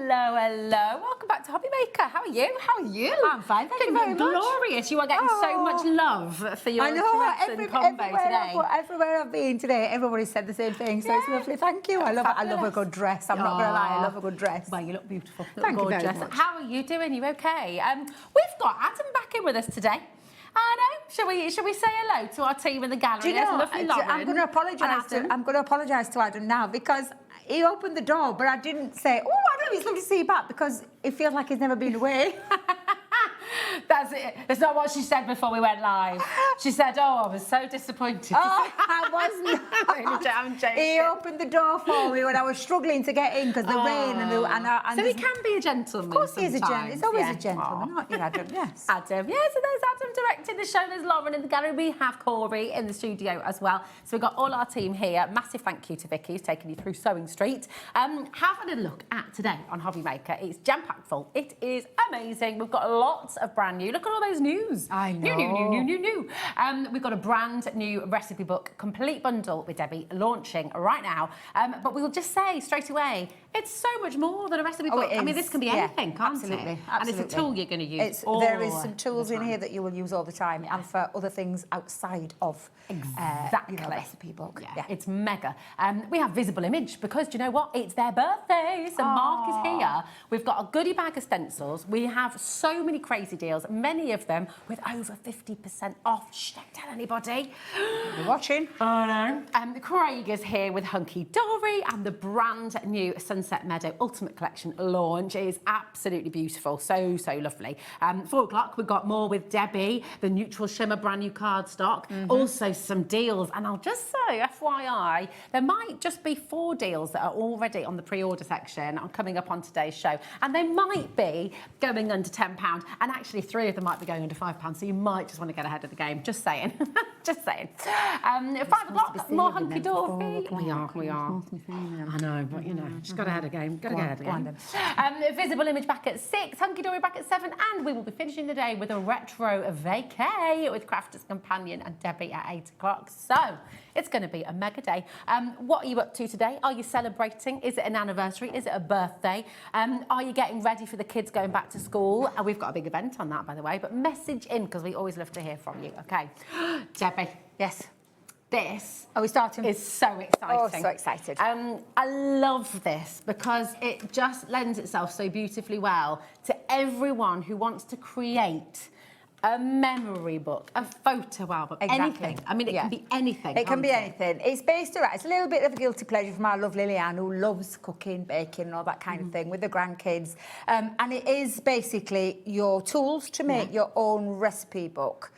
Hello, hello. Welcome back to Hobby Maker. How are you? How are you? I'm fine, thank you very much. Glorious. You are getting so much love for your dress and combo today. Everywhere I've been today, everybody said the same thing, so it's lovely. Thank you. I love a good dress. I'm not going to lie, I love a good dress. Well, you look beautiful. Thank you very much. How are you doing? You okay? We've got Adam back in with us today. I know. Shall we say hello to our team in the gallery? Do you know, lovely Lauren. I'm going to apologise to Adam now because he opened the door, but I didn't say, "Oh, Adam, it's lovely to see you back," because it feels like he's never been away. That's it. That's not what she said before we went live. She said, "Oh, I was so disappointed." Oh, I was not. I'm joking. He opened the door for me when I was struggling to get in because the rain and so he can be a gentleman. Of course, he's a gentleman. He's always a Yeah. gentleman, aren't you, Adam? Yes. Adam. Yeah, so there's Adam directing the show. There's Lauren in the gallery. We have Corey in the studio as well. So we've got all our team here. Massive thank you to Vicky who's taking you through Sewing Street. Have a little look at today on Hobby Maker. It's jam-packed full. It is amazing. We've got lots of brand new. Look at all those news. I know. New. We've got a brand new recipe book, complete bundle with Debbie, launching right now. But we'll just say straight away, it's so much more than a recipe book. I mean, this can be anything, can't absolutely, it? Absolutely. And it's a tool you're going to use. There is some tools in here that you will use all the time, and for other things outside of a recipe book. Yeah, it's mega. We have visible image because do you know what? It's their birthday, so Mark is here. We've got a goodie bag of stencils. We have so many crazy deals, many of them with over 50% off. Shh, don't tell anybody. You're watching. Oh no. Craig is here with Hunky Dory and the brand new Sunset Meadow Ultimate Collection launch. It is absolutely beautiful, so lovely. 4 o'clock, we've got more with Debbie, the Neutral Shimmer brand new cardstock. Also some deals, and I'll just say, FYI, there might just be 4 deals that are already on the pre-order section coming up on today's show, and they might be going under £10, and actually 3 of them might be going under £5, so you might just want to get ahead of the game. Just saying. Just saying. 5 o'clock, more Hunky Dory. We are. I know, but you know, just got ahead of the game. Got to get ahead of the game. Visible image back at 6, Hunky Dory back at 7, and we will be finishing the day with a retro vacay with Crafter's Companion and Debbie at 8 o'clock. So it's going to be a mega day. What are you up to today? Are you celebrating? Is it an anniversary? Is it a birthday? Are you getting ready for the kids going back to school? And we've got a big event on that, by the way. But message in because we always love to hear from you. Okay, Debbie. Yes. This Are we starting? is so exciting. Oh, so excited. I love this because it just lends itself so beautifully well to everyone who wants to create a memory book, a photo album, anything. I mean, it can be anything. It can be anything. It's based around, it's a little bit of a guilty pleasure from our lovely Leanne, who loves cooking, baking, and all that kind of thing with the grandkids. And it is basically your tools to make your own recipe book.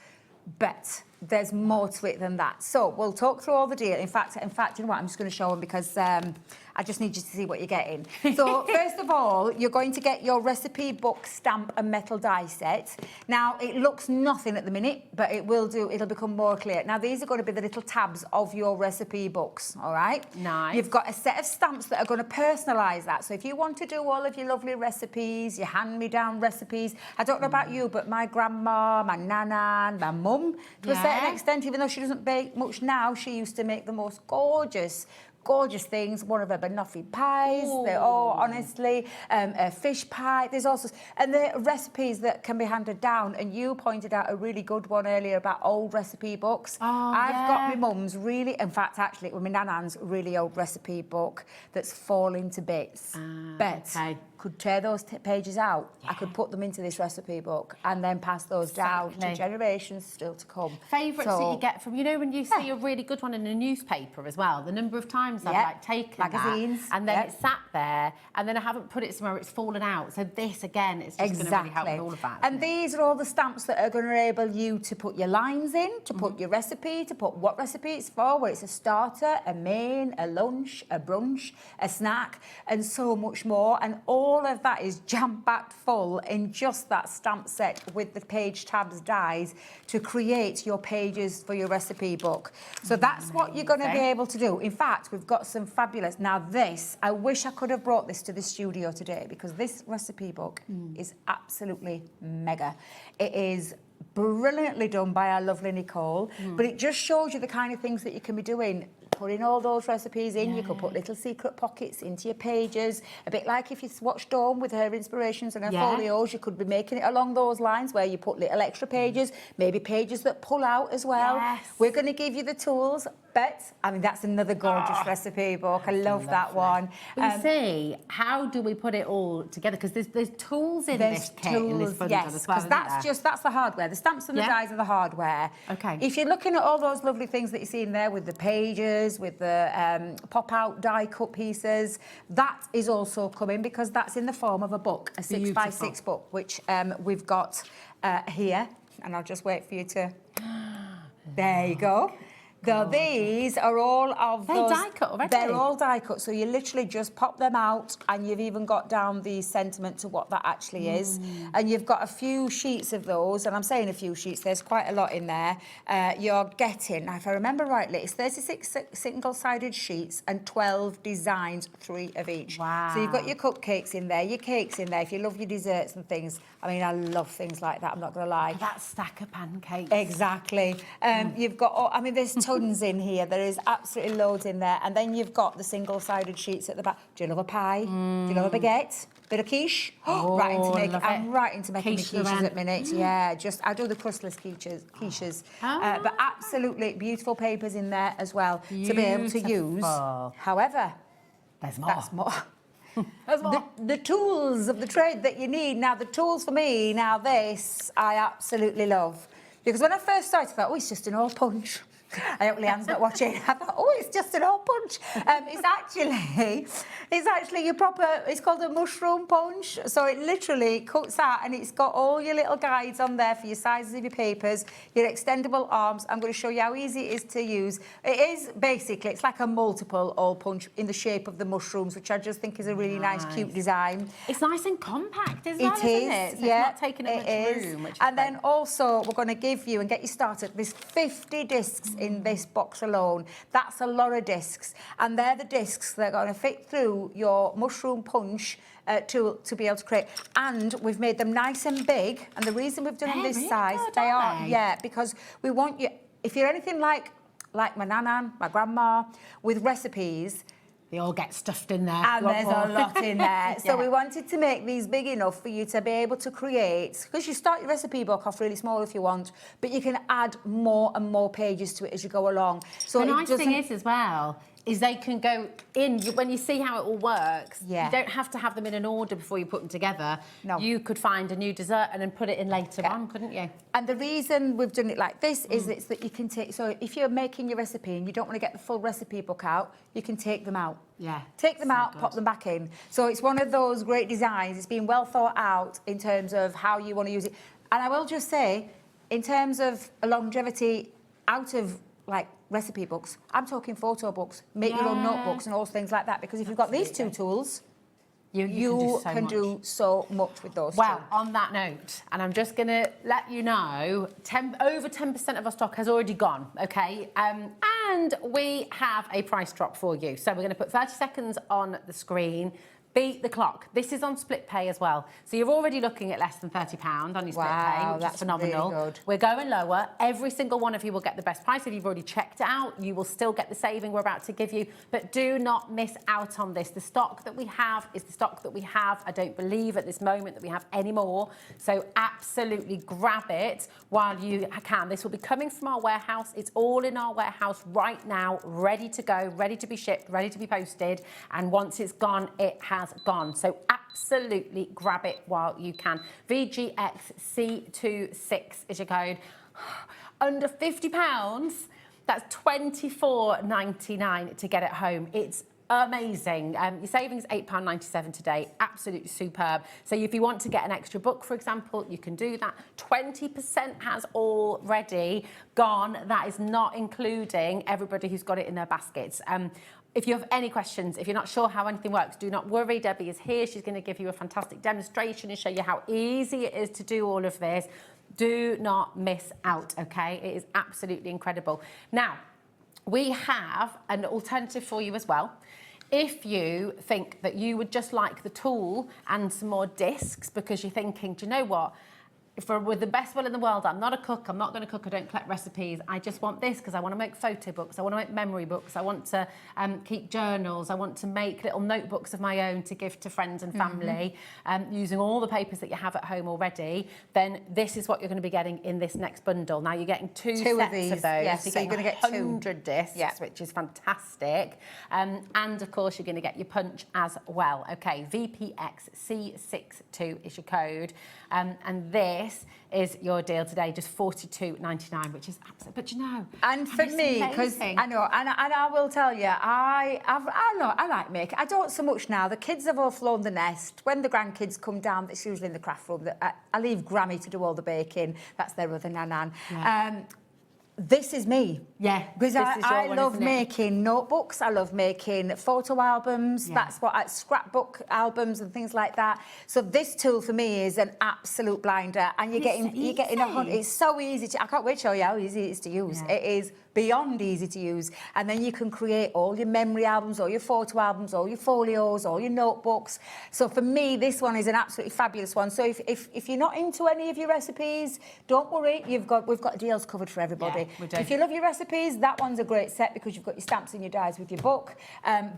But there's more to it than that. So we'll talk through all the deal. In fact, you know what? I'm just going to show them because I just need you to see what you're getting. So first of all, you're going to get your recipe book stamp and metal die set. Now, it looks nothing at the minute, but it will do. It'll become more clear. Now, these are going to be the little tabs of your recipe books, all right? Nice. You've got a set of stamps that are going to personalise that. So if you want to do all of your lovely recipes, your hand-me-down recipes, I don't know about you, but my grandma, my nana, my mum, to a certain extent, even though she doesn't bake much now, she used to make the most gorgeous things. One of her banoffee pies. They're all, honestly, a fish pie. There's also, and the recipes that can be handed down. And you pointed out a really good one earlier about old recipe books. I've got my mum's really, in fact, actually, it was my nan's really old recipe book that's falling to bits. But could tear those pages out. I could put them into this recipe book and then pass those down to generations still to come. Favourites that you get from, you know, when you see a really good one in a newspaper as well, the number of times I've like taken magazines that, and then it's sat there, and then I haven't put it somewhere, it's fallen out. So this, again, it's just going to really help with all of that. And these are all the stamps that are going to enable you to put your lines in, to put your recipe, to put what recipe it's for, whether it's a starter, a main, a lunch, a brunch, a snack, and so much more. And all of that is jam-packed full in just that stamp set with the page tabs dies to create your pages for your recipe book. So that's what you're going to be able to do. In fact, we've got some fabulous. Now this, I wish I could have brought this to the studio today because this recipe book is absolutely mega. It is brilliantly done by our lovely Nicole, but it just shows you the kind of things that you can be doing putting all those recipes in. You could put little secret pockets into your pages, a bit like if you watch Dawn with her inspirations and her folios, you could be making it along those lines where you put little extra pages, maybe pages that pull out as well. Yes. We're going to give you the tools. But, I mean, that's another gorgeous recipe book. I love that one. But you see, how do we put it all together? Because there's tools in this kit, in this bundle yes, as well, because that's the hardware. The stamps and the dies are the hardware. Okay. If you're looking at all those lovely things that you see in there with the pages, with the pop-out die cut pieces, that is also coming because that's in the form of a book, a 6x6 book, which we've got here. And I'll just wait for you to... There you go. Now, these are all of they're those... die cut already. They're all die cut, so you literally just pop them out and you've even got down the sentiment to what that actually is. And you've got a few sheets of those, and I'm saying a few sheets, there's quite a lot in there. You're getting, if I remember rightly, it's 36 single-sided sheets and 12 designs, 3 of each. Wow. So you've got your cupcakes in there, your cakes in there, if you love your desserts and things. I mean, I love things like that, I'm not going to lie. That stack of pancakes. Exactly. You've got, I mean, there's tons in here. There is absolutely loads in there. And then you've got the single-sided sheets at the back. Do you love a pie? Do you love a baguette? Bit of quiche? Oh, I'm right into making Quiche the quiches Lorraine. at minute. Yeah, I do the crustless quiches. But absolutely beautiful papers in there as well to be able to use. Beautiful. However, There's more. that's more. The tools of the trade that you need. Now, the tools for me, now this, I absolutely love. Because when I first started, I thought, oh, it's just an old punch. I hope Leanne's not watching. I thought, oh, it's just an old punch. It's actually your proper, it's called a mushroom punch. So it literally cuts out and it's got all your little guides on there for your sizes of your papers, your extendable arms. I'm going to show you how easy it is to use. It is basically, it's like a multiple old punch in the shape of the mushrooms, which I just think is a really nice cute design. It's nice and compact as It well, is, isn't it? So yeah, it's not taking up much room. Which is and great. then also, we're going to give you and get you started. There's 50 discs in this box alone. That's a lot of discs. And they're the discs that are going to fit through your mushroom punch to be able to create. And we've made them nice and big. And the reason we've done them They're this really size, good, they aren't are, they? yeah, because we want you, if you're anything like my nana, my grandma, with recipes, they all get stuffed in there. and there's a lot in there. So Yeah. we wanted to make these big enough for you to be able to create, because you start your recipe book off really small if you want, but you can add more and more pages to it as you go along. So The it nice thing doesn't- is as well, is they can go in, when you see how it all works, Yeah. you don't have to have them in an order before you put them together. No. You could find a new dessert and then put it in later on, couldn't you? And the reason we've done it like this is it's that you can take, so if you're making your recipe and you don't want to get the full recipe book out, you can take them out. Yeah. Take them so out, good. pop them back in. So it's one of those great designs. It's been well thought out in terms of how you want to use it. And I will just say, in terms of longevity out of like recipe books, I'm talking photo books, make your own Yeah. notebooks and all things like that. Because if you've got these two tools, You can do so much with those Well, two. on that note, and I'm just going to let you know, over 10% of our stock has already gone, okay? And we have a price drop for you. So we're going to put 30 seconds on the screen. Beat the clock. This is on split pay as well. So you're already looking at less than £30 on your split pay, Wow, which that's is phenomenal. really good. We're going lower. Every single one of you will get the best price. If you've already checked it out, you will still get the saving we're about to give you. But do not miss out on this. The stock that we have is the stock that we have. I don't believe at this moment that we have any more. So absolutely grab it while you can. This will be coming from our warehouse. It's all in our warehouse right now, ready to go, ready to be shipped, ready to be posted. And once it's gone, it has gone. So absolutely grab it while you can. VGXC26 is your code. Under £50, that's $24.99 to get it home. It's amazing. Your savings £8.97 today. Absolutely superb. So if you want to get an extra book, for example, you can do that. 20% has already gone. That is not including everybody who's got it in their baskets. If you have any questions, if you're not sure how anything works, do not worry. Debbie is here. She's going to give you a fantastic demonstration and show you how easy it is to do all of this. Do not miss out, okay? It is absolutely incredible. Now, we have an alternative for you as well. If you think that you would just like the tool and some more discs because you're thinking, do you know what? with the best will in the world, I'm not a cook, I'm not going to cook, I don't collect recipes. I just want this because I want to make photo books, I want to make memory books, I want to keep journals, I want to make little notebooks of my own to give to friends and family, using all the papers that you have at home already, then this is what you're going to be getting in this next bundle. Now you're getting two sets of these, of those. yes, so you're going to get 100 discs, yeah, which is fantastic. And of course, you're going to get your punch as well. Okay, VPXC62 is your code. And this is your deal today, just $42.99, which is absolutely, but you know. And for me, because I know, and I will tell you, I like making. I don't so much now. The kids have all flown the nest. When the grandkids come down, it's usually in the craft room. I leave Grammy to do all the baking. That's their other nanan. Yeah. This is me. Yeah, because I love making notebooks. I love making photo albums. Yeah. That's what scrapbook albums and things like that. So this tool for me is an absolute blinder, and you're getting it's so easy to. I can't wait to show you how easy it is to use. Yeah. It is beyond easy to use, and then you can create all your memory albums, all your photo albums, all your folios, all your notebooks. So for me, this one is an absolutely fabulous one. So if you're not into any of your recipes, don't worry. We've got deals covered for everybody. Yeah, we do. If you love your recipes, that one's a great set because you've got your stamps and your dies with your book.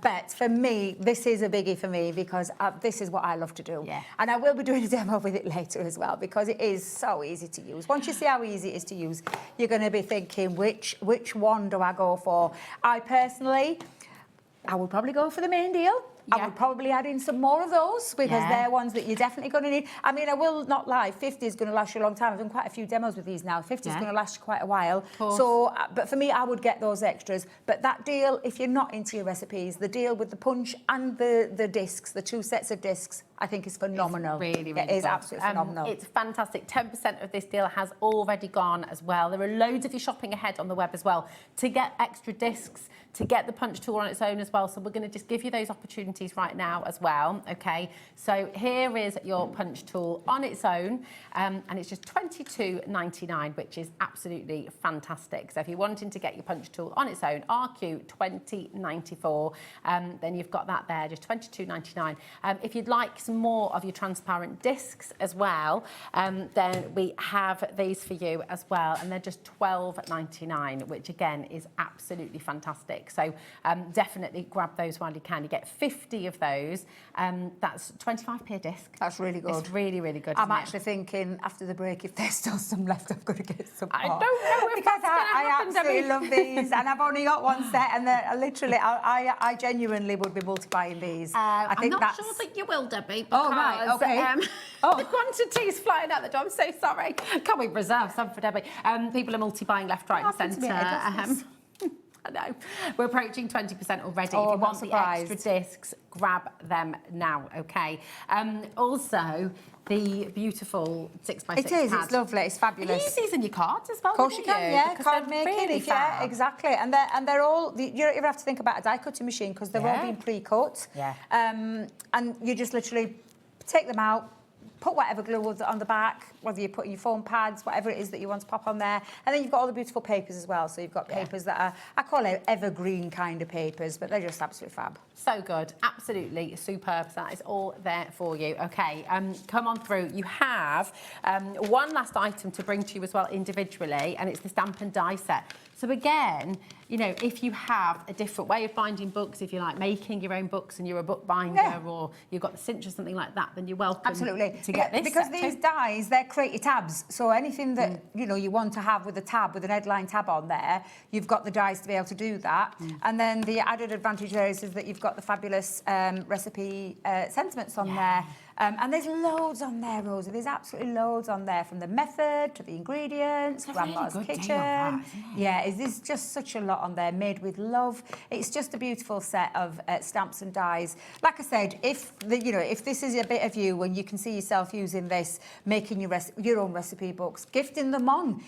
But for me, this is a biggie for me because this is what I love to do. Yeah. And I will be doing a demo with it later as well because it is so easy to use. Once you see how easy it is to use, you're going to be thinking, which one do I go for? I personally, I would probably go for the main deal. Yeah. I would probably add in some more of those because Yeah. they're ones that you're definitely going to need. I mean, I will not lie, 50 is going to last you a long time. I've done quite a few demos with these now. 50 is Yeah. going to last you quite a while. Course. So, but for me, I would get those extras. But that deal, if you're not into your recipes, the deal with the punch and the discs, the two sets of discs, I think is phenomenal. It's really, really It is good. absolutely phenomenal. It's fantastic. 10% of this deal has already gone as well. There are loads of you shopping ahead on the web as well to get extra discs, to get the punch tool on its own as well. So we're going to just give you those opportunities right now as well. Okay, so here is your punch tool on its own, and it's just $22.99, which is absolutely fantastic. So if you're wanting to get your punch tool on its own, RQ2094, then you've got that there, just $22.99. If you'd like some more of your transparent discs as well, then we have these for you as well, and they're just $12.99, which again is absolutely fantastic. So definitely grab those while you can. You get 50 of those. That's 25p a disc. That's really good. It's really, really good. I'm isn't it? actually thinking after the break, if there's still some left, I'm going to get some more. I don't know if because that's gonna I happen, absolutely Debbie. love these, and I've only got one set, and they're literally, I genuinely would be multiplying these. I think I'm not that's. sure that you will, Debbie. Oh, right, because, okay. The quantity's flying out the door. I'm so sorry. Can we reserve some for Debbie? People are multi-buying left, right, and Happened to me, centre. doesn't it? I know. We're approaching 20% already. Oh, if you I'm want not the surprised. extra discs, grab them now, okay? Also, the beautiful 6x6 It is, pad. it's lovely, it's fabulous. You use these in your cards as well, Of course don't you can, yeah. Because Card they're making, really yeah, fab. exactly. And they're all. You don't even have to think about a die cutting machine because they're all Yeah. being pre-cut. Yeah. And you just literally take them out, put whatever glue on the back, whether you're putting your foam pads, whatever it is that you want to pop on there. And then you've got all the beautiful papers as well. So you've got papers that are, I call it evergreen kind of papers, but they're just absolutely fab. So good, absolutely superb. So that is all there for you. Okay, come on through. You have one last item to bring to you as well individually, and it's the stamp and die set. So again, you know, if you have a different way of binding books, if you like making your own books and you're a book binder or you've got the cinch or something like that, then you're welcome Absolutely. to get this because set these too. dies, they're created tabs. So anything that you know you want to have with a tab, with an headline tab on there, you've got the dies to be able to do that. And then the added advantage there is that you've got the fabulous recipe sentiments on there. And there's loads on there, Rosie. There's absolutely loads on there, from the method to the ingredients, It's a really Grandma's good deal, kitchen. that, isn't it? Yeah, there's just such a lot on there, made with love. It's just a beautiful set of stamps and dies. Like I said, if this is a bit of you and you can see yourself using this, making your own recipe books, gifting them on.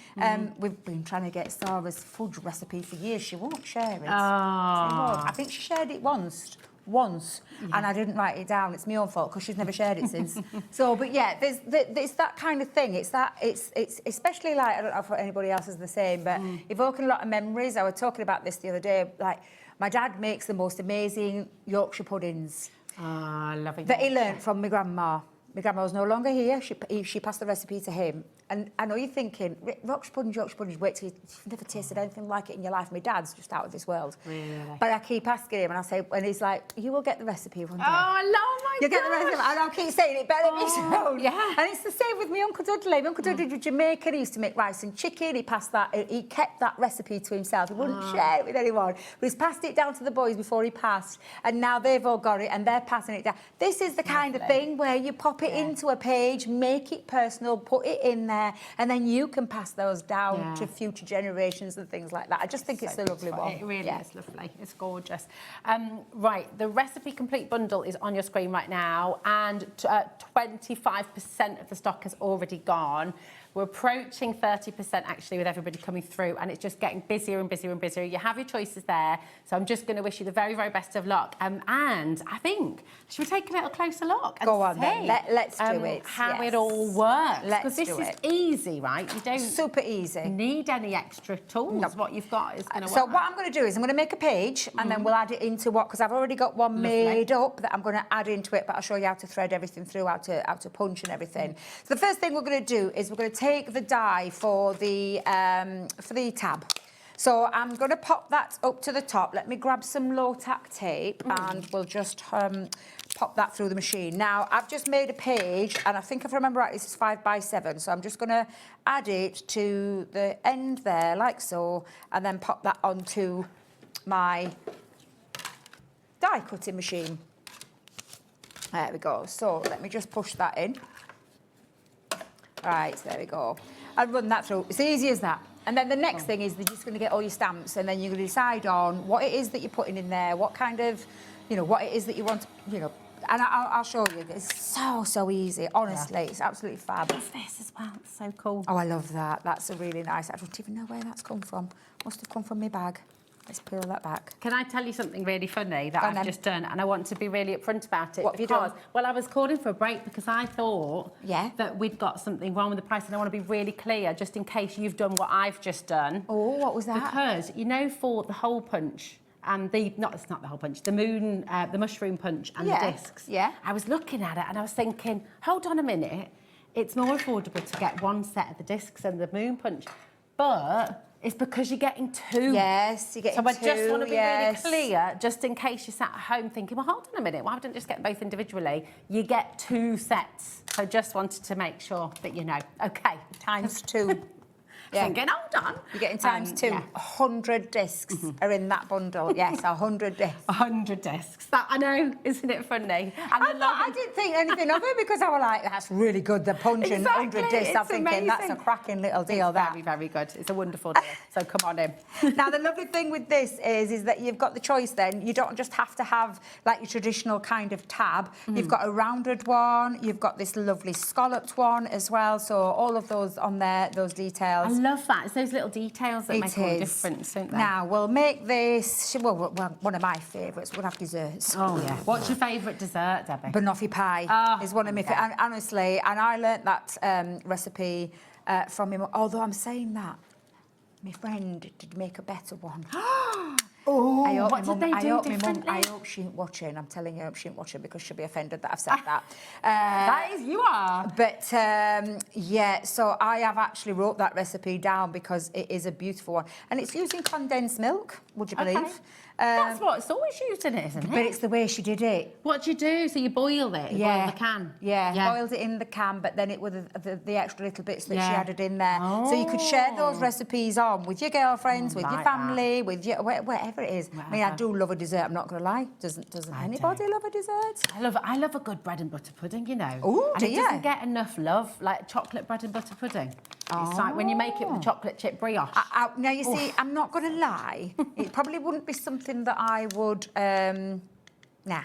We've been trying to get Sarah's fudge recipe for years. She won't share it. She won't. I think she shared it once, and I didn't write it down. It's my own fault because she's never shared it since. So, but yeah, there's that kind of thing. It's especially like, I don't know if anybody else is the same, but evoking a lot of memories. I was talking about this the other day. Like, my dad makes the most amazing Yorkshire puddings Ah, lovely. that he learnt from my grandma. My grandma was no longer here. She passed the recipe to him, And I know you're thinking, rock sponge, wait till you've never tasted anything like it in your life. My dad's just out of this world. Really? But I keep asking him, and I say, and he's like, you will get the recipe one day. Oh, I love my You'll get the recipe, and I'll keep saying it better be so. Yeah. And it's the same with my Uncle Dudley. My Uncle Dudley was Jamaican. He used to make rice and chicken. He passed that, he kept that recipe to himself. He wouldn't share it with anyone. But he's passed it down to the boys before he passed. And now they've all got it, and they're passing it down. This is the kind of thing where you pop it into a page, make it personal, put it in there, and then you can pass those down to future generations and things like that. I just think it's a lovely one. It really is lovely. It's gorgeous. Right, the recipe complete bundle is on your screen right now, and 25% of the stock has already gone. We're approaching 30% actually with everybody coming through, and it's just getting busier and busier and busier. You have your choices there, so I'm just going to wish you the very, very best of luck. And I think, should we take a little closer look and Go on see, then, let's do it. how it all works? Let's Because this is easy, right? You don't super easy. need any extra tools. No. What you've got is going to work. So what I'm going to do is I'm going to make a page, and then we'll add it into what, because I've already got one made up that I'm going to add into it, but I'll show you how to thread everything through, how to punch and everything. So the first thing we're going to do is we're going to take the die for the tab. So I'm going to pop that up to the top. Let me grab some low-tack tape and we'll just pop that through the machine. Now, I've just made a page, and I think if I remember right, this is 5 by 7. So I'm just going to add it to the end there, like so, and then pop that onto my die cutting machine. There we go. So let me just push that in. Right, there we go. I'll run that through. It's easy as that. And then the next thing is that you're just going to get all your stamps, and then you're going to decide on what it is that you're putting in there, what kind of, what it is that you want, and I'll show you. It's so easy. Honestly, it's absolutely fab. What's this as well? It's so cool. Oh, I love that. That's a really nice. I don't even know where that's come from. Must have come from my bag. Let's peel that back. Can I tell you something really funny that I've just done, and I want to be really upfront about it? What have you done? Well, I was calling for a break because I thought Yeah. that we'd got something wrong with the price, and I want to be really clear, just in case you've done what I've just done. Oh, what was that? Because for the hole punch and it's not the hole punch, the mushroom punch and the discs. Yeah. I was looking at it and I was thinking, hold on a minute, it's more affordable to get one set of the discs and the moon punch, but it's because you're getting two. Yes, you're getting two. So I just want to be really clear, just in case you're sat at home thinking, well, hold on a minute, why don't I just get both individually? You get 2 sets. So just wanted to make sure that you know. Okay. Times 2. Yeah. Thinking, hold on. You're getting times 2. 100 discs are in that bundle. Yes, 100 discs. 100 discs. That, I know, isn't it funny? And I didn't think anything of it because I was like, that's really good, the punch and 100 discs. I'm thinking, that's a cracking little deal, it's that. very, very good. It's a wonderful deal. So come on in. Now, the lovely thing with this is that you've got the choice then. You don't just have to have, like, your traditional kind of tab. You've got a rounded one. You've got this lovely scalloped one as well. So all of those on there, those details. I love that. It's those little details that make all the difference, don't they? Now, we'll make this, well, one of my favourites. We'll have desserts. Oh, yeah. What's your favourite dessert, Debbie? Banoffee pie is one of my favourites. Honestly, and I learnt that recipe from him. Although I'm saying that, my friend did make a better one. Oh, what did they do differently? I hope she ain't watching. I'm telling you, I hope she ain't watching because she'll be offended that I've said that. That is, you are. But, yeah, so I have actually wrote that recipe down because it is a beautiful one. And it's using condensed milk, would you believe? Okay. That's what it's always used in it, isn't it? But it's the way she did it. What do you do? So you boil it? You boil the can? Yeah, boiled it in the can, but then it with the extra little bits that she added in there. So you could share those recipes on with your girlfriends, with your family, with your whatever it is. I mean, I do love a dessert, I'm not going to lie. Doesn't anybody love a dessert? I love a good bread and butter pudding, you know. Ooh, and it doesn't get enough love, like chocolate bread and butter pudding. It's like when you make it with chocolate chip brioche. Now, you see, I'm not going to lie. It probably wouldn't be something that I would... No.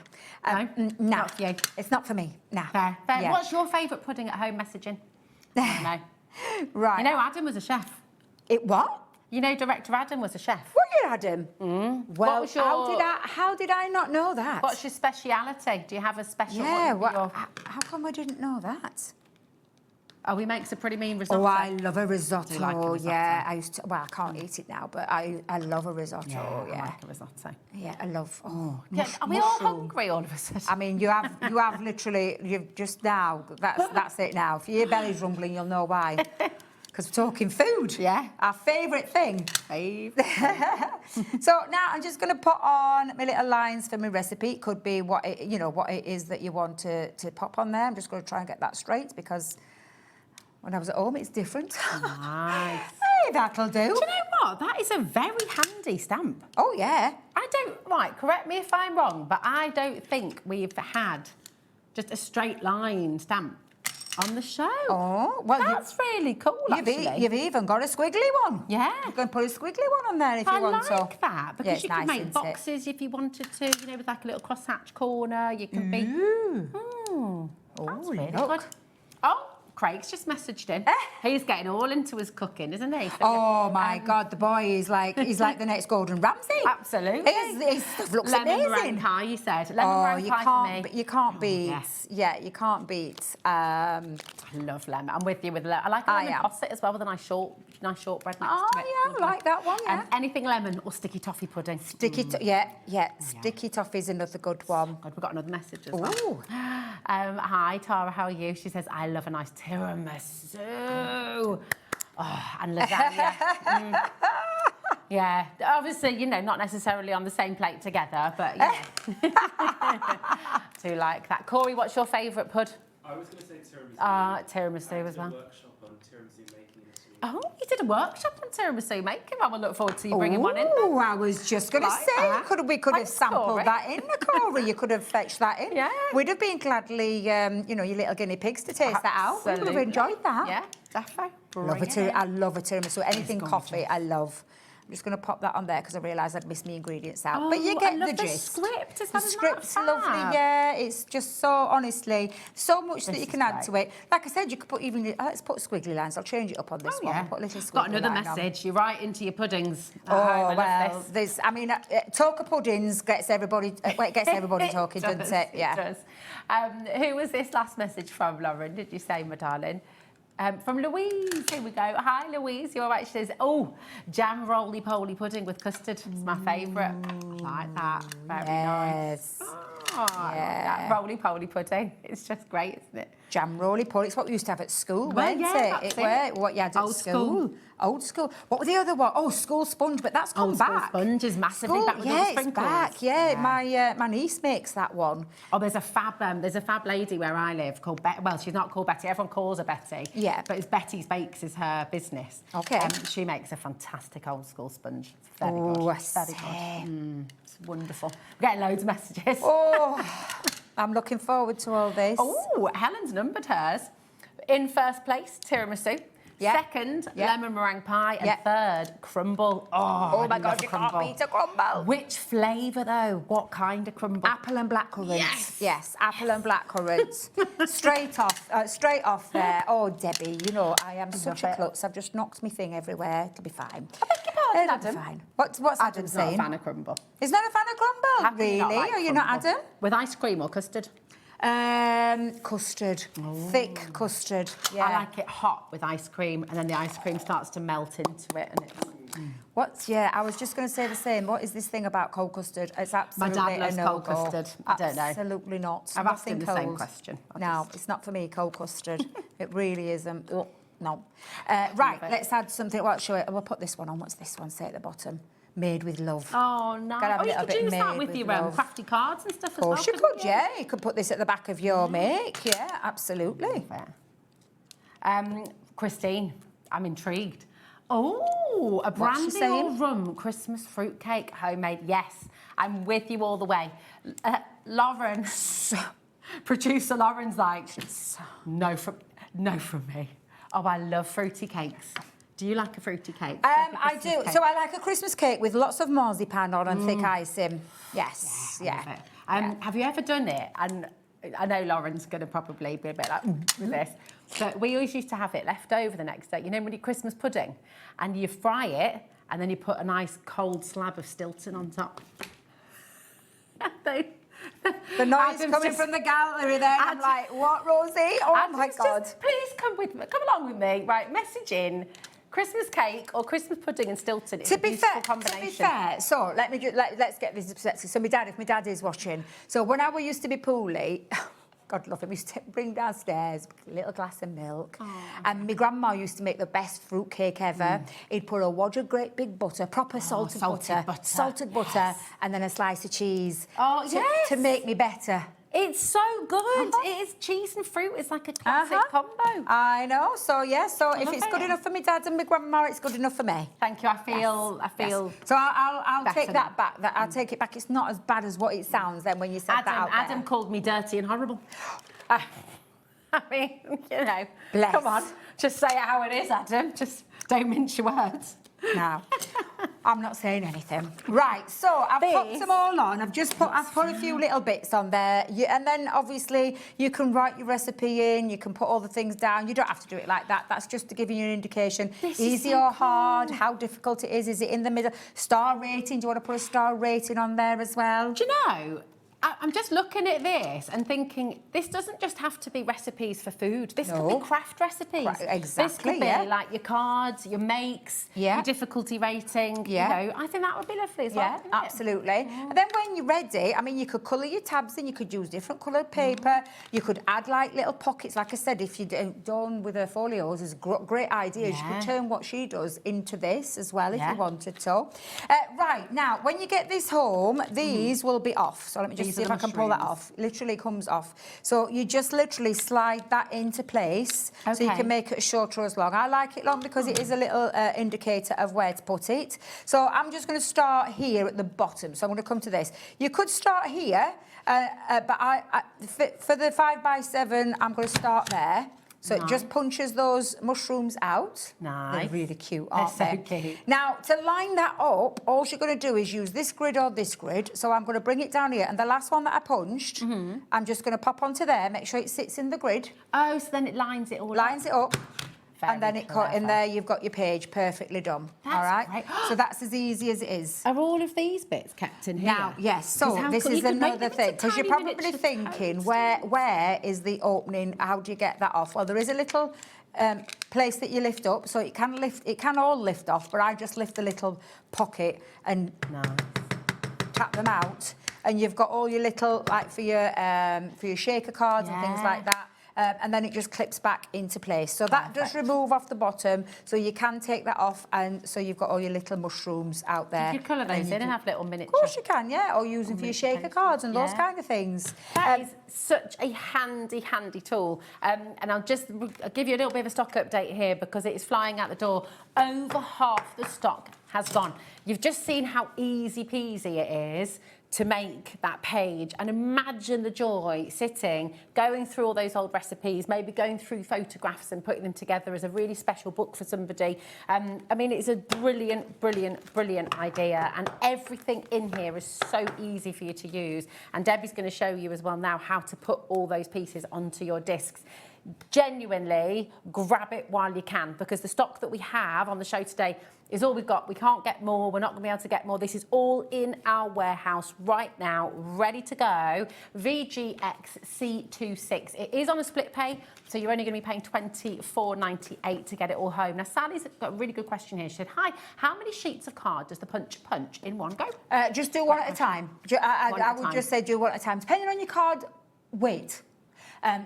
Not for you. It's not for me. Nah. Fair. Yeah. What's your favourite pudding at home messaging? I know. Right. You know, Adam was a chef. It what? You know, director Adam was a chef. Were you, Adam? Well, was your- how did I not know that? What's your speciality? Do you have a special Yeah, one? how come I didn't know that? Oh, he makes a pretty mean risotto. Oh, I love a risotto. Do you like a risotto? Yeah, I used to. Well, I can't eat it now, but I love a risotto. I like a risotto. Yeah, I love. Oh, Yeah, are we all hungry all of a sudden? I mean, you have literally, you've just now. That's it now. If your belly's rumbling, you'll know why. Because we're talking food. Yeah. Our favourite thing. So now I'm just going to put on my little lines for my recipe. It could be what it is that you want to pop on there. I'm just going to try and get that straight because when I was at home, it's different. Nice. Hey, that'll do. Do you know what? That is a very handy stamp. Oh, yeah. Right, correct me if I'm wrong, but I don't think we've had just a straight line stamp on the show. Oh, well, that's really cool, actually. You've even got a squiggly one. Yeah. You can put a squiggly one on there if you want to. I like that, because it's you can nice, make isn't boxes if you wanted to, with like a little crosshatch corner. You can be... That's really look. good. Oh, Craig's just messaged in. He's getting all into his cooking, isn't he? So, Oh my God, the boy is like the next Gordon Ramsay. Absolutely. His stuff looks lemon amazing. meringue pie, you said. Lemon meringue pie for me. You can't beat. yes. Yeah, you can't beat. I love lemon. I'm with you with lemon. I like a lemon posset as well with a nice shortbread next to it. I like that one. Yeah. Anything lemon or sticky toffee pudding. Sticky toffee is another good one. God, we've got another message as well. Ooh. Hi, Tara, how are you? She says, I love a nice tiramisu. Oh, and lasagna. Yeah, obviously, not necessarily on the same plate together, but yeah. Do like that. Corey, what's your favourite pud? I was going to say tiramisu. Tiramisu as well. I did a workshop on tiramisu making this week. Oh, you did a workshop on tiramisu making. I will look forward to you bringing one in. Oh, I was just going to Like say, that. we could have Thanks, sampled Corey. that in, Corey. You could have fetched that in. Yeah. We'd have been gladly, your little guinea pigs to taste that out. We would have Absolutely. enjoyed that. Yeah, definitely. I love a tiramisu. Anything gorgeous. coffee, I love. I'm just going to pop that on there because I realised I'd missed my ingredients out. But you Oh, get I love the the gist. script. It's The had a script's nice lovely, fab. yeah. It's just so, honestly, so much that This you is can add great. to it. Like I said, you could put even, let's put squiggly lines. I'll change it up on this one. I'll put a little squiggly Got another line on. message. You're right into your puddings. Oh, I love well, this. talk of puddings gets everybody, talking, doesn't it? Yeah. It does. Who was this last message from, Lauren? Did you say, my darling? From Louise. Here we go. Hi, Louise. You're right. She says, jam roly-poly pudding with custard. It's my favourite. I like that. Very nice. Yes. Oh, I love that. Roly-poly pudding. It's just great, isn't it? Jam roly-poly. It's what we used to have at school, Well, weren't yeah, it? that's it. What you had at Old school. school. Old school. What was the other one? Oh, school sponge, but that's come Old school back. sponge is massively back with all the it's sprinkles. back. Yeah, my niece makes that one. Oh, there's a fab lady where I live called Betty. Well, she's not called Betty. Everyone calls her Betty. Yeah. But it's Betty's Bakes is her business. Okay. She makes a fantastic old school sponge. It's very Oh, good. I Very see. good. It's wonderful. We're getting loads of messages. Oh, I'm looking forward to all this. Oh, Helen's numbered hers. In first place, tiramisu. Yeah. Second, Yeah. lemon meringue pie. And Yeah. third, crumble. Oh I my love God, a you crumble. can't beat a crumble. Which flavour, though? What kind of crumble? Apple and blackcurrant. Yes. Apple and blackcurrant. straight off there. Oh, Debbie, I am such a it. klutz. I've just knocked my thing everywhere. It'll be fine. I beg your pardon, It'll be Adam. fine. What's Adam Adam's not a saying? fan of crumble. He's not a fan of crumble. How can you Really? not like Are you not, crumble? Adam? With ice cream or custard? Custard. Thick custard. Yeah. I like it hot with ice cream, and then the ice cream starts to melt into it, and it's... I was just going to say the same. What is this thing about cold custard? It's absolutely dad loves a cold no-go. custard. I don't know. Absolutely not. I've asked him Nothing the same cold. question. No, it's not for me, cold custard. It really isn't. Ugh, no. Right, it. let's add something. Well, we'll put this one on. What's this one say at the bottom? Made with love. Oh, no. Gotta have a You little could bit use that made with with your love. crafty cards and stuff as Of well. course you couldn't could, yeah. You could put this at the back of your make. Yeah, absolutely. Christine, I'm intrigued. Oh, a What's she brandy or saying? rum Christmas fruitcake, homemade. Yes, I'm with you all the way. Lauren, producer Lauren's like, no from me. Oh, I love fruity cakes. Do you like a fruity cake? I do. So I like a Christmas cake with lots of marzipan on and thick icing. Yes, I love it. Have you ever done it? And I know Lauren's going to probably be a bit like with this, but we always used to have it left over the next day. You know, when you Christmas pudding, and you fry it, and then you put a nice cold slab of Stilton on top. The noise Adam's coming just- from the gallery there. And I'm Adam- like, what, Rosie? Oh, my Adam's God. just, please come along with me. Right, message in Christmas cake or Christmas pudding and Stilton. It's To a be beautiful fair, combination. so let's get this perspective. So if my dad is watching. So when I used to be poorly, God love him, he used to bring downstairs a little glass of milk. And my grandma used to make the best fruit cake ever. He'd put a wad of great big butter, proper salted butter, and then a slice of cheese. Oh, yes. To make me better. It's so good. It is cheese and fruit. It's like a classic combo. I know. So yeah. So if love it's good it. enough for my dad and my grandma, it's good enough for me. Thank you. I feel. So I'll better take that back. I'll take it back. It's not as bad as what it sounds then when you said that out there. Adam called me dirty and horrible. I mean, you know. Bless. Come on. Just say it how it is, Adam. Just don't mince your words. No, I'm not saying anything. Right, so I've popped them all on. I've put a few little bits on there. And then obviously you can write your recipe in, you can put all the things down. You don't have to do it like that. That's just to give you an indication. This is Easy so or hard, cool. how difficult it is. Is it in the middle? Star rating, do you want to put a star rating on there as well? Do you know, I'm just looking at this and thinking, this doesn't just have to be recipes for food. This could be craft recipes. Exactly, This could be like your cards, your makes, your difficulty rating. Yeah. You know, I think that would be lovely as well. Yeah, wouldn't it? absolutely. And then when you're ready, I mean, you could colour your tabs in, you could use different coloured paper, you could add like little pockets. Like I said, if you Dawn with her folios is great ideas. You could turn what she does into this as well if you wanted to. Right, now, when you get this home, these will be off. So let me just see if I can pull that off. Literally comes off. So you just literally slide that into place so you can make it as short or as long. I like it long because it is a little indicator of where to put it. So I'm just going to start here at the bottom. So I'm going to come to this. You could start here, but for the 5x7, I'm going to start there. So it just punches those mushrooms out. Nice. They're really cute, aren't They're they? so cute. Now, to line that up, all you're going to do is use this grid or this grid. So I'm going to bring it down here. And the last one that I punched, I'm just going to pop onto there, make sure it sits in the grid. Oh, so then it lines it all Lines it up. And then Very it cut in clever. there, you've got your page perfectly done. That's all right? great. So that's as easy as it is. Are all of these bits kept in here? Now, yes, so 'Cause how this cool- is you could make another them thing, into because you're tiny probably miniature thinking, totes. where is the opening? How do you get that off? Well, there is a little place that you lift up, so it can all lift off, but I just lift the little pocket and tap them out, and you've got all your little, like for your shaker cards and things like that. And then it just clips back into place. So that does remove off the bottom, so you can take that off, and so you've got all your little mushrooms out there. You could colour those in and have little miniature. Of course you can, yeah, or use them for your shaker cards and those kind of things. That is such a handy tool. And I'll give you a little bit of a stock update here because it is flying out the door. Over half the stock has gone. You've just seen how easy peasy it is to make that page, and imagine the joy sitting, going through all those old recipes, maybe going through photographs and putting them together as a really special book for somebody. I mean, it's a brilliant idea, and everything in here is so easy for you to use. And Debbie's going to show you as well now how to put all those pieces onto your discs. Genuinely grab it while you can, because the stock that we have on the show today is all we've got. We can't get more. We're not going to be able to get more. This is all in our warehouse right now, ready to go. VGX-C26. It is on a split pay, so you're only going to be paying $24.98 to get it all home. Now, Sally's got a really good question here. She said, hi, how many sheets of card does the punch in one go? Just do one at a time. I would just say do one at a time, depending on your card weight.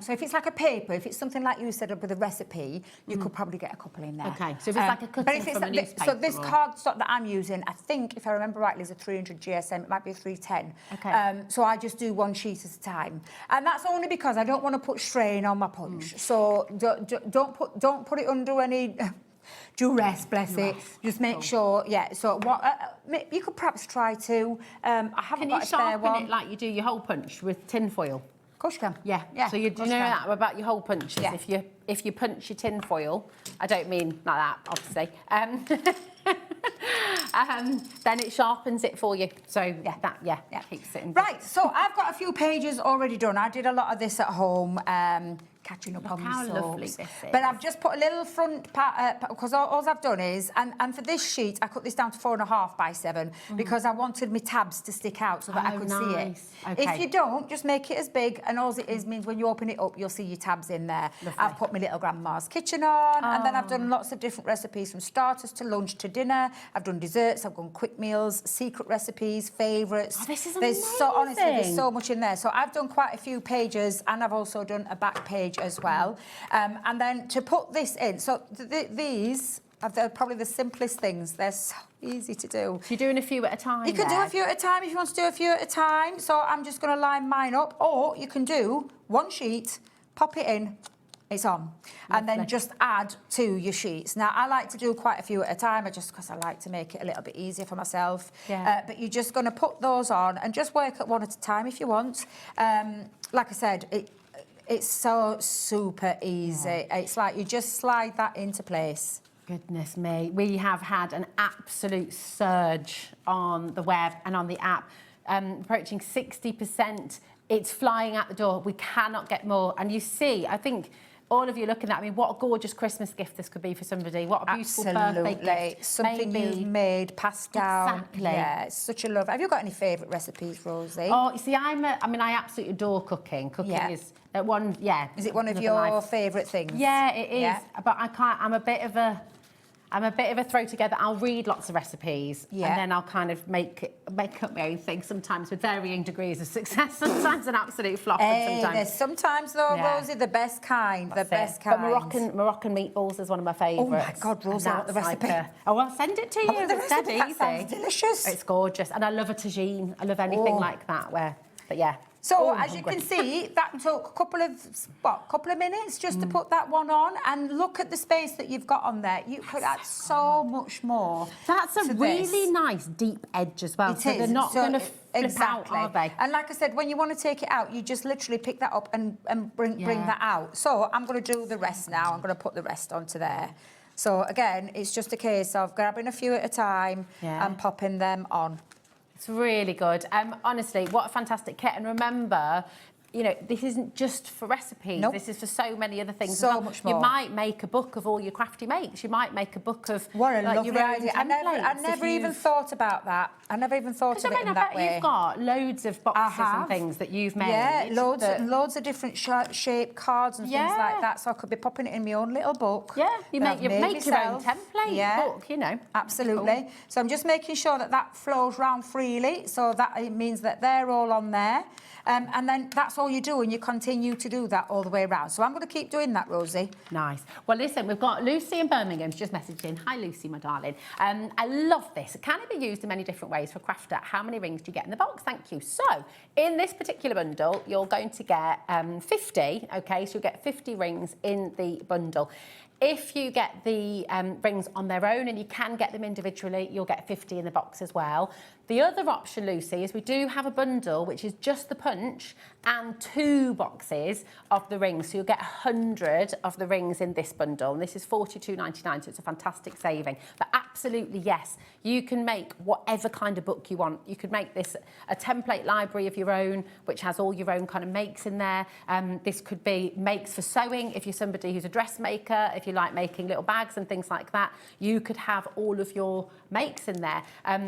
So if it's like a paper, if it's something like you said with a recipe, you could probably get a couple in there. Okay, so if it's like a cutting from a newspaper. So this cardstock that I'm using, I think, if I remember rightly, is a 300 GSM. It might be a 310. Okay. So I just do one sheet at a time, and that's only because I don't want to put strain on my punch. So don't put it under any duress, bless it. Just make sure, So what you could perhaps try to. I haven't got a spare one. Can you sharpen it like you do your hole punch with tin foil? Of course you can. Yeah. So you do know that about your hole punches? Yeah. If you punch your tin foil, I don't mean like that, obviously. Then it sharpens it for you. So that keeps it in. Right, so I've got a few pages already done. I did a lot of this at home catching up Look on how my lovely soaps. this is. But I've just put a little front part, because all I've done is, and for this sheet, I cut this down to 4.5 by 7 because I wanted my tabs to stick out so that I Oh, could see it. nice. Okay. If you don't, just make it as big, and all it is means when you open it up, you'll see your tabs in there. Lovely. I've put my little grandma's kitchen on, and then I've done lots of different recipes from starters to lunch to dinner. I've done desserts, I've done quick meals, secret recipes, favourites. Oh, this is Honestly, there's amazing. so much in there. So I've done quite a few pages, and I've also done a back page as well. And then to put this in, so these are probably the simplest things. They're so easy to do. So you're doing a few at a time. You can do a few at a time if you want to do a few at a time. So I'm just going to line mine up, or you can do one sheet, pop it in, it's on, and then Lovely. just add to your sheets. Now, I like to do quite a few at a time, just because I like to make it a little bit easier for myself. Yeah. But you're just going to put those on and just work at one at a time if you want. Like I said, it's so super easy. Yeah. It's like you just slide that into place. Goodness me, we have had an absolute surge on the web and on the app, approaching 60%. It's flying out the door. We cannot get more. And you see, I think all of you looking at me, what a gorgeous Christmas gift this could be for somebody. What a beautiful birthday gift. Something maybe. you've made, passed down. Exactly. Yeah, it's such a love. Have you got any favourite recipes, Rosie? Oh, you see, I absolutely adore cooking. Cooking is one, yeah. Is it one of your favourite things? Yeah, it is. Yeah. But I can't. I'm a bit of a throw together. I'll read lots of recipes and then I'll kind of make up my own thing, sometimes with varying degrees of success, sometimes an absolute flop. And sometimes though, Rosie, the best kind, That's the best it. kind. But Moroccan meatballs is one of my favourites. Oh my God, Rosie, I want the recipe. I'll send it to you. Oh, the It's dead recipe, that easy. sounds delicious. It's gorgeous. And I love a tagine. I love anything like that. But yeah. So I'm as you hungry. can see, that took a couple of minutes just to put that one on, and look at the space that you've got on there. You could add so much more. That's a to really this. nice deep edge as well. It so is. they're not going to flip out, are they? And like I said, when you want to take it out, you just literally pick that up and bring that out. So I'm going to do the rest now. I'm going to put the rest onto there. So again, it's just a case of grabbing a few at a time and popping them on. It's really good. Honestly, what a fantastic kit. And remember, this isn't just for recipes. Nope. This is for so many other things. So much more. You might make a book of all your crafty makes. You might make a book of What a lovely your own idea. I never even thought about that. I never even thought of it in that way. You've got loads of boxes and things that you've made. Yeah, loads of different shape cards and things like that. So I could be popping it in my own little book. Yeah, you make your own myself. template book, Absolutely. Cool. So I'm just making sure that flows round freely, so that it means that they're all on there. And then that's all you do, and you continue to do that all the way around. So I'm going to keep doing that, Rosie. Nice. Well, listen, we've got Lucy in Birmingham. She's just messaged in. Hi, Lucy, my darling. I love this. Can it be used in many different ways for crafter? How many rings do you get in the box? Thank you. So, in this particular bundle, you're going to get 50, okay? So you'll get 50 rings in the bundle. If you get the rings on their own, and you can get them individually, you'll get 50 in the box as well. The other option, Lucy, is we do have a bundle which is just the punch and 2 boxes of the rings. So you'll get 100 of the rings in this bundle. And this is $42.99, so it's a fantastic saving. But absolutely, yes, you can make whatever kind of book you want. You could make this a template library of your own, which has all your own kind of makes in there. This could be makes for sewing. If you're somebody who's a dressmaker, if you like making little bags and things like that, you could have all of your makes in there.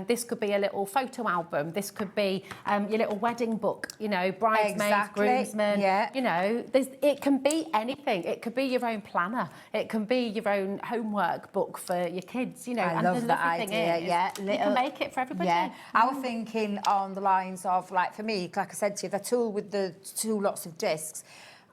This could be a little photo album. This could be your little wedding book, bridesmaids, groomsmen. Yeah. It can be anything. It could be your own planner. It can be your own homework book for your kids, I love that idea. You can make it for everybody. Yeah. I was thinking on the lines of, like, for me, like I said to you, the tool with the 2 lots of discs,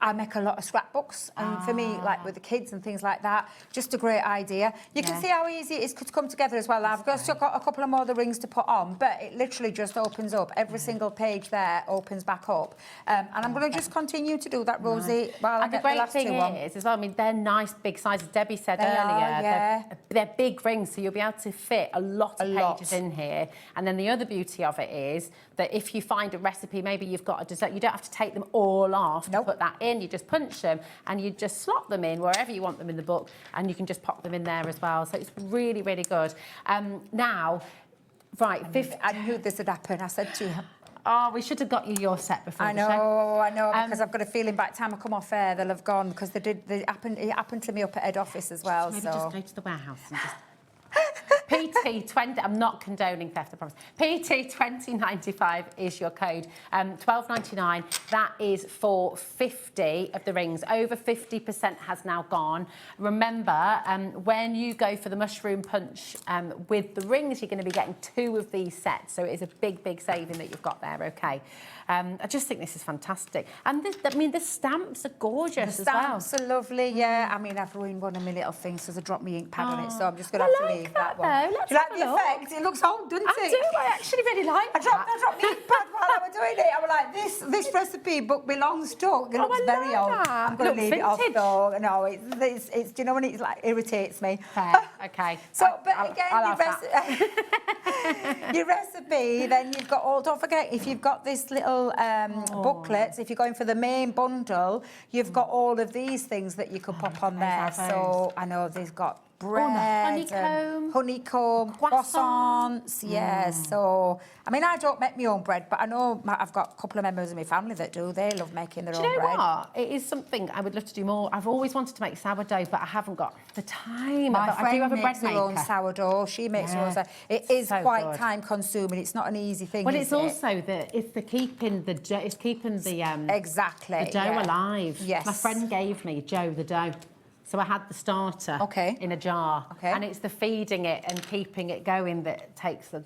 I make a lot of scrapbooks, and for me, like with the kids and things like that, just a great idea. You can see how easy it is to come together as well. I've just got a couple of more of the rings to put on, but it literally just opens up. Every single page there opens back up. And I'm going to just continue to do that, Rosie, while I get the last 2 on. And the great thing is, as well, they're nice big sizes. Debbie said earlier, they're big rings, so you'll be able to fit a lot of pages in here. And then the other beauty of it is that if you find a recipe, maybe you've got a dessert, you don't have to take them all off to put that in. You just punch them and you just slot them in wherever you want them in the book, and you can just pop them in there as well. So it's really, really good. Now, right, I knew this would happen. I said to you, Oh, we should have got you your set before I the show. know, because I've got a feeling by the time I come off air, they'll have gone, because it happened to me up at head office as well, Maybe so... just go to the warehouse and just... PT20, I'm not condoning theft, I promise. PT2095 is your code. £12.99, that is for 50 of the rings. Over 50% has now gone. Remember, when you go for the mushroom punch with the rings, you're going to be getting 2 of these sets. So it is a big, big saving that you've got there, OK? I just think this is fantastic. And the stamps are gorgeous as well. The stamps are lovely, yeah. I mean, I've ruined one of my little things because I dropped my ink pad on it, so I'm just going to have to leave that one. Though. Do Let's you like have the a look. effect? It looks old, doesn't I it? do, I actually really like I dropped that. my ink pad while I was doing it. I was like, this recipe book belongs to. It looks I very like old. that. I'm going to Looks leave it off vintage. though. No, it's do you know when it's like irritates me? Fair, OK. So, but again, I'll have that. your recipe, then you've got all, don't forget, if you've got this little booklets, if you're going for the main bundle, you've got all of these things that you could pop on there. those. So I know they've got bread, honeycomb, croissants, yeah. So, I mean, I don't make my own bread, but I know I've got a couple of members of my family that do. They love making their Do own you know bread. what? It is something I would love to do more. I've always wanted to make sourdough, but I haven't got the time. My But I do friend have a bread makes her own maker. sourdough. She makes her own Yeah, sourdough. It is so quite good. time-consuming. It's not an easy thing, Well, is it's it? also it's keeping the Exactly. the dough yeah. alive. Yes. My friend gave me Joe the dough. So I had the starter in a jar, and it's the feeding it and keeping it going that takes a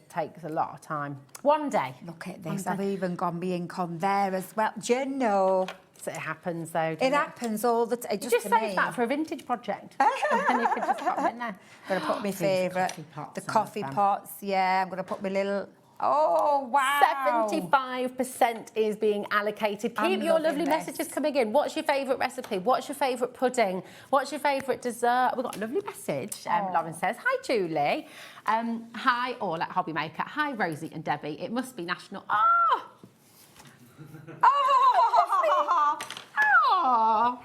lot of time. One day. Look at this. I've even gone my ink on there as well. Do you know? So it happens though. It happens all the time. Just save that for a vintage project, and then you can just pop them in there. I'm going to put my These favourite, coffee pots, the I coffee love them. pots. Yeah, I'm going to put my little... Oh, wow. 75% is being allocated. I'm Keep your loving lovely this. messages coming in. What's your favourite recipe? What's your favourite pudding? What's your favourite dessert? We've got a lovely message. Lauren says, hi, Julie. Hi, all at Hobby Maker. Hi, Rosie and Debbie. It must be National... Oh! Oh! Oh!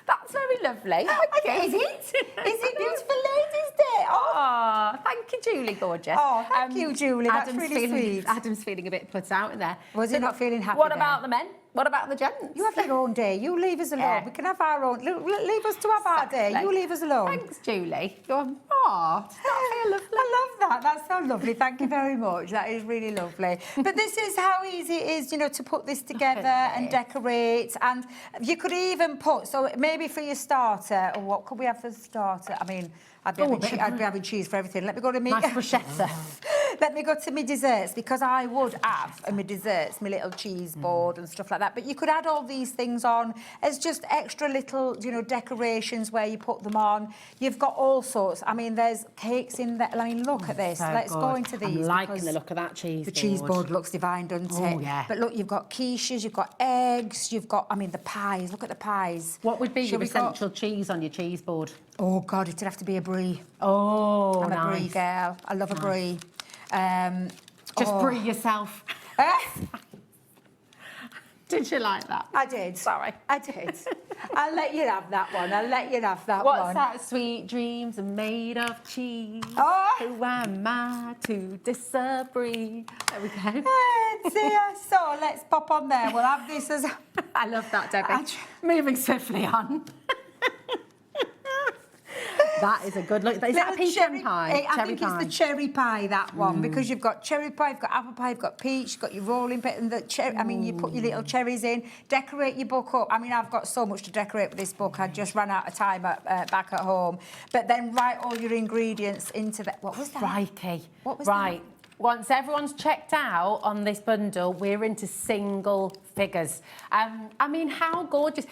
That's very lovely. Is it? Is it Beautiful Ladies Day? Oh, Oh, thank you, Julie, gorgeous. Oh, thank you, Julie. That's Adam's really feeling, sweet. Adam's feeling a bit put out in there. Was he not feeling happy What then? about the men? What about the gents? you have your own day. You leave us alone. Yeah. We can have our own. Leave us to have our day. You leave us alone. Thanks, Julie. You're, does that feel lovely? I love that. That's so lovely. Thank you very much. That is really lovely. But this is how easy it is, you know, to put this together and decorate. And you could even put, so maybe for your starter, or what could we have for the starter? I mean, I'd be having cheese for everything. Let me go to me. Nice bruschetta. Let me go to my desserts, because I would have my desserts, my little cheese board and stuff like that. But you could add all these things on as just extra little, you know, decorations where you put them on. You've got all sorts. I mean, there's cakes in there. I mean, look at this. So Let's go good. into these. I'm liking because the look of that cheese the cheese board looks divine, doesn't it? Oh, yeah. But look, you've got quiches, you've got eggs, you've got, I mean, the pies. Look at the pies. What would be Shall your we go- essential cheese on your cheese board? Oh, God, it'd have to be a brie. Oh, I'm a brie nice. girl. I love a brie. Just oh. brie yourself. Did you like that? I did. Sorry. I did. I'll let you have that one. I'll let you have that What's one. that? Sweet dreams are made of cheese. Oh. Who am I to disagree? There we go. Dear. So let's pop on there. We'll have this as... I love that, Debbie. Moving swiftly on. That is a good look. Is that a Little pecan pie? I think it's the cherry pie, that one, because you've got cherry pie, you've got apple pie, you've got peach, you've got your rolling pin, and the cherry. I mean, you put your little cherries in, decorate your book up. I mean, I've got so much to decorate with this book. I just ran out of time back at home. But then write all your ingredients into that. What was that? Crikey. What was right. Once everyone's checked out on this bundle, we're into single figures. I mean, how gorgeous.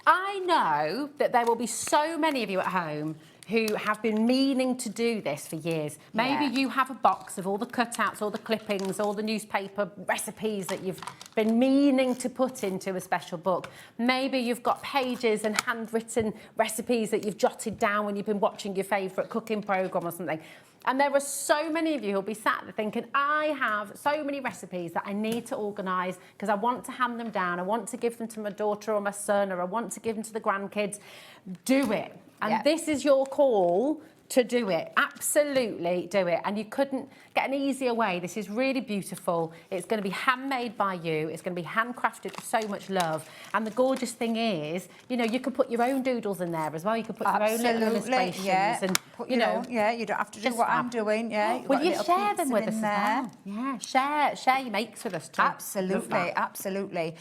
I know that there will be so many of you at home who have been meaning to do this for years. Maybe Yeah. you have a box of all the cutouts, all the clippings, all the newspaper recipes that you've been meaning to put into a special book. Maybe you've got pages and handwritten recipes that you've jotted down when you've been watching your favourite cooking programme or something. And there are so many of you who'll be sat there thinking, I have so many recipes that I need to organise because I want to hand them down, I want to give them to my daughter or my son, or I want to give them to the grandkids. Do it. And this is your call to do it. Absolutely do it. And you couldn't get an easier way. This is really beautiful. It's going to be handmade by you. It's going to be handcrafted with so much love. And the gorgeous thing is, you know, you can put your own doodles in there as well. You can put your own little illustrations. Yeah. And, Put you your know, own, yeah, you don't have to do just what fab. I'm doing. Yeah. You've Will got you little share pizza them with in us as there. well? Yeah, share your makes with us too. Love Absolutely, that. absolutely.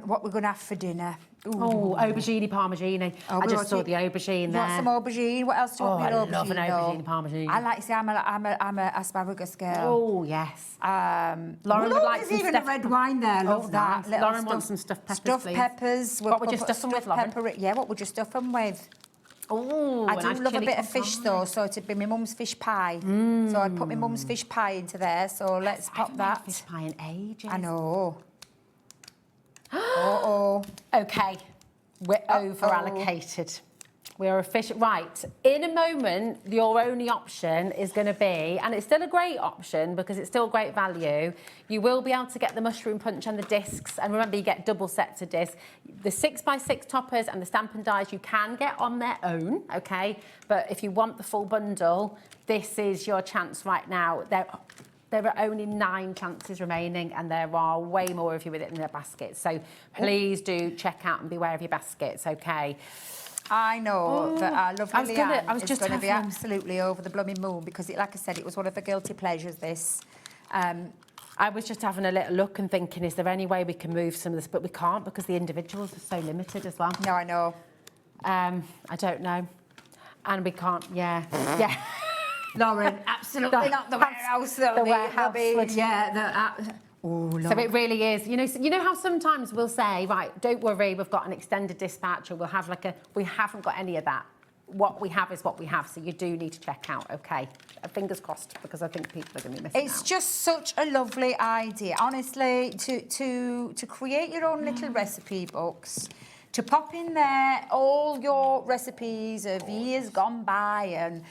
What we're going to have for dinner? Ooh. Oh, aubergine parmigiani. Oh, I we just want saw to- the aubergine You there. want some aubergine? What else do you want Oh, with I aubergine? love an aubergine though? parmesan. I like to say I'm a asparagus girl. Oh, yes. Lauren would like there's some even stuffed- a red wine there. Love Oh, that. nice. Little Lauren wants some stuffed peppers, Stuffed please. peppers. What would you stuff them with, stuffed Lauren? pepper- Yeah, what would you stuff them with? Oh, I do love a bit of fish though, so it'd be my mum's fish pie. So I'd put my mum's fish pie into there. So let's I pop haven't made that. fish pie in ages. I know. Oh. Okay, we're over allocated. We're efficient. Right, in a moment, your only option is going to be, and it's still a great option because it's still great value, you will be able to get the mushroom punch and the discs. And remember, you get double sets of discs. The 6x6 toppers and the Stampin' Dies you can get on their own, okay? But if you want the full bundle, this is your chance right now. There are only 9 chances remaining and there are way more of you with it in their baskets. So please do check out and beware of your baskets, okay? I know that our lovely Leanne I was is just going to be having- absolutely over the blooming moon because, like I said, it was one of her guilty pleasures, this. I was just having a little look and thinking, is there any way we can move some of this? But we can't because the individuals are so limited as well. No, I know. I don't know. And we can't, yeah. Lauren, absolutely not the warehouse. The warehouse would- Yeah, oh, So it really is. You know how sometimes we'll say, right, don't worry, we've got an extended dispatch, or we'll have we haven't got any of that. What we have is what we have. So you do need to check out, okay? Fingers crossed, because I think people are going to be missing It's out. just such a lovely idea, honestly, to create your own little recipe books, to pop in there all your recipes of years gone by and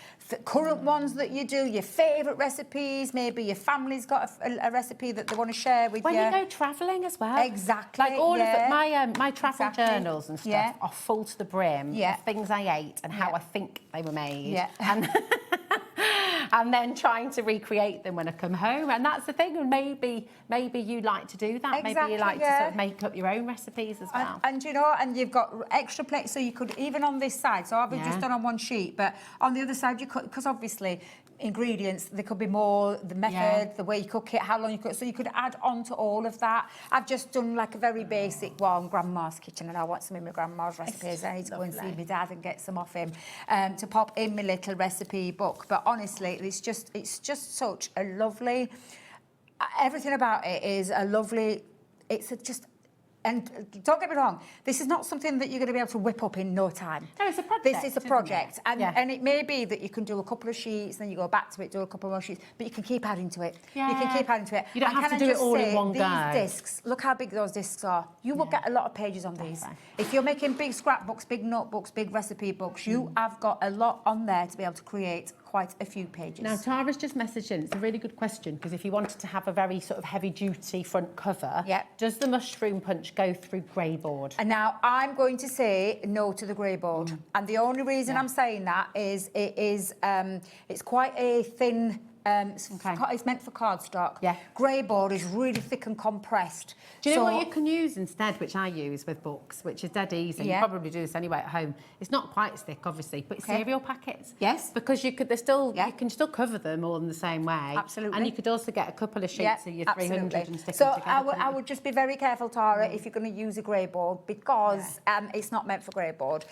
current ones that you do, your favourite recipes, maybe your family's got a recipe that they want to share with When you. you go travelling as well. Exactly, Like all yeah. of my travel Exactly. journals and stuff Yeah. are full to the brim Yeah. of things I ate and how Yeah. I think they were made. Yeah. And then trying to recreate them when I come home. And that's the thing. And maybe you like to do that. Maybe Exactly, you like to yeah. sort of make up your own recipes as well. And you know, and you've got extra plates, so you could, even on this side, so I've Yeah. just done on one sheet, but on the other side you could, because obviously ingredients, there could be more, the method, Yeah. the way you cook it, how long you cook it, so you could add on to all of that. I've just done like a very basic one, Grandma's Kitchen, and I want some of my Grandma's recipes. I need to go and see lovely. my dad and get some off him to pop in my little recipe book. But honestly, it's just such a lovely, everything about it is a lovely, just, and don't get me wrong, this is not something that you're going to be able to whip up in no time. No, it's a project, This is a isn't it? project. Yeah. And it may be that you can do a couple of sheets, then you go back to it, do a couple more sheets, but you can keep adding to it. You Yeah. can keep adding to it. You don't And have can to I do it just all in say, one these go. discs, look how big those discs are. You will get a lot of pages on these. Perfect. If you're making big scrapbooks, big notebooks, big recipe books, you have got a lot on there to be able to create quite a few pages. Now, Tara's just messaged in. It's a really good question because if you wanted to have a very sort of heavy-duty front cover, Yeah. does the mushroom punch go through grey board? And now I'm going to say no to the grey board. And the only reason I'm saying that is it's quite a thin, it's meant for cardstock. Yeah. Grey board is really thick and compressed. Do you know So- what you can use instead, which I use with books, which is dead easy? Yeah. You probably do this anyway at home. It's not quite as thick, obviously, but Okay. cereal packets. Yes. Because you can still cover them all in the same way. Absolutely. And you could also get a couple of sheets of your 300 and stick So them together. I couldn't would just be very careful, Tara, if you're going to use a grey board because it's not meant for grey board.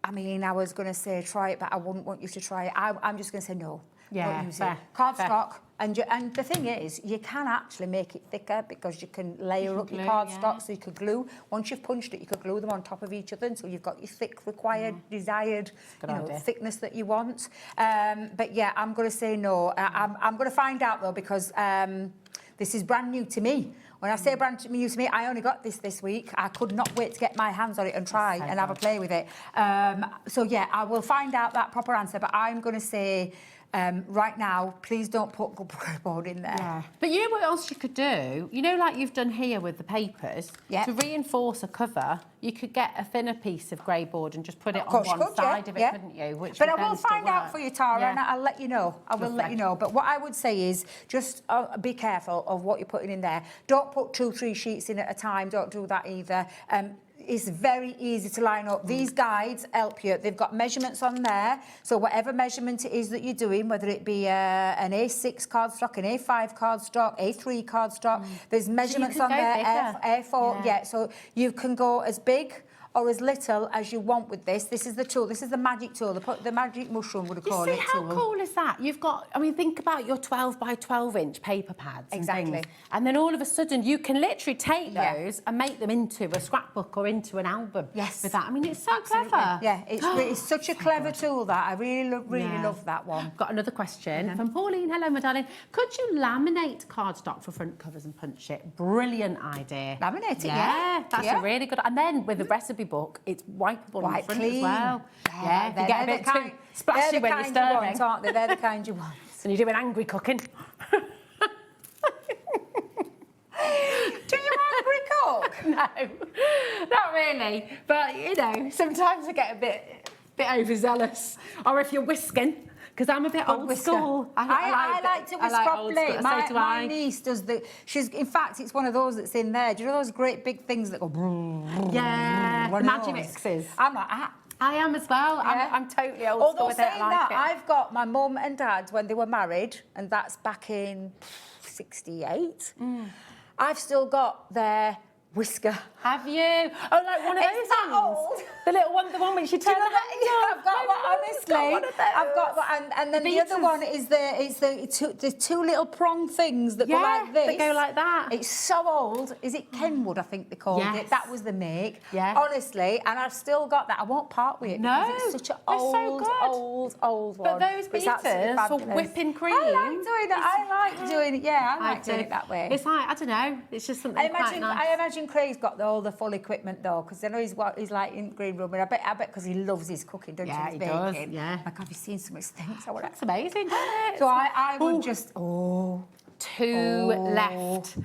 I mean, I was going to say try it, but I wouldn't want you to try it. I'm just going to say no. Yeah, don't use fair, it. Cardstock. And the thing is, you can actually make it thicker because you can layer up your glue, cardstock, yeah. so you could glue. Once you've punched it, you could glue them on top of each other, and so you've got your thick, required, desired, good idea. thickness that you want. But yeah, I'm going to say no. I'm going to find out though because this is brand new to me. When I say brand new to me, I only got this week. I could not wait to get my hands on it and try and have a play with it. So yeah, I will find out that proper answer. But I'm going to say Right now, please don't put breadboard in there. Yeah. But you know what else you could do? You know, like you've done here with the papers, Yeah. to reinforce a cover, you could get a thinner piece of grey board and just put it Of on course one you could, side of it, yeah. couldn't you? Which But would I will then still find out work. for you, Tara, Yeah. and I'll let you know. I will let Lovely. you know. But what I would say is just be careful of what you're putting in there. Don't put 2-3 sheets in at a time. Don't do that either. It's very easy to line up. These guides help you. They've got measurements on there. So whatever measurement it is that you're doing, whether it be an A6 cardstock, an A5 cardstock, A3 cardstock, there's measurements could on go there. bigger. A4, yeah. So you can go as big or as little as you want with this. This is the tool. This is the magic tool. The magic mushroom would have You called see it how tool. cool is that? You've got, I mean, think about your 12 by 12 inch paper pads. And Exactly. things. And then all of a sudden you can literally take Yeah. those and make them into a scrapbook or into an album. Yes. With that. I mean, it's so Absolutely. clever. Yeah, it's such a clever tool that I really Yeah. love that one. Got another question from Pauline. Hello, my darling. Could you laminate cardstock for front covers and punch it? Brilliant idea. Laminate it, Yeah, yeah. that's Yeah. a really good. And then with the recipe book, it's wipeable on the White front clean. as well. Yeah, if you get a bit too splashy they're the when you're kind you want, stirring, aren't they? They're the kind you want. and you're doing angry cooking. Do you angry cook? No, not really. But you know, sometimes I get a bit overzealous. Or if you're whisking, because I'm a bit old Whisker. school. I like to whisk old properly. school, My, so do my I. niece does in fact, it's one of those that's in there. Do you know those great big things that go Yeah, one the of magic those? mixes. I'm like, ah. I am as well. Yeah. I'm totally old school Although with it. I saying like that, it. I've got my mum and dad when they were married, and that's back in 68. I've still got their whisker. Have you? Oh, like one of It's those that ones? old. The little one, the one which you Do turn you know the that? handle. Yeah, I've got My one, mum's honestly. got one of I've got those. one, and then the other beaters. one is the two little prong things that go Yeah, like this. they go like that. It's so old. Is it Kenwood? I think they called Yes. it. That was the make. Yeah. Honestly, and I've still got that. I won't part with it. No, because it's such an they're so old, good. old one. But those It's absolutely beaters for fabulous. whipping cream. I like doing it. I like doing it. Yeah, I like doing it that way. It's like, I don't know, it's just something I quite nice. imagine Craig's got all the full equipment though, because I know he's like in the green room, and I bet because he loves his cooking, don't Yeah, you? His he does, baking. yeah. Like, have you seen some of his things? I would That's amazing, isn't it? So I would Ooh. just Two left.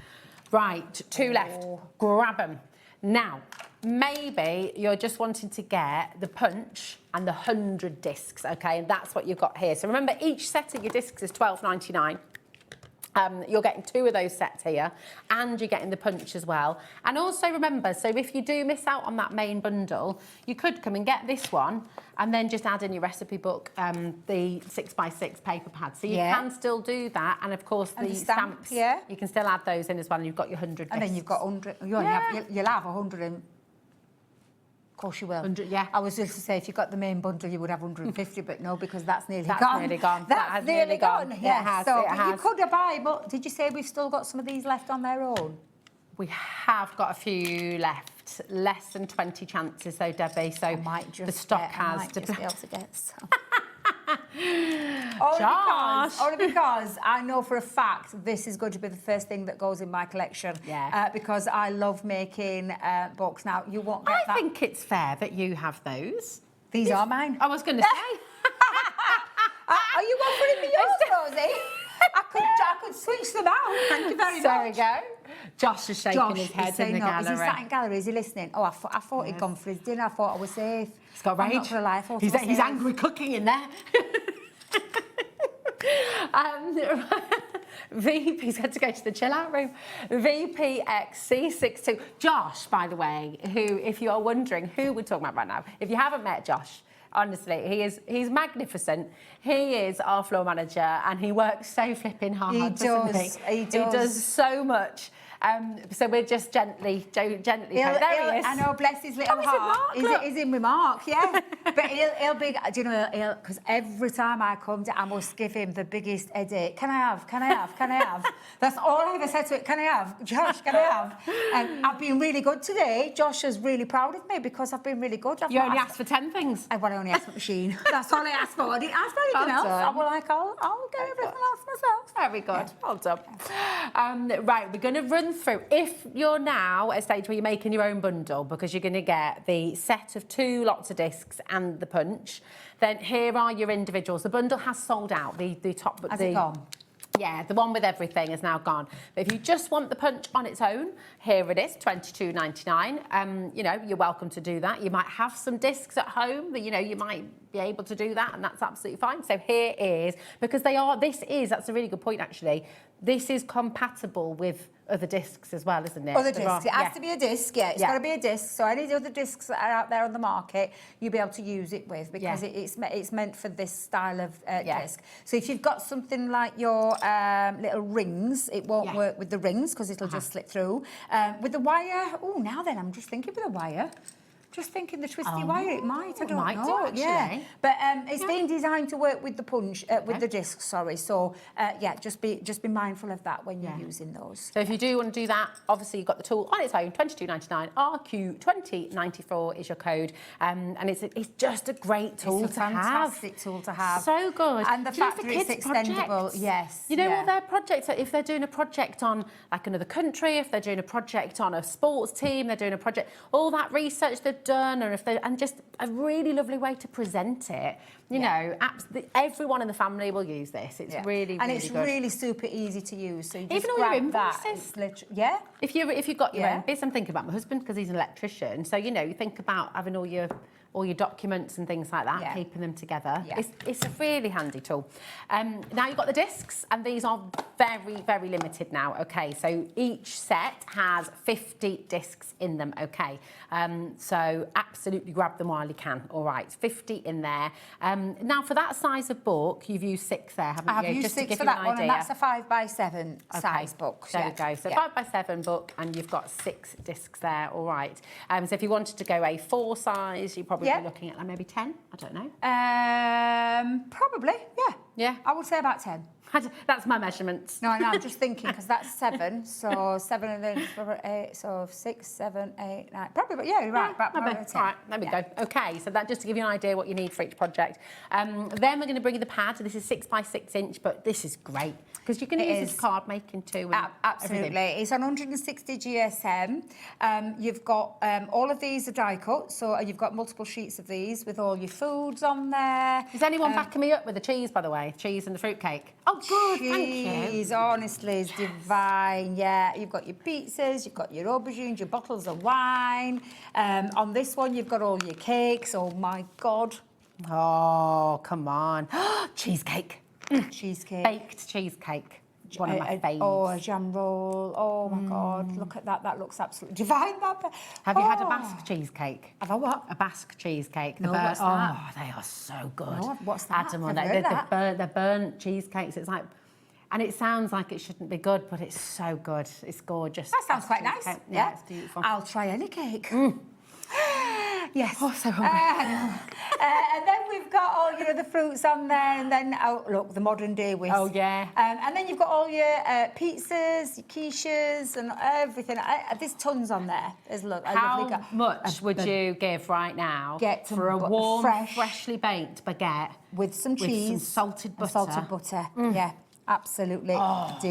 Right, two left. Grab them. Now, maybe you're just wanting to get the punch and the 100 discs, okay? And that's what you've got here. So remember, each set of your discs is $12.99. You're getting two of those sets here, and you're getting the punch as well. And also remember, so if you do miss out on that main bundle, you could come and get this one and then just add in your recipe book, the 6x6 paper pad. So you Yeah. can still do that. And of course, And the the stamp, stamps, yeah. you can still add those in as well. And you've got your 100 and then discs. you've got 100. You'll have 100 and. Of course you will. 100, yeah. I was just to say, if you got the main bundle, you would have 150, but no, because that's nearly That's gone. nearly gone. That That's has nearly nearly gone. gone. Yeah, Yes. it has, So it but you has. could have buy, but did you say we've still got some of these left on their own? We have got a few left. Less than 20 chances though, Debbie. So I might just the stock get, has I might to just be able to get some. Josh. Only because I know for a fact this is going to be the first thing that goes in my collection. Yeah. Because I love making books. Now, you won't get I that. think it's fair that you have those. These are mine. I was going to say. Are you offering me yours, Rosie? I could switch them out. Thank you very There we much. go. Josh is shaking Josh his is head in saying the no. Is he gallery. sat in gallery? Is he listening? Oh, I thought he'd gone for his dinner. I thought I was safe. He's got I'm rage. not gonna lie, I thought He's I was safe. angry cooking in there. VP's had to go to the chill out room. VPXC62. Josh, by the way, who, if you are wondering who we're talking about right now, if you haven't met Josh, honestly, he's magnificent. He is our floor manager and he works so flipping hard. He doesn't does, he He does. does so much. So we're just gently. There he is. I know, bless his little Oh, he's with heart. Mark, look. He's in with Mark, yeah. But he'll be, do you know, because every time I come to, I must give him the biggest headache. Can I have? That's all I ever said to it. Can I have? Josh, can I have? And I've been really good today. Josh is really proud of me because I've been really good. You only asked for 10 things. I only asked for machine. That's all I asked for. I didn't ask for anything Well else. done. I was like, I'll get everything else myself. Very good. Well done. Right, we're going to run run through, if you're now at a stage where you're making your own bundle, because you're going to get the set of 2 lots of discs and the punch, then here are your individuals. The bundle has sold out. The top... Has it gone? Yeah, the one with everything is now gone. But if you just want the punch on its own, here it is, $22.99. You know, you're welcome to do that. You might have some discs at home that, you know, you might be able to do that, and that's absolutely fine. So here is, because that's a really good point, actually. This is compatible with other discs as well, isn't it? Other discs. It has to be a disc, yeah. It's Yeah. got to be a disc. So any other discs that are out there on the market, you'll be able to use it with, because it's meant for this style of disc. So if you've got something like your little rings, it won't work with the rings because it'll just slip through. With the wire, now then, I'm just thinking with the wire. Just thinking the twisty wire, it might. I don't might know. do, actually. Yeah, but it's been designed to work with the punch, with the disc. Sorry. So just be mindful of that when you're using those. So if you do want to do that, obviously you've got the tool on its own. $22.99. RQ2094 is your code, and it's just a great tool It's a to have. fantastic tool to have. So good. And the Do you fact for that it's kids' extendable, projects? yes. You know all their projects. If they're doing a project on like another country, if they're doing a project on a sports team, they're doing a project, all that research they've done, or if they and just a really lovely way to present it. You know, everyone in the family will use this. It's really, and really it's good. really super easy to use. So you just Even all your grab that. invoices. It's literally, If you've got your own business, I'm thinking about my husband because he's an electrician. So you know, you think about having all your documents and things like that, keeping them together. Yeah. It's a really handy tool. Now you've got the discs, and these are very, very limited now. Okay, so each set has 50 discs in them. Okay, so absolutely grab them while you can. All right, 50 in there. Now for that size of book, you've used 6 there, haven't you? I've used Just to 6 give for you an that one, idea. and that's a 5x7 size book. There we go. So 5x7 book, and you've got 6 discs there. All right. So if you wanted to go A4 size, you probably be looking at like maybe 10. I don't know. Probably, yeah. Yeah. I would say about 10. That's my measurements. No, I know, I'm just thinking, because that's 7. So 7 and then 8, so 6, 7, 8, 9. Probably, but yeah, you're right. About Maybe. 10. All right, there we go. Okay, so that just to give you an idea what you need for each project. Then we're going to bring you the pad. This is 6x6 inch, but this is great because you can use this card making too. And Absolutely. everything. It's on 160 GSM. You've got all of these are die cut, so you've got multiple sheets of these with all your foods on there. Is anyone backing me up with the cheese, by the way? Cheese and the fruitcake. Oh, good. Thank you. Cheese, honestly, is divine. Yeah, you've got your pizzas, you've got your aubergines, your bottles of wine. On this one, you've got all your cakes. Oh my God. Oh, come on. Cheesecake. Cheesecake. Baked cheesecake. One of my faves. Oh, a jam roll. Oh my God, look at that. That looks absolutely divine. Have you had a Basque cheesecake? Have I what? A Basque cheesecake. No, what's that? Oh, they are so good. No, what's that? Adam, I've they're heard that. burnt cheesecakes. It's like, and it sounds like it shouldn't be good, but it's so good. It's gorgeous. That sounds quite nice. Cheesecake. Yeah, it's beautiful. I'll try any cake. Yes. Oh, so hungry. And then we've got all, the fruits on there, and then, look, the modern day whisk. Oh, yeah. And then you've got all your pizzas, your quiches, and everything. There's tons on there. There's look. How much would you give right now for a warm, freshly baked baguette with some cheese, with some salted butter? Salted butter. Yeah. Absolutely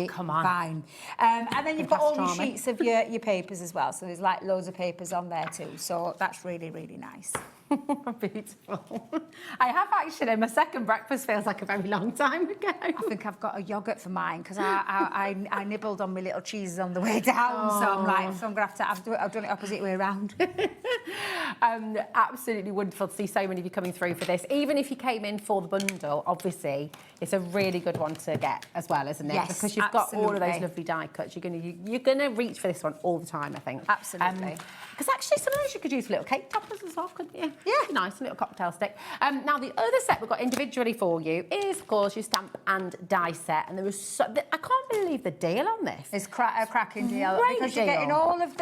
come on. divine. And then you've got all your Pastrami. sheets of your papers as well. So there's like loads of papers on there too. So that's really, really nice. Beautiful. I have actually, my second breakfast feels like a very long time ago. I think I've got a yoghurt for mine because I nibbled on my little cheeses on the way down. So I'm like, I'm going to have to, I've done it opposite way around. Absolutely wonderful to see so many of you coming through for this. Even if you came in for the bundle, obviously, it's a really good one to get as well, isn't it? Yes, because you've got all of those absolutely. lovely die cuts. You're gonna reach for this one all the time, I think. Absolutely. Because actually, some of those you could use for little cake toppers as well, couldn't you? Yeah. Nice, a little cocktail stick. Now, the other set we've got individually for you is, of course, your stamp and die set. And there was I can't believe the deal on this. It's a cracking deal Great because you're deal. getting all of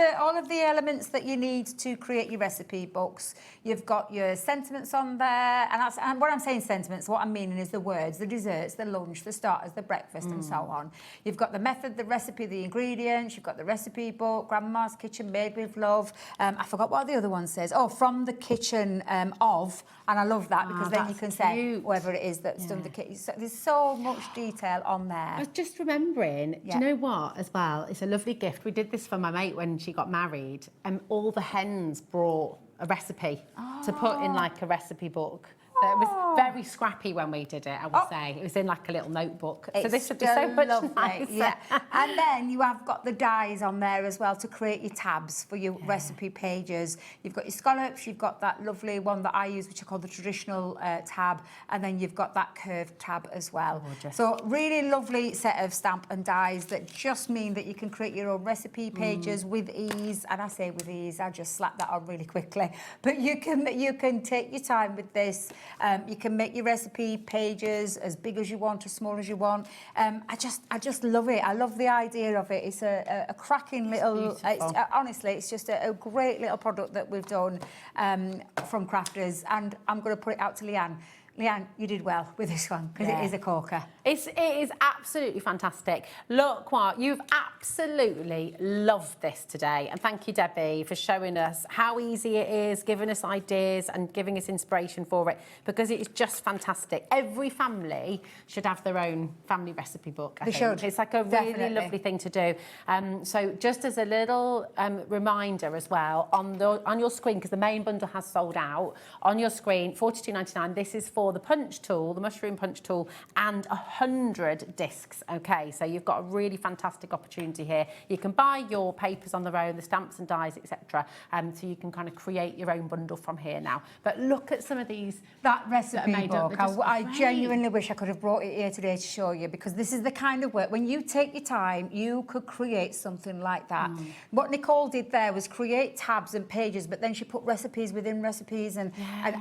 the elements that you need to create your recipe. recipe books. You've got your sentiments on there, and when I'm saying sentiments, what I'm meaning is the words, the desserts, the lunch, the starters, the breakfast, and so on. You've got the method, the recipe, the ingredients. You've got the recipe book, Grandma's Kitchen Made with Love. I forgot what the other one says. Oh, from the kitchen of, and I love that because then you can say whoever it is that's done the kitchen. So there's so much detail on there. I was just remembering, do you know what, as well? It's a lovely gift. We did this for my mate when she got married, and all the hens brought a recipe to put in like a recipe book. It was very scrappy when we did it, I would say. It was in like a little notebook. So this would be so much nicer. Yeah. And then you have got the dies on there as well to create your tabs for your recipe pages. You've got your scallops, you've got that lovely one that I use, which I call the traditional tab, and then you've got that curved tab as well. Gorgeous. So really lovely set of stamp and dies that just mean that you can create your own recipe pages with ease. And I say with ease, I just slap that on really quickly. But you can take your time with this. You can make your recipe pages as big as you want, as small as you want. I just love it. I love the idea of it. It's a cracking little. Honestly, it's just a great little product that we've done from Crafters, and I'm going to put it out to Leanne. Leanne, you did well with this one because it is a corker. It is absolutely fantastic. Look what, you've absolutely loved this today. And thank you, Debbie, for showing us how easy it is, giving us ideas and giving us inspiration for it, because it is just fantastic. Every family should have their own family recipe book, I think. It's like a really lovely thing to do. So just as a little reminder as well, on your screen, because the main bundle has sold out, on your screen, $42.99, this is for the punch tool, the mushroom punch tool, and 100 discs. Okay, so you've got a really fantastic opportunity here. You can buy your papers on their own, the stamps and dies, etc. So you can kind of create your own bundle from here now. But look at some of these. That recipe book, I genuinely wish I could have brought it here today to show you, because this is the kind of work, when you take your time, you could create something like that. What Nicole did there was create tabs and pages, but then she put recipes within recipes and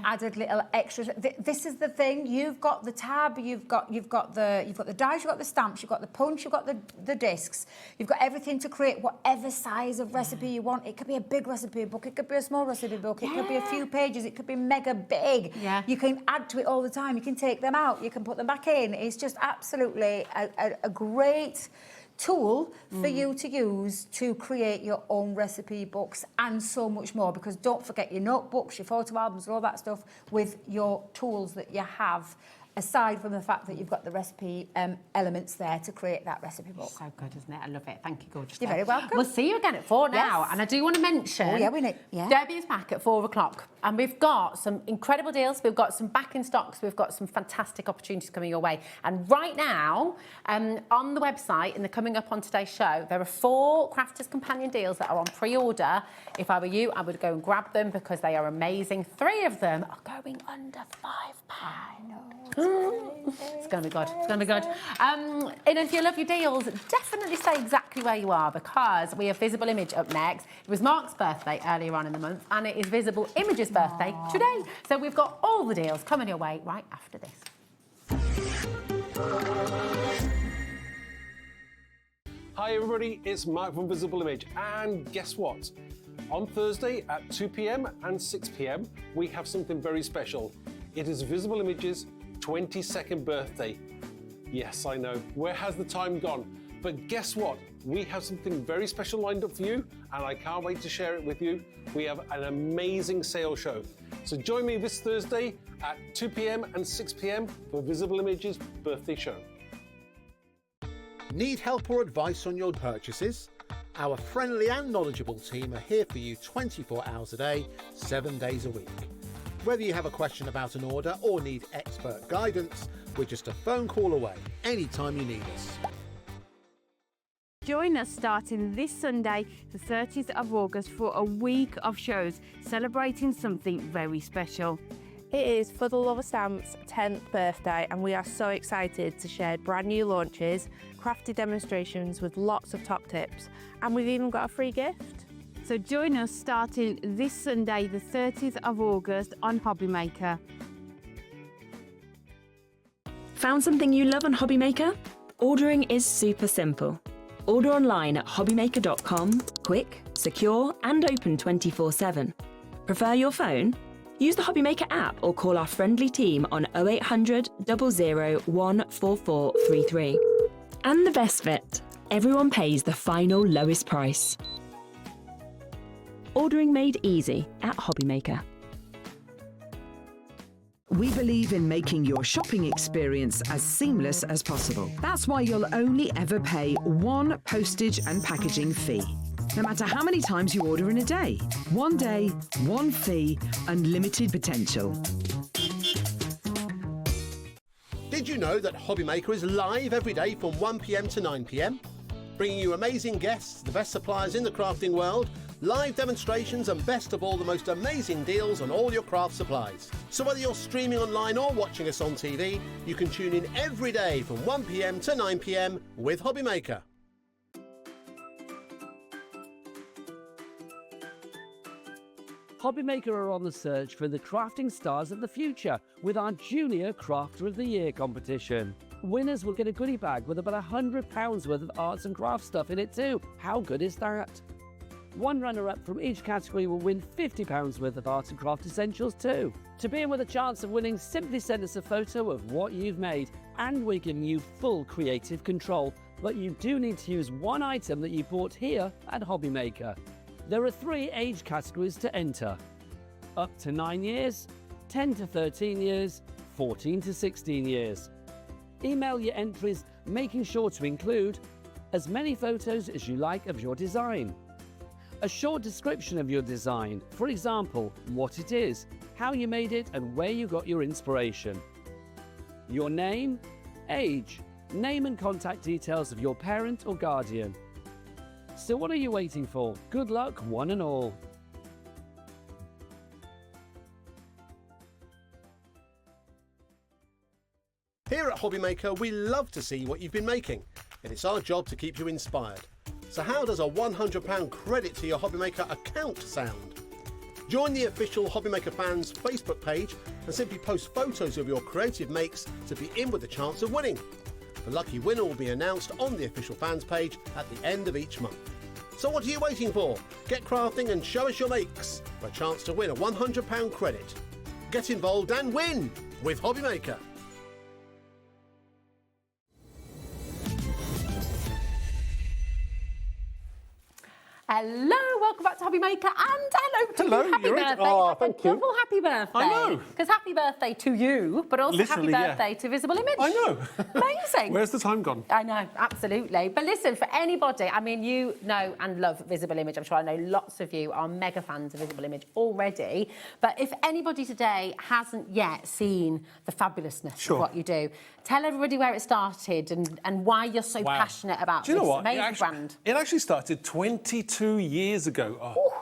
added little extras. This is the thing. You've got the tab, you've got the dies, you've got the stamps, you've got the punch, you've got the discs, you've got everything to create whatever size of recipe you want. It could be a big recipe book, it could be a small recipe book, it could be a few pages, it could be mega big. You can add to it all the time. You can take them out, you can put them back in. It's just absolutely a great tool for you to use to create your own recipe books and so much more, because don't forget your notebooks, your photo albums and all that stuff with your tools that you have, aside from the fact that you've got the recipe elements there to create that recipe book. So good, isn't it? I love it. Thank you, gorgeous. You're very welcome. We'll see you again at 4 now. And I do want to mention, Debbie is back at 4 o'clock. And we've got some incredible deals. We've got some back in stocks. We've got some fantastic opportunities coming your way. And right now, on the website, and they're coming up on today's show, there are 4 Crafters Companion deals that are on pre-order. If I were you, I would go and grab them because they are amazing. 3 of them are going under £5. I know. It's going to be good. It's going to be good. And if you love your deals, definitely stay exactly where you are, because we have Visible Image up next. It was Mark's birthday earlier on in the month, and it is Visible Image's birthday today. So we've got all the deals coming your way right after this. Hi everybody, it's Mark from Visible Image, and guess what? On Thursday at 2 p.m. and 6 p.m. we have something very special. It is Visible Image's 22nd birthday. Yes, I know, where has the time gone? But guess what? We have something very special lined up for you, and I can't wait to share it with you. We have an amazing sales show. So join me this Thursday at 2 p.m. and 6 p.m. for Visible Image's birthday show. Need help or advice on your purchases? Our friendly and knowledgeable team are here for you 24 hours a day, 7 days a week. Whether you have a question about an order or need expert guidance, we're just a phone call away anytime you need us. Join us starting this Sunday, the 30th of August, for a week of shows celebrating something very special. It is For the Love of Stamps' 10th birthday, and we are so excited to share brand new launches, crafty demonstrations with lots of top tips, and we've even got a free gift. So join us starting this Sunday, the 30th of August on Hobbymaker. Found something you love on Hobbymaker? Ordering is super simple. Order online at hobbymaker.com, quick, secure and open 24/7. Prefer your phone? Use the Hobbymaker app or call our friendly team on 0800 00 14433. And the best bit, everyone pays the final lowest price. Ordering made easy at Hobbymaker. We believe in making your shopping experience as seamless as possible. That's why you'll only ever pay one postage and packaging fee. No matter how many times you order in a day. One day, one fee, unlimited potential. Did you know that Hobbymaker is live every day from 1 p.m. to 9 p.m? Bringing you amazing guests, the best suppliers in the crafting world, live demonstrations and best of all, the most amazing deals on all your craft supplies. So whether you're streaming online or watching us on TV, you can tune in every day from 1 p.m. to 9 p.m. with Hobbymaker. Hobbymaker are on the search for the crafting stars of the future with our Junior Crafter of the Year competition. Winners will get a goodie bag with about £100 worth of arts and crafts stuff in it too. How good is that? One runner-up from each category will win £50 worth of art and craft essentials too. To be in with a chance of winning, simply send us a photo of what you've made, and we're giving you full creative control. But you do need to use one item that you bought here at Hobbymaker. There are 3 age categories to enter: up to 9 years, 10 to 13 years, 14 to 16 years. Email your entries, making sure to include as many photos as you like of your design, a short description of your design, for example, what it is, how you made it and where you got your inspiration, your name, age, name and contact details of your parent or guardian. So what are you waiting for? Good luck, one and all. Here at Hobbymaker, we love to see what you've been making, and it's our job to keep you inspired. So how does a £100 credit to your Hobbymaker account sound? Join the official Hobbymaker fans Facebook page and simply post photos of your creative makes to be in with a chance of winning. The lucky winner will be announced on the official fans page at the end of each month. So what are you waiting for? Get crafting and show us your makes for a chance to win a £100 credit. Get involved and win with Hobbymaker. Hello, welcome back to Hobbymaker, and hello to Hello, you. Happy you're in. birthday. Oh, Like a thank you. double happy birthday. I know. Because happy birthday to you, but also Literally, happy yeah. birthday to Visible Image. I know. Amazing. Where's the time gone? I know, absolutely. But listen, for anybody, I mean, you know and love Visible Image. I'm sure I know lots of you are mega fans of Visible Image already. But if anybody today hasn't yet seen the fabulousness Sure. of what you do, tell everybody where it started and why you're so passionate about Do you know this what? amazing brand. It actually started 22 years ago. Oh,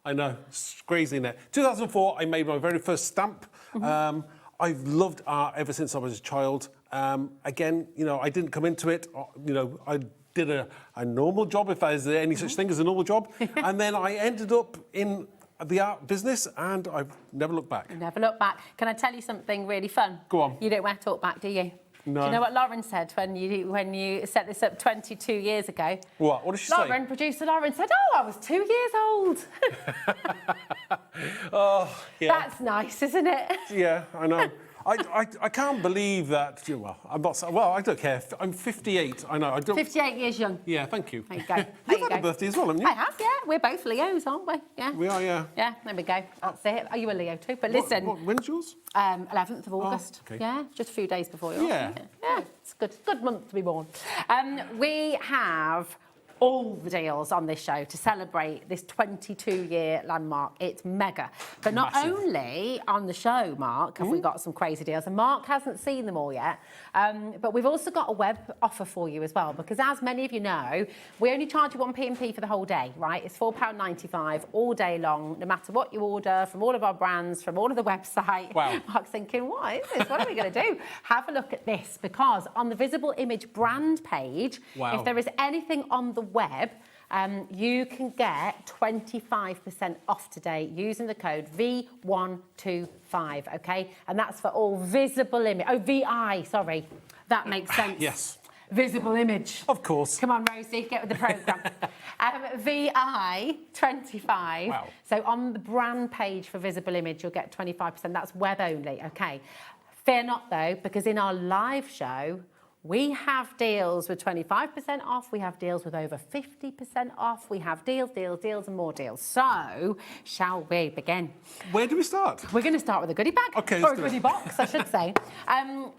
I know, it's crazy, isn't it? 2004, I made my very first stamp. I've loved art ever since I was a child. Again, you know, I didn't come into it, you know, I did a normal job, if there's any such thing as a normal job. And then I ended up in the art business, and I've never looked back. Never look back. Can I tell you something really fun? Go on. You don't want to talk back, do you? No. Do you know what Lauren said when you set this up 22 years ago? What did she say? Lauren, producer Lauren, said, "Oh, I was 2 years old." Oh, yeah. That's nice, isn't it? Yeah, I know. I can't believe that. Well, I'm not. Well, I don't care. I'm 58. I know. I don't. 58 years young. Yeah, thank you. There you go. There You've you had a go. birthday as well, haven't you? I have, yeah. We're both Leos, aren't we? Yeah. We are, yeah. Yeah, there we go. That's it. Are you a Leo too? But listen, When's yours? 11th of August. okay. Yeah, just a few days before yours. Yeah. Isn't it? Yeah, it's good. Good month to be born. We have all the deals on this show to celebrate this 22-year landmark. It's mega. But not Massive. only on the show, Mark, have we got some crazy deals, and Mark hasn't seen them all yet, but we've also got a web offer for you as well, because as many of you know, we only charge you 1p&p for the whole day, right? It's £4.95 all day long, no matter what you order, from all of our brands, from all of the website. Wow. Mark's thinking, what is this? What are we going to do? Have a look at this, because on the Visible Image brand page, Wow. if there is anything on the web, you can get 25% off today using the code V125, okay? And that's for all Visible Image. Oh, VI, sorry. That makes sense. Yes. Visible Image. Of course. Come on, Rosie, get with the programme. VI25. Wow. So on the brand page for Visible Image, you'll get 25%. That's web only, okay. Fear not, though, because in our live show, we have deals with 25% off. We have deals with over 50% off. We have deals, and more deals. So, shall we begin? Where do we start? We're going to start with a goodie bag. Okay, or let's a do it. goodie box, I should say.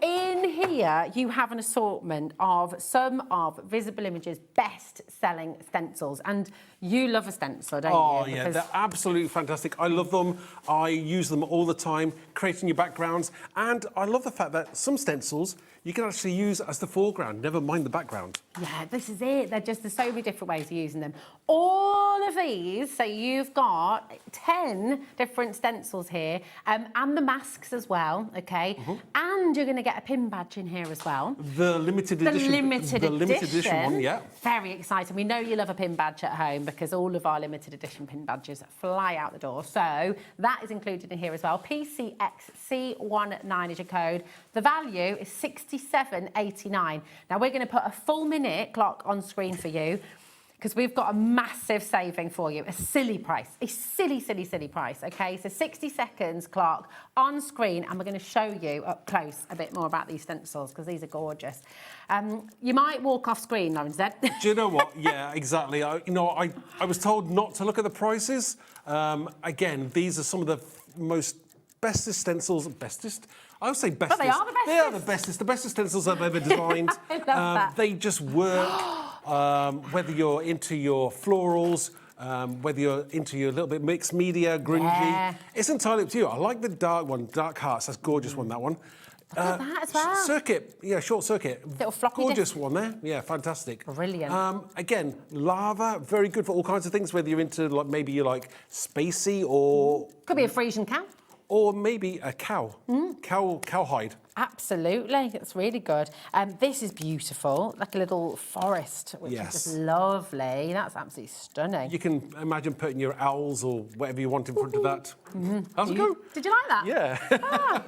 In here, you have an assortment of some of Visible Image's best-selling stencils. And you love a stencil, don't you? Oh, yeah, Because- they're absolutely fantastic. I love them. I use them all the time, creating your backgrounds. And I love the fact that some stencils you can actually use as the foreground, never mind the background. Yeah, this is it. There's so many different ways of using them. All of these, so you've got 10 different stencils here, and the masks as well, okay? And you're going to get a pin badge in here as well. The limited edition. The limited edition one, yeah. Very exciting. We know you love a pin badge at home because all of our limited edition pin badges fly out the door. So that is included in here as well. PCXC19 is your code. The value is $67.89. Now we're going to put a full minute clock on screen for you because we've got a massive saving for you, a silly price, a silly price, okay? So 60 seconds clock on screen, and we're going to show you up close a bit more about these stencils because these are gorgeous. You might walk off screen, Lauren said. Do you know what? Yeah, exactly. I was told not to look at the prices. Again, these are some of the most bestest stencils. Bestest? I would say bestest. But they are the bestest. They are the bestest. The bestest stencils I've ever designed. I love that. They just work. Whether you're into your florals, whether you're into your little bit mixed media, grungy, Yeah. it's entirely up to you. I like the dark one, Dark Hearts. That's a gorgeous one, that one. Look at that as well. Circuit, yeah, Short Circuit. Little floppy Gorgeous disk. one there. Yeah, fantastic. Brilliant. Again, lava, very good for all kinds of things, whether you're into, like, maybe you like spacey or... Could be a Frisian cow. Or maybe a cow. Cowhide. Absolutely, it's really good. This is beautiful, like a little forest, which Yes. is just lovely. That's absolutely stunning. You can imagine putting your owls or whatever you want in front of that. How's it go? Did you like that? Yeah.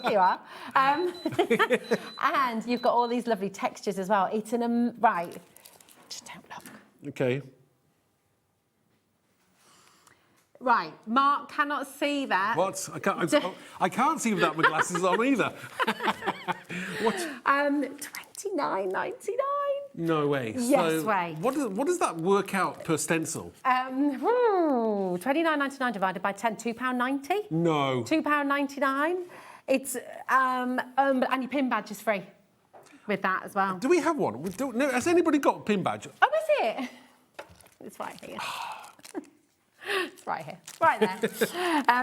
Here you are. And you've got all these lovely textures as well. It's right. Just don't look. Okay. Right, Mark cannot see that. What? I can't see without my glasses on either. What? $29.99. No way. Yes way. What does that work out per stencil? $29.99 divided by 10, £2.90. No. £2.99. It's and your pin badge is free with that as well. Do we have one? We don't know. Has anybody got a pin badge? Oh, is it? It's right here. It's right here. Right there.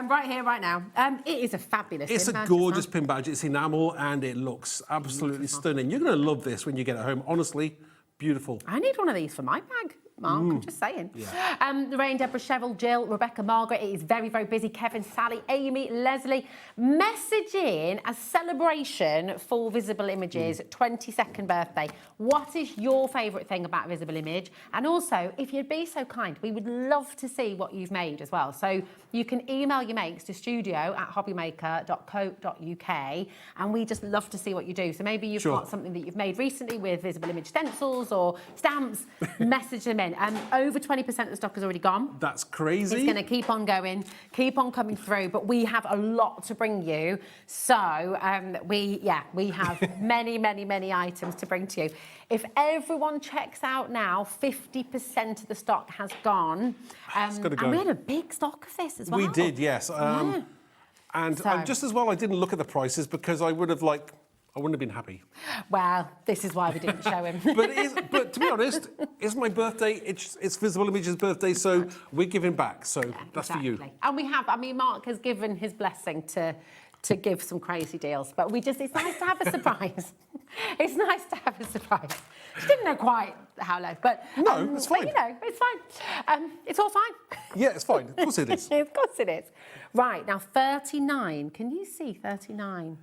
Right here, right now. It is a fabulous It's pin a badge, gorgeous isn't pin badge. It's enamel and it looks absolutely stunning. You're going to love this when you get it home. Honestly, beautiful. I need one of these for my bag, Mark. I'm just saying. Yeah. Lorraine, Deborah, Cheryl, Jill, Rebecca, Margaret. It is very, very busy. Kevin, Sally, Amy, Leslie. Messaging a celebration for Visible Image's 22nd birthday. What is your favourite thing about Visible Image? And also, if you'd be so kind, we would love to see what you've made as well. So you can email your makes to studio@hobbymaker.co.uk, and we just love to see what you do. So maybe you've got something that you've made recently with Visible Image stencils or stamps. Message them in. Over 20% of the stock has already gone. That's crazy. It's going to keep on going, keep on coming through, but we have a lot to bring you. So we have many, many, many items to bring to you. If everyone checks out now, 50% of the stock has gone. It's gotta go. And we had a big stock of this as well. We did, yes. And So- just as well, I didn't look at the prices because I wouldn't have been happy. Well, this is why we didn't show him. But to be honest, it's my birthday. It's Visible Image's birthday, so we're giving back. So that's for you. And we have, Mark has given his blessing to give some crazy deals, but it's nice to have a surprise. It's nice to have a surprise. She didn't know quite how low, but... No, it's fine. But, it's fine. It's all fine. Yeah, it's fine. Of course it is. Of course it is. Right, now 39. Can you see 39?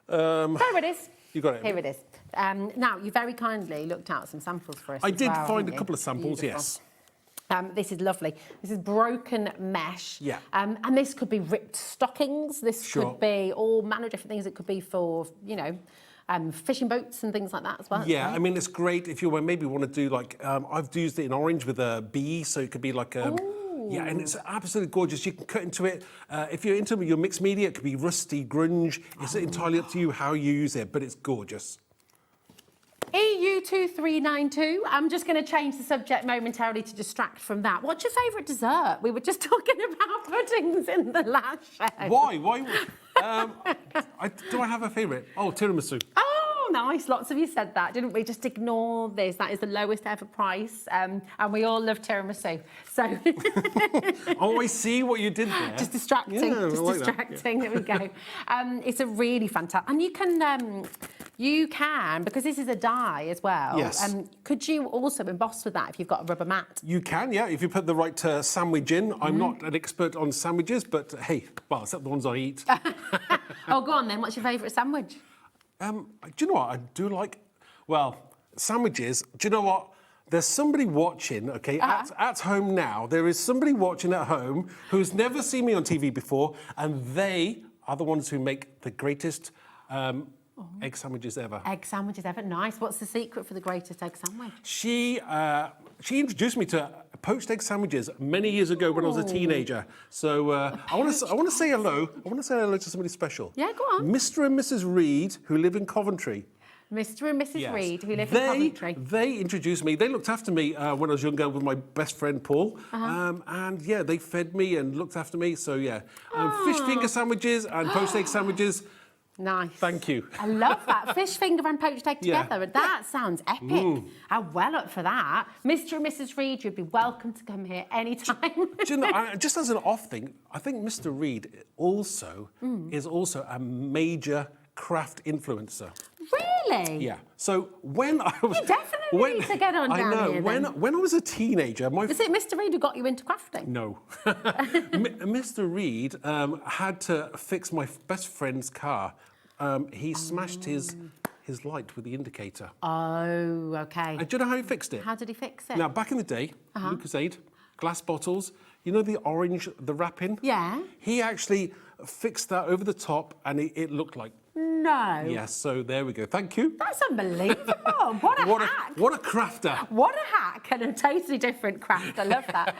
There it is. You got it. Here it is. Now, you very kindly looked out some samples for us. I as did well, find didn't a you? couple of samples, Beautiful. yes. This is lovely. This is broken mesh. Yeah. And this could be ripped stockings. This Sure. could be all manner of different things. It could be for, fishing boats and things like that as well. Yeah, I mean, it's great if you maybe want to do like, I've used it in orange with a bee, so it could be like a... Yeah, and it's absolutely gorgeous. You can cut into it. If you're into your mixed media, it could be rusty, grunge. It's entirely up to you how you use it, but it's gorgeous. EU2392. I'm just going to change the subject momentarily to distract from that. What's your favourite dessert? We were just talking about puddings in the last show. Why? Do I have a favourite? Oh, tiramisu. Oh, nice. Lots of you said that, didn't we? Just ignore this. That is the lowest ever price. And we all love tiramisu. So... Oh, I see what you did there. Just distracting. Yeah, just like distracting. There we go. It's a really fantastic... And you can, because this is a dye as well. Yes. Could you also emboss with that if you've got a rubber mat? You can, yeah, if you put the right sandwich in. I'm not an expert on sandwiches, but hey, well, except the ones I eat. Oh, go on then. What's your favourite sandwich? Do you know what? I do like, well, sandwiches. Do you know what? There's somebody watching, okay, at home now. There is somebody watching at home who's never seen me on TV before, and they are the ones who make the greatest egg sandwiches ever. Egg sandwiches ever. Nice. What's the secret for the greatest egg sandwich? She introduced me to poached egg sandwiches many years ago when I was a teenager. So I want to say hello. I want to say hello to somebody special. Yeah, go on. Mr. and Mrs. Reed, who live in Coventry. Mr. and Mrs. Yes. Reed, who live in Coventry. They introduced me. They looked after me when I was younger with my best friend Paul. And yeah, they fed me and looked after me. So yeah, fish finger sandwiches and poached egg sandwiches. Nice. Thank you. I love that. Fish finger and poached egg together. That sounds epic. I'm well up for that. Mr. and Mrs. Reed, you'd be welcome to come here anytime. Do you know, just as an off thing, I think Mr. Reed also is also a major craft influencer. Really? Yeah. So when I was... You definitely need to get on down here, then. When I was a teenager... Was it Mr. Reed who got you into crafting? No. Mr. Reed had to fix my best friend's car. He smashed his light with the indicator. Oh, OK. And do you know how he fixed it? How did he fix it? Now, back in the day, Lucozade, glass bottles, you know the orange, the wrapping? Yeah. He actually fixed that over the top and it looked like... No. Yes, so there we go. Thank you. That's unbelievable. What a hack. What a crafter. What a hack and a totally different craft. I love that.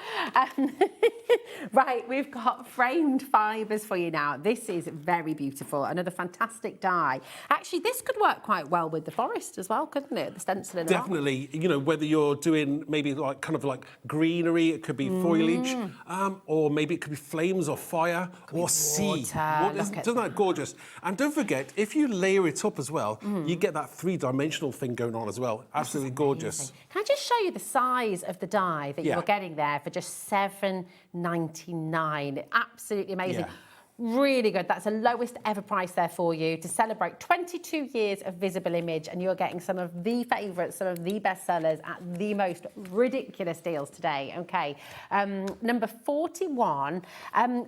Right, we've got framed fibres for you now. This is very beautiful. Another fantastic dye. Actually, this could work quite well with the forest as well, couldn't it? The stenciling. Definitely. You know, whether you're doing maybe like kind of like greenery, it could be foliage, or maybe it could be flames or fire or sea. Isn't that gorgeous? And don't forget, if you layer it up as well, you get that three-dimensional thing going on as well. Absolutely gorgeous. Can I just show you the size of the dye that you're getting there for just $7.99? Absolutely amazing. Yeah. Really good. That's the lowest ever price there for you to celebrate 22 years of Visible Image, and you're getting some of the favourites, some of the best sellers at the most ridiculous deals today. Okay, number 41.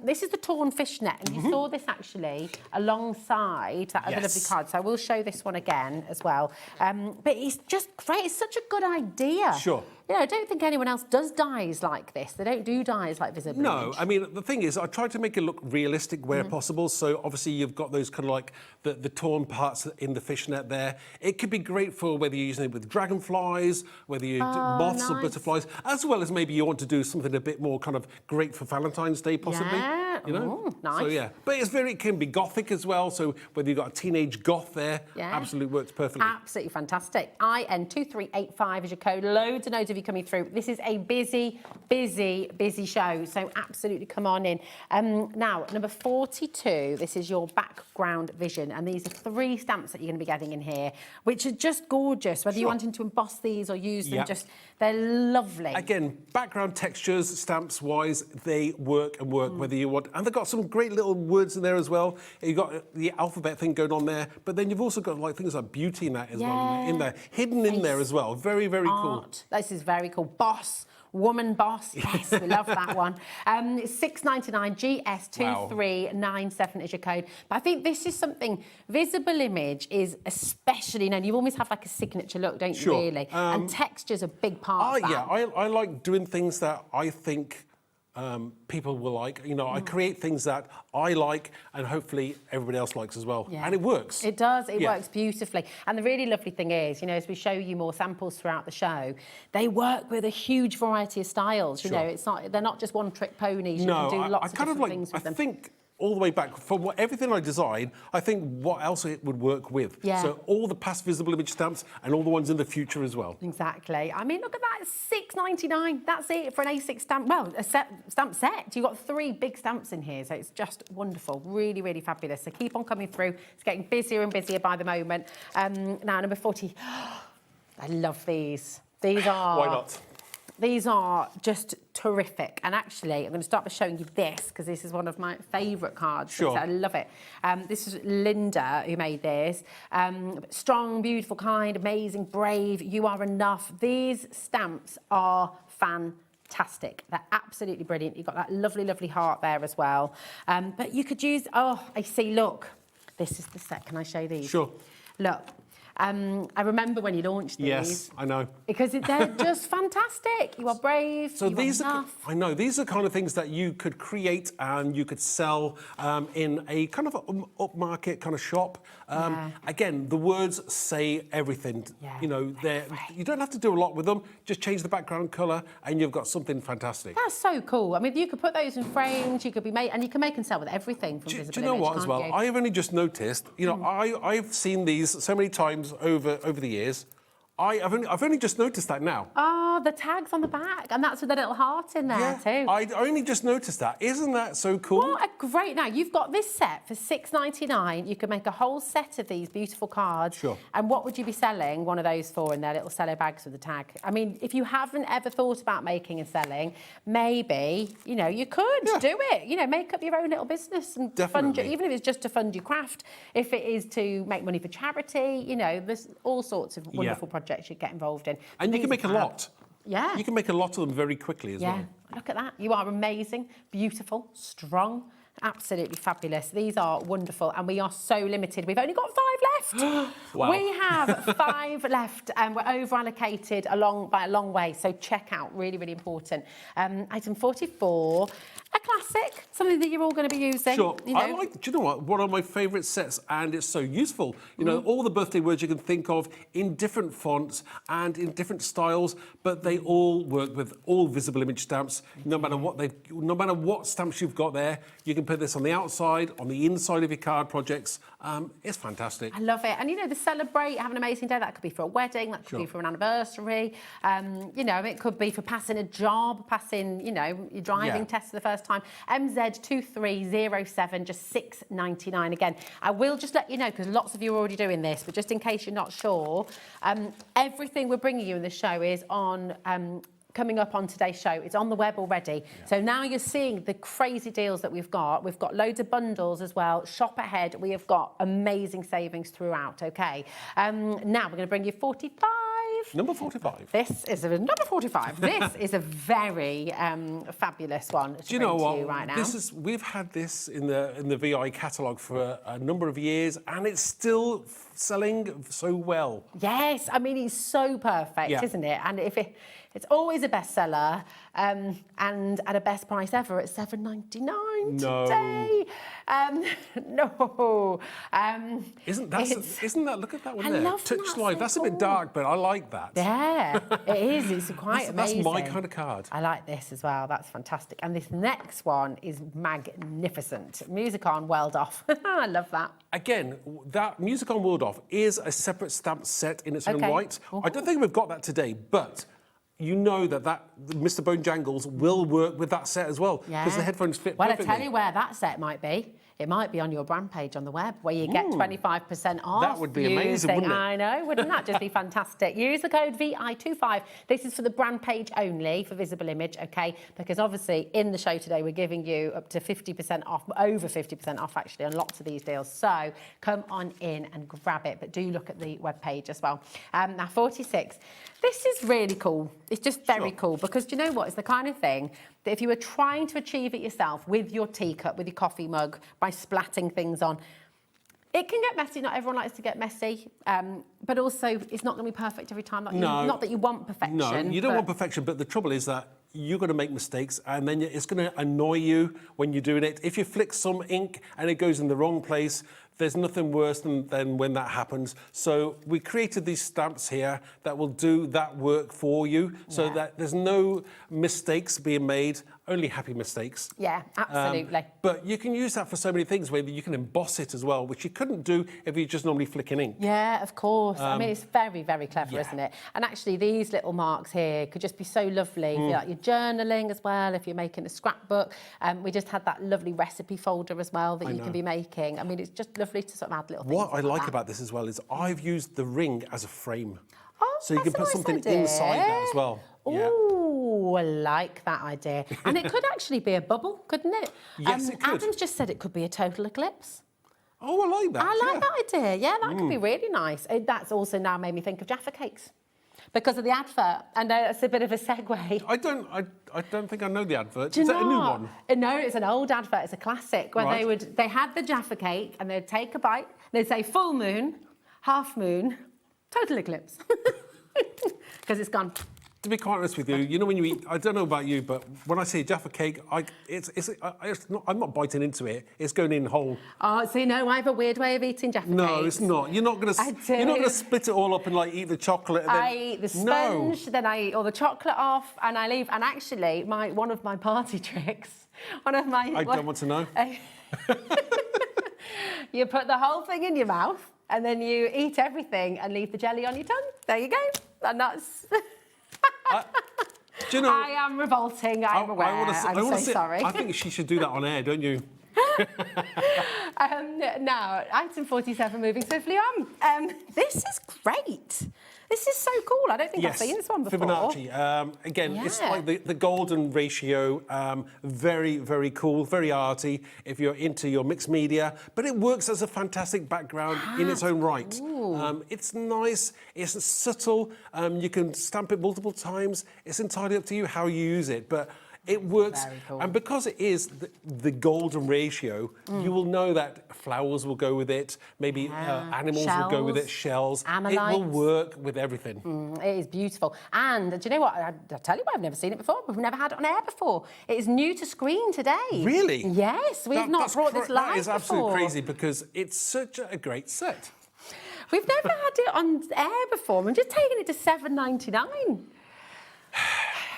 This is the torn fishnet, and you saw this actually alongside that other lovely card. So I will show this one again as well. But it's just great. It's such a good idea. Sure. You know, I don't think anyone else does dyes like this. They don't do dyes like Visible Image. No, I mean, the thing is, I tried to make it look realistic where possible. So obviously you've got those kind of like the torn parts in the fishnet there. It could be great for whether you're using it with dragonflies, whether you do moths or butterflies, as well as maybe you want to do something a bit more kind of great for Valentine's Day, possibly. Yeah. You know? Ooh, nice. So yeah, but it can be gothic as well. So whether you've got a teenage goth there, absolutely works perfectly. Absolutely fantastic. IN2385 is your code. Loads and loads of you coming through. This is a busy show. So absolutely come on in. Now, number 42, this is your background vision. And these are 3 stamps that you're going to be getting in here, which are just gorgeous. Whether you're wanting to emboss these or use them, they're lovely. Again, background textures, stamps-wise, they work and work whether you want. And they've got some great little words in there as well. You've got the alphabet thing going on there, but then you've also got like things like beauty in that as well, in there, hidden in there as well. Very, very cool. This is very cool. Boss. Woman boss, yes, we love that one. It's $6.99, GS2397 is your code. But I think this is something, Visible Image is especially known. You always have like a signature look, don't you, really? And texture's a big part of that. Yeah, I like doing things that I think people will like. You know, I create things that I like and hopefully everybody else likes as well. Yeah. And it works. It does. It Yeah. works beautifully. And the really lovely thing is, you know, as we show you more samples throughout the show, they work with a huge variety of styles. You Sure. know, they're not just one-trick ponies. You No, can do I lots of kind of different like, things with I them. think all the way back from everything I design, I think what else it would work with. Yeah. So all the past visible image stamps and all the ones in the future as well. Exactly. I mean, look at that, $6.99. That's it for an A6 stamp. Well, a stamp set. You've got 3 big stamps in here, so it's just wonderful. Really, really fabulous. So keep on coming through. It's getting busier and busier by the moment. Now, number 40. I love these. These are... Why not? These are just terrific. And actually, I'm going to start by showing you this, because this is one of my favourite cards. Sure. I love it. This is Linda who made this. Strong, beautiful, kind, amazing, brave, you are enough. These stamps are fantastic. They're absolutely brilliant. You've got that lovely, lovely heart there as well. But you could use... Oh, I see, look. This is the set. Can I show these? Sure. Look. I remember when you launched these. Yes, I know. Because they're just fantastic. You are brave, So you these are are, enough. I know, these are kind of things that you could create and you could sell in a kind of upmarket kind of shop. Yeah. Again, the words say everything. Yeah. You know, you don't have to do a lot with them. Just change the background colour and you've got something fantastic. That's so cool. I mean, you could put those in frames, you could and you can make and sell with everything from Do Visible you know Image, what as can't well? you? I have only just noticed, you know, I've seen these so many times over the years. I've only just noticed that now. Oh, the tags on the back, and that's with the little heart in there too. I only just noticed that. Isn't that so cool? What a great... Now, you've got this set for $6.99. You could make a whole set of these beautiful cards. Sure. And what would you be selling one of those for in their little cello bags with the tag? I mean, if you haven't ever thought about making and selling, maybe, you know, you could do it. You know, make up your own little business and fund it, Definitely. even if it's just to fund your craft, if it is to make money for charity, you know, there's all sorts of wonderful projects you get involved in. And you These can make a are lot. Yeah. You can make a lot of them very quickly as well. Look at that. You are amazing, beautiful, strong, absolutely fabulous. These are wonderful, and we are so limited. We've only got 5 left. Wow. We have 5 left, and we're over-allocated by a long way, so check out. Really, really important. Item 44, a classic, something that you're all going to be using. Sure. You know. I like, do you know what? One of my favourite sets, and it's so useful. You know, all the birthday words you can think of in different fonts and in different styles, but they all work with all visible image stamps. No matter what stamps you've got there, you can put this on the outside, on the inside of your card projects. It's fantastic. I love it. And, you know, the celebrate, have an amazing day. That could be for a wedding. That could be for an anniversary. You know, it could be for passing a job, passing, you know, your driving test for the first time. MZ2307, just $6.99 again. I will just let you know, because lots of you are already doing this, but just in case you're not sure, everything we're bringing you in the show is on... coming up on today's show. It's on the web already. So now you're seeing the crazy deals that we've got. We've got loads of bundles as well. Shop ahead. We have got amazing savings throughout, OK? Now we're going to bring you 45. Number 45. This is number 45. This is a very fabulous one to Do you know bring to what? you right now. We've had this in the VI catalogue for a number of years, and it's still selling so well. Yes, I mean, it's so perfect, Yeah. isn't it? And it's always a bestseller, and at a best price ever at $7.99 today. No. Isn't that? Look at that one I there. love Touch that, Live. so That's a bit cool. dark, but I like that. Yeah, it is. It's quite amazing. That's my kind of card. I like this as well. That's fantastic. And this next one is magnificent. Musicon World Off. I love that. Again, that Musicon World Off is a separate stamp set in its own Okay. right. I don't think we've got that today, but you know that Mr. Bone Jangles will work with that set as well, because the headphones fit perfectly. Well, I tell you where that set might be. It might be on your brand page on the web, where you get 25% off. That would be amazing, wouldn't it? I know. Wouldn't that just be fantastic? Use the code VI25. This is for the brand page only, for Visible Image, OK? Because obviously, in the show today, we're giving you up to 50% off, over 50% off, actually, on lots of these deals. So come on in and grab it. But do look at the web page as well. Now, 46. This is really cool. It's just very cool, because do you know what? It's the kind of thing that if you were trying to achieve it yourself with your teacup, with your coffee mug, by splatting things on, it can get messy. Not everyone likes to get messy, but also it's not going to be perfect every time. Not that you want perfection. No, you don't want perfection, but the trouble is that you're going to make mistakes, and then it's going to annoy you when you're doing it. If you flick some ink and it goes in the wrong place, there's nothing worse than when that happens. So we created these stamps here that will do that work for you, so that there's no mistakes being made, only happy mistakes. Yeah, absolutely. But you can use that for so many things, where you can emboss it as well, which you couldn't do if you're just normally flicking ink. Yeah, of course. I mean, it's very, very clever, isn't it? And actually, these little marks here could just be so lovely. If you like your journaling as well, if you're making a scrapbook. We just had that lovely recipe folder as well that you can be making. I mean, it's just lovely to sort of add little things. What I like that. about this as well is I've used the ring as a frame. Oh, so you can that's put a nice something idea. inside that as well. Yeah. Oh, I like that idea. And it could actually be a bubble, couldn't it? Yes, it could. Adam's just said it could be a total eclipse. Oh, I like that. I like that idea. Yeah, that could be really nice. That's also now made me think of Jaffa cakes because of the advert. I know it's a bit of a segue. I don't think I know the advert. Do you Is that a new not? one? No, it's an old advert. It's a classic where Right. they had the Jaffa cake and they'd take a bite. They'd say full moon, half moon, total eclipse, because it's gone. To be quite honest with you, you know when you eat, I don't know about you, but when I say Jaffa cake, I'm not biting into it. It's going in whole. Oh, so you know, I have a weird way of eating Jaffa No, cakes. it's not. You're not going I to. You're not do. going to split it all up and like eat the chocolate. And then, I eat the sponge, then I eat all the chocolate off, and I leave. And actually, one of my party tricks, I don't want to know. You put the whole thing in your mouth, and then you eat everything and leave the jelly on your tongue. There you go. And that's. Do you know? I am revolting. I'm aware. I'm so sorry. I think she should do that on air, don't you? Now, item 47, moving swiftly on. This is great. This is so cool. I don't think I've seen this one before. Fibonacci. Again, it's like the golden ratio. Very, very cool, very arty if you're into your mixed media. But it works as a fantastic background in its own right. It's nice, it's subtle. You can stamp it multiple times. It's entirely up to you how you use it. But it works, and because it is the golden ratio, you will know that flowers will go with it, maybe animals will go with it, shells. Ammonites. It will work with everything. It is beautiful. And do you know what? I'll tell you what, I've never seen it before. We've never had it on air before. It is new to screen today. Really? Yes, we've not brought this live That is absolutely before. crazy because it's such a great set. We've never had it on air before. I'm just taking it to $7.99.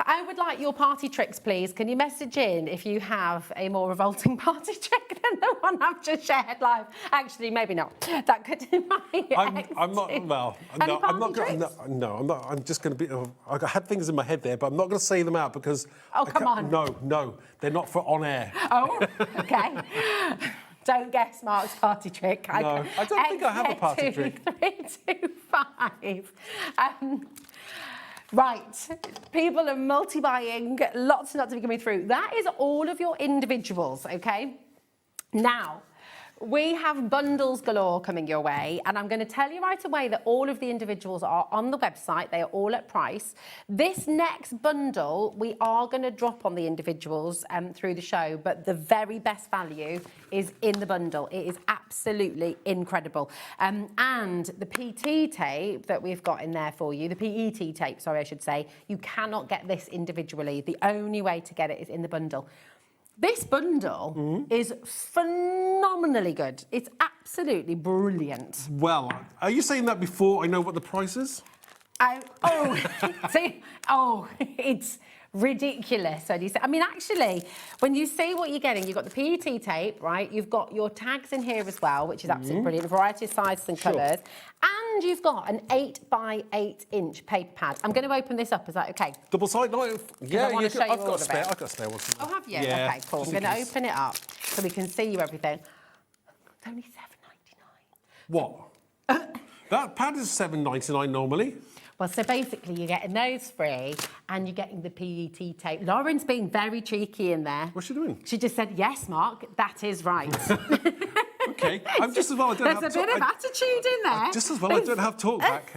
I would like your party tricks, please. Can you message in if you have a more revolting party trick than the one I've just shared live? Actually, maybe not. That could be my I'm not. Well, Any no, I'm not party going. tricks? No, I'm not. I'm just going to be. I had things in my head there, but I'm not going to say them out because. Oh, come on. No, they're not for on air. Oh, okay. Don't guess Mark's party trick. No, I don't think I have a party trick. 325. Right, people are multi-buying, lots and lots of it coming through. That is all of your individuals, okay? Now, we have bundles galore coming your way, and I'm going to tell you right away that all of the individuals are on the website. They are all at price. This next bundle, we are going to drop on the individuals through the show, but the very best value is in the bundle. It is absolutely incredible. And the PT tape that we've got in there for you, the PET tape, sorry, I should say, you cannot get this individually. The only way to get it is in the bundle. This bundle is phenomenally good. It's absolutely brilliant. Well, are you saying that before I know what the price is? It's ridiculous. I mean, actually, when you see what you're getting, you've got the PET tape, right? You've got your tags in here as well, which is absolutely brilliant, a variety of sizes and colours. And you've got an 8 by 8 inch paper pad. I'm going to open this up. Is that okay? Double side? No, yeah, I want to show you I've all got of a spare. it. I've got a spare one. Oh, have you? Yeah, Okay, cool. I'm just in going to case. open it up so we can see you everything. It's only $7.99. What? That pad is $7.99 normally. Well, so basically you're getting those free and you're getting the PET tape. Lauren's being very cheeky in there. What's she doing? She just said, yes, Mark, that is right. Okay, I'm just as well. I don't have There's a bit of attitude in there. Just as well I don't have talk back.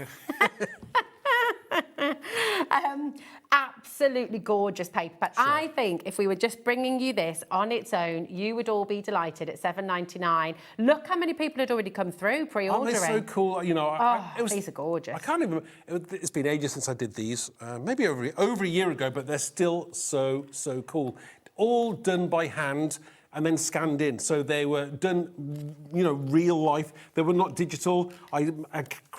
Absolutely gorgeous paper. But I think if we were just bringing you this on its own, you would all be delighted at $7.99. Look how many people had already come through pre-ordering. Aren't they so cool? You know, these are gorgeous. I can't even. It's been ages since I did these. Maybe over a year ago, but they're still so cool. All done by hand and then scanned in. So they were done, you know, real life. They were not digital. I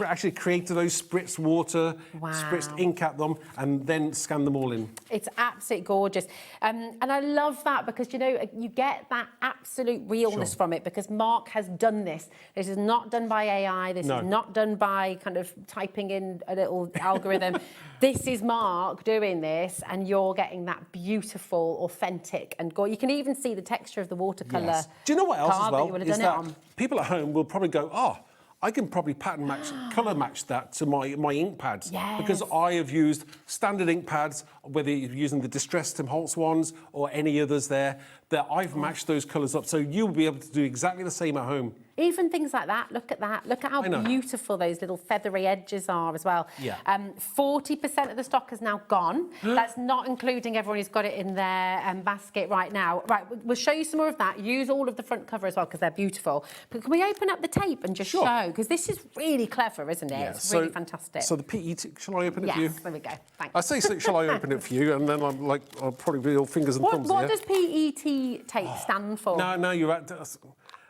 actually created those, spritzed water, spritzed ink at them, and then scanned them all in. It's absolutely gorgeous. And I love that because, you know, you get that absolute realness from it because Mark has done this. This is not done by AI. This is not done by kind of typing in a little algorithm. This is Mark doing this, and you're getting that beautiful, authentic, and you can even see the texture of the watercolour. Yes. Do you know what else as well? Is Is that people at home will probably go, I can probably pattern match, colour match that to my ink pads. Yes. Because I have used standard ink pads, whether you're using the Distress Tim Holtz ones or any others there, that I've matched those colours up. So you'll be able to do exactly the same at home. Even things like that, look at that. Look at how beautiful those little feathery edges are as well. Yeah. 40% of the stock is now gone. That's not including everyone who's got it in their basket right now. Right, we'll show you some more of that. Use all of the front cover as well because they're beautiful. But can we open up the tape and just show? Because this is really clever, isn't it? Yeah, it's really fantastic. So the PET, shall I open it for you? Yes, there we go. Thanks. I say, shall I open it for you? And then I'll probably be all fingers and thumbs What here. does PET tape stand for? No, you're right.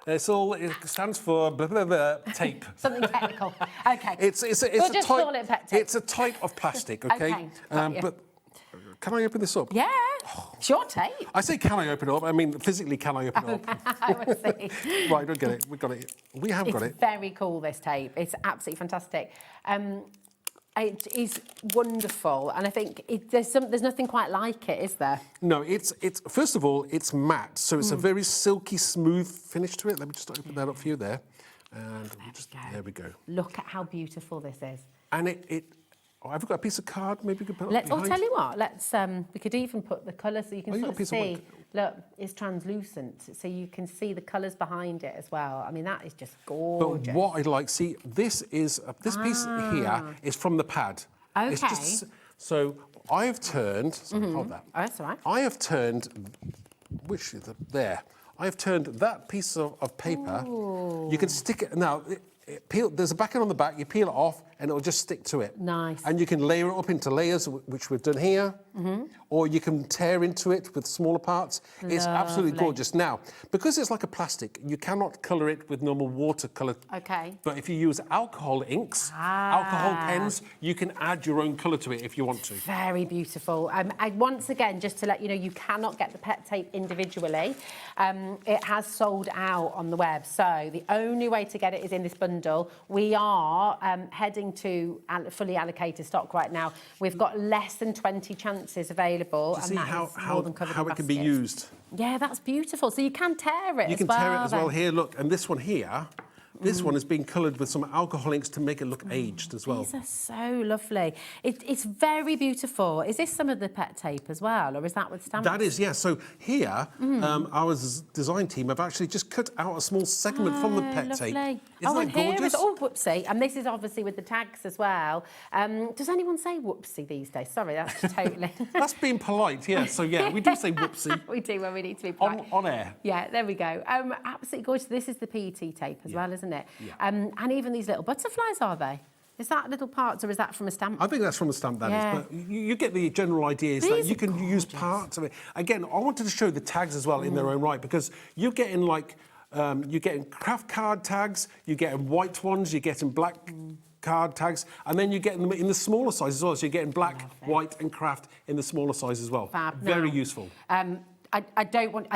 It stands for blah, blah, blah, tape. Something technical. Okay. It's we'll a just type. call it pet tape. It's a type of plastic. Okay. But can I open this up? Yeah. It's your tape. I say, can I open it up? I mean, physically, can I open it up? I will see. Right, we get it. We've got it. We have got it. It's very cool, this tape. It's absolutely fantastic. It is wonderful, and I think there's nothing quite like it, is there? No, it's first of all, it's matte, so it's a very silky, smooth finish to it. Let me just open that up for you there, and there we go. Look at how beautiful this is. And I've got a piece of card. Maybe we could put it I'll behind. tell you what. We could even put the colour so you can sort of see. Look, it's translucent, so you can see the colours behind it as well. I mean, that is just gorgeous. But what I'd like, see, this piece here is from the pad. Okay. It's just, so I have turned. Sorry, hold that. Oh, that's all right. I have turned. Which is there? I have turned that piece of paper. Ooh. You can stick it now. There's a backing on the back. You peel it off, and it'll just stick to it. Nice. And you can layer it up into layers, which we've done here, or you can tear into it with smaller parts. Lovely. It's absolutely gorgeous. Now, because it's like a plastic, you cannot colour it with normal watercolour. Okay. But if you use alcohol inks, alcohol pens, you can add your own colour to it if you want to. Very beautiful. Once again, just to let you know, you cannot get the pet tape individually. It has sold out on the web, so the only way to get it is in this bundle. We are heading to fully allocated stock right now. We've got less than 20 chances available. To see how it can be used. Yeah, that's beautiful. So you can tear it. You can tear it as well. Here, look, and this one here. This one has been coloured with some alcohol inks to make it look aged as well. These are so lovely. It's very beautiful. Is this some of the pet tape as well, or is that with stamps? That is, yes. So here, our design team have actually just cut out a small segment from the pet tape. Isn't that gorgeous? Whoopsie. And this is obviously with the tags as well. Does anyone say whoopsie these days? Sorry, that's totally... That's being polite, yeah. So, yeah, we do say whoopsie. We do when we need to be polite. On air. Yeah, there we go. Absolutely gorgeous. This is the PET tape as well, isn't it? Yeah. And even these little butterflies, are they? Is that little parts, or is that from a stamp? I think that's from a stamp, that is. But you get the general idea is that you can use parts of it. Again, I wanted to show the tags as well in their own right, because you're getting you're getting craft card tags, you're getting white ones, you're getting black card tags, and then you're getting them in the smaller size as well. So you're getting black, white, and craft in the smaller size as well. Fab. Very useful. I don't want...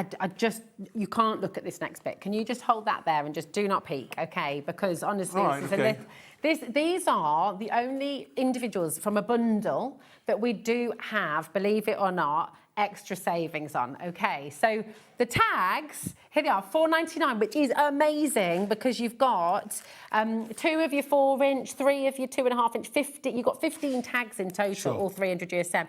you can't look at this next bit. Can you just hold that there and just do not peek, okay? Because honestly, these are the only individuals from a bundle that we do have, believe it or not, extra savings on, okay? So the tags, here they are, $4.99, which is amazing because you've got 2 of your 4-inch, 3 of your 2.5-inch, 50. You've got 15 tags in total, all 300 GSM.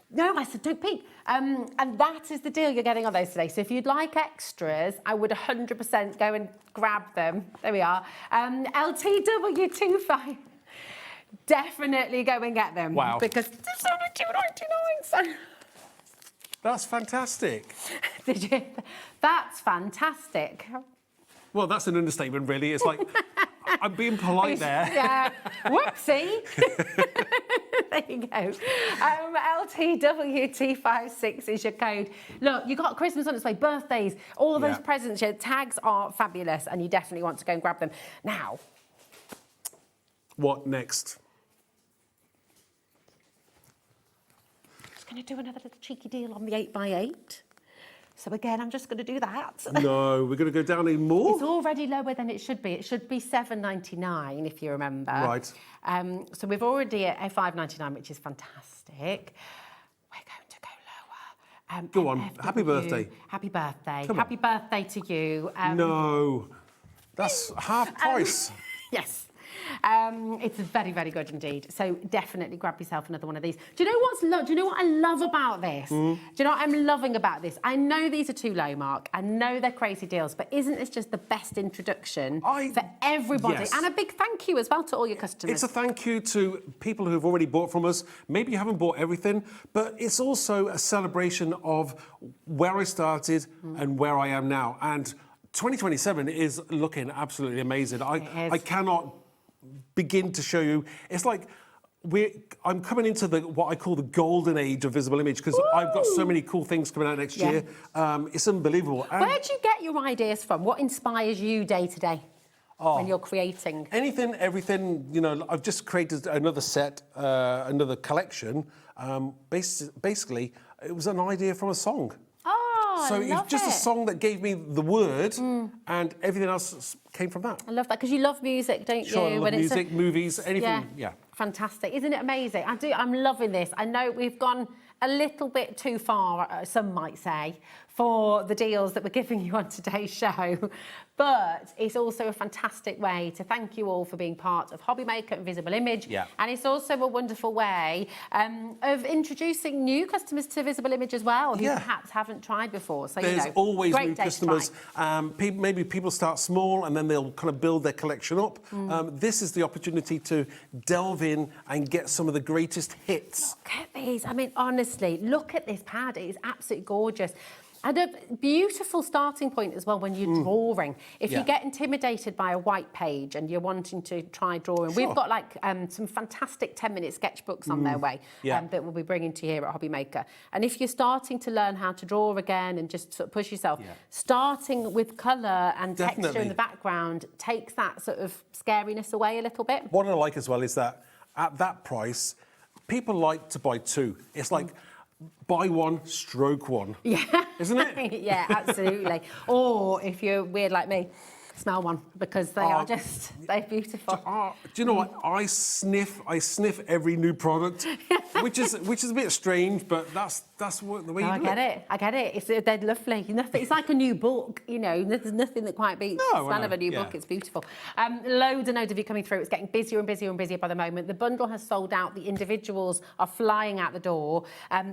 No, I said don't peek. And that is the deal you're getting on those today. So if you'd like extras, I would 100% go and grab them. There we are. LTW25. definitely go and get them. Wow. Because they're only £2.99. So. That's fantastic. Did you? That's fantastic. Well, that's an understatement, really. It's like, I'm being polite there. Yeah. Whoopsie. There you go. LTWT56 is your code. Look, you got Christmas on its way, birthdays, all of those Yeah. presents. Your tags are fabulous, and you definitely want to go and grab them. Now, What next? I'm just going to do another little cheeky deal on the 8x8. So again, I'm just going to do that. No, we're going to go down even more? It's already lower than it should be. It should be £7.99, if you remember. Right. So we've already at £5.99, which is fantastic. We're going to go lower. Go on. MFW. Happy birthday. Happy birthday. Come on. Happy birthday to you. No. That's half price. Yes. It's very, very good indeed. So definitely grab yourself another one of these. Do you know do you know what I love about this? Do you know what I'm loving about this? I know these are too low, Mark. I know they're crazy deals, but isn't this just the best introduction for everybody? Yes. And a big thank you as well to all your customers. It's a thank you to people who've already bought from us. Maybe you haven't bought everything, but it's also a celebration of where I started and where I am now. And 2027 is looking absolutely amazing. I cannot begin to show you. It's like I'm coming into what I call the golden age of Visible Image, because I've got so many cool things coming out next year. It's unbelievable. And where do you get your ideas from? What inspires you day to day when you're creating? Anything, everything. You know, I've just created another set, another collection. Basically, it was an idea from a song. So I it's love just it. a song that gave me the word, and everything else came from that. I love that because you love music, don't Sure, you? I love music, movies, anything. Yeah. Fantastic. Isn't it amazing? I'm loving this. I know we've gone a little bit too far, some might say, for the deals that we're giving you on today's show. But it's also a fantastic way to thank you all for being part of Hobbymaker and Visible Image. Yeah. And it's also a wonderful way of introducing new customers to Visible Image as well, who perhaps haven't tried before. So, There's you know, always great new day to customers. try. Maybe people start small and then they'll kind of build their collection up. This is the opportunity to delve in and get some of the greatest hits. Look at these. I mean, honestly, look at this pad. It is absolutely gorgeous. And a beautiful starting point as well when you're drawing. If you get intimidated by a white page and you're wanting to try drawing, we've got like some fantastic 10-minute sketchbooks on their way that we'll be bringing to you here at Hobbymaker. And if you're starting to learn how to draw again and just sort of push yourself, starting with colour and texture in the background takes that sort of scariness away a little bit. What I like as well is that at that price, people like to buy two. It's like buy one, stroke one. Yeah. Isn't it? Yeah, absolutely. Or if you're weird like me, smell one, because they're beautiful. Do you know what? I sniff every new product, which is a bit strange, but that's what the way you do it. I get it. They're lovely. It's like a new book, you know. There's nothing that quite beats the smell of a new book. It's beautiful. Loads and loads of you coming through. It's getting busier and busier and busier by the moment. The bundle has sold out. The individuals are flying out the door.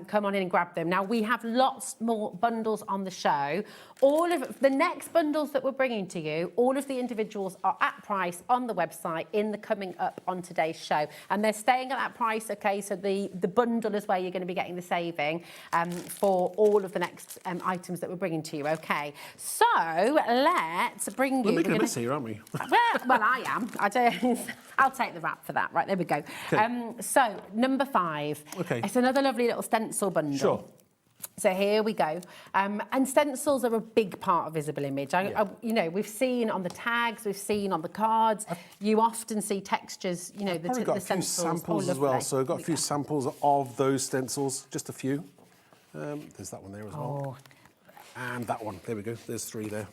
Come on in and grab them. Now, we have lots more bundles on the show. All of the next bundles that we're bringing to you, all of the individuals are at price on the website in the coming up on today's show. And they're staying at that price, okay? So the bundle is where you're going to be getting the saving for all of the next items that we're bringing to you, okay? So let's bring you... We're making a mess here, aren't we? Well, I am. I'll take the rap for that. Right, there we go. Okay. So, number 5. Okay. It's another lovely little stencil bundle. Sure. So here we go. And stencils are a big part of Visible Image. You know, we've seen on the tags, we've seen on the cards, you often see textures, you know, I've probably got a few samples as well, so I've got a few samples of those stencils, just a few. There's that one there as well. And that one, there we go, there's 3 there.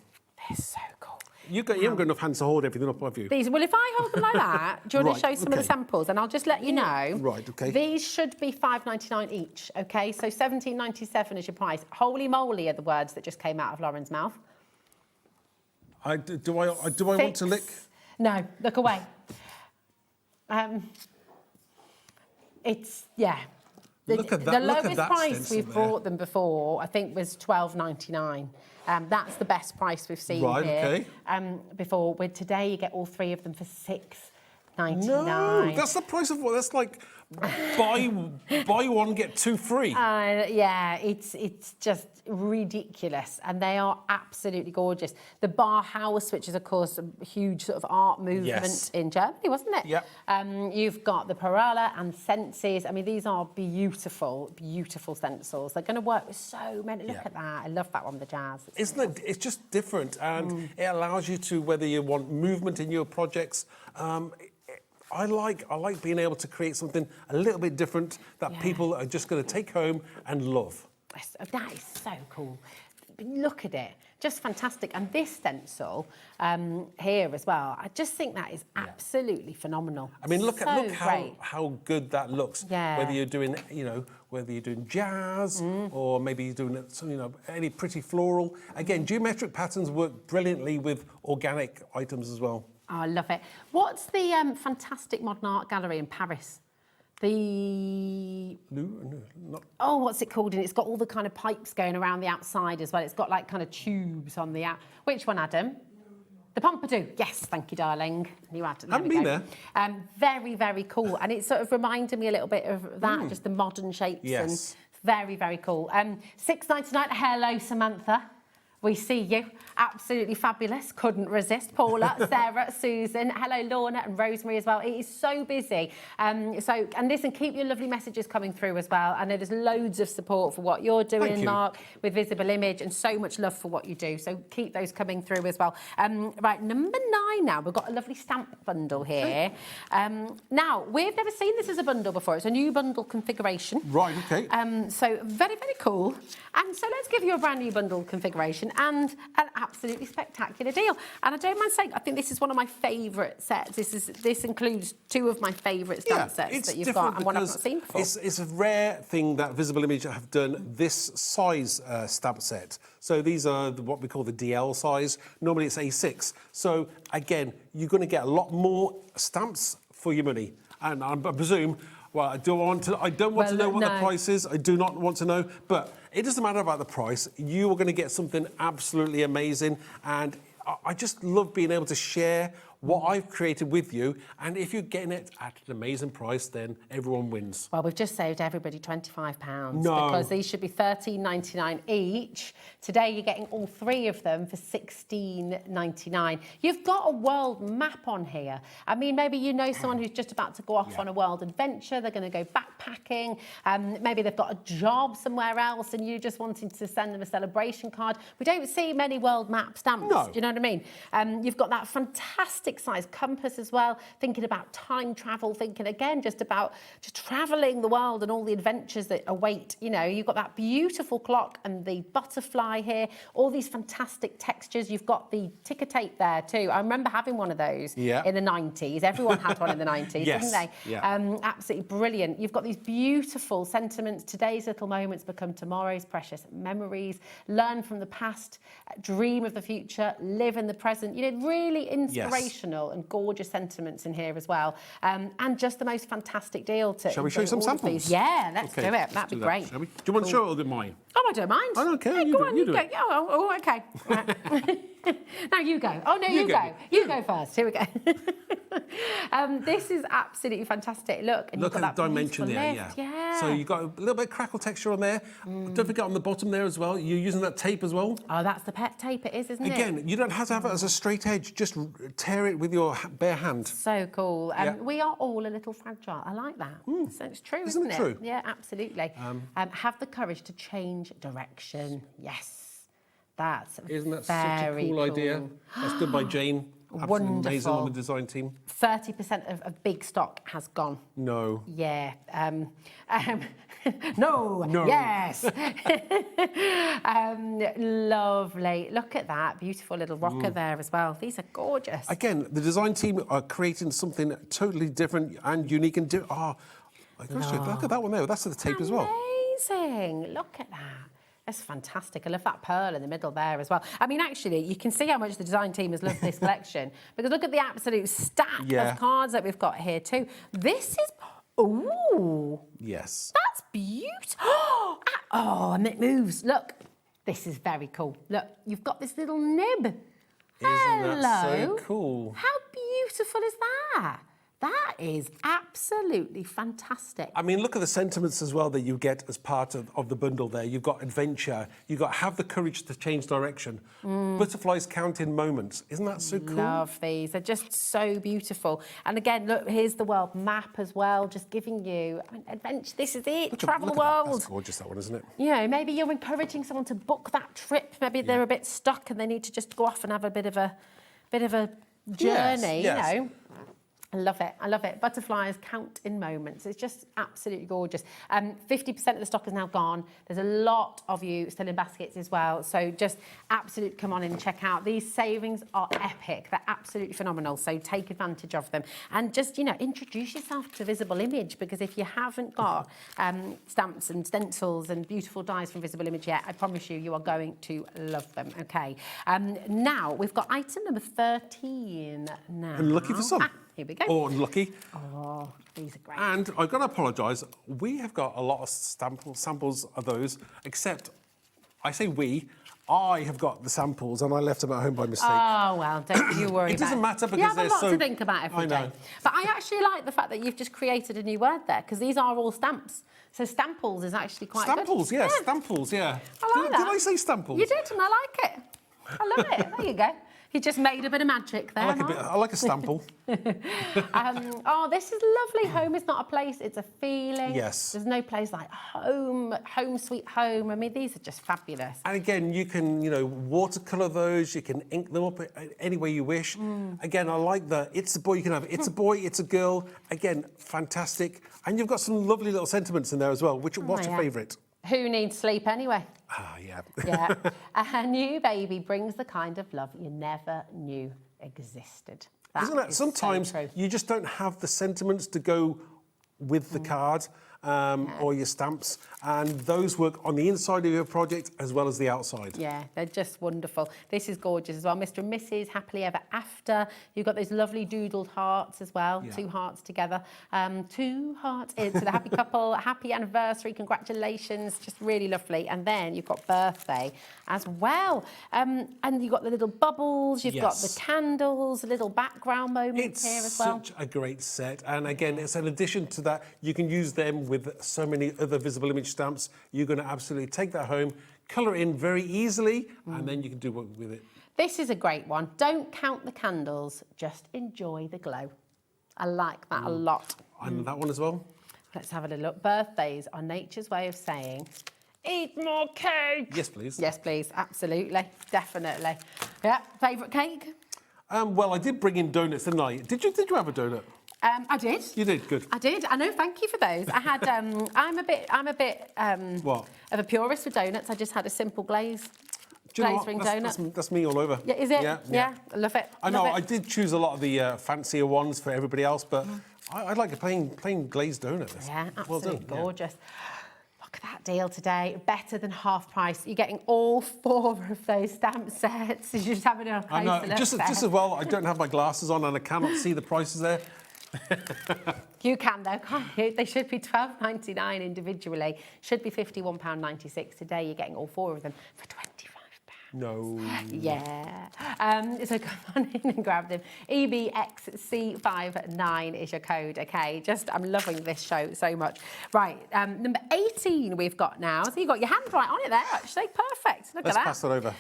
They're so cool. You haven't got enough hands to hold everything up, have you? Well, if I hold them like that, do you want to show some of the samples? And I'll just let you know. Right, okay. These should be $5.99 each, okay? So $17.97 is your price. Holy moly are the words that just came out of Lauren's mouth. Do I want to lick? No, look away. Look at that, the lowest look at that price stencil we've there. bought them before, I think, was $12.99. That's the best price we've seen Right, here. okay. Before, with today, you get all 3 of them for No, that's the price of what? That's like buy one get two free. Yeah, it's just ridiculous, and they are absolutely gorgeous. The Bauhaus, which is of course a huge sort of art movement in Germany, wasn't it? Yep. You've got the Parala and Senses. I mean, these are beautiful, beautiful stencils. They're going to work with so many. Look at that. I love that one with the jazz. Isn't it? It's just different, and it allows you to, whether you want movement in your projects. I like being able to create something a little bit different that people are just going to take home and love. That is so cool. Look at it, just fantastic. And this stencil here as well, I just think that is absolutely phenomenal. I mean, look great. how good that looks. Yeah. Whether you're doing, whether you're doing jazz or maybe you're doing any pretty floral. Again, geometric patterns work brilliantly with organic items as well. Oh, I love it. What's the fantastic modern art gallery in Paris? Oh, what's it called? And it's got all the kind of pipes going around the outside as well. It's got like kind of tubes on the out. Which one, Adam? The Pompidou. Yes, thank you, darling. You had. I haven't been there. Very, very cool. And it sort of reminded me a little bit of that, just the modern shapes. Yes. And very, very cool. $6.99. Hello, Samantha. We see you. Absolutely fabulous. Couldn't resist. Paula, Sarah, Susan. Hello, Lorna and Rosemary as well. It is so busy. And listen, keep your lovely messages coming through as well. I know there's loads of support for what you're doing, Thank you. Mark, with Visible Image, and so much love for what you do. So keep those coming through as well. Right, number 9 now. We've got a lovely stamp bundle here. Now, we've never seen this as a bundle before. It's a new bundle configuration. Right, okay. So very, very cool. And so let's give you a brand new bundle configuration and an absolutely spectacular deal. And I don't mind saying, I think this is one of my favourite sets. This includes 2 of my favourite stamp sets that you've got, and one I've not seen before. It's a rare thing that Visible Image have done this size stamp set. So these are what we call the DL size. Normally it's A6. So again, you're going to get a lot more stamps for your money. And I presume, well, I don't want to know what the price is. I do not want to know, but it doesn't matter about the price. You are going to get something absolutely amazing, and I just love being able to share what I've created with you, and if you're getting it at an amazing price, then everyone wins. Well, we've just saved everybody £25 No. because these should be $13.99 each. Today, you're getting all 3 of them for $16.99. You've got a world map on here. I mean, maybe you know someone who's just about to go off on a world adventure. They're going to go backpacking. Maybe they've got a job somewhere else, and you're just wanting to send them a celebration card. We don't see many world map stamps. No. Do you know what I mean? You've got that fantastic size compass as well, thinking about time travel, thinking again just about just travelling the world and all the adventures that await. You know, you've got that beautiful clock and the butterfly here, all these fantastic textures. You've got the ticker tape there too. I remember having one of those in the 90s. Everyone had one in the 90s, Yes. didn't they? Yeah. Absolutely brilliant. You've got these beautiful sentiments. Today's little moments become tomorrow's precious memories. Learn from the past, dream of the future, live in the present. You know, really inspirational and gorgeous sentiments in here as well. And just the most fantastic deal to... Shall we show you some all of samples? these. Yeah, let's Okay, do it. That'd be do that, great. shall we? Do you want to show it or do mine? Oh, I don't mind. I don't care. Yeah, You go do it, on, you do go. it. Oh, okay. Right. Now you go. Oh, no, you go. You go first. Here we go. This is absolutely fantastic. Look, and Look you've at got the that dimension beautiful there, lift. yeah. So you've got a little bit of crackle texture on there. Don't forget on the bottom there as well, you're using that tape as well. Oh, that's the pet tape it is, isn't it? Again, you don't have to have it as a straight edge, just tear it with your bare hand. So cool. Yeah. We are all a little fragile. I like that. So it's true, Isn't isn't it true? Yeah, absolutely. Have the courage to change direction. Yes. That's Isn't that such a cool idea? That's done by Jane. Absolutely amazing on the design team. 30% of big stock has gone. No. Yeah. No. Yes. Lovely. Look at that. Beautiful little rocker there as well. These are gorgeous. Again, the design team are creating something totally different and unique and oh, gosh, look at that one there. That's the tape as well. Amazing. Look at that. That's fantastic. I love that pearl in the middle there as well. I mean, actually, you can see how much the design team has loved this collection because look at the absolute stack of cards that we've got here too. This is... Ooh. Yes. That's beautiful. Oh, and it moves. Look, this is very cool. Look, you've got this little nib. Isn't that so Hello. cool? How beautiful is that? That is absolutely fantastic. I mean, look at the sentiments as well that you get as part of the bundle there. You've got adventure, you've got have the courage to change direction. Butterflies count in moments. Isn't that so cool? Love these. They're just so beautiful. And again, look, here's the world map as well, just giving you, I mean, adventure. This is it. Travel the Look at that. world. That's gorgeous, that one, isn't it? You know, maybe you're encouraging someone to book that trip. Maybe they're a bit stuck and they need to just go off and have a bit of a journey, yes. you know. I love it. I love it. Butterflies count in moments. It's just absolutely gorgeous. 50% of the stock is now gone. There's a lot of you still in baskets as well. So just absolutely come on in and check out. These savings are epic. They're absolutely phenomenal. So take advantage of them. And just, you know, introduce yourself to Visible Image, because if you haven't got stamps and stencils and beautiful dies from Visible Image yet, I promise you, you are going to love them. Okay. Now, we've got item number 13 now. And lucky for some. Here we go. Or unlucky. Oh, these are great. And I've got to apologise. We have got a lot of samples of those, except I say we. I have got the samples and I left them at home by mistake. Oh, well, don't you worry It doesn't about matter You because have a they're lot so... to think about every day. I know. But I actually like the fact that you've just created a new word there, because these are all stamps. So stamples is actually quite good. Stamples, yeah, stamples, yeah. I like Did that. I say stamples? You did, and I like it. I love it. There you go. You just made a bit of magic there, Mark. I like a stample. Oh, this is lovely. Home is not a place, it's a feeling. Yes. There's no place like home, home sweet home. I mean, these are just fabulous. And again, you can, you know, watercolour those, you can ink them up any way you wish. Again, I like the, it's a boy, you can have, it's a boy, it's a girl. Again, fantastic. And you've got some lovely little sentiments in there as well. What's your favourite? Who needs sleep anyway? Ah, yeah. Yeah. A new baby brings the kind of love you never knew existed. Isn't that is so sometimes true. you just don't have the sentiments to go with the card or your stamps, and those work on the inside of your project as well as the outside. Yeah, they're just wonderful. This is gorgeous as well. Mr. and Mrs. Happily Ever After. You've got those lovely doodled hearts as well. Yeah. 2 hearts together. 2 hearts to the happy couple. Happy anniversary. Congratulations. Just really lovely. And then you've got birthday as well. And you've got the little bubbles. You've got the candles, a little background moment here as well. It's such a great set. And again, it's an addition to that. You can use them with so many other Visible Image stamps. You're going to absolutely take that home, colour it in very easily, and then you can do what with it. This is a great one. Don't count the candles, just enjoy the glow. I like that a lot. I know that one as well. Let's have a little look. Birthdays are nature's way of saying, eat more cake. Yes, please. Yes, please. Absolutely. Definitely. Yeah. Favourite cake? Well, I did bring in donuts, didn't I? Did you have a donut? I did. You did, good. I did. I know. Thank you for those. I had. I'm a bit. What? Of a purist for donuts. I just had a simple glaze. Do you know Glaze ring what? donut. That's me all over. Yeah, is it? Yeah. I love it. I know. Love I it. did choose a lot of the fancier ones for everybody else, but I like a plain glazed donut. Yeah, Well absolutely done. gorgeous. Look at that deal today. Better than half price. You're getting all 4 of those stamp sets. You're just having a I know. closer look Just there. as well, I don't have my glasses on and I cannot see the prices there. You can though, can't you? They should be £12.99 individually. Should be £51.96 today. You're getting all 4 of them for £25. No. Yeah. So come on in and grab them. EBXC59 is your code, okay? I'm loving this show so much. Right, number 18 we've got now. So you've got your hand right on it there, actually. Perfect. Look Let's at that. pass that over.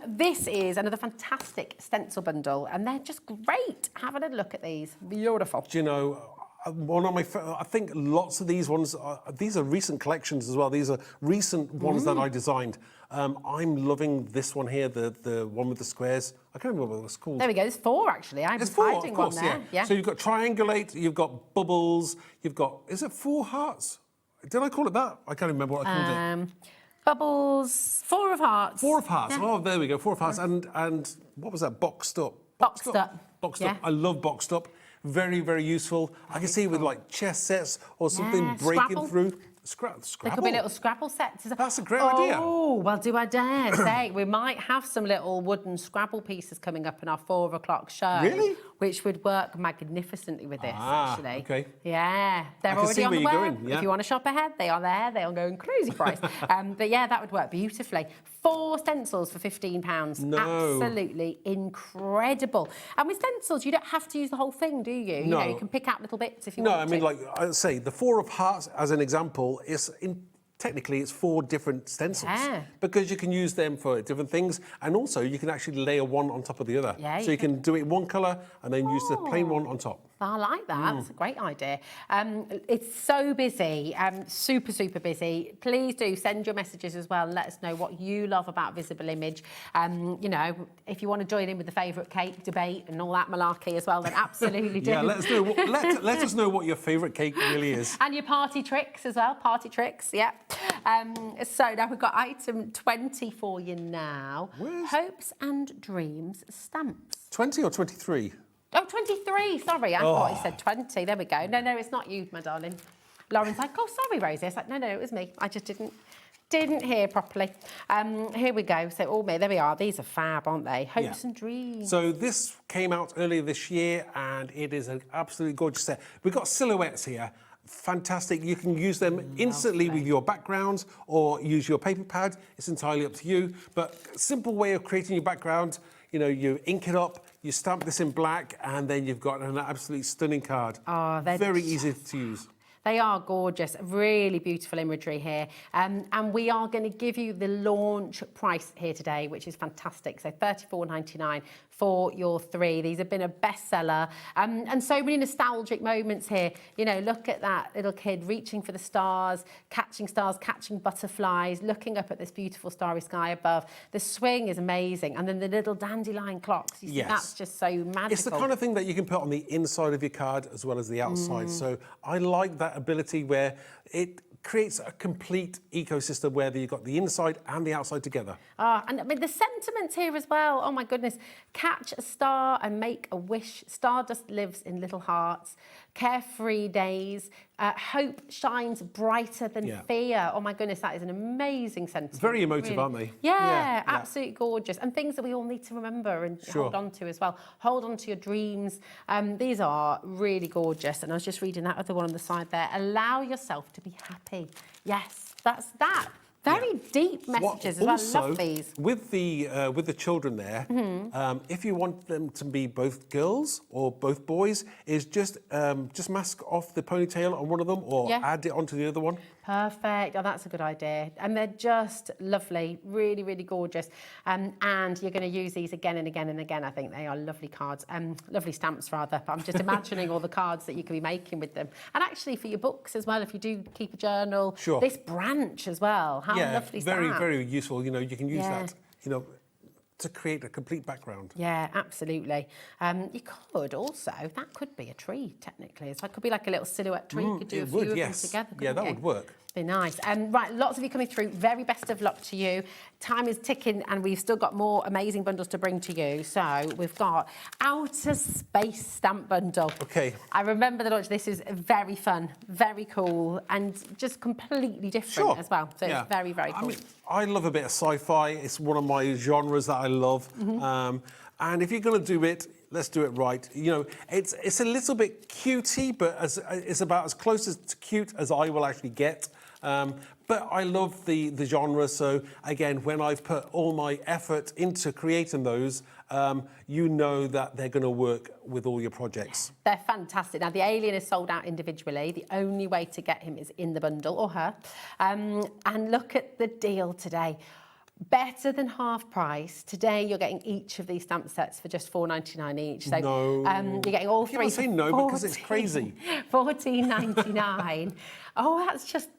This is another fantastic stencil bundle, and they're just great. Have a little look at these. Beautiful. Do you know, one of my, I think lots of these ones, these are recent collections as well. These are recent ones that I designed. I'm loving this one here, the one with the squares. I can't remember what it's called. There we go. There's 4 actually. I'm It's 4, hiding of course, one there. yeah. So you've got triangulate, you've got bubbles, you've got, is it 4 hearts? Did I call it that? I can't remember what I called it. Bubbles, 4 of hearts. 4 of hearts. Yeah. Oh, there we go. 4 of hearts. And what was that? Boxed up. Boxed up. Boxed Yeah. up. I love boxed up. Very, very useful. I can see with like chess sets or something Yeah, breaking Scrabble. through. There Scrabble. could be little Scrabble sets. That's a great idea. Oh, well, do I dare say we might have some little wooden Scrabble pieces coming up in our 4 o'clock show. Really? which would work magnificently with this, actually. Okay. Yeah, they're can already see on where the you're web. going, yeah. If you want to shop ahead, they are there. They are going crazy price. But yeah, that would work beautifully. 4 stencils for £15. No. Absolutely incredible. And with stencils, you don't have to use the whole thing, do you? You know, No. you can pick out little bits if you No, want I mean, to. like I say, the 4 of Hearts, as an example, is technically it's 4 different stencils Yeah. because you can use them for different things, and also you can actually layer one on top of the other. Yeah, so you you can do it in one colour and then use the plain one on top. I like that. That's a great idea. It's so busy, super, super busy. Please do send your messages as well and let us know what you love about Visible Image. You know, if you want to join in with the favourite cake debate and all that malarkey as well, then absolutely do. Yeah, let us know. Let us know what your favourite cake really is. And your party tricks as well, party tricks, yeah. So now we've got item 20 for you now. Where's- Hopes and Dreams stamps. 20 or 23? Oh, 23, sorry, I thought he said 20. There we go. No, it's not you, my darling. Lauren's like, oh, sorry, Rosie. I was like, no, it was me. I just didn't hear properly. Here we go. So all me, there we are. These are fab, aren't they? Hopes and Dreams. So this came out earlier this year and it is an absolutely gorgeous set. We've got silhouettes here. Fantastic. You can use them instantly with your backgrounds or use your paper pad. It's entirely up to you. But simple way of creating your background, you know, you ink it up, you stamp this in black, and then you've got an absolutely stunning card. Oh, they're very easy to use. They are gorgeous, really beautiful imagery here. And we are going to give you the launch price here today, which is fantastic. So $34.99 for your 3. These have been a bestseller. And so many nostalgic moments here. You know, look at that little kid reaching for the stars, catching butterflies, looking up at this beautiful starry sky above. The swing is amazing. And then the little dandelion clocks. You see, that's just so magical. It's the kind of thing that you can put on the inside of your card as well as the outside. So I like that ability where it creates a complete ecosystem where you've got the inside and the outside together. And I mean, the sentiments here as well, oh my goodness. Catch a star and make a wish. Stardust lives in little hearts. Carefree days. Hope shines brighter than fear. Oh my goodness, that is an amazing sentiment. Very emotive, really. aren't they? Yeah, absolutely gorgeous. And things that we all need to remember and Sure. hold on to as well. Hold on to your dreams. These are really gorgeous. And I was just reading that other one on the side there. Allow yourself to be happy. Yes, that's that. Very deep messages as well. I love these. With the children there, if you want them to be both girls or both boys, is just mask off the ponytail on one of them or add it onto the other one. Perfect. Oh, that's a good idea. And they're just lovely, really, really gorgeous. And you're going to use these again and again and again. I think they are lovely cards, lovely stamps rather. But I'm just imagining all the cards that you could be making with them. And actually for your books as well, if you do keep a journal, this branch as well. How lovely is very, that? very useful. You know, you can use that, you know, to create a complete background. Yeah, absolutely. You could also, that could be a tree, technically. So it could be like a little silhouette tree. You could do a few of them together. Yeah, that would work. Be nice. Right, lots of you coming through. Very best of luck to you. Time is ticking and we've still got more amazing bundles to bring to you. So we've got Outer Space Stamp Bundle. Okay. I remember the launch. This is very fun, very cool and just completely different as well. So it's very, very cool. I mean, I love a bit of sci-fi. It's one of my genres that I love. And if you're going to do it, let's do it right. You know, it's a little bit cutey, but it's about as close to cute as I will actually get. But I love the genre. So again, when I've put all my effort into creating those, you know that they're going to work with all your projects. They're fantastic. Now, the alien is sold out individually. The only way to get him is in the bundle, or her. And look at the deal today. Better than half price. Today, you're getting each of these stamp sets for just $4.99 each. So you're getting all three. You say no because it's crazy. $14.99.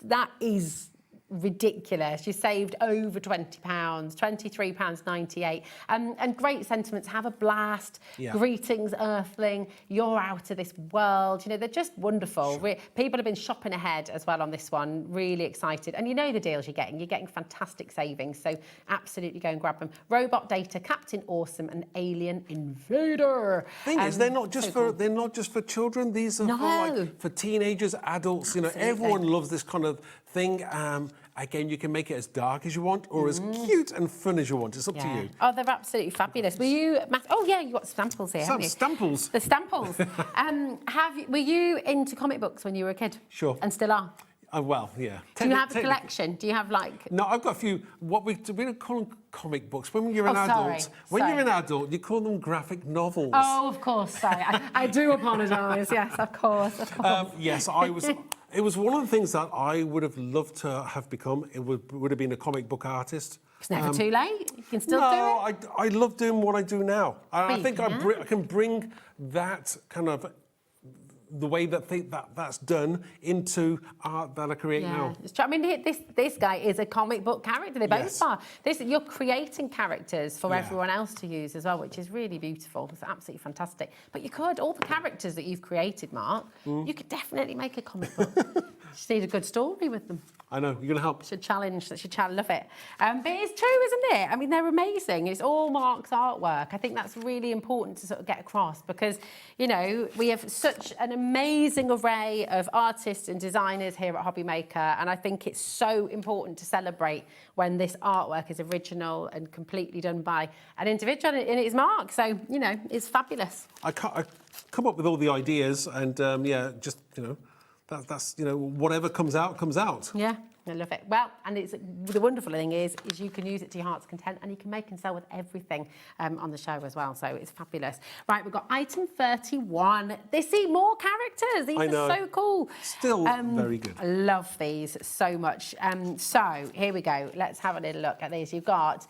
That is ridiculous. You saved over £20, £23.98. And great sentiments. Have a blast. Greetings, Earthling. You're out of this world. You know, they're just wonderful. People have been shopping ahead as well on this one. Really excited. And you know the deals you're getting. You're getting fantastic savings. So absolutely go and grab them. Robot Data, Captain Awesome, and Alien Invader. Thing is, they're not just for children. These are for teenagers, adults. You know, everyone loves this kind of thing. Again, you can make it as dark as you want or as cute and fun as you want. It's up to you. Oh, they're absolutely fabulous. Were you... Oh, yeah, you've got samples here, haven't you? Stamples. The Stamples. Were you into comic books when you were a kid? Sure. And still are? Well, yeah. Do you have a collection? Do you have, like... No, I've got a few. We don't call them comic books. When you're an adult, you're an adult, you call them graphic novels. Oh, of course. Sorry, I do apologise. Yes, of course. Yes, I was. It was one of the things that I would have loved to have become. It would have been a comic book artist. It's never too late. You can still do it. No, I love doing what I do now. I think I can. can bring that kind of the way that that's done into art that I create now. It's true. I mean, this guy is a comic book character. They both are. You're creating characters for everyone else to use as well, which is really beautiful. It's absolutely fantastic. But you could, all the characters that you've created, Mark, you could definitely make a comic book. You just need a good story with them. I know, you're going to help. Love it. But it's true, isn't it? I mean, they're amazing. It's all Mark's artwork. I think that's really important to sort of get across because, you know, we have such an amazing array of artists and designers here at Hobbymaker, and I think it's so important to celebrate when this artwork is original and completely done by an individual, and it is Mark. So, you know, it's fabulous. I come up with all the ideas and, just, you know, that's you know, whatever comes out, comes out. Yeah, I love it. Well, and the wonderful thing is you can use it to your heart's content and you can make and sell with everything on the show as well. So it's fabulous. Right, we've got item 31. They see more characters. These are so cool. Still very good. I love these so much. So here we go. Let's have a little look at these. You've got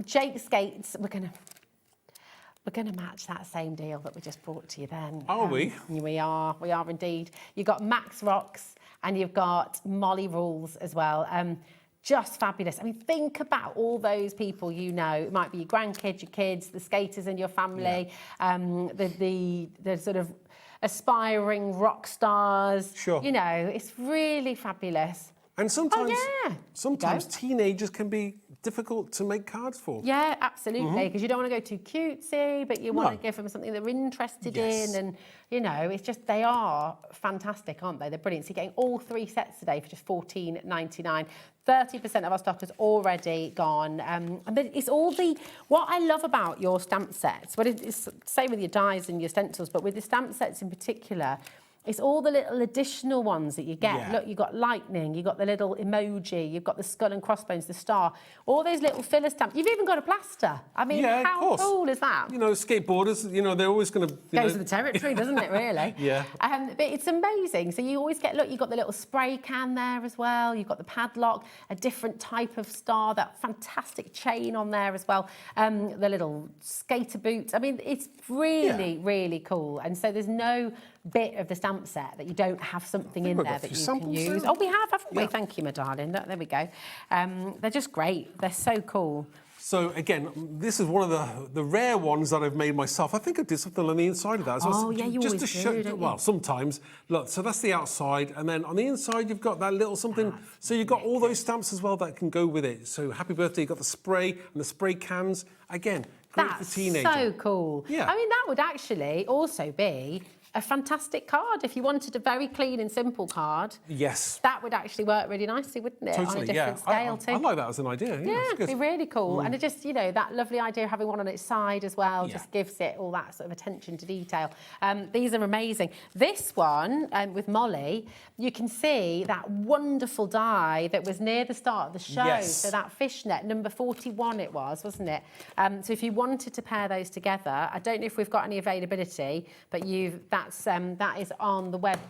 Jake Skates. We're going to match that same deal that we just brought to you then. Are we? We are indeed. You've got Max Rocks and you've got Molly Rules as well. Just fabulous. I mean, think about all those people you know. It might be your grandkids, your kids, the skaters in your family, the sort of aspiring rock stars. Sure. You know, it's really fabulous. And sometimes teenagers can be difficult to make cards for. Yeah, absolutely, because you don't want to go too cutesy, but you want to give them something they're interested in, and you know, it's just they are fantastic, aren't they? They're brilliant. So you're getting all 3 sets today for just $14.99. 30% of our stock has already gone, and it's all what I love about your stamp sets. But it's same with your dies and your stencils, but with the stamp sets in particular. It's all the little additional ones that you get. Yeah. Look, you've got lightning, you've got the little emoji, you've got the skull and crossbones, the star, all those little filler stamps. You've even got a plaster. I mean, how cool is that? You know, skateboarders, you know, they're always going to... Goes with the territory, doesn't it, really? Yeah. But it's amazing. So you always get, look, you've got the little spray can there as well. You've got the padlock, a different type of star, that fantastic chain on there as well. The little skater boots. I mean, it's really, really cool. And so there's no bit of the stamp set that you don't have something in there that you can use. Oh, we have, haven't we? Thank you, my darling. There we go. They're just great. They're so cool. So again, this is one of the rare ones that I've made myself. I think I did something on the inside of that. So yeah, you just always to show, do, don't you? well, sometimes. Look, so that's the outside, and then on the inside you've got that little something. So you've got all those stamps as well that can go with it. So happy birthday, you've got the spray and the spray cans. Again, great for teenagers. That's so cool. Yeah. I mean, that would actually also be a fantastic card if you wanted a very clean and simple card. Yes. That would actually work really nicely, wouldn't it? Totally, on a different scale too. I like that as an idea. Yeah, it'd be really cool. And it just, you know, that lovely idea of having one on its side as well just gives it all that sort of attention to detail. These are amazing. This one, with Molly, you can see that wonderful die that was near the start of the show. Yes. So that fishnet, number 41 it was, wasn't it? So if you wanted to pair those together, I don't know if we've got any availability, but that is on the web.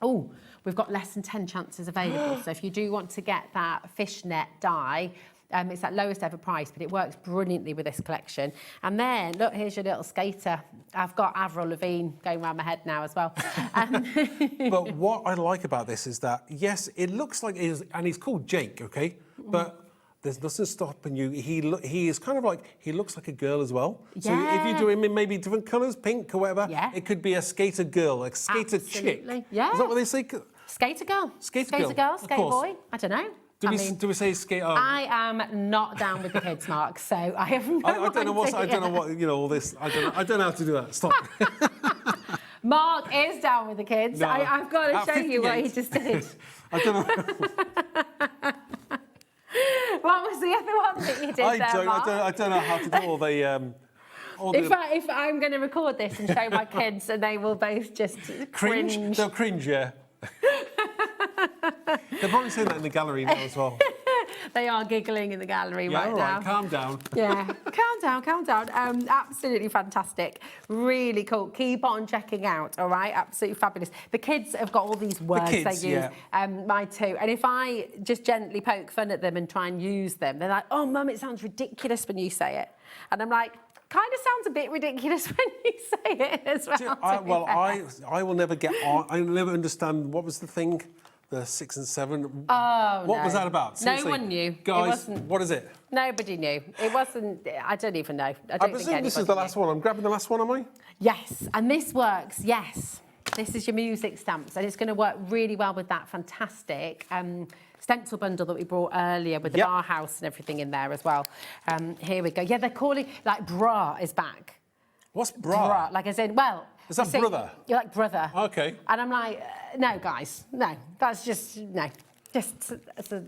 Oh, we've got less than 10 chances available. So if you do want to get that fishnet die, it's that lowest ever price, but it works brilliantly with this collection. And then, look, here's your little skater. I've got Avril Lavigne going around my head now as well. But what I like about this is that, yes, it looks like it is, and he's called Jake, okay? But there's nothing stopping you. He is kind of like, he looks like a girl as well. So if you do him in maybe different colours, pink or whatever, it could be a skater girl, a skater chick. Yeah. Is that what they say? Skater girl. Skater girl. Skate boy. I don't know. Do we say skate? I am not down with the kids, Mark, so I have no I don't know what, you know, all this. I don't know how to do that. Stop. Mark is down with the kids. No, I've got to show you what he just did. I don't know. was the other one that you did there, Mark? I don't know how to do all the If I'm going to record this and show my kids, and they will both just cringe. They'll cringe, yeah. They're probably saying that in the gallery now as well. They are giggling in the gallery Yeah, right all now. right, calm down. Yeah, calm down. Absolutely fantastic. Really cool. Keep on checking out, all right? Absolutely fabulous. The kids have got all these words kids, they use. yeah. Mine too. And if I just gently poke fun at them and try and use them, they're like, oh, Mum, it sounds ridiculous when you say it. And I'm like, kind of sounds a bit ridiculous when you say it as well. I will never get on. I will never understand what was the thing, the 6 and 7. Oh, what was that about? Seriously, no one knew. Guys, what is it? Nobody knew. It wasn't. I don't even know. I don't presume think this is anybody the knew. last one. I'm grabbing the last one, am I? Yes, and this works, yes. This is your music stamps, and it's going to work really well with that fantastic stencil bundle that we brought earlier with the bar house and everything in there as well. Here we go. Yeah, they're calling, like, bra is back. What's bra? Like, as in, well... Is that brother? You're like, brother. Okay. And I'm like, no, guys, no. That's just, no. Just,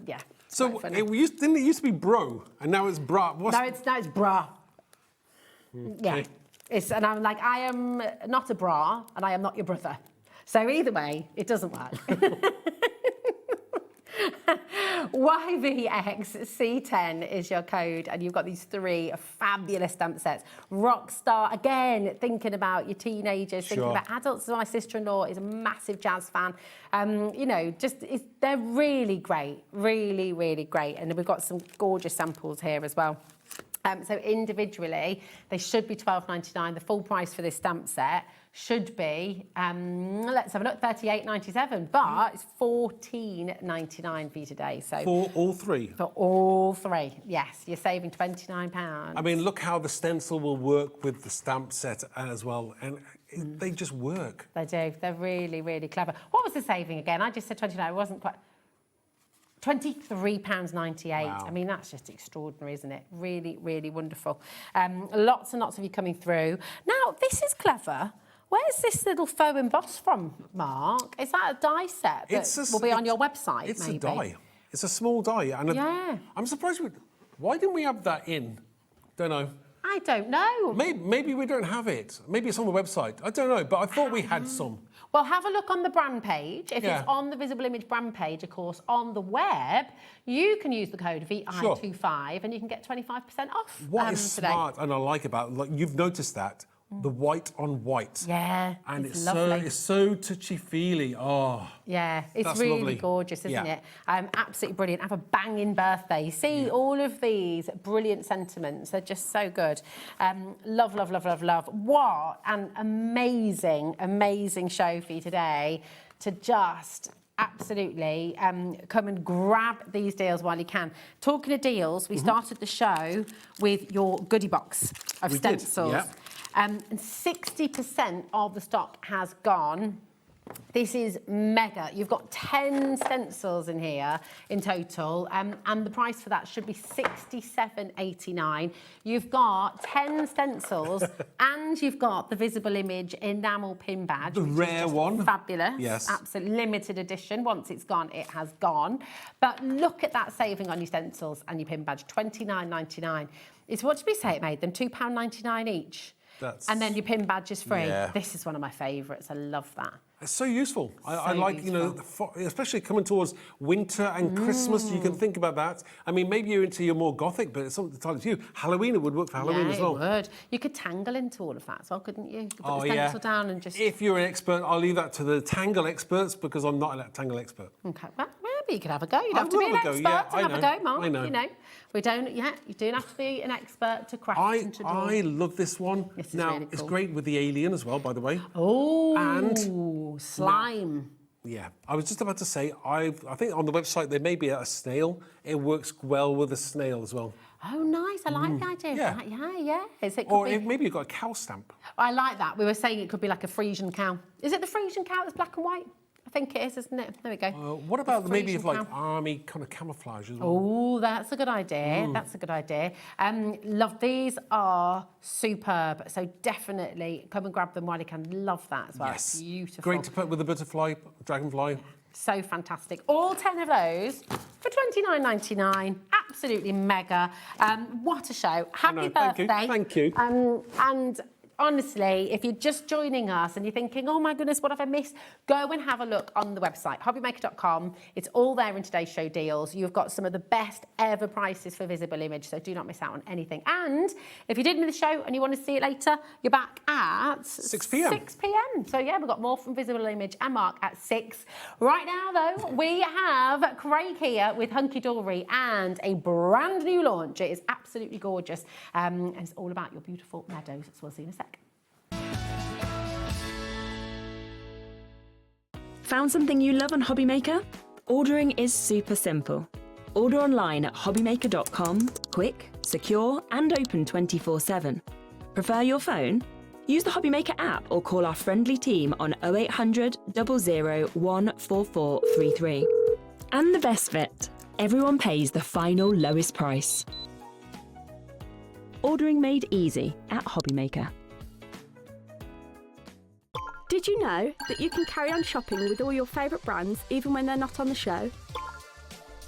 yeah. So didn't it used to be bro, and now it's bra? No, it's bra. Yeah. And I'm like, I am not a bra, and I am not your brother. So either way, it doesn't work. YVXC10 is your code, and you've got these 3 fabulous stamp sets. Rockstar, again, thinking about your teenagers, thinking about adults. My sister-in-law is a massive jazz fan. You know, they're really great, really, really great. And we've got some gorgeous samples here as well. So individually, they should be $12.99. The full price for this stamp set should be, let's have a look, $38.97, but it's $14.99 for you today. So for all 3? For all 3, yes. You're saving £29. I mean, look how the stencil will work with the stamp set as well, and they just work. They do. They're really, really clever. What was the saving again? I just said 29. It wasn't quite... £23.98. Wow. I mean, that's just extraordinary, isn't it? Really, really wonderful. Lots and lots of you coming through. Now, this is clever. Where's this little faux emboss from, Mark? Is that a die set that will be on your website, It's maybe? a die. It's a small die. And yeah. I'm surprised. Why didn't we have that in? Don't know. I don't know. Maybe we don't have it. Maybe it's on the website. I don't know, but I thought we had some. Well, have a look on the brand page. If it's on the Visible Image brand page, of course, on the web, you can use the code VI25 and you can get 25% off. What is today. smart and I like about, like, you've noticed that, the white on white. Yeah, and it's lovely. it's so touchy-feely. Oh. Yeah, it's that's really lovely. gorgeous, isn't it? Absolutely brilliant. Have a banging birthday. You see all of these brilliant sentiments. They're just so good. Love, love, love, love, love. What an amazing, amazing show for you today to just absolutely come and grab these deals while you can. Talking of deals, we started the show with your goodie box of stencils. Yeah. And 60% of the stock has gone. This is mega. You've got 10 stencils in here in total, and the price for that should be $67.89. You've got 10 stencils, and you've got the Visible Image enamel pin badge. The rare one. Fabulous. Yes. Absolutely limited edition. Once it's gone, it has gone. But look at that saving on your stencils and your pin badge, $29.99. It's, what did we say it made them? £2.99 each. And then your pin badge is free. Yeah. This is one of my favourites. I love that. It's so useful. I like, beautiful. especially coming towards winter and Christmas, you can think about that. I mean, maybe you're into your more gothic, but it's something entirely to you. Halloween, it would work for Halloween as well. It would. You could tangle into all of that as well, couldn't you? You could put the stencil down and just... If you're an expert, I'll leave that to the tangle experts because I'm not a tangle expert. Okay, well, maybe you could have a go. You'd have to be an expert to have a go, Mark. I know. You know, you don't have to be an expert to craft and to draw. I love this one. This is now, really it's cool. great with the alien as well, by the way. Oh, and slime. Yeah, I was just about to say, I think on the website there may be a snail. It works well with a snail as well. Oh, nice. I like the idea of Yeah. that. Yeah. It could Or be... maybe you've got a cow stamp. I like that. We were saying it could be like a Frisian cow. Is it the Frisian cow that's black and white? I think it is, isn't it? There we go. What about The maybe if Frisian like army kind of camouflage as well? Oh, that's a good idea. That's a good idea. Love, these are superb. So definitely come and grab them while you can. Love that as well. Yes. It's beautiful. Great to put with a butterfly, dragonfly. So fantastic. All 10 of those for $29.99. Absolutely mega. What a show. Happy birthday. Thank you. And honestly, if you're just joining us and you're thinking, oh my goodness, what have I missed? Go and have a look on the website, hobbymaker.com. It's all there in today's show deals. You've got some of the best ever prices for Visible Image, so do not miss out on anything. And if you didn't miss the show and you want to see it later, you're back at 6 p.m. 6 p.m. So yeah, we've got more from Visible Image and Mark at 6. Right now, though, we have Craig here with Hunky Dory and a brand new launch. It is absolutely gorgeous. And it's all about your beautiful meadows. So we'll see you in a sec. Found something you love on Hobbymaker? Ordering is super simple. Order online at hobbymaker.com, quick, secure, and open 24/7. Prefer your phone? Use the Hobbymaker app or call our friendly team on 0800 00 14433. And the best bit, everyone pays the final lowest price. Ordering made easy at Hobbymaker. Did you know that you can carry on shopping with all your favourite brands even when they're not on the show?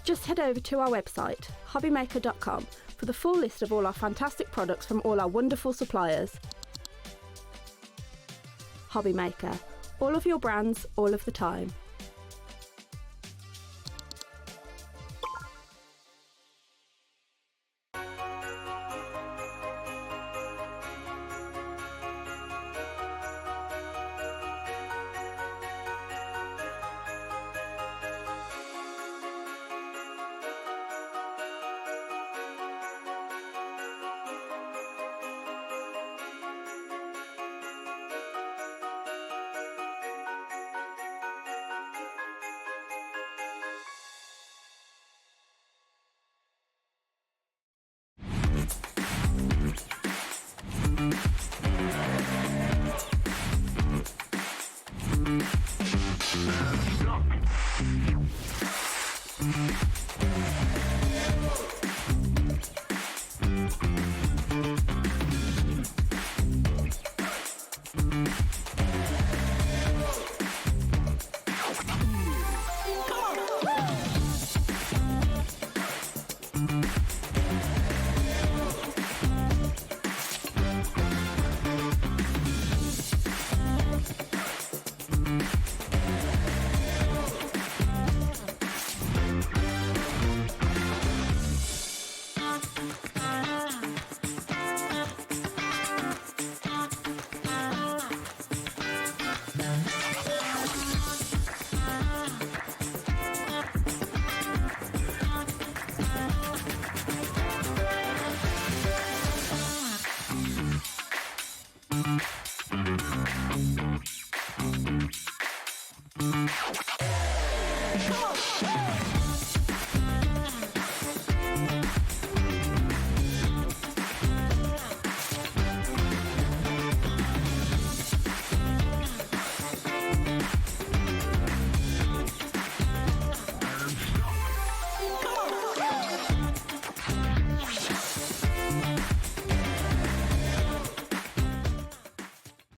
Just head over to our website, hobbymaker.com, for the full list of all our fantastic products from all our wonderful suppliers. Hobbymaker. All of your brands, all of the time.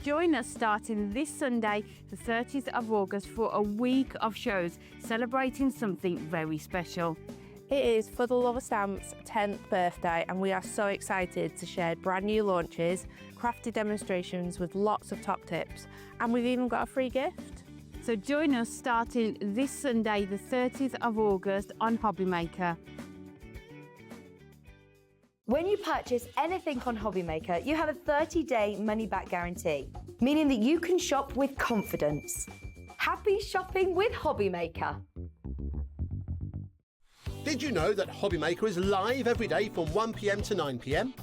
Join us starting this Sunday, the 30th of August, for a week of shows celebrating something very special. It is For the Love of Stamps' 10th birthday, and we are so excited to share brand new launches, crafty demonstrations with lots of top tips, and we've even got a free gift. So join us starting this Sunday, the 30th of August on Hobbymaker. When you purchase anything on Hobbymaker, you have a 30-day money-back guarantee, meaning that you can shop with confidence. Happy shopping with Hobbymaker. Did you know that Hobbymaker is live every day from 1 p.m. to 9 p.m?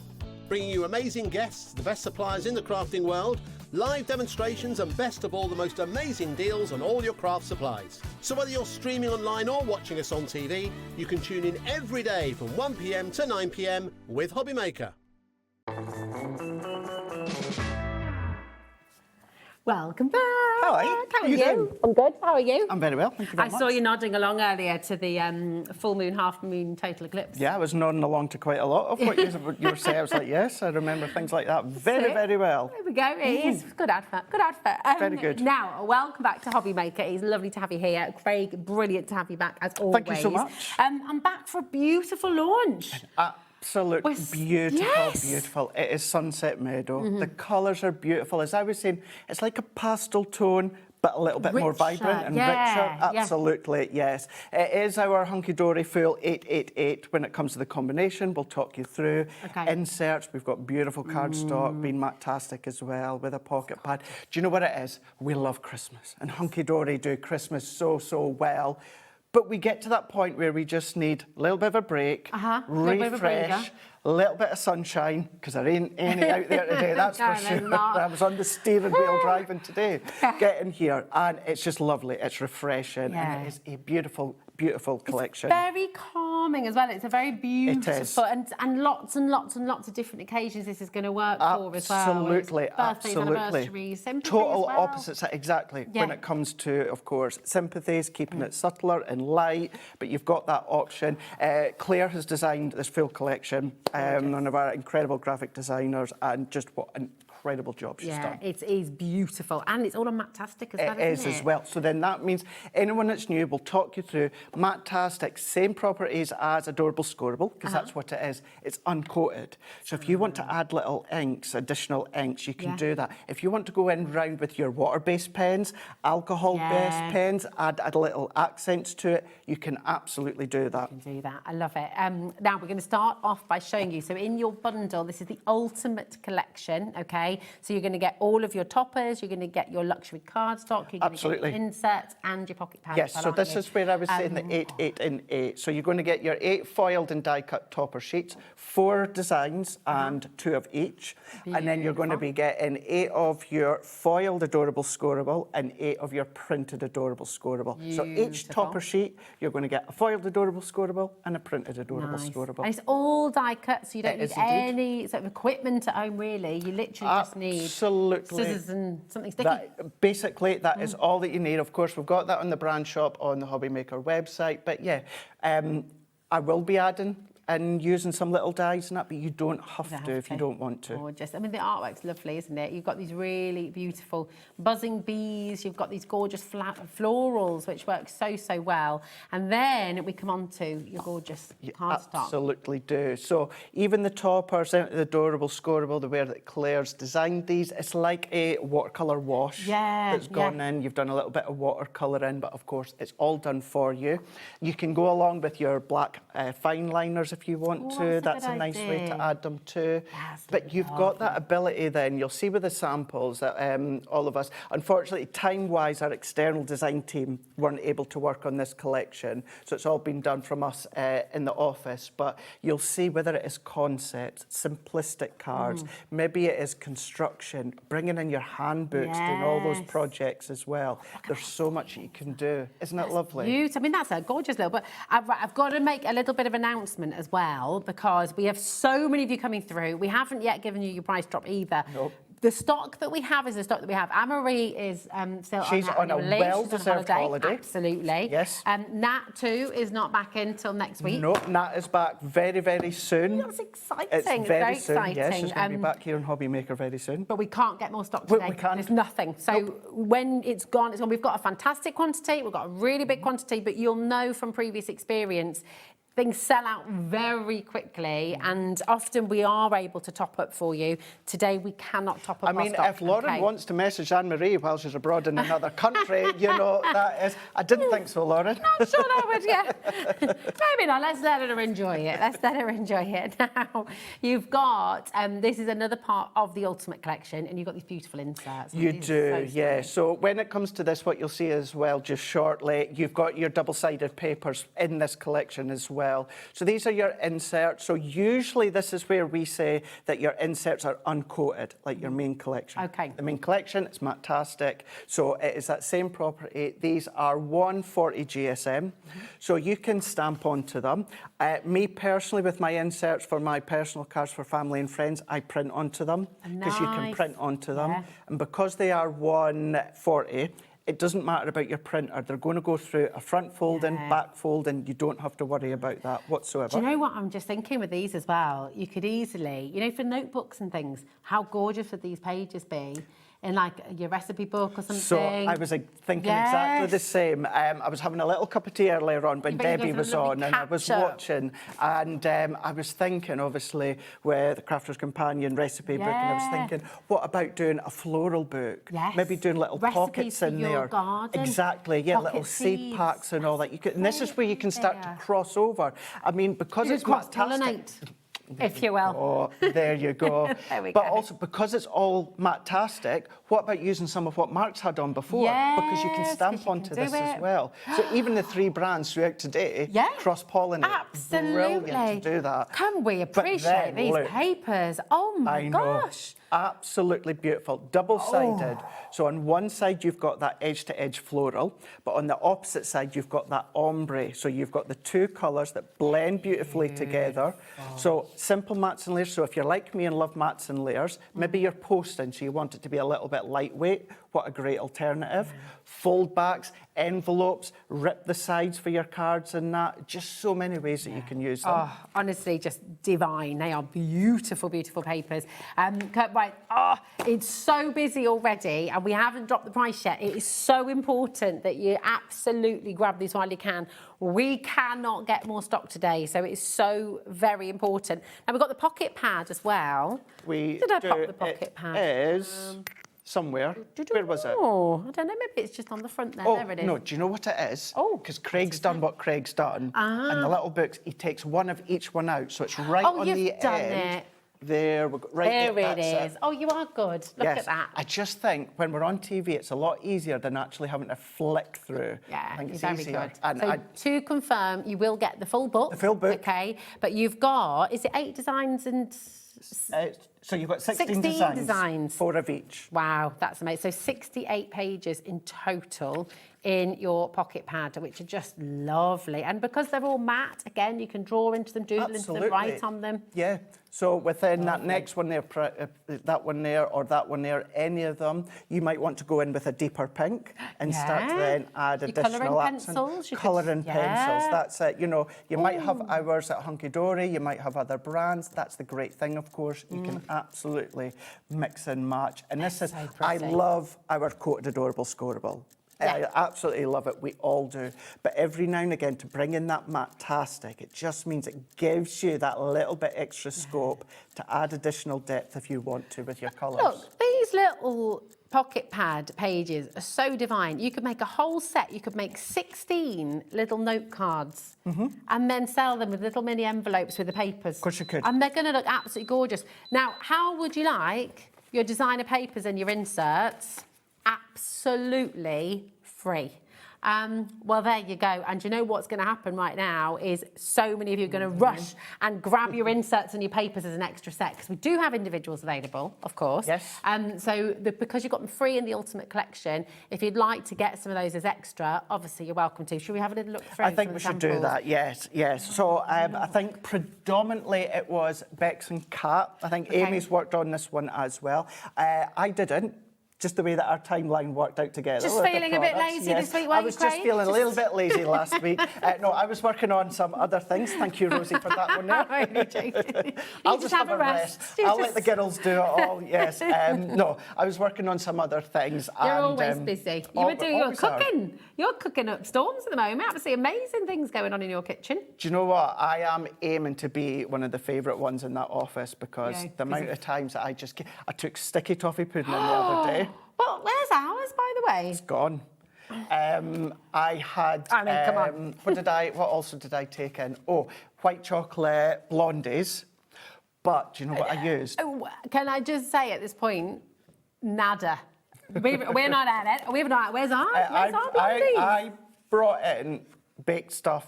Bringing you amazing guests, the best suppliers in the crafting world, live demonstrations, and best of all, the most amazing deals on all your craft supplies. So whether you're streaming online or watching us on TV, you can tune in every day from 1 p.m. to 9 p.m. with Hobbymaker. Welcome back. Hi. How are you? I'm good. How are you? I'm very well, thank you very I much. saw you nodding along earlier to the full moon, half moon, total eclipse. Yeah, I was nodding along to quite a lot of what you were saying. I was like, yes, I remember things like that very, very well. There we go. It is good advert. Good advert. Very good. Now, welcome back to Hobby Maker. It's lovely to have you here, Craig. Brilliant to have you back as always. Thank you so much. I'm back for a beautiful launch. Absolutely beautiful, yes. beautiful. It is Sunset Meadow. The colours are beautiful. As I was saying, it's like a pastel tone, but a little bit more Richer, vibrant and yeah, richer. Absolutely, yes. It is our Hunky Dory Full 888 when it comes to the combination. We'll talk you through. Inserts, we've got beautiful cardstock, being matastic as well, with a pocket pad. Do you know what it is? We love Christmas, and Hunky Dory do Christmas so, so well. But we get to that point where we just need a little bit of a break, refresh, a little bit of sunshine, because there ain't any out there today, that's for sure. I was on the steering wheel driving today, getting here, and it's just lovely. It's refreshing, and it is a beautiful, beautiful collection. Very calming as well. It's a very beautiful, and lots and lots and lots of different occasions this is going to work for as well. Absolutely, Birthdays, anniversaries, sympathies total as well. opposites, exactly. When it comes to, of course, sympathies, keeping it subtler and light, but you've got that option. Claire has designed this full collection, one of our incredible graphic designers, and just what an incredible job she's done. It is beautiful, and it's all on Matastic as well, It is as well. So then that means anyone that's new, we'll talk you through Matastic, same properties as Adorable Scoreable, because that's what it is. It's uncoated. So if you want to add little inks, additional inks, you can do that. If you want to go in round with your water-based pens, alcohol-based pens, add little accents to it, you can absolutely do that. You can do that. I love it. Now we're going to start off by showing you. So in your bundle, this is the ultimate collection, okay? So you're going to get all of your toppers, you're going to get your luxury cardstock, you're going to get your inserts and your pocket pads. Yes, so this is where I was saying the 8, 8 and 8. So you're going to get your 8 foiled and die-cut topper sheets, 4 designs and 2 of each. And then you're going to be getting 8 of your foiled Adorable Scoreable and 8 of your printed Adorable Scoreable. So each topper sheet, you're going to get a foiled Adorable Scoreable and a printed Adorable Scoreable. And it's all die-cut, so you don't need any sort of equipment at home, really. You literally just need scissors and something sticky. Basically, that is all that you need. Of course, we've got that on the brand shop on the Hobby Maker website. But yeah, I will be adding and using some little dies and that, but you don't have to if you don't want to. Gorgeous. I mean, the artwork's lovely, isn't it? You've got these really beautiful buzzing bees. You've got these gorgeous florals, which work so, so well. And then we come on to your gorgeous cardstock. Absolutely do. So even the toppers, the Adorable Scoreable, the way that Claire's designed these, it's like a watercolour wash that's gone in. You've done a little bit of watercolour in, but of course, it's all done for you. You can go along with your black fine liners if you want to. That's a nice way to add them too. But you've got that ability then, you'll see with the samples that all of us, unfortunately, time-wise, our external design team weren't able to work on this collection. So it's all been done from us in the office. But you'll see whether it is concepts, simplistic cards, maybe it is construction, bringing in your handbooks, doing all those projects as well. There's so much you can do. Isn't that lovely? Beautiful. I mean, that's a gorgeous little, but I've got to make a little bit of announcement as well, because we have so many of you coming through. We haven't yet given you your price drop either. Nope. The stock that we have is the stock that we have. Anne-Marie is still She's on a well-deserved holiday. Absolutely. Yes. Nat, too, is not back until next week. No, Nat is back very, very soon. That's exciting. It's very soon. Exciting. Yes, she's going to be back here on Hobby Maker very soon. But we can't get more stock today. We can't. There's nothing. So when it's gone, it's gone. We've got a fantastic quantity. We've got a really big quantity, but you'll know from previous experience, things sell out very quickly, and often we are able to top up for you. Today, we cannot top up our stock. If Lauren wants to message Anne-Marie while she's abroad in another country, you know, that is... I didn't think so, Lauren. Not sure that would, yeah. Maybe not. Let's let her enjoy it. Let's let her enjoy it. Now, you've got... this is another part of the Ultimate Collection, and you've got these beautiful inserts. You do, yeah. So when it comes to this, what you'll see as well, just shortly, you've got your double-sided papers in this collection as well. well. So these are your inserts. So usually this is where we say that your inserts are uncoated, like your main collection. Okay. The main collection is Matastic. So it is that same property. These are 140 GSM. So you can stamp onto them. Me personally, with my inserts for my personal cards for family and friends, I print onto them because you can Nice. print onto them. Yeah. And because they are 140, it doesn't matter about your printer. They're going to go through a front folding, back folding. You don't have to worry about that whatsoever. Do you know what I'm just thinking with these as well? You could easily, you know, for notebooks and things, how gorgeous would these pages be in like your recipe book or something? So I was thinking exactly the same. I was having a little cup of tea earlier on when But you Debbie got was some on lovely and I was catch-up. watching and I was thinking obviously with the Crafter's Companion recipe book and I was thinking, what about doing a floral book? Yes. Maybe doing little Recipes pockets for in your there. garden. Exactly, yeah, Pocket little seed seeds. packs and all that. You could, and this is where you can start to cross over. I mean, because You it's just cross-pollinate, Matastic. if you will. Oh, there you go. There we But go. also, because it's all Matastic, what about using some of what Mark's had on before? Because you can Yes, stamp 'cause you onto can do this as it. well. So even the 3 brands throughout today cross-pollinate. Absolutely. Brilliant to do that. Can we But appreciate then, these look, papers? Oh my I know. gosh. Absolutely beautiful. Double-sided. Oh. So on one side, you've got that edge-to-edge floral, but on the opposite side, you've got that ombre. So you've got the 2 colours that blend beautifully together. So simple mats and layers. So if you're like me and love mats and layers, maybe you're posting, so you want it to be a little bit lightweight. What a great alternative. Fold backs, envelopes, rip the sides for your cards and that. Just so many ways that you can use them. Oh, honestly, just divine. They are beautiful, beautiful papers. Right, it's so busy already and we haven't dropped the price yet. It is so important that you absolutely grab these while you can. We cannot get more stock today, so it's so very important. And we've got the pocket pad as well. Did I pop the pocket pad? It is somewhere. Where was it? Oh, I don't know. Maybe it's just on the front there. Oh, There it is. no, do you know what it is? Oh. Because Craig's done what Craig's done. And the little books, he takes one of each one out. So it's right on you've the done end. it. There we go. Right There it that's is. Oh, you are good. Look Yes. at that. I just think when we're on TV, it's a lot easier than actually having to flick through. Yeah, I think it's very easier. good. And So to confirm, you will get the full book. The full book. Okay, but you've got, is it 8 designs and... so you've got 16 designs. 4 of each. Wow, that's amazing. So 68 pages in total in your pocket pad, which are just lovely. And because they're all matte, again, you can draw into them, doodle into them, write on them. Yeah. So within that next one there, that one there or that one there, any of them, you might want to go in with a deeper pink and start to then add Your additional colouring accents. pencils, you could- Colouring pencils, yeah. that's it. You know, you might have ours at Hunky Dory, you might have other brands. That's the great thing, of course. You can absolutely mix and match. And this is, I love our Coated Adorable Scoreable. I absolutely love it. We all do. But every now and again, to bring in that Matastic, it just means it gives you that little bit extra scope to add additional depth if you want to with your colours. Look, these little pocket pad pages are so divine. You could make a whole set. You could make 16 little note cards and then sell them with little mini envelopes with the papers. Of course you could. And they're going to look absolutely gorgeous. Now, how would you like your designer papers and your inserts absolutely free? Well, there you go. And you know what's going to happen right now is so many of you are going to rush and grab your inserts and your papers as an extra set, because we do have individuals available, of course. Yes. Because you've got them free in the Ultimate Collection, if you'd like to get some of those as extra, obviously you're welcome to. Should we have a little look through? I think we should do that, yes. So I think predominantly it was Bex and Kat. I think Amy's worked on this one as well. I didn't. Just the way that our timeline worked out together. Just with the feeling a bit products, lazy yes. this week, I weren't you, was just Craig? feeling a little bit lazy last week. No, I was working on some other things. Thank you, Rosie, for that one there. I'm only joking. I'll You just have a rest. You I'll just- let the girls do it all, yes. No, I was working on some other things. You're and, always busy. You were doing your always are. cooking. You're cooking up storms at the moment. Absolutely amazing things going on in your kitchen. Do you know what? I am aiming to be one of the favourite ones in that office because Yeah, the amount of times that I took sticky toffee pudding in the other day. Well, where's ours, by the way? It's gone. I had. I mean, come on. What also did I take in? Oh, white chocolate blondies. But do you know what I used? Oh, can I just say at this point, nada. We're not at it. We're not. Where's ours? Where's our blondies? I brought in baked stuff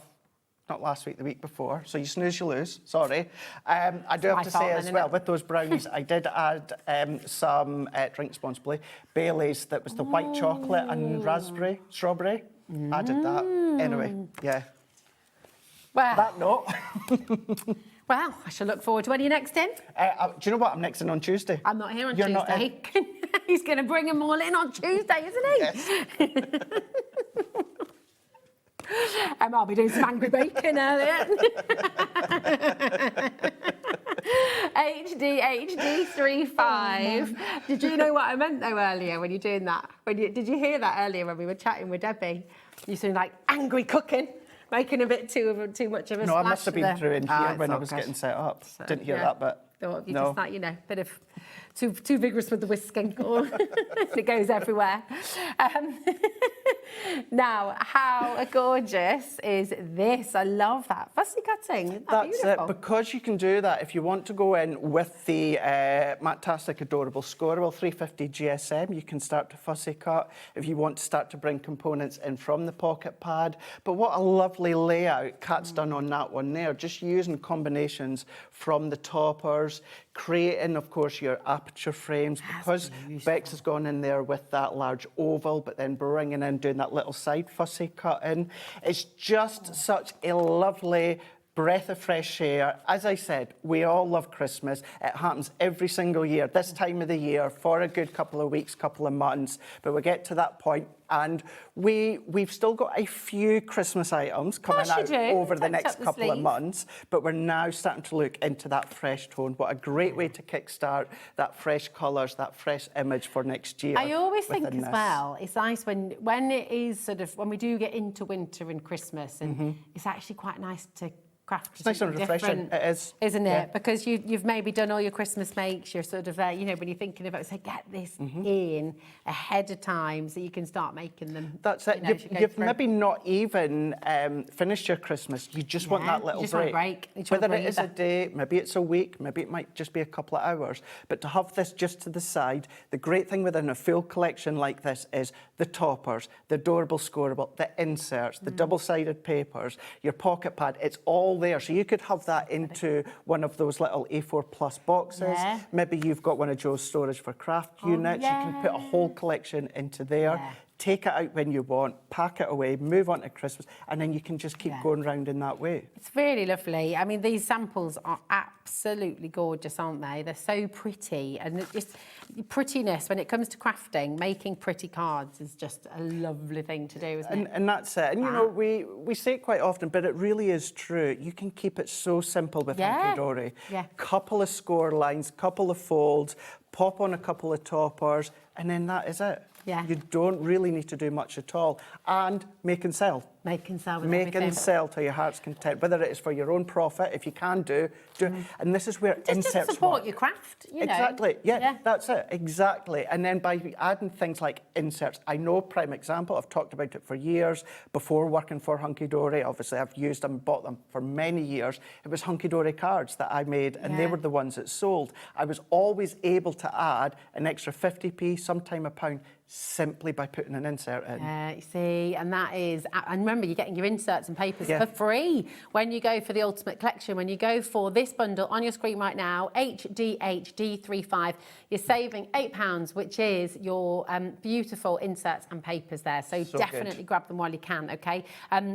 not last week, the week before. So you snooze, you lose. Sorry. I do have to say fault as then, well, innit? with those brownies, I did add some, drink responsibly, Baileys that was the white chocolate and raspberry, strawberry. Added that. Anyway, yeah. Well, That note. well, I shall look forward to when you're next in. Do you know what? I'm next in on Tuesday. I'm not here on You're not Tuesday. He's going to bring them all in on Tuesday, isn't he? Yes. I'll be doing some angry bacon earlier. HD35. Did you know what I meant though earlier when you're doing that? Did you hear that earlier when we were chatting with Debbie? You seemed like angry cooking, making a bit too much of a No, splash. I must have been through in here when I was good. getting set up. So, Didn't hear yeah. that, but Thought you no. just like, you know, bit of too vigorous with the whisking, or it goes everywhere. Now, how gorgeous is this? I love that fussy cutting. Isn't that That's beautiful? it, because you can do that if you want to go in with the Mactastic Adorable Scoreable 350 GSM. You can start to fussy cut if you want to start to bring components in from the pocket pad. But what a lovely layout Kat's done on that one there, just using combinations from the toppers, creating, of course, your aperture frames, because Bex has gone in there with that large oval, but then bringing in, doing that little side fussy cut in. It's just such a lovely breath of fresh air. As I said, we all love Christmas. It happens every single year, this time of the year, for a good couple of weeks, couple of months. But we get to that point, and we've still got a few Christmas items coming out over the next couple of months. But we're now starting to look into that fresh tone. What a great way to kickstart that fresh colours, that fresh image for next year. I always think within as this. well, it's nice when it is sort of, when we do get into winter and Christmas, and it's actually quite nice to craft. It's nice and refreshing. It is, isn't it? yeah. Because you've maybe done all your Christmas makes. You're sort of there, you know, when you're thinking about, so get this in ahead of time so you can start making them. That's it. You know, as you go You've through. maybe not even finished your Christmas. You just want that little you just want a break. break. You just want Whether a it is a breather. day, maybe it's a week, maybe it might just be a couple of hours. But to have this just to the side, the great thing within a full collection like this is the toppers, the adorable scoreable, the inserts, the double-sided papers, your pocket pad. It's all there. So you could have that into one of those little A4 plus boxes. Yeah. Maybe you've got one of Joe's storage for craft units. You can put a whole collection into there. Yeah. Take it out when you want, pack it away, move on to Christmas, and then you can just keep going round in that way. It's really lovely. I mean, these samples are absolutely gorgeous, aren't they? They're so pretty, and it just prettiness when it comes to crafting, making pretty cards is just a lovely thing to do, isn't it? And that's it. And you know, we say it quite often, but it really is true. You can keep it so simple with Hunky-Dory. Yeah. Couple of score lines, couple of folds, pop on a couple of toppers, and then that is it. Yeah. You don't really need to do much at all. And make and sell. Make and sell with Make everything. and sell to your heart's content, whether it is for your own profit, if you can do it. And this is where Just inserts to support work. your craft, you know. Exactly, yeah, that's it, exactly. And then by adding things like inserts, I know, prime example, I've talked about it for years, before working for Hunky-Dory, obviously I've used them, bought them for many years. It was Hunky-Dory cards that I made, and they were the ones that sold. I was always able to add an extra 50p, sometime a pound, simply by putting an insert in. You see, and that is, and remember, you're getting your inserts and papers Yeah. for free when you go for the Ultimate Collection. When you go for this bundle on your screen right now, HDHD35, you're saving £8, which is your beautiful inserts and papers there. So definitely grab them while you can, okay?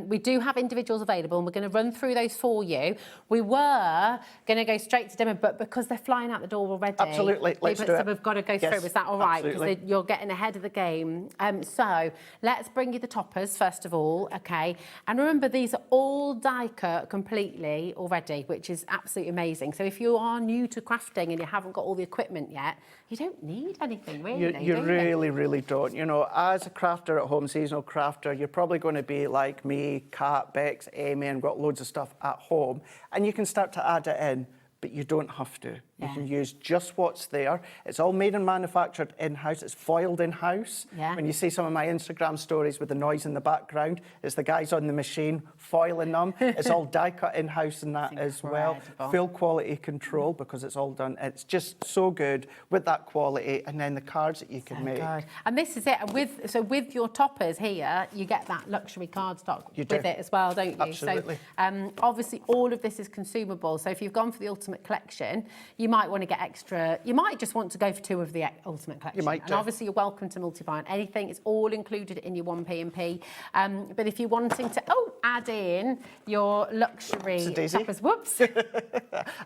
We do have individuals available, and we're going to run through those for you. We were going to go straight to demo, but because they're flying out the door already, Absolutely, let's do it. we've got to go Yes, through. Is that all right? absolutely. Because you're getting ahead of the game. So let's bring you the toppers first of all, okay? And remember, these are all die cut completely already, which is absolutely amazing. So if you are new to crafting and you haven't got all the equipment yet, you don't need anything really. You do really, really don't. You know, as a crafter at home, seasonal crafter, you're probably going to be like me, Kat, Bex, Amy, and got loads of stuff at home. And you can start to add it in, but you don't have to. You can use just what's there. It's all made and manufactured in-house. It's foiled in-house. Yeah. When you see some of my Instagram stories with the noise in the background, it's the guys on the machine foiling them. It's all die cut in-house and that as well. Full quality control because it's all done. It's just so good with that quality, and then the cards that you can make. Good. And this is it. With your toppers here, you get that luxury cardstock with it as well, don't you? Absolutely. So obviously all of this is consumable. So if you've gone for the Ultimate Collection, you might want to get extra. You might just want to go for 2 of the Ultimate Collection. You might and obviously you're welcome to multi-buy on anything. It's all included in your 1P&P. But if you're wanting to add in your luxury toppers, whoops.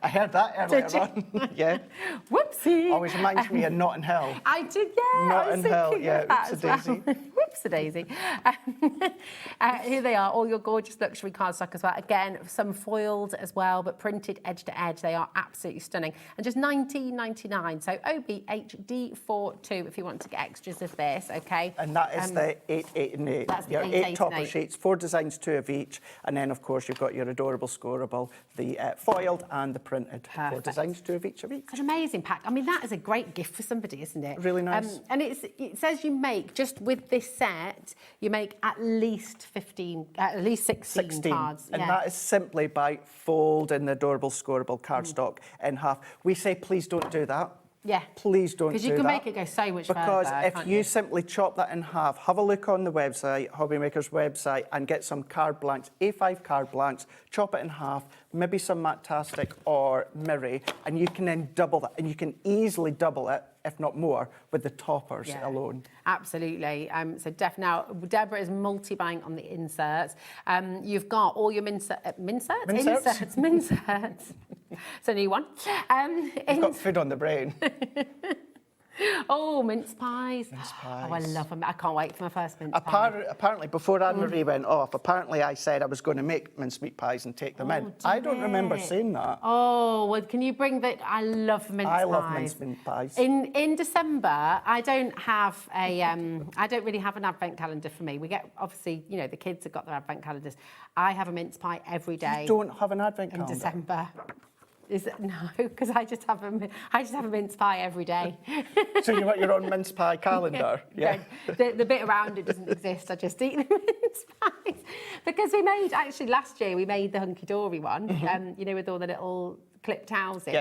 I heard that earlier on. Yeah. Whoopsie. Always reminds me of Notting Hill. I did, yeah. Notting Hill, yeah. Whoopsie-daisy. Whoopsie-daisy. Here they are, all your gorgeous luxury cardstock as well. Again, some foiled as well, but printed edge to edge. They are absolutely stunning. And just $19.99. So OBHD42 if you want to get extras of this, okay? And that is the 8, 8 and 8. That's the your 8, 8 8 and topper 8. sheets, 4 designs, 2 of each. And then, of course, you've got your adorable scoreable, the foiled and the printed. 4 designs, 2 of each of each. It's an amazing pack. I mean, that is a great gift for somebody, isn't it? Really nice. And it says you make, just with this set, you make at least 16 cards. And that is simply by folding the adorable scoreable cardstock in half. We say, please don't do that. Yeah. Please don't do that. Because you can make it go so much further. Because if can't you simply chop that in half, have a look on the website, Hobbymaker's website, and get some card blanks, A5 card blanks, chop it in half, maybe some Matastic or Miri, and you can then double that. And you can easily double it, if not more, with the toppers alone. Absolutely. So now, Deborah is multi-buying on the inserts. You've got all your mincerts. It's a new one. You've got food on the brain. Oh, mince pies. Mince pies. Oh, I love them. I can't wait for my first mince pie. Apparently, before Anne-Marie went off, apparently I said I was going to make mincemeat pies and take them in. I don't remember saying that. Oh, well, can you bring that? I love mince pies. I love mincemeat pies. In December, I don't really have an advent calendar for me. We get, obviously, you know, the kids have got their advent calendars. I have a mince pie every day. You don't have an advent calendar? In December. No, because I just have a mince pie every day. So you want your own mince pie calendar? Yeah. The bit around it doesn't exist. I just eat the mince pies. Because last year we made the Hunky Dory one, you know, with all the little clipped houses.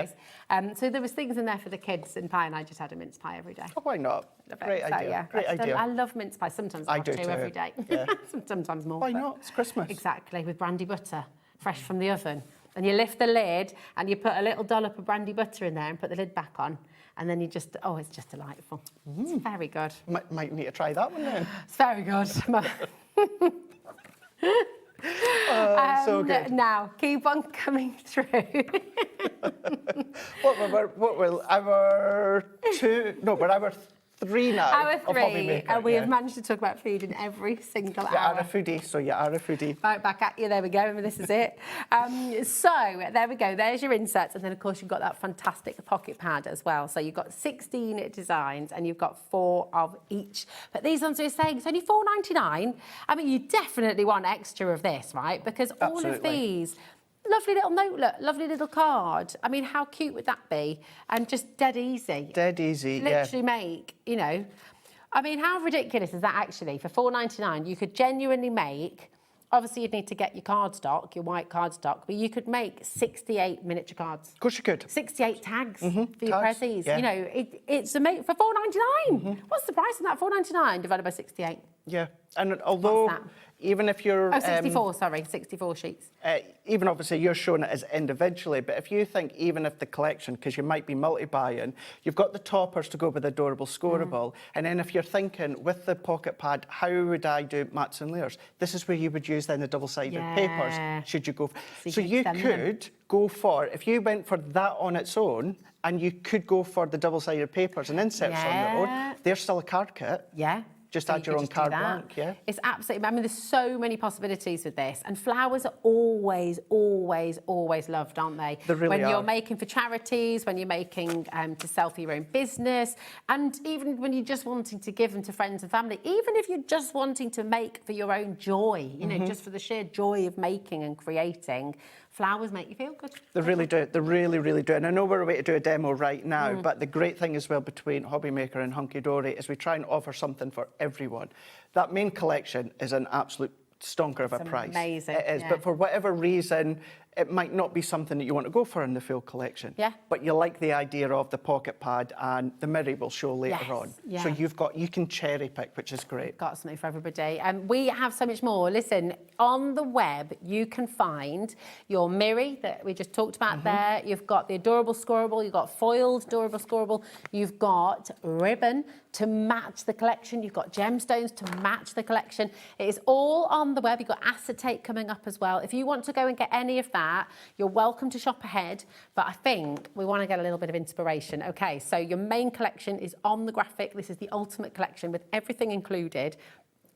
Yep. So there was things in there for the kids and pie, and I just had a mince pie every day. Oh, why not? Great idea. Yeah, Great idea. I love mince pie. Sometimes I have 2 every day. Yeah. Sometimes more. Why not? It's Christmas. Exactly, with brandy butter, fresh from the oven. And you lift the lid and you put a little dollop of brandy butter in there and put the lid back on. And then you just, it's just delightful. It's very good. Might need to try that one then. It's very good. So good. Now, keep on coming through. What will our 2? No, but our 3 now. Hour 3, and we have managed to talk about food in every single hour. You are a foodie, so you are a foodie. Right back at you, there we go, this is it. So, there we go, there's your inserts, and then of course you've got that fantastic pocket pad as well. So you've got 16 designs, and you've got 4 of each. But these ones are saying it's only $4.99. I mean, you definitely want extra of this, right? Because all of these... Lovely little notelet, lovely little card. I mean, how cute would that be? And just dead easy. Dead easy, Literally make, you know. I mean, how ridiculous is that actually? For $4.99, you could genuinely make, obviously you'd need to get your cardstock, your white cardstock, but you could make 68 miniature cards. Of course you could. 68 tags for your prezzies. Yeah. You know, it's for $4.99. What's the price on that? $4.99 divided by 68. Yeah, and although even if you're... 64 sheets. Even obviously you're showing it as individually, but if you think even if the collection, because you might be multi-buying, you've got the toppers to go with adorable scoreable, and then if you're thinking with the pocket pad, how would I do mats and layers? This is where you would use then the double-sided papers, should you go... So you could go for, if you went for that on its own, and you could go for the double-sided papers and inserts on their own, they're still a card kit. Yeah. Just So add you your could own just do card that. blank, yeah. It's absolutely, I mean, there's so many possibilities with this. And flowers are always, always, always loved, aren't they? They really when you're are. making for charities, when you're making to sell for your own business, and even when you're just wanting to give them to friends and family, even if you're just wanting to make for your own joy, you know, just for the sheer joy of making and creating, flowers make you feel good. They really do. They really, really do. And I know we're away to do a demo right now, but the great thing as well between Hobbymaker and Hunky Dory is we try and offer something for everyone. That main collection is an absolute stonker of a price. Amazing. It is. Yeah. But for whatever reason, it might not be something that you want to go for in the full collection. Yeah. But you like the idea of the pocket pad, and the Miri will show later Yes, on. yeah. So you can cherry pick, which is great. Got something for everybody. We have so much more. Listen, on the web, you can find your Miri that we just talked about there. You've got the adorable scorable. You've got foiled adorable scorable. You've got ribbon to match the collection. You've got gemstones to match the collection. It is all on the web. You've got acetate coming up as well. If you want to go and get any of that, you're welcome to shop ahead. But I think we want to get a little bit of inspiration. Okay, so your main collection is on the graphic. This is the ultimate collection with everything included.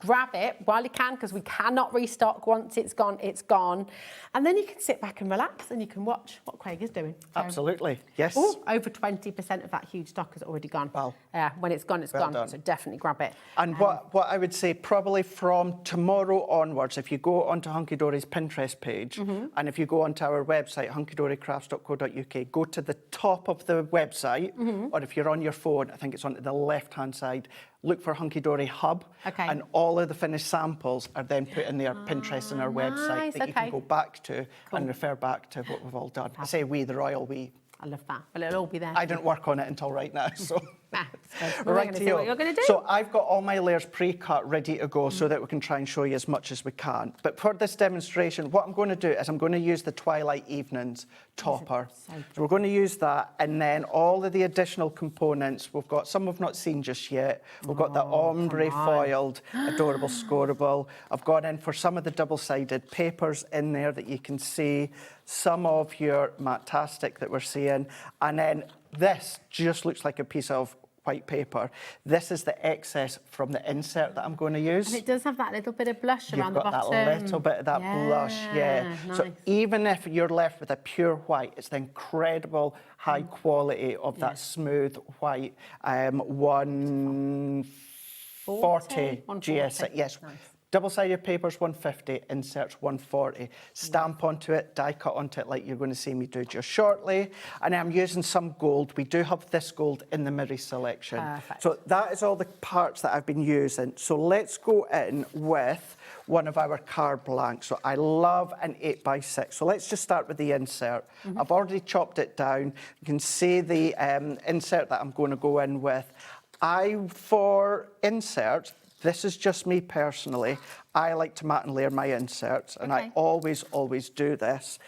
Grab it while you can, because we cannot restock. Once it's gone, it's gone. And then you can sit back and relax and you can watch what Craig is doing. So, Absolutely, yes. over 20% of that huge stock has already gone. Wow. Yeah, when it's gone, it's Well gone. done. So definitely grab it. And what I would say, probably from tomorrow onwards, if you go onto Hunky Dory's Pinterest page, and if you go onto our website, hunkydorycrafts.co.uk, go to the top of the website, or if you're on your phone, I think it's on the left-hand side, look for Hunky Dory Hub, Okay. and all of the finished samples are then put in their Pinterest and our website nice, that you can okay. go back to and refer back to what we've all done. I say we, the royal we. I love that. Well, it'll all be there. I didn't work on it until right now, so... We're Right going to to see you. what you're going to do. So I've got all my layers pre-cut, ready to go, so that we can try and show you as much as we can. But for this demonstration, what I'm going to do is I'm going to use the Twilight Evenings topper. So we're going to use that, and then all of the additional components, we've got some we've not seen just yet. We've got the ombre foiled, adorable scoreable. I've gone in for some of the double-sided papers in there that you can see, some of your Matastic that we're seeing, and then this just looks like a piece of white paper. This is the excess from the insert that I'm going to use. And it does have that little bit of blush You've around the got bottom. that little bit of that blush, yeah. So Nice. even if you're left with a pure white, it's the incredible high quality of that smooth white 140 GS. Yes. Nice. Double-sided papers 150, inserts 140. Stamp onto it, die cut onto it like you're going to see me do just shortly. And I'm using some gold. We do have this gold in the Miri selection. Perfect. So that is all the parts that I've been using. So let's go in with one of our card blanks. So I love an 8x6. So let's just start with the insert. I've already chopped it down. You can see the insert that I'm going to go in with. For inserts, this is just me personally. I like to mat and layer my inserts, and I always do this.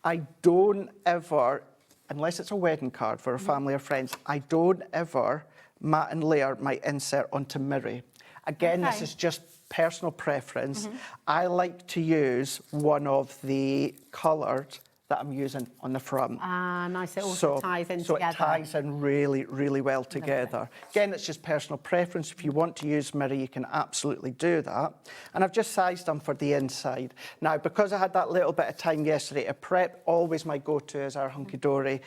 I don't ever, unless it's a wedding card for a family or friends, I don't ever mat and layer my insert onto Miri. Again, this is just personal preference. I like to use one of the coloured that I'm using on the front. Ah, nice. It also ties in so together. it ties in really, really well together. Again, it's just personal preference. If you want to use Miri, you can absolutely do that. And I've just sized them for the inside. Now, because I had that little bit of time yesterday to prep, always my go-to is our Hunky Dory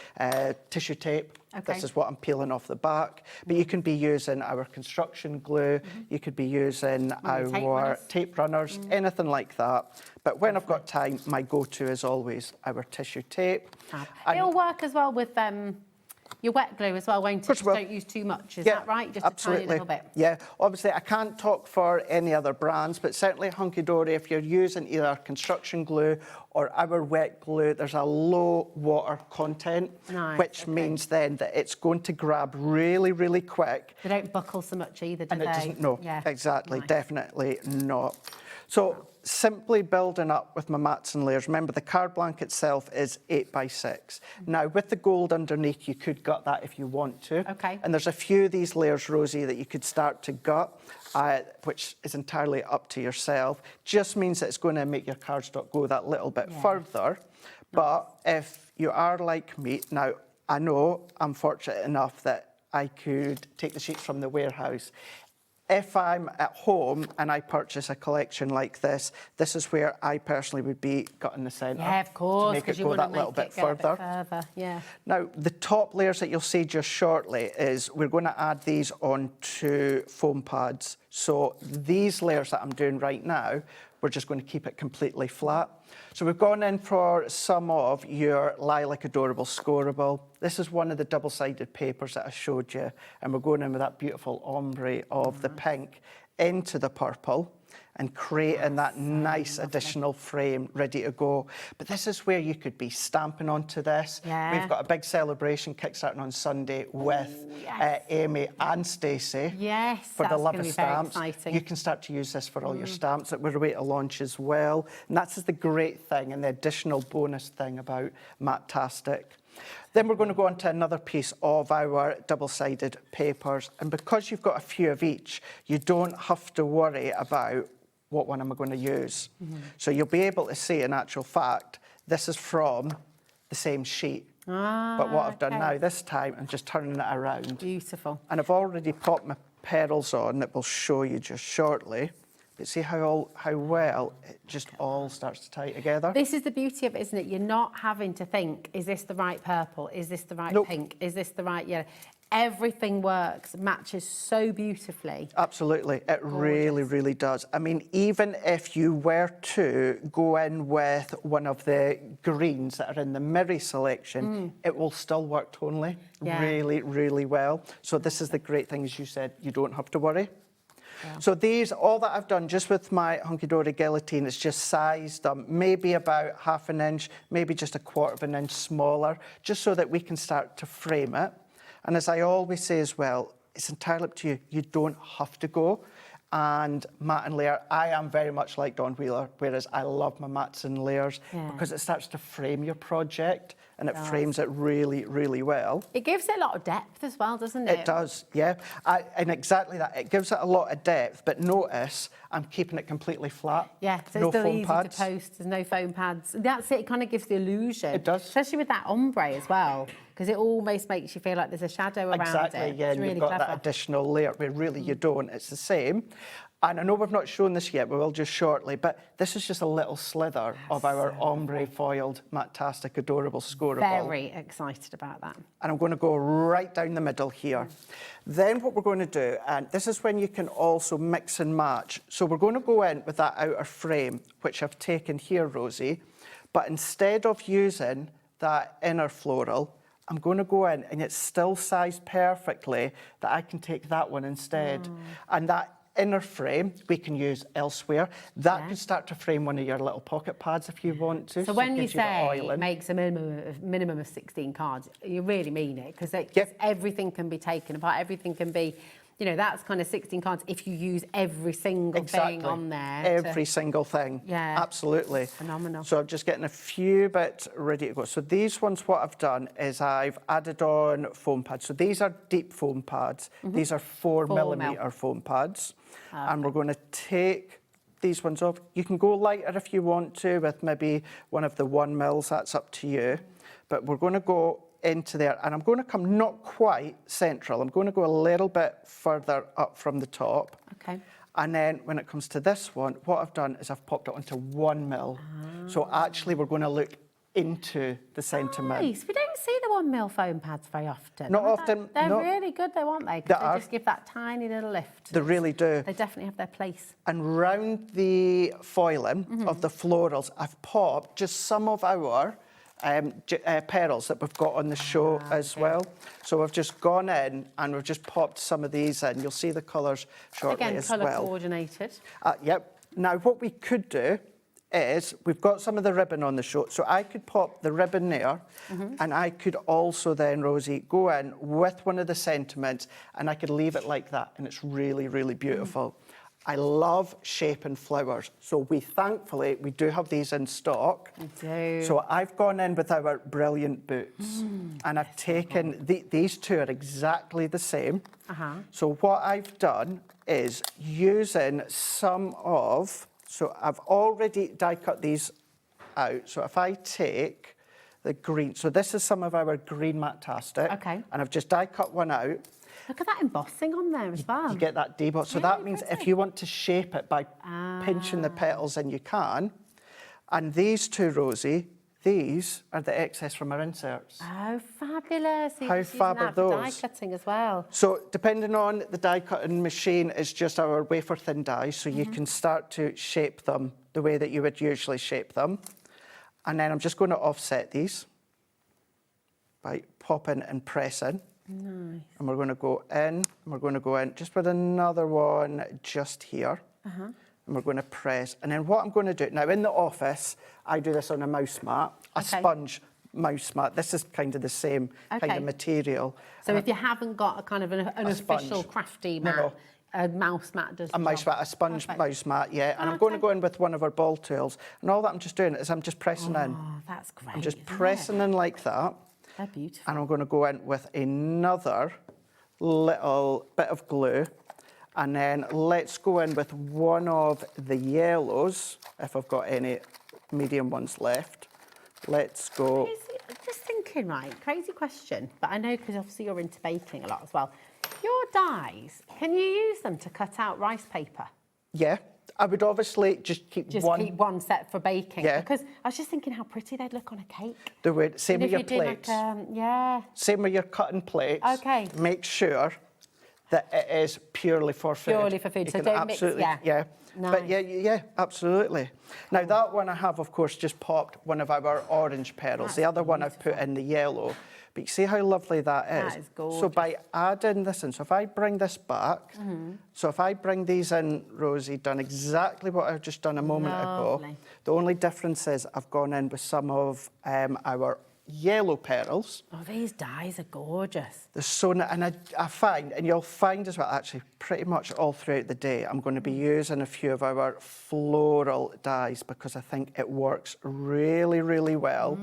tissue tape. Okay. This is what I'm peeling off the back. But you can be using our construction glue, you could be using our tape runners, anything like that. But when I've got time, my go-to is always our tissue tape. It'll work as well with your wet glue as well, won't it? Just don't use too much, is that right? Just absolutely. a tiny little bit. Yeah, obviously I can't talk for any other brands, but certainly Hunky Dory, if you're using either construction glue or our wet glue, there's a low water content, which means then that it's going to grab really, really quick. They don't buckle so much either, do And they? it doesn't, no, Yeah. exactly, definitely not. So simply building up with my mats and layers. Remember, the card blank itself is 8x6. Now, with the gold underneath, you could gut that if you want to. Okay. And there's a few of these layers, Rosie, that you could start to gut, which is entirely up to yourself. Just means that it's going to make your cardstock go that little bit further. But if you are like me, now, I know I'm fortunate enough that I could take the sheets from the warehouse. if I'm at home and I purchase a collection like this, this is where I personally would be cutting the centre. Yeah, of course, to make it because you go want to that little make bit it get a further. bit further. Yeah. Now, the top layers that you'll see just shortly is we're going to add these onto foam pads. So these layers that I'm doing right now, we're just going to keep it completely flat. So we've gone in for some of your Lilac Adorable Scoreable. This is one of the double-sided papers that I showed you, and we're going in with that beautiful ombre of the pink into the purple and creating that nice additional frame ready to go. But this is where you could be stamping onto this. Yeah. We've got a big celebration kickstarting on Sunday with Amy and Stacey. Yes, for the that's love gonna of be very stamps. exciting. You can start to use this for all your stamps that we're away to launch as well. And that's the great thing and the additional bonus thing about Mattastic. Then we're going to go on to another piece of our double-sided papers. And because you've got a few of each, you don't have to worry about what one am I going to use. So you'll be able to see, in actual fact, this is from the same sheet. But what I've done now this time, I'm just turning it around. Beautiful. And I've already popped my pearls on that we'll show you just shortly. But see how well it just all starts to tie together? This is the beauty of it, isn't it? You're not having to think, is this the right purple? Is this the right pink? Is this the right yellow? Everything works, matches so beautifully. Absolutely, it really, really does. I mean, even if you were to go in with one of the greens that are in the Miri selection, it will still work tonally really, really well. So this is the great thing, as you said, you don't have to worry. Yeah. So these, all that I've done just with my Hunky Dory guillotine is just sized them, maybe about ½ an inch, maybe just ¼ an inch smaller, just so that we can start to frame it. And as I always say as well, it's entirely up to you. You don't have to go. And matte and layer, I am very much like Dawn Wheeler, whereas I love my mattes and layers because it starts to frame your project and it frames it really, really well. It gives it a lot of depth as well, doesn't it? It does, yeah. And exactly that. It gives it a lot of depth, but notice I'm keeping it completely flat. Yeah, so no it's still foam easy pads. to post. There's no foam pads. That's it. It kind of gives the illusion. It does. Especially with that ombre as well, because it almost makes you feel like there's a shadow around it. Exactly, yeah, It's and really you've got clever. that additional layer where really you don't. It's the same. And I know we've not shown this yet, we will just shortly, but this is just a little slither of our ombre foiled Mattastic Adorable Scoreable. Very excited about that. And I'm going to go right down the middle here. Then what we're going to do, and this is when you can also mix and match. So we're going to go in with that outer frame, which I've taken here, Rosie, but instead of using that inner floral, I'm going to go in and it's still sized perfectly that I can take that one instead. And that inner frame we can use elsewhere. That can start to frame one of your little pocket pads if you want to. So when it you gives the say it oiling. makes a minimum of 16 cards, you really mean it, because everything can be taken apart, everything can be, you know, that's kind of 16 cards if you use every single thing on there. Every single thing. Yeah. Absolutely. Phenomenal. So I'm just getting a few bits ready to go. So these ones, what I've done is I've added on foam pads. So these are deep foam pads. These are 4mm foam pads. And we're going to take these ones off. You can go lighter if you want to with maybe one of the 1mm, that's up to you. But we're going to go into there and I'm going to come not quite central. I'm going to go a little bit further up from the top. Okay. And then when it comes to this one, what I've done is I've popped it onto 1mm. So actually we're going to look into the sentiment. Nice. We don't see the 1mm foam pads very often. Not often, They're no. really good though, aren't they? They Because are. they just give that tiny little lift. They really do. They definitely have their place. And round the foiling of the florals, I've popped just some of our pearls that we've got on the show as well. So we've just gone in and we've just popped some of these in. You'll see the colours shortly Again, as well. colour coordinated. Yep. Now what we could do is we've got some of the ribbon on the show. So I could pop the ribbon there and I could also then, Rosie, go in with one of the sentiments and I could leave it like that and it's really, really beautiful. I love shaping flowers. So thankfully, we do have these in stock. We do. So I've gone in with our brilliant boots and I've taken, these two are exactly the same. So what I've done is using some of, so I've already die cut these out. So if I take the green, so this is some of our green Mattastic. Okay. And I've just die cut one out. Look at that embossing on there as well. You get that deboss. So that means if you want to shape it by pinching the petals in, you can. And these two, Rosie, these are the excess from our inserts. Oh, fabulous. So How fab are for die those? cutting as well. So depending on the die cutting machine, it's just our wafer thin dies, so you can start to shape them the way that you would usually shape them. And then I'm just going to offset these by popping and pressing. Nice. And we're going to go in, and we're going to go in just with another one just here. And we're going to press. And then what I'm going to do, now in the office, I do this on a mouse mat, a sponge mouse mat. This is kind of the same kind of material. So if you haven't got a kind of an official crafty mat, a mouse mat does a mouse mat, a sponge mouse mat, yeah. And I'm going to go in with one of our ball tools. And all that I'm just doing is I'm just pressing in. Oh, that's great. I'm just pressing in like that. They're beautiful. And I'm going to go in with another little bit of glue. And then let's go in with one of the yellows, if I've got any medium ones left. Let's go. Just thinking, right, crazy question, but I know because obviously you're into baking a lot as well. Your dies, can you use them to cut out rice paper? Yeah, I would obviously just keep one. Keep one set for baking. Yeah. Because I was just thinking how pretty they'd look on a cake. The way, same with your if you did plates. yeah. Same with your cutting plates. Okay. Make sure that it is purely for food. Purely for food, You so can don't mix, absolutely, yeah. But Nice. yeah, absolutely. Now that one I have, of course, just popped one of our orange petals. The other one I've put in the yellow. But you see how lovely that is? That is gorgeous. So by adding this in, so if I bring this back, so if I bring these in, Rosie, done exactly what I've just done a moment ago. Lovely. The only difference is I've gone in with some of our yellow petals. Oh, these dies are gorgeous. They're so and I find, and you'll find as well, actually, pretty much all throughout the day, I'm going to be using a few of our floral dyes because I think it works really, really well.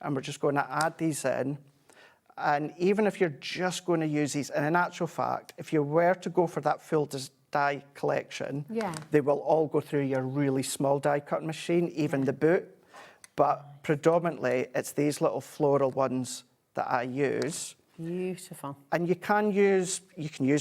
And we're just going to add these in. And even if you're just going to use these, and in actual fact, if you were to go for that full die collection, they will all go through your really small die cutting machine, even the boot. But predominantly, it's these little floral ones that I use. Beautiful. And you can use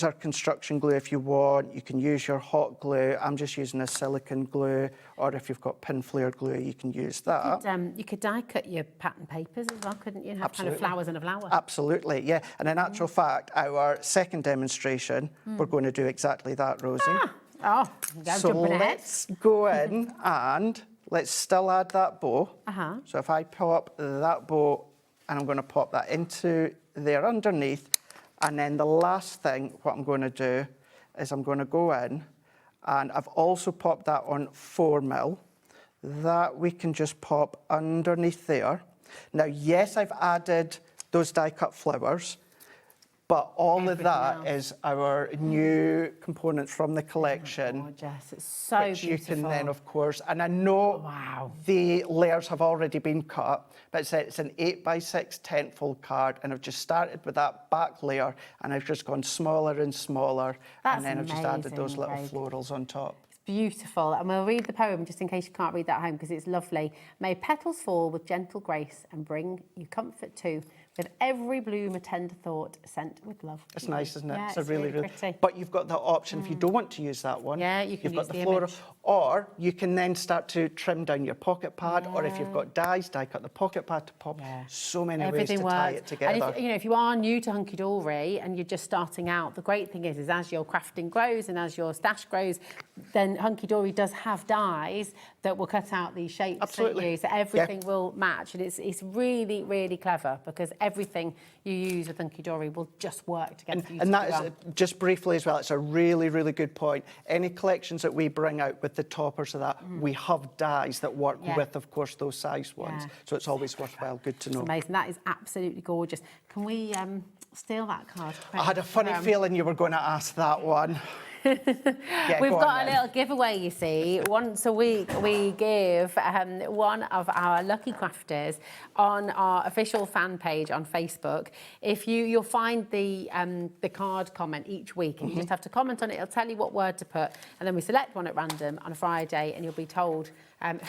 our construction glue if you want. You can use your hot glue. I'm just using a silicone glue. Or if you've got pin flare glue, you can use that. You could die cut your pattern papers as well, couldn't you? And have kind of Absolutely. flowers and a flower. Absolutely, yeah. And in actual fact, our second demonstration, we're going to do exactly that, Rosie. Oh, So jumping ahead. let's go in and let's still add that bow. So if I pop that bow, and I'm going to pop that into there underneath, and then the last thing, what I'm going to do is I'm going to go in, and I've also popped that on 4mm. That we can just pop underneath there. Now, yes, I've added those die-cut flowers, but all of that is our new components from the collection. Gorgeous. It's so which beautiful. you can then, of course, and I know the layers have already been cut, but it's an 8x6 10-fold card, and I've just started with that back layer, and I've just gone smaller and smaller, and then I've just added those little florals on top. Beautiful. And we'll read the poem just in case you can't read that at home because it's lovely. May petals fall with gentle grace and bring you comfort too. With every bloom a tender thought sent with love. It's nice, isn't it? Yeah, it's a really, really pretty. But you've got that option if you don't want to use that one. Yeah, you can You've got use the the floral, image. or you can then start to trim down your pocket pad, or if you've got dies, die cut the pocket pad to pop. So many Everything ways to tie works. it together. And if you are new to Hunky Dory and you're just starting out, the great thing is as your crafting grows and as your stash grows, then Hunky Dory does have dies that will cut out these shapes. Absolutely. Don't you? So everything will match, and it's really, really clever because everything you use with Hunky Dory will just work together. for you And to that do is, well. just briefly as well, it's a really, really good point. Any collections that we bring out with the toppers of that, we have dies that work with, of course, those size ones. Yeah. So it's always worthwhile, good to know. It's amazing. That is absolutely gorgeous. Can we steal that card? I had a funny feeling you were going to ask that one. Yeah, We've go got on a then. little giveaway, you see. Once a week, we give one of our lucky crafters on our official fan page on Facebook. If you'll find the card comment each week, and you just have to comment on it. It'll tell you what word to put, and then we select one at random on a Friday, and you'll be told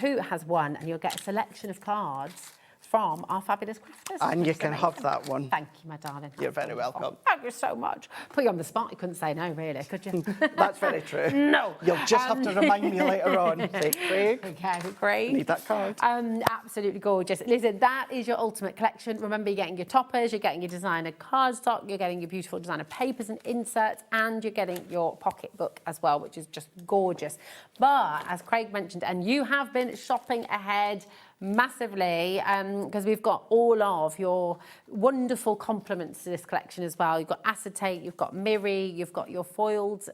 who has won, and you'll get a selection of cards from our fabulous crafters. And you It's can amazing. have that one. Thank you, my darling. You're very welcome. Oh, thank you so much. Put you on the spot. You couldn't say no, really, could you? That's very true. No. You'll just have to remind me later on. Say, Craig, Okay, great. need that card. Absolutely gorgeous. Listen, that is your ultimate collection. Remember, you're getting your toppers, you're getting your designer cardstock, you're getting your beautiful designer papers and inserts, and you're getting your pocketbook as well, which is just gorgeous. But as Craig mentioned, and you have been shopping ahead massively because we've got all of your wonderful complements to this collection as well. You've got acetate, you've got Miri, you've got your foiled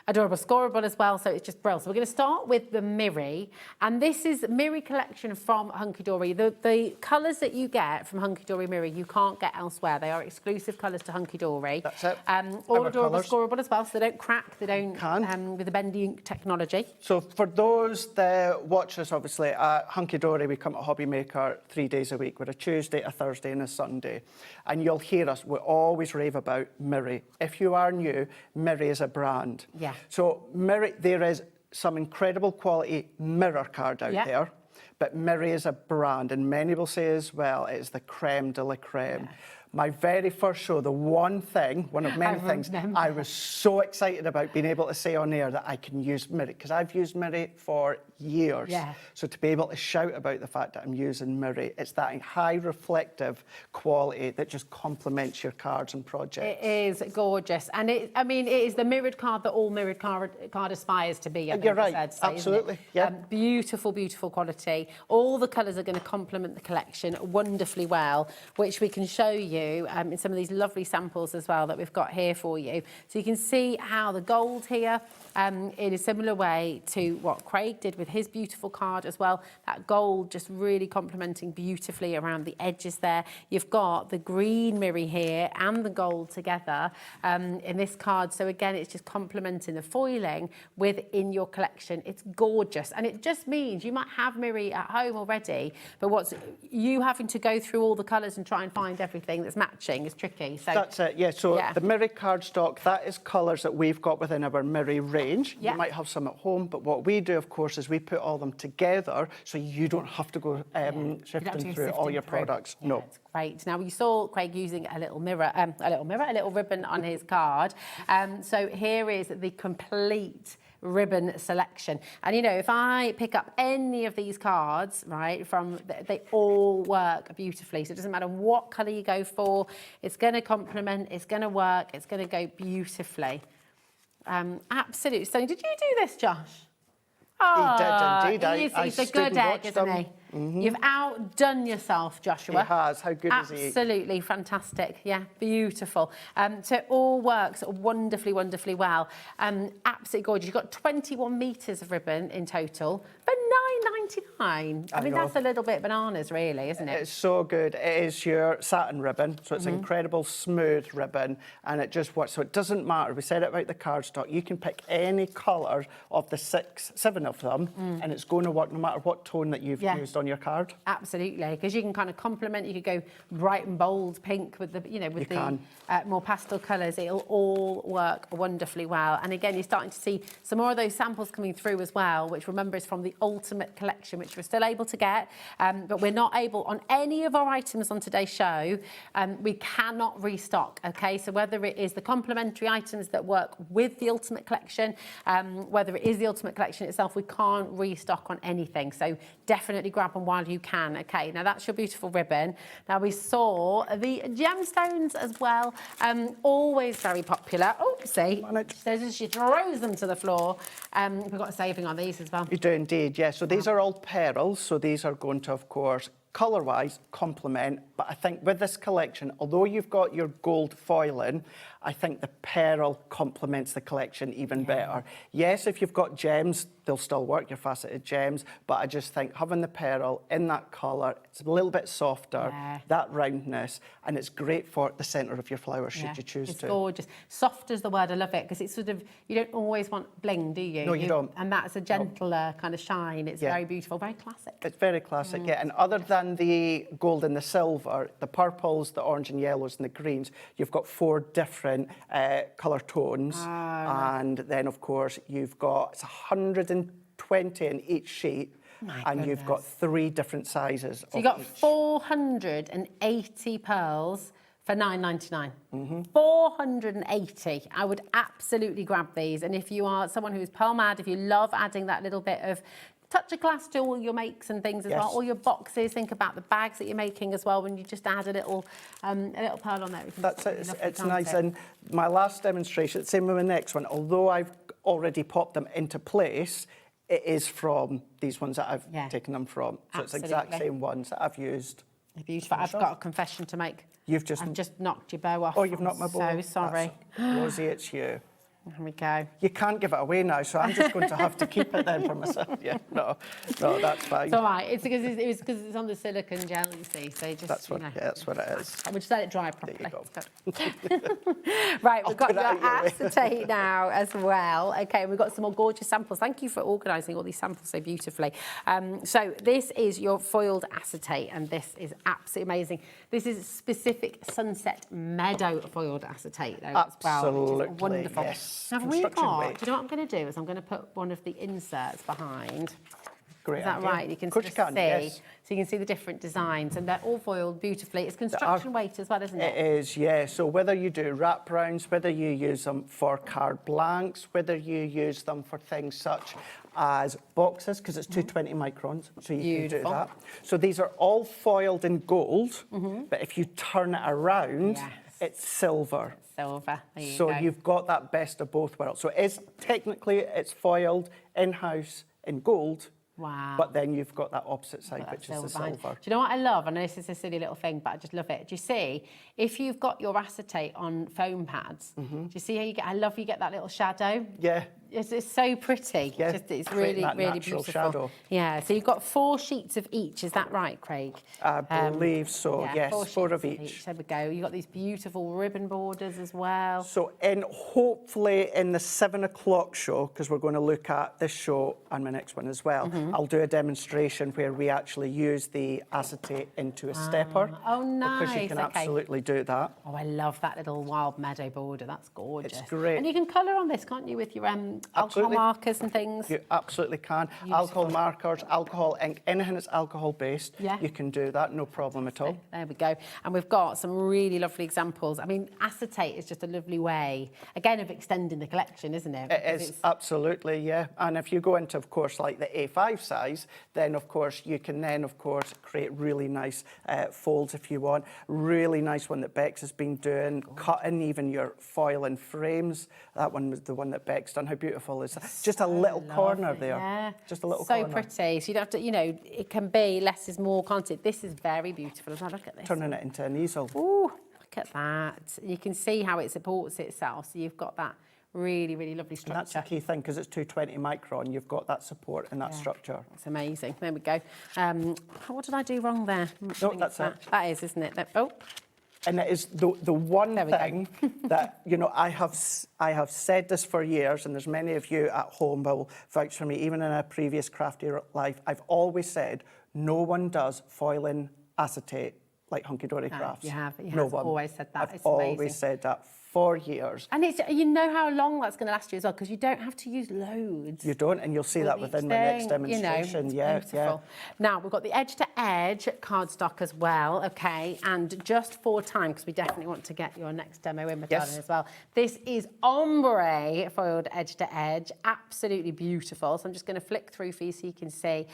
adorable scoreable as well, so it's just brilliant. So we're going to start with the Miri, and this is Miri collection from Hunky Dory. The colours that you get from Hunky Dory Miri you can't get elsewhere. They are exclusive colours to Hunky Dory. That's it. All Our adorable colours. scoreable as well, so they don't crack, they don't with the bendy ink technology. So for those that watch us, obviously, at Hunky Dory, we come at Hobby Maker 3 days a week. We're a Tuesday, a Thursday and a Sunday. And you'll hear us, we always rave about Miri. If you are new, Miri is a brand. Yeah. So Miri, there is some incredible quality mirror card out there, but Miri is a brand, and many will say as well, it's the creme de la creme. Yeah. My very first show, the one of many things, I was so excited about being able to say on air that I can use Miri, because I've used Miri for years. Yeah. So to be able to shout about the fact that I'm using Miri, it's that high reflective quality that just complements your cards and projects. It is gorgeous, and it is the mirrored card that all mirrored card aspires to be. I think You're right, it's fair to say, absolutely, isn't it? yeah. Beautiful, beautiful quality. All the colours are going to complement the collection wonderfully well, which we can show you in some of these lovely samples as well that we've got here for you. So you can see how the gold here, in a similar way to what Craig did with his beautiful card as well. That gold just really complementing beautifully around the edges there. You've got the green Miri here and the gold together in this card. So again, it's just complementing the foiling within your collection. It's gorgeous. And it just means you might have Miri at home already, but what's you having to go through all the colours and try and find everything that's matching is tricky. So that's it, yeah. So the Miri cardstock, that is colours that we've got within our Miri range. Yeah. You might have some at home, but what we do, of course, is we put all them together so you don't have to go sifting through all your products. Yeah, no. it's great. Now, you saw Craig using a little ribbon on his card. So here is the complete ribbon selection. And, you know, if I pick up any of these cards, right, they all work beautifully. So it doesn't matter what colour you go for, it's going to complement, it's going to work, it's going to go beautifully. Absolutely. So did you do this, Josh? Oh, he did indeed. He's a good egg, isn't he? Mm-hmm. You've outdone yourself, Joshua. He has. How good is he? Absolutely fantastic. Yeah, beautiful. So it all works wonderfully, wonderfully well. Absolutely gorgeous. You've got 21 metres of ribbon in total for £9.99. I mean, know. that's a little bit bananas, really, isn't it? It's so good. It is your satin ribbon, so it's incredible smooth ribbon, and it just works. So it doesn't matter. We said it about the cardstock. You can pick any colour of the 7 of them, and it's going to work no matter what tone that you've used on your card. Absolutely, because you can kind of complement. You could go bright and bold pink with the more pastel colours. It'll all work wonderfully well. And again, you're starting to see some more of those samples coming through as well, which remember is from the Ultimate Collection, which we're still able to get, but we're not able on any of our items on today's show. We cannot restock. Okay, so whether it is the complementary items that work with the Ultimate Collection, whether it is the Ultimate Collection itself, we can't restock on anything. So definitely grab them while you can. Okay, now that's your beautiful ribbon. Now we saw the gemstones as well, always very popular. Oh, see, she throws them to the floor. We've got a saving on these as well. You do indeed, yeah. So these are all pearls, so these are going to, of course, colour-wise, complement. But I think with this collection, although you've got your gold foiling, I think the pearl complements the collection even better. Yes, if you've got gems, they'll still work, your faceted gems, but I just think having the pearl in that colour, it's a little bit softer, that roundness, and it's great for the centre of your flower, should you choose it's to. gorgeous. Soft is the word, I love it, because it's sort of, you don't always want bling, do you? No, you don't. And that's a gentler kind of shine. It's very beautiful, very classic. It's very classic, yeah. And other than the gold and the silver, the purples, the orange and yellows and the greens, you've got 4 different colour tones. And then, of course, you've got, it's 120 in each sheet. and you've got 3 different sizes. So you got 480 pearls for £9.99. 480. I would absolutely grab these. And if you are someone who is pearl mad, if you love adding that little bit of touch of glass to all your makes and things as well, all your boxes, think about the bags that you're making as well when you just add a little pearl on there. That's it, it's nice. And my last demonstration, same with my next one, although I've already popped them into place, it is from these ones that I've taken them from. So it's the exact same ones that I've used. They're beautiful. I've got a confession to make. I've just knocked your bow off. Oh, you've knocked my bow off? So sorry. Rosie, it's you. Here we go. You can't give it away now, so I'm just going to have to keep it then for myself. Yeah, no, that's fine. It's all right. It's because it's on the silicone gel, you see. So just that's what that's what it is. We'll just let it dry properly. There you go. Right, we've got your acetate now as well. Okay, we've got some more gorgeous samples. Thank you for organising all these samples so beautifully. So this is your foiled acetate, and this is absolutely amazing. This is specific Sunset Meadow foiled acetate, though, as well, which is wonderful. Yes. Now, do you know what I'm going to do? Is I'm going to put one of the inserts behind. Great. Is that idea. right? You can of course sort you of can, see. yes. So you can see the different designs, and they're all foiled beautifully. It's construction weight as well, isn't it? It is, yeah. So whether you do wrap rounds, whether you use them for card blanks, whether you use them for things such as boxes, because it's 220 microns, so you can do that. So these are all foiled in gold, but if you turn it around, it's silver. Silver. There you so go. you've got that best of both worlds. So it's foiled in-house in gold. Wow. But then you've got that opposite side, which is the silver. Do you know what I love? I know this is a silly little thing, but I just love it. Do you see, if you've got your acetate on foam pads, do you see how you get, you get that little shadow? Yeah. It's so pretty. Yeah, It's really, really beautiful. Shadow. Yeah, so you've got 4 sheets of each, is that right, Craig? I believe so, yes, 4 of each. There we go. You've got these beautiful ribbon borders as well. So hopefully in the 7 o'clock show, because we're going to look at this show and my next one as well, I'll do a demonstration where we actually use the acetate into a stepper. Oh, nice. Because you can absolutely do that. Oh, I love that little wild meadow border. That's gorgeous. It's great. And you can colour on this, can't you, with your alcohol markers and things? You absolutely can. Beautiful. Alcohol markers, alcohol ink, anything that's alcohol-based, you can do that, no problem at all. There we go. And we've got some really lovely examples. I mean, acetate is just a lovely way, again, of extending the collection, isn't it? It is, absolutely, yeah. And if you go into, of course, like the A5 size, then, of course, you can then, of course, create really nice folds if you want. Really nice one that Bex has been doing, cutting even your foil and frames. That one was the one that Bex done. How beautiful is that? Just a little corner there. Yeah. Just a little corner. So pretty. So you don't have to, you know, it can be less is more content. This is very beautiful as well. Look at this. Turning it into an easel. Ooh, look at that. You can see how it supports itself. So you've got that really, really lovely structure. And that's the key thing, because it's 220 micron. You've got that support and that structure. It's amazing. There we go. What did I do wrong there? No, that's it. That is, isn't it? Oh. And it is the one thing that, you know, I have said this for years, and there's many of you at home will vouch for me, even in a previous Crafty life, I've always said, no one does foil in acetate like Hunky Dory Crafts. You have. No one. Always said that. I've always said that for years. And it's, you know how long that's going to last you as well, because you don't have to use loads. You don't, and you'll see that within my next demonstration. You know, beautiful. Now, we've got the edge-to-edge cardstock as well, okay, and just for time, because we definitely want to get your next demo in, Matilda, as well. This is ombre foiled edge-to-edge, absolutely beautiful. So I'm just going to flick through for you so you can see.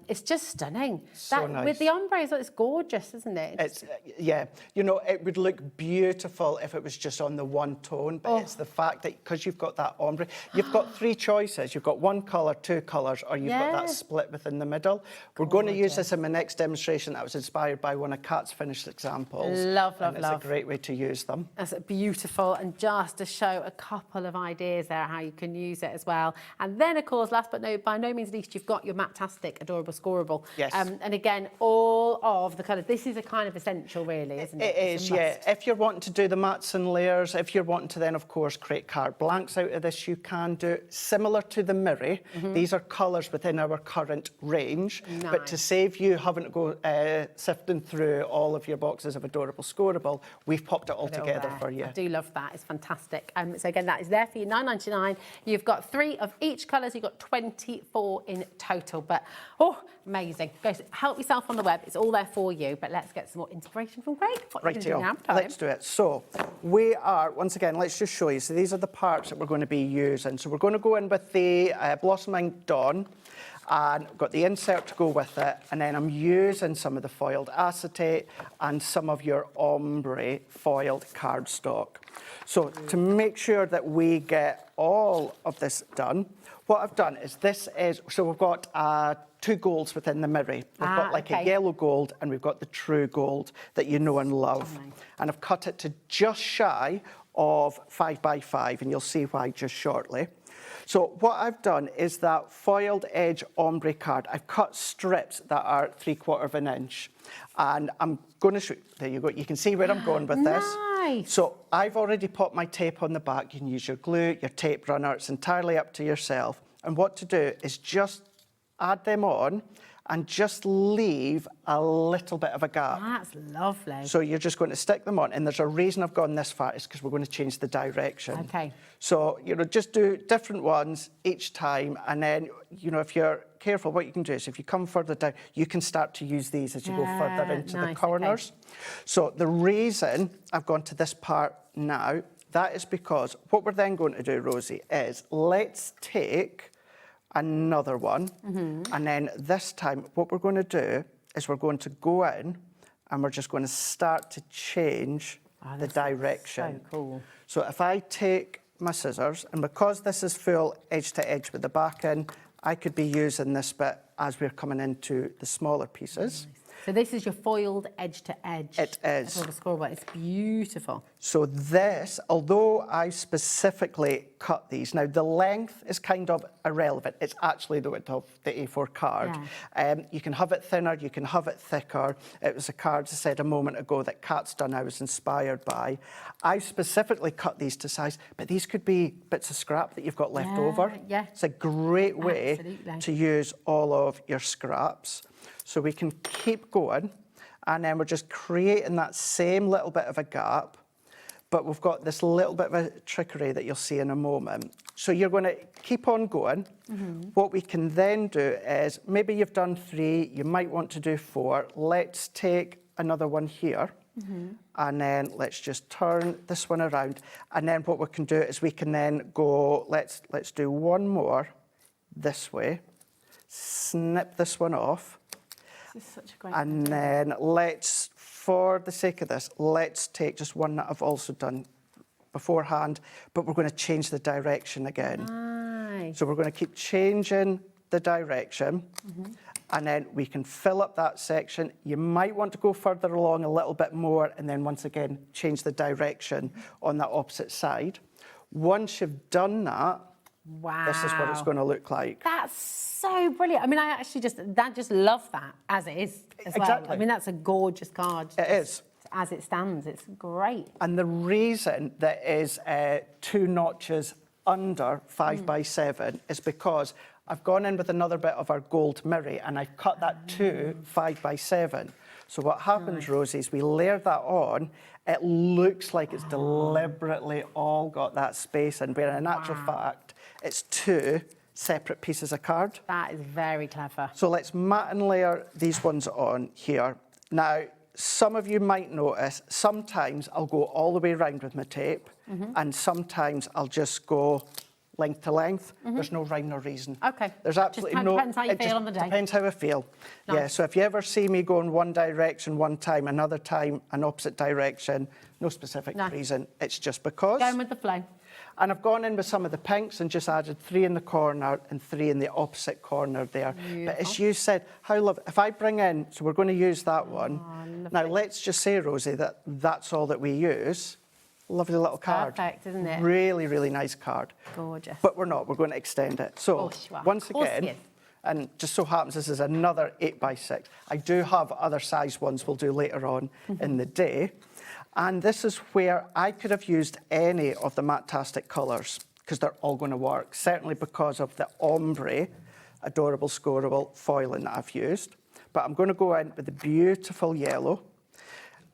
It's just stunning. So nice. With the ombre, it's gorgeous, isn't it? It's yeah, you know, it would look beautiful if it was just on the one tone, but it's the fact that because you've got that ombre, you've got 3 choices. You've got 1 colour, 2 colours, or you've got that split within the middle. We're going to use this in my next demonstration that was inspired by one of Kat's finished examples. Love. It's a great way to use them. That's beautiful, and just to show a couple of ideas there how you can use it as well. And then, of course, last but by no means least, you've got your Matastic Adorable Scoreable. Yes. And again, all of the colours. This is a kind of essential, really, isn't it? It is, yeah. If you're wanting to do the mats and layers, layers. If you're wanting to then, of course, create card blanks out of this, you can do it. Similar to the Miri, these are colours within our current range. But to save you having to go sifting through all of your boxes of Adorable Scoreable, we've popped it all together for you. I do love that. It's fantastic. So again, that is there for you, £9.99. You've got 3 of each colours. You've got 24 in total. But, oh, amazing. Go help yourself on the web. It's all there for you. But let's get some more inspiration from Craig. What are you gonna do now, darling? Let's do it. So we are, once again, let's just show you. So these are the parts that we're going to be using. So we're going to go in with the Blossoming Dawn, and got the insert to go with it, and then I'm using some of the foiled acetate and some of your ombre foiled cardstock. So to make sure that we get all of this done, what I've done is so we've got 2 golds within the Miri. We've got like a yellow gold, and we've got the true gold that you know and love. And I've cut it to just shy of 5 by 5, and you'll see why just shortly. So what I've done is that foiled edge ombre card, I've cut strips that are 3/4 of an inch. And I'm going to show, there you go, you can see where I'm going with this. So I've already popped my tape on the back. You can use your glue, your tape runner, it's entirely up to yourself. And what to do is just add them on and just leave a little bit of a gap. That's lovely. So you're just going to stick them on, and there's a reason I've gone this far, is because we're going to change the direction. Okay. So, just do different ones each time, and then, if you're careful, what you can do is if you come further down, you can start to use these as you go further into the corners. Okay. So the reason I've gone to this part now, that is because what we're then going to do, Rosie, is let's take another one, and then this time what we're going to do is we're going to go in and we're just going to start to change the direction. So cool. So if I take my scissors, and because this is full edge to edge with the back in, I could be using this bit as we're coming into the smaller pieces. Nice. So this is your foiled edge to edge. It is. It's beautiful. So this, although I specifically cut these, now the length is kind of irrelevant. It's actually the width of the A4 card. Yeah. You can have it thinner, you can have it thicker. It was a card, as I said a moment ago, that Kat's done I was inspired by. I specifically cut these to size, but these could be bits of scrap that you've got left over. Yeah. It's a great way to use all of your scraps. So we can keep going, and then we're just creating that same little bit of a gap, but we've got this little bit of a trickery that you'll see in a moment. So you're going to keep on going. What we can then do is, maybe you've done 3, you might want to do 4. Let's take another one here, and then let's just turn this one around. And then what we can do is we can then go, let's do one more this way, snip this one off. This is such a great And then let's, for the sake of this, let's take just one that I've also done beforehand, but we're going to change the direction again. Nice. So we're going to keep changing the direction, and then we can fill up that section. You might want to go further along a little bit more, and then once again, change the direction on the opposite side. Once you've done that, this is what it's going to look like. That's so brilliant. I mean, I actually just love that as it is as well. I mean, that's a gorgeous card. It is. As it stands, it's great. And the reason that is 2 notches under 5 by 7 is because I've gone in with another bit of our gold Miri, and I've cut that to 5 by 7. So what happens, Rosie, is we layer that on. It looks like it's deliberately all got that space in, where in actual fact, it's 2 separate pieces of card. That is very clever. So let's mat and layer these ones on here. Now, some of you might notice, sometimes I'll go all the way around with my tape, and sometimes I'll just go length to length. There's no rhyme or reason. Okay. There's absolutely no... Depends how you feel on the day. Depends how I feel. Nice. Yeah, so if you ever see me going one direction one time, another time an opposite direction, no specific reason, it's just because... Going with the flow. And I've gone in with some of the pinks and just added 3 in the corner and 3 in the opposite corner there. Beautiful. But as you said, how lovely. If I bring in, so we're going to use that one. Now, let's just say, Rosie, that that's all that we use. Lovely little card. Perfect, isn't it? Really, really nice card. Gorgeous. But we're not. We're going to extend it. So, once again, and just so happens this is another 8 by 6. I do have other size ones we'll do later on in the day. And this is where I could have used any of the Matastic colours because they're all going to work, certainly because of the ombre, adorable, scoreable foiling that I've used. But I'm going to go in with the beautiful yellow.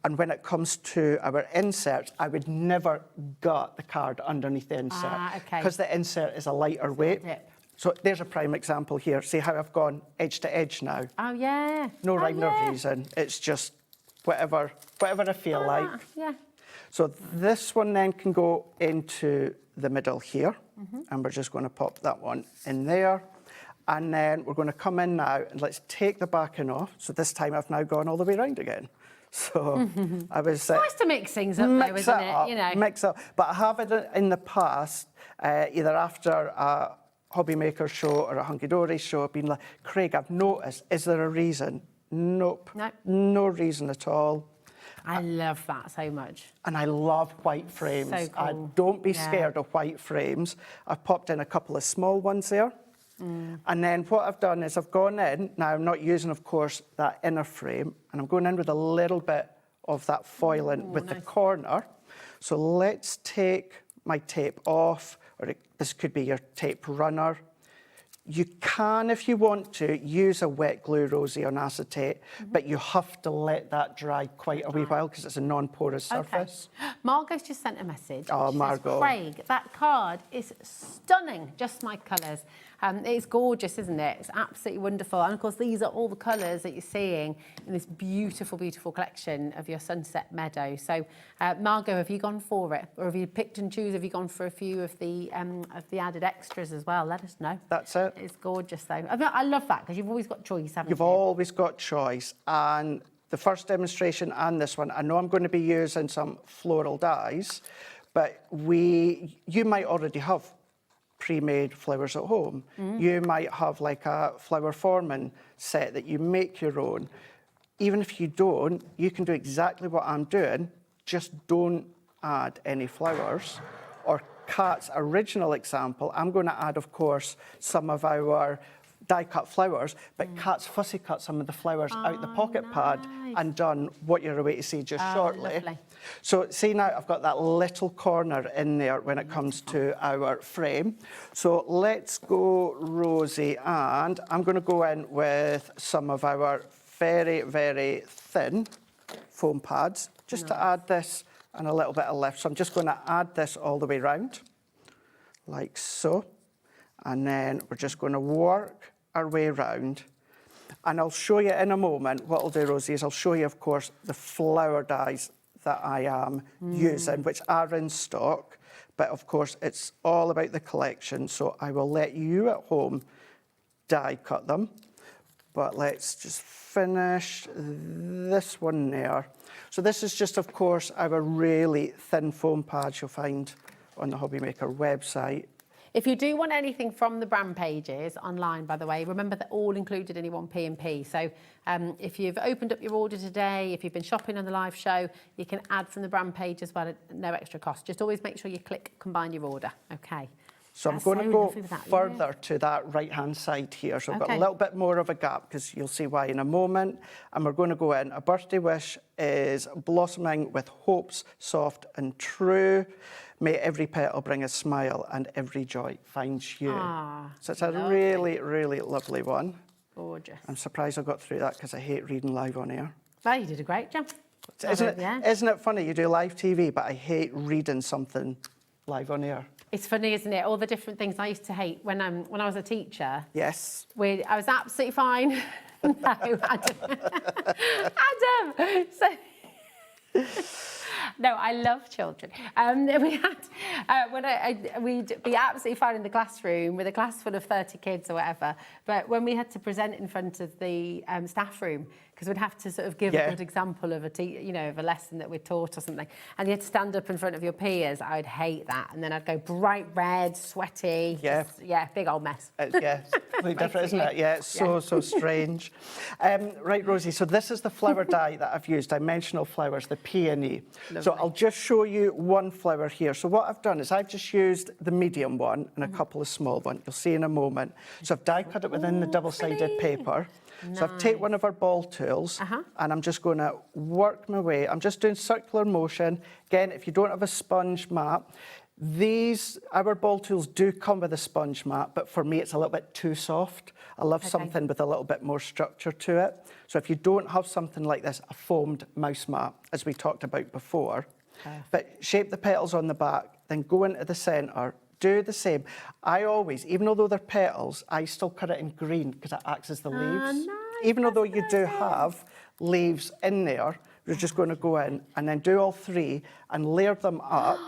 And when it comes to our inserts, I would never gut the card underneath the insert because the insert is a lighter weight. So there's a prime example here. See how I've gone edge to edge now? Oh, yeah. No rhyme or reason. It's just whatever I feel like. Yeah. So this one then can go into the middle here. And we're just going to pop that one in there. And then we're going to come in now and let's take the backing off. So this time I've now gone all the way around again. So I was... It's nice to mix things up though, isn't it? You know. Mix up. But I have it in the past, either after a Hobby Maker show or a Hunky Dory show, been like, Craig, I've noticed, is there a reason? Nope. No reason at all. I love that so much. And I love white frames. So cool. Don't be scared of white frames. I've popped in a couple of small ones there. And then what I've done is I've gone in, now I'm not using, of course, that inner frame, and I'm going in with a little bit of that foiling with the corner. So let's take my tape off, or this could be your tape runner. You can, if you want to, use a wet glue, Rosie, on acetate, but you have to let that dry quite a wee while because it's a non-porous surface. Margot's just sent a message. Oh, She says, Margot. Craig, that card is stunning, just my colours. It's gorgeous, isn't it? It's absolutely wonderful. And of course, these are all the colours that you're seeing in this beautiful, beautiful collection of your Sunset Meadow. So, Margot, have you gone for it? Or have you picked and choose? Have you gone for a few of the added extras as well? Let us know. That's it. It's gorgeous, though. I love that, because you've always got choice, haven't you? You've always got choice. And the first demonstration and this one, I know I'm going to be using some floral dyes, but you might already have pre-made flowers at home. You might have like a flower forming set that you make your own. Even if you don't, you can do exactly what I'm doing, just don't add any flowers. Or Kat's original example, I'm going to add, of course, some of our die-cut flowers, but Kat's fussy cut some of the flowers out the pocket pad and done what you're away to see just shortly. Lovely. So see now I've got that little corner in there when it comes to our frame. So let's go, Rosie, and I'm going to go in with some of our very, very thin foam pads just to add this and a little bit of lift. So I'm just going to add this all the way round, like so. And then we're just going to work our way round. And I'll show you in a moment, what I'll do, Rosie, is I'll show you, of course, the flower dyes that I am using, which are in stock. But of course, it's all about the collection. So I will let you at home die cut them. But let's just finish this one there. So this is just, of course, our really thin foam pads you'll find on the Hobby Maker website. If you do want anything from the brand pages online, by the way, remember they're all included in your one P&P. So if you've opened up your order today, if you've been shopping on the live show, you can add from the brand page as well at no extra cost. Just always make sure you click combine your order. Okay. So I'm going to go further to that right-hand side here. So I've got a little bit more of a gap because you'll see why in a moment. And we're going to go in. A birthday wish is blossoming with hopes, soft and true. May every petal bring a smile and every joy finds you. So it's a really, really lovely one. Gorgeous. I'm surprised I got through that because I hate reading live on air. Well, you did a great job. Isn't it funny? You do live TV, but I hate reading something live on air. It's funny, isn't it? All the different things I used to hate when I was a teacher. Yes. I was absolutely fine. No, Adam. Adam! No, I love children. We had, we'd be absolutely fine in the classroom with a class full of 30 kids or whatever. But when we had to present in front of the staff room, because we'd have to sort of give a good example of of a lesson that we'd taught or something, and you had to stand up in front of your peers, I'd hate that. And then I'd go bright red, sweaty. Yeah. Big old mess. It's completely different, isn't it? Yeah, it's so strange. Right, Rosie, so this is the flower dye that I've used, dimensional flowers, the Peony. So I'll just show you one flower here. So what I've done is I've just used the medium one and a couple of small ones. You'll see in a moment. So I've die cut it within the double-sided paper. So I've taken one of our ball tools tools and I'm just going to work my way. I'm just doing circular motion. Again, if you don't have a sponge mat, our ball tools do come with a sponge mat, but for me it's a little bit too soft. I love something with a little bit more structure to it. So if you don't have something like this, a foamed mouse mat, as we talked about before, but shape the petals on the back, then go into the centre, do the same. I always, even though they're petals, I still cut it in green because it acts as the leaves. Nice, even though you do have leaves in there, you're just going to go in and then do all three and layer them up.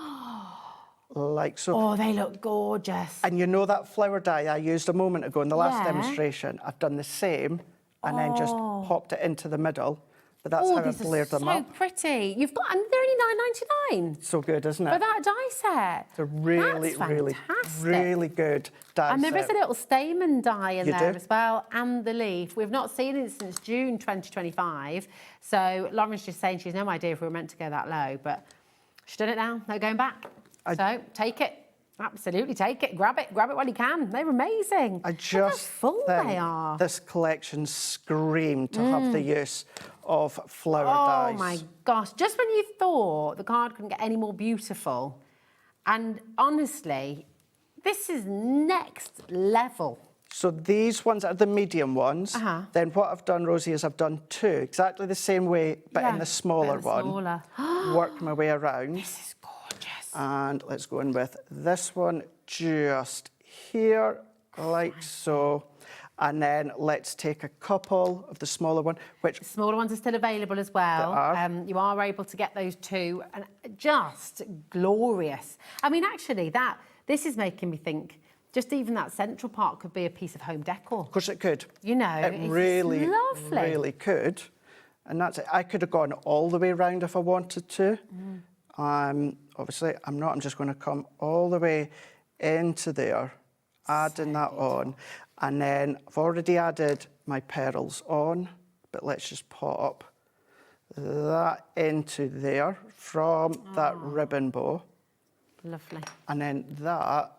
Like so. Oh, they look gorgeous. And you know that flower die I used a moment ago in the last demonstration? I've done the same and then just popped it into the middle. But that's how I've layered them up. So pretty. You've got, and they're only $9.99. So good, isn't it? For that die set. It's a really, really good die set. And there is a little stamen die in You there do? as well, and the leaf. We've not seen it since June 2025. So Lauren's just saying she has no idea if we were meant to go that low, but she's done it now. No going back. So take it. Absolutely take it. Grab it while you can. They're amazing. I just full think they are. this collection screamed to have the use of flower dies. Oh my gosh. Just when you thought the card couldn't get any more beautiful. And honestly, this is next level. So these ones are the medium ones. Then what I've done, Rosie, is I've done two, exactly the same way, but in the smaller one. Work my way around. This is gorgeous. And let's go in with this one just here, like so. And then let's take a couple of the smaller one, which... The smaller ones are still available as well. You are able to get those too. And just glorious. I mean, actually, this is making me think, just even that central part could be a piece of home decor. Of course it could. You know, it it's really, lovely. really could. And that's it. I could have gone all the way around if I wanted to. Obviously, I'm not. I'm just going to come all the way into there, adding that on. And then I've already added my pearls on, but let's just pop that into there from that ribbon bow. Lovely. And then that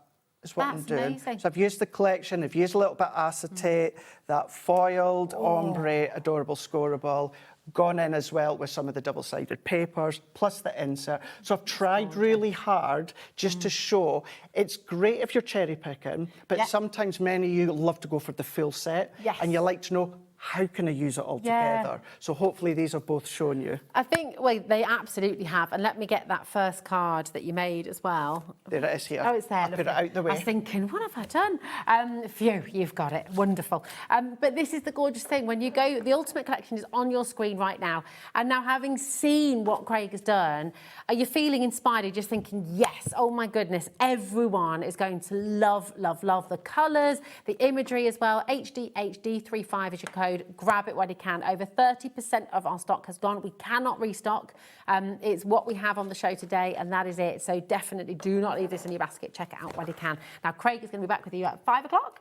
is what I'm That's doing. amazing. So I've used the collection, I've used a little bit of acetate, that foiled ombre, adorable scoreable, gone in as well with some of the double-sided papers, plus the insert. So I've tried really hard just to show it's great if you're cherry picking, but sometimes many of you love to go for the full set, and you like to know, how can I use it all together? So hopefully these have both shown you. I think, well, they absolutely have. And let me get that first card that you made as well. There it is here. Oh, it's there. I'll put it out the way. I was thinking, what have I done? Phew, you've got it. Wonderful. But this is the gorgeous thing. When you go, the Ultimate Collection is on your screen right now. And now having seen what Craig has done, are you feeling inspired? You're just thinking, yes, oh my goodness, everyone is going to love, love, love the colours, the imagery as well. HDHD35 is your code. Grab it when you can. Over 30% of our stock has gone. We cannot restock. It's what we have on the show today, and that is it. So definitely do not leave this in your basket. Check it out when you can. Now, Craig is going to be back with you at 5 o'clock.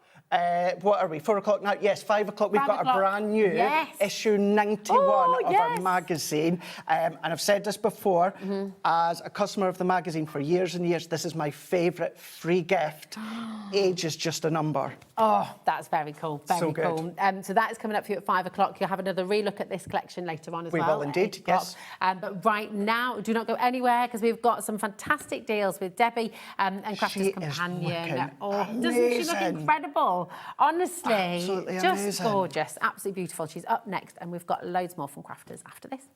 What are we, 4 o'clock now? Yes, 5 o'clock. We've got a brand new issue 91 of our magazine. And I've said this before, as a customer of the magazine for years and years, this is my favourite free gift. Age is just a number. Oh, that's very cool. Very So good. cool. So that is coming up for you at 5 o'clock. You'll have another relook at this collection later on as well. We will indeed, at 8 o'clock. yes. But right now, do not go anywhere because we've got some fantastic deals with Debbie and Crafters Companion. Doesn't she look incredible? Honestly, Absolutely just amazing. gorgeous, absolutely beautiful. She's up next, and we've got loads more from Crafters after this.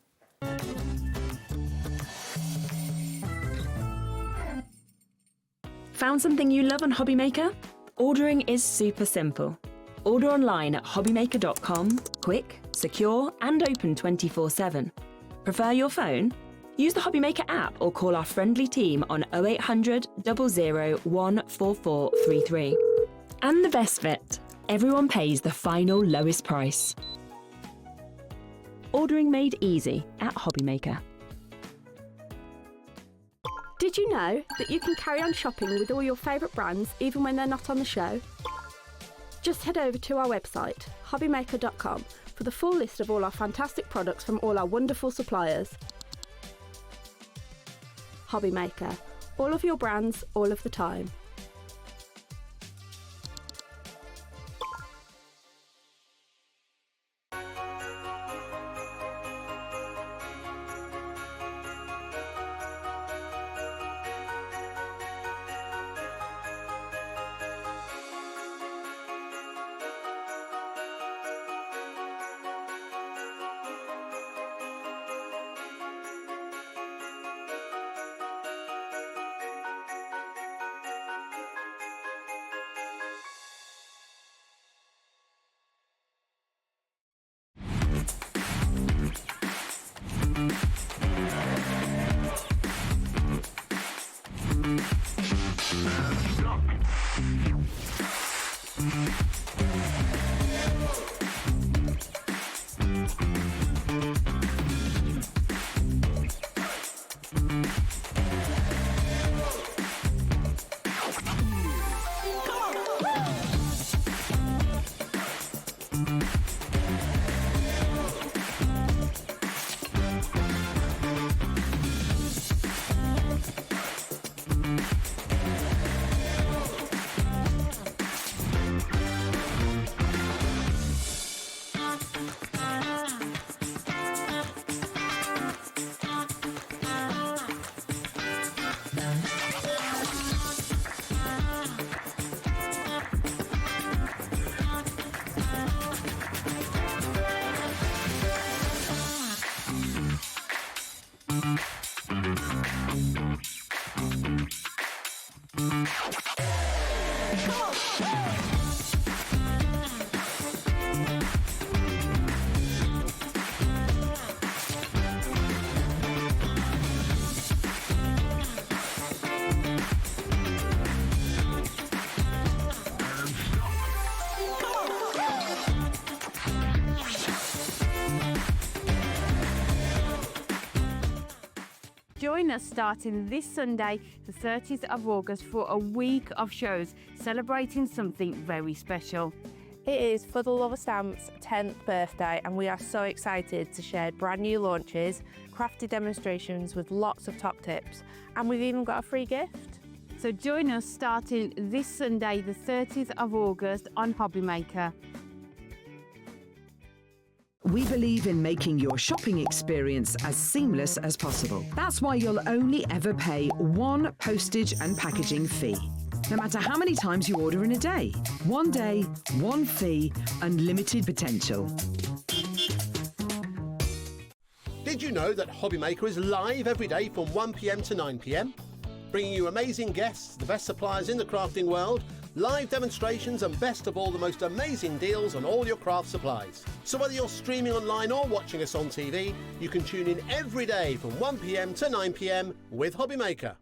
Found something you love on Hobbymaker? Ordering is super simple. Order online at hobbymaker.com, quick, secure, and open 24/7. Prefer your phone? Use the Hobbymaker app or call our friendly team on 0800 00 14433. And the best bit, everyone pays the final lowest price. Ordering made easy at Hobbymaker. Did you know that you can carry on shopping with all your favourite brands even when they're not on the show? Just head over to our website, hobbymaker.com, for the full list of all our fantastic products from all our wonderful suppliers. Hobbymaker, all of your brands, all of the time. Join us starting this Sunday, the 30th of August, for a week of shows celebrating something very special. It is For the Love of Stamps' 10th birthday, and we are so excited to share brand new launches, crafty demonstrations with lots of top tips, and we've even got a free gift. So join us starting this Sunday, the 30th of August on Hobbymaker. We believe in making your shopping experience as seamless as possible. That's why you'll only ever pay one postage and packaging fee. No matter how many times you order in a day. One day, one fee, unlimited potential. Did you know that Hobbymaker is live every day from 1 p.m. to 9 p.m? Bringing you amazing guests, the best suppliers in the crafting world, live demonstrations, and best of all, the most amazing deals on all your craft supplies. So whether you're streaming online or watching us on TV, you can tune in every day from 1 p.m. to 9 p.m. with Hobbymaker.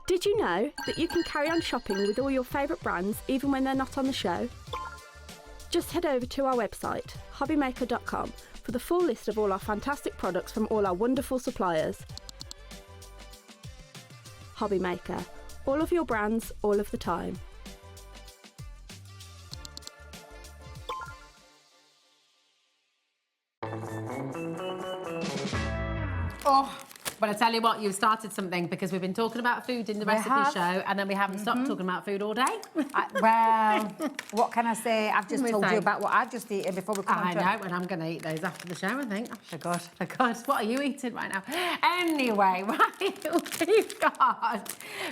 Did you know that you can carry on shopping with all your favourite brands even when they're not on the show? Just head over to our website, hobbymaker.com, for the full list of all our fantastic products from all our wonderful suppliers. Hobbymaker. All of your brands, all of the time. Oh, but I tell you what, you've started something, because we've been talking about food in the recipe show, and then we haven't stopped talking about food all day. Well, what can I say? I've just told you about what I've just eaten before we come on. I know, and I'm going to eat those after the show, I think. Oh, for God, for God. What are you eating right now? Anyway,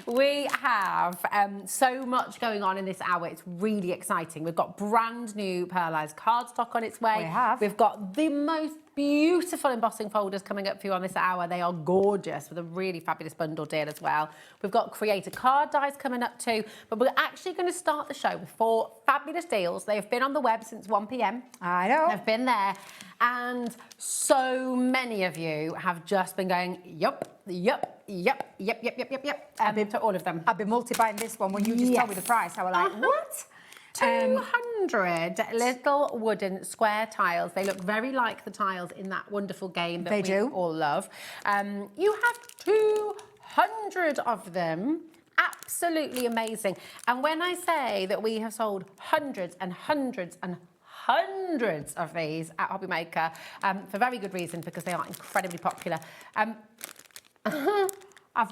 we have so much going on in this hour. It's really exciting. We've got brand new Pearlized cardstock on its way. We have. We've got the most beautiful embossing folders coming up for you on this hour. They are gorgeous, with a really fabulous bundle deal as well. We've got creator card dies coming up too, but we're actually going to start the show with 4 fabulous deals. They have been on the web since 1 p.m. I know. They've been there, and so many of you have just been going, yup, yup, yup, yup, yup, yup, yup, yup, to all of them. I've been multiplying this one. When you just told me the price, I was like, what? 200 little wooden square tiles. They look very like the tiles in that wonderful game that we all love. You have 200 of them. Absolutely amazing. And when I say that we have sold hundreds and hundreds and hundreds of these at Hobbymaker, for very good reason, because they are incredibly popular. I've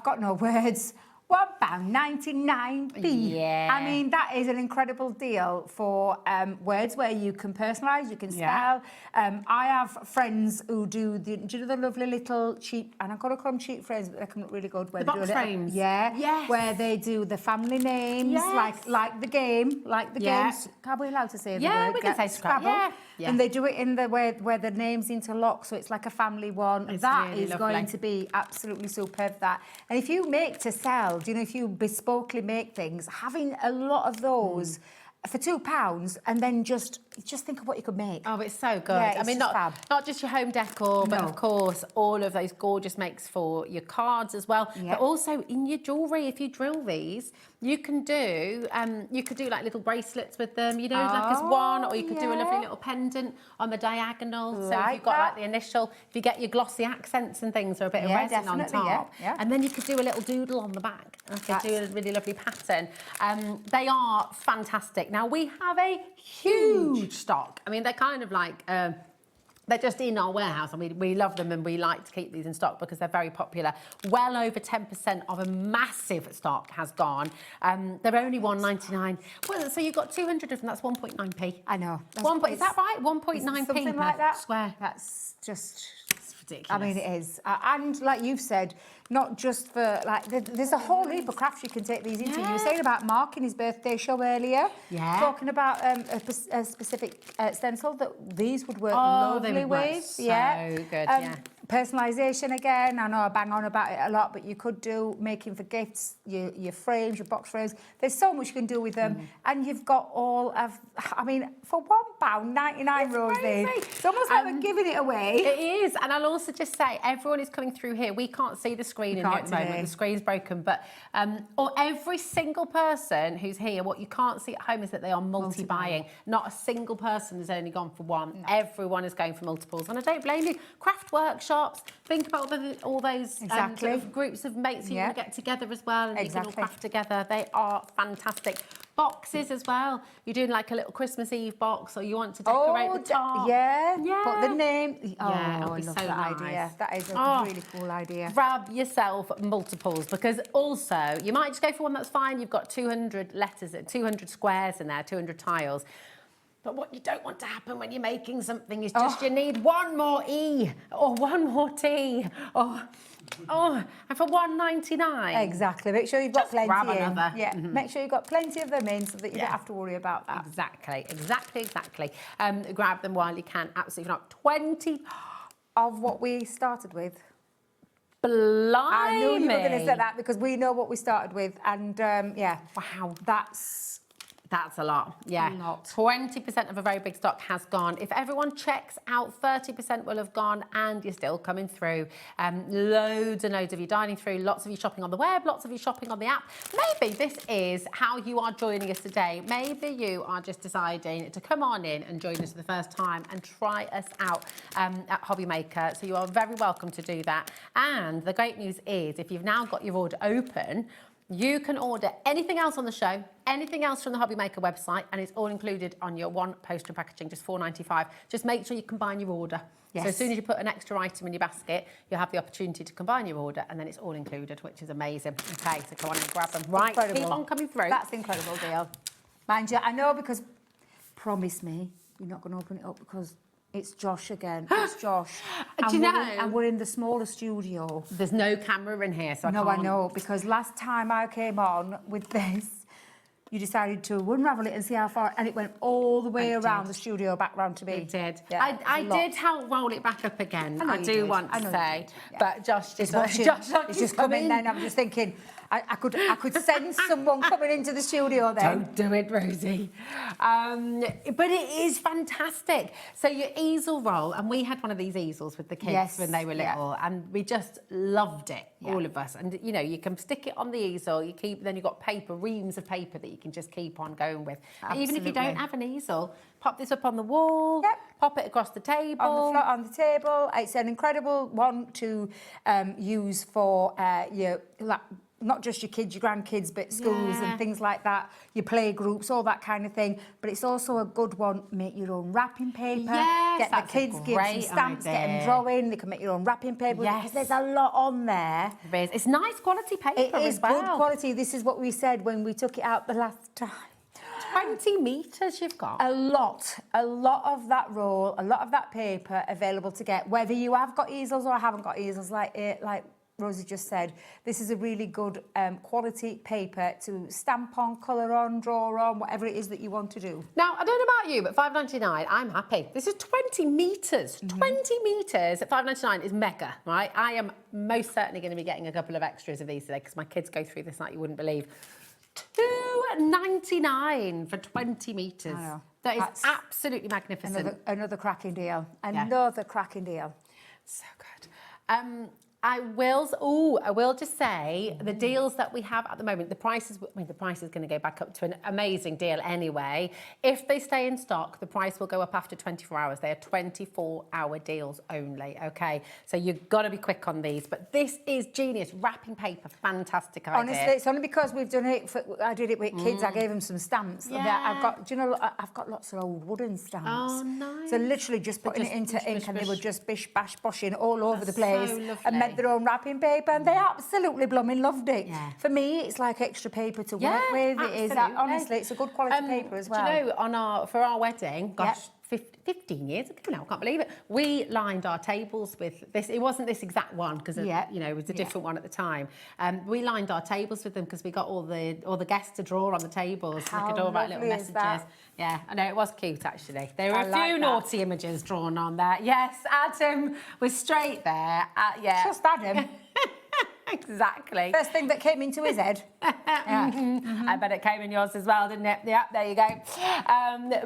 got no words. £1.99p. Yeah. I mean, that is an incredible deal for words where you can personalise, you can spell. I have friends who do you know the lovely little cheap, and I've got to call them cheap frames, but they come up really good. Where The they box do frames. Yes. Where they do the family names, like the game, games. Are we allowed to say the word? Yeah, we can say Scrabble. Yeah. And they do it in the way where the names interlock, so it's like a family one. It's That really is lovely. going to be absolutely superb, that. And if you make to sell, do you know, if you bespokely make things, having a lot of those for £2, and then just think of what you could make. Oh, it's so good. Yeah, I it's mean, just not just your home decor, but of course all of those gorgeous makes for your cards as well. But also in your jewellery, if you drill these, you can do like little bracelets with them, you know, like as one, or you could do a lovely little pendant on the diagonal. So if you've got like the initial, if you get your glossy accents and things, or a bit of resin on top, and then you could do a little doodle on the back. And do a really lovely pattern. They are fantastic. Now we have a huge huge stock. I mean, they're kind of like... they're just in our warehouse, and we love them, and we like to keep these in stock because they're very popular. Well over 10% of a massive stock has gone. They're only $1.99. Well, so you've got 200 of them. That's 1.9p. I know. Is that right? 1.9p something per like that. square. That's just... It's ridiculous. I mean, it is. And like you've said, not just for, like, there's a whole heap of crafts you can take these into. You were saying about Mark in his birthday show earlier. Yeah. Talking about a specific stencil that these would work they lovely would work with. so good, Personalisation again, I know I bang on about it a lot, but you could do making for gifts, your frames, your box frames. There's so much you can do with them. And you've got all of, I mean, for £1.99, Rosie, it's almost like we're giving it away. It is. And I'll also just say, everyone is coming through here. We can't see the screen in here at the moment. The screen's broken. But or every single person who's here, what you can't see at home is that they are multi-buying. Not a single person has only gone for one. No. Everyone is going for multiples. And I don't blame you. Craft workshops. Think about all those sort of groups of mates who you want to get together as well, and you can all craft together. They are fantastic. Boxes as well. You're doing like a little Christmas Eve box, or you want to decorate the top. Put the name. I love so that nice. idea. That is a really cool idea. Grab yourself multiples, because also you might just go for one that's fine. You've got 200 letters, 200 squares in there, 200 tiles. But what you don't want to happen when you're making something is just you need one more E or one more T or and for $1.99. Exactly. Make sure you've got plenty. Grab another. Yeah. Make sure you've got plenty of them in so that you don't have to worry about that. Exactly. Grab them while you can. Absolutely not. 20 of what we started with. Blimey. I knew you were going to say that because we know what we started with, and wow, that's a lot. Yeah, 20% of a very big stock has gone. If everyone checks out, 30% will have gone, and you're still coming through. Loads and loads of you dining through, lots of you shopping on the web, lots of you shopping on the app. Maybe this is how you are joining us today. Maybe you are just deciding to come on in and join us for the first time and try us out at Hobby Maker. So you are very welcome to do that. And the great news is, if you've now got your order open, you can order anything else on the show, anything else from the Hobby Maker website, and it's all included on your one poster packaging, just $4.95. Just make sure you combine your order. Yes. So as soon as you put an extra item in your basket, you'll have the opportunity to combine your order, and then it's all included, which is amazing. Okay, so come on and grab them. Right, incredible. Keep on coming through. That's an incredible deal. Mind you, I know, because promise me you're not going to open it up because it's Josh again. It's Josh. Do you know? And we're in the smaller studio. There's no camera in here, so I can't. I know, because last time I came on with this, you decided to unravel it and see how far, and it went all the way around the studio, back round to me. It did. Yeah, I did help roll it back up again. I do want to say, but Josh just It's just come in. Then I'm just thinking, I could sense someone coming into the studio then. Don't do it, Rosie. But it is fantastic. So your easel roll, and we had one of these easels with the kids when they were little, and we just loved it, all of us. And you know, you can stick it on the easel. Then you've got paper, reams of paper that you can just keep on going with. Even if you don't have an easel, pop this up on the wall. Pop it across the table. On the table. It's an incredible one to use for your. Not just your kids, your grandkids, but schools and things like that, your play groups, all that kind of thing. But it's also a good one, make your own wrapping paper. Yes, get the kids, give some stamps, get them drawing. They can make your own wrapping paper. Because there's a lot on there. There is. It's nice quality paper It is as well. good quality. This is what we said when we took it out the last time. 20 metres you've got. A lot of that roll, a lot of that paper available to get, whether you have got easels or haven't got easels, like Rosie just said. This is a really good quality paper to stamp on, colour on, draw on, whatever it is that you want to do. Now, I don't know about you, but $5.99, I'm happy. This is 20 metres. 20 metres at $5.99 is mega, right? I am most certainly going to be getting a couple of extras of these today because my kids go through this like you wouldn't believe. $2.99 for 20 metres. That is absolutely magnificent. Another cracking deal. Another cracking deal. So good. I will just say the deals that we have at the moment, the price is going to go back up to an amazing deal anyway. If they stay in stock, the price will go up after 24 hours. They are 24-hour deals only, okay? So you've got to be quick on these. But this is genius. Wrapping paper, fantastic idea. Honestly, it's only because we've done it, I did it with kids, I gave them some stamps. Yeah. I've got lots of old wooden stamps. Oh, nice. So literally just putting it into ink and they would just bish, bash, boshing all over the place. So lovely. And made their own wrapping paper and they absolutely blooming loved it. Yeah. For me, it's like extra paper to work with. It is, honestly, it's a good quality paper as well. Do you know, for our wedding, gosh, 15 years ago now, I can't believe it, we lined our tables with this. It wasn't this exact one because it was a different one at the time. We lined our tables with them because we got all the guests to draw on the tables. So they could all write little messages. Yeah, I know, it was cute actually. There were a few naughty images drawn on there. Yes, Adam was straight there. Yeah. Just Adam. Exactly. First thing that came into his head. I bet it came in yours as well, didn't it? Yeah, there you go.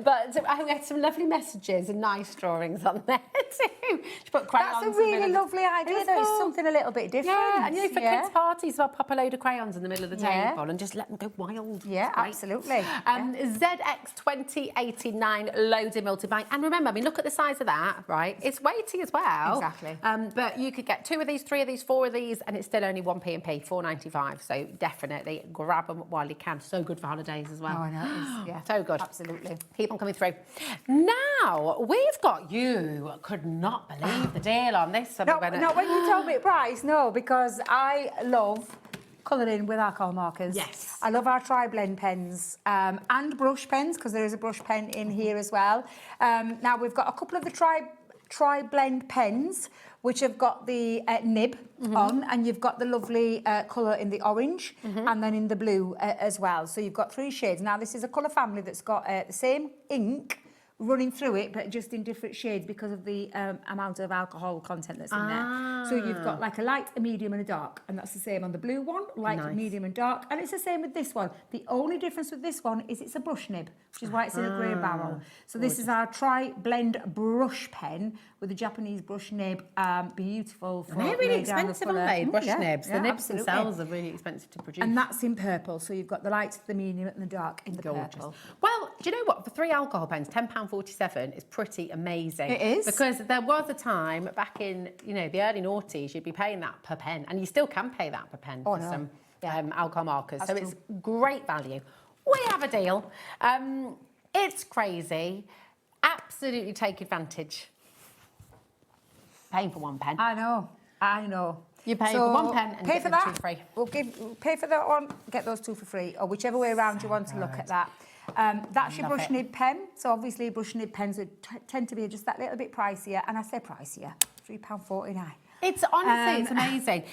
But we had some lovely messages and nice drawings on there too. She put crayons. That's a really lovely idea. Though. It's something a little bit different. Yeah, and for kids' parties, we'll pop a load of crayons in the middle of the table and just let them go wild. Yeah, absolutely. ZX2089 loaded multi-bank. And remember, look at the size of that, right? It's weighty as well. Exactly. But you could get 2 of these, 3 of these, 4 of these, and it's still only 1p&p, £4.95. So definitely grab them while you can. So good for holidays as well. Oh, I know. Yeah, so good. Absolutely. Keep on coming through. Now, we've got you. Could not believe the deal on this. Not when you told me price, no, because I love colouring with alcohol markers. Yes. I love our tri-blend pens and brush pens, because there is a brush pen in here as well. Now, we've got a couple of the tri-blend pens, which have got the nib on, and you've got the lovely colour in the orange and then in the blue as well. So you've got 3 shades. Now, this is a colour family that's got the same ink running through it, but just in different shades because of the amount of alcohol content that's in there. So you've got like a light, a medium and a dark, and that's the same on the blue one, light, medium and dark, and it's the same with this one. The only difference with this one is it's a brush nib, which is why it's in a grey barrel. So this is our tri-blend brush pen with a Japanese brush nib, beautiful. For they're really expensive, aren't they, brush nibs? The nibs absolutely. themselves are really expensive to produce. And that's in purple, so you've got the light, the medium and the dark in the purple. Well, do you know what? For 3 alcohol pens, £10.47 is pretty amazing. It is. Because there was a time back in, the early noughties, you'd be paying that per pen, and you still can pay that per pen for some alcohol markers. That's so true. It's great value. We have a deal. It's crazy. Absolutely take advantage. Paying for 1 pen. I know. You pay for 1 pen and pay get for them that. 2 free. We'll pay for that one, get those 2 for free, or whichever way around you want to look at that. That's your brush nib pen. So obviously brush nib pens would tend to be just that little bit pricier, and I say pricier, £3.49. It's honestly, it's amazing.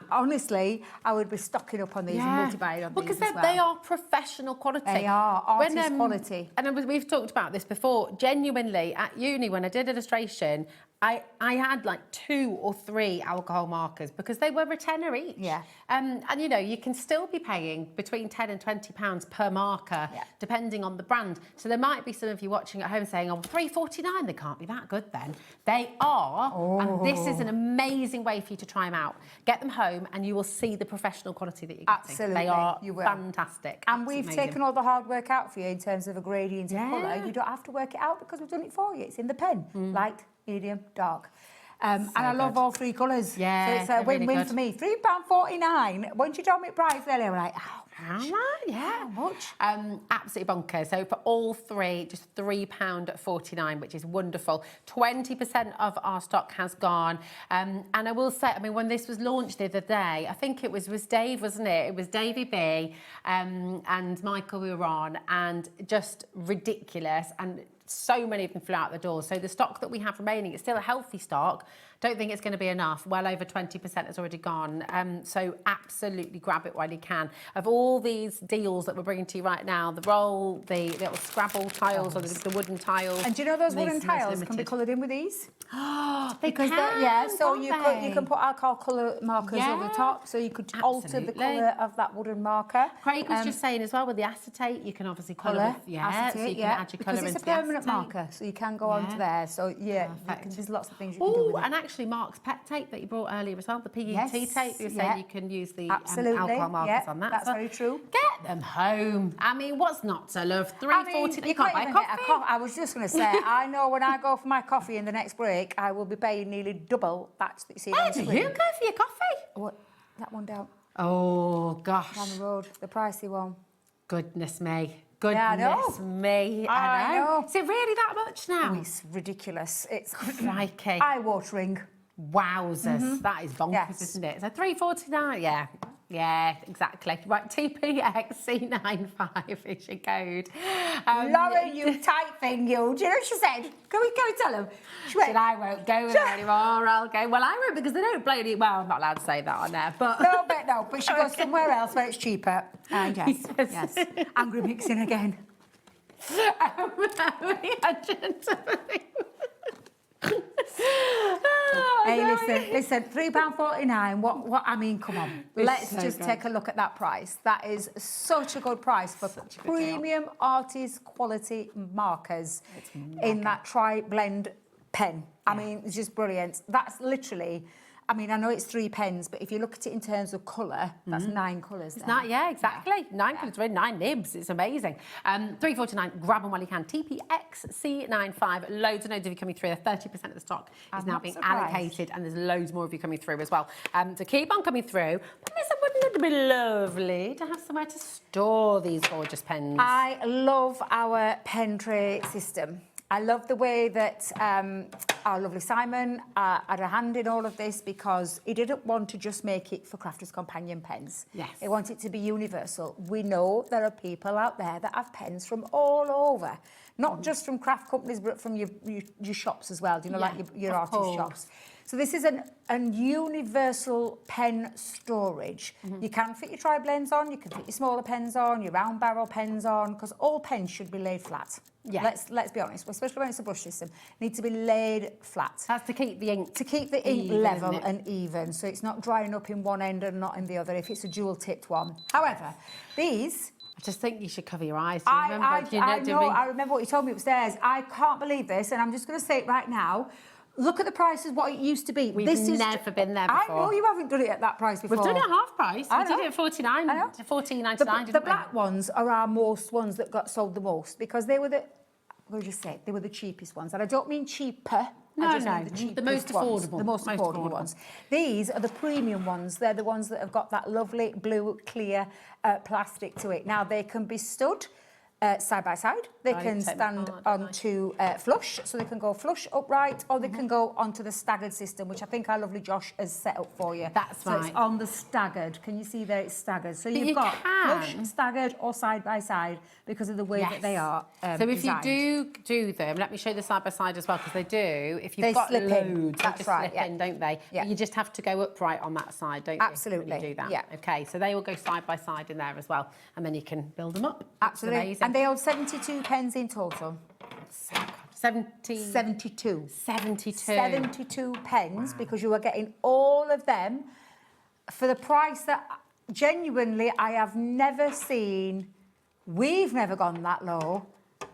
Honestly, I would be stocking up on these and multi-buying on these because as well. they are professional quality. They are artist quality. And we've talked about this before. Genuinely, at uni, when I did illustration, I had like 2 or 3 alcohol markers because they were a tenner each. Yeah. And you can still be paying between £10 and £20 per marker, depending on the brand. So there might be some of you watching at home saying, oh, £3.49, they can't be that good then. They are, and this is an amazing way for you to try them out. Get them home and you will see the professional quality that you're getting. Absolutely, They are you will. fantastic. And we've taken all the hard work out for you in terms of a gradient of colour. You don't have to work it out because we've done it for you. It's in the pen, light, medium, dark. And I love all 3 colours. Yeah, so it's a win-win really for me. £3.49. Once you told me price earlier, we're like, how much? How much? Absolutely bonkers. So for all 3, just £3.49, which is wonderful. 20% of our stock has gone. And I will say, when this was launched the other day, I think it was Dave, wasn't it? It was Davey B and Michael we were on, and just ridiculous. And so many of them flew out the door. So the stock that we have remaining, it's still a healthy stock. Don't think it's going to be enough. Well over 20% has already gone. So absolutely grab it while you can. Of all these deals that we're bringing to you right now, the roll, the little Scrabble tiles or the wooden tiles. And do you know those wooden tiles can be coloured in with these? Oh, they because can, so you can put alcohol colour markers over the top, so you could alter the Absolutely. colour of that wooden marker. Craig was just saying as well, with the acetate, you can obviously colour with, acetate, so you can add your colour because into it's a the permanent permanent marker, so you can go onto there. So yeah, there's lots of things you can do Oh, with it. and actually Mark's pet tape that you brought earlier as well, the PET Yes, tape. You were saying you can use the alcohol markers on that. That's so very true. Get them home. I mean, what's not to love? $3.40. You can't buy even coffee. get a I was just going to say, I know when I go for my coffee in the next break, I will be paying nearly double that you see on Where the do screen. you go for your coffee? What? That one down. Oh, gosh. Down the road, the pricey one. Goodness me. Yeah, I know. Goodness me. I know. Is it really that much now? Oh, it's ridiculous. It's crikey. Eye-watering. Wowzers. That is bonkers, isn't it? So $3.49. Yeah. Yeah, exactly. Right, TPXC95 is your code. Lauren, you tight thing, you. Do you know what she said? Can we tell them? She went, I won't go there anymore. I'll go. Well, I won't because they don't bloody. Well, I'm not allowed to say that on there, but no. But she goes somewhere else where it's cheaper. And yes. Angry mixing again. Hey, listen, £3.49. What? I mean, come on. Let's just take a look at that price. That is such a good price for premium artist quality markers in that tri-blend pen. I mean, it's just brilliant. That's literally. I mean, I know it's 3 pens, but if you look at it in terms of colour, that's 9 colours. It's not, yeah, exactly. 9 colours, 9 nibs. It's amazing. $3.49. Grab them while you can. TPXC95. Loads and loads of you coming through. 30% of the stock is now being allocated, and there's loads more of you coming through as well. So keep on coming through. But listen, wouldn't it be lovely to have somewhere to store these gorgeous pens? I love our pen tray system. I love the way that our lovely Simon had a hand in all of this because he didn't want to just make it for Crafters Companion pens. Yes. He wanted it to be universal. We know there are people out there that have pens from all over, not just from craft companies, but from your shops as well, you know, like your artist shops. So this is a universal pen storage. You can fit your tri-blends on, you can fit your smaller pens on, your round barrel pens on, because all pens should be laid flat. Yeah. Let's be honest, especially when it's a brush system, need to be laid flat. That's to keep the ink. To keep the ink level and even, so it's not drying up in one end and not in the other if it's a dual-tipped one. However, these... I just think you should cover your eyes. Do you I remember? I remember what you told me upstairs. I can't believe this, and I'm just going to say it right now. Look at the prices, what it used to be. We've never been there before. I know you haven't done it at that price before. We've done it at half price. We did it at $14.99. The black ones are our most ones that got sold the most because they were the... We'll just say they were the cheapest ones. And I don't mean cheaper. No, the most affordable. The most affordable ones. These are the premium ones. They're the ones that have got that lovely blue, clear plastic to it. Now, they can be stood side by side. They can stand onto flush, so they can go flush upright, or they can go onto the staggered system, which I think our lovely Josh has set up for you. That's right. So it's on the staggered. Can you see there? It's staggered. So you've got flush, staggered, or side by side because of the way that they are. So if designed. you do them, let me show you the side by side as well, because they do. If you've got slip loads, in. That's right. Slip in, don't they? Yeah. But you just have to go upright on that side, don't you? Absolutely. When you do that. Yeah. Okay. So they will go side by side in there as well, and then you can build them up. Absolutely. Amazing. And they hold 72 pens in total. 72 pens, because you are getting all of them for the price that genuinely I have never seen. We've never gone that low.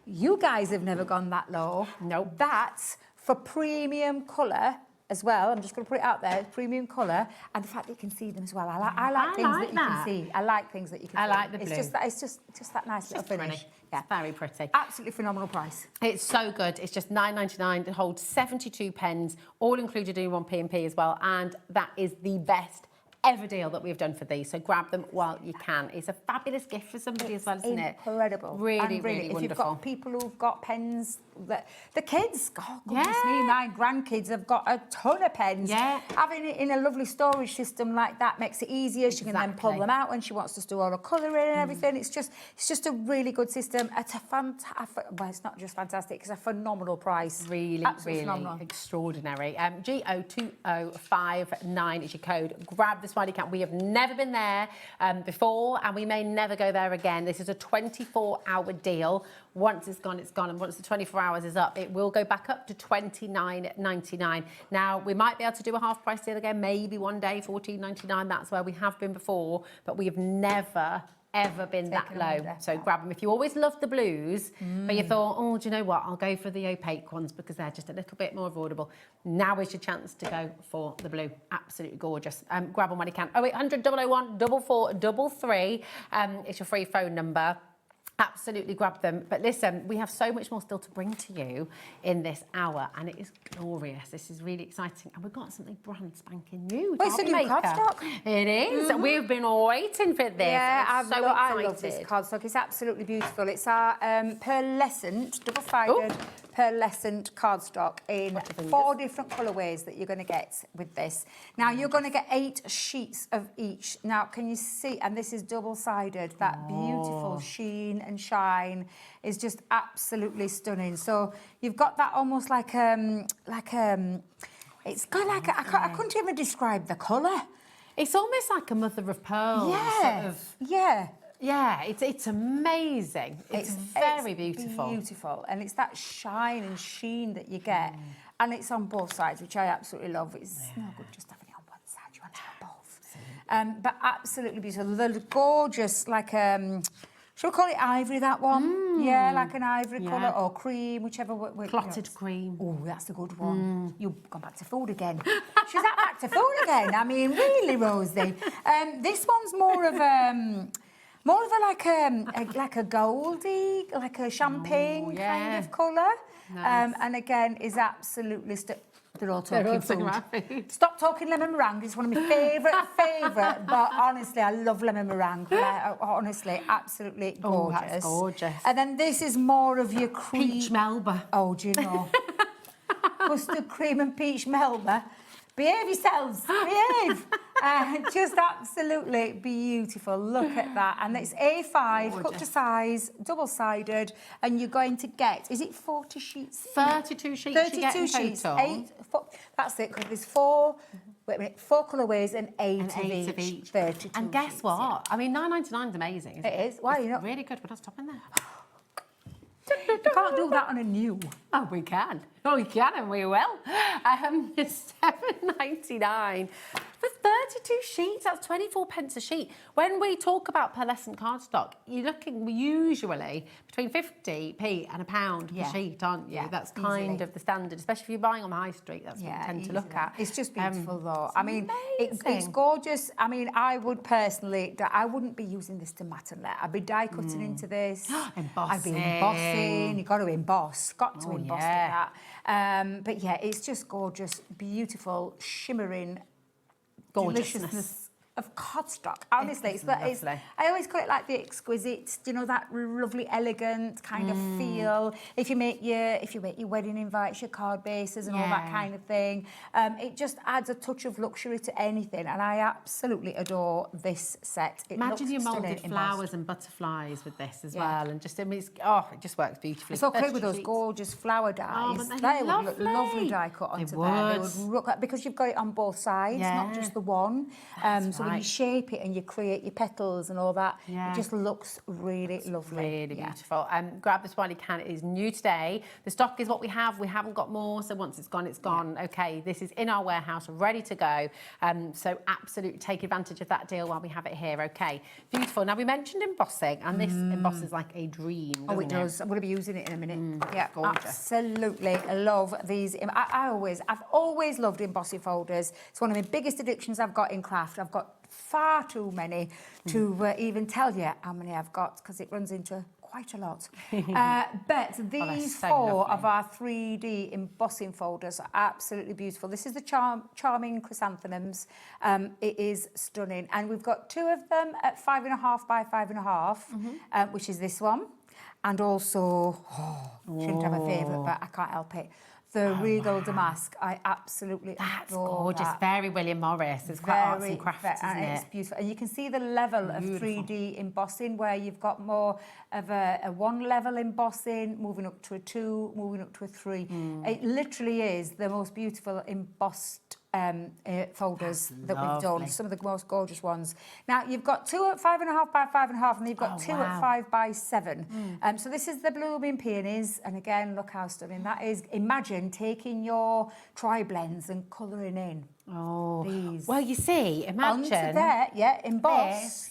You guys have never gone that low. No. That's for premium colour as well. I'm just going to put it out there, premium colour, and the fact that you can see them as well. I like things that you can see. I like things that you can see. I like the blue. It's just that nice little finish. Pretty. Yeah, very pretty. Absolutely phenomenal price. It's so good. It's just $9.99. It holds 72 pens, all included in one P&P as well, and that is the best ever deal that we've done for these. So grab them while you can. It's a fabulous gift for somebody as well, isn't it? Incredible. Really, and really if wonderful. you've got people who've got pens, the kids, God, goodness me, my grandkids have got a ton of pens. Yeah. Having it in a lovely storage system like that makes it easier. She can then pull them out when she wants to do all her colouring and everything. It's just a really good system at a fantastic, well, it's not just fantastic, it's a phenomenal price. Really, absolutely really phenomenal. Extraordinary. GO2059 is your code. Grab this while you can. We have never been there before, and we may never go there again. This is a 24-hour deal. Once it's gone, it's gone. And once the 24 hours is up, it will go back up to $29.99. Now, we might be able to do a half-price deal again, maybe one day, $14.99. That's where we have been before, but we have never ever been that Taken low. under. So grab them. If you always loved the blues, but you thought, oh, do you know what? I'll go for the opaque ones because they're just a little bit more affordable. Now is your chance to go for the blue. Absolutely gorgeous. Grab them when you can. 0800 001 4433. It's your free phone number. Absolutely grab them. But listen, we have so much more still to bring to you in this hour, and it is glorious. This is really exciting. And we've got something brand spanking new. Well, it's a new Hobby Maker. cardstock. It is. We've been waiting for this. Yeah, I'm so I love this excited. cardstock. It's absolutely beautiful. It's our pearlescent, double-sided pearlescent cardstock in 4 different colourways that you're going to get with this. Now, you're going to get 8 sheets of each. Now, can you see? And this is double-sided. That beautiful sheen and shine is just absolutely stunning. So you've got that almost like it's got like I couldn't even describe the colour. It's almost like a mother of pearl. Yeah, Sort of. yeah. Yeah, it's amazing. It's very beautiful. Beautiful, and it's that shine and sheen that you get, and it's on both sides, which I absolutely love. It's no good just having it on one side; you want to have both. But absolutely beautiful. They're gorgeous, like shall we call it ivory? That one, yeah, like an ivory colour or cream, whichever. Clotted cream. Oh, that's a good one. You've gone back to food again. She's back to food again. I mean, really, Rosie. This one's more of like a goldy, like a champagne kind of colour. Nice. And again, is absolutely... They're all talking food. about food. Stop talking lemon meringue. It's one of my favourite. But honestly, I love lemon meringue. Honestly, absolutely gorgeous. Oh, that's gorgeous. And then this is more of your cream... Peach Melba. Oh, do you know? Custard cream and peach Melba. Behave yourselves. Behave. Just absolutely beautiful. Look at that. And it's A5, cut to size, double-sided, and you're going to get, is it 40 sheets? 32 sheets 32 you get in sheets. total. 4, that's it, because there's 4 colourways and 8 of each. 32 And guess sheets, what? I mean, £9.99 is amazing, isn't it? It is. Why, It's you know? really good. We're not stopping there. You can't do that on a new. Oh, we can. Oh, we can, and we will. It's £7.99 for 32 sheets. That's 24 pence a sheet. When we talk about pearlescent cardstock, you're looking usually between 50p and £1 per sheet, aren't you? Yeah, That's kind easily. of the standard, especially if you're buying on the high street. That's what you tend to look at. It's just beautiful, though. I mean, it's amazing. gorgeous. I mean, I would personally, I wouldn't be using this to mat and let. I'd be die cutting into this. I'd be embossing. You've got to emboss. Got to emboss with that. But yeah, it's just gorgeous, beautiful, shimmering, deliciousness of cardstock. Honestly, it's I always call it like the exquisite, you know, that lovely, elegant kind of feel. If you make your wedding invites, your card bases and all that kind of thing, it just adds a touch of luxury to anything. And I absolutely adore this set. It Imagine looks your stunning moulded embossed. flowers and butterflies with this as well, and just I mean, it just works beautifully. It's okay 32 with those sheets. gorgeous flower dyes. but They they're would look lovely die cut onto there. They would look like, because you've got it on both sides, not just the one. So when you shape it and you create your petals and all that, it just looks really lovely. Really beautiful. Grab this while you can. It is new today. The stock is what we have. We haven't got more, so once it's gone, it's gone. Okay, this is in our warehouse, ready to go. So absolutely take advantage of that deal while we have it here. Okay, beautiful. Now we mentioned embossing, and this embosses like a dream. Oh, it doesn't does. I'm going to be using it in a minute. Yeah, gorgeous. absolutely. I love these. I've always loved embossing folders. It's one of my biggest addictions I've got in craft. I've got far too many to even tell you how many I've got, because it runs into quite a lot. But these so 4 lovely. of our 3D embossing folders are absolutely beautiful. This is the Charming Chrysanthemums. It is stunning. And we've got 2 of them at 5.5 by 5.5, which is this one. And also, shouldn't have a favourite, but I can't help it. The Regal Damask, I absolutely adore gorgeous. that. Very William Morris. It's quite arts and crafts, isn't It's it? beautiful. And you can see the level of 3D embossing, where you've got more of a 1 level embossing, moving up to a 2, moving up to a 3. It literally is the most beautiful embossed folders that we've done. Some of the most gorgeous ones. Now, you've got 2 at 5.5 by 5.5, and then you've got 2 at 5 by 7. So this is the Blooming Peonies, and again, look how stunning that is. Imagine taking your tri-blends and colouring in these. Well, you see, imagine onto there, emboss.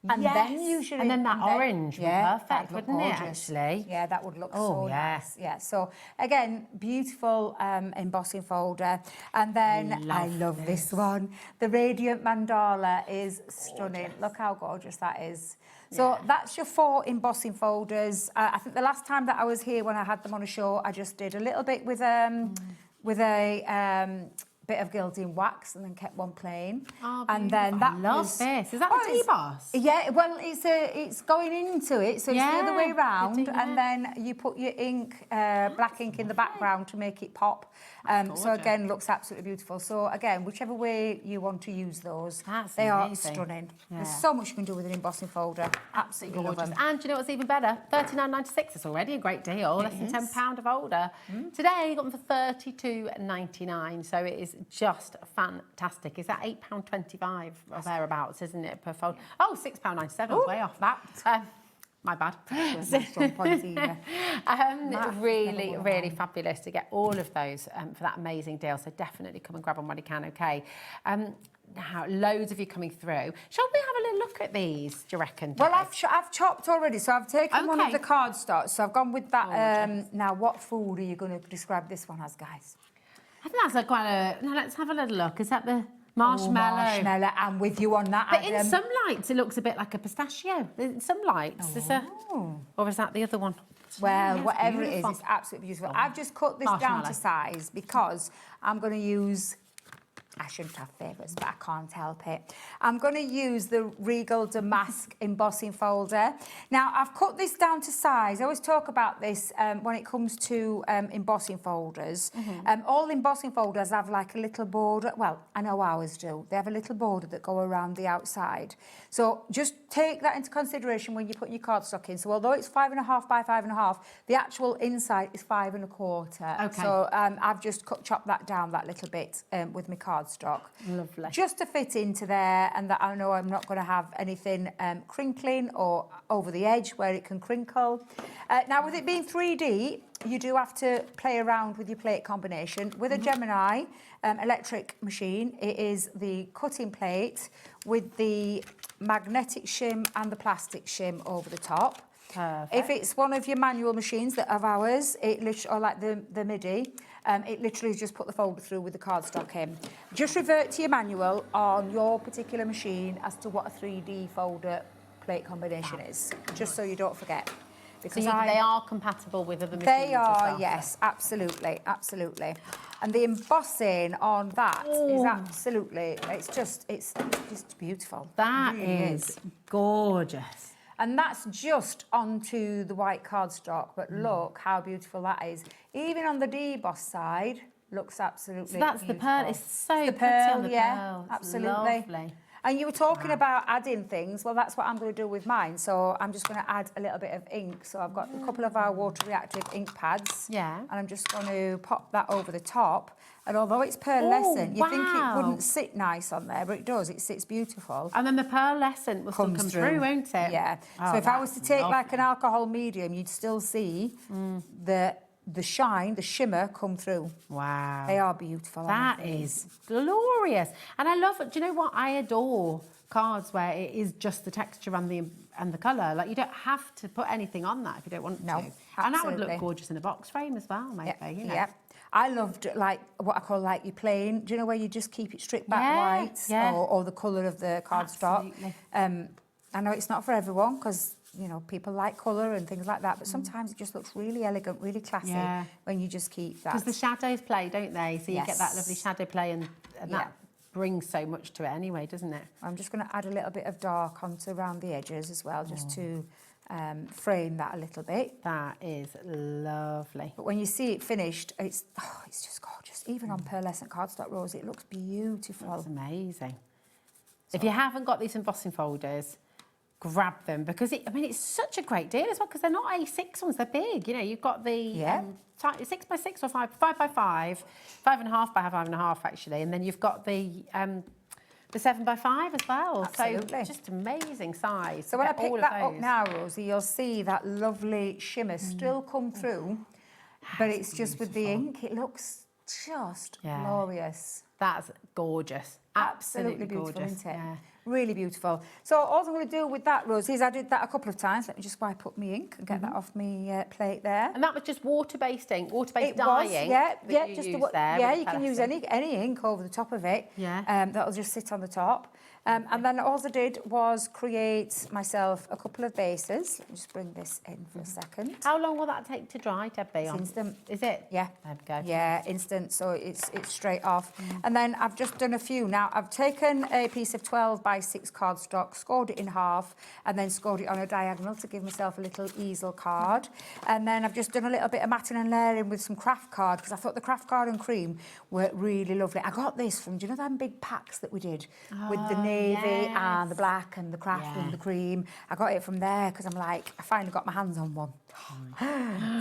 And Yes. then use your And then ink, that orange would be perfect, that'd look wouldn't it, gorgeous. actually? Yeah, that would look Oh, so yeah. nice. Yeah, so again, beautiful embossing folder. And then I love this one. The Radiant Mandala is stunning. Look how gorgeous that is. So that's your 4 embossing folders. I think the last time that I was here when I had them on a show, I just did a little bit with a bit of gilding wax and then kept one plain. Oh, and then that I love was, this. Is that Oh, the it's- T-boss? Yeah, well, it's going into it, so it's the other way Yeah, round, yeah. and then you put your ink, black ink in the background to make it pop. So again, looks absolutely beautiful. So again, whichever way you want to use those, they are amazing. stunning. Yeah. There's so much you can do with an embossing folder. Absolutely love Gorgeous. them. And do you know what's even better? $39.96. It's already a great deal. Less than £10 a folder. Today, you got them for $32.99. So it is just fantastic. Is that £8.25 or thereabouts, isn't it, per folder? Oh, £6.97. Way off that. My bad. Strong point either. Really, really fabulous to get all of those for that amazing deal. So definitely come and grab them when you can, okay? Now, loads of you coming through. Shall we have a little look at these, do you reckon? Well, Des? I've chopped already, so I've taken one of Okay. the cardstocks. So I've gone with that. Now, what food are you going to describe this one as, guys? I think that's quite a... Now, let's have a little look. Is that the marshmallow? Marshmallow, I'm with you on that, But in Adam. some lights, it looks a bit like a pistachio. In some lights, there's a... Or is that the other one? Well, Yes, whatever it is, beautiful. it's absolutely beautiful. I've just cut this down Marshmallow. to size because I'm going to use... I shouldn't have favourites, but I can't help it. I'm going to use the Regal Damask embossing folder. Now, I've cut this down to size. I always talk about this when it comes to embossing folders. All embossing folders have like a little border. Well, I know ours do. They have a little border that go around the outside. So just take that into consideration when you put your cardstock in. So although it's 5.5 by 5.5, the actual inside is 5 1/4. Okay. So I've just chopped that down that little bit with my cardstock. Lovely. Just to fit into there, and that I know I'm not going to have anything crinkling or over the edge where it can crinkle. Now, with it being 3D, you do have to play around with your plate combination. With a Gemini electric machine, it is the cutting plate with the magnetic shim and the plastic shim over the top. Perfect. If it's one of your manual machines that of ours, or like the MIDI, it literally just put the folder through with the cardstock in. Just revert to your manual on your particular machine as to what a 3D folder plate combination is, just so you don't forget. So Because they are compatible with other machines they as are, well, yes, absolutely, absolutely. And the embossing on that is absolutely, it's just beautiful. That It really is gorgeous. And that's just onto the white cardstock, but look how beautiful that is. Even on the deboss side, looks absolutely So that's the beautiful. pearl. It's so the pretty pearl, on the yeah, pearl. It's absolutely. lovely. And you were talking about adding things. Well, that's what I'm going to do with mine. So I'm just going to add a little bit of ink. So I've got a couple of our water reactive ink pads. Yeah. And I'm just going to pop that over the top. And although it's pearlescent, you think it wow. wouldn't sit nice on there, but it does. It sits beautiful. And then the pearlescent will still come through, won't it? Yeah. Oh, So if I was to that's take lovely. like an alcohol medium, you'd still see the shine, the shimmer come through. Wow. They are beautiful. That aren't they? is glorious. And I love it. Do you know what? I adore cards where it is just the texture and the colour. Like, you don't have to put anything on that if you don't want No, to. And that would absolutely. look gorgeous in a box frame as well, maybe. Yeah, You know. yeah. I loved like what I call like your plain. Do you know where you just keep it stripped back Yeah, white yeah. or the colour of the cardstock? Absolutely. I know it's not for everyone because you know people like colour and things like that, but sometimes it just looks really elegant, really classy Yeah. when you just keep that. Because the shadows play, don't they? So you get that Yes. lovely shadow play and Yeah. that brings so much to it anyway, doesn't it? I'm just going to add a little bit of dark onto around the edges as well, just to frame that a little bit. That is lovely. But when you see it finished, it's just gorgeous. Even on pearlescent cardstock rose, it looks beautiful. That's amazing. If you haven't got these embossing folders, grab them because it's such a great deal as well because they're not A6 ones, they're big. You know, you've got the 6 by 6 or 5 by 5, 5.5 by 5.5 actually, and then you've got the 7 by 5 as well. Absolutely. So just amazing size. So when I Get all pick of that up those. now, Rosie, you'll see that lovely shimmer still come through, but it's just with the ink. It looks just glorious. That's gorgeous. Absolutely beautiful, gorgeous. isn't it? Yeah. Really beautiful. So all I'm going to do with that, Rose, is I did that a couple of times. Let me just wipe up my ink and get that off my plate there. And that was just water-based ink, water-based It was, dye ink. yeah, that yeah, you just used there yeah. with You can use pearlescent. any ink over the top of it. Yeah. That'll just sit on the top. And then all I did was create myself a couple of bases. Let me just bring this in for a second. How long will that take to dry, Debbie? It's instant. Is it? Yeah. There we go. Yeah, instant, so it's straight off. And then I've just done a few. Now, I've taken a piece of 12 by 6 cardstock, scored it in half, and then scored it on a diagonal to give myself a little easel card. And then I've just done a little bit of matting and layering with some craft card, because I thought the craft card and cream were really lovely. I got this from, do you know them big packs that we did with the navy and the black and the craft and the cream? I got it from there because I'm like, I finally got my hands on one.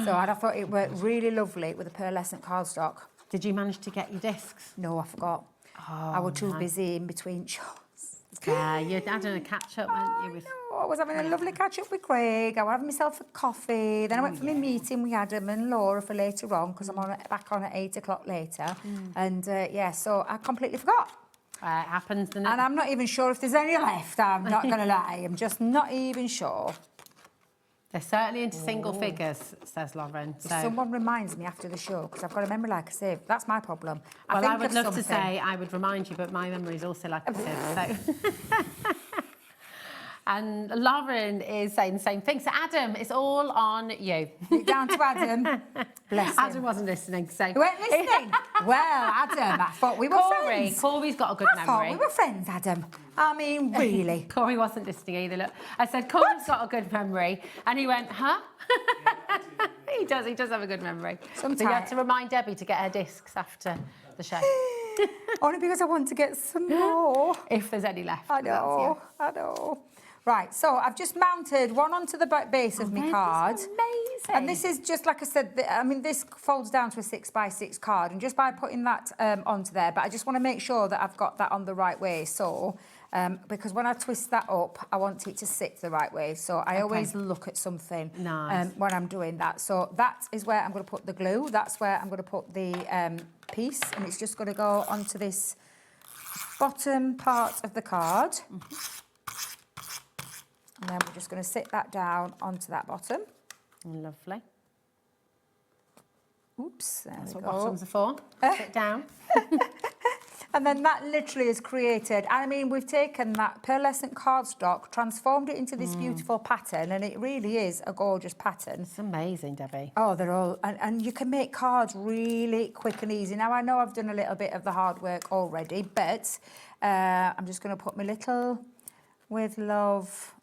So I thought it worked really lovely with the pearlescent cardstock. Did you manage to get your discs? No, I forgot. I was too busy in between shows. Yeah, you had a catch-up, weren't you? With... I was having a lovely catch-up with Craig. I was having myself a coffee. Then I went for my meeting with Adam and Laura for later on, because I'm back on at 8 o'clock later. And so I completely forgot. It happens, doesn't it? And I'm not even sure if there's any left. I'm not going to lie. I'm just not even sure. They're certainly into single figures, says Lauren. If someone reminds me after the show, because I've got a memory like a sieve. That's my problem. Well, I would of love something. to say I would remind you, but my memory is also like a sieve. So. And Lauren is saying the same thing. So, Adam, it's all on you. Down to Adam. Bless him. Adam wasn't listening, so... You weren't listening? Well, Adam, I thought we were friends. Corey's got a good memory. I thought we were friends, Adam. I mean, really. Corey wasn't listening either, look. I said, Corey's got a good memory. And he went, huh? He does have a good memory. Sometimes. So you had to remind Debbie to get her discs after the show. Only because I want to get some more. If there's any left. I know. Right, so I've just mounted one onto the base of my card. Amazing. And this is just, like I said, this folds down to a 6 by 6 card, and just by putting that onto there, but I just want to make sure that I've got that on the right way. So, because when I twist that up, I want it to sit the right way. So I always look at something when I'm doing that. So that is where I'm going to put the glue. That's where I'm going to put the piece, and it's just going to go onto this bottom part of the card. And then we're just going to sit that down onto that bottom. Lovely. Oops, there That's we what go. bottoms are for. Sit down. And then that literally is created. I mean, we've taken that pearlescent cardstock, transformed it into this beautiful pattern, and it really is a gorgeous pattern. It's amazing, Debbie. Oh, they're all... And you can make cards really quick and easy. Now, I know I've done a little bit of the hard work already, but I'm just going to put my little with love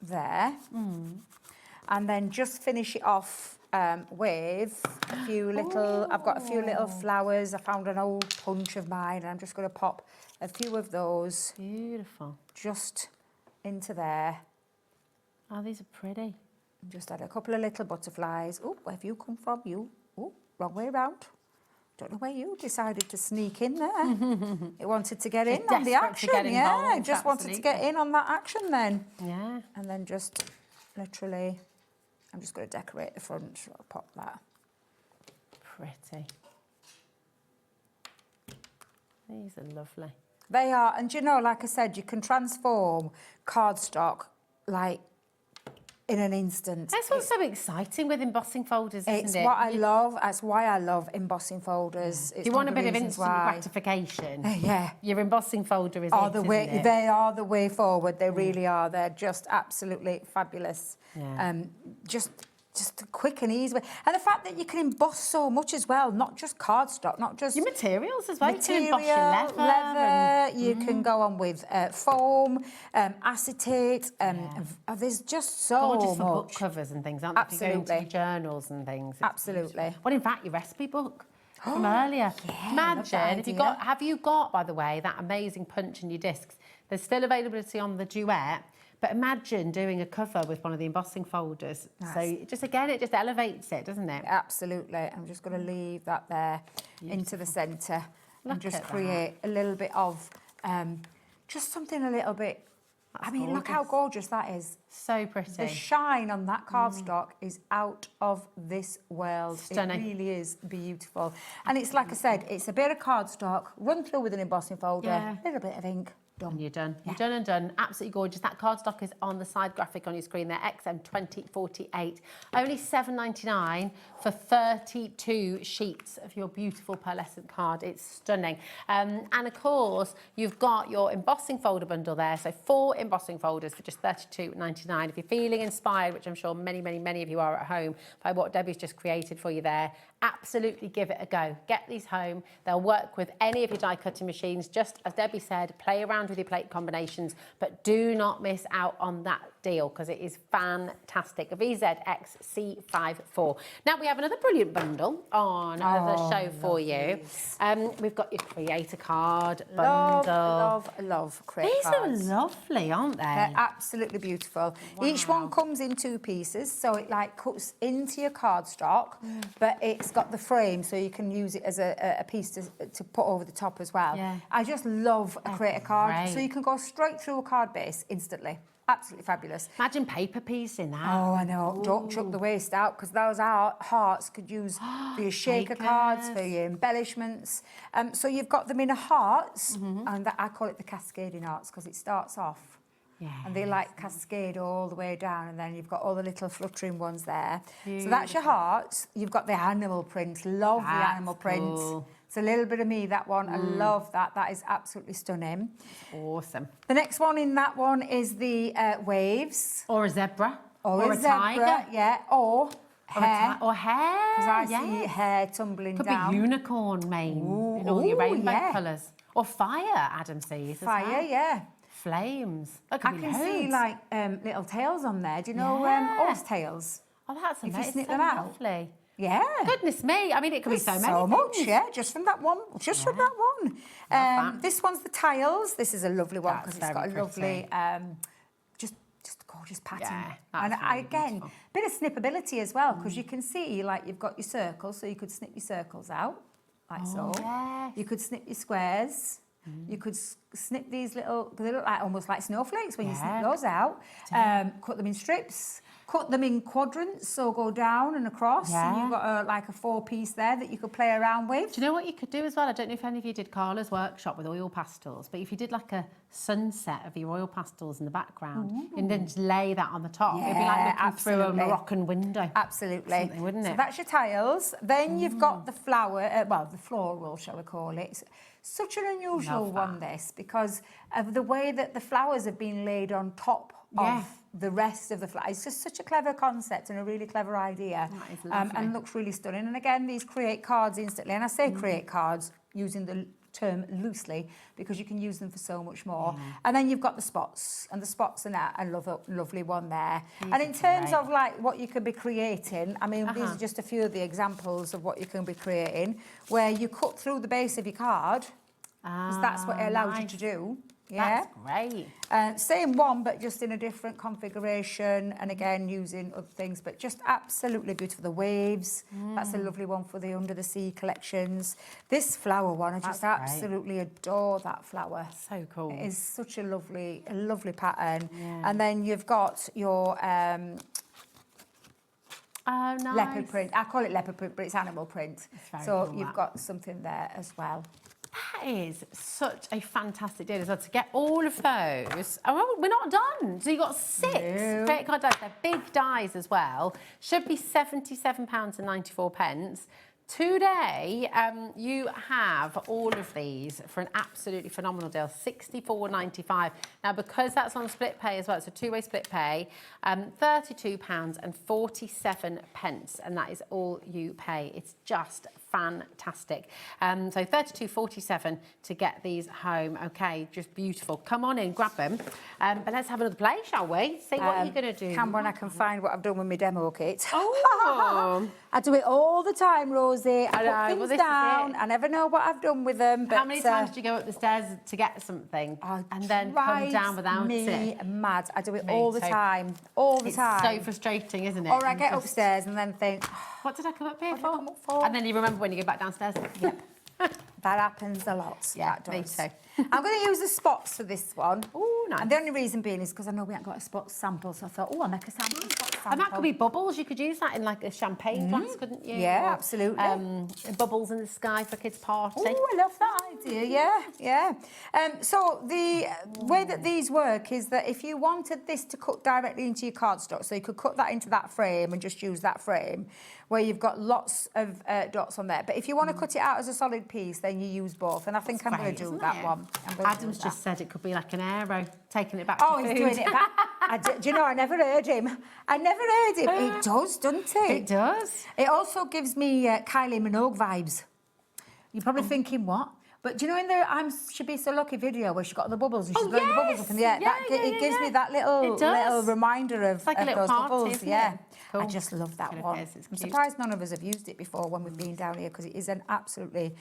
there. And then just finish it off with a few little... I've got a few little flowers. I found an old punch of mine, and I'm just going to pop a few of those... Beautiful. Just into there. Oh, these are pretty. Just add a couple of little butterflies. Oh, where have you come from, you? Oh, wrong way round. Don't know where you decided to sneak in there. It wanted to get in on the action. Yeah, it just wanted to get in on that action then. Yeah. And then just literally, I'm just going to decorate the front. So I'll pop that. Pretty. These are lovely. They are, and you know, like I said, you can transform cardstock like in an instant. That's what's so exciting with embossing folders, isn't It's it? what I love. That's why I love embossing folders. Do you want a bit of instant gratification? Yeah. Your embossing folder is the way, isn't it? they are the way forward. They really are. They're just absolutely fabulous. Yeah. Just a quick and easy way. And the fact that you can emboss so much as well, not just cardstock, not just... Your materials as well. Material, you can emboss your leather. You can go on with foam, acetate. There's just so Gorgeous for much. book covers and things, aren't they? If you're going to Absolutely. your journals and things. It's Absolutely. beautiful. Well, in fact, your recipe book from earlier. Yeah, Imagine if you idea. have you got, by the way, that amazing punch in your discs. There's still availability on the Duet. But imagine doing a cover with one of the embossing folders. So just again, it just elevates it, doesn't it? Absolutely. I'm just going to leave that there into the centre and Look just at create a little bit of just something a little bit. I mean, look how gorgeous that is. So pretty. The shine on that cardstock is out of this world. Stunning. It really is beautiful. And it's like I said, it's a bit of cardstock, run through with an embossing folder, a little bit of ink. Done. And you're done. You're done and done. Absolutely gorgeous. That cardstock is on the side graphic on your screen there, XM2048. Only $7.99 for 32 sheets of your beautiful pearlescent card. It's stunning. And of course, you've got your embossing folder bundle there. So 4 embossing folders for just $32.99. If you're feeling inspired, which I'm sure many, many, many of you are at home, by what Debbie's just created for you there, absolutely give it a go. Get these home. They'll work with any of your die cutting machines. Just as Debbie said, play around with your plate combinations, but do not miss out on that deal because it is fantastic. VZXC54. Now we have another brilliant bundle on the show for you. We've got your creator card bundle. Love creator These cards. are lovely, aren't they? They're absolutely beautiful. Each one comes in 2 pieces, so it like cuts into your cardstock, but it's got the frame, so you can use it as a piece to put over the top as well. Yeah. I just love a creator card, great. so you can go straight through a card base instantly. Absolutely fabulous. Imagine paper piece in that. Oh, I know. Don't chuck the waste out because those hearts could use for your shaker cards, for your embellishments. So you've got them in a hearts, and I call it the cascading hearts because it starts off. And they like cascade all the way down, and then you've got all the little fluttering ones there. So that's your hearts. You've got the animal print. Love the animal print. Cool. It's a little bit of me, that one. I love that. That is absolutely stunning. Awesome. The next one in that one is the waves. Or a zebra. Or a zebra, tiger. yeah. Or hair. Or hair. Because I see hair tumbling Could down. be unicorn mane in all your rainbow colours. Or fire, Adam sees. Fire, yeah. Flames. I can see like little tails on there. Do you know horse tails? Oh, that's amazing. If you snip so them out. Lovely. Yeah. Goodness me. I mean, it could be so many So much, things. yeah. Just from that one. Just from that one. This one's the tiles. This is a lovely one because it's got a lovely, just gorgeous pattern. Yeah, and that's really again, beautiful. bit of snippability as well because you can see like you've got your circles, so you could snip your circles out like so. Yes. You could snip your squares. You could snip these little, they look like almost like snowflakes when you snip those out. Cut them in strips, cut them in quadrants, so go down and across. And you've got like a 4-piece there that you could play around with. Do you know what you could do as well? I don't know if any of you did Carla's workshop with oil pastels, but if you did like a sunset of your oil pastels in the background and then just lay that on the top, it'd be like looking through a Moroccan window. Absolutely. Something, wouldn't it? So that's your tiles. Then you've got the flower, well, the floral, shall we call it. It's such an unusual one, this, because of the way that the flowers have been laid on top of the rest of the flower. It's just such a clever concept and a really clever idea. That is lovely. And looks really stunning. And again, these create cards instantly. And I say create cards using the term loosely because you can use them for so much more. And then you've got the spots, and the spots are a lovely one there. And in terms of like what you could be creating, I mean, these are just a few of the examples of what you can be creating, where you cut through the base of your card, because that's what it allows you to do. Yeah, that's great. Same one, but just in a different configuration, and again using other things, but just absolutely beautiful. The waves, that's a lovely one for the Under the Sea collections. This flower one, I just absolutely adore that flower. So cool. It is such a lovely pattern. And then you've got your leopard print. I call it leopard print, but it's animal print. So cool, you've got something there as well. That is such a fantastic deal as well, to get all of those. Oh, we're not done. So you've got 6 credit card dies. They're big dies as well. Should be £77.94. Today, you have all of these for an absolutely phenomenal deal, £64.95. Now, because that's on split pay as well, it's a 2-way split pay, £32.47, and that is all you pay. It's just fantastic. So £32.47 to get these home. Okay, just beautiful. Come on in, grab them. But let's have another play, shall we? See what you're going to do. When I can find what I've done with my demo kit. Oh. I do it all the time, Rosie. I put things this is down. I never know what I've done with them. But how many times do you go up the stairs to get something and then come down without me it? Mad. I do it Me all the too. time. All the It's time. so frustrating, isn't it? Or I And get just- upstairs and then think, what did I come up here What did I come up for? And then you remember when you go back downstairs. that happens a lot. Yeah, that me does. too. I'm going to use the spots for this one. Oh, nice. And the only reason being is because I know we haven't got a spots sample, so I thought, I'll make a sample. And that could be bubbles. You could use that in like a champagne glass, couldn't you? Yeah, Or, absolutely. Bubbles in the sky for a kid's party. Oh, I love that dear, yeah. So the way that these work is that if you wanted this to cut directly into your cardstock, so you could cut that into that frame and just use that frame, where you've got lots of dots on there. But if you want to cut it out as a solid piece, then you use both. And I think I'm going to do that one. Adam's just said it could be like an arrow, taking it back Oh, to he's food. doing it back. Do you know, I never heard him. It does, doesn't it? It does. It also gives me Kylie Minogue vibes. You're probably thinking, what? But do you know in the Should Be So Lucky video where she got the bubbles and she's blowing the bubbles up in the air? It gives me that little reminder of, like a little those party, bubbles. isn't Yeah. it? Cool. I just love that It one. is, it's I'm cute. surprised none of us have used it before when we've been down here because it is an absolutely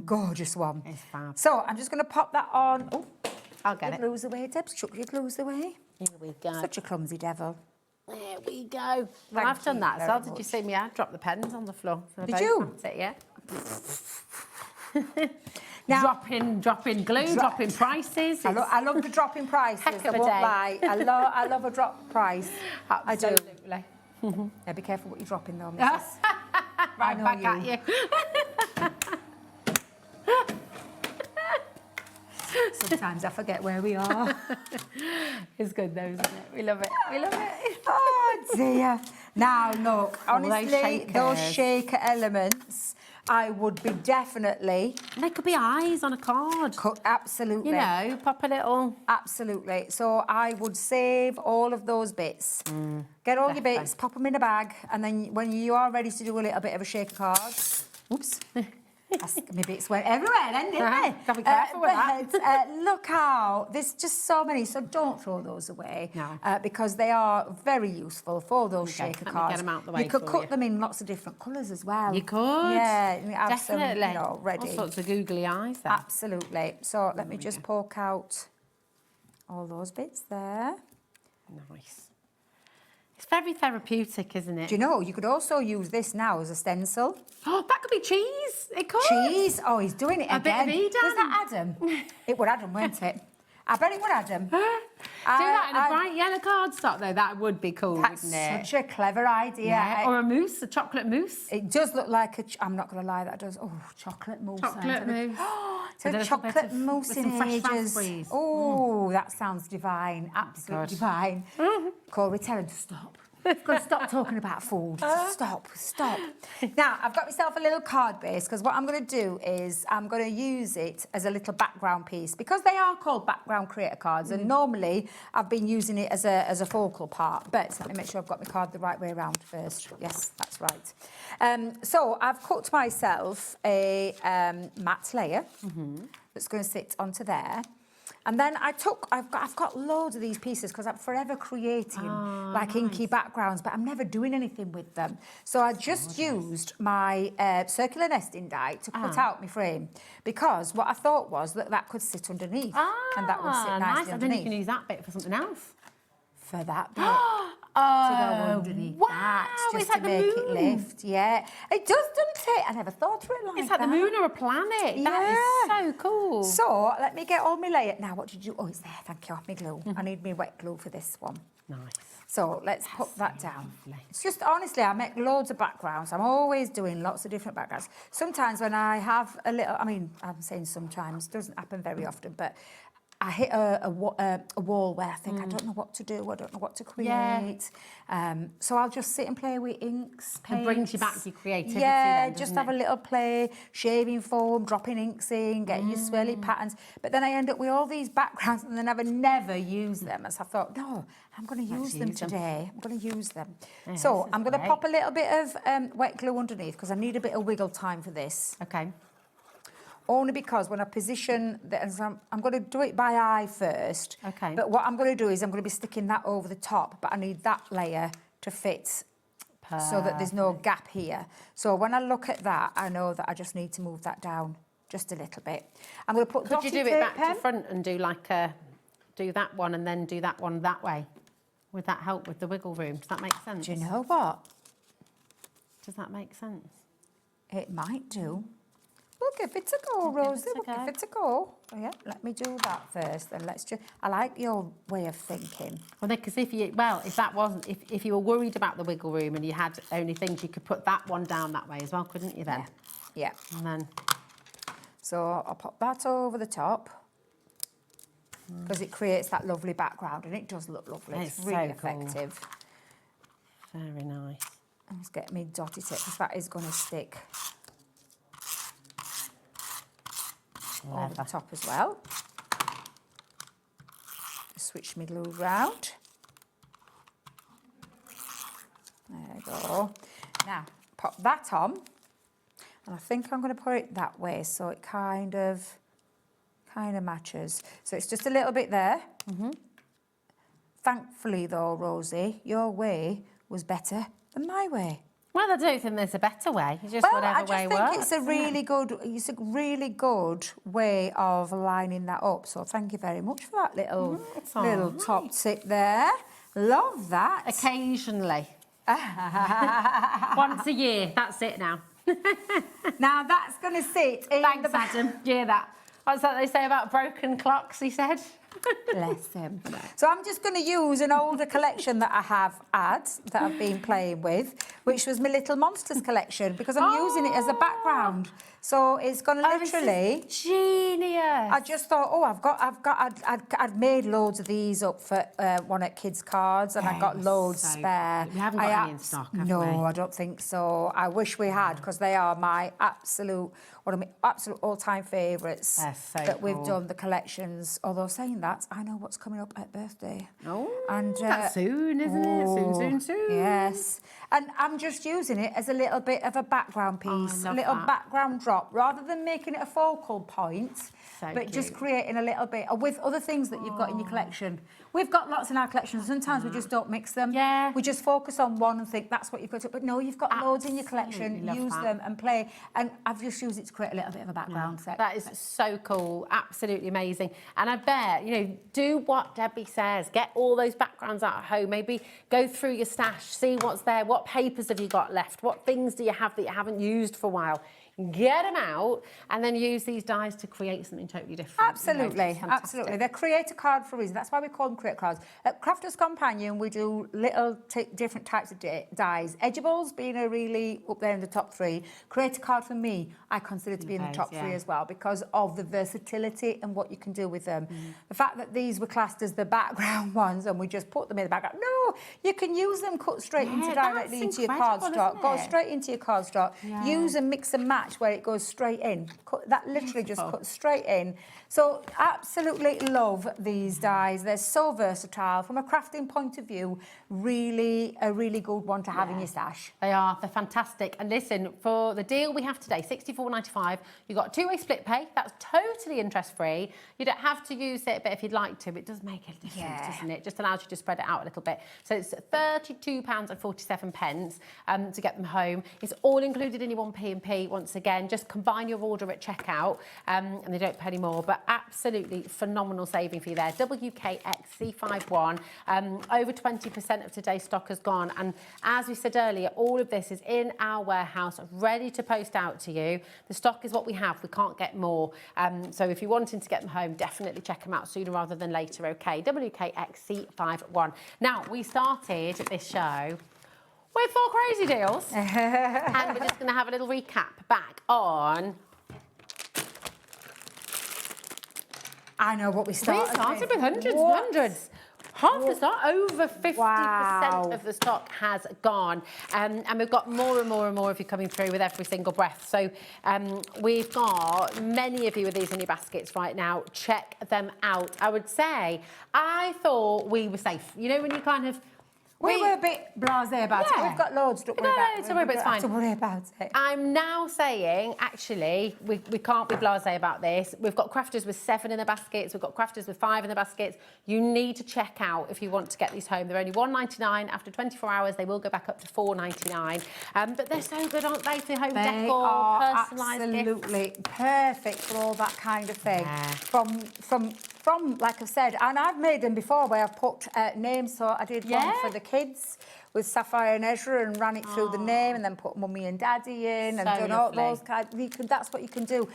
gorgeous one. It's fab. So I'm just going to pop that on. Oh, I'll get it. Glues away, Debs. Chuck your glues away. Here we go. Such a clumsy devil. There we go. Well, Thank I've done you that as very well. Did you much. see me? I dropped the pens on the floor. So Did both you? tapped it, yeah. Now, dropping glue, dropping prices. I love the dropping prices. Heck of I a won't day. lie. I love a drop price. Absolutely. I do. Yeah, be careful what you're dropping though, missus. Right know back you. at you. Sometimes I forget where we are. It's good though, isn't it? We love it. We love it. Oh dear. Now look, All those honestly, those shakers. shaker elements, I would be definitely They could be eyes on a card. absolutely. You know, pop a little. Absolutely. So I would save all of those bits. Get all your bits, pop them in a bag, and then when you are ready to do a little bit of a shaker card, oops. My bits went everywhere then, didn't they? Gotta be careful with that. Look how, there's just so many, so don't throw those away. No. Because they are very useful for those Okay, shaker let me cards. get 'em out the way You could for cut you. them in lots of different colours as well. You could. Yeah, you have Definitely. some, you know, ready. All sorts of googly eyes there. Absolutely. So let me just poke out all those bits there. Nice. It's very therapeutic, isn't it? Do you know, you could also use this now as a stencil. Oh, that could be cheese. It could. Cheese. Oh, he's doing it A bit again. of Edam. Was that Adam? It would Adam, weren't it? I bet it would Adam. Do that in a bright yellow cardstock, though. That would be cool, That's wouldn't it? such a clever idea. Yeah. Or a mousse, a chocolate mousse. It does look like I'm not going to lie, that does. Oh, chocolate mousse. Chocolate mousse. So With a little chocolate bit of- mousse with in some fresh ages. raspberries. Oh, that sounds divine. Absolutely Good. divine. Corey, tell him to stop. You've got to stop talking about food. Stop. Now, I've got myself a little card base because what I'm going to do is I'm going to use it as a little background piece because they are called background creator cards and normally I've been using it as a focal part. But let me make sure I've got my card the right way around first. Yes, that's right. So I've cut myself a matte layer that's going to sit onto there. And then I've got loads of these pieces because I'm forever creating like inky backgrounds, but I'm never doing anything with them. So I just used my circular nesting die to cut out my frame because what I thought was that could sit underneath and that would sit nicely nice. And then you underneath. can use that bit for something else. For that bit. To go underneath that, just it's like to the make it moon. lift. Yeah, it does, doesn't it? I never thought of it like that. It's like the moon or a planet. That is so cool. So let me get all my layer. Now, what did you? Oh, it's there. Thank you. My glue. I need my wet glue for this one. Nice. So let's put that down. It's just honestly, I make loads of backgrounds. I'm always doing lots of different backgrounds. Sometimes when I have a little, I mean, I'm saying sometimes, doesn't happen very often, but I hit a wall where I think I don't know what to do, I don't know what to create. So I'll just sit and play with inks, It brings you back your creativity. yeah, then, just doesn't have it? a little play, shaving foam, dropping inks in, getting your swirly patterns. But then I end up with all these backgrounds and then I never use them. As I thought, no, I'm going to use them today. I'm going to use them. Yeah, So this is I'm going to great. pop a little bit of wet glue underneath because I need a bit of wiggle time for this. Okay. Only because when I position, I'm going to do it by eye first. Okay. But what I'm going to do is I'm going to be sticking that over the top, but I need that layer to fit so that there's no gap here. So when I look at that, I know that I just need to move that down just a little bit. I'm going to put Could you dotted do it tape back pen. to front and do like do that one and then do that one that way? Would that help with the wiggle room? Does that make sense? Do you know what? Does that make sense? It might do. We'll give it a go, Rosie. We'll give it a go. Oh, yeah, let me do that first. Then let's just. I like your way of thinking. Well, because if that wasn't, if you were worried about the wiggle room and you had only things, you could put that one down that way as well, couldn't you then? Yeah. And then. So I'll pop that over the top because it creates that lovely background and it does look lovely. It's really effective. Very nice. Let's get me dotty tip because that is going to stick over the top as well. Switch my glue round. There we go. Now, pop that on. And I think I'm going to put it that way so it kind of matches. So it's just a little bit there. Thankfully, though, Rosie, your way was better than my way. Well, I don't think there's a better way. It's just whatever way works. I just think it's a really good way of lining that up. So thank you very much for that little top tip there. Love that. Occasionally. Once a year. That's it now. Now that's going to sit in Thanks, Adam. Yeah, that. What's that they say about broken clocks, he said? Bless him. So I'm just going to use an older collection that I have that I've been playing with, which was my Little Monsters collection, because I'm using it as a background. So it's going to literally... genius. I just thought, I'd made loads of these up for one at Kids Cards, and I got loads spare. We haven't got any in stock, have we? No, I don't think so. I wish we had, because they are my absolute all-time favourites that we've done, the collections. Although saying that, I know what's coming up at birthday. Oh, and that's soon, isn't it? Soon. Yes. And I'm just using it as a little bit of a background piece, a little background drop, rather than making it a focal point, but just creating a little bit, with other things that you've got in your collection. We've got lots in our collection. Sometimes we just don't mix them. Yeah. We just focus on one and think that's what you've got to... But no, you've got loads in your collection. Use them and play. And I've just used it to create a little bit of a background set. That is so cool. Absolutely amazing. And I bet, do what Debbie says. Get all those backgrounds out at home. Maybe go through your stash, see what's there. What papers have you got left? What things do you have that you haven't used for a while? Get them out and then use these dies to create something totally different. Absolutely, absolutely. They're create a card for a reason. That's why we call them create cards. At Crafters Companion, we do little different types of dies. Edgeables being a really up there in the top 3. Create a card for me, I consider to be in the top 3 as well because of the versatility and what you can do with them. The fact that these were classed as the background ones and we just put them in the background. No, you can use them, cut straight directly into your cardstock. Go straight into your cardstock. Use and mix and match where it goes straight in. That literally just cuts straight in. So absolutely love these dies. They're so versatile. From a crafting point of view, a really good one to have in your stash. They are. They're fantastic. And listen, for the deal we have today, $64.95, you've got 2-way split pay. That's totally interest-free. You don't have to use it, but if you'd like to, it does make a difference, doesn't it? Just allows you to spread it out a little bit. So it's £32.47 to get them home. It's all included in your 1P&P. Once again, just combine your order at checkout and they don't pay any more. But absolutely phenomenal saving for you there. WKX-C51. Over 20% of today's stock has gone. And as we said earlier, all of this is in our warehouse, ready to post out to you. The stock is what we have. We can't get more. So if you're wanting to get them home, definitely check them out sooner rather than later, OK? WKX-C51. Now, we started this show with 4 crazy deals. And we're just going to have a little recap back on... I know what we started with. We started with hundreds and hundreds. Half the stock, over 50% of the stock has gone. And we've got more and more and more of you coming through with every single breath. So we've got many of you with these in your baskets right now. Check them out. I would say, I thought we were safe. You know, when you kind of... We were a bit blasé about it. We've got loads to worry about. Don't worry, but it's fine. To worry about it. I'm now saying, actually, we can't be blasé about this. We've got crafters with 7 in the baskets. We've got crafters with 5 in the baskets. You need to check out if you want to get these home. They're only $1.99. After 24 hours, they will go back up to $4.99. But they're so good, aren't they, for home decor, personalised absolutely perfect for all that kind of thing. From, like I've said, and I've made them before where I've put names. So I did one for the kids with Sapphire and Ezra and ran it through the name and then put Mummy and Daddy in and So done all lovely. those kinds. That's what you can do.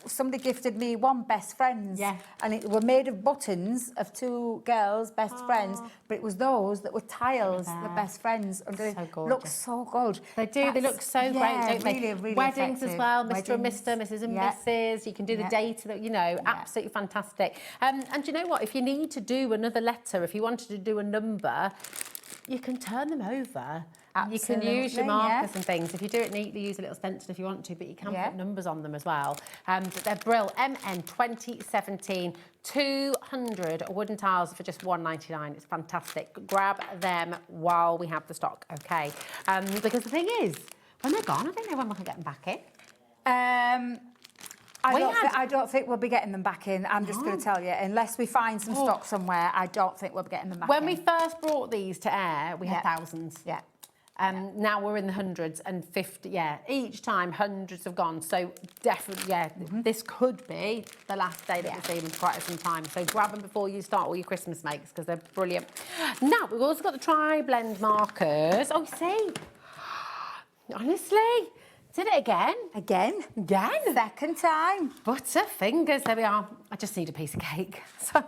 Somebody gifted me one Best Friends. Yeah. And it were made of buttons of two girls, best friends, but it was those that were tiles, the Best Friends. Under So it. gorgeous. Looks so good. They do. They look so great, don't they? Really, really Weddings as effective. well, Mr. and Weddings. Mr., Mrs. and Yeah. Mrs. You can do the Yeah. data, that, you know, absolutely fantastic. And you know what? If you need to do another letter, if you wanted to do a number, you can turn them over. You can use your Absolutely, markers yeah. and things. If you do it neatly, use a little stencil if you want to, but you can Yeah. put numbers on them as well. But they're brill. MN 2017, 200 wooden tiles for just £1.99. It's fantastic. Grab them while we have the stock, okay? Because the thing is, when they're gone, I don't know when we can get them back in. I don't think we'll be getting them back in. I'm just going to tell you, unless we find some stock somewhere, I don't think we'll be getting them back When in. we first brought these to air, we had thousands. Yeah. Now we're in the hundreds and 50, each time hundreds have gone. So definitely, this could be the last day that we'll see them for quite some time. So grab them before you start all your Christmas makes because they're brilliant. Now, we've also got the tri-blend markers. Oh, see, honestly, did it again. Again? Second time. Butterfingers, there we are. I just need a piece of cake. So.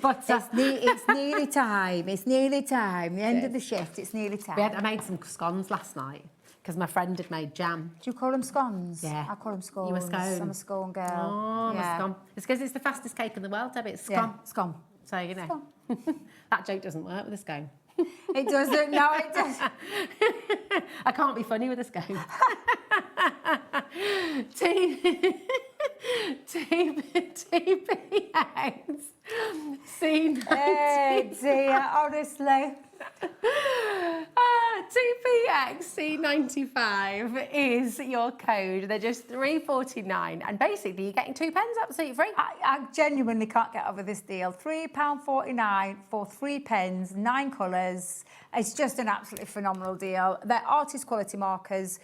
Butter. It's nearly time. It's nearly time. The end of the shift. It's nearly time. I made some scones last night because my friend had made jam. Do you call them scones? Yeah. I call them scones. You a scone? I'm a scone girl. Oh, yeah. a scone. It's because it's the fastest cake in the world, Debbie. It's scone. Yeah, scone. So, you know. That joke doesn't work with a scone. It doesn't. No, it doesn't. I can't be funny with a scone. TPX C90. Hey, dear, honestly. TPX C95 is your code. They're just $3.49, and basically you're getting 2 pens absolutely free. I genuinely can't get over this deal. £3.49 for 3 pens, 9 colours. It's just an absolutely phenomenal deal. They're artist quality markers.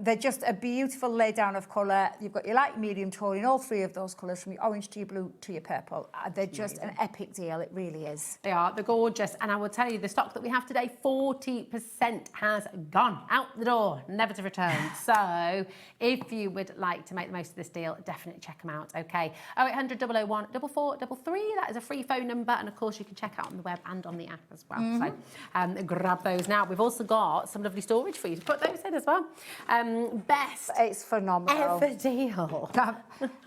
They're just a beautiful lay down of colour. You've got your light, medium tone in all 3 of those colours, from your orange to your blue to your purple. They're just an epic deal. It really is. They are. They're gorgeous. And I will tell you, the stock that we have today, 40% has gone out the door, never to return. So if you would like to make the most of this deal, definitely check them out, okay? 0800 001 4433. That is a free phone number. And of course, you can check out on the web and on the app as well. So grab those now. We've also got some lovely storage for you to put those in as well. Best It's phenomenal. ever deal.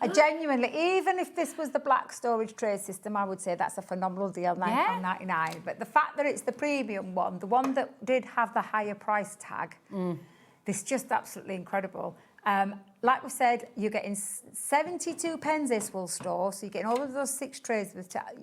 I genuinely, even if this was the black storage tray system, I would say that's a phenomenal deal, £9.99. But the fact that it's the premium one, the one that did have the higher price tag, this is just absolutely incredible. Like we said, you're getting 72 pens this will store, so you're getting all of those 6 trays.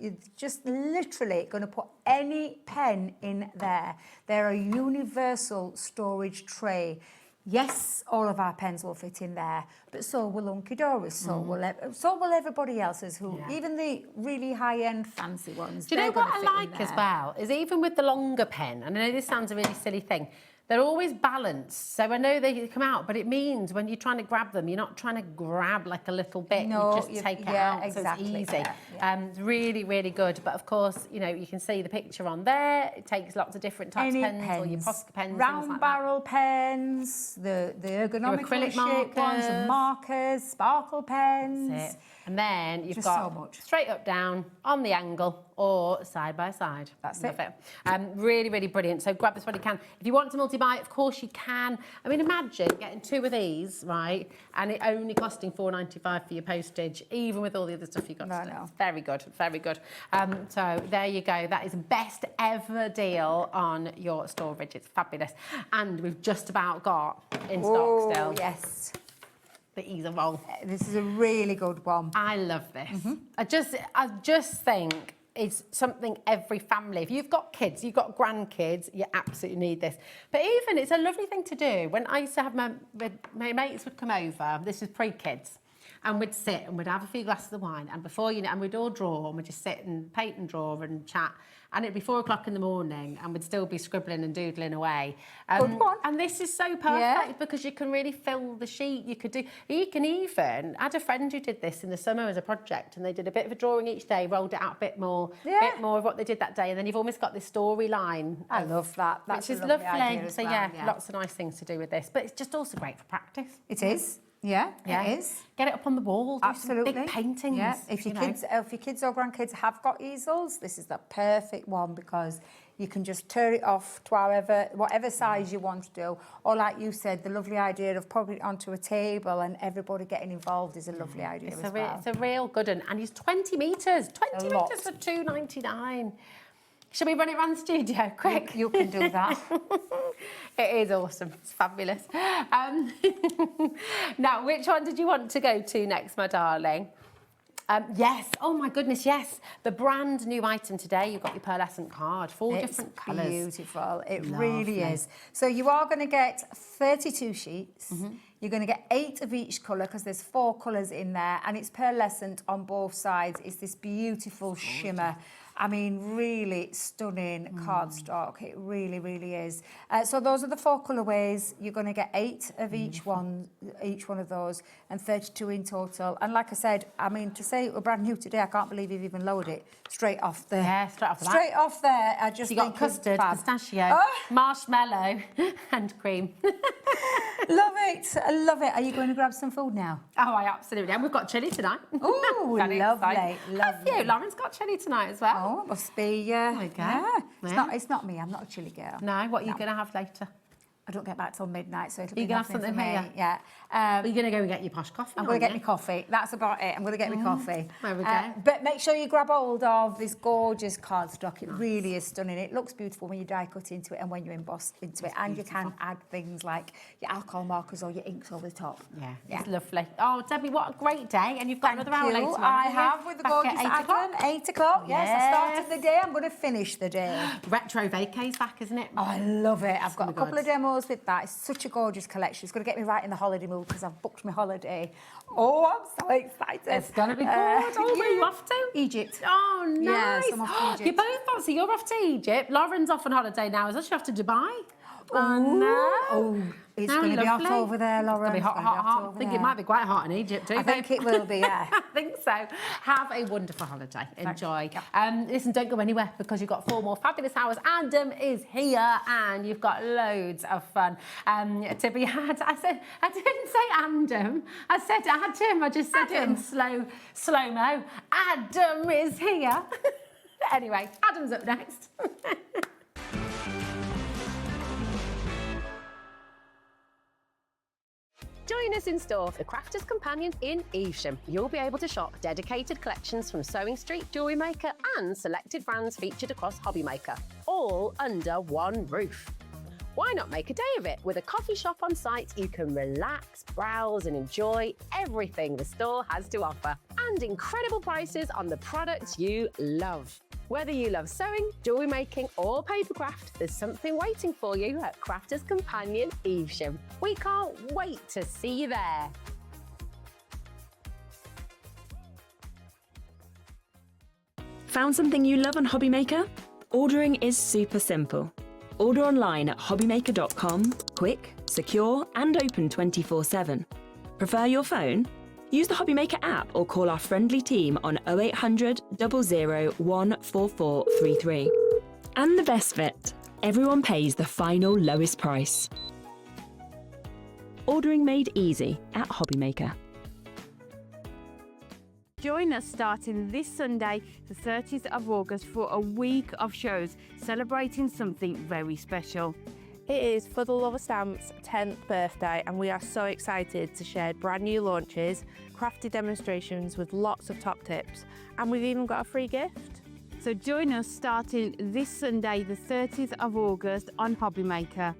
You're just literally going to put any pen in there. They're a universal storage tray. Yes, all of our pens will fit in there, but so will Unky Doris, so will everybody else's, even the really high-end fancy ones. Do you know what I like as well? Is even with the longer pen, and I know this sounds a really silly thing, they're always balanced. So I know they come out, but it means when you're trying to grab them, you're not trying to grab like a little bit. No, you just take it out, exactly. so it's easy. Yeah. It's really, really good. But of course, you know, you can see the picture on there. It takes lots of different types of pens, or your Posca pens, round things like barrel pens, the ergonomical acrylic shaped ones, markers. Markers, sparkle pens. That's it. And then you've Just got so much. straight up, down, on the angle, or side by side. That's Love it. Really, really brilliant. So grab this when you can. If you want to multi-buy, of course you can. I mean, imagine getting 2 of these, right, and it only costing $4.95 for your postage, even with all the other stuff you've got. No. It's very good, very good. So there you go. That is the best ever deal on your storage. It's fabulous. And we've just about got in stock still. Yes. The Ease of Roll. This is a really good one. I love this. I just think it's something every family, if you've got kids, you've got grandkids, you absolutely need this. But even, it's a lovely thing to do. When I used to have my mates would come over, this was pre-kids, And we'd sit and we'd have a few glasses of wine, and before you know, and we'd all draw, and we'd just sit and paint and draw and chat. And it'd be 4 o'clock in the morning, and we'd still be scribbling and doodling away. Good one. And this is so perfect because you can really fill the sheet. You can even, I had a friend who did this in the summer as a project, and they did a bit of a drawing each day, rolled it out a bit more of what they did that day, and then you've almost got this storyline. I love that. That's which is a lovely lovely. idea as So well, lots of nice things to do with this, but it's just also great for practice. It is. Yeah, it is. Get it up on the wall. Do Absolutely. some big paintings. Yeah. If your kids or grandkids have got easels, this is the perfect one because you can just turn it off to whatever size you want to do. Or like you said, the lovely idea of putting it onto a table and everybody getting involved is a lovely idea as well. It's a real good one. And it's 20 metres. 20 metres for $2.99. Shall we run it around the studio quick? You can do that. It is awesome. It's fabulous. Now, which one did you want to go to next, my darling? Yes. Oh, my goodness, yes. The brand new item today, you've got your pearlescent card. 4 different colours. Beautiful. It really is. So you are going to get 32 sheets. You're going to get 8 of each colour because there's 4 colours in there, and it's pearlescent on both sides. It's this beautiful shimmer. I mean, really stunning cardstock. It really, really is. So those are the 4 colourways. You're going to get 8 of each one of those, and 32 in total. And like I said, I mean, to say it were brand new today, I can't believe you've even loaded it straight off there. Yeah, straight off the bat. Straight off there. I just you got custard, pistachio, marshmallow, and cream. Love it. I love it. Are you going to grab some food now? Oh, I absolutely am. We've got chilli tonight. Oh, lovely. Have you? Lauren's got chilli tonight as well. Oh, it must be, There we go. Yeah. It's not me. I'm not a chilli girl. No, what are you going to have later? I don't get back till midnight, so it'll You be gonna have nothing something for me. here? Yeah. Are you going to go and get your posh coffee? I'm going to get me coffee. That's about it. I'm going to get me coffee. There we go. But make sure you grab hold of this gorgeous cardstock. It really is stunning. It looks beautiful when you die cut into it and when you emboss into it. And you can add things like your alcohol markers or your inks over the top. Yeah, it's lovely. Oh, Debbie, what a great day. And you've got another hour later on. I have with the gorgeous Adam. 8 o'clock. Yes, I started the day. I'm going to finish the day. Retro Vacay's back, isn't it? Oh, I love it. I've got a couple of demos with that. It's such a gorgeous collection. It's going to get me right in the holiday mood because I've booked my holiday. Oh, I'm so excited. It's going to be good. Oh, where are you off to? Egypt. Oh, nice. Yes, I'm off to Egypt. You're both off. So you're off to Egypt. Lauren's off on holiday now. Is she off to Dubai? Oh, no. Oh, it's going to be hot over there, Lauren. It's going to be hot. I think it might be quite hot in Egypt too. I think it will be, yeah. I think so. Have a wonderful holiday. Enjoy. Listen, don't go anywhere because you've got 4 more fabulous hours. Adam is here and you've got loads of fun to be had. I didn't say Adam. I said Adam. I just said it in slow-mo. Adam is here. Anyway, Adam's up next. Join us in store for the Crafters Companion in Evesham. You'll be able to shop dedicated collections from Sewing Street, Jewellery Maker and selected brands featured across Hobby Maker, all under one roof. Why not make a day of it? With a coffee shop on site, you can relax, browse and enjoy everything the store has to offer. And incredible prices on the products you love. Whether you love sewing, jewellery making or papercraft, there's something waiting for you at Crafters Companion Evesham. We can't wait to see you there. Found something you love on Hobby Maker? Ordering is super simple. Order online at hobbymaker.com, quick, secure and open 24/7. Prefer your phone? Use the Hobby Maker app or call our friendly team on 0800 00 14433. And the best bit, everyone pays the final lowest price. Ordering made easy at Hobby Maker. Join us starting this Sunday, the 30th of August, for a week of shows celebrating something very special. It is For the Love of Stamps' 10th birthday, and we are so excited to share brand new launches, crafty demonstrations with lots of top tips, and we've even got a free gift. So join us starting this Sunday, the 30th of August on Hobby Maker.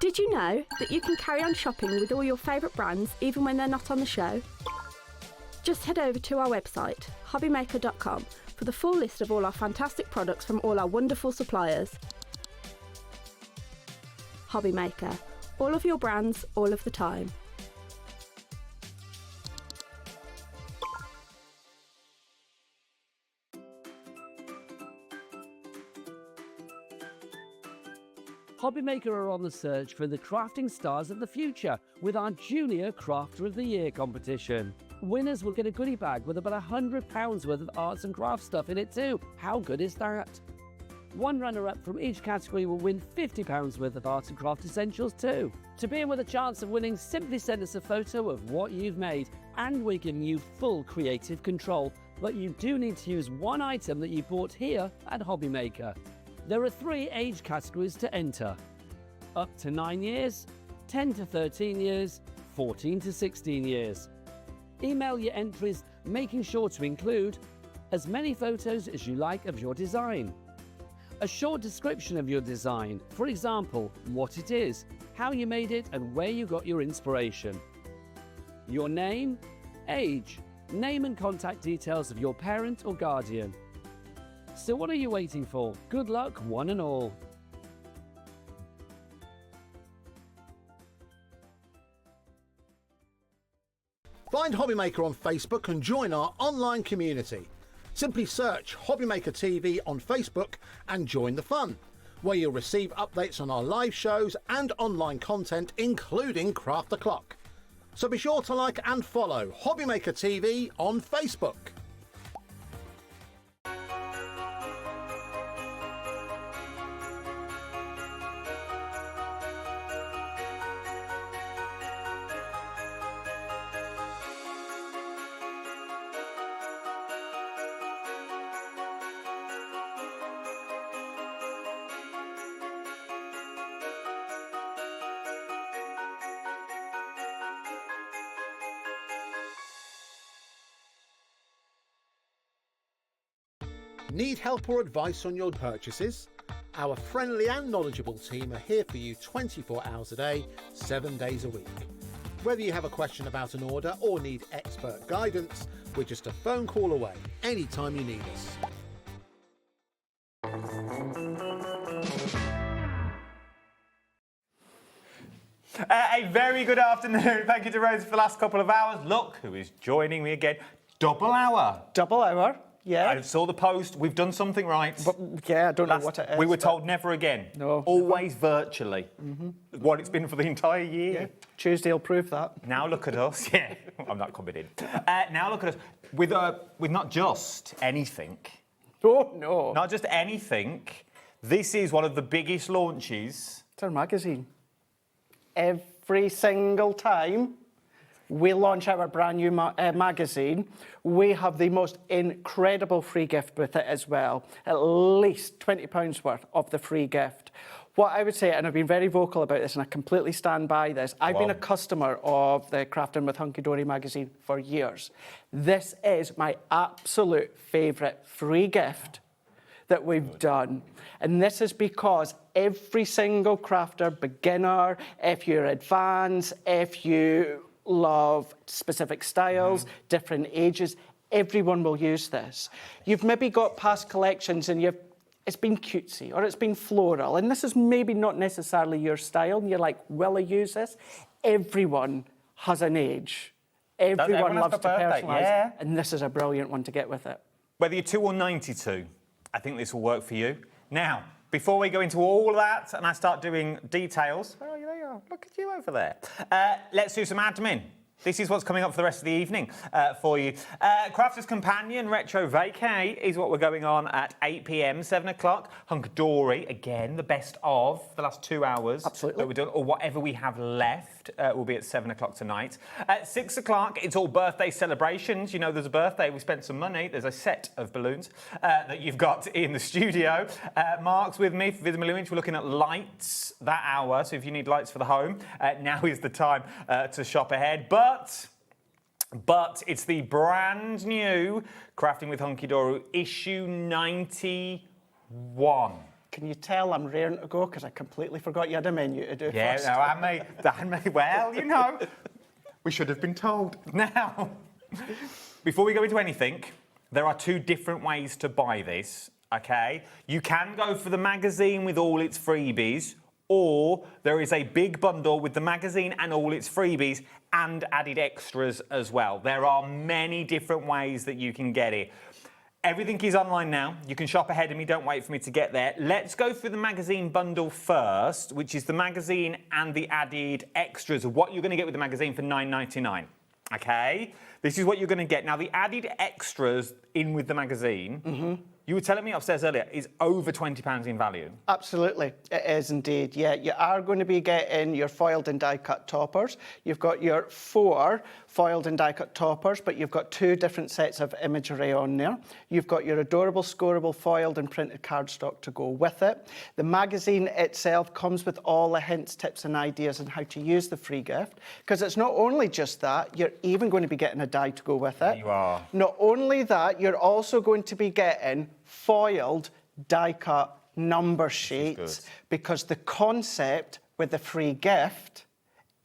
Did you know that you can carry on shopping with all your favourite brands even when they're not on the show? Just head over to our website, hobbymaker.com, for the full list of all our fantastic products from all our wonderful suppliers. Hobby Maker, all of your brands, all of the time. Hobbymaker are on the search for the crafting stars of the future with our Junior Crafter of the Year competition. Winners will get a goodie bag with about £100 worth of arts and crafts stuff in it too. How good is that? One runner-up from each category will win £50 worth of arts and craft essentials too. To be in with a chance of winning, simply send us a photo of what you've made and we're giving you full creative control. But you do need to use one item that you bought here at Hobbymaker. There are 3 age categories to enter: up to 9 years, 10 to 13 years, 14 to 16 years. Email your entries, making sure to include as many photos as you like of your design, a short description of your design, for example, what it is, how you made it and where you got your inspiration, your name, age, name and contact details of your parent or guardian. So what are you waiting for? Good luck, one and all. Find Hobbymaker on Facebook and join our online community. Simply search Hobbymaker TV on Facebook and join the fun, where you'll receive updates on our live shows and online content, including Craft the Clock. So be sure to like and follow Hobbymaker TV on Facebook. Need help or advice on your purchases? Our friendly and knowledgeable team are here for you 24 hours a day, 7 days a week. Whether you have a question about an order or need expert guidance, we're just a phone call away anytime you need us. A very good afternoon. Thank you to Rose for the last couple of hours. Look who is joining me again. Double hour. Double hour, yeah. I saw the post. We've done something right. But, yeah, I don't know what it is. We were told never again. No. Always virtually. What it's been for the entire year. Yeah. Tuesday will prove that. Now look at us. Yeah, I'm not coming in. Now look at us. With not just anything. Oh, no. Not just anything. This is one of the biggest launches. It's our magazine. Every single time we launch our brand new magazine, we have the most incredible free gift with it as well. At least £20 worth of the free gift. What I would say, and I've been very vocal about this and I completely stand by this, I've been a customer of the Crafting with Hunky Dory magazine for years. This is my absolute favourite free gift that we've done. And this is because every single crafter, beginner, if you're advanced, if you love specific styles, different ages, everyone will use this. You've maybe got past collections and it's been cutesy or it's been floral, and this is maybe not necessarily your style, and you're like, will I use this? Everyone has an age. Everyone loves to personalise, and this is a brilliant one to get with it. Whether you're 2 or 92, I think this will work for you. Now, before we go into all of that and I start doing details, oh, there you are, look at you over there. Let's do some admin. This is what's coming up for the rest of the evening for you. Crafter's Companion Retro Vacay is what we're going on at 8 p.m, 7 o'clock. Hunky Dory, again, the best of the last 2 hours. Absolutely. That we're doing, or whatever we have left will be at 7 o'clock tonight. At 6 o'clock, it's all birthday celebrations. You know, there's a birthday, we spent some money. There's a set of balloons that you've got in the studio. Mark's with me for Visible Image. We're looking at lights that hour, so if you need lights for the home, now is the time to shop ahead. But it's the brand new Crafting with Hunky Dory issue 91. Can you tell I'm raring to go because I completely forgot you had a menu to do yeah, first? no, I may, well, you know, we should have been told. Now, before we go into anything, there are 2 different ways to buy this, okay? You can go for the magazine with all its freebies, or there is a big bundle with the magazine and all its freebies and added extras as well. There are many different ways that you can get it. Everything is online now. You can shop ahead of me. Don't wait for me to get there. Let's go through the magazine bundle first, which is the magazine and the added extras of what you're going to get with the magazine for $9.99. Okay? This is what you're going to get. Now, the added extras in with the magazine, you were telling me upstairs earlier, is over £20 in value. Absolutely, it is indeed. Yeah, you are going to be getting your foiled and die-cut toppers. You've got your 4 foiled and die-cut toppers, but you've got 2 different sets of imagery on there. You've got your adorable, scoreable foiled and printed cardstock to go with it. The magazine itself comes with all the hints, tips and ideas on how to use the free gift, because it's not only just that, you're even going to be getting a die to go with it. You are. Not only that, you're also going to be getting foiled die-cut number sheets, because the concept with the free gift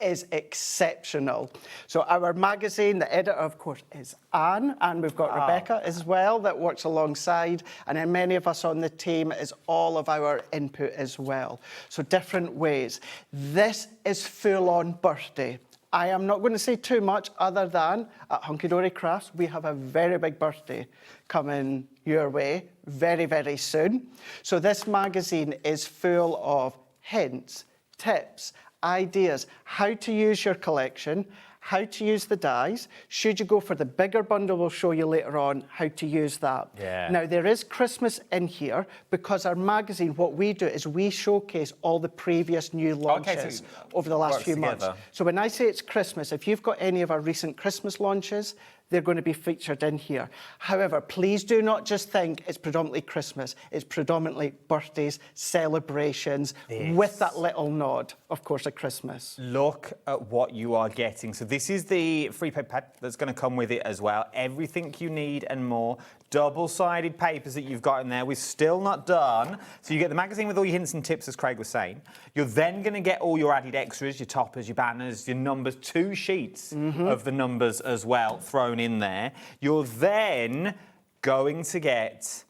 is exceptional. So our magazine, the editor, of course, is Anne, and we've got Rebecca as well that works alongside, and then many of us on the team is all of our input as well. So different ways. This is full-on birthday. I am not going to say too much other than at Hunky Dory Crafts, we have a very big birthday coming your way very, very soon. So this magazine is full of hints, tips, ideas, how to use your collection, how to use the dies. Should you go for the bigger bundle, we'll show you later on how to use that. Yeah. Now, there is Christmas in here because our magazine, what we do is we showcase all the previous new launches over the last few months. So when I say it's Christmas, if you've got any of our recent Christmas launches, they're going to be featured in here. However, please do not just think it's predominantly Christmas. It's predominantly birthdays, celebrations, with that little nod, of course, at Christmas. Look at what you are getting. So this is the free paper pad that's going to come with it as well. Everything you need and more. Double-sided papers that you've got in there. We're still not done. So you get the magazine with all your hints and tips, as Craig was saying. You're then going to get all your added extras, your toppers, your banners, your numbers, 2 sheets of the numbers as well thrown in there. You're then going to get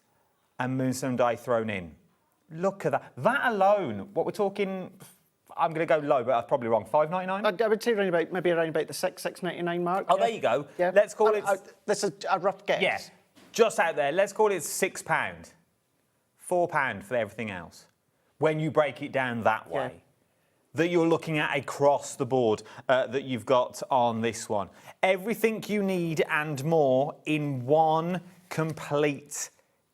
a Moonstone die thrown in. Look at that. That alone, what we're talking, I'm going to go low, but that's probably wrong. $5.99? I would say maybe around about the $6.99 mark. Oh, there you go. Yeah. Let's call it... this is a rough guess. Yeah. Just out there, let's call it £6. £4 for everything else. When you break it down that way, that you're looking at across the board that you've got on this one. Everything you need and more in one complete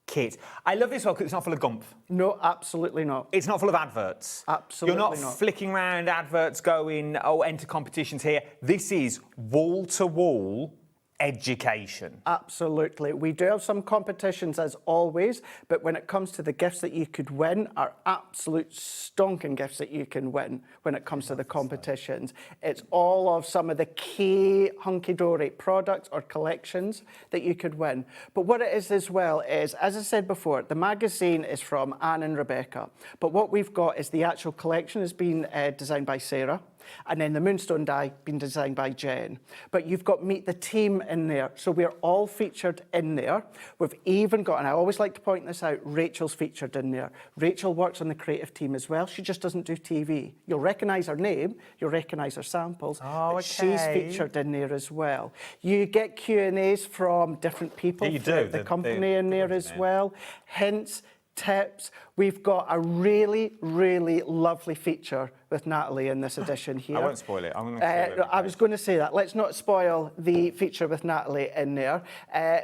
kit. I love this one because it's not full of gumph. No, absolutely not. It's not full of adverts. Absolutely not. You're not flicking around adverts going, oh, enter competitions here. This is wall-to-wall education. Absolutely. We do have some competitions as always, but when it comes to the gifts that you could win, are absolute stonking gifts that you can win when it comes to the competitions. It's all of some of the key Hunky Dory products or collections that you could win. But what it is as well is, as I said before, the magazine is from Anne and Rebecca, but what we've got is the actual collection has been designed by Sarah. And then the Moonstone die been designed by Jen. But you've got Meet the Team in there. So we're all featured in there. We've even got, and I always like to point this out, Rachel's featured in there. Rachel works on the creative team as well. She just doesn't do TV. You'll recognise her name, you'll recognise her samples, but she's featured in there as well. You get Q&As from different people, the company in there as well. Hints, tips. We've got a really, really lovely feature with Natalie in this edition here. I won't spoil it. I'm going to spoil it. I was going to say that. Let's not spoil the feature with Natalie in there.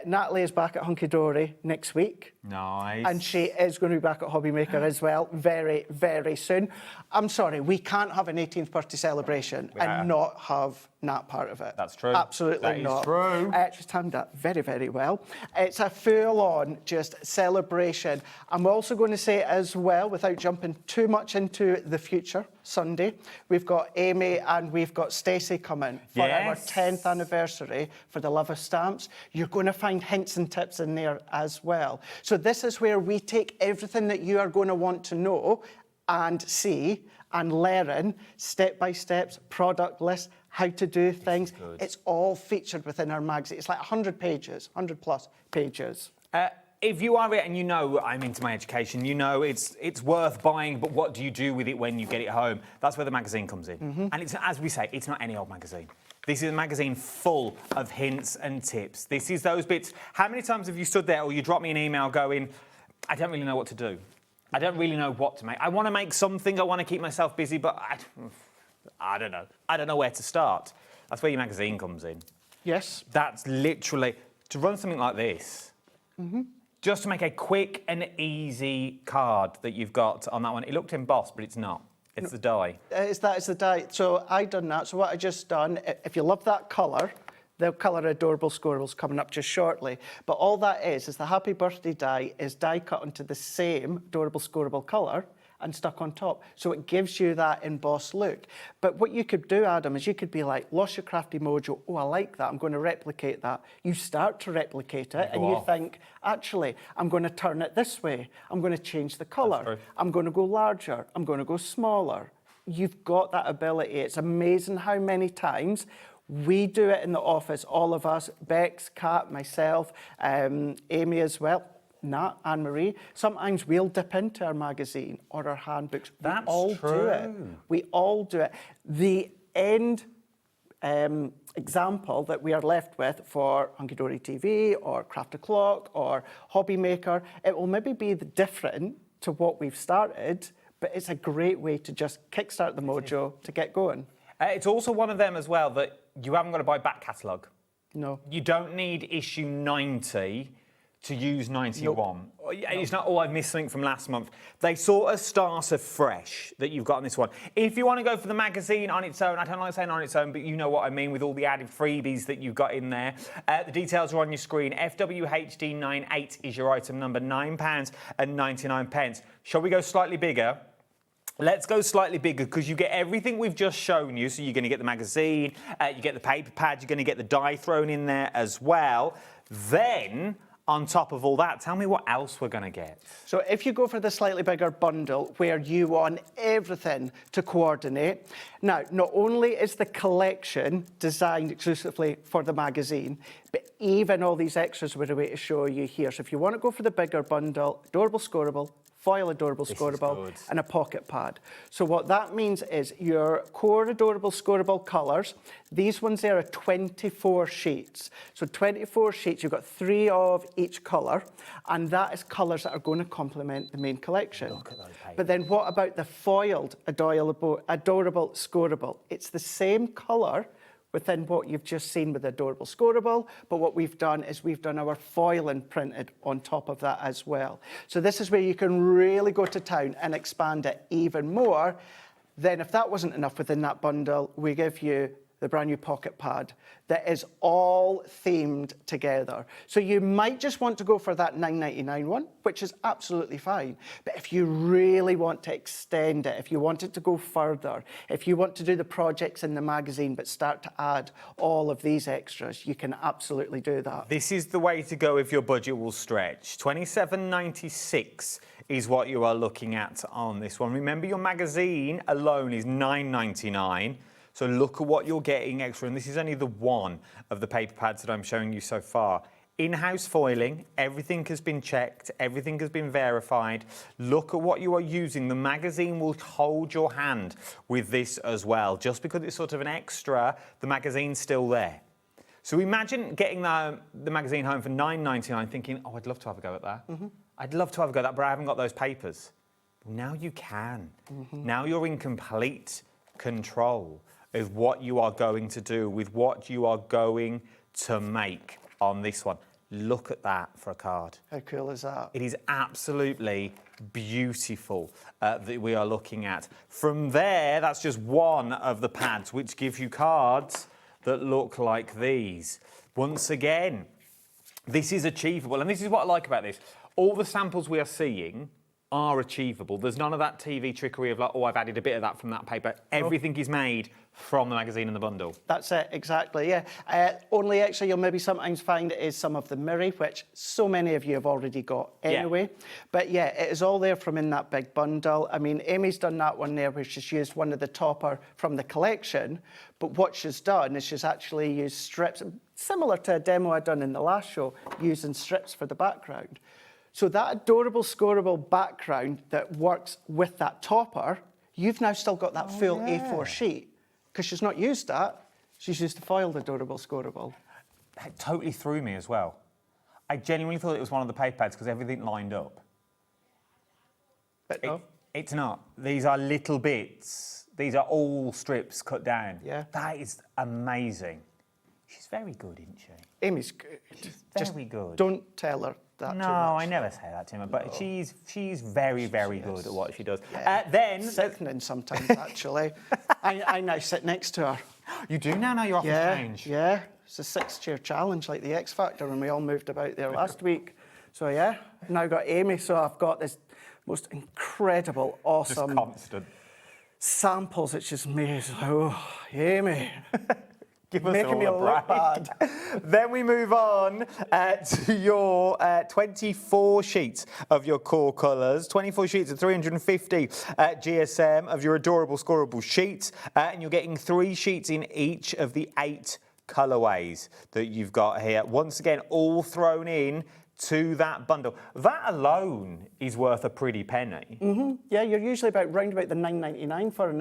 Natalie is back at Hunky Dory next week. Nice. And she is going to be back at Hobby Maker as well very, very soon. I'm sorry, we can't have an 18th birthday celebration and not have Nat part of it. That's true. Absolutely not. That is true. She's timed that very, very well. It's a full-on just celebration. I'm also going to say as well, without jumping too much into the future, Sunday, we've got Amy and we've got Stacey coming for our 10th anniversary for the Love of Stamps. You're going to find hints and tips in there as well. So this is where we take everything that you are going to want to know and see and learn step-by-steps, product lists, how to do things. It's all featured within our magazine. It's like 100 pages, 100 plus pages. If you are it and you know I'm into my education, you know it's worth buying, but what do you do with it when you get it home? That's where the magazine comes in. And it's, as we say, it's not any old magazine. This is a magazine full of hints and tips. This is those bits. How many times have you stood there or you dropped me an email going, I don't really know what to do. I don't really know what to make. I want to make something. I want to keep myself busy, but I don't know. I don't know where to start. That's where your magazine comes in. Yes. That's literally, to run something like this, just to make a quick and easy card that you've got on that one. It looked embossed, but it's not. It's the die. It's the die. So I done that. So what I just done, if you love that colour, the colour Adorable Squirrel's coming up just shortly. But all that is the Happy Birthday die is die cut into the same Adorable Squirrel colour and stuck on top. So it gives you that embossed look. But what you could do, Adam, is you could be like, lost your crafty mojo. Oh, I like that. I'm going to replicate that. You start to replicate it and you think, actually, I'm going to turn it this way. I'm going to change the colour. I'm going to go larger. I'm going to go smaller. You've got that ability. It's amazing how many times we do it in the office, all of us, Bex, Kat, myself, Amy as well. Nat, Anne-Marie, sometimes we'll dip into our magazine or our handbooks. That's we all true. do it. We all do it. The end example that we are left with for Hunky Dory TV or Craft O'Clock or Hobby Maker, it will maybe be different to what we've started, but it's a great way to just kickstart the mojo to get going. It's also one of them as well that you haven't got to buy back catalogue. No. You don't need issue 90 to use 91. Nope. It's not, oh, I missed something from last month. They sort of start afresh that you've got in this one. If you want to go for the magazine on its own, I don't like saying on its own, but you know what I mean with all the added freebies that you've got in there. The details are on your screen. FWHD98 is your item number, £9.99. Shall we go slightly bigger? Let's go slightly bigger because you get everything we've just shown you. So you're going to get the magazine, you get the paper pad, you're going to get the die thrown in there as well. Then, on top of all that, tell me what else we're going to get. So if you go for the slightly bigger bundle where you want everything to coordinate, now, not only is the collection designed exclusively for the magazine, but even all these extras we're away to show you here. So if you want to go for the bigger bundle, Adorable Scoreable, foil Adorable Scoreable and a pocket pad. So what that means is your core Adorable Scoreable colours, these ones there are 24 sheets. So 24 sheets, you've got 3 of each colour, and that is colours that are going to complement the main collection. Look at those papers. But then what about the foiled Adorable Scoreable? It's the same colour within what you've just seen with Adorable Scoreable, but what we've done is we've done our foiling printed on top of that as well. So this is where you can really go to town and expand it even more. Then if that wasn't enough within that bundle, we give you the brand new pocket pad that is all themed together. So you might just want to go for that £9.99 one, which is absolutely fine. But if you really want to extend it, if you want it to go further, if you want to do the projects in the magazine but start to add all of these extras, you can absolutely do that. This is the way to go if your budget will stretch. £27.96 is what you are looking at on this one. Remember, your magazine alone is £9.99. So look at what you're getting extra, and this is only the one of the paper pads that I'm showing you so far. In-house foiling, everything has been checked, everything has been verified. Look at what you are using. The magazine will hold your hand with this as well. Just because it's sort of an extra, the magazine's still there. So imagine getting the magazine home for £9.99 thinking, oh, I'd love to have a go at that. I'd love to have a go at that, but I haven't got those papers. Well, now you can. Now you're in complete control of what you are going to do, with what you are going to make on this one. Look at that for a card. How cool is that? It is absolutely beautiful that we are looking at. From there, that's just one of the pads, which give you cards that look like these. Once again, this is achievable, and this is what I like about this. All the samples we are seeing are achievable. There's none of that TV trickery of like, oh, I've added a bit of that from that paper. Everything is made from the magazine and the bundle. That's it, exactly, yeah. Only extra you'll maybe sometimes find is some of the Miri, which so many of you have already got anyway. Yeah. But yeah, it is all there from in that big bundle. I mean, Amy's done that one there where she's used one of the topper from the collection, but what she's done is she's actually used strips, similar to a demo I'd done in the last show, using strips for the background. So that Adorable Scoreable background that works with that topper, you've now still got that full A4 sheet, because she's not used that. She's used to foiled adorable scoreable. That totally threw me as well. I genuinely thought it was one of the paper pads because everything lined up. But no. It's not. These are little bits. These are all strips cut down. Yeah. That is amazing. She's very good, isn't she? Amy's good. Very good. Don't tell her that too No, much. I never say that to her, but she's very, very good at what she does. Yeah. Then... Sickening sometimes, actually. I now sit next to her. You do now your office change? Yeah. It's a 6-chair challenge like the X Factor when we all moved about there last week. So, yeah, I've now got Amy, so I've got this most incredible, awesome... Just constant. Samples. It's just me. It's like, oh, Amy. Give us Making all me a look break. bad. Then we move on to your 24 sheets of your core colours, 24 sheets of 350 GSM of your adorable scoreable sheets, and you're getting 3 sheets in each of the 8 colourways that you've got here. Once again, all thrown in to that bundle. That alone is worth a pretty penny. Yeah, you're usually round about the $9.99 for an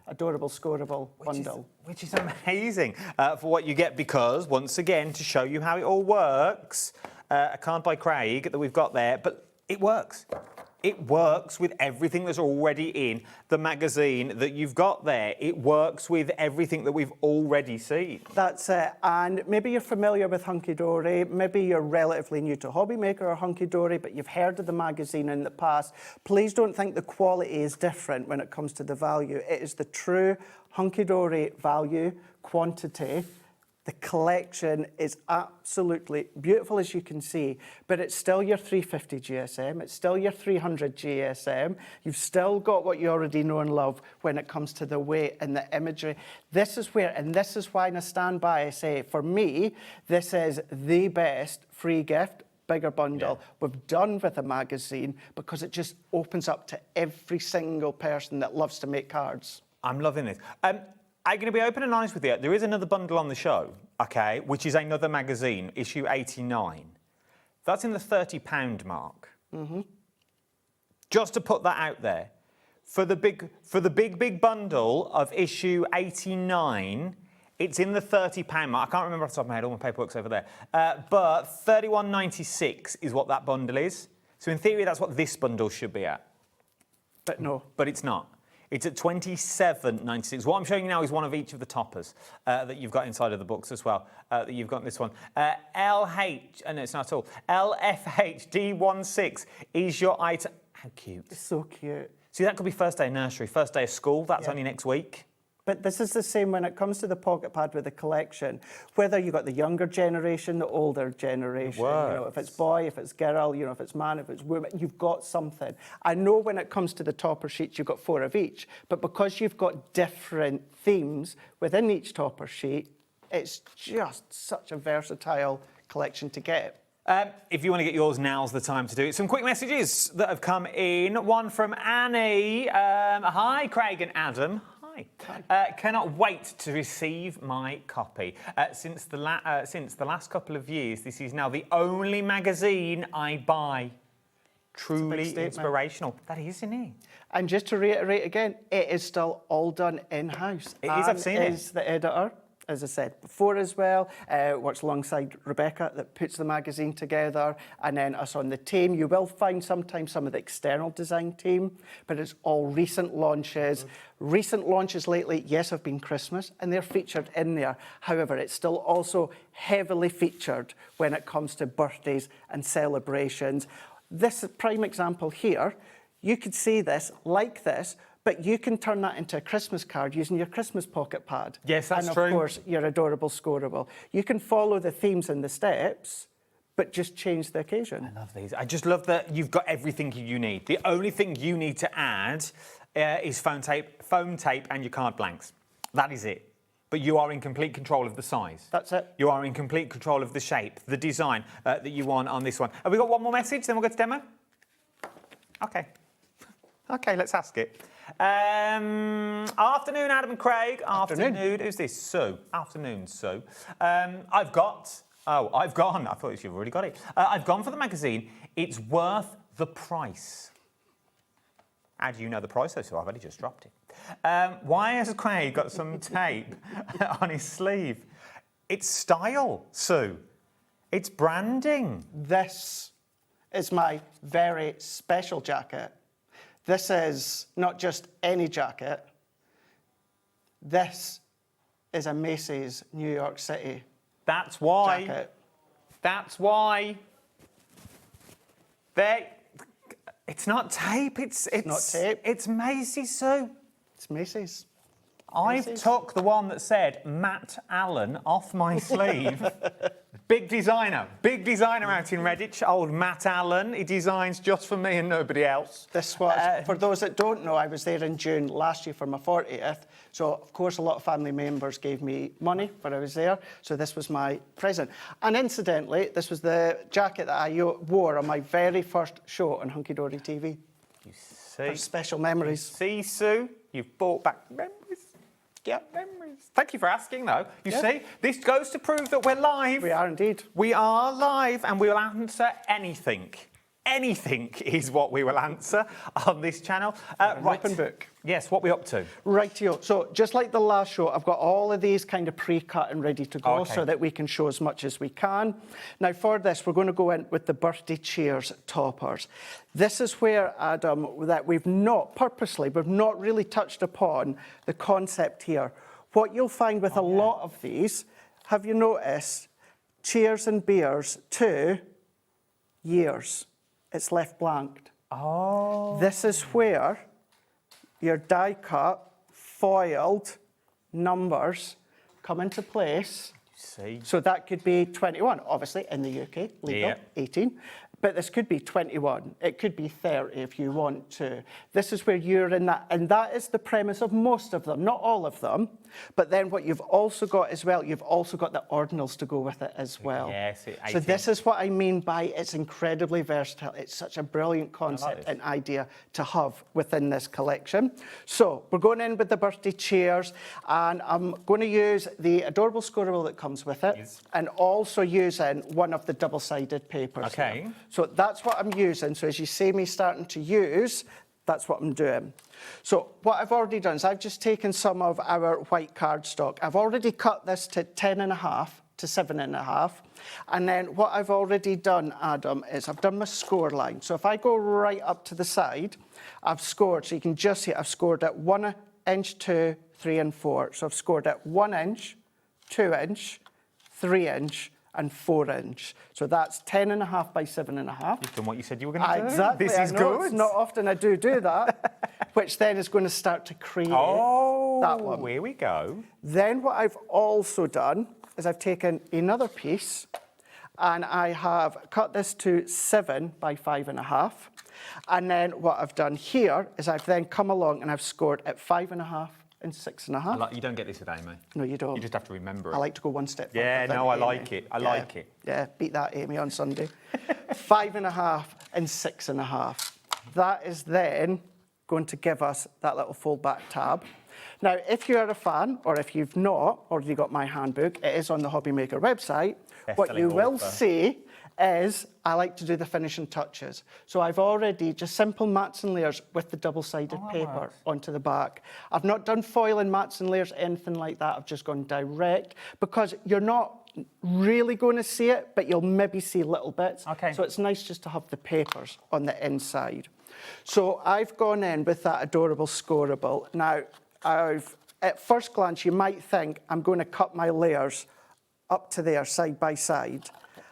adorable scoreable bundle. Which is amazing for what you get because, once again, to show you how it all works, a card by Craig that we've got there, but it works. It works with everything that's already in the magazine that you've got there. It works with everything that we've already seen. That's it. And maybe you're familiar with Hunky Dory, maybe you're relatively new to Hobby Maker or Hunky Dory, but you've heard of the magazine in the past. Please don't think the quality is different when it comes to the value. It is the true Hunky Dory value, quantity. The collection is absolutely beautiful, as you can see, but it's still your 350 GSM, it's still your 300 GSM. You've still got what you already know and love when it comes to the weight and the imagery. This is where, and this is why I stand by, I say, for me, this is the best free gift, bigger bundle we've done with a magazine because it just opens up to every single person that loves to make cards. I'm loving this. I'm going to be open and honest with you. There is another bundle on the show, okay, which is another magazine, issue 89. That's in the £30 mark. Just to put that out there. For the big bundle of issue 89, it's in the £30 mark. I can't remember off the top of my head, all my paperwork's over there. But £31.96 is what that bundle is. So in theory, that's what this bundle should be at. But no. But it's not. It's at $27.96. What I'm showing you now is one of each of the toppers that you've got inside of the books as well, that you've got in this one. LH, no, it's not at all. LFHD16 is your item. How cute. It's so cute. See, that could be first day of nursery, first day of school. That's only next week. But this is the same when it comes to the pocket pad with the collection. Whether you've got the younger generation, the older generation, you know, if it's boy, if it's girl, you know, if it's man, if it's woman, you've got something. I know when it comes to the topper sheets, you've got 4 of each, but because you've got different themes within each topper sheet, it's just such a versatile collection to get. If you want to get yours, now's the time to do it. Some quick messages that have come in. One from Annie. Hi, Craig and Adam. Cannot wait to receive my copy. Since the last couple of years, this is now the only magazine I buy. Truly inspirational. That is, isn't it? And just to reiterate again, it is still all done in-house. It is, I've seen it. Is the editor, as I said before as well, works alongside Rebecca that puts the magazine together, and then us on the team. You will find sometimes some of the external design team, but it's all recent launches. Recent launches lately, yes, have been Christmas, and they're featured in there. However, it's still also heavily featured when it comes to birthdays and celebrations. This prime example here, you could see this like this, but you can turn that into a Christmas card using your Christmas pocket pad. Yes, that's true. And true. of course, your adorable scoreable. You can follow the themes and the steps, but just change the occasion. I love these. I just love that you've got everything you need. The only thing you need to add is foam tape and your card blanks. That is it. But you are in complete control of the size. That's it. You are in complete control of the shape, the design that you want on this one. Have we got one more message, then we'll go to demo? Okay. Okay, let's ask it. Afternoon, Adam and Craig. Afternoon. Who's this? Sue. Afternoon, Sue. I've gone. I thought you've already got it. I've gone for the magazine. It's worth the price. How do you know the price though? So I've only just dropped it. Why has Craig got some tape on his sleeve? It's style, Sue. It's branding. This is my very special jacket. This is not just any jacket. This is a Macy's New York City That's why. jacket. That's why. It's not tape. It's not tape. It's Macy's, Sue. It's Macy's. I've took the one that said Matt Allen off my sleeve. Big designer out in Redditch, old Matt Allen. He designs just for me and nobody else. This was, for those that don't know, I was there in June last year for my 40th. So, of course, a lot of family members gave me money when I was there. So this was my present. And incidentally, this was the jacket that I wore on my very first show on Hunky Dory TV. You see? For special memories. See, Sue? You've brought back memories. Yeah, memories. Thank you for asking, though. You see, this goes to prove that we're live. We are indeed. We are live, and we will answer anything. Anything is what we will answer on this channel. Right. Open book. Yes, what are we up to? Rightio. So just like the last show, I've got all of these kind of pre-cut and ready to go so that we can show as much as we can. Now for this, we're going to go in with the birthday cheers toppers. This is where, Adam, that we've not really touched upon the concept here. What you'll find with a lot of these, have you noticed, cheers and beers to years. It's left blanked. Oh. This is where your die cut, foiled numbers come into place. See. So that could be 21, obviously in the UK, legal, 18. But this could be 21. It could be 30 if you want to. This is where you're in that. And that is the premise of most of them, not all of them. But then what you've also got as well, you've also got the ordinals to go with it as well. Yes, so this is what I mean by it's incredibly versatile. It's such a brilliant concept and idea to have within this collection. So we're going in with the birthday cheers, and I'm going to use the adorable scorable that comes with it, and also using one of the double-sided papers. Okay. Here. So that's what I'm using. So as you see me starting to use, that's what I'm doing. So what I've already done is I've just taken some of our white cardstock. I've already cut this to 10.5 to 7.5. And then what I've already done, Adam, is I've done my score line. So if I go right up to the side, I've scored, so you can just see I've scored at 1 inch, 2, 3 and 4. So I've scored at 1 inch, 2 inch, 3 inch, and 4 inch. So that's 10.5 by 7.5. You've done what you said you were going to do. Exactly. This is good. It's not often I do that, which then is going to start to create that one. Here we go. Then what I've also done is I've taken another piece and I have cut this to 7 by 5.5. And then what I've done here is I've then come along and I've scored at 5.5 and 6.5. You don't get this with Amy. No, you don't. You just have to remember it. I like to go one step further. Yeah, than no, I Amy. like it. I like it. Yeah, beat that, Amy, on Sunday. 5.5 and 6.5. That is then going to give us that little fold-back tab. Now, if you're a fan, or if you've not already got my handbook, it is on the Hobby Maker website. What you will see is I like to do the finishing touches. So I've already just simple mats and layers with the double-sided paper onto the back. I've not done foil and mats and layers, anything like that. I've just gone direct because you're not really going to see it, but you'll maybe see little bits. Okay. So it's nice just to have the papers on the inside. So I've gone in with that adorable scorable. Now, at first glance, you might think I'm going to cut my layers up to there side by side.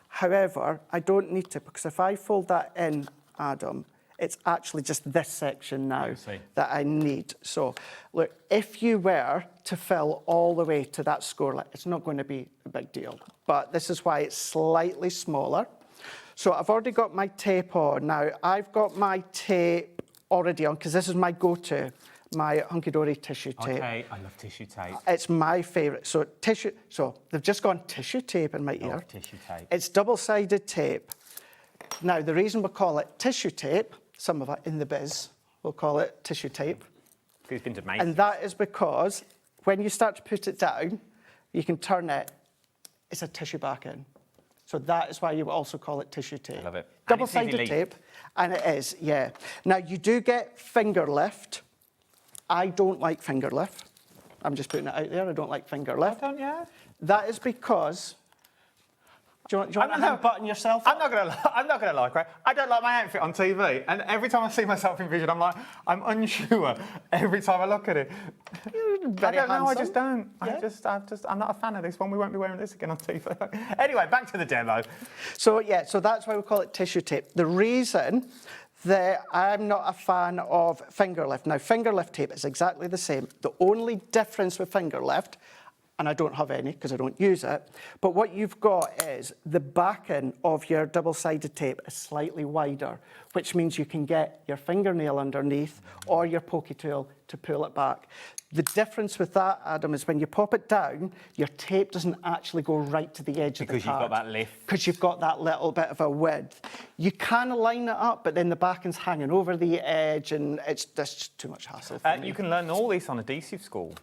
However, I don't need to, because if I fold that in, Adam, it's actually just this section now that I need. So, look, if you were to fill all the way to that score line, it's not going to be a big deal. But this is why it's slightly smaller. So I've already got my tape on. Now, I've got my tape already on, because this is my go-to. My Hunky Dory tissue tape. Okay, I love tissue tape. It's my favourite. So they've just gone tissue tape in my ear. Tissue tape. It's double-sided tape. Now, the reason we call it tissue tape, some of it in the biz will call it tissue tape. It's been amazing. And that is because when you start to put it down, you can turn it, it's a tissue back in. So that is why you also call it tissue tape. I love it. And it's Double-sided easy tape, and it is, yeah. Now, you do get finger lift. I don't like finger lift. I'm just putting it out there. I don't like finger lift. Don't you? That is because... Do you want to hand-button yourself? I'm not gonna lie, Craig. I don't like my outfit on TV, and every time I see myself in vision, I'm unsure every time I look at it. Very I don't know. I handsome. just don't. Yeah. I'm not a fan of this one. We won't be wearing this again on TV. Anyway, back to the demo. So that's why we call it tissue tape. The reason that I'm not a fan of finger lift. Now, finger lift tape is exactly the same. The only difference with finger lift, and I don't have any because I don't use it, but what you've got is the backing of your double-sided tape is slightly wider, which means you can get your fingernail underneath or your pokey tool to pull it back. The difference with that, Adam, is when you pop it down, your tape doesn't actually go right to the edge of the card. Because you've got that lift. Because you've got that little bit of a width. You can line it up, but then the backing's hanging over the edge, and it's just too much hassle for me. You can learn all this on Adhesive School.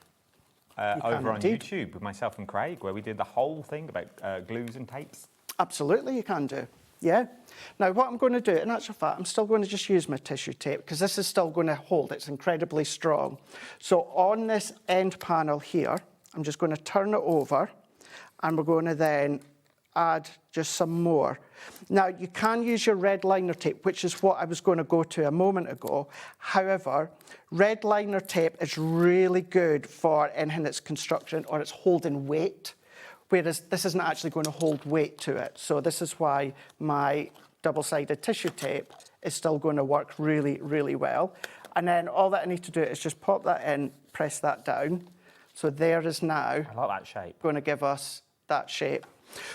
Over on indeed. YouTube with myself and Craig, where we did the whole thing about glues and tapes. Absolutely, you can do. Yeah. Now, what I'm going to do, in actual fact, I'm still going to just use my tissue tape because this is still going to hold. It's incredibly strong. So on this end panel here, I'm just going to turn it over, and we're going to then add just some more. Now, you can use your red liner tape, which is what I was going to go to a moment ago. However, red liner tape is really good for anything that's construction or it's holding weight, whereas this isn't actually going to hold weight to it. So this is why my double-sided tissue tape is still going to work really, really well. And then all that I need to do is just pop that in, press that down. So there is now... I like that shape. ...going to give us that shape.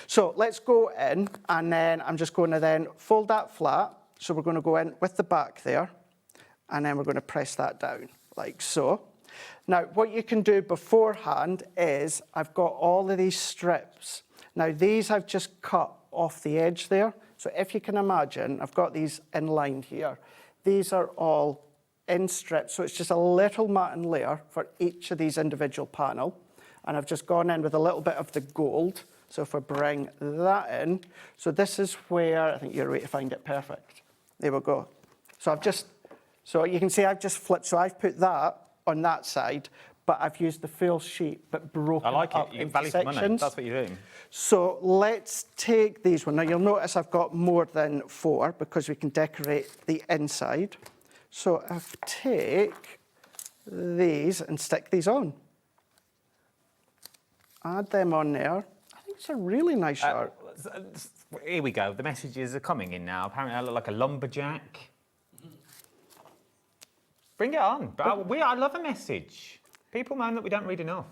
So let's go in, and then I'm just going to then fold that flat. So we're going to go in with the back there, and then we're going to press that down, like so. Now, what you can do beforehand is I've got all of these strips. Now, these I've just cut off the edge there. So if you can imagine, I've got these inlined here. These are all in strips, so it's just a little matting layer for each of these individual panel. And I've just gone in with a little bit of the gold. So if I bring that in, so this is where, I think you're right to find it perfect. There we go. So so you can see I've just flipped, so I've put that on that side, but I've used the full sheet, but broken I like up it. You into value for money. sections. That's what you're doing. So let's take these one. Now you'll notice I've got more than 4 because we can decorate the inside. So I'll take these and stick these on. Add them on there. It's a really nice shirt. Here we go. The messages are coming in now. Apparently, I look like a lumberjack. Bring it on. I love a message. People moan that we don't read enough.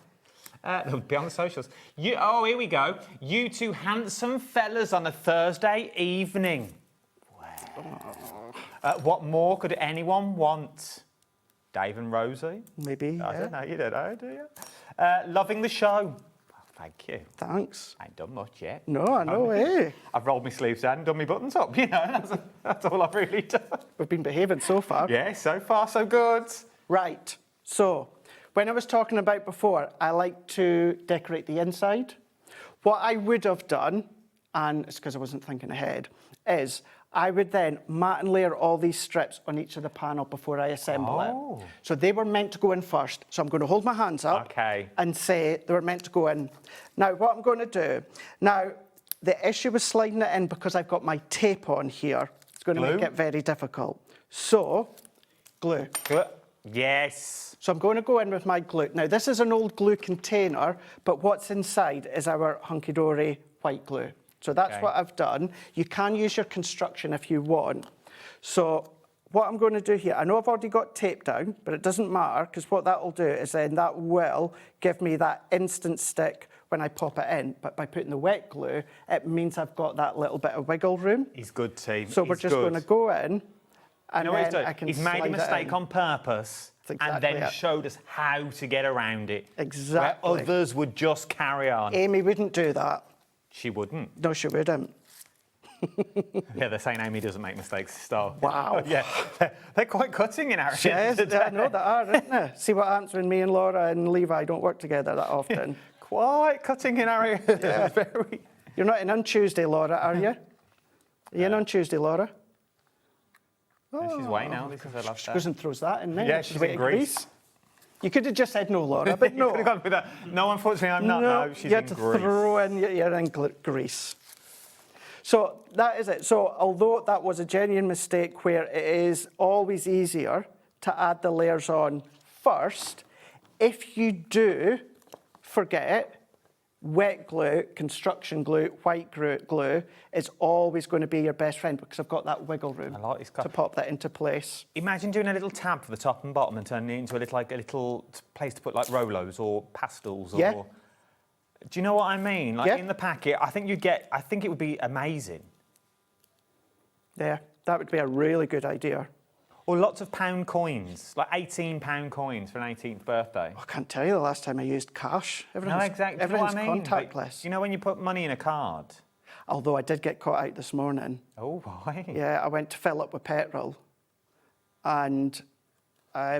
They'll be on the socials. Here we go. You two handsome fellas on a Thursday evening. Wow. What more could anyone want? Dave and Rosie? Maybe, I yeah. don't know. You don't know, do you? Loving the show. Thank you. Thanks. I ain't done much yet. No, I know, eh? I've rolled my sleeves down and done my buttons up, you know. That's all I've really done. We've been behaving so far. Yeah, so far so good. Right, so when I was talking about before, I like to decorate the inside. What I would have done, and it's because I wasn't thinking ahead, is I would then mat and layer all these strips on each of the panel before I assemble it. So they were meant to go in first. So I'm going to hold my hands up and say they were meant to go in. Now, what I'm going to do, now, the issue with sliding it in because I've got my tape on here, it's going to make it very difficult. So, glue. Yes. So I'm going to go in with my glue. Now, this is an old glue container, but what's inside is our hunky-dory white glue. So that's what I've done. You can use your construction if you want. So what I'm going to do here, I know I've already got tape down, but it doesn't matter because what that will do is then that will give me that instant stick when I pop it in. But by putting the wet glue, it means I've got that little bit of wiggle room. He's good, team. So we're just going to go in, and then I can He's made a mistake in. on purpose and then showed us how to get around it. Exactly. Where others would just carry on. Amy wouldn't do that. She wouldn't. No, she wouldn't. Yeah, they're saying Amy doesn't make mistakes. Stop. Wow. Yeah, they're quite cutting in our Yes, I know they are, aren't they? See what happens when me and Laura and Levi don't work together that often. Quite cutting in our ears. Yeah. Very. You're not in on Tuesday, Laura, are you? Are you in on Tuesday, Laura? No, she's away now. This is her last She day. goes and throws that in there. Yeah, she's away in to Greece. You could have just said no, Laura, but no. You could have gone with that. No, unfortunately, I'm not. No, she's you in had to Greece. throw in you're in Greece. So that is it. So although that was a genuine mistake where it is always easier to add the layers on first, if you do forget, wet glue, construction glue, white glue is always going to be your best friend because I've got that wiggle room to pop that into place. Imagine doing a little tab for the top and bottom and turning it into a little place to put like Rolos or pastels or. Yeah. Do you know what I mean? Like in the packet, I think it would be amazing. Yeah, that would be a really good idea. Or lots of pound coins, like £18 coins for an 18th birthday. I can't tell you the last time I used cash. No, exactly. Do you know what I mean? Contactless. You know when you put money in a card? Although I did get caught out this morning. Oh, why? Yeah, I went to fill up with petrol. And I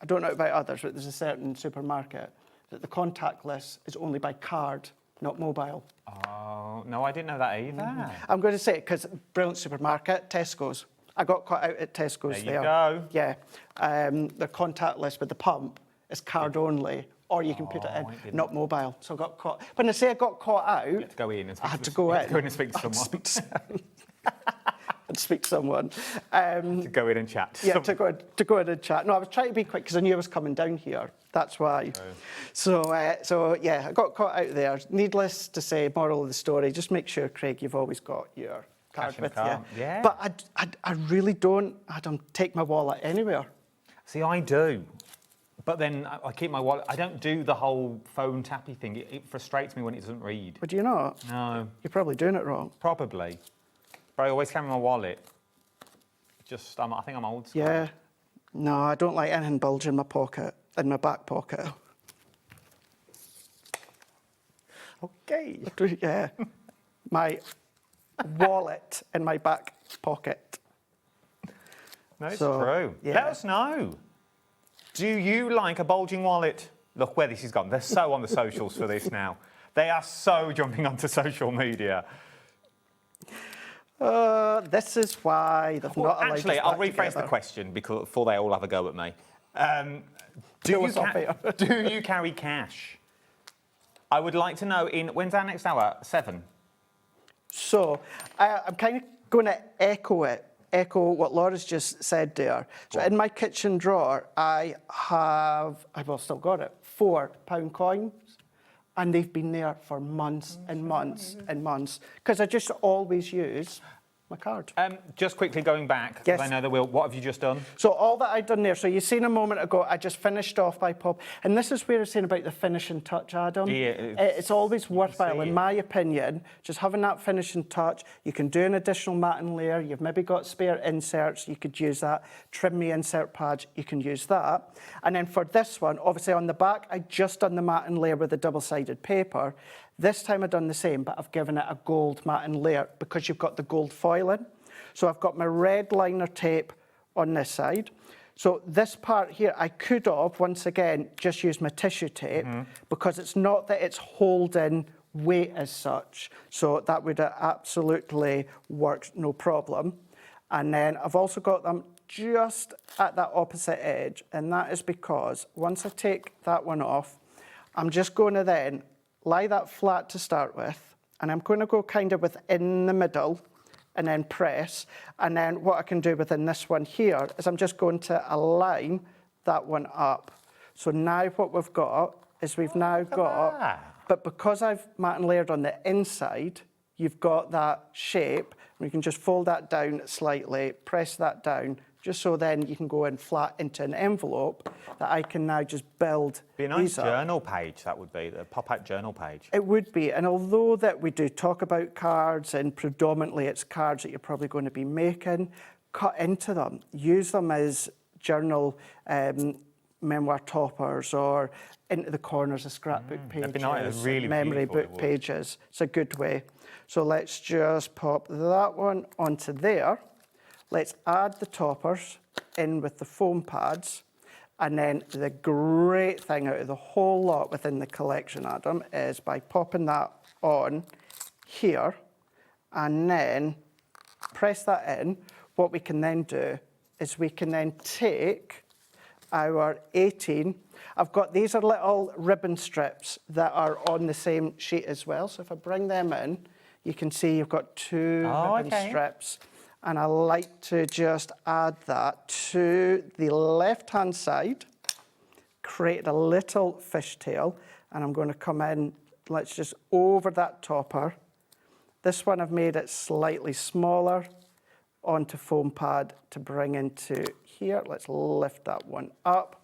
don't know about others, but there's a certain supermarket that the contactless is only by card, not mobile. Oh, no, I didn't know that either. I'm going to say it because brilliant supermarket, Tesco's. I got caught out at Tesco's There you go. Yeah. The contactless with the pump is card only, or you can put it in, not mobile. So I got caught. But when I say I got caught out, You had to go in and speak I had to go in. Go in and speak to someone. I'd speak to someone. To go in and chat. Yeah, to go in and chat. No, I was trying to be quick because I knew I was coming down here. That's why. So yeah, I got caught out there. Needless to say, moral of the story, just make sure, Craig, you've always got your card with you. Yeah. But I really don't. I don't take my wallet anywhere. See, I do. But then I keep my wallet. I don't do the whole phone tappy thing. It frustrates me when it doesn't read. But do you not? No. You're probably doing it wrong. Probably. But I always carry my wallet. I think I'm old school. Yeah. No, I don't like anything bulging in my pocket, in my back pocket. Okay. Yeah. My wallet in my back pocket. No, it's So, true. yeah. Let us know. Do you like a bulging wallet? Look where this has gone. They're so on the socials for this now. They are so jumping onto social media. This is why they've not allowed Actually, us I'll back rephrase together. the question before they all have a go at me. Kill us off here. Do you carry cash? I would like to know when's our next hour? 7? So I'm kind of going to echo what Laura's just said there. So in my kitchen drawer, I've still got it, £4 coins. And they've been there for months and months and months because I just always use my card. Just quickly going back, because Yes. I know that what have you just done? So all that I'd done there, so you seen a moment ago, I just finished off by pop. And this is where I was saying about the finishing touch, Adam. Yeah, It's always worthwhile, see in it. my opinion, just having that finishing touch. You can do an additional matting layer. You've maybe got spare inserts. You could use that. Trim me insert pads. You can use that. And then for this one, obviously on the back, I just done the matting layer with the double-sided paper. This time I've done the same, but I've given it a gold matting layer because you've got the gold foil in. So I've got my red liner tape on this side. So this part here, I could have, once again, just used my tissue tape because it's not that it's holding weight as such. So that would have absolutely worked, no problem. And then I've also got them just at that opposite edge. And that is because once I take that one off, I'm just going to then lie that flat to start with. And I'm going to go kind of within the middle and then press. And then what I can do within this one here is I'm just going to align that one up. So now what we've got is we've now got, but because I've matting layered on the inside, you've got that shape. And you can just fold that down slightly, press that down, just so then you can go in flat into an envelope that I can now just build. Be a nice journal page, that would be, the pop-out journal page. It would be, and although that we do talk about cards, and predominantly it's cards that you're probably going to be making, cut into them, use them as journal memoir toppers or into the corners of scrapbook pages, be nice, really memory beautiful, it book would. pages. It's a good way. So let's just pop that one onto there. Let's add the toppers in with the foam pads. And then the great thing out of the whole lot within the collection, Adam, is by popping that on here and then press that in, what we can then do is we can then take our 18. These are little ribbon strips that are on the same sheet as well. So if I bring them in, you can see you've got 2 ribbon strips. And I like to just add that to the left-hand side, create a little fishtail, and I'm going to come in, let's just over that topper. This one I've made it slightly smaller onto foam pad to bring into here. Let's lift that one up.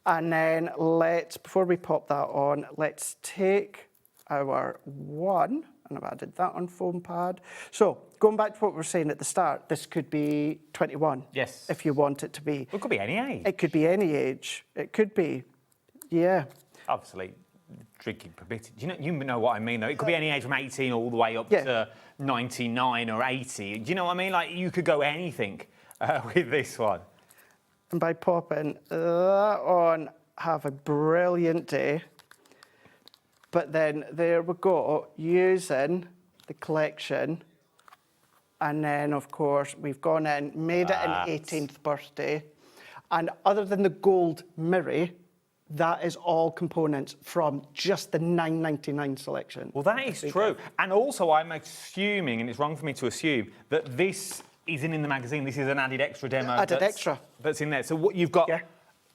And then before we pop that on, let's take our 1, and I've added that on foam pad. So going back to what we were saying at the start, this could be 21. Yes. If you want it to be. It could be any age. It could be any age. It could be, yeah. Obviously, drinking permitted. You know what I mean, though. It could be any age from 18 all the way up to 99 or 80. Do you know what I mean? Like, you could go anything with this one. And by popping that on, have a brilliant day. But then there we go, using the collection. And then, of course, we've gone in, made it an 18th birthday. And other than the gold mirror, that is all components from just the $9.99 selection. Well, that is true. And also, I'm assuming, and it's wrong for me to assume, that this isn't in the magazine. This is an added extra demo. That's in there. So what you've got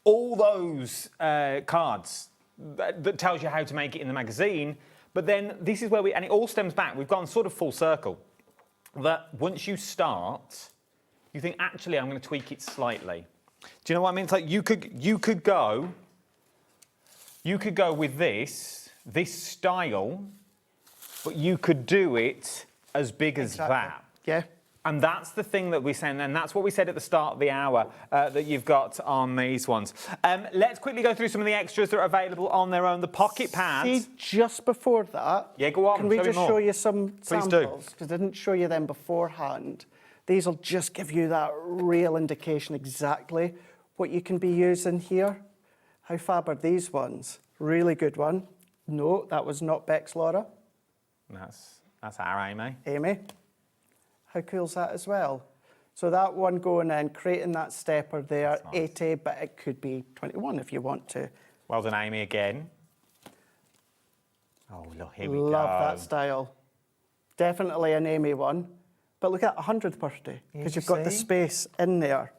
all those cards that tells you how to make it in the magazine. But then this is where and it all stems back. We've gone sort of full circle. That once you start, you think, actually, I'm going to tweak it slightly. Do you know what I mean? It's like you could go with this style, but you could do it as big as that. Yeah. And that's the thing that we're saying, and that's what we said at the start of the hour that you've got on these ones. Let's quickly go through some of the extras that are available on their own. The pocket pads. See, just before that, yeah, go on. Can we just show you some samples? Please do. Because I didn't show you them beforehand. These will just give you that real indication exactly what you can be using here. How fab are these ones? Really good one. No, that was not Beck's Laura. That's our Amy. Amy. How cool is that as well? So that one going in, creating that stepper there, nice. 80, but it could be 21 if you want to. Well done, Amy, again. Oh, look, here we go. Love that style. Definitely an Amy one. But look at 100th birthday, because you've got the space in there.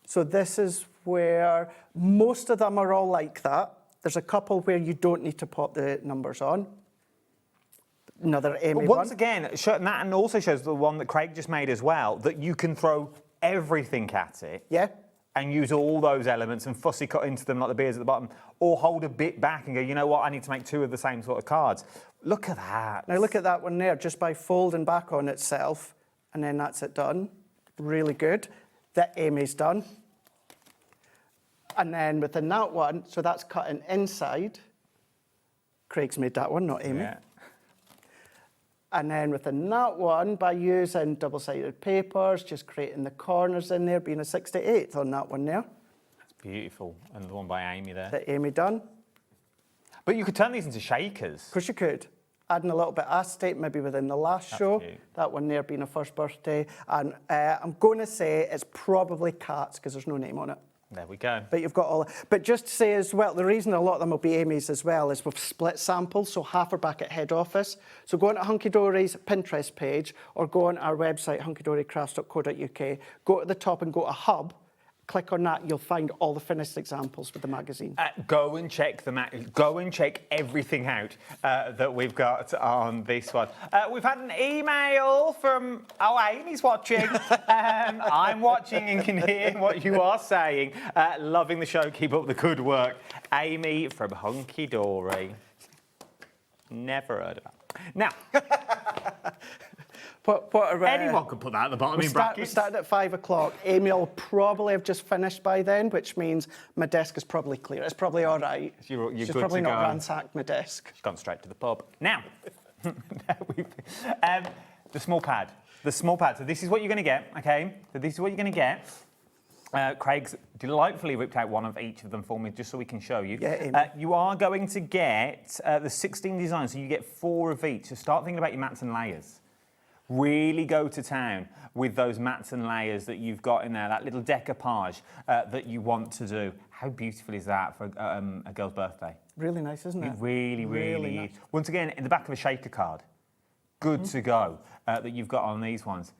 So this is where most of them are all like that. There's a couple where you don't need to pop the numbers on. Another Amy one. Once again, and also shows the one that Craig just made as well, that you can throw everything at it. Yeah. And use all those elements and fussy cut into them like the beers at the bottom, or hold a bit back and go, you know what, I need to make 2 of the same sort of cards. Look at that. Now look at that one there, just by folding back on itself, and then that's it done. Really good. That Amy's done. And then within that one, so that's cutting inside. Craig's made that one, not Amy. Yeah. And then within that one, by using double-sided papers, just creating the corners in there, being a 68th on that one there. That's beautiful. And the one by Amy there. That Amy done. But you could turn these into shakers. Of course you could. Adding a little bit of acetate, maybe within the last show. Cute. That one there being a first birthday. And I'm going to say it's probably Cat's, because there's no name on it. There we go. But you've got all. But just to say as well, the reason a lot of them will be Amy's as well is we've split samples, so half are back at head office. So go on to Hunky Dory's Pinterest page or go on our website, hunkydorycrafts.co.uk, go to the top and go to Hub. Click on that, you'll find all the finished examples with the magazine. Go and check go and check everything out that we've got on this one. We've had an email from Amy's watching. I'm watching and can hear what you are saying. Loving the show. Keep up the good work, Amy from Hunky Dory. Never heard of that. Now. Anyone could put that at the bottom in brackets. We started at 5 o'clock. Amy will probably have just finished by then, which means my desk is probably clear. It's probably all right. You're She's good probably to not go. ransacked my desk. She's gone straight to the pub. Now, the small pad. The small pad. So this is what you're going to get, okay? So this is what you're going to get. Craig's delightfully ripped out one of each of them for me, just so we can show you. Yeah, Amy. You are going to get the 16 designs, so you get 4 of each. So start thinking about your mats and layers. Really go to town with those mats and layers that you've got in there, that little decoupage that you want to do. How beautiful is that for a girl's birthday? Really nice, isn't it? It really nice. is. Once again, in the back of a shaker card, good to go, that you've got on these ones.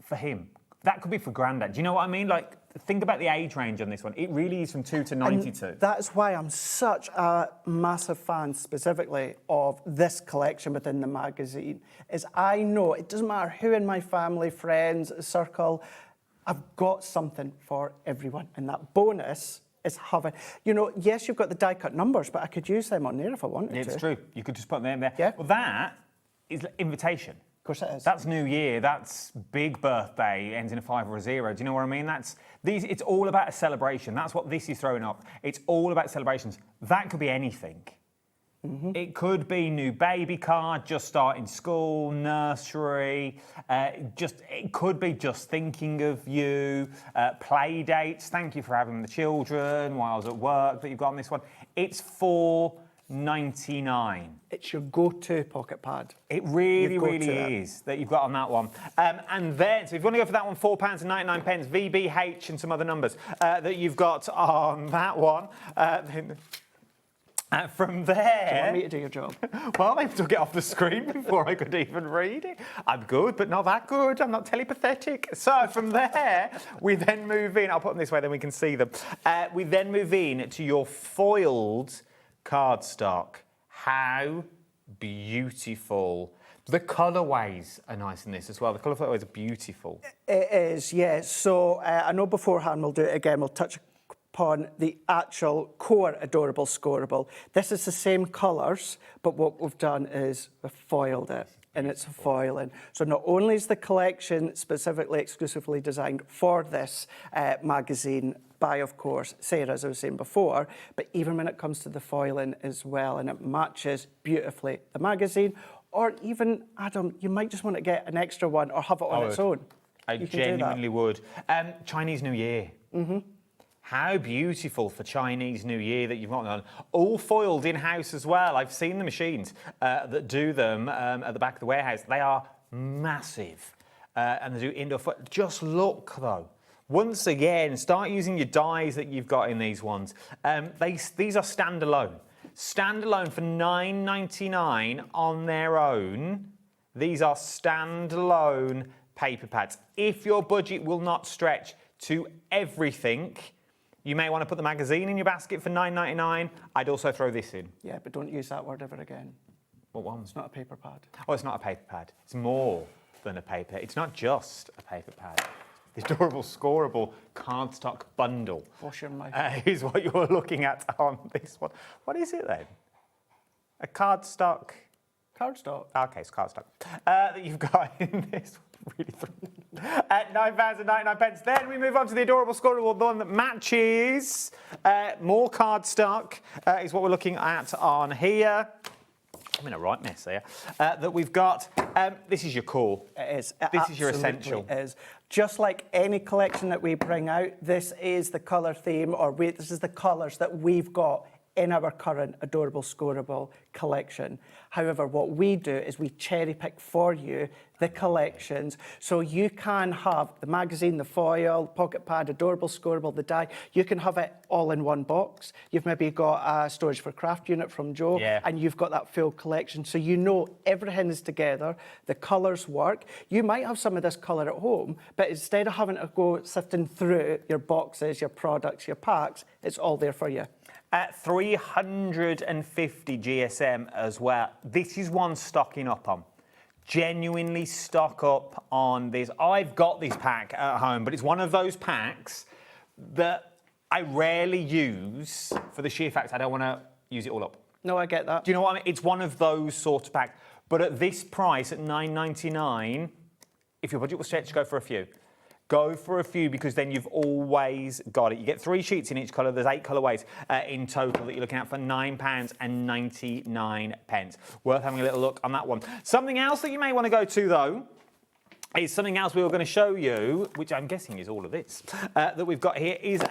For him, that could be for Grandad. Do you know what I mean? Like, think about the age range on this one. It really is from 2 to 92. And that's why I'm such a massive fan specifically of this collection within the magazine, is I know it doesn't matter who in my family, friends, circle, I've got something for everyone. And that bonus is having, you know, yes, you've got the die-cut numbers, but I could use them on there if I wanted to. It's true. You could just put them there. Yeah. Well, that is invitation. Of course it is. That's New Year. That's big birthday. Ends in a 5 or a 0. Do you know what I mean? It's all about a celebration. That's what this is throwing up. It's all about celebrations. That could be anything. It could be new baby card, just starting school, nursery. It could be just thinking of you. Play dates. Thank you for having the children while I was at work that you've got on this one. It's $4.99. It's your go-to pocket pad. It really is that you've got on that one. And then, so if you want to go for that one, £4.99, VBH and some other numbers that you've got on that one. From there... Do you want me to do your job? Well, they took it off the screen before I could even read it. I'm good, but not that good. I'm not telepathetic. So from there, we then move in. I'll put them this way, then we can see them. We then move in to your foiled cardstock. How beautiful. The colourways are nice in this as well. The colourways are beautiful. It is, yes. So I know beforehand we'll do it again. We'll touch upon the actual core Adorable Scoreable. This is the same colours, but what we've done is we've foiled it. And it's a foiling. So not only is the collection specifically, exclusively designed for this magazine by, of course, Sarah, as I was saying before, but even when it comes to the foiling as well, and it matches beautifully the magazine, or even, Adam, you might just want to get an extra one or have it on its own. I genuinely would. Chinese New Year. How beautiful for Chinese New Year that you've got on. All foiled in-house as well. I've seen the machines that do them at the back of the warehouse. They are massive. And they do indoor foil. Just look, though. Once again, start using your dies that you've got in these ones. These are standalone. Standalone for $9.99 on their own. These are standalone paper pads. If your budget will not stretch to everything, you may want to put the magazine in your basket for $9.99. I'd also throw this in. Yeah, but don't use that word ever again. What one? It's not a paper pad. Oh, it's not a paper pad. It's more than a paper. It's not just a paper pad. The Adorable Scoreable cardstock bundle Wash your mouth. is what you're looking at on this one. What is it then? A cardstock? Cardstock. Okay, it's cardstock. That you've got in this one. Really at £9.99. Then we move on to the Adorable Scoreable, the one that matches. More cardstock is what we're looking at on here. I'm in a right mess here. That we've got. This is your core. It is. This is your essential. It is. Just like any collection that we bring out, this is the colour theme, or this is the colours that we've got in our current Adorable Scoreable collection. However, what we do is we cherry pick for you the collections, so you can have the magazine, the foil, pocket pad, Adorable Scoreable, the die. You can have it all in one box. You've maybe got a storage for craft unit from Joe, and you've got that full collection, so you know everything is together, the colours work. You might have some of this colour at home, but instead of having to go sifting through your boxes, your products, your packs, it's all there for you. At 350 GSM as well. This is one stocking up on. Genuinely stock up on this. I've got this pack at home, but it's one of those packs that I rarely use for the sheer fact I don't want to use it all up. No, I get that. Do you know what I mean? It's one of those sort of packs. But at this price, at $9.99, if your budget will stretch, go for a few. Go for a few, because then you've always got it. You get 3 sheets in each colour. There's 8 colourways in total that you're looking at for £9.99. Worth having a little look on that one. Something else that you may want to go to, though, is something else we were going to show you, which I'm guessing is all of this, that we've got here is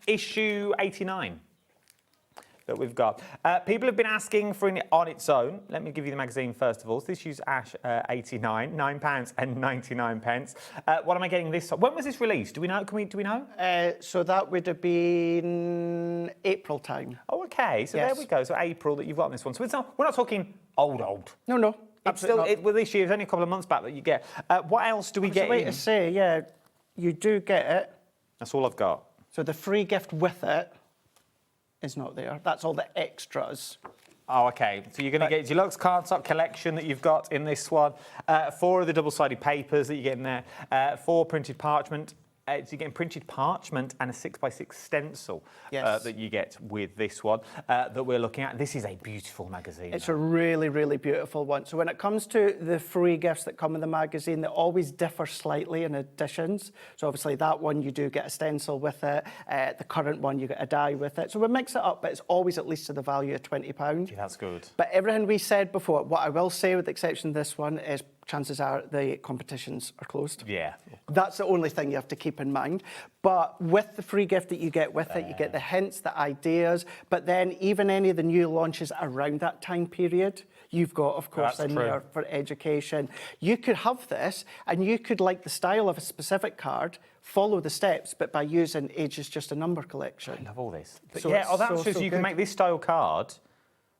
issue 89. That we've got. People have been asking for it on its own. Let me give you the magazine first of all. So this issue's Ash 89, £9.99. What am I getting this time? When was this released? Do we know? Do we know? So that would have been April time. Oh, okay. So there we go. So April that you've got on this one. So it's not, we're not talking old. No. It's still, well, this year, it's only a couple of months back that you get. What else do we get Wait in? to say, yeah, you do get it. That's all I've got. So the free gift with it is not there. That's all the extras. Oh, okay. So you're going to get Deluxe Cardstock collection that you've got in this one. 4 of the double-sided papers that you get in there. 4 printed parchment. So you're getting printed parchment and a 6x6 stencil that you get with this one that we're looking at. This is a beautiful magazine. It's a really, really beautiful one. So when it comes to the free gifts that come in the magazine, they always differ slightly in editions. So obviously that one, you do get a stencil with it. The current one, you get a die with it. So we mix it up, but it's always at least to the value of £20. Yeah, that's good. But everything we said before, what I will say with the exception of this one is chances are the competitions are closed. Yeah. That's the only thing you have to keep in mind. But with the free gift that you get with it, you get the hints, the ideas, but then even any of the new launches around that time period, you've got, of course, That's in true. there for education. You could have this and you could like the style of a specific card, follow the steps, but by using Age is Just a Number collection. I love all this. But So yeah, it's that's true. So you can good. make this style card,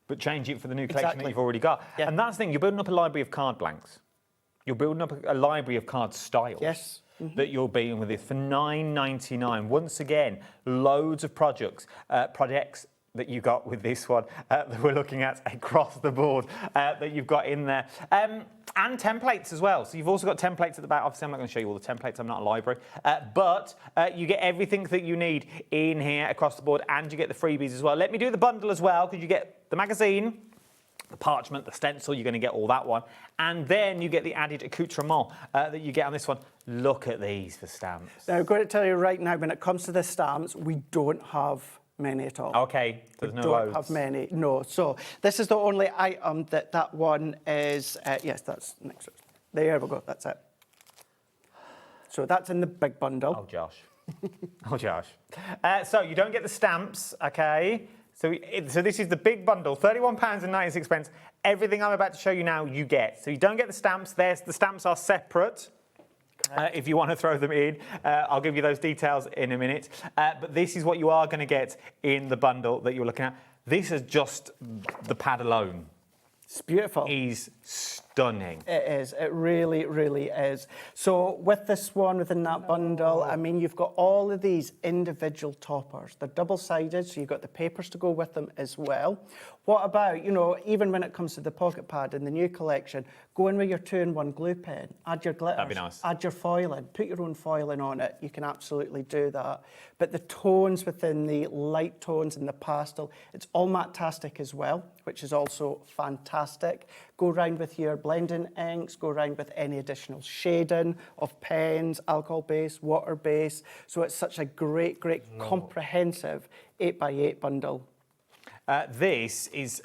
but change it for the new collection that you've already got. Yeah. And that's the thing, you're building up a library of card blanks. You're building up a library of card styles. Yes. That you're being with it for £9.99. Once again, loads of projects that you got with this one that we're looking at across the board that you've got in there. And templates as well. So you've also got templates at the back. Obviously, I'm not going to show you all the templates. I'm not a library. But you get everything that you need in here across the board, and you get the freebies as well. Let me do the bundle as well, because you get the magazine, the parchment, the stencil, you're going to get all that one. And then you get the added accoutrement that you get on this one. Look at these for stamps. Now, I'm going to tell you right now, when it comes to the stamps, we don't have many at all. Okay, there's no don't loads. have many, no. So this is the only item that one is, yes, that's next. There we go, that's it. So that's in the big bundle. Oh, Josh. Oh, Josh. So you don't get the stamps, okay? So this is the big bundle, £31.96. Everything I'm about to show you now, you get. So you don't get the stamps. The stamps are separate. If you want to throw them in, I'll give you those details in a minute. But this is what you are going to get in the bundle that you're looking at. This is just the pad alone. It's beautiful. Is stunning. It is. It really, really is. So with this one within that bundle, I mean, you've got all of these individual toppers. They're double-sided, so you've got the papers to go with them as well. What about, you know, even when it comes to the pocket pad in the new collection, go in with your 2-in-1 glue pen, add your glitters, That'd be nice. add your foiling, put your own foiling on it. You can absolutely do that. But the tones within the light tones and the pastel, it's all matte-tastic as well, which is also fantastic. Go around with your blending inks, go around with any additional shading of pens, alcohol base, water base. So it's such a great, comprehensive 8x8 bundle. This is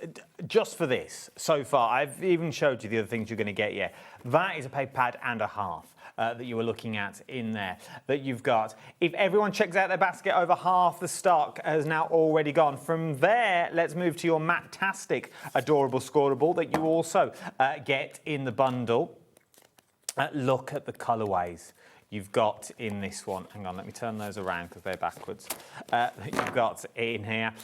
just for this so far. I've even showed you the other things you're going to get. Yeah, that is a paper pad and a half that you were looking at in there that you've got. If everyone checks out their basket, over half the stock has now already gone. From there, let's move to your Matte-tastic Adorable Scorable that you also get in the bundle. Look at the colourways you've got in this one. Hang on, let me turn those around because they're backwards. That you've got in here.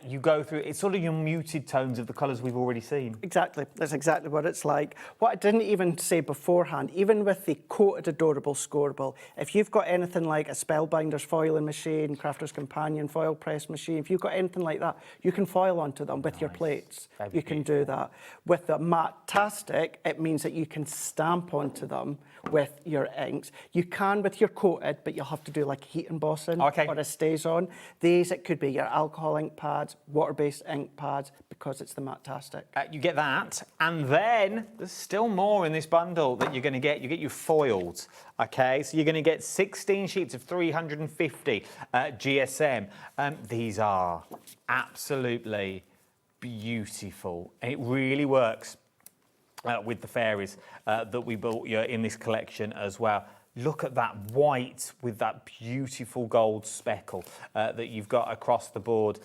You go through, it's sort of your muted tones of the colours we've already seen. Exactly, that's exactly what it's like. What I didn't even say beforehand, even with the coated Adorable Scorable, if you've got anything like a Spellbinders foiling machine, Crafter's Companion foil press machine, if you've got anything like that, you can foil onto them with your plates. You can do that. With the Matte-tastic, it means that you can stamp onto them with your inks. You can with your coated, but you'll have to do like heat embossing or a StazOn. These, it could be your alcohol ink pads, water-based ink pads, because it's the Matte-tastic. You get that, and then there's still more in this bundle that you're going to get. You get your foiled, okay? So you're going to get 16 sheets of 350 GSM. These are absolutely beautiful. It really works with the fairies that we bought you in this collection as well. Look at that white with that beautiful gold speckle that you've got across the board.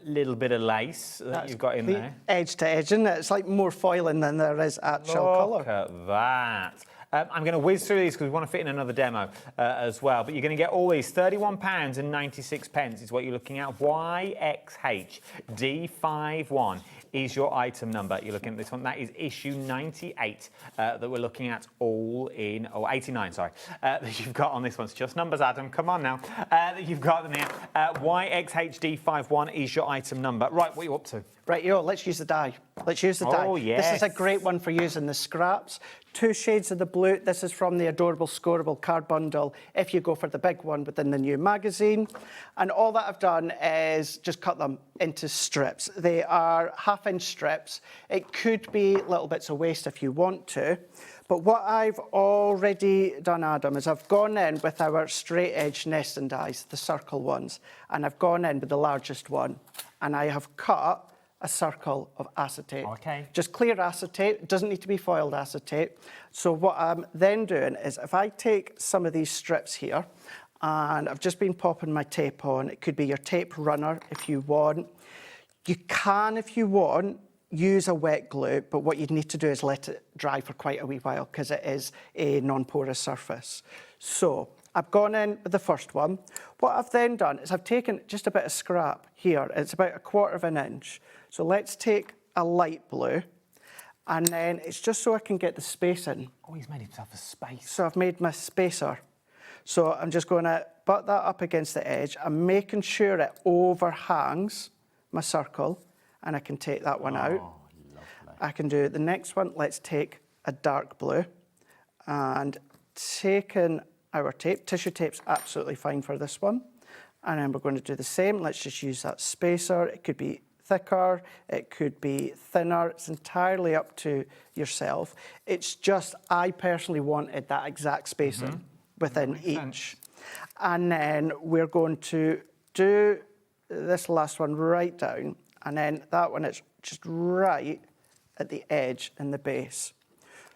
Little bit of lace that you've got in there. Edge to edge, isn't it? It's like more foiling than there is actual colour. Look at that. I'm going to whiz through these because we want to fit in another demo as well. But you're going to get all these. £31.96 is what you're looking at. YXHD51 is your item number. You're looking at this one. That is issue 98 that we're looking at all in, 89, sorry, that you've got on this one. It's just numbers, Adam. Come on now. That you've got them here. YXHD51 is your item number. Right, what are you up to? Right, let's use the dye. Let's use the dye. Oh, yes. This is a great one for using the scraps. 2 shades of the blue. This is from the Adorable Scoreable card bundle if you go for the big one within the new magazine. And all that I've done is just cut them into strips. They are 1/2-inch strips. It could be little bits of waste if you want to. But what I've already done, Adam, is I've gone in with our straight edge nesting dies, the circle ones, and I've gone in with the largest one, and I have cut a circle of acetate. Okay. Just clear acetate, it doesn't need to be foiled acetate. So what I'm then doing is if I take some of these strips here, and I've just been popping my tape on, it could be your tape runner if you want. You can, if you want, use a wet glue, but what you'd need to do is let it dry for quite a wee while because it is a non-porous surface. So I've gone in with the first one. What I've then done is I've taken just a bit of scrap here. It's about 1/4 inch. So let's take a light blue, and then it's just so I can get the spacing. Oh, he's made himself a space. So I've made my spacer. So I'm just going to butt that up against the edge. I'm making sure it overhangs my circle, and I can take that one out. Lovely. I can do the next one. Let's take a dark blue, and taking our tape. Tissue tape's absolutely fine for this one. And then we're going to do the same. Let's just use that spacer. It could be thicker, it could be thinner. It's entirely up to yourself. It's just, I personally wanted that exact spacing within each. And then we're going to do this last one right down, and then that one is just right at the edge and the base.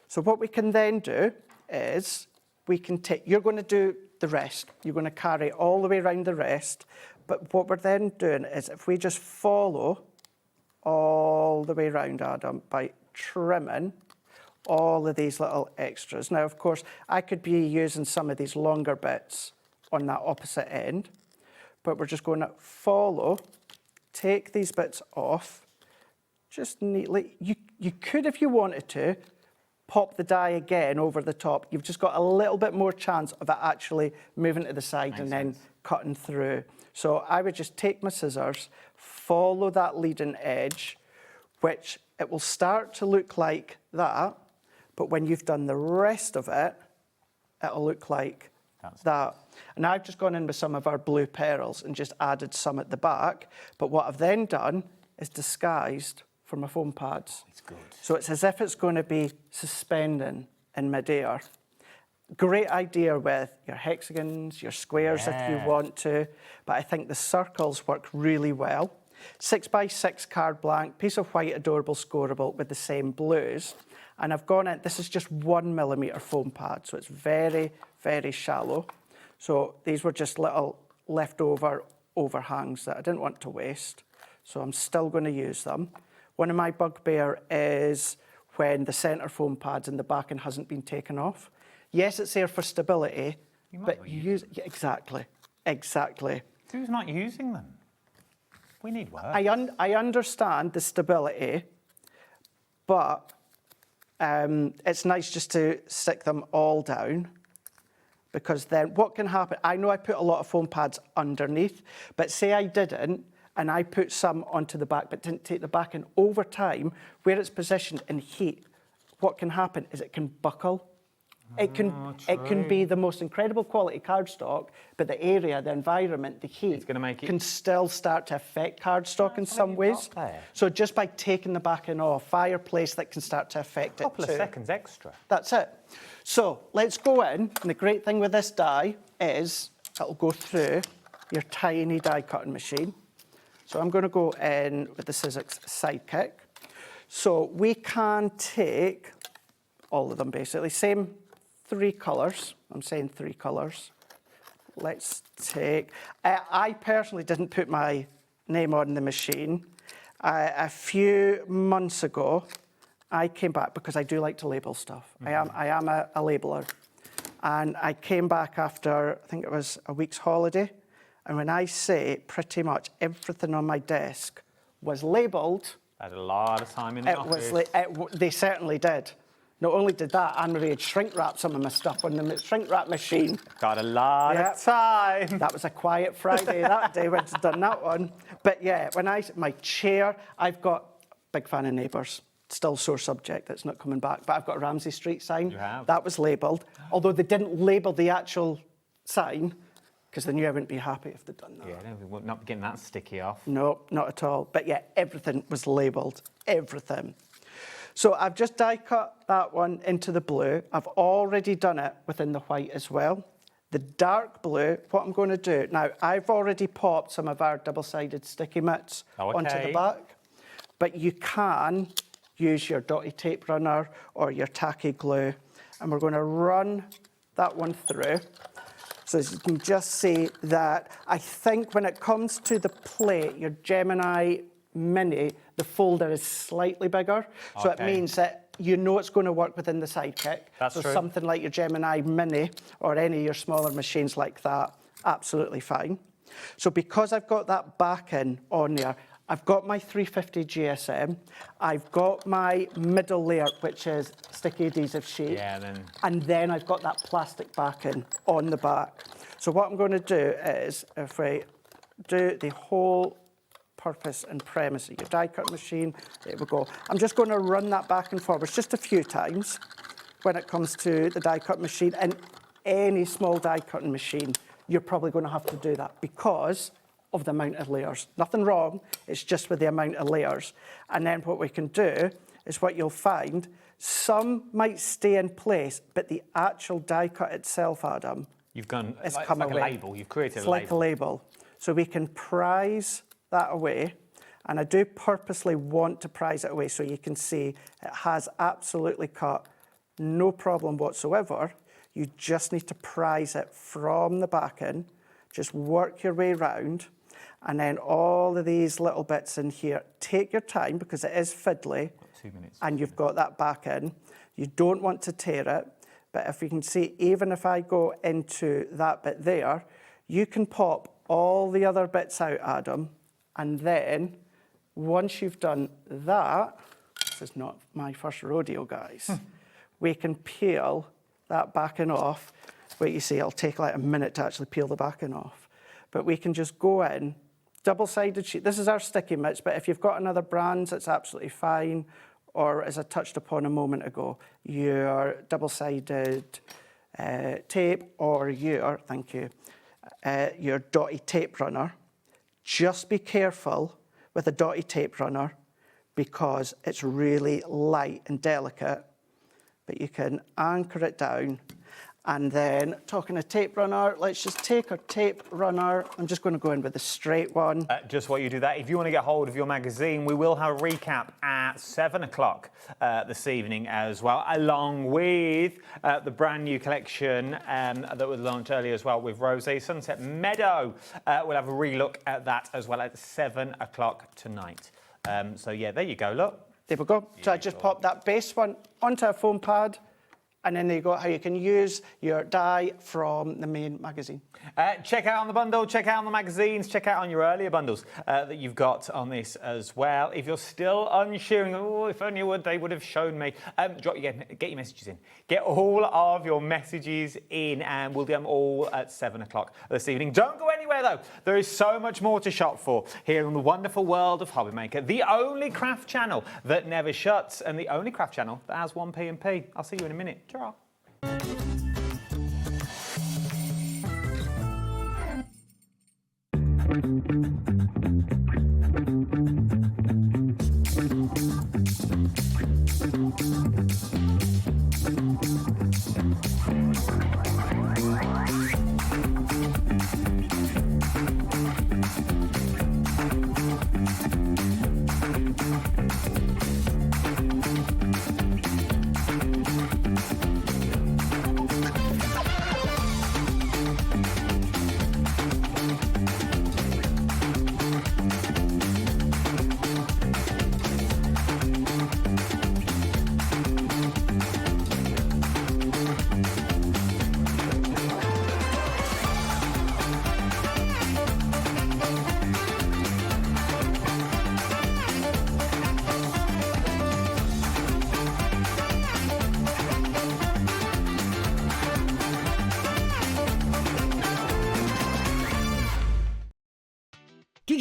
So what we can then do is we can take, you're going to do the rest. You're going to carry all the way around the rest. But what we're then doing is if we just follow all the way around, Adam, by trimming all of these little extras. Now, of course, I could be using some of these longer bits on that opposite end, but we're just going to follow, take these bits off, just neatly. You could, if you wanted to, pop the die again over the top. You've just got a little bit more chance of it actually moving to the side and then cutting through. So I would just take my scissors, follow that leading edge, which it will start to look like that, but when you've done the rest of it, it'll look like that. And I've just gone in with some of our blue pearls and just added some at the back, but what I've then done is disguised for my foam pads. It's good. So it's as if it's going to be suspending in midair. Great idea with your hexagons, your squares if you want to, but I think the circles work really well. 6x6 card blank, piece of white Adorable Scoreable with the same blues. And I've gone in, this is just 1mm foam pad, so it's very, very shallow. So these were just little leftover overhangs that I didn't want to waste. So I'm still going to use them. One of my bugbear is when the centre foam pad's in the back and hasn't been taken off. Yes, it's there for stability, but you use it. Exactly. Who's not using them? We need work. I understand the stability, but it's nice just to stick them all down, because then what can happen, I know I put a lot of foam pads underneath, but say I didn't, and I put some onto the back but didn't take the back in, over time, where it's positioned in heat, what can happen is it can buckle. It can be the most incredible quality cardstock, but the area, the environment, the heat can still start to affect cardstock in some ways. So just by taking the backing off, fireplace that can start to affect it too. A couple of seconds extra. That's it. So let's go in, and the great thing with this die is it'll go through your tiny die cutting machine. So I'm going to go in with the Sizzix Sidekick. So we can take all of them basically, same 3 colours. I'm saying 3 colours. Let's take, I personally didn't put my name on the machine. A few months ago, I came back because I do like to label stuff. I am a labeler. And I came back after, I think it was a week's holiday. And when I say pretty much everything on my desk was labelled. I had a lot of time in the office. They certainly did. Not only did that, Anne-Marie had shrink wrapped some of my stuff on the shrink wrap machine. Got a lot of time. That was a quiet Friday that day when I'd done that one. But yeah, my chair, I've got, big fan of Neighbours. Still sore subject, it's not coming back. But I've got a Ramsay Street sign. You have? That was labelled. Although they didn't label the actual sign, because they knew I wouldn't be happy if they'd done that. Yeah, no, we would not be getting that sticky off. No, not at all. But yeah, everything was labelled. Everything. So I've just die cut that one into the blue. I've already done it within the white as well. The dark blue, what I'm going to do, now I've already popped some of our double-sided sticky mitts onto the back, but you can use your dotty tape runner or your tacky glue, and we're going to run that one through. So as you can just see that, I think when it comes to the plate, your Gemini Mini, the folder is slightly bigger. So it means that you know it's going to work within the Sidekick. That's so true. Something like your Gemini Mini or any of your smaller machines like that, absolutely fine. So because I've got that backing on there, I've got my 350 GSM, I've got my middle layer, which is sticky adhesive sheet, and then I've got that plastic backing on the back. So what I'm going to do is, if I do the whole purpose and premise of your die cut machine, there we go. I'm just going to run that back and forwards just a few times when it comes to the die cut machine. And any small die cutting machine, you're probably going to have to do that because of the amount of layers. Nothing wrong, it's just with the amount of layers. And then what we can do is what you'll find, some might stay in place, but the actual die cut itself, Adam, You've gone, it's like, come it's like away. a label, you've created It's a label. like a label. So we can prise that away, and I do purposely want to prise it away so you can see it has absolutely cut, no problem whatsoever. You just need to prise it from the back in, just work your way round, and then all of these little bits in here, take your time because it is fiddly, 2 minutes. and you've got that back in. You don't want to tear it, but if you can see, even if I go into that bit there, you can pop all the other bits out, Adam, and then once you've done that, this is not my first rodeo, guys, we can peel that backing off. Wait, you see, it'll take like a minute to actually peel the backing off. But we can just go in, double-sided sheet. This is our sticky mitts, but if you've got another brand, it's absolutely fine. Or as I touched upon a moment ago, your double-sided tape or your, thank you, your dotty tape runner. Just be careful with a dotty tape runner because it's really light and delicate, but you can anchor it down. And then, talking a tape runner, let's just take our tape runner. I'm just going to go in with a straight one. Just while you do that, if you want to get hold of your magazine, we will have a recap at 7 o'clock this evening as well, along with the brand new collection that was launched earlier as well with Rosé Sunset Meadow. We'll have a relook at that as well at 7 o'clock tonight. So yeah, there you go, look. There we go. So I just popped that base one onto a foam pad. And then there you go, how you can use your die from the main magazine. Check out on the bundle, check out on the magazines, check out on your earlier bundles that you've got on this as well. If you're still unsure, oh, if only they would have shown me, get your messages in. Get all of your messages in, and we'll do them all at 7 o'clock this evening. Don't go anywhere, though. There is so much more to shop for here in the wonderful world of Hobbymaker, the only craft channel that never shuts, and the only craft channel that has one P&P. I'll see you in a minute. Ta-ra.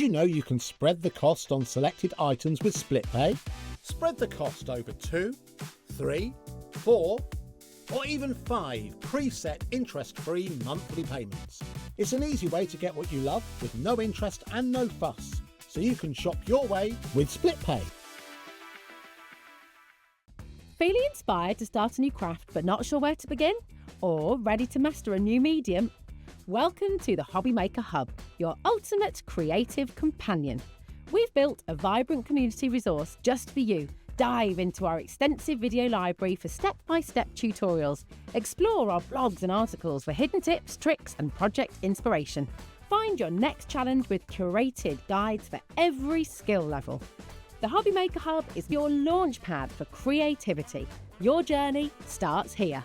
Did you know you can spread the cost on selected items with SplitPay? Spread the cost over 2, 3, 4, or even 5 preset interest-free monthly payments. It's an easy way to get what you love with no interest and no fuss, so you can shop your way with SplitPay. Feeling inspired to start a new craft but not sure where to begin? Or ready to master a new medium? Welcome to the Hobby Maker Hub, your ultimate creative companion. We've built a vibrant community resource just for you. Dive into our extensive video library for step-by-step tutorials. Explore our blogs and articles for hidden tips, tricks and project inspiration. Find your next challenge with curated guides for every skill level. The Hobby Maker Hub is your launchpad for creativity. Your journey starts here.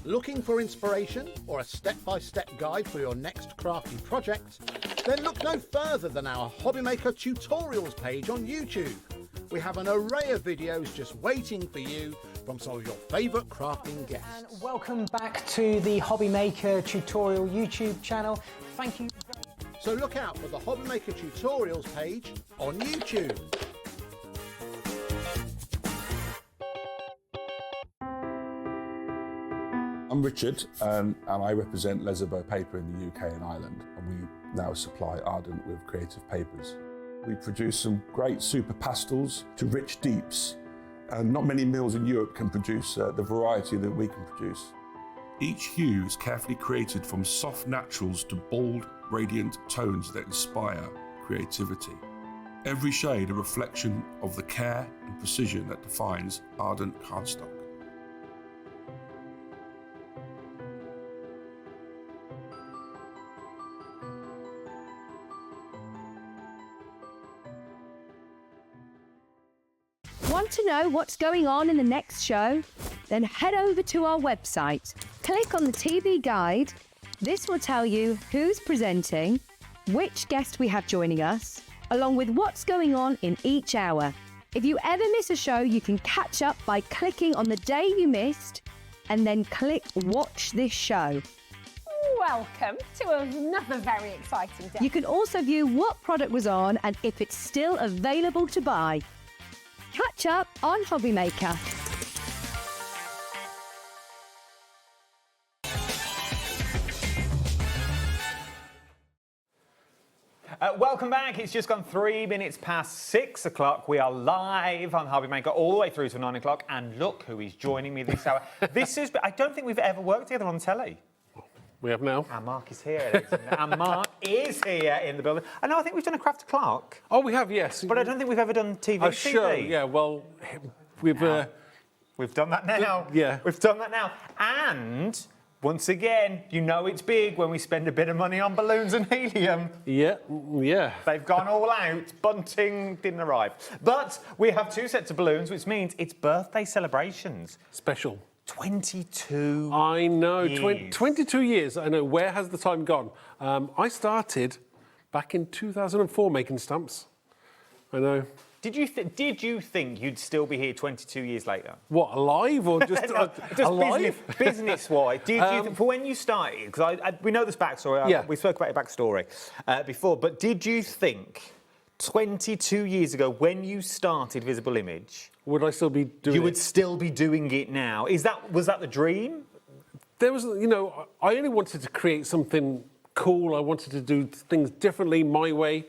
Looking for inspiration or a step-by-step guide for your next crafty project? Then look no further than our Hobby Maker tutorials page on YouTube. We have an array of videos just waiting for you from some of your favourite crafting guests. And welcome back to the Hobby Maker tutorial YouTube channel. Thank you. So look out for the Hobby Maker tutorials page on YouTube. I'm Richard and I represent Lesabo Paper in the UK and Ireland, and we now supply Ardent with creative papers. We produce some great super pastels to rich deeps, and not many mills in Europe can produce the variety that we can produce. Each hue is carefully created from soft naturals to bold, radiant tones that inspire creativity. Every shade a reflection of the care and precision that defines Ardent cardstock. Want to know what's going on in the next show? Then head over to our website. Click on the TV guide. This will tell you who's presenting, which guest we have joining us, along with what's going on in each hour. If you ever miss a show, you can catch up by clicking on the day you missed and then click Watch This Show. Welcome to another very exciting day. You can also view what product was on and if it's still available to buy. Catch up on Hobby Maker. Welcome back. It's just gone 3 minutes past 6 o'clock. We are live on Hobby Maker all the way through to 9 o'clock. And look who is joining me this hour. I don't think we've ever worked together on telly. We have now. And Mark is here. And Mark is here in the building. I know, I think we've done a Craft O'Clock. Oh, we have, yes. But I don't think we've ever done TV. Sure, yeah, well, we've done that now. Yeah. We've done that now. And once again, you know it's big when we spend a bit of money on balloons and helium. Yeah, yeah. They've gone all out. Bunting didn't arrive. But we have 2 sets of balloons, which means it's birthday celebrations. Special. 22 I know, years. 22 years. I know, where has the time gone? I started back in 2004 making stamps. I know. Did you think you'd still be here 22 years later? What, alive or just, alive? Business-wise. Did you think, for when you started, because we know this backstory, Yeah. we spoke about your backstory before, but did you think 22 years ago when you started Visible Image, would I still be doing it? You would still be doing it now. Was that the dream? There was, I only wanted to create something cool. I wanted to do things differently, my way.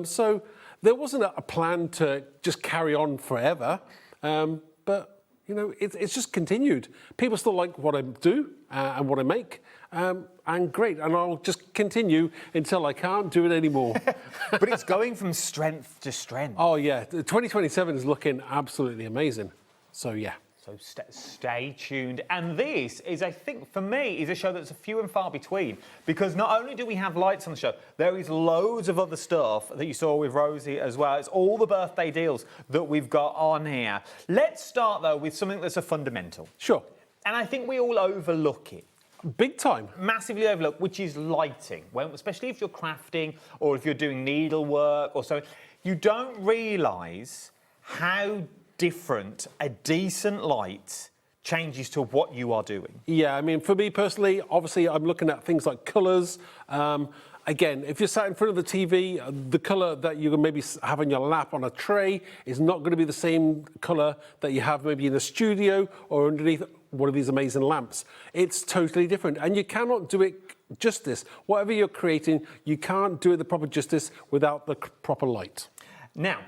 So there wasn't a plan to just carry on forever. But, it's just continued. People still like what I do and what I make. And great, and I'll just continue until I can't do it anymore. But it's going from strength to strength. Oh, yeah. 2027 is looking absolutely amazing. So, yeah. So stay tuned. And this is, I think, for me, is a show that's a few and far between. Because not only do we have lights on the show, there is loads of other stuff that you saw with Rosie as well. It's all the birthday deals that we've got on here. Let's start, though, with something that's a fundamental. Sure. And I think we all overlook it. Big time. Massively overlooked, which is lighting. Well, especially if you're crafting or if you're doing needlework or so. You don't realise how different a decent light changes to what you are doing. Yeah, I mean, for me personally, obviously, I'm looking at things like colours, Again, if you're sat in front of the TV, the colour that you maybe have on your lap on a tray is not going to be the same colour that you have maybe in a studio or underneath one of these amazing lamps. It's totally different, and you cannot do it justice. Whatever you're creating, you can't do it the proper justice without the proper light. Now,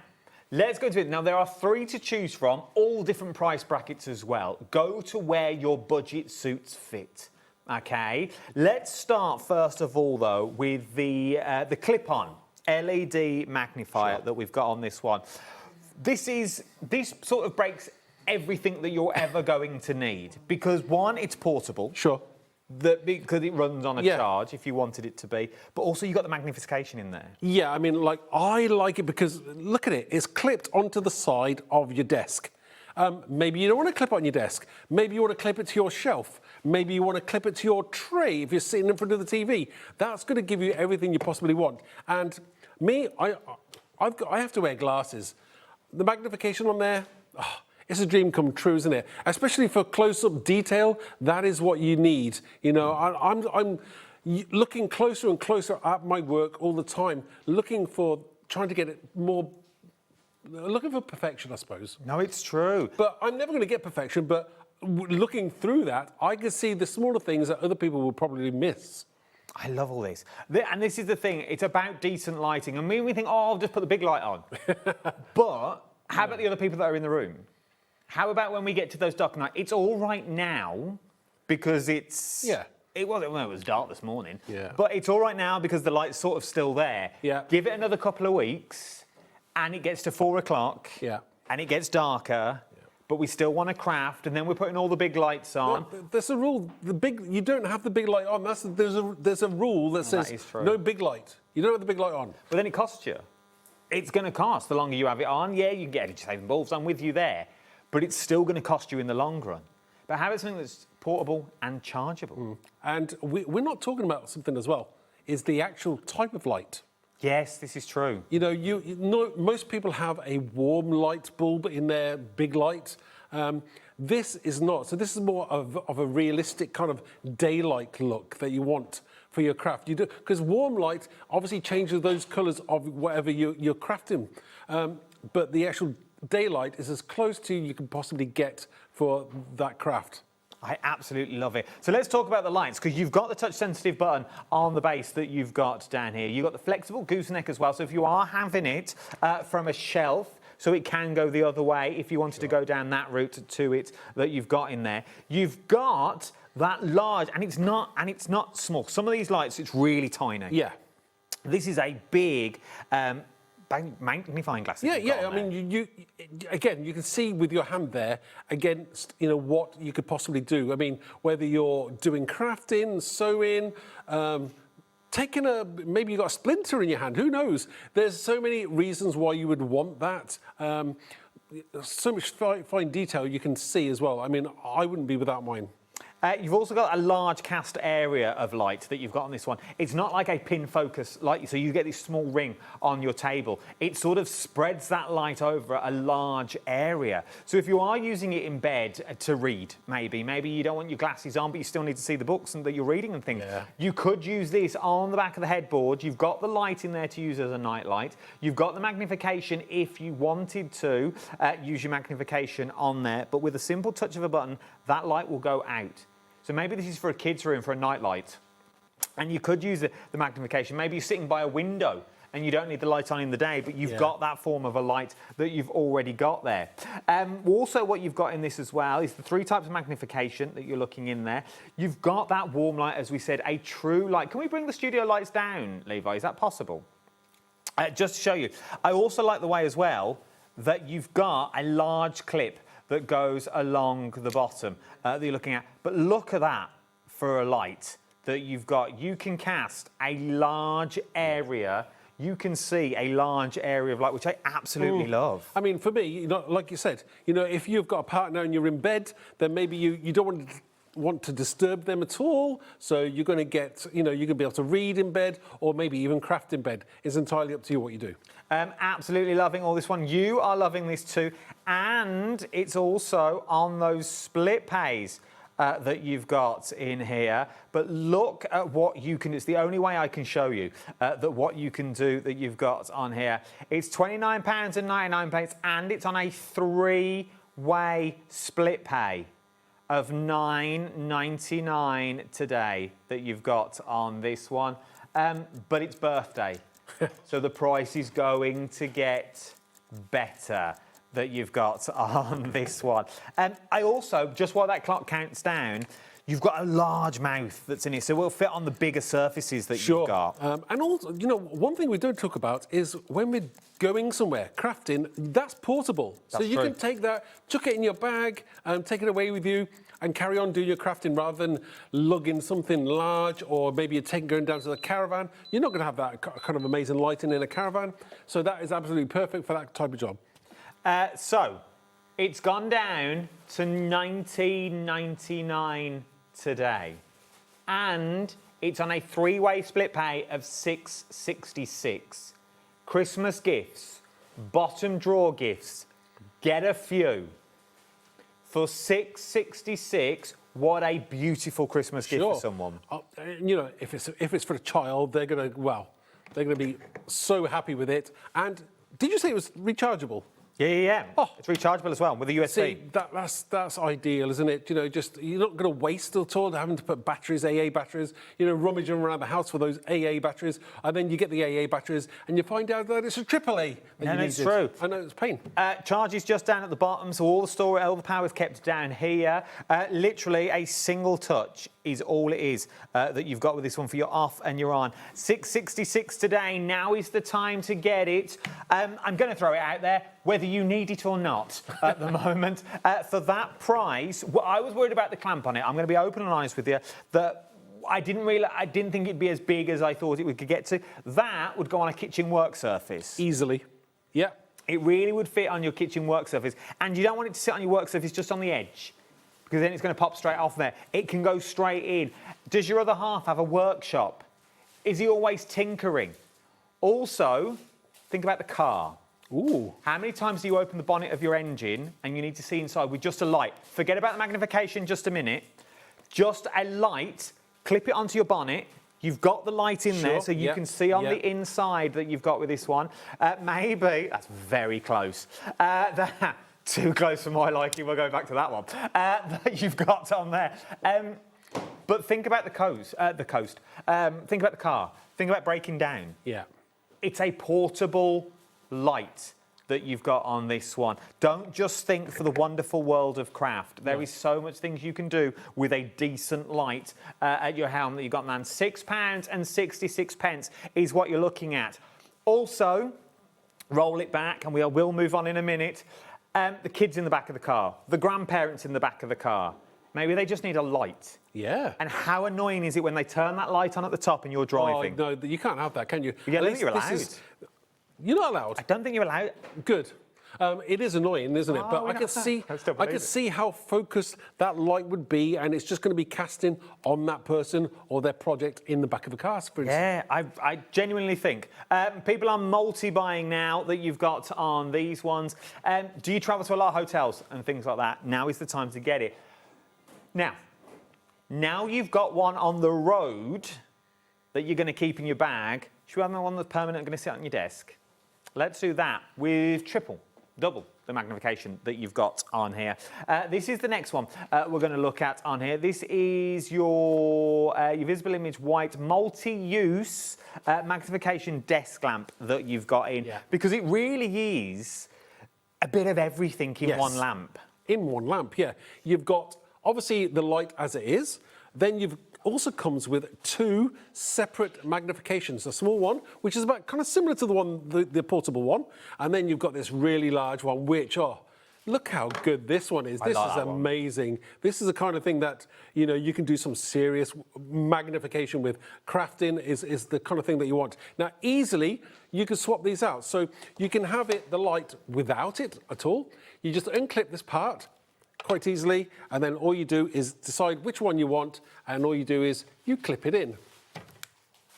let's go to it. Now, there are 3 to choose from, all different price brackets as well. Go to where your budget suits fit. Okay, let's start first of all though with the clip-on LED magnifier that we've got on this one. This sort of breaks everything that you're ever going to need because one, it's portable. Sure. Because it runs on a charge if you wanted it to be, but also you've got the magnification in there. Yeah, I mean, like, I like it because, look at it, it's clipped onto the side of your desk. Maybe you don't want to clip it on your desk. Maybe you want to clip it to your shelf. Maybe you want to clip it to your tray if you're sitting in front of the TV. That's going to give you everything you possibly want. And me, I have to wear glasses. The magnification on there, it's a dream come true, isn't it? Especially for close-up detail, that is what you need. You know, I'm looking closer and closer at my work all the time, trying to get it more. Looking for perfection, I suppose. No, it's true. But I'm never going to get perfection, but looking through that, I can see the smaller things that other people will probably miss. I love all this. And this is the thing, it's about decent lighting. And we think, oh, I'll just put the big light on. But how about the other people that are in the room? How about when we get to those dark nights? It's all right now because it's... Yeah. It was dark this morning. Yeah. But it's all right now because the light's sort of still there. Yeah. Give it another couple of weeks and it gets to 4 o'clock. Yeah. And it gets darker. But we still want to craft, and then we're putting all the big lights on. Well, there's a rule. You don't have the big light on. There's a rule that says no big light. You don't have the big light on. But then it costs you. It's going to cost the longer you have it on. Yeah, you can get energy-saving bulbs. I'm with you there. But it's still going to cost you in the long run. But have it something that's portable and chargeable. And we're not talking about something as well. Is the actual type of light. Yes, this is true. You know, most people have a warm light bulb in their big light. This is not. So this is more of a realistic kind of daylight look that you want for your craft. You do, because warm light obviously changes those colours of whatever you're crafting. But the actual daylight is as close to you can possibly get for that craft. I absolutely love it. So let's talk about the lights, because you've got the touch-sensitive button on the base that you've got down here. You've got the flexible gooseneck as well, so if you are having it from a shelf, so it can go the other way if you wanted to go down that route to it that you've got in there. You've got that large, and it's not small. Some of these lights, it's really tiny. Yeah. This is a big magnifying glass. Yeah. I mean, you again, you can see with your hand there against what you could possibly do. I mean, whether you're doing crafting, sewing, maybe you got a splinter in your hand. Who knows? There's so many reasons why you would want that. So much fine detail you can see as well. I mean, I wouldn't be without mine. You've also got a large cast area of light that you've got on this one. It's not like a pin focus light, so you get this small ring on your table. It sort of spreads that light over a large area. So if you are using it in bed to read, maybe you don't want your glasses on, but you still need to see the books and that you're reading and things, you could use this on the back of the headboard. You've got the light in there to use as a night light. You've got the magnification if you wanted to use your magnification on there, but with a simple touch of a button, that light will go out. So maybe this is for a kid's room for a night light. And you could use the magnification. Maybe you're sitting by a window and you don't need the light on in the day, but you've got that form of a light that you've already got there. Also, what you've got in this as well is the 3 types of magnification that you're looking in there. You've got that warm light, as we said, a true light. Can we bring the studio lights down, Levi? Is that possible? Just to show you. I also like the way as well that you've got a large clip that goes along the bottom that you're looking at. But look at that for a light that you've got. You can cast a large area. You can see a large area of light, which I absolutely love. I mean, for me, like you said, if you've got a partner and you're in bed, then maybe you don't want to disturb them at all. So you're going to get, you're going to be able to read in bed or maybe even craft in bed. It's entirely up to you what you do. Absolutely loving all this one. You are loving this too. And it's also on those split pays. that you've got in here, but look at what you can. It's the only way I can show you that what you can do that you've got on here. It's £29.99, and it's on a 3-way split pay of £9.99 today that you've got on this one. But it's birthday, so the price is going to get better that you've got on this one. I also, just while that clock counts down, you've got a large mouth that's in it, so it will fit on the bigger surfaces that you've got. And also, you know, one thing we don't talk about is when we're going somewhere, crafting, that's portable. So you can take that, chuck it in your bag, and take it away with you, and carry on doing your crafting rather than lugging something large, or maybe you're going down to the caravan. You're not going to have that kind of amazing lighting in a caravan. So that is absolutely perfect for that type of job. So it's gone down to £19.99 today, and it's on a 3-way split pay of £6.66. Christmas gifts, bottom drawer gifts, get a few. For £6.66, what a beautiful Christmas gift for someone. You know, if it's for a child, they're gonna be so happy with it. And did you say it was rechargeable? Yeah. Oh, it's rechargeable as well with a USB. See, that's ideal, isn't it? You know, just you're not going to waste at all having to put batteries, AA batteries, you know, rummaging around the house for those AA batteries, and then you get the AA batteries and you find out that it's a AAA. And it's true. I know, it's pain. Charge is just down at the bottom, so all the power is kept down here. Literally a single touch is all it is that you've got with this one for your off and your on. £6.66 today. Now is the time to get it. I'm going to throw it out there, whether you need it or not at the moment. For that price, I was worried about the clamp on it. I'm going to be open and honest with you. That I didn't think it'd be as big as I thought it would get to. That would go on a kitchen work surface. Easily. Yeah. It really would fit on your kitchen work surface. And you don't want it to sit on your work surface just on the edge, because then it's going to pop straight off there. It can go straight in. Does your other half have a workshop? Is he always tinkering? Also, think about the car. Ooh. How many times do you open the bonnet of your engine and you need to see inside with just a light? Forget about the magnification just a minute. Just a light, clip it onto your bonnet. You've got the light in there, so you can see on the inside that you've got with this one. Maybe, that's very close. Too close for my liking, we'll go back to that one. That you've got on there. But think about the coast. Think about the car. Think about breaking down. Yeah. It's a portable light that you've got on this one. Don't just think for the wonderful world of craft. There is so much things you can do with a decent light at your helm that you've got, man. £6.66 is what you're looking at. Also, roll it back, and we will move on in a minute. The kids in the back of the car, the grandparents in the back of the car, maybe they just need a light. Yeah. And how annoying is it when they turn that light on at the top and you're driving? Oh, no, you can't have that, can you? Yeah, I don't think you're allowed. You're not allowed. I don't think you're allowed. Good. It is annoying, isn't it? But I can see how focused that light would be, and it's just going to be casting on that person or their project in the back of the car, for instance. Yeah, I genuinely think. People are multi-buying now that you've got on these ones. Do you travel to a lot of hotels and things like that? Now is the time to get it. Now you've got one on the road that you're going to keep in your bag. Should we have one that's permanent and going to sit on your desk? Let's do that with double the magnification that you've got on here. This is the next one we're going to look at on here. This is your visible image white multi-use magnification desk lamp that you've got in, because it really is a bit of everything in one lamp. In one lamp, yeah. You've got obviously the light as it is, then you've also comes with 2 separate magnifications. A small one, which is about kind of similar to the one, the portable one, and then you've got this really large one, which, look how good this one is. This is amazing. This is the kind of thing that, you know, you can do some serious magnification with. Crafting is the kind of thing that you want. Now, easily, you can swap these out. So you can have the light without it at all. You just unclip this part quite easily, and then all you do is decide which one you want, and all you do is you clip it in.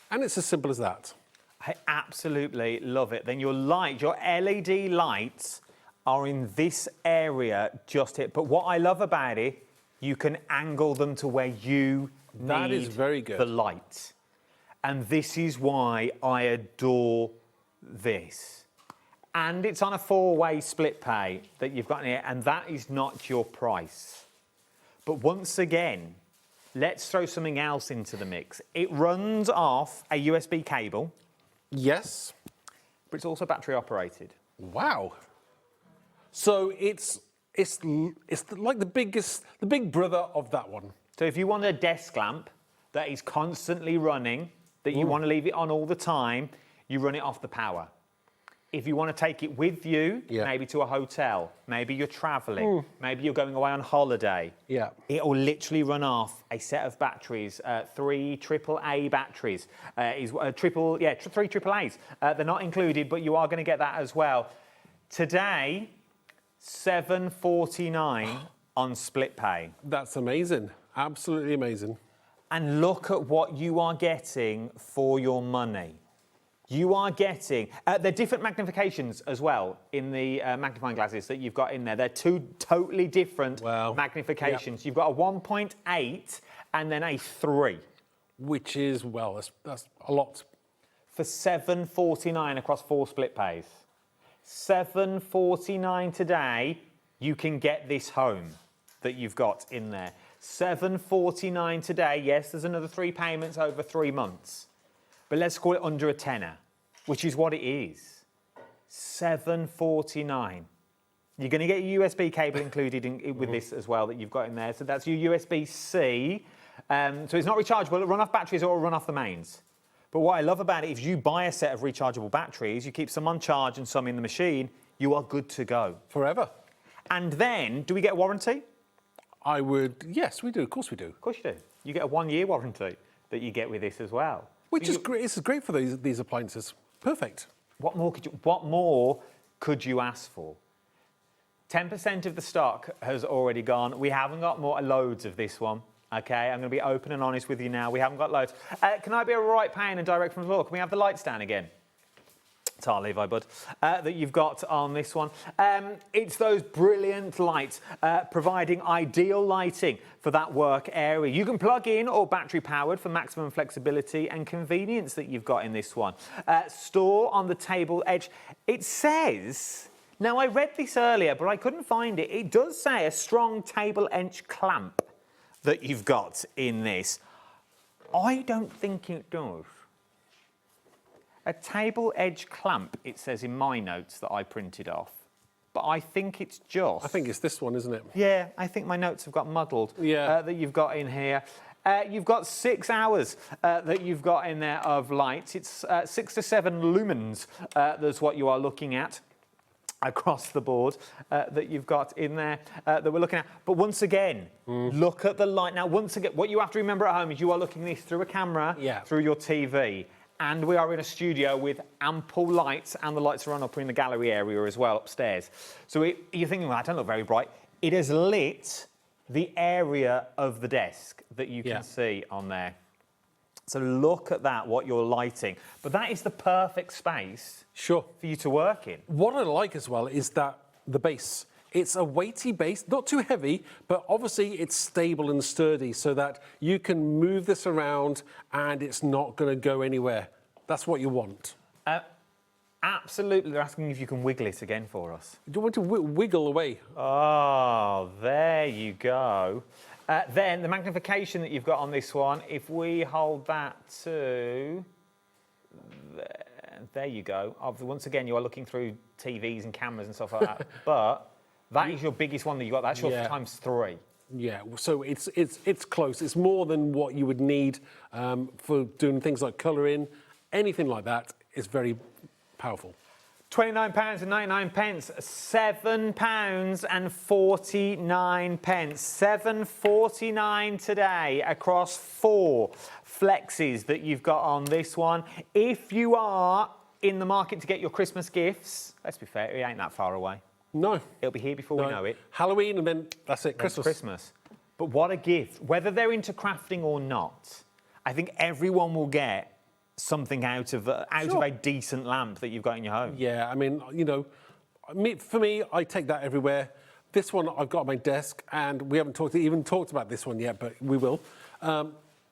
And it's as simple as that. I absolutely love it. Then your LED lights are in this area just here. But what I love about it, You can angle them to where you That is need very good. the light. And this is why I adore this. And it's on a 4-way split pay that you've got in here, and that is not your price. But once again, let's throw something else into the mix. It runs off a USB cable. Yes. But it's also battery operated. Wow. So it's like the big brother of that one. So if you want a desk lamp that is constantly running, that you want to leave it on all the time, you run it off the power. If you want to take it with you, maybe to a hotel, maybe you're traveling, maybe you're going away on holiday, it will literally run off a set of batteries, 3 AAA batteries, three AAAs. They're not included, but you are going to get that as well. Today, $749 on split pay. That's amazing. Absolutely amazing. And look at what you are getting for your money. You are getting... there are different magnifications as well in the magnifying glasses that you've got in there. They're 2 totally different magnifications. You've got a 1.8 and then a 3. Which is, well, that's a lot. For $749 across 4 split pays. $749 today, you can get this home that you've got in there. $749 today. Yes, there's another 3 payments over 3 months. But let's call it under a tenner, which is what it is. $749. You're going to get your USB cable included with this as well that you've got in there. So that's your USB-C. So it's not rechargeable. It'll run off batteries or it'll run off the mains. But what I love about it, if you buy a set of rechargeable batteries, you keep some on charge and some in the machine, you are good to go. Forever. And then, do we get a warranty? Yes, we do. Of course we do. Of course you do. You get a 1-year warranty that you get with this as well. Which is great. This is great for these appliances. Perfect. What more could you ask for? 10% of the stock has already gone. We haven't got loads of this one. Okay, I'm going to be open and honest with you now. We haven't got loads. Can I be a right pain and direct from the floor? Can we have the lights down again? Tar Levi, bud, that you've got on this one. It's those brilliant lights, providing ideal lighting for that work area. You can plug in or battery powered for maximum flexibility and convenience that you've got in this one. Store on the table edge. It says, now I read this earlier, but I couldn't find it. It does say a strong table edge clamp that you've got in this. I don't think it does. A table edge clamp, it says in my notes that I printed off. But I think it's just... I think it's this one, isn't it? Yeah, I think my notes have got muddled. That you've got in here. You've got 6 hours that you've got in there of light. It's 6 to 7 lumens. That's what you are looking at across the board that you've got in there that we're looking at. But once again, look at the light. Now, once again, what you have to remember at home is you are looking this through a camera, through your TV. And we are in a studio with ample lights, and the lights are on up in the gallery area as well, upstairs. So you're thinking, well, I don't look very bright. It has lit the area of the desk that you can see on there. So look at that, what you're lighting. But that is the perfect space for you to work in. What I like as well is that the base. It's a weighty base, not too heavy, but obviously it's stable and sturdy so that you can move this around and it's not going to go anywhere. That's what you want. Absolutely. They're asking if you can wiggle it again for us. Do you want to wiggle away? Oh, there you go. Then the magnification that you've got on this one, if we hold that to... There you go. Once again, you are looking through TVs and cameras and stuff like that. But that is your biggest one that you've got. That's your times 3. Yeah, so it's close. It's more than what you would need for doing things like colouring, anything like that. It's very powerful. £29.99, £7.49. $7.49 today across 4 flexes that you've got on this one. If you are in the market to get your Christmas gifts, let's be fair, it ain't that far away. No. It'll be here before we know it. Halloween and then that's it, Christmas. But what a gift. Whether they're into crafting or not, I think everyone will get something out of a decent lamp that you've got in your home. Yeah, I mean, you know, for me, I take that everywhere. this one I've got on my desk, and we haven't even talked about this one yet, but we will.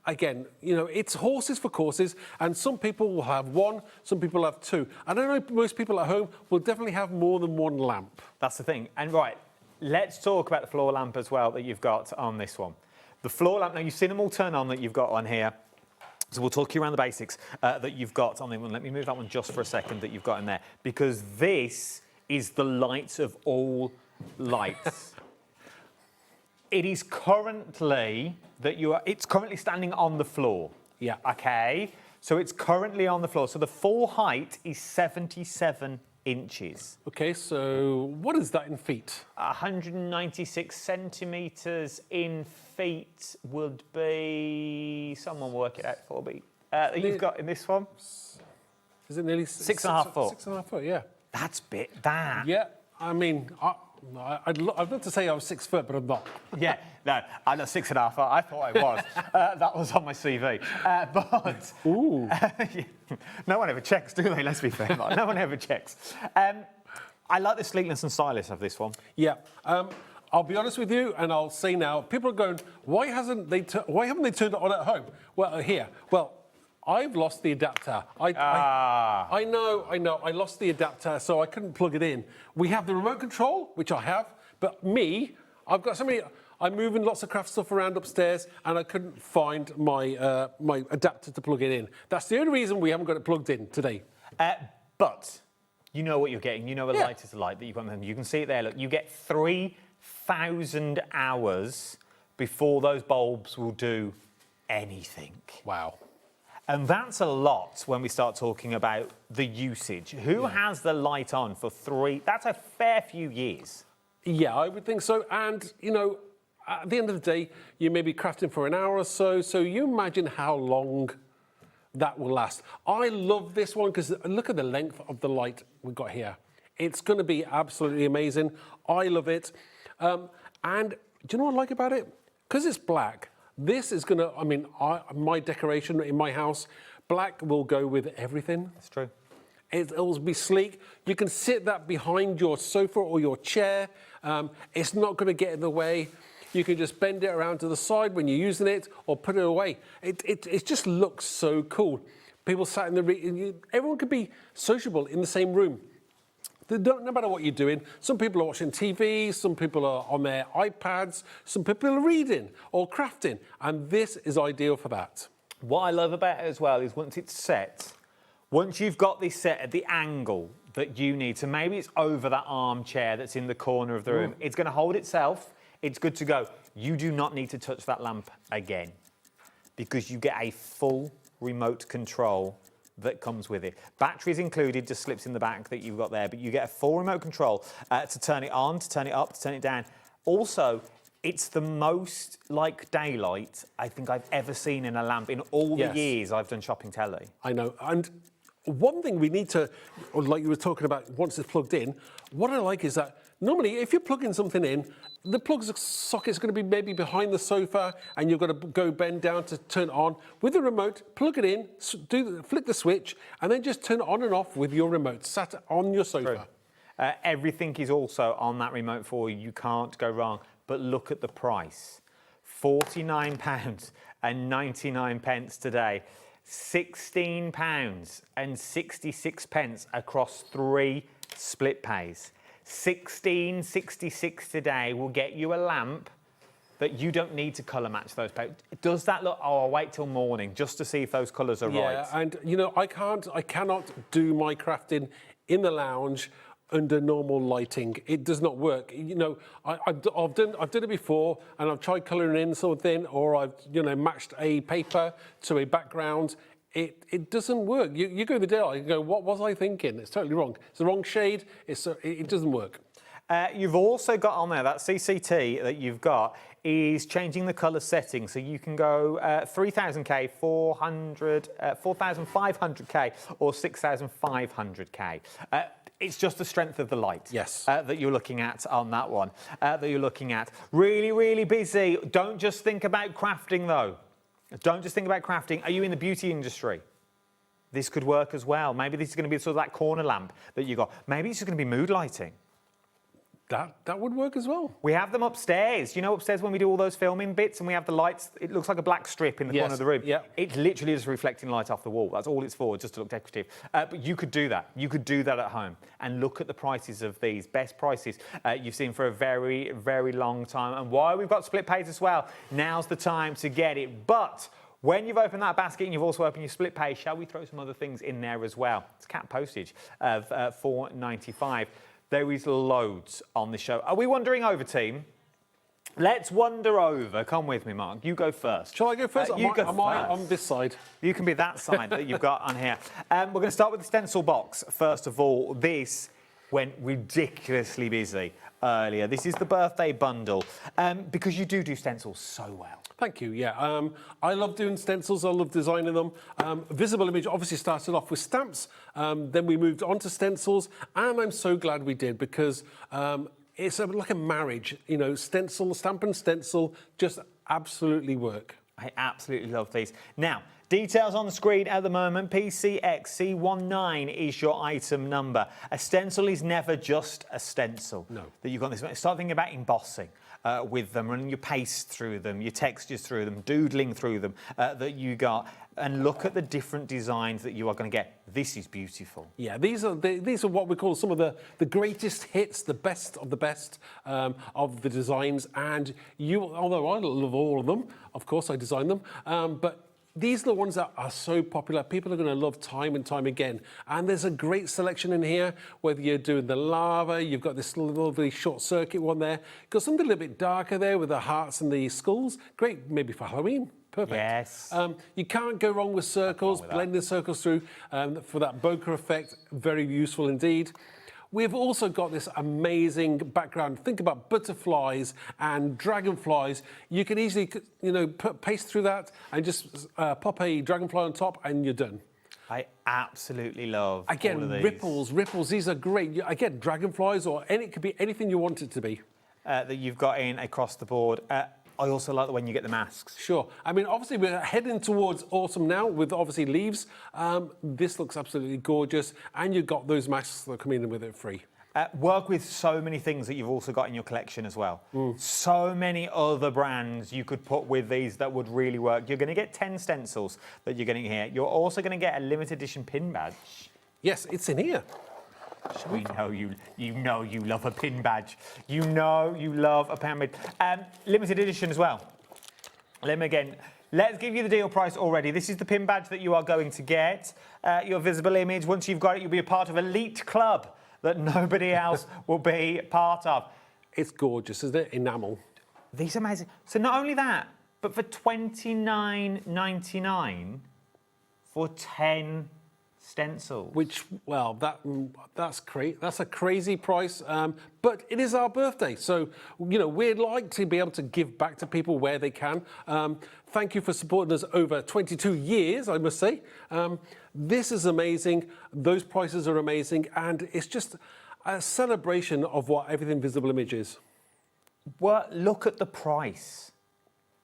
Again, you know, it's horses for courses, and some people will have one, some people have two. And I know most people at home will definitely have more than one lamp. That's the thing. And right, let's talk about the floor lamp as well that you've got on this one. The floor lamp, now you've seen them all turn on that you've got on here. So we'll talk you around the basics that you've got on the one. Let me move that one just for a second that you've got in there, because this is the light of all lights. It is currently it's currently standing on the floor. Yeah. Okay. So it's currently on the floor. So the full height is 77 inches. Okay, so what is that in feet? 196 centimetres in feet would be... Someone work it out for me. You've got in this one? Is it nearly 6.5 foot? 6.5 foot, yeah. That's Yeah, I mean, I'd love to say I was 6 foot, but I'm not. Yeah, no, I'm not 6.5 foot. I thought I was. That was on my CV. But... Ooh. No one ever checks, do they? Let's be fair. No one ever checks. I like the sleekness and stylish of this one. Yeah. I'll be honest with you, and I'll say now, people are going, why haven't they turned it on at home? Well, here. Well, I've lost the adapter. I know. I lost the adapter, so I couldn't plug it in. We have the remote control, which I have, but I've got so many... I'm moving lots of craft stuff around upstairs, and I couldn't find my my adapter to plug it in. That's the only reason we haven't got it plugged in today. But you know what you're getting. You know a light is a light that you've got. You can see it there. Look, you get 3,000 hours before those bulbs will do anything. Wow. And that's a lot when we start talking about the usage. Who has the light on for that's a fair few years. Yeah, I would think so. And, you know, at the end of the day, you may be crafting for an hour or so, so you imagine how long that will last. I love this one because look at the length of the light we've got here. It's going to be absolutely amazing. I love it. And do you know what I like about it? Because it's black, this is going to, I mean, my decoration in my house, black will go with everything. That's true. It will be sleek. You can sit that behind your sofa or your chair. It's not going to get in the way. You can just bend it around to the side when you're using it or put it away. It just looks so cool. People sat in everyone could be sociable in the same room. No matter what you're doing. Some people are watching TV, some people are on their iPads, some people are reading or crafting, and this is ideal for that. What I love about it as well is once it's set, once you've got this set at the angle that you need, so maybe it's over that armchair that's in the corner of the room, it's going to hold itself, it's good to go. You do not need to touch that lamp again because you get a full remote control that comes with it. Batteries included, just slips in the back that you've got there, but you get a full remote control to turn it on, to turn it up, to turn it down. Also, it's the most like daylight I think I've ever seen in a lamp in all the years I've done shopping telly. I know, and one thing we need to, like you were talking about, once it's plugged in, what I like is that normally if you're plugging something in, the socket's going to be maybe behind the sofa and you've got to go bend down to turn it on. With the remote, plug it in, flick the switch, and then just turn it on and off with your remote, sat on your sofa. Everything is also on that remote for you. You can't go wrong. But look at the price. £49.99 today. £16.66 across 3 split pays. £16.66 today will get you a lamp that you don't need to colour match those papers. Does that look, I'll wait till morning just to see if those colours are right. Yeah, and you know, I cannot do my crafting in the lounge under normal lighting. It does not work. You know, I've done it before, and I've tried colouring in something, or I've matched a paper to a background. It doesn't work. You go to the daylight, you go, what was I thinking? It's totally wrong. It's the wrong shade. It doesn't work. You've also got on there, that CCT that you've got is changing the colour setting. So you can go 3000K, 4500K or 6500K. It's just the strength of the light that you're looking at on that one, Really, really busy. Don't just think about crafting, though. Don't just think about crafting. Are you in the beauty industry? This could work as well. Maybe this is going to be sort of that corner lamp that you got. Maybe it's just going to be mood lighting. That would work as well. We have them upstairs. You know, upstairs when we do all those filming bits and we have the lights, it looks like a black strip in the corner of the room. Yeah. It's literally just reflecting light off the wall. That's all it's for, just to look decorative. But you could do that. You could do that at home and look at the prices of these. Best prices you've seen for a very, very long time. And while we've got split pays as well, now's the time to get it. But when you've opened that basket and you've also opened your split pay, shall we throw some other things in there as well? It's cap postage of $4.95. There is loads on the show. Are we wandering over, team? Let's wander over. Come with me, Mark. You go first. Shall I go first? You go Am I first. on this side? You can be that side that you've got on here. We're going to start with the stencil box. First of all, this went ridiculously busy earlier. This is the birthday bundle because you do stencils so well. Thank you, yeah. I love doing stencils, I love designing them. Visible Image obviously started off with stamps, then we moved on to stencils, and I'm so glad we did because it's like a marriage, you know, stencil, stamp and stencil just absolutely work. I absolutely love these. Now, details on the screen at the moment. PCXC19 is your item number. A stencil is never just a stencil. No. That you've got this. Start thinking about embossing with them, running your paste through them, your textures through them, doodling through them that you got. And look at the different designs that you are going to get. This is beautiful. Yeah, these are what we call some of the greatest hits, the best of the best of the designs. And although I love all of them, of course I design them, but these are the ones that are so popular. People are going to love time and time again. And there's a great selection in here, whether you're doing the lava, you've got this lovely short circuit one there. You've got something a little bit darker there with the hearts and the skulls. Great, maybe for Halloween. Perfect. Yes. You can't go wrong with circles, blending circles through for that bokeh effect. Very useful indeed. We've also got this amazing background. Think about butterflies and dragonflies. You can easily, paste through that and just pop a dragonfly on top and you're done. I absolutely love Again, all of these. ripples, these are great. Again, dragonflies or it could be anything you want it to be. That you've got in across the board. I also like the when you get the masks. Sure. I mean, obviously, we're heading towards autumn now with obviously leaves. This looks absolutely gorgeous. And you've got those masks that come in with it free. Work with so many things that you've also got in your collection as well. So many other brands you could put with these that would really work. You're going to get 10 stencils that you're getting here. You're also going to get a limited edition pin badge. Yes, it's in here. We know you love a pin badge. You know you love a pin badge. Limited edition as well. Let's give you the deal price already. This is the pin badge that you are going to get. Your visible image. Once you've got it, you'll be a part of an elite club that nobody else will be part of. It's gorgeous, isn't it? Enamel. These are amazing. So not only that, but for $29.99 for 10 stencils. Which, well, that's a crazy price, but it is our birthday. So, we'd like to be able to give back to people where they can. Thank you for supporting us over 22 years, I must say. This is amazing. Those prices are amazing. And it's just a celebration of what Everything Visible Image is. Well, look at the price.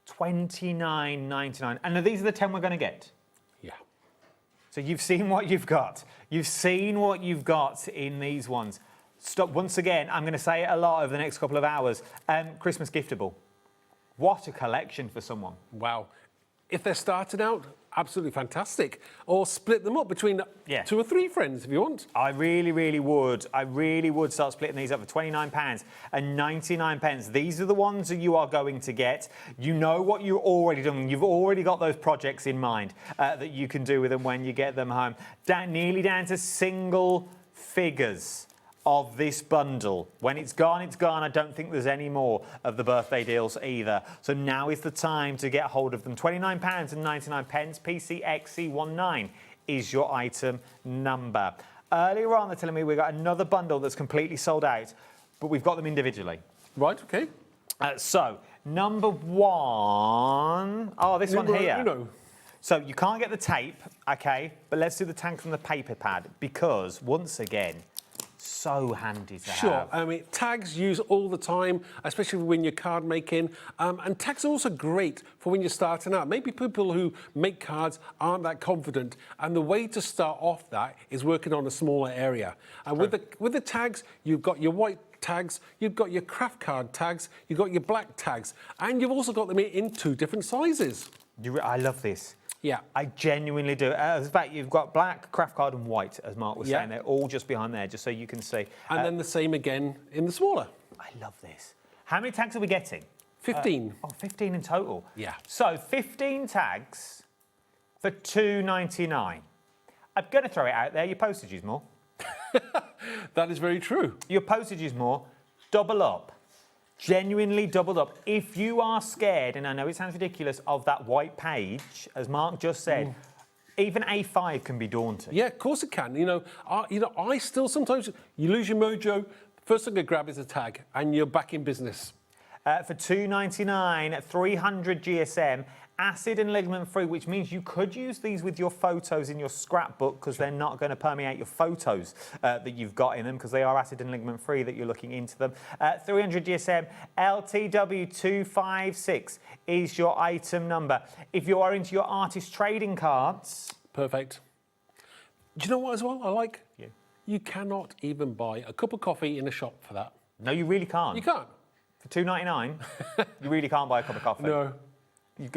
$29.99. And these are the 10 we're going to get. So you've seen what you've got. You've seen what you've got in these ones. Stop. Once again, I'm going to say it a lot over the next couple of hours. Christmas giftable. What a collection for someone. Wow. If they're starting out, absolutely fantastic. Or split them up between 2 or 3 friends if you want. I really, really would. I really would start splitting these up for £29.99. These are the ones that you are going to get. You know what you've already done. You've already got those projects in mind that you can do with them when you get them home. Nearly down to single figures of this bundle. When it's gone, it's gone. I don't think there's any more of the birthday deals either. So now is the time to get hold of them. £29.99. PCXC19 is your item number. Earlier on, they're telling me we've got another bundle that's completely sold out, but we've got them individually. Right, okay. So, number one... Oh, this one here. So you can't get the tape, okay, but let's do the tags and the paper pad because, once again, so handy to have. Sure. I mean, tags use all the time, especially when you're card making. And tags are also great for when you're starting out. Maybe people who make cards aren't that confident. And the way to start off that is working on a smaller area. And with the tags, you've got your white tags, you've got your craft card tags, you've got your black tags, and you've also got them in 2 different sizes. I love this. Yeah. I genuinely do. In fact, you've got black, craft card and white, as Mark was Yeah. saying. They're all just behind there, just so you can see. And then the same again in the smaller. I love this. How many tags are we getting? 15. 15 in total. Yeah. So 15 tags for $2.99. I'm going to throw it out there. Your postage is more. That is very true. Your postage is more. Double up. Genuinely doubled up. If you are scared, and I know it sounds ridiculous, of that white page, as Mark just said, even A5 can be daunting. Yeah, of course it can. I still sometimes, you lose your mojo, first thing I grab is a tag, and you're back in business. For $2.99, 300 GSM, acid and ligament free, which means you could use these with your photos in your scrapbook because they're not going to permeate your photos that you've got in them because they are acid and ligament free that you're looking into them. 300 GSM, LTW256 is your item number. If you are into your artist trading cards... Perfect. Do you know what as well I like? Yeah. You cannot even buy a cup of coffee in a shop for that. No, you really can't. You can't. For $2.99, you really can't buy a cup of coffee. No. You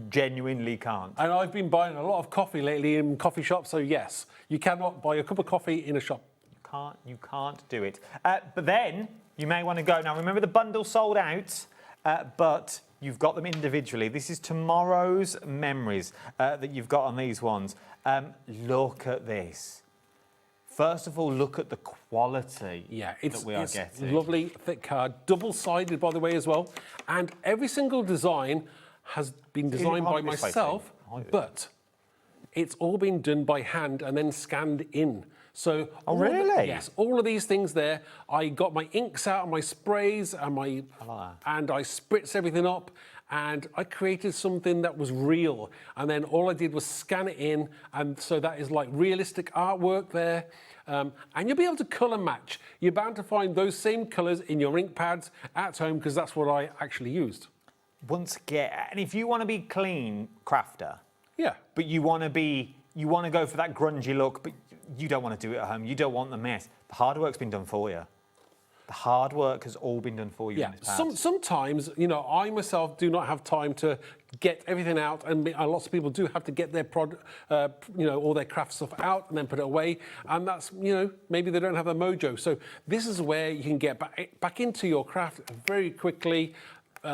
genuinely can't. And I've been buying a lot of coffee lately in coffee shops, so yes, you cannot buy a cup of coffee in a shop. You can't do it. But then you may want to go. Now, remember the bundle sold out, but you've got them individually. This is tomorrow's memories that you've got on these ones. Look at this. First of all, look at the quality that we are getting. Lovely, thick card, double-sided, by the way, as well. And every single design has been designed by myself, but it's all been done by hand and then scanned in. So, yes, all of these things there. I got my inks out and my sprays and I spritzed everything up, and I created something that was real. And then all I did was scan it in, and so that is like realistic artwork there. And you'll be able to colour match. You're bound to find those same colours in your ink pads at home because that's what I actually used. Once again, and if you want to be clean crafter, yeah, but you want to go for that grungy look, but you don't want to do it at home. You don't want the mess. The hard work's been done for you. The hard work has all been done for you. Yeah, in this pad. sometimes, I myself do not have time to get everything out, and lots of people do have to get their all their craft stuff out and then put it away, and that's, maybe they don't have a mojo. So this is where you can get back into your craft very quickly.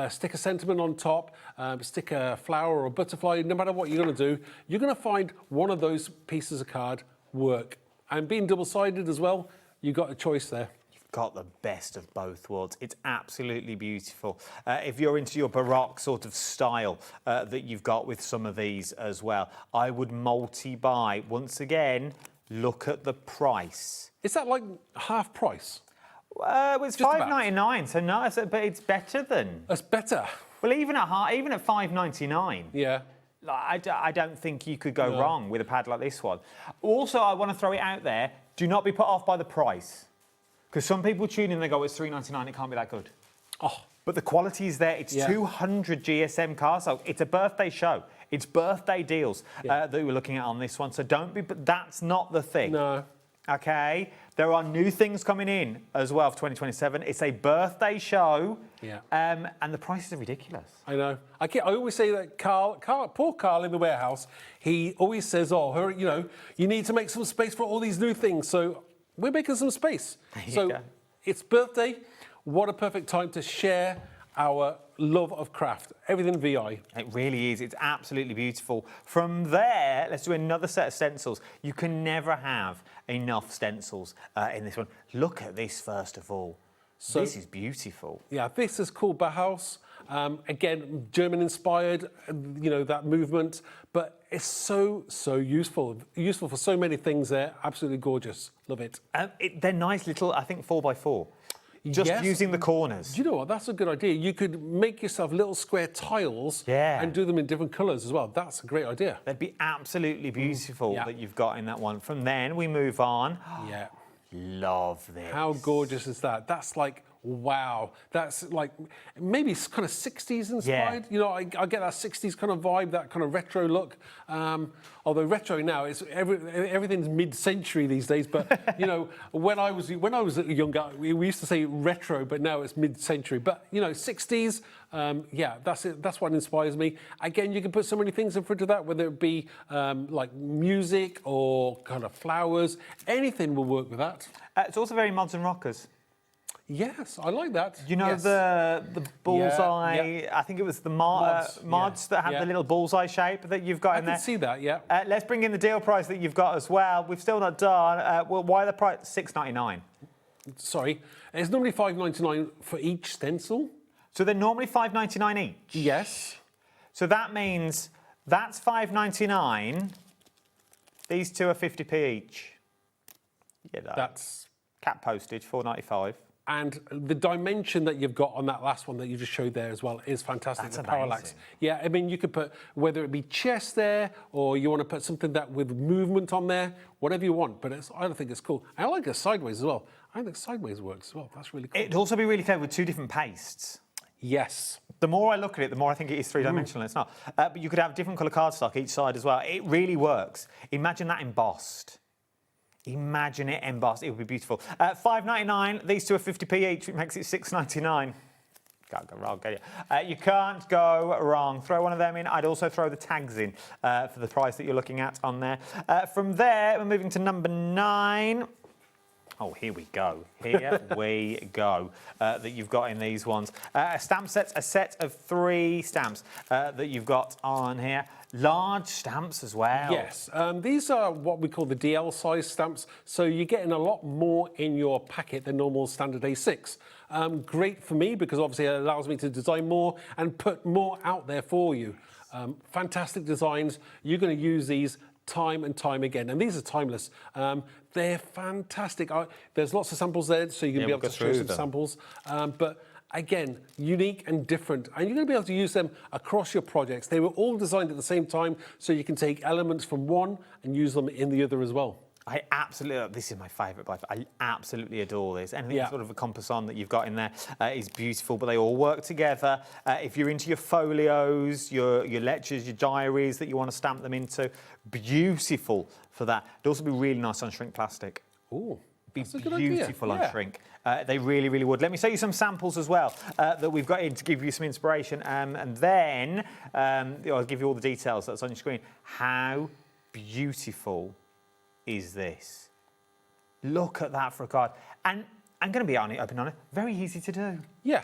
Stick a sentiment on top, stick a flower or a butterfly, no matter what you're going to do, you're going to find one of those pieces of card work. And being double-sided as well, you've got a choice there. You've got the best of both worlds. It's absolutely beautiful. If you're into your Baroque sort of style that you've got with some of these as well, I would multi-buy. Once again, look at the price. Is that like half price? It's $5.99, so no, but it's better than. That's better. Well, even at $5.99. Yeah. I don't think you could go wrong with a pad like this one. Also, I want to throw it out there. Do not be put off by the price, because some people tune in and they go, "It's $3.99. It can't be that good." Oh, but the quality is there. It's 200 GSM cars. So it's a birthday show. It's birthday deals that we're looking at on this one. So don't be. But that's not the thing. No. Okay, there are new things coming in as well for 2027. It's a birthday show, and the prices are ridiculous. I know. I always say that poor Carl in the warehouse, he always says, you need to make some space for all these new things. So we're making some space. So it's birthday. What a perfect time to share our love of craft. Everything VI. It really is. It's absolutely beautiful. From there, let's do another set of stencils. You can never have enough stencils in this one. Look at this first of all. So, this is beautiful. Yeah, this is called Bauhaus. Again, German-inspired, that movement. But it's so useful. Useful for so many things there. Absolutely gorgeous. Love it. They're nice little, I think, 4x4. Just using the corners. Do you know what? That's a good idea. You could make yourself little square tiles and do them in different colours as well. That's a great idea. They'd be absolutely beautiful that you've got in that one. From then, we move on. Yeah. Love this. How gorgeous is that? That's like Wow, that's like maybe kind of 60s inspired. You know, I get that 60s kind of vibe, that kind of retro look. Although retro now is everything's mid-century these days. But you know, when I was younger, we used to say retro, but now it's mid-century. But you know, 60s. Yeah, that's it. That's what inspires me. Again, you can put so many things in front of that, whether it be like music or kind of flowers. Anything will work with that. It's also very mods and rockers. Yes, I like that. You know the bullseye. I think it was the mods that have the little bullseye shape that you've got in there. I can see that. Yeah. Let's bring in the deal price that you've got as well. We've still not done. Well, why the price? $6.99. Sorry, it's normally $5.99 for each stencil. So they're normally $5.99 each. Yes. So that means that's $5.99. These two are 50p each. Yeah, that's cap postage, $4.95. And the dimension that you've got on that last one that you just showed there as well is fantastic. That's the parallax. amazing. Yeah, I mean, you could put, whether it be chest there, or you want to put something that with movement on there, whatever you want. But I don't think it's cool. I like it sideways as well. I think sideways works as well. That's really cool. It'd also be really clever with two different pastes. Yes. The more I look at it, the more I think it is three-dimensional. It's not. But you could have different colour cardstock each side as well. It really works. Imagine that embossed. Imagine it embossed. It would be beautiful. $5.99. These two are 50p each. It makes it $6.99. Can't go wrong, can you? You can't go wrong. Throw one of them in. I'd also throw the tags in for the price that you're looking at on there. From there, we're moving to number 9. Oh, here we go. Here we go. That you've got in these ones. A stamp set, a set of 3 stamps that you've got on here. Large stamps as well. Yes, these are what we call the DL size stamps, so you're getting a lot more in your packet than normal standard A6. Great for me because obviously it allows me to design more and put more out there for you. Fantastic designs. You're going to use these time and time again, and these are timeless. They're fantastic. There's lots of samples there, so you can be able to show some samples. But again, unique and different, and you're going to be able to use them across your projects. They were all designed at the same time, so you can take elements from one and use them in the other as well. I absolutely, this is my favourite by far. I absolutely adore this. Anything sort of a compass on that you've got in there is beautiful, but they all work together. If you're into your folios, your lectures, your diaries that you want to stamp them into, beautiful for that. It'd also be really nice on shrink plastic. Ooh. Be That's a good beautiful idea. on shrink. They really, really would. Let me show you some samples as well that we've got in to give you some inspiration. And then I'll give you all the details that's on your screen. How beautiful is this? Look at that for a card. And I'm going to be open on it. Very easy to do. Yeah.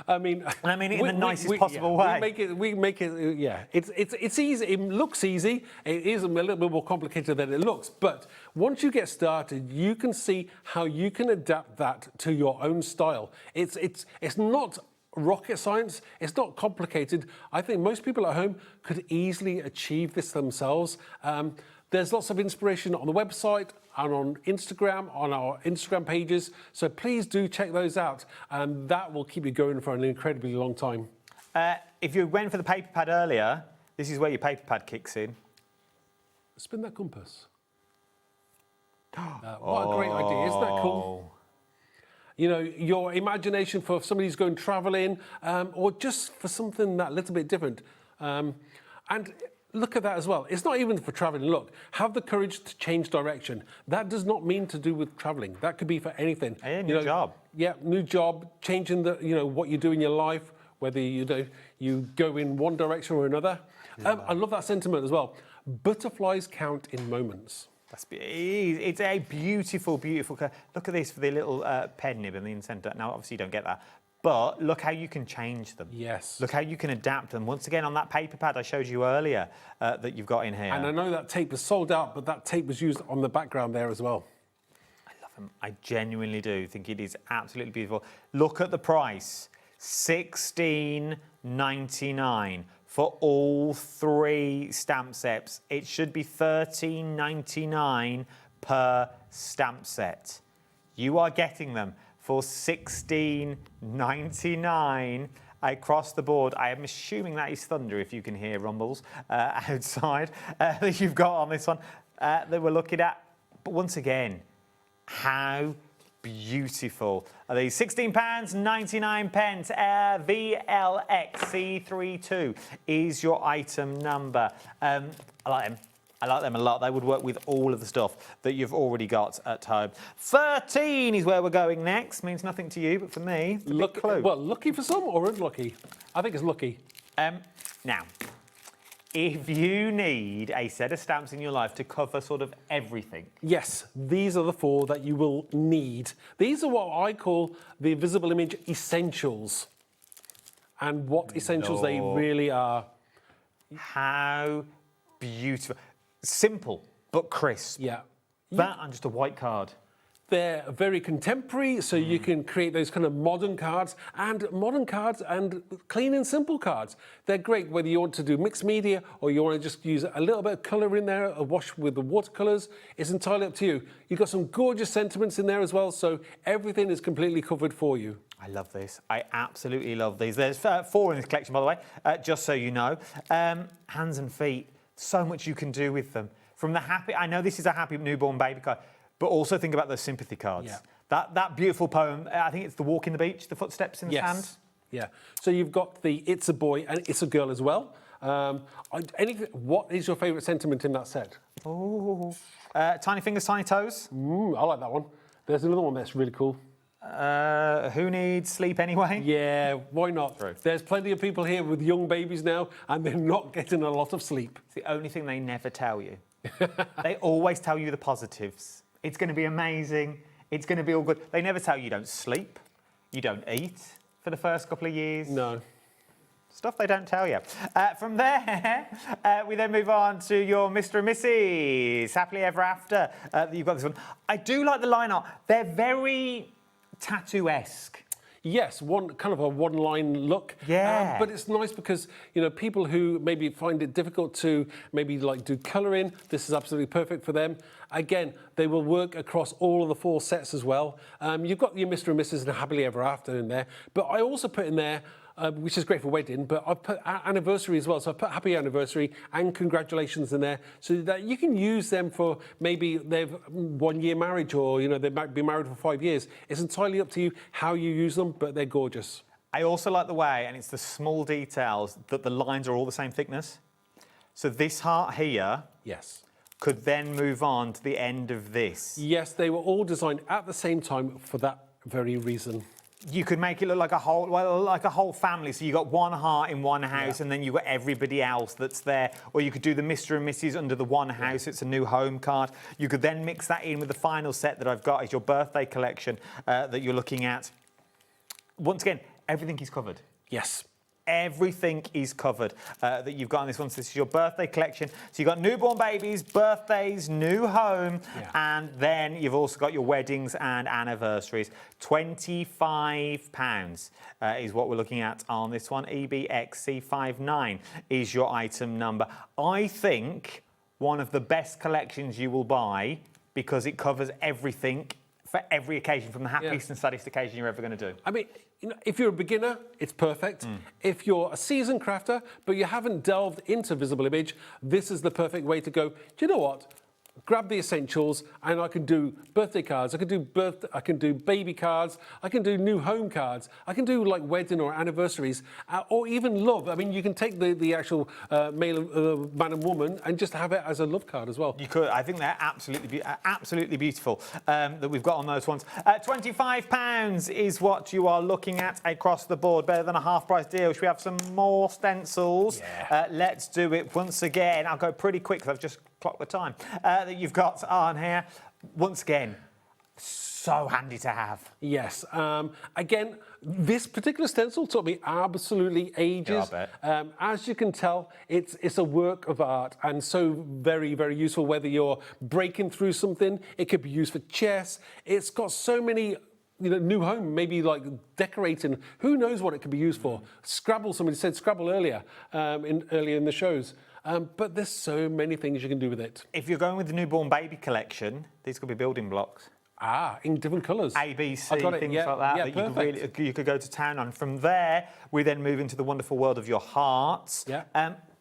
I mean it in the nicest possible way. We make it. Yeah, it's easy. It looks easy. It is a little bit more complicated than it looks. But once you get started, you can see how you can adapt that to your own style. It's not rocket science. It's not complicated. I think most people at home could easily achieve this themselves. There's lots of inspiration on the website and on Instagram, on our Instagram pages. So please do check those out. And that will keep you going for an incredibly long time. If you went for the paper pad earlier, this is where your paper pad kicks in. Spin that compass. What a great idea. Isn't that cool? You know, your imagination for somebody who's going travelling or just for something that little bit different. And look at that as well. It's not even for travelling. Look, have the courage to change direction. That does not mean to do with travelling. That could be for anything. A new job. Yeah, new job, changing what you do in your life, whether you go in one direction or another. I love that sentiment as well. Butterflies count in moments. It's a beautiful, beautiful. Look at this for the little pen nib in the centre. Now, obviously, you don't get that. But look how you can change them. Yes. Look how you can adapt them. Once again, on that paper pad I showed you earlier that you've got in here. And I know that tape was sold out, but that tape was used on the background there as well. I love them. I genuinely do think it is absolutely beautiful. Look at the price. $16.99 for all 3 stamp sets. It should be $13.99 per stamp set. You are getting them for $16.99 across the board. I am assuming that is thunder, if you can hear rumbles outside that you've got on this one that we're looking at. But once again, how Beautiful. Are these £16.99? VLXC32 is your item number. I like them. I like them a lot. They would work with all of the stuff that you've already got at home. 13 is where we're going next. Means nothing to you, but for me, it's a big clue. Well, lucky for some or unlucky? I think it's lucky. Now, if you need a set of stamps in your life to cover sort of everything. Yes, these are the 4 that you will need. These are what I call the Visible Image essentials. And what essentials they really are. How beautiful. Simple, but crisp. Yeah. That and just a white card. They're very contemporary, so you can create those kind of modern cards and clean and simple cards. They're great whether you want to do mixed media or you want to just use a little bit of colour in there, a wash with the watercolours. It's entirely up to you. You've got some gorgeous sentiments in there as well, so everything is completely covered for you. I love this. I absolutely love these. There's 4 in this collection, by the way, just so you know. Hands and feet, so much you can do with them. From the happy, I know this is a happy newborn baby card, but also think about those sympathy cards. Yeah. That beautiful poem, I think it's The Walk in the Beach, The Footsteps in the Sand. Yeah. So you've got the It's a Boy and It's a Girl as well. What is your favourite sentiment in that set? Oh, Tiny Fingers, Tiny Toes. I like that one. There's another one that's really cool. Who needs sleep anyway? Yeah, why not? True. There's plenty of people here with young babies now and they're not getting a lot of sleep. It's the only thing they never tell you. They always tell you the positives. It's going to be amazing. It's going to be all good. They never tell you don't sleep, you don't eat for the first couple of years. No. Stuff they don't tell you. From there, we then move on to your Mr. and Mrs. Happily Ever After. You've got this one. I do like the line art. They're very tattoo-esque. Yes, kind of a one-line look. Yeah. But it's nice because, people who maybe find it difficult to maybe do colouring, this is absolutely perfect for them. Again, they will work across all of the 4 sets as well. You've got your Mr. and Mrs. and Happily Ever After in there. But I also put in there, which is great for wedding, but I've put anniversary as well. So I put happy anniversary and congratulations in there so that you can use them for maybe they've 1 year marriage or, they might be married for 5 years. It's entirely up to you how you use them, but they're gorgeous. I also like the way, and it's the small details, that the lines are all the same thickness. So this heart here could then move on to the end of this. Yes, they were all designed at the same time for that very reason. You could make it look like a whole family. So you got one heart in one house, and then you got everybody else that's there. Or you could do the Mr. and Mrs. under the one house. It's a new home card. You could then mix that in with the final set that I've got is your birthday collection that you're looking at. Once again, everything is covered. Yes. Everything is covered that you've got on this one. So this is your birthday collection. So you've got newborn babies, birthdays, new home, and then you've also got your weddings and anniversaries. £25 is what we're looking at on this one. EBXC59 is your item number. I think one of the best collections you will buy because it covers everything for every occasion, from the happiest and saddest occasion you're ever going to do. I mean, if you're a beginner, it's perfect. If you're a seasoned crafter, but you haven't delved into Visible Image, this is the perfect way to go. Do you know what? Grab the essentials, and I can do birthday cards. I can do baby cards. I can do new home cards. I can do wedding or anniversaries, or even love. I mean, you can take the actual male man and woman and just have it as a love card as well. You could. I think they're absolutely beautiful that we've got on those ones. £25 is what you are looking at across the board. Better than a half-price deal. Should we have some more stencils? Yeah. Let's do it once again. I'll go pretty quick because I've just clocked the time that you've got on here. Once again, so handy to have. Yes. Again, this particular stencil took me absolutely ages. Yeah, I bet. As you can tell, it's a work of art and so very, very useful, whether you're breaking through something. It could be used for chess. It's got so many new home, maybe decorating. Who knows what it could be used for? Scrabble, somebody said Scrabble earlier, earlier in the shows. But there's so many things you can do with it. If you're going with the newborn baby collection, these could be building blocks. In different colours. A, B, C, I got it. things Yeah, like that, yeah, that you could go to town on. From there, we then move into the wonderful world of your hearts. Yeah.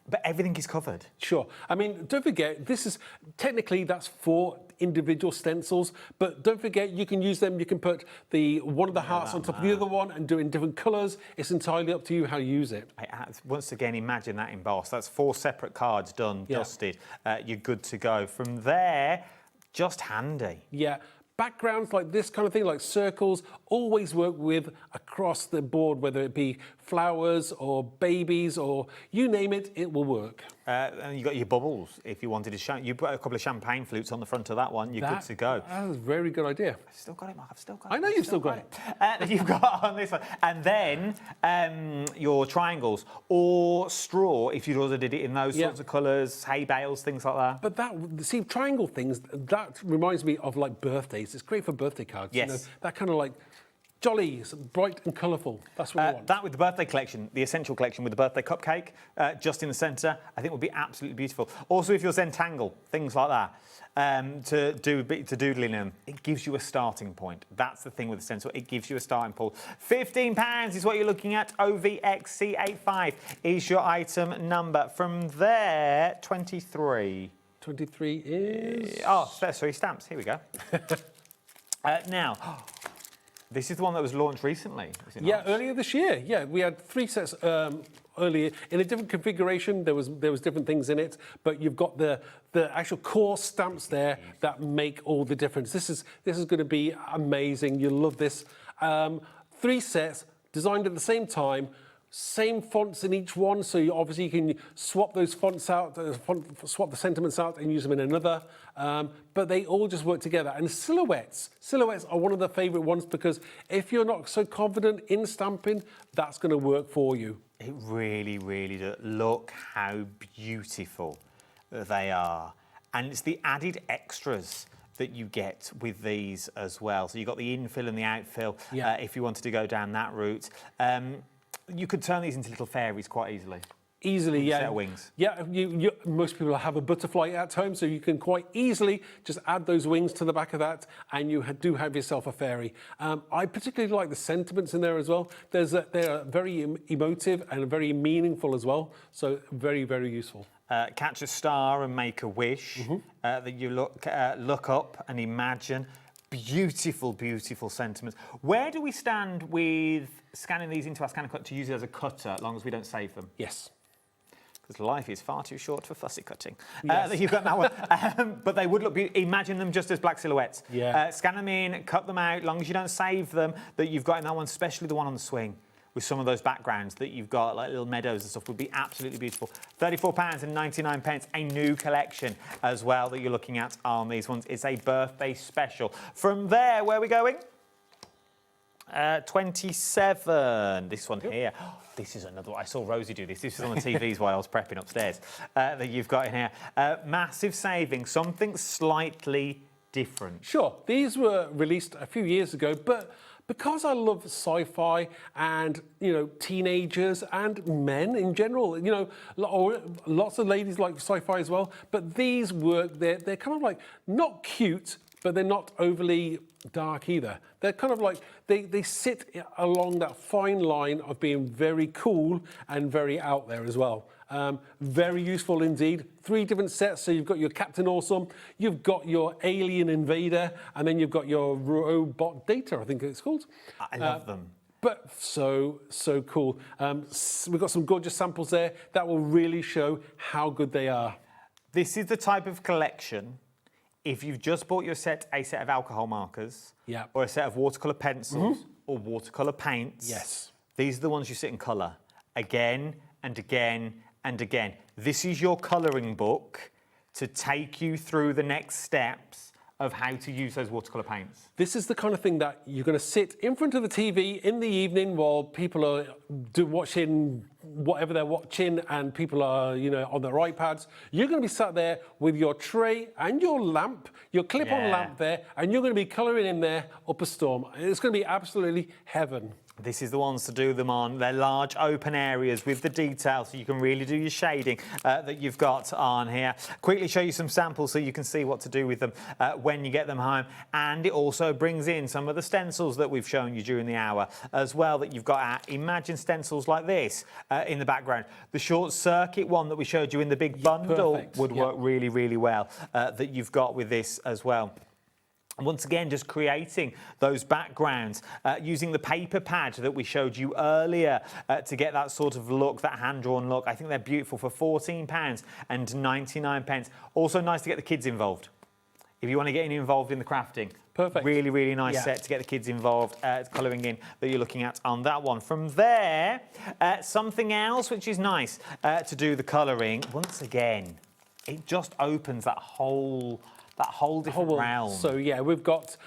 But everything is covered. Sure. I mean, don't forget, this is technically that's 4 individual stencils, but don't forget you can use them. You can put one of the hearts on top of the other one and do it in different colours. It's entirely up to you how you use it. Once again, imagine that embossed. That's 4 separate cards done, dusted. You're good to go. From there, just handy. Yeah. Backgrounds like this kind of thing, like circles, always work with across the board, whether it be flowers or babies or you name it, it will work. And you got your bubbles if you wanted to. You put a couple of champagne flutes on the front of that one. You're good to go. That was a very good idea. I've still got it, Mark. I've still got it. I know you've still got it. You've got on this one, and then your triangles or straw if you'd also did it in those sorts of colours, hay bales, things like that. But see, triangle things that reminds me of like birthdays. It's great for birthday cards. Yes. You know, that kind of like jolly, bright and colourful. That's what I want. That with the birthday collection, the essential collection with the birthday cupcake just in the centre, I think would be absolutely beautiful. Also, if you're Zentangle, things like that, to doodling them, it gives you a starting point. That's the thing with the stencil, it gives you a starting point. £15 is what you're looking at. OVXC85 is your item number. From there, 23. 23 is... Oh, sorry, stamps. Here we go. Now... This is the one that was launched recently, is it not? Yeah, earlier this year. Yeah, we had 3 sets earlier in a different configuration. There was different things in it, but you've got the actual core stamps there that make all the difference. This is going to be amazing. You'll love this. 3 sets designed at the same time. Same fonts in each one, so you obviously can swap those fonts out, swap the sentiments out and use them in another. But they all just work together. And silhouettes are one of the favourite ones because if you're not so confident in stamping, that's going to work for you. It really, really does. Look how beautiful they are. And it's the added extras that you get with these as well. So you've got the infill and the outfill if you wanted to go down that route. You could turn these into little fairies quite easily. Easily, yeah. Set of wings. Yeah, most people have a butterfly at home, so you can quite easily just add those wings to the back of that, and you do have yourself a fairy. I particularly like the sentiments in there as well. They're very emotive and very meaningful as well, so very, very useful. Catch a star and make a wish that you look up and imagine. Beautiful, beautiful sentiments. Where do we stand with scanning these into our scanner cut to use it as a cutter, as long as we don't save them? Yes. Because life is far too short for fussy cutting. Yes. You've got that one. But they would look beautiful. Imagine them just as black silhouettes. Yeah. Scan them in, cut them out, as long as you don't save them, that you've got in that one, especially the one on the swing, with some of those backgrounds that you've got, like little meadows and stuff, would be absolutely beautiful. £34.99, a new collection as well that you're looking at on these ones. It's a birthday special. From there, where are we going? 27. This one here. Oh, this is another one. I saw Rosie do this. This is on the TVs while I was prepping upstairs. That you've got in here. Massive saving, something slightly different. Sure. These were released a few years ago, but because I love sci-fi and, teenagers and men in general, lots of ladies like sci-fi as well, but these work, they're kind of like not cute, but they're not overly dark either. They're kind of like, they sit along that fine line of being very cool and very out there as well. Very useful indeed. 3 different sets. So you've got your Captain Awesome, you've got your Alien Invader, and then you've got your Robot Data, I think it's called. I love them. But so cool. We've got some gorgeous samples there that will really show how good they are. This is the type of collection, if you've just bought your set, a set of alcohol markers, or a set of watercolour pencils, or watercolour paints. Yes. These are the ones you sit in colour again and again and again. This is your colouring book to take you through the next steps of how to use those watercolour paints. This is the kind of thing that you're going to sit in front of the TV in the evening while people are watching whatever they're watching and people are, on their iPads. You're going to be sat there with your tray and your lamp, your clip-on lamp there, and you're going to be colouring in there up a storm. It's going to be absolutely heaven. This is the ones to do them on. They're large open areas with the detail, so you can really do your shading that you've got on here. Quickly show you some samples so you can see what to do with them when you get them home. And it also brings in some of the stencils that we've shown you during the hour as well that you've got. Imagine stencils like this in the background. The short circuit one that we showed you in the big bundle would work really, really well that you've got with this as well. Once again, just creating those backgrounds, using the paper pad that we showed you earlier to get that sort of look, that hand-drawn look. I think they're beautiful for £14.99. Also nice to get the kids involved. If you want to get involved in the crafting. Perfect. Really, really nice set to get the kids involved, colouring in that you're looking at on that one. From there, something else which is nice to do the colouring. Once again, it just opens that whole different realm. So yeah, we've got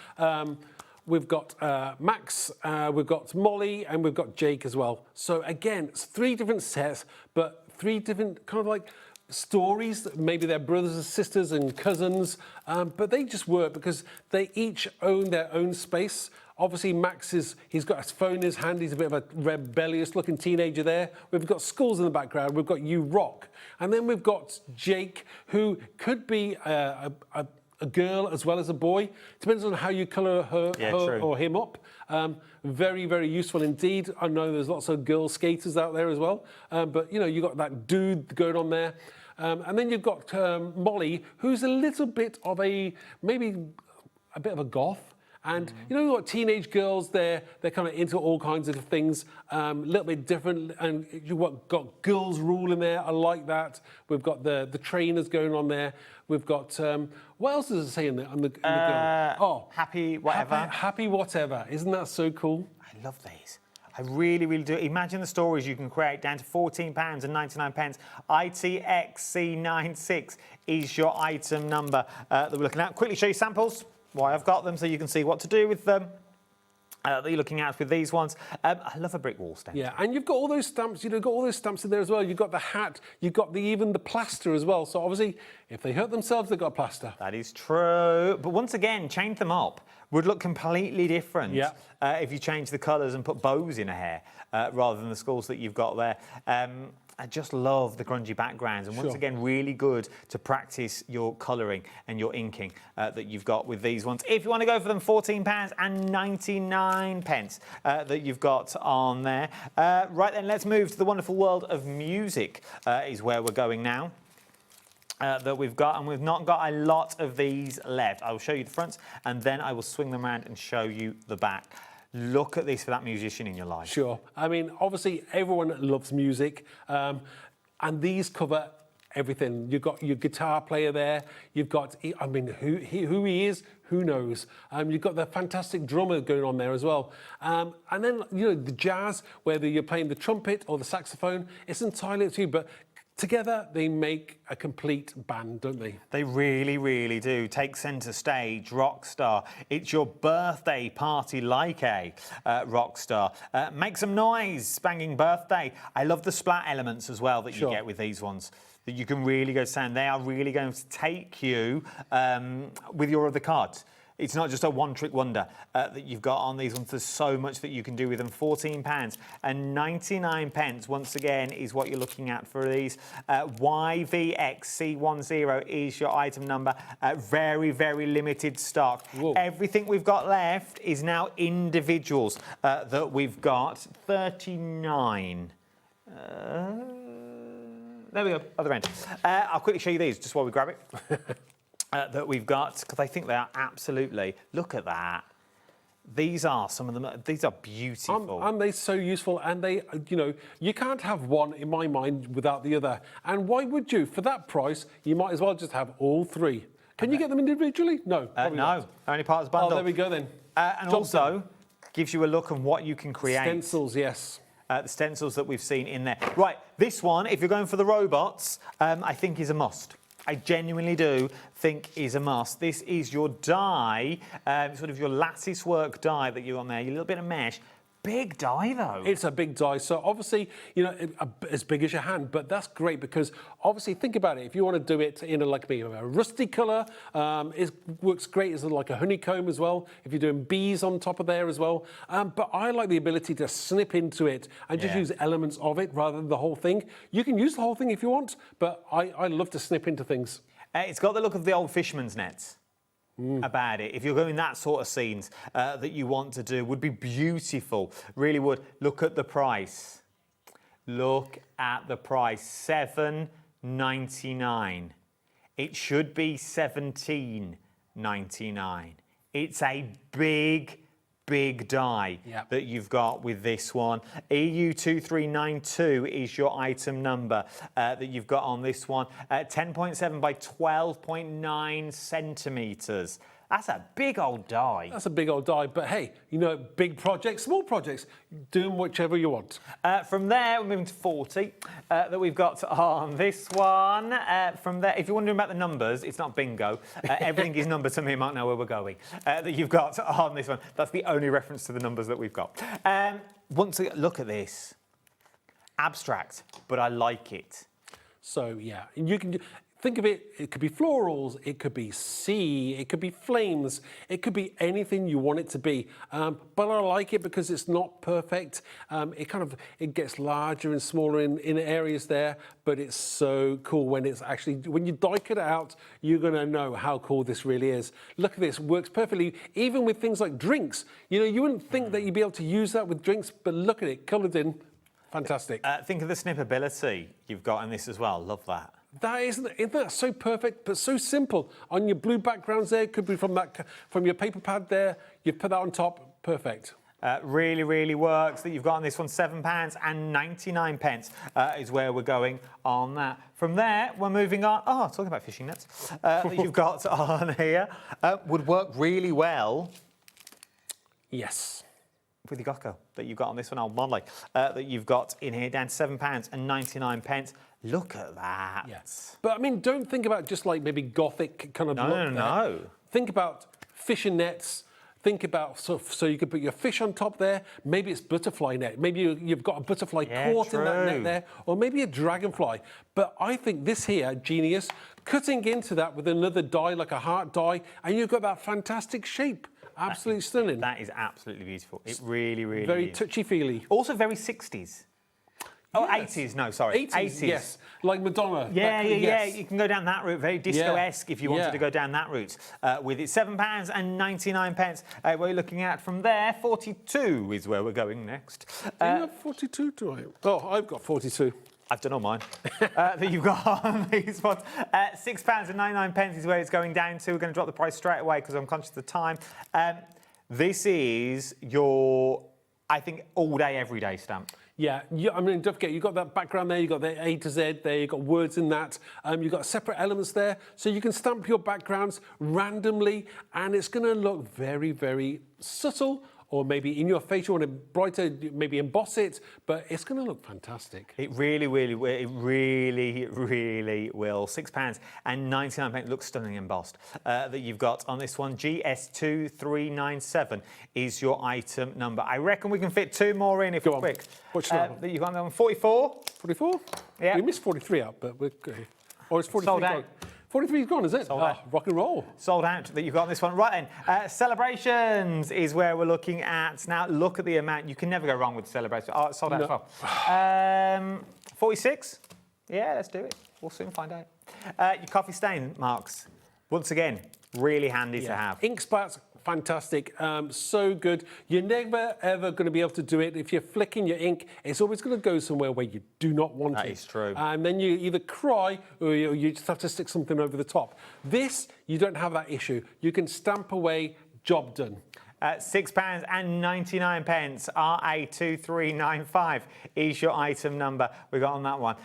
Max, we've got Molly, and we've got Jake as well. So again, it's 3 different sets, but 3 different kind of like stories. Maybe they're brothers and sisters and cousins, but they just work because they each own their own space. Obviously, Max he's got his phone in his hand. He's a bit of a rebellious-looking teenager there. We've got schools in the background. We've got You Rock. And then we've got Jake, who could be a girl as well as a boy. Depends on how you colour her or him up. Very, very useful indeed. I know there's lots of girl skaters out there as well. But, you know, you've got that dude going on there. And then you've got Molly, who's a little bit of maybe a bit of a goth. And, you know, you've got teenage girls there, they're kind of into all kinds of things, a little bit different. And you've got Girls Rule in there, I like that. We've got the trainers going on there. We've got, what else does it say in the girl? Oh, Happy Whatever. Happy Whatever. Isn't that so cool? I love these. I really, really do. Imagine the stories you can create down to £14.99. ITXC96 is your item number that we're looking at. Quickly show you samples. Why I've got them so you can see what to do with them. That you're looking at with these ones. I love a brick wall stamp. Yeah, and you've got all those stamps, got all those stamps in there as well. You've got the hat, you've got even the plaster as well. So obviously, if they hurt themselves, they've got plaster. That is true. But once again, change them up. Would look completely different if you change the colours and put bows in a hair rather than the skulls that you've got there. I just love the grungy backgrounds, and once again, really good to practice your colouring and your inking that you've got with these ones. If you want to go for them, £14.99 that you've got on there. Right then, let's move to the wonderful world of music is where we're going now. That we've got, and we've not got a lot of these left. I will show you the fronts, and then I will swing them around and show you the back. Look at this for that musician in your life. Sure. I mean, obviously, everyone loves music, and these cover everything. You've got your guitar player there. You've got, I mean, who he is, who knows? You've got the fantastic drummer going on there as well. And then, you know, the jazz, whether you're playing the trumpet or the saxophone, it's entirely up to you. But together, they make a complete band, don't they? They really, really do. Take centre stage, rock star. It's your birthday party like a rock star. Make some noise, banging birthday. I love the splat elements as well that you get with these ones. That you can really go sound. They are really going to take you with your other cards. It's not just a one-trick wonder that you've got on these ones. There's so much that you can do with them. £14.99, once again, is what you're looking at for these. YVXC10 is your item number. Very, very limited stock. Whoa. Everything we've got left is now individuals that we've got. 39. There we go, other end. I'll quickly show you these just while we grab it. That we've got, because I think they are absolutely, look at that. These are some of them, these are beautiful. And they're so useful, and they, you know, you can't have one, in my mind, without the other. And why would you? For that price, you might as well just have all 3. Can you get them individually? No. No, only part of the bundle. Oh, there we go then. And also, gives you a look of what you can create. Stencils, yes. The stencils that we've seen in there. Right, this one, if you're going for the robots, I think is a must. I genuinely do think is a must. This is your die, sort of your lattice work die that you're on there, your little bit of mesh. big die, though. It's a big die. So obviously, you know, as big as your hand, but that's great because obviously think about it. If you want to do it in like maybe a rusty colour, it works great as like a honeycomb as well. If you're doing bees on top of there as well. But I like the ability to snip into it and just use elements of it rather than the whole thing. You can use the whole thing if you want, but I love to snip into things. It's got the look of the old fisherman's nets. About it. If you're going that sort of scenes that you want to do, would be beautiful. Really would. Look at the price. Look at the price. $7.99. It should be $17.99. It's a big die that you've got with this one. EU2392 is your item number that you've got on this one. 10.7 by 12.9 centimetres. That's a big old die. That's a big old die, but hey, you know, big projects, small projects, do them whichever you want. From there, we're moving to 40 that we've got on this one. From there, if you're wondering about the numbers, it's not bingo. Everything is numbered so me and Mark know where we're going. That you've got on this one. That's the only reference to the numbers that we've got. Once again, look at this. Abstract, but I like it. So, yeah, you can... Think of it, it could be florals, it could be sea, it could be flames, it could be anything you want it to be. But I like it because it's not perfect. It gets larger and smaller in areas there, but it's so cool when it's actually, when you die cut it out, you're gonna know how cool this really is. Look at this, works perfectly, even with things like drinks. You know, you wouldn't think that you'd be able to use that with drinks, but look at it, coloured in, fantastic. Think of the snippability you've got in this as well, love that. Isn't that so perfect, but so simple? On your blue backgrounds there, could be from your paper pad there, you put that on top, perfect. Really, really works. That you've got on this one, £7.99 is where we're going on that. From there, we're moving on. Oh, talking about fishing nets that you've got on here. Would work really well. Yes. With your Gocko that you've got on this one, old Monley, that you've got in here, down to £7.99. Look at that. Yes. But I mean, don't think about just like maybe gothic kind of look there. No. Think about fishing nets. Think about, so you could put your fish on top there. Maybe it's butterfly net. Maybe you've got a butterfly caught in that net there. Or maybe a dragonfly. But I think this here, genius, cutting into that with another die, like a heart die, and you've got that fantastic shape. Absolutely stunning. That is absolutely beautiful. It really, really very is. Touchy-feely. Also very 60s. Oh, yes. 80s, no, sorry. 80s, yes. Like Madonna. Yeah. You can go down that route, very disco-esque if you wanted to go down that route. With it, £7.99. We're looking at from there, 42 is where we're going next. Do you have 42, do I? Oh, I've got 42. I've done all mine. That you've got on these ones. £6.99 is where it's going down to. We're going to drop the price straight away because I'm conscious of the time. This is your, I think, all-day, everyday stamp. Yeah, I mean, don't forget, you've got that background there, you've got the A to Z there, you've got words in that, you've got separate elements there, so you can stamp your backgrounds randomly, and it's going to look very, very subtle, or maybe in your face, you want to brighter, maybe emboss it, but it's going to look fantastic. It really, really will. It really, really will. £6.99 looks stunning embossed. That you've got on this one, GS2397 is your item number. I reckon we can fit two more in if we're quick. What's that one? That you've got on 44. 44? Yeah. We missed 43 out, but we're good. Or it's 43 Sold out. gone. 43 is gone, is it? Sold out. Rock and roll. Sold out that you've got on this one. Right then, celebrations is where we're looking at. Now, look at the amount. You can never go wrong with celebrations. Oh, it's sold out as well. 46? Yeah, let's do it. We'll soon find out. Your coffee stain marks, once again, really handy to have. Ink splats, fantastic, so good. You're never ever going to be able to do it. If you're flicking your ink, it's always going to go somewhere where you do not want it. That is true. And then you either cry or you just have to stick something over the top. This, you don't have that issue. You can stamp away, job done. £6.99, RA2395 is your item number we got on that one.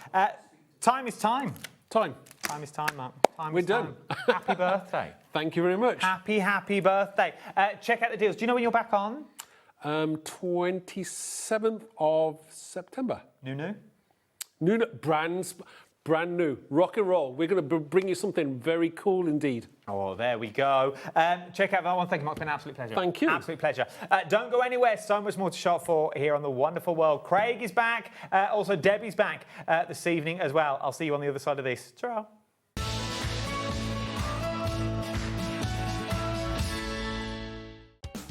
Time is time. Time. Time is time, Mark. We're done. Happy birthday. Thank you very much. Happy birthday. Check out the deals. Do you know when you're back on? 27th of September. New? New brands. brand new, rock and roll. We're going to bring you something very cool indeed. Oh, there we go. Check out that one. Thank you, Mark. It's been an absolute pleasure. Thank you. Absolute pleasure. Don't go anywhere. So much more to shop for here on The Wonderful World. Craig is back. Also, Debbie's back this evening as well. I'll see you on the other side of this. Ciao.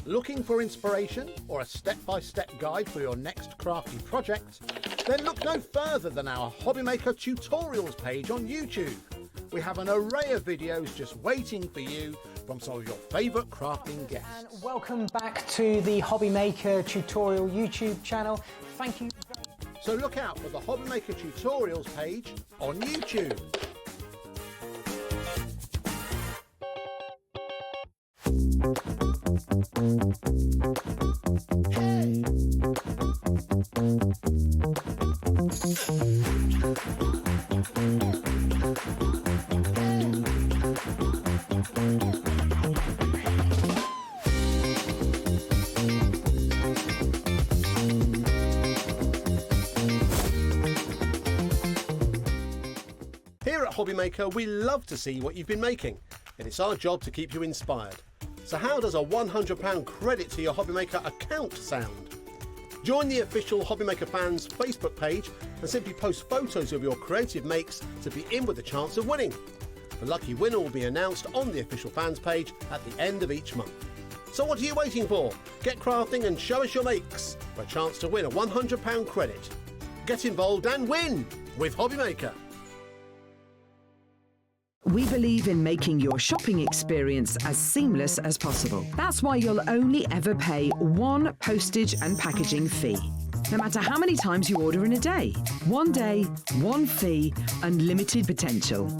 Looking for inspiration or a step-by-step guide for your next crafty project? Then look no further than our Hobbymaker tutorials page on YouTube. We have an array of videos just waiting for you from some of your favourite crafting guests. And welcome back to the Hobbymaker tutorial YouTube channel. Thank you. So look out for the Hobbymaker tutorials page on YouTube. Here at Hobbymaker, we love to see what you've been making, and it's our job to keep you inspired. So how does a £100 credit to your Hobbymaker account sound? Join the official Hobbymaker fans Facebook page and simply post photos of your creative makes to be in with a chance of winning. The lucky winner will be announced on the official fans page at the end of each month. So what are you waiting for? Get crafting and show us your makes for a chance to win a £100 credit. Get involved and win with Hobbymaker. We believe in making your shopping experience as seamless as possible. That's why you'll only ever pay one postage and packaging fee. No matter how many times you order in a day. One day, one fee, unlimited potential.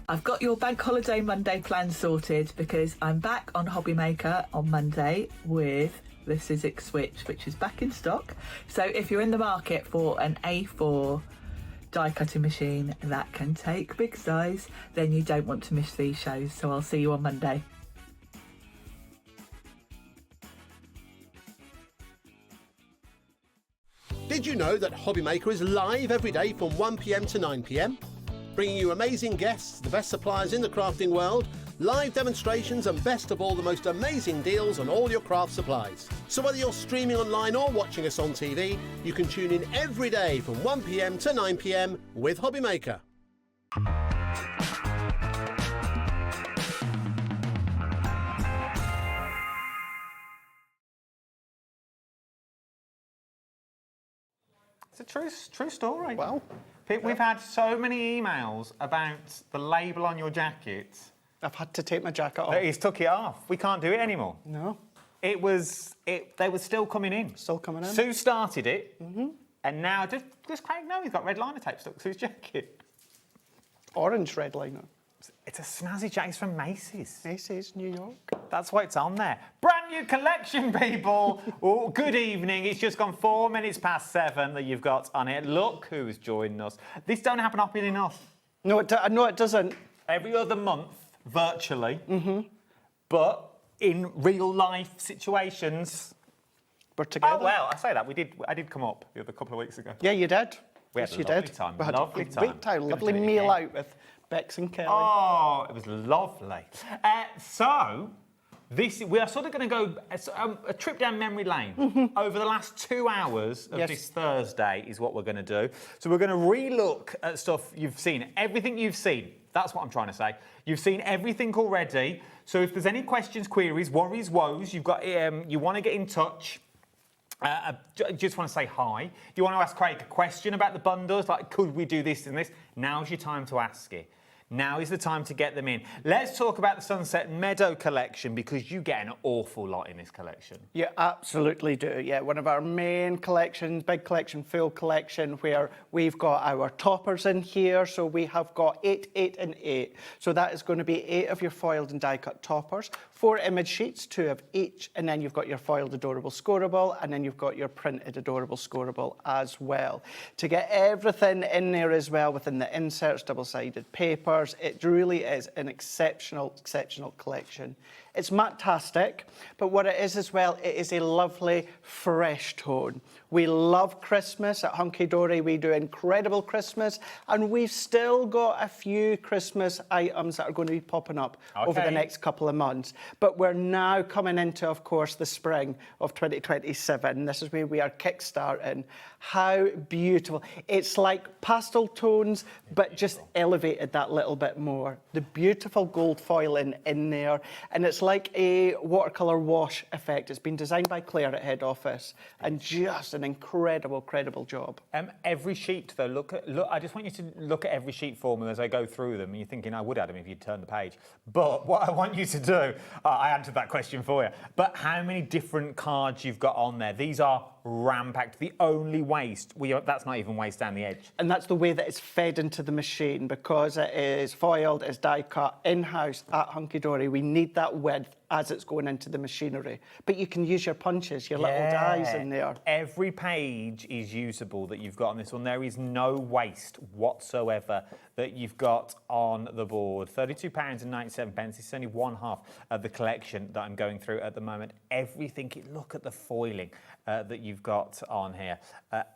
I've got your Bank Holiday Monday plan sorted because I'm back on Hobbymaker on Monday with the Sizzix Switch, which is back in stock. So if you're in the market for an A4 die cutting machine that can take big size, then you don't want to miss these shows. So I'll see you on Monday. Did you know that Hobbymaker is live every day from 1 PM to 9 PM? Bringing you amazing guests, the best suppliers in the crafting world, live demonstrations and best of all, the most amazing deals on all your craft supplies. So whether you're streaming online or watching us on TV, you can tune in every day from 1 PM to 9 PM with Hobbymaker. It's a true story. Well, we've had so many emails about the label on your jacket. I've had to take my jacket off. That he's took it off. We can't do it anymore. No. They were still coming in. Still coming in. Sue started it, and now does Craig know he's got red liner tape stuck to his jacket? Orange red liner. It's a snazzy jacket. It's from Macy's. Macy's, New York. That's why it's on there. Brand brand new collection, people. Oh, good evening. It's just gone 4 minutes past 7 that you've got on it. Look who's joining us. This don't happen often enough. No, it doesn't. Every other month, virtually. But in real life situations, we're together. Oh well, I say that I did come up the other couple of weeks ago. Yeah, you did. We had Yes, a you lovely did. time. We had Lovely a time. great time. Gonna Lovely do it meal again. out with Bex and Kelly. Oh, it was lovely. So, we are sort of going to go a trip down memory lane over the last 2 hours of this Thursday is what we're going to do. So we're going to re-look at stuff you've seen, everything you've seen. That's what I'm trying to say. You've seen everything already. So if there's any questions, queries, worries, woes, you want to get in touch. Just want to say hi. Do you want to ask Craig a question about the bundles? Like, could we do this and this? Now's your time to ask it. Now is the time to get them in. Let's talk about the Sunset Meadow collection because you get an awful lot in this collection. You absolutely do. Yeah, one of our main collections, big collection, full collection, where we've got our toppers in here. So we have got 8, 8 and 8. So that is going to be 8 of your foiled and die cut toppers, 4 image sheets, 2 of each, and then you've got your foiled adorable scoreable, and then you've got your printed adorable scoreable as well. To get everything in there as well within the inserts, double-sided paper, it really is an exceptional collection. It's matte-tastic, but what it is as well, it is a lovely, fresh tone. We love Christmas at Hunky Dory. We do incredible Christmas, and we've still got a few Christmas items that are going to be popping up over the next couple of months. But we're now coming into, of course, the spring of 2027. This is where we are kickstarting. How beautiful. It's like pastel tones, but just elevated that little bit more. The beautiful gold foiling in there, and it's like a watercolour wash effect. It's been designed by Claire at head office, and just an incredible job. Every sheet, though, look. I just want you to look at every sheet for me as I go through them. And you're thinking, I would, Adam, if you'd turn the page. But what I want you to do, I answered that question for you. But how many different cards you've got on there? These are ram-packed. The only waste, that's not even waste down the edge. And that's the way that it's fed into the machine, because it is foiled, it's die cut in-house at Hunky Dory. We need that width as it's going into the machinery. But you can use your punches, your little dies in there. Every page is usable that you've got on this one. There is no waste whatsoever that you've got on the board. £32.97. It's only one half of the collection that I'm going through at the moment. Everything, look at the foiling that you've got on here.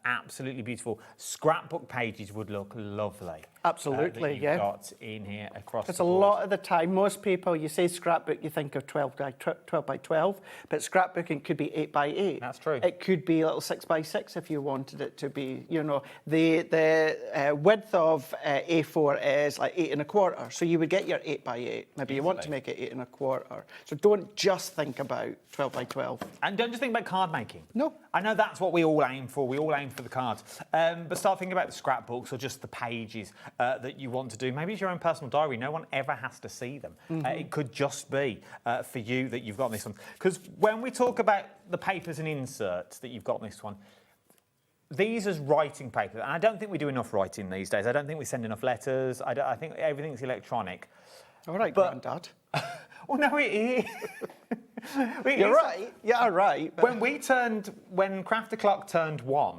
Absolutely beautiful. Scrapbook pages would look lovely. Absolutely, that you've got in here across Because the a board. lot of the time, most people, you say scrapbook, you think of 12 by 12, but scrapbooking could be 8 by 8. That's true. It could be a little 6 by 6 if you wanted it to be. You know, the width of A4 is like 8 1/4, so you would get your 8 by 8. Maybe you want to make it 8 1/4. So don't just think about 12 by 12. And don't just think about card making. No. I know that's what we all aim for. We all aim for the cards. But start thinking about the scrapbooks or just the pages that you want to do. Maybe it's your own personal diary. No one ever has to see them. It could just be for you that you've got this one. Because when we talk about the papers and inserts that you've got in this one, these as writing papers, and I don't think we do enough writing these days. I don't think we send enough letters. I think everything's electronic. All right, Grandad. Well, no, it is. You're right. Yeah, right. When Craft O'Clock turned 1,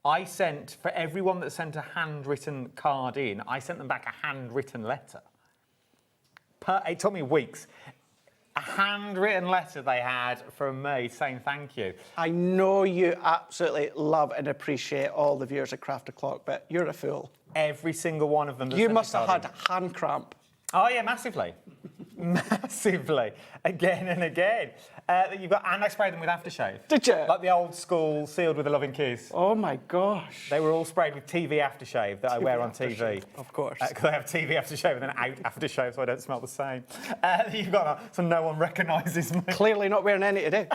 I sent, for everyone that sent a handwritten card in, I sent them back a handwritten letter. It took me weeks. A handwritten letter they had from me saying thank you. I know you absolutely love and appreciate all the viewers at Craft O'Clock, but you're a fool. Every single one of them. You must have had hand cramp. Oh, yeah, massively. Massively. Again and again. You've got, and I sprayed them with aftershave. Did you? Like the old school sealed with a loving kiss. Oh, my gosh. They were all sprayed with TV aftershave that I wear on TV. Of course. Because I have TV aftershave and then out aftershave so I don't smell the same. You've got that so no one recognises me. Clearly not wearing any today.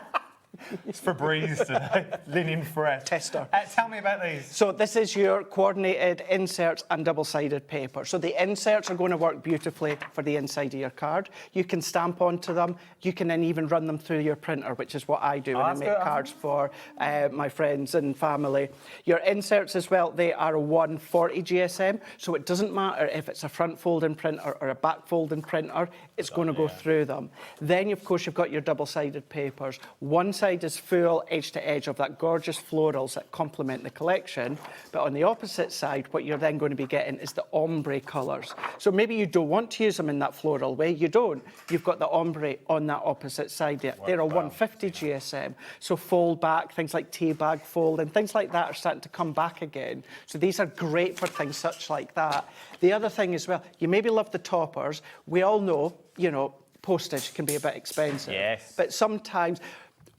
It's Febreze today. Linen fresh. Tester. Tell me about these. So this is your coordinated inserts and double-sided paper. So the inserts are going to work beautifully for the inside of your card. You can stamp onto them. You can then even run them through your printer, which is what I do when I make cards for my friends and family. Your inserts as well, they are 140 GSM, so it doesn't matter if it's a front folding printer or a back folding printer, it's going to go through them. Then, of course, you've got your double-sided papers. One side is full edge to edge of that gorgeous florals that complement the collection, but on the opposite side, what you're then going to be getting is the ombre colours. So maybe you don't want to use them in that floral way, you don't. You've got the ombre on that opposite side there. They're a 150 GSM, so fold back, things like tea bag fold and things like that are starting to come back again. So these are great for things such like that. The other thing as well, you maybe love the toppers. We all know, you know, postage can be a bit expensive. Yes. But sometimes,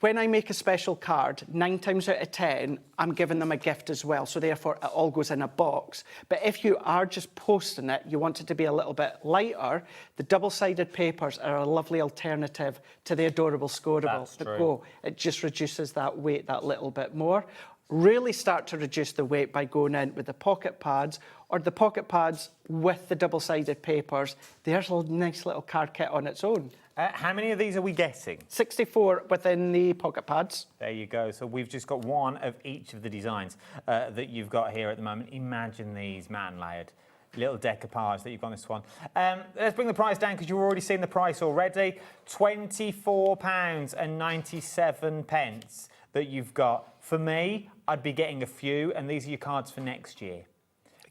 when I make a special card, 9 times out of 10, I'm giving them a gift as well. So therefore, it all goes in a box. But if you are just posting it, you want it to be a little bit lighter, the double-sided papers are a lovely alternative to the adorable scoreable. That's true. It just reduces that weight that little bit more. Really start to reduce the weight by going in with the pocket pads or the pocket pads with the double-sided papers. There's a nice little card kit on its own. How many of these are we getting? 64 within the pocket pads. There you go. So we've just got one of each of the designs that you've got here at the moment. Imagine these man layered little decoupage that you've got on this one. Let's bring the price down because you've already seen the price already. £24.97 that you've got. For me, I'd be getting a few, and these are your cards for next year.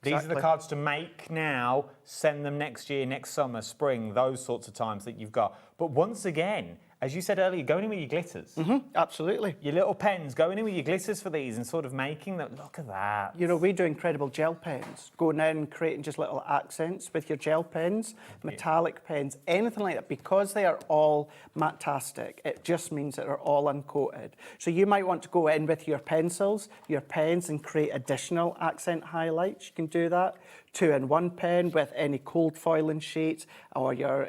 These are the cards to make now, send them next year, next summer, spring, those sorts of times that you've got. But once again, as you said earlier, going in with your glitters. Absolutely. Your little pens, going in with your glitters for these and sort of making that, look at that. You know, we do incredible gel pens, going in and creating just little accents with your gel pens, metallic pens, anything like that. Because they are all matte-tastic, it just means that they're all uncoated. So you might want to go in with your pencils, your pens, and create additional accent highlights. You can do that. 2-in-1 pen with any cold foiling sheets or your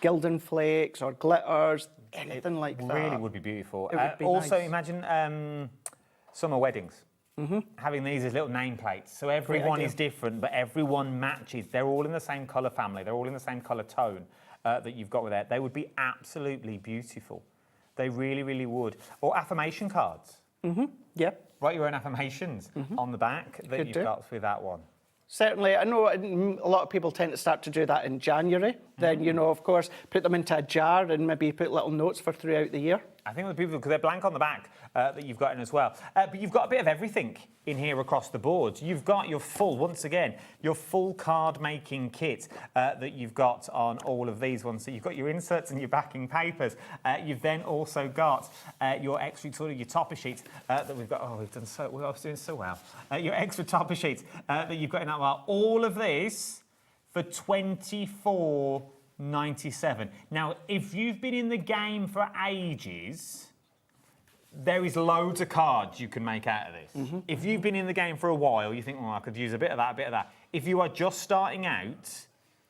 Gildan flakes or glitters, anything like that. Really would be beautiful. It would be also, nice. imagine summer weddings. Having these as little nameplates. So everyone is different, but everyone matches. They're all in the same colour family. They're all in the same colour tone that you've got with that. They would be absolutely beautiful. They really, really would. Or affirmation cards. Yep. Write your own affirmations on the back that Could you've do. got with that one. Certainly, I know a lot of people tend to start to do that in January. Then, you know, of course, put them into a jar and maybe put little notes for throughout the year. I think with people, because they're blank on the back that you've got in as well. But you've got a bit of everything in here across the board. You've got your full, once again, your full card making kit that you've got on all of these ones. So you've got your inserts and your backing papers. You've then also got your extra sort of your topper sheets that we've got. Oh, we've done so well. I was doing so well. Your extra topper sheets that you've got in that well. All of this for £24.97. Now, if you've been in the game for ages, there is loads of cards you can make out of this. If you've been in the game for a while, you think, oh, I could use a bit of that, a bit of that. If you are just starting out,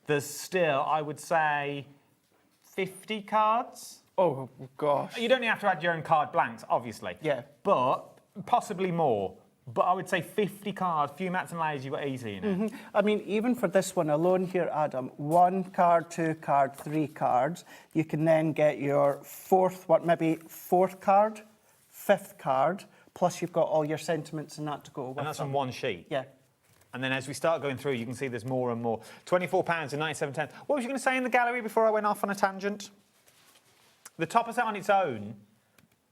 there's still, I would say, 50 cards. Oh, gosh. You don't have to add your own card blanks, obviously. Yeah. But possibly more. But I would say 50 cards, few mats and layers you've got easily in it. I mean, even for this one alone here, Adam, 1 card, 2 card, 3 cards. You can then get your fourth card, 5th card, plus you've got all your sentiments and that to go with. And that's on one sheet? Yeah. And then as we start going through, you can see there's more and more. £24.97. What was you going to say in the gallery before I went off on a tangent? The topper set on its own,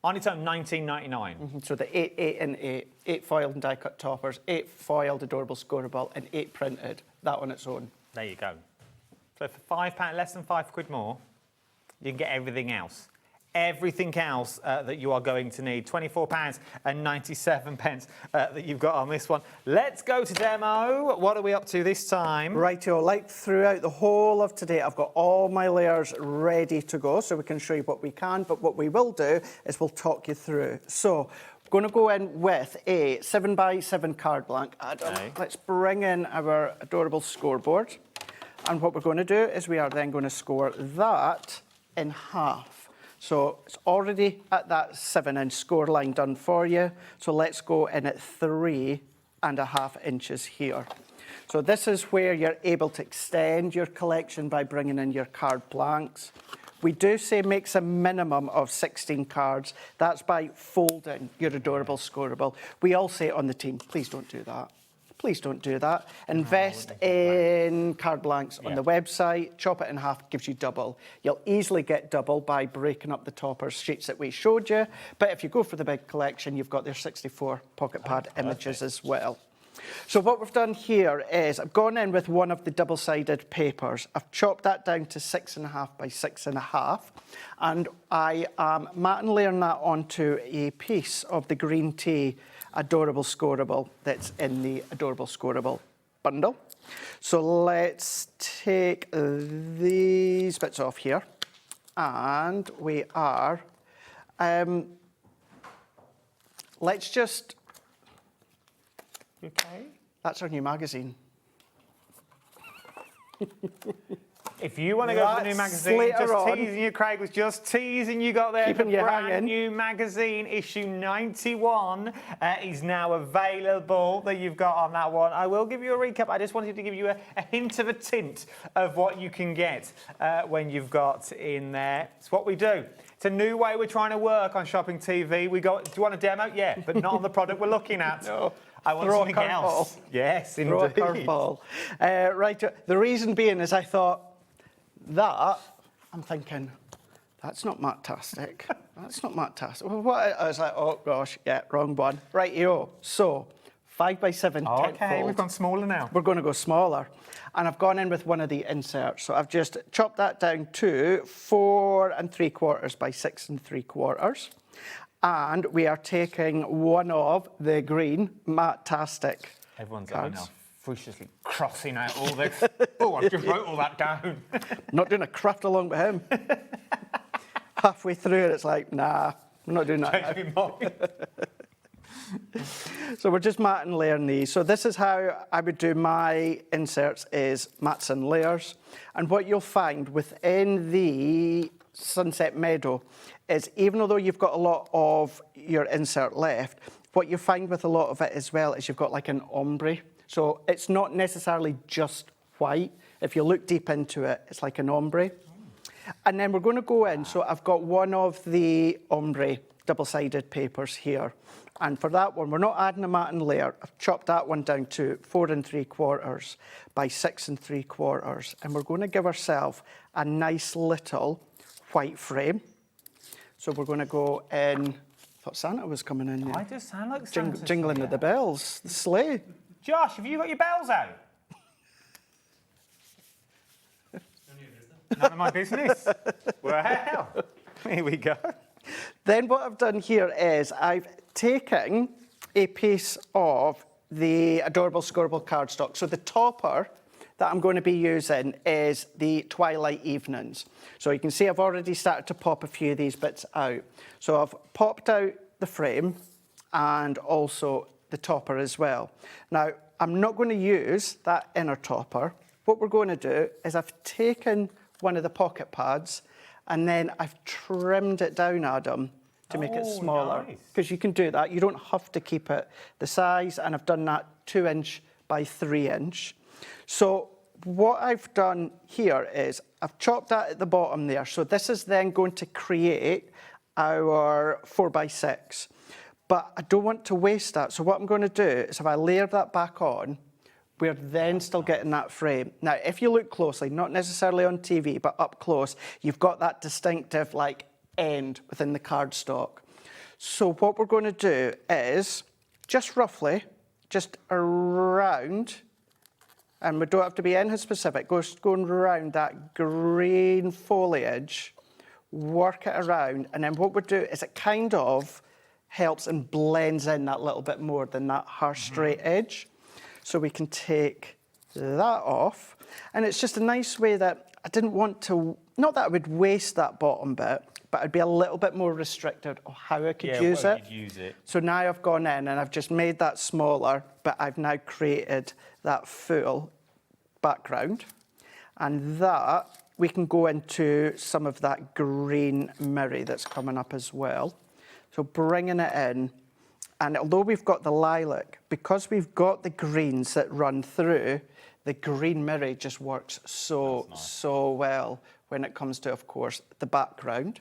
£19.99. So the 8, 8 and 8, 8 foiled and die-cut toppers, 8 foiled adorable scoreable and 8 printed, that on its own. There you go. So for £5, less than £5 more, you can get everything else. Everything else that you are going to need. £24.97 that you've got on this one. Let's go to demo. What are we up to this time? Rightio, like throughout the whole of today, I've got all my layers ready to go, so we can show you what we can, but what we will do is we'll talk you through. So, we're going to go in with a 7x7 card blank. Adam, let's bring in our adorable scoreboard. And what we're going to do is we are then going to score that in half. So it's already at that 7-inch score line done for you. So let's go in at 3.5 inches here. So this is where you're able to extend your collection by bringing in your card blanks. We do say makes a minimum of 16 cards. That's by folding your adorable scoreable. We all say on the team, please don't do that. Please don't do that. Invest in card blanks on the website. Chop it in half, gives you double. You'll easily get double by breaking up the topper sheets that we showed you. But if you go for the big collection, you've got their 64 pocket pad images as well. So what we've done here is I've gone in with one of the double-sided papers. I've chopped that down to 6.5 by 6.5, and I am mat and layering that onto a piece of the green tea adorable scoreable that's in the adorable scoreable bundle. So let's take these bits off here, and we are let's just. Okay. That's our new magazine. If you want to go to the new magazine, just teasing you, Craig was just teasing you got there. Keeping the you brand hanging. new magazine, issue 91, is now available that you've got on that one. I will give you a recap. I just wanted to give you a hint of a tint of what you can get when you've got in there. It's what we do. It's a new way we're trying to work on Shopping TV. Do you want a demo? Yeah, but not on the product we're looking at. No. I want something else. Yes, indeed. Throw a curveball. Right, the reason being is I thought that, I'm thinking, that's not Matt-tastic. That's not Matt-tastic. Well, what? I was like, oh gosh, yeah, wrong one. Right-yo. So, 5 by 7 Okay, we've gone smaller now. We're going to go smaller. And I've gone in with one of the inserts. So I've just chopped that down to 4 3/4 by 6 3/4. And we are taking one of the green Matt-tastic Everyone's cards. now viciously crossing out all this. Oh, I've just wrote all that down. Not doing a craft along with him. Halfway through it, it's like, nah, we're not doing that. Change my mind. So we're just mat and layering these. So this is how I would do my inserts, is mats and layers. And what you'll find within the Sunset Meadow is, even though you've got a lot of your insert left, what you find with a lot of it as well is you've got like an ombre. So it's not necessarily just white. If you look deep into it, it's like an ombre. And then we're going to go in. So I've got one of the ombre double-sided papers here. And for that one, we're not adding a mat and layer. I've chopped that one down to 4 3/4 by 6 3/4. And we're going to give ourselves a nice little white frame. So we're going to go in. I thought Santa was coming in there. I just sound like Santa. Jingling of the bells, the sleigh. Josh, have you got your bells out? None of my business. Well, here we go. Then what I've done here is I've taken a piece of the adorable scoreable cardstock. So the topper that I'm going to be using is the Twilight Evenings. So you can see I've already started to pop a few of these bits out. So I've popped out the frame and also the topper as well. Now, I'm not going to use that inner topper. What we're going to do is I've taken one of the pocket pads and then I've trimmed it down, Adam, to make it smaller. Because you can do that. You don't have to keep it the size, and I've done that 2-inch by 3-inch. So what I've done here is I've chopped that at the bottom there. So this is then going to create our 4 by 6. But I don't want to waste that. So what I'm going to do is if I layer that back on, we're then still getting that frame. Now, if you look closely, not necessarily on TV, but up close, you've got that distinctive like end within the cardstock. So what we're going to do is just roughly, just around, and we don't have to be anything specific, going around that green foliage, work it around, and then what we do is it kind of helps and blends in that little bit more than that harsh straight edge. So we can take that off. And it's just a nice way that I didn't want to, not that I would waste that bottom bit, but I'd be a little bit more restricted on how I could use it. So now I've gone in and I've just made that smaller, but I've now created that full background. And that we can go into some of that green mirror that's coming up as well. So bringing it in, and although we've got the lilac, because we've got the greens that run through, the green mirror just works so well when it comes to, of course, the background.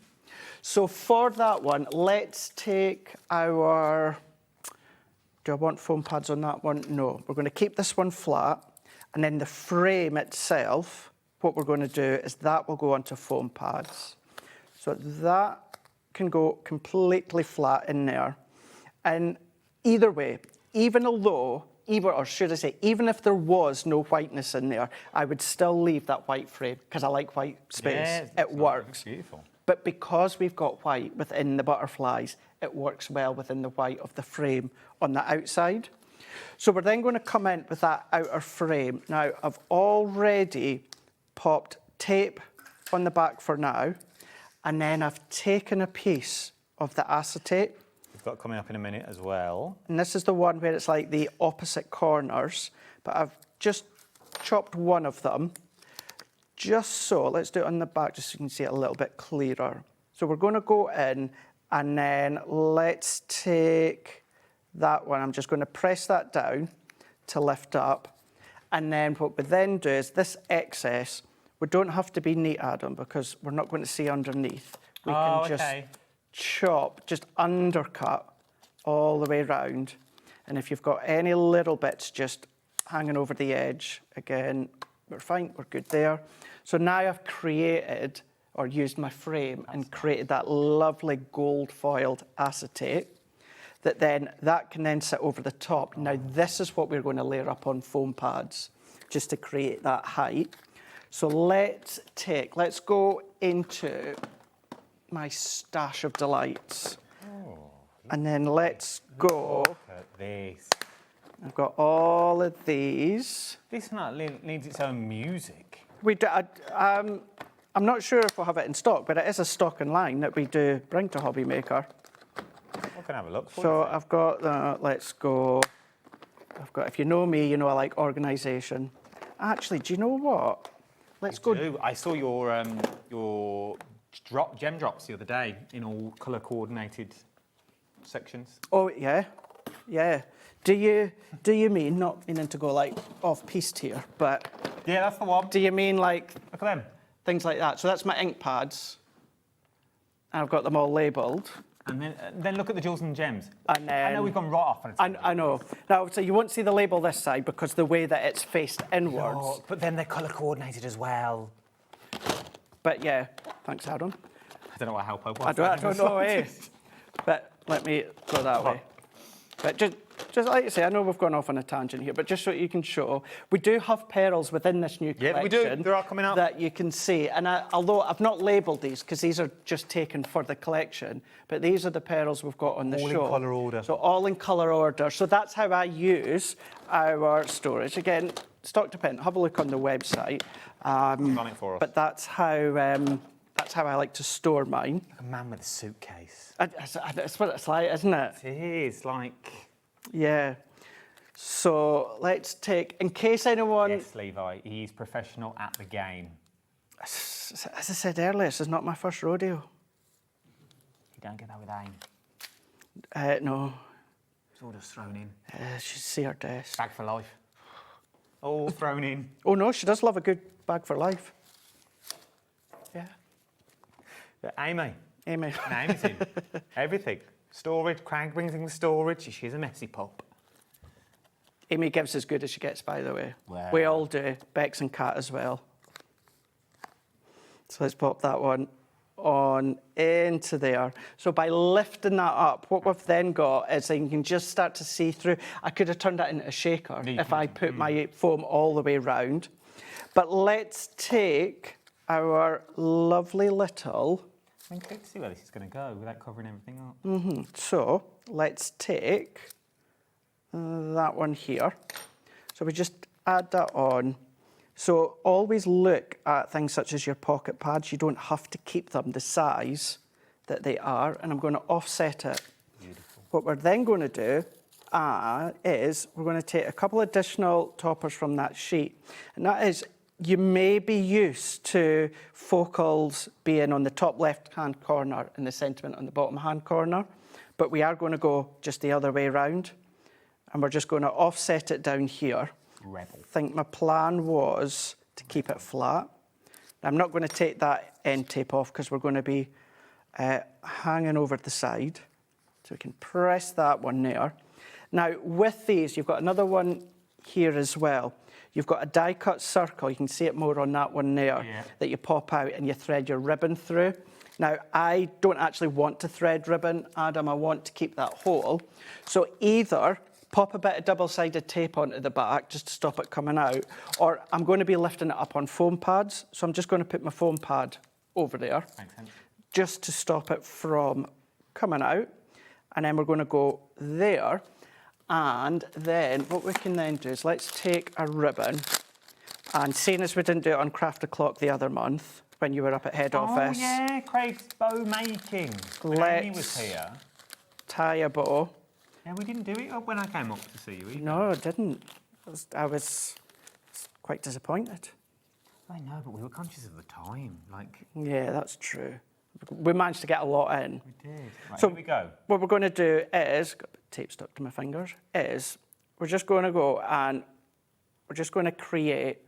So for that one, let's take our, do I want foam pads on that one? No, we're going to keep this one flat, and then the frame itself, what we're going to do is that will go onto foam pads. So that can go completely flat in there. And either way, even if there was no whiteness in there, I would still leave that white frame because I like white space. Yeah, it works. Beautiful. But because we've got white within the butterflies, it works well within the white of the frame on the outside. So we're then going to come in with that outer frame. Now, I've already popped tape on the back for now, and then I've taken a piece of the acetate. We've got coming up in a minute as well. And this is the one where it's like the opposite corners, but I've just chopped one of them, just so, let's do it on the back just so you can see it a little bit clearer. So we're going to go in, and then let's take that one. I'm just going to press that down to lift up. And then what we then do is this excess, we don't have to be neat, Adam, because we're not going to see underneath. We can just chop, just undercut all the way around. And if you've got any little bits just hanging over the edge, again, we're fine, we're good there. So now I've created, or used my frame and created that lovely gold foiled acetate that can then sit over the top. Now this is what we're going to layer up on foam pads, just to create that height. So let's go into my stash of delights. And then let's go. Look at this. I've got all of these. This needs its own music. We do, I'm not sure if we'll have it in stock, but it is a stock in line that we do bring to Hobby Maker. I can have a look for So you. I've got, let's go. If you know me, you know I like organisation. Actually, do you know what? Let's go. I saw your gem drops the other day in all colour coordinated sections. Oh yeah, yeah. Do you mean, not meaning to go like off piste here, but yeah, that's the one. Do you mean like look at them things like that? So that's my ink pads. And I've got them all labelled. And then look at the jewels and gems. And then, I know we've gone right off on it. I know. Now, so you won't see the label this side because the way that it's faced inwards. Oh, but then they're colour coordinated as well. But yeah, thanks, Adam. I don't know what help I was. I don't know, eh? But let me go that way. But just like you say, I know we've gone off on a tangent here, but just so you can show, we do have pearls within this new collection. Yeah, we do. They are coming out. That you can see. And although I've not labelled these, because these are just taken for the collection, but these are the pearls we've got on the show. All in colour order. So all in colour order. So that's how I use our storage. Again, stock dependent. Have a look on the website. Click on it for us. But that's how I like to store mine. Like a man with a suitcase. That's what it's like, isn't it? It is, like... Yeah. So let's take, in case anyone... Yes, Levi, he's professional at the game. As I said earlier, this is not my first rodeo. You don't get that with aim. No. It's all just thrown in. She'd see her desk. Bag for life. All thrown in. Oh no, she does love a good bag for life. Yeah. But Amy. Amy. Amy's in. Everything. Storage, Craig brings in the storage. She's a messy pop. Amy gives as good as she gets, by the way. Wow. We all do. Bex and Kat as well. So let's pop that one on into there. So by lifting that up, what we've then got is that you can just start to see through. I could have turned that into a shaker if I put my foam all the way round. But let's take our lovely little... I mean, let's see where this is going to go without covering everything up. So let's take that one here. So we just add that on. So always look at things such as your pocket pads. You don't have to keep them the size that they are. And I'm going to offset it. Beautiful. What we're then going to do is we're going to take a couple additional toppers from that sheet. And that is you may be used to focals being on the top left-hand corner and the sentiment on the bottom-hand corner, but we are going to go just the other way around, and we're just going to offset it down here. Rebel. I think my plan was to keep it flat. I'm not going to take that end tape off because we're going to be hanging over the side. So we can press that one there. Now, with these, you've got another one here as well. You've got a die-cut circle. You can see it more on that one there, that you pop out and you thread your ribbon through. Now, I don't actually want to thread ribbon, Adam. I want to keep that whole. So either pop a bit of double-sided tape onto the back just to stop it coming out, or I'm going to be lifting it up on foam pads. So I'm just going to put my foam pad over there, just to stop it from coming out. And then we're going to go there. And then what we can then do is let's take a ribbon, and seeing as we didn't do it on Craft O'Clock the other month when you were up at head office. Oh yeah, Craig's bow making. When Amy was here. Tie a bow. Yeah, we didn't do it when I came up to see you either. No, I didn't. I was quite disappointed. I know, but we were conscious of the time. Yeah, that's true. We managed to get a lot in. We did. Right, So here we go. what we're going to do is, got a bit of tape stuck to my fingers, is we're just going to go and we're just going to create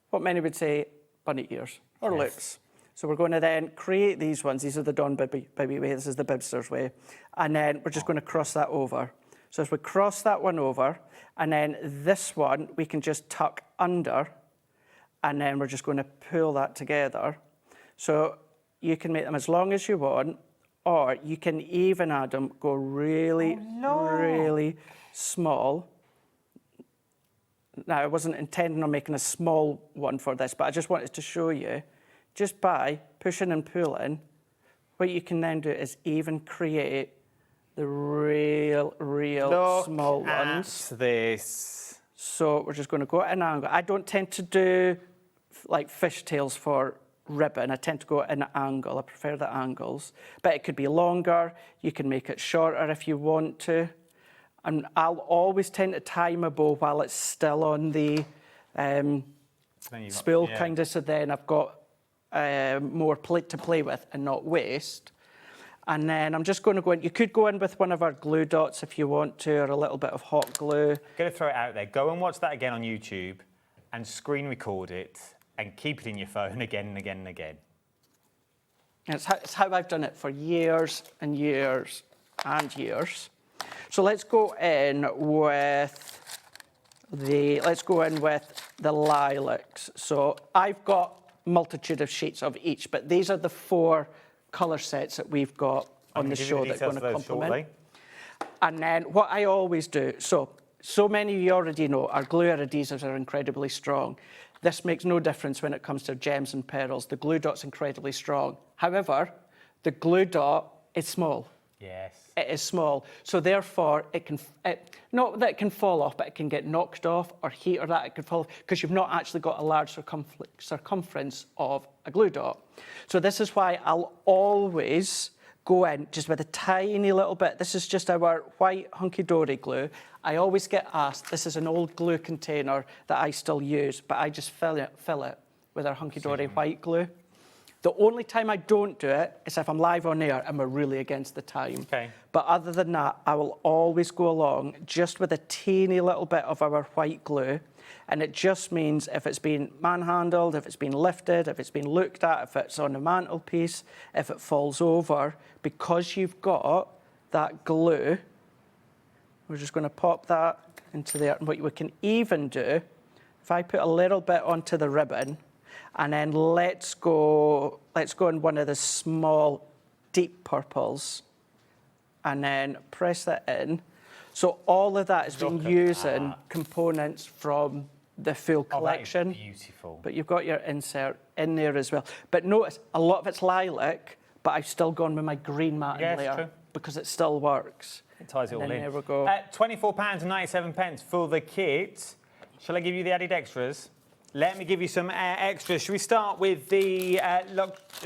what many would say bunny ears or loops. So we're going to then create these ones. These are the Dawn Bibby way. This is the Bibster's way. And then we're just going to cross that over. So as we cross that one over, and then this one we can just tuck under, and then we're just going to pull that together. So you can make them as long as you want, or you can even, Adam, go really, really small. Now, I wasn't intending on making a small one for this, but I just wanted to show you, just by pushing and pulling, what you can then do is even create the real small ones. Look at this. So we're just going to go at an angle. I don't tend to do like fishtails for ribbon. I tend to go at an angle. I prefer the angles. But it could be longer. You can make it shorter if you want to. And I'll always tend to tie my bow while it's still on the spool, kind of, so then I've got more plate to play with and not waste. And then I'm just going to go in. You could go in with one of our glue dots if you want to, or a little bit of hot glue. Going to throw it out there. Go and watch that again on YouTube and screen record it and keep it in your phone again and again and again. It's how I've done it for years and years and years. So let's go in with the lilacs. So I've got multitude of sheets of each, but these are the 4 colour sets that we've got on the show that are going to complement. And then what I always do, so many of you already know, our glue or adhesives are incredibly strong. This makes no difference when it comes to gems and pearls. The glue dot's incredibly strong. However, the glue dot is small. Yes. It is small, so therefore not that it can fall off, but it can get knocked off, or heat, or that it could fall off, because you've not actually got a large circumference of a glue dot. So this is why I'll always go in just with a tiny little bit. This is just our white Hunky Dory glue. I always get asked, this is an old glue container that I still use, but I just fill it with our Hunky Dory white glue. The only time I don't do it is if I'm live on air and we're really against the time. Okay. But other than that, I will always go along just with a teeny little bit of our white glue. And it just means if it's been manhandled, if it's been lifted, if it's been looked at, if it's on the mantelpiece, if it falls over, because you've got that glue, we're just going to pop that into there. And what we can even do, if I put a little bit onto the ribbon, and then let's go in one of the small deep purples, and then press that in. So all of that has been using components from the full collection. That is beautiful. But you've got your insert in there as well. But notice, a lot of it's lilac, but I've still gone with my green matting layer true. because it still works. It ties it all in. There we go. £24.97 for the kit. Shall I give you the added extras? Let me give you some extras. Should we start with the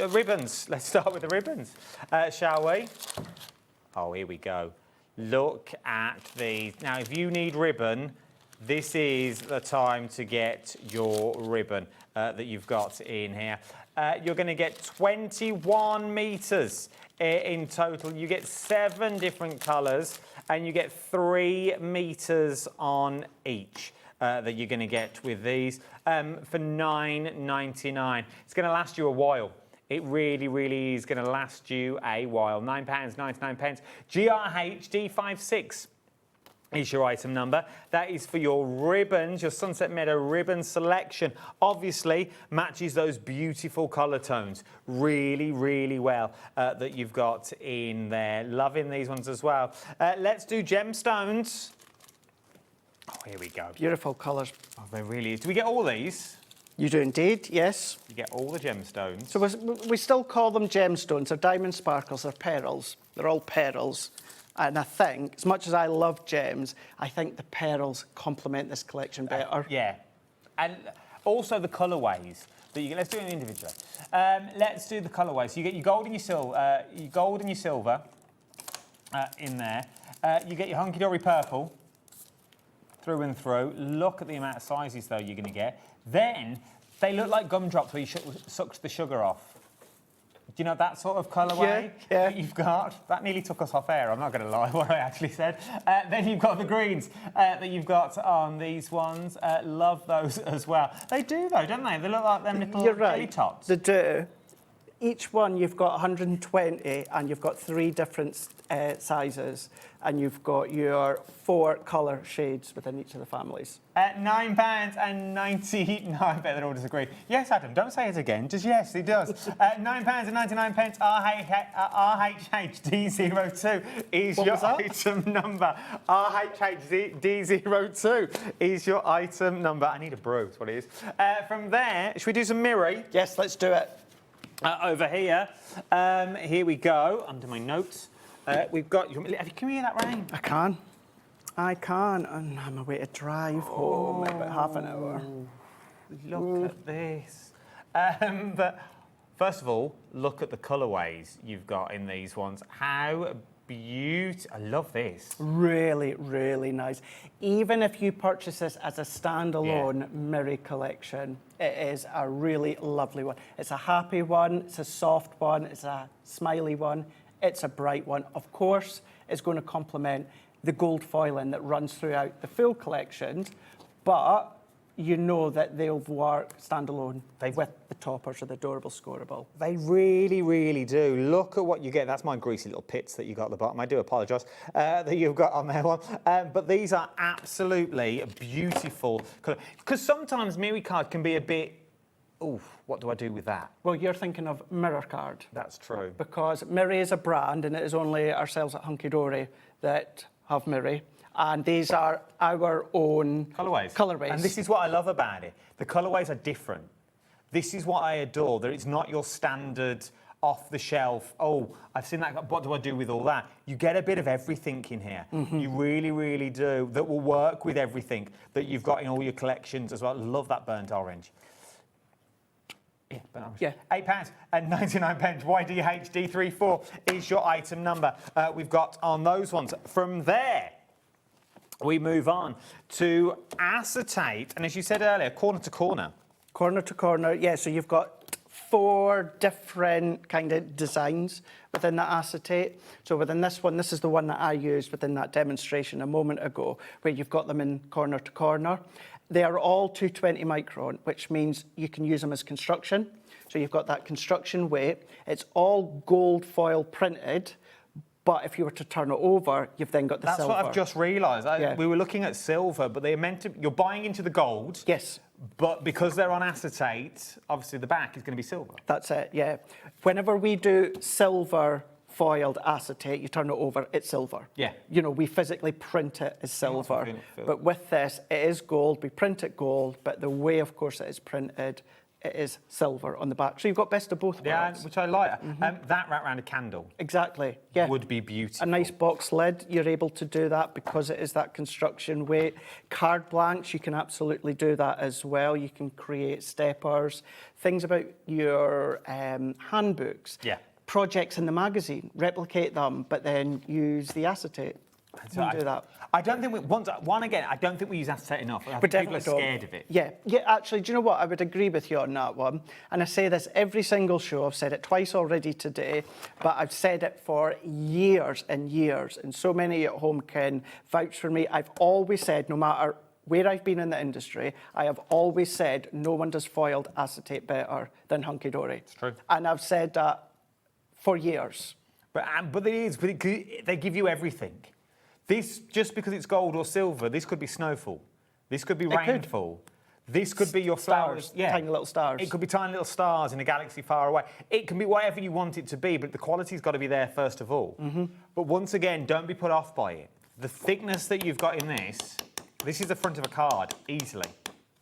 ribbons? Let's start with the ribbons, shall we? Oh, here we go. Look at these. Now, if you need ribbon, this is the time to get your ribbon that you've got in here. You're going to get 21 metres in total. You get 7 different colours and you get 3 metres on each that you're going to get with these for $9.99. It's going to last you a while. It really, really is going to last you a while. £9.99. GRH D56 is your item number. That is for your ribbons, your Sunset Meadow ribbon selection. Obviously, matches those beautiful colour tones really, really well that you've got in there. Loving these ones as well. Let's do gemstones. Oh, here we go. Beautiful colours. Oh, they really is. Do we get all these? You do indeed, yes. You get all the gemstones. So we still call them gemstones. They're diamond sparkles, they're pearls. They're all pearls. And I think, as much as I love gems, I think the pearls complement this collection better. Yeah. And also the colourways. Let's do them individually. Let's do the colourways. So you get your gold and your silver, in there. You get your hunky-dory purple through and through. Look at the amount of sizes, though, you're going to get. Then, they look like gumdrops where you sucked the sugar off. Do you know that sort of colourway that you've got? That nearly took us off air, I'm not going to lie, what I actually said. Then you've got the greens that you've got on these ones. Love those as well. They do, though, don't they? They look like them little jelly tots. They do. Each one, you've got 120, and you've got 3 different sizes, and you've got your 4 colour shades within each of the families. £9.99. I bet they all disagree. Yes, Adam, don't say it again. Just yes, he does. £9.99 RHHD02 is your item number. RHHD02 is your item number. I need a brew, that's what it is. From there, should we do some Miri? Yes, let's do it. Over here. Here we go, under my notes. We've got... Can you hear that rain? I can, and I'm away to drive home in about half an hour. Look at this. But first of all, look at the colourways you've got in these ones. How beautiful. I love this. Really, really nice. Even if you purchase this as a standalone Miri collection, it is a really lovely one. It's a happy one, it's a soft one, it's a smiley one, it's a bright one. Of course, it's going to complement the gold foiling that runs throughout the full collections, but you know that they'll work standalone with the toppers or the adorable scoreable. They really, really do. Look at what you get. That's my greasy little pits that you got at the bottom. I do apologise that you've got on there one. But these are absolutely beautiful. Because sometimes Miri card can be a bit, ooh, what do I do with that? Well, you're thinking of Mirror Card. That's true. Because Miri is a brand, and it is only ourselves at Hunky Dory that have Miri, and these are our own colourways. And this is what I love about it. The colourways are different. This is what I adore, that it's not your standard off-the-shelf, oh, I've seen that, what do I do with all that? You get a bit of everything in here. You really, really do. That will work with everything that you've got in all your collections as well. Love that burnt orange. Yeah, burnt orange. Yeah. £8.99. YDHD34 is your item number we've got on those ones. From there, we move on to acetate. And as you said earlier, corner to corner. Corner to corner, yeah. So you've got 4 different kind of designs within that acetate. So within this one, this is the one that I used within that demonstration a moment ago, where you've got them in corner to corner. They are all 220 micron, which means you can use them as construction. So you've got that construction weight. It's all gold foil printed, but if you were to turn it over, you've then got the silver. That's what I've just realised. We were looking at silver, but they're meant to... You're buying into the gold. Yes. But because they're on acetate, obviously the back is going to be silver. That's it, yeah. Whenever we do silver foiled acetate, you turn it over, it's silver. Yeah. You know, we physically print it as silver. But with this, it is gold. We print it gold, but the way, of course, it is printed, it is silver on the back. So you've got best of both worlds. Yeah, which I like. That wrapped around a candle. Exactly, yeah. Would be beautiful. A nice box lid, you're able to do that because it is that construction weight. Card blanks, you can absolutely do that as well. You can create steppers, things about your handbooks. Yeah. Projects in the magazine, replicate them, but then use the acetate. We'll do that. I don't think I don't think we use acetate enough. I think people are scared of it. Yeah, actually, do you know what? I would agree with you on that one. And I say this every single show. I've said it twice already today, but I've said it for years and years. And so many at home can vouch for me. I've always said, no matter where I've been in the industry, I have always said no one does foiled acetate better than Hunky Dory. It's true. And I've said that for years. But they give you everything. This, just because it's gold or silver, this could be snowfall. This could be rainfall. This could be your stars, flowers. tiny little stars. It could be tiny little stars in a galaxy far away. It can be whatever you want it to be, but the quality's got to be there first of all. But once again, don't be put off by it. The thickness that you've got in this is the front of a card, easily.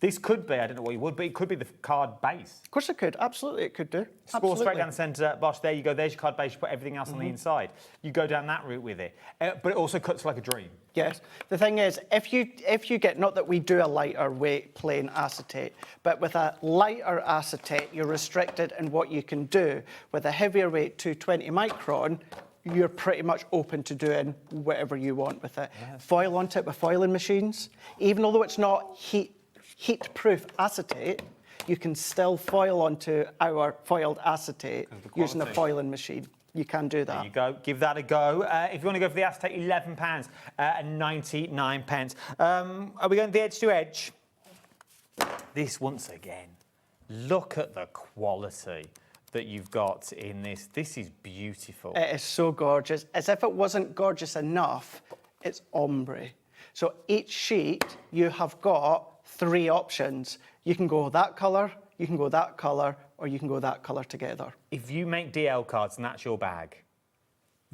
This could be, I don't know what you would, but it could be the card base. Of course it could. Absolutely, it could do. Score straight down the centre, Bosch, there you go. There's your card base. You put everything else on the inside. You go down that route with it. But it also cuts like a dream. Yes. The thing is, if you get, not that we do a lighter weight plain acetate, but with a lighter acetate, you're restricted in what you can do. With a heavier weight, 220 micron, you're pretty much open to doing whatever you want with it. Yes. Foil onto it with foiling machines. Even although it's not heat-proof acetate, you can still foil onto our foiled acetate using a foiling machine. You can do that. There you go. Give that a go. If you want to go for the acetate, £11 and 99 pence. Are we going the edge to edge? This, once again, look at the quality that you've got in this. This is beautiful. It is so gorgeous. As if it wasn't gorgeous enough, it's ombre. So each sheet, you have got 3 options. You can go that colour, you can go that colour, or you can go that colour together. If you make DL cards and that's your bag,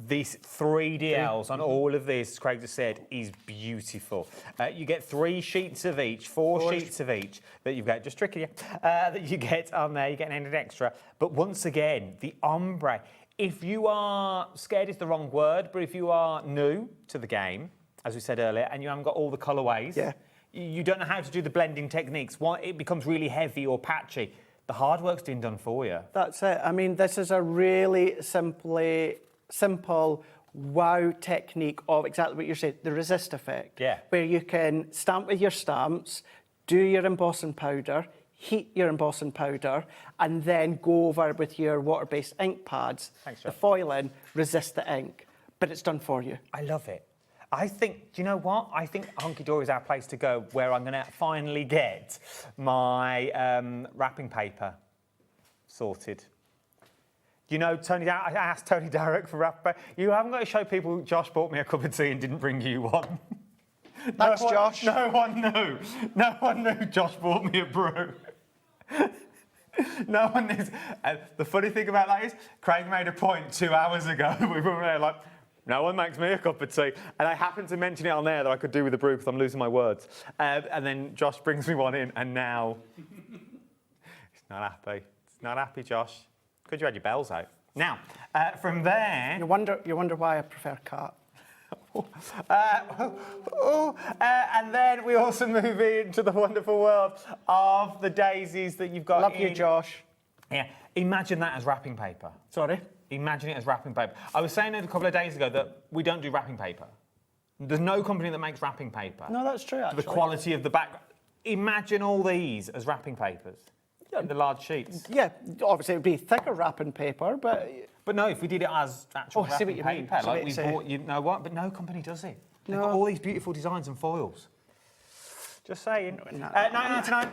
these 3 DLs on all of this, Craig just said, is beautiful. You get 3 sheets of each, 4 sheets of each that you've got, just tricky, that you get on there. You get an extra. But once again, the ombre. If you are scared is the wrong word, but if you are new to the game, as we said earlier, and you haven't got all the colourways, you don't know how to do the blending techniques. It becomes really heavy or patchy. The hard work's been done for you. That's it. I mean, this is a really simple wow technique of exactly what you're saying, the resist effect. Yeah. Where you can stamp with your stamps, do your embossing powder, heat your embossing powder, and then go over with your water-based ink pads. Thanks, the John. foiling, resist the ink. But it's done for you. I love it. I think, do you know what? I think Hunky Dory is our place to go, where I'm going to finally get my wrapping paper sorted. You know, Tony, I asked Tony Darroch for wrapping paper. You haven't got to show people Josh bought me a cup of tea and didn't bring you one. Thanks, Josh. No one knew. No one knew Josh bought me a brew. No one knows. The funny thing about that is, Craig made a point 2 hours ago. We were there like, no one makes me a cup of tea. And I happened to mention it on there that I could do with the brew because I'm losing my words. And then Josh brings me one in, and now he's not happy. He's not happy, Josh. Could you had your bells out? Now, from there... You wonder why I prefer cat. And then we also move into the wonderful world of the daisies that you've got. Love you, Josh. Yeah, imagine that as wrapping paper. Sorry? Imagine it as wrapping paper. I was saying a couple of days ago that we don't do wrapping paper. There's no company that makes wrapping paper. No, that's true, actually. The quality of the back. Imagine all these as wrapping papers. In the large sheets. Yeah, obviously it would be thicker wrapping paper, but... But no, if we did it as actual I see what wrapping you mean. paper, I see what like we you're saying. bought, you know what? But no company does it. They've No. got all these beautiful designs and foils. Just saying. 9.99.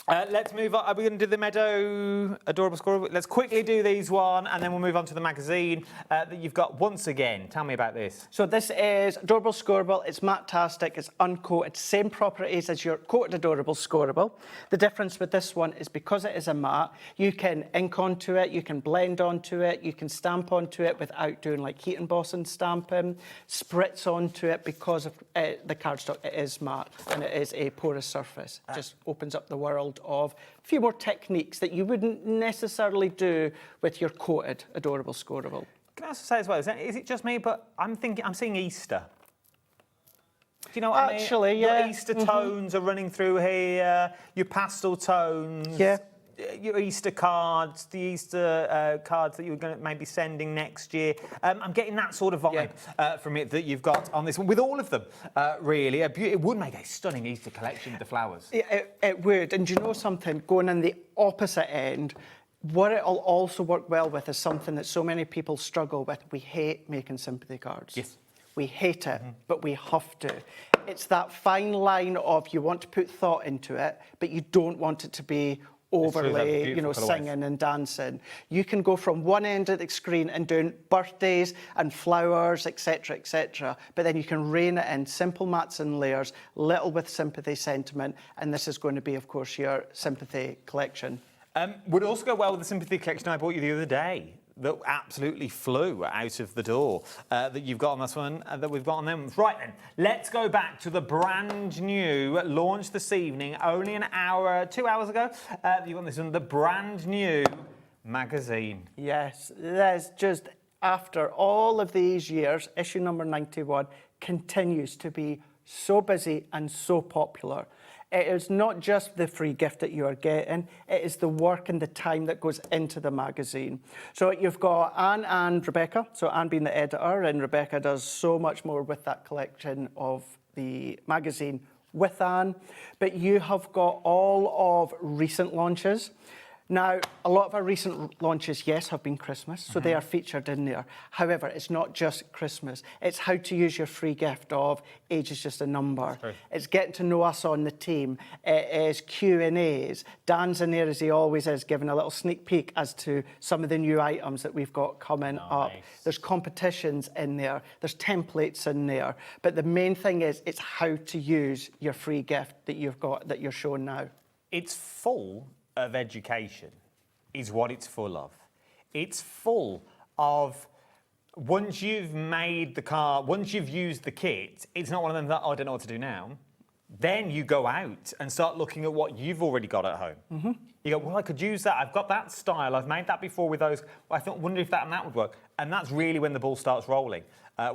Let's move on. Are we going to do the Meadow Adorable Score? Let's quickly do these one, and then we'll move on to the magazine that you've got once again. Tell me about this. So this is Adorable Scoreable. It's matte-tastic, it's uncoated, same properties as your coated Adorable Scoreable. The difference with this one is because it is a matte, you can ink onto it, you can blend onto it, you can stamp onto it without doing like heat embossing stamping, spritz onto it because of the cardstock. It is matte and it is a porous surface. It just opens up the world of a few more techniques that you wouldn't necessarily do with your coated Adorable Scoreable. Can I also say as well, is it just me, but I'm seeing Easter. Do you know what I mean? Actually, yeah. Your Easter tones are running through here, your pastel tones. Yeah. your Easter cards, the Easter cards that you were going to maybe sending next year. I'm getting that sort of vibe from it that you've got on this one. With all of them, really, it would make a stunning Easter collection with the flowers. It would. And do you know something? Going in the opposite end, what it'll also work well with is something that so many people struggle with. We hate making sympathy cards. Yes. We hate it, but we have to. It's that fine line of you want to put thought into it, but you don't want it to be overly, singing and dancing. You can go from one end of the screen and doing birthdays and flowers, etc., but then you can rein it in, simple mats and layers, little with sympathy sentiment, and this is going to be, of course, your sympathy collection. Would also go well with the sympathy collection I bought you the other day that absolutely flew out of the door that you've got on this one, that we've got on them. Right then, let's go back to the brand new, launched this evening, only 2 hours ago. You've got this one, the brand new magazine. Yes, there's just, after all of these years, issue number 91 continues to be so busy and so popular. It is not just the free gift that you are getting, it is the work and the time that goes into the magazine. So you've got Anne and Rebecca, so Anne being the editor, and Rebecca does so much more with that collection of the magazine with Anne. But you have got all of recent launches. Now, a lot of our recent launches, yes, have been Christmas, so they are featured in there. However, it's not just Christmas. It's how to use your free gift of age is just a number. It's getting to know us on the team. It is Q&As. Dan's in there, as he always is, giving a little sneak peek as to some of the new items that we've got coming up. There's competitions in there. There's templates in there. But the main thing is, it's how to use your free gift that you've got, that you're showing now. It's full of education is what it's full of. It's full of, once you've made the car, once you've used the kit, it's not one of them that, I don't know what to do now. Then you go out and start looking at what you've already got at home. You go, well, I could use that. I've got that style. I've made that before with those. I thought, wonder if that and that would work. And that's really when the ball starts rolling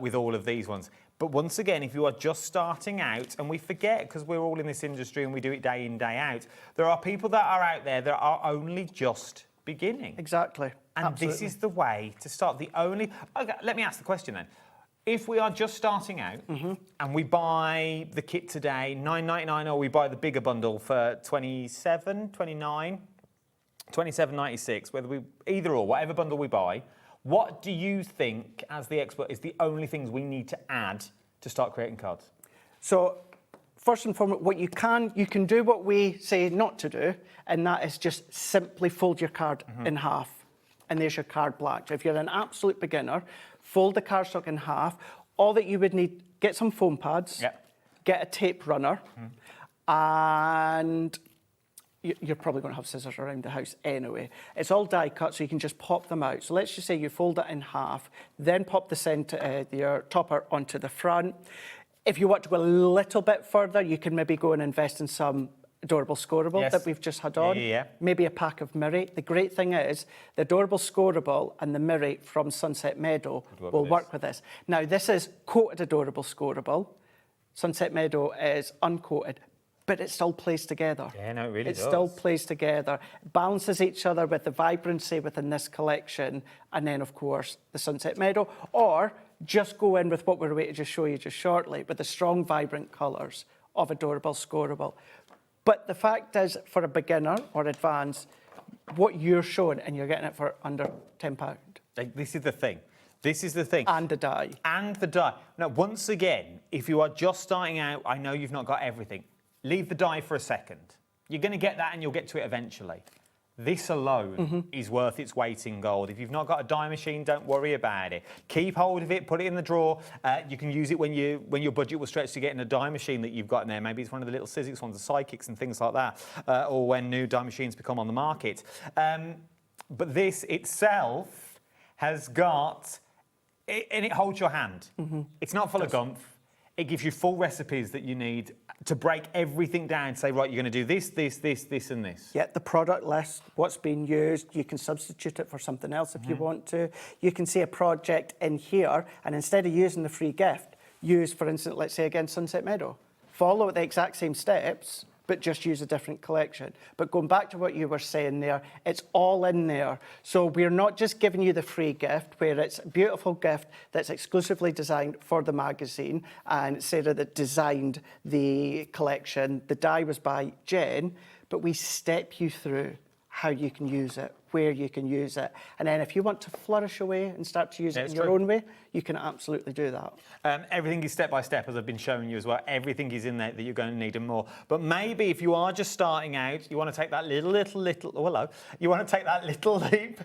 with all of these ones. But once again, if you are just starting out, and we forget, because we're all in this industry and we do it day in, day out, there are people that are out there that are only just beginning. Exactly. And Absolutely. this is the way to start. Okay, let me ask the question then. If we are just starting out and we buy the kit today, $9.99, or we buy the bigger bundle for $27, $29, $27.96, whether we either or, whatever bundle we buy, what do you think, as the expert, is the only things we need to add to start creating cards? So, first and foremost, what you can do what we say not to do, and that is just simply fold your card in half, and there's your card blank. If you're an absolute beginner, fold the cardstock in half. All that you would need, get some foam pads, get a tape runner, and you're probably going to have scissors around the house anyway. It's all die cut, so you can just pop them out. So let's just say you fold it in half, then pop the center, your topper onto the front. If you want to go a little bit further, you can maybe go and invest in some Adorable Scoreable that we've just had on. Maybe a pack of Miri. The great thing is, the Adorable Scoreable and the Miri from Sunset Meadow will work with this. Now, this is coated Adorable Scoreable. Sunset Meadow is uncoated, but it still plays together. Yeah, no, it really does. It does. still plays together, balances each other with the vibrancy within this collection, and then, of course, the Sunset Meadow. Or just go in with what we're going to just show you just shortly, with the strong, vibrant colours of Adorable Scoreable. But the fact is, for a beginner or advanced, what you're showing, and you're getting it for under £10. This is the thing. This is the thing. And the die. And the die. Now, once again, if you are just starting out, I know you've not got everything. Leave the die for a second. You're going to get that and you'll get to it eventually. This alone is worth its weight in gold. If you've not got a die machine, don't worry about it. Keep hold of it, put it in the drawer. You can use it when your budget will stretch to getting a die machine that you've got in there. Maybe it's one of the little Sizzix ones, the Psychics and things like that, or when new die machines become on the market. But this itself has got, and it holds your hand. It's not full of gumph. It gives you full recipes that you need to break everything down and say, right, you're going to do this, this, this, this, and this. Yeah, the product list, what's being used. You can substitute it for something else if you want to. You can see a project in here, and instead of using the free gift, use, for instance, let's say again, Sunset Meadow. Follow the exact same steps, but just use a different collection. But going back to what you were saying there, it's all in there. So we're not just giving you the free gift, where it's a beautiful gift that's exclusively designed for the magazine, and Sarah that designed the collection. The die was by Jen, but we step you through how you can use it, where you can use it. And then if you want to flourish away and start to use it in your own way, you can absolutely do that. Everything is step by step, as I've been showing you as well. Everything is in there that you're going to need and more. But maybe if you are just starting out, you want to take that little, oh, hello. You want to take that little leap.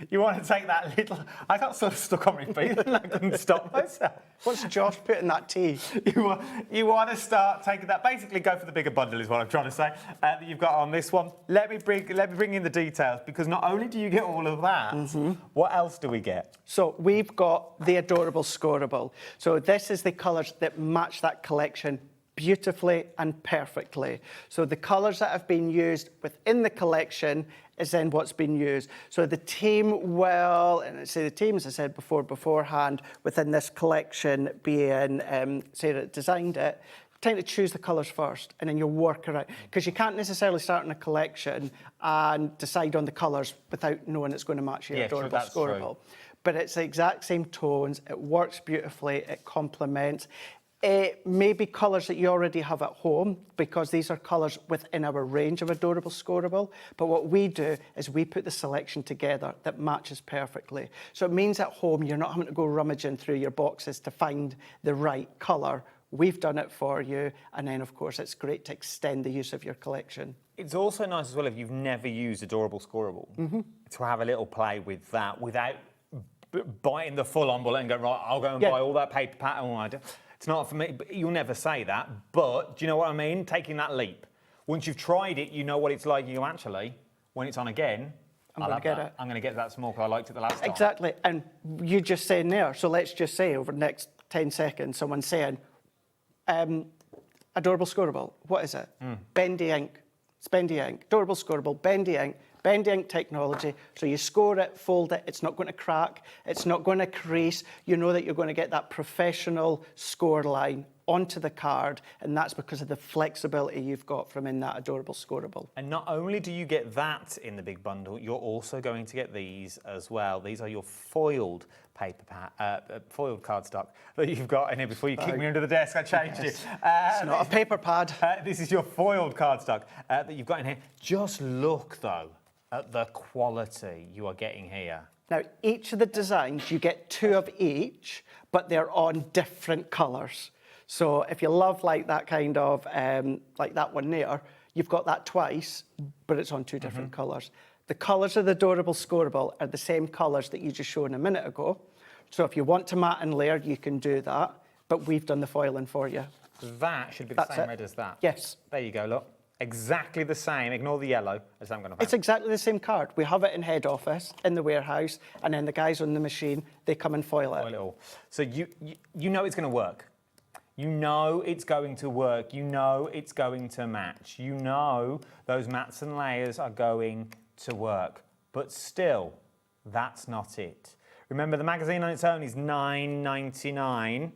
You want to take that little... I got sort of stuck on my feet and I couldn't stop myself. What's Josh put in that tea? You want to start taking that... Basically, go for the bigger bundle is what I'm trying to say, that you've got on this one. Let me bring in the details, because not only do you get all of that, what else do we get? So we've got the Adorable Scoreable. So this is the colours that match that collection beautifully and perfectly. So the colours that have been used within the collection is then what's been used. So the team will, and I say the team, as I said beforehand, within this collection being, Sarah designed it, trying to choose the colours first, and then you'll work around. Because you can't necessarily start in a collection and decide on the colours without knowing it's going to match your Adorable Scoreable. But it's the exact same tones, it works beautifully, it complements. It may be colours that you already have at home, because these are colours within our range of Adorable Scoreable. But what we do is we put the selection together that matches perfectly. So it means at home you're not having to go rummaging through your boxes to find the right colour. We've done it for you, and then of course it's great to extend the use of your collection. It's also nice as well, if you've never used Adorable Scoreable, to have a little play with that without biting the full-on bullet and going, right, I'll go and buy all that paper pattern. It's not for me, but you'll never say that. But do you know what I mean? Taking that leap. Once you've tried it, you know what it's like. You go, actually, when it's on again, I'm going to get it. I'm going to get that small because I liked it the last time. Exactly. And you just saying there, so let's just say over the next 10 seconds, someone's saying, Adorable Scoreable, what is it? Bendy ink. It's bendy ink. Adorable Scoreable, bendy ink. Bendy ink technology, so you score it, fold it, it's not going to crack, it's not going to crease. You know that you're going to get that professional score line onto the card, and that's because of the flexibility you've got from in that Adorable Scoreable. And not only do you get that in the big bundle, you're also going to get these as well. These are your foiled foiled cardstock that you've got in here. Before you kick me under the desk, I changed it. It's not a paper pad. This is your foiled cardstock that you've got in here. Just look, though, at the quality you are getting here. Now, each of the designs, you get 2 of each, but they're on different colours. So if you love like that kind of, like that one there, you've got that twice, but it's on 2 different colours. The colours of the Adorable Scoreable are the same colours that you just showed a minute ago. So if you want to matte and layer, you can do that, but we've done the foiling for you. That should be the same red as that. Yes. There you go, look. Exactly the same, ignore the yellow, as I'm going to have. It's exactly the same card. We have it in head office, in the warehouse, and then the guys on the machine, they come and foil it. Foil it all. So you know it's going to work. You know it's going to work. You know it's going to match. You know those mats and layers are going to work. But still, that's not it. Remember, the magazine on its own is $9.99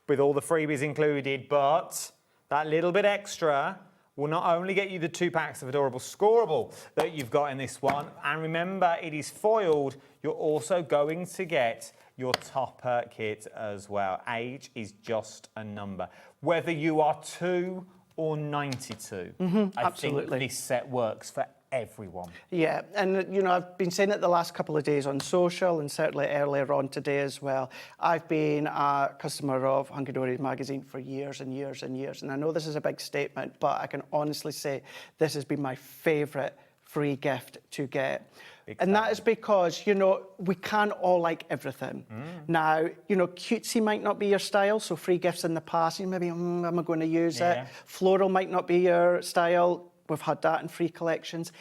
with all the freebies included, but that little bit extra will not only get you the 2 packs of Adorable Scoreable that you've got in this one, and remember, it is foiled, you're also going to get your topper kit as well. Age is just a number. Whether you are 2 or 92, I think this set works for everyone. Yeah, and you know, I've been saying it the last couple of days on social, and certainly earlier on today as well. I've been a customer of Hunky Dory magazine for years and years and years, and I know this is a big statement, but I can honestly say this has been my favourite free gift to get. And that is because, you know, we can't all like everything. Now, you know, cutesy might not be your style, so free gifts in the past, you maybe, am I going to use it? Floral might not be your style. We've had that in free collections.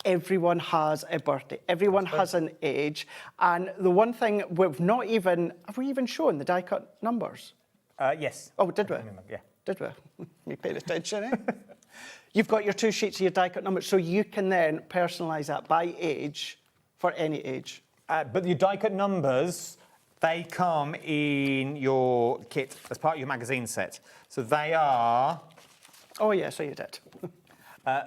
Everyone has a birthday. Everyone has an age. And the one thing we've not even... Have we even shown the die-cut numbers? Yes. Oh, did we? Yeah. Did we? You paid attention, eh? You've got your 2 sheets of your die-cut numbers, so you can then personalise that by age for any age. But your die-cut numbers, they come in your kit as part of your magazine set. So they are... Oh, yeah, so you did.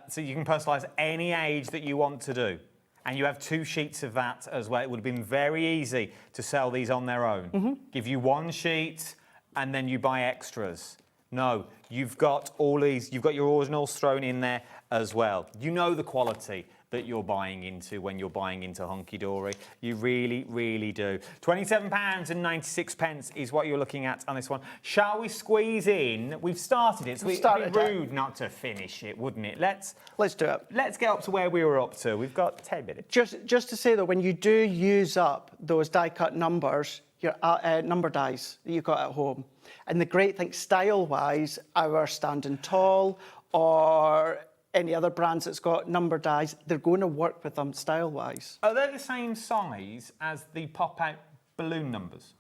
So you can personalise any age that you want to do. And you have 2 sheets of that as well. It would have been very easy to sell these on their own. Give you 1 sheet and then you buy extras. No, you've got all these, you've got your originals thrown in there as well. You know the quality that you're buying into when you're buying into Hunky Dory. You really, really do. £27.96 is what you're looking at on this one. Shall we squeeze in? We've started it, so it'd be rude not to finish it, wouldn't it? Let's do it. Let's get up to where we were up to. We've got 10 minutes. Just to say, though, when you do use up those die-cut numbers, your number dies that you've got at home, and the great thing, style-wise, our Standing Tall or any other brands that's got number dies, they're going to work with them style-wise. Are they the same size as the pop-out balloon numbers?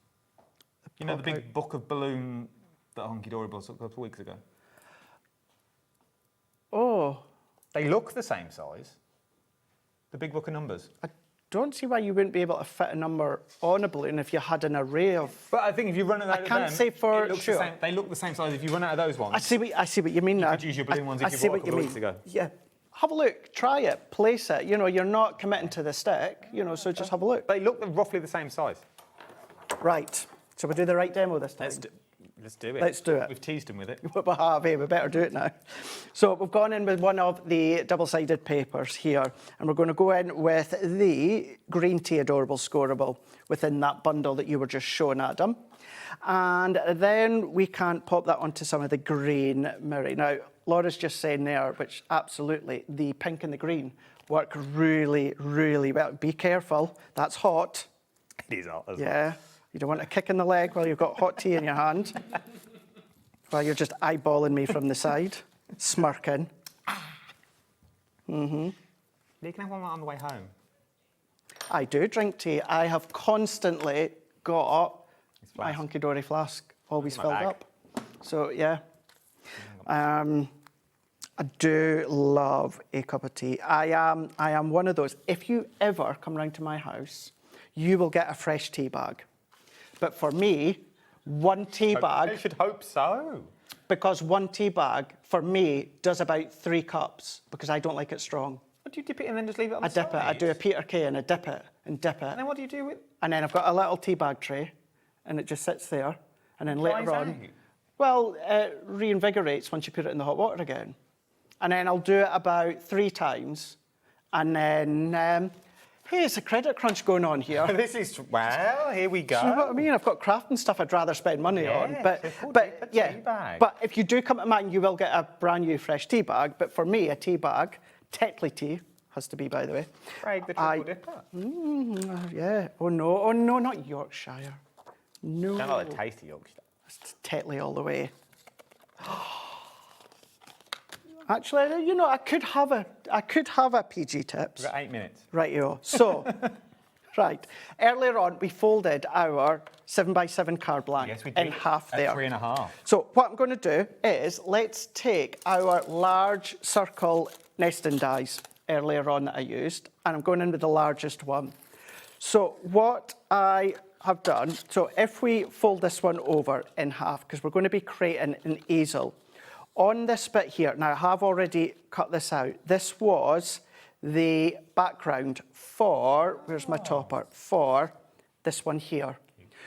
You know, the big book of balloon that Hunky Dory bought a couple of weeks ago? Oh. They look the same size. The big book of numbers. I don't see why you wouldn't be able to fit a number on a balloon if you had an array of... But I think if you run out of them... I can't say for sure. They look the same size if you run out of those ones. I see what you mean now. You could use your balloon ones if you bought a couple of weeks ago. Yeah. Have a look, try it, place it. You know, you're not committing to the stick, you know, so just have a look. They look roughly the same size. Right. So we'll do the right demo this time. Let's do it. Let's do it. We've teased him with it. We have, we better do it now. So we've gone in with one of the double-sided papers here, and we're going to go in with the Green Tea Adorable Scoreable within that bundle that you were just showing, Adam. And then we can pop that onto some of the green Murray. Now, Laura's just saying there, which absolutely, the pink and the green work really, really well. Be careful, that's hot. It is hot as well. Yeah. You don't want a kick in the leg while you've got hot tea in your hand. While you're just eyeballing me from the side, smirking. You can have one on the way home. I do drink tea. I have constantly got my Hunky Dory flask always filled up. So, yeah. I do love a cup of tea. I am one of those. If you ever come round to my house, you will get a fresh tea bag. But for me, one tea bag... I should hope so. Because one tea bag, for me, does about 3 cups, because I don't like it strong. What do you dip it in and then just leave it on I the dip side? it. I do a Peter Kay and I dip it and dip it. And then what do you do with... And then I've got a little tea bag tray, and it just sits there. And then later Dries on... out. Well, it reinvigorates once you put it in the hot water again. And then I'll do it about 3 times. And then... hey, it's a credit crunch going on here. This is... Well, here we go. Do you know what I mean? I've got crafting stuff I'd rather spend money on. Tea bag. But if you do come to mine, you will get a brand new fresh tea bag. But for me, a tea bag, Tetley tea, has to be, by the way. Craig the triple dipper. Yeah. Oh, no, not Yorkshire. No. Don't like the taste of Yorkshire. It's Tetley all the way. Actually, you know, I could have a PG tips. We've got 8 minutes. Right, so, right. Earlier on, we folded our 7x7 card blank in half there. 3.5. So what I'm going to do is let's take our large circle nesting dies earlier on that I used, and I'm going in with the largest one. So what I have done, so if we fold this one over in half, because we're going to be creating an easel, on this bit here, now I have already cut this out. This was the background for, where's my topper, for this one here.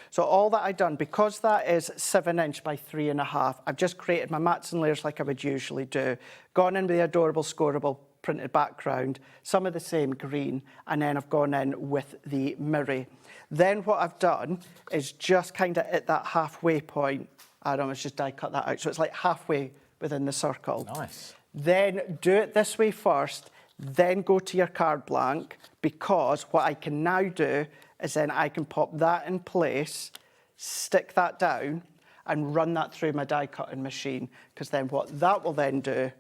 So all that I've done, because that is 7" by 3.5, I've just created my mats and layers like I would usually do. Gone in with the Adorable Scoreable printed background, some of the same green, and then I've gone in with the Murray. Then what I've done is just kind of at that halfway point, Adam has just die cut that out, so it's like halfway within the circle. Nice. Then do it this way first, then go to your card blank, because what I can now do is then I can pop that in place, stick that down, and run that through my die cutting machine, because then what that will then do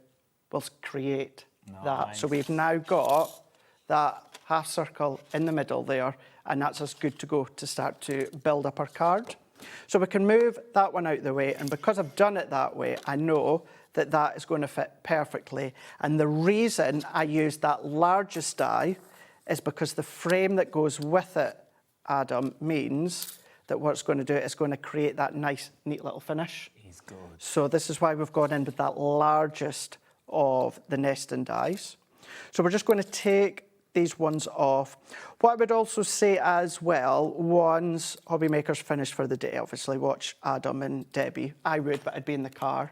will create that. So we've now got that half circle in the middle there, and that's us good to go to start to build up our card. So we can move that one out of the way, and because I've done it that way, I know that that is going to fit perfectly. And the reason I used that largest die is because the frame that goes with it, Adam, means that what it's going to do is going to create that nice, neat little finish. He's good. So this is why we've gone in with that largest of the nesting dies. So we're just going to take these ones off. What I would also say as well, once Hobby Maker's finished for the day, obviously watch Adam and Debbie. I would, but I'd be in the car.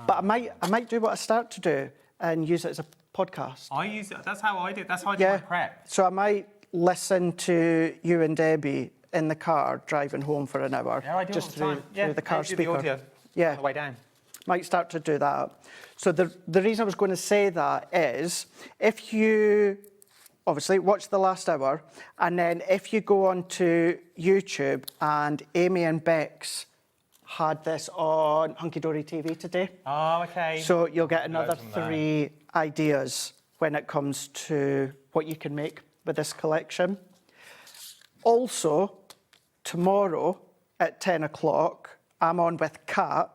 But I might do what I start to do and use it as a podcast. I use it. That's how I do. That's how I do my prep. So I might listen to you and Debbie in the car driving home for an hour. Yeah, I do just all the through, time. Yeah, through the car I do speaker. the audio yeah, on the way down. Might start to do that. So the reason I was going to say that is if you obviously watch the last hour, and then if you go onto YouTube, and Amy and Bex had this on Hunky Dory TV today. Oh, okay. So you'll get another from there. 3 ideas when it comes to what you can make with this collection. Also, tomorrow at 10 o'clock, I'm on with Kat,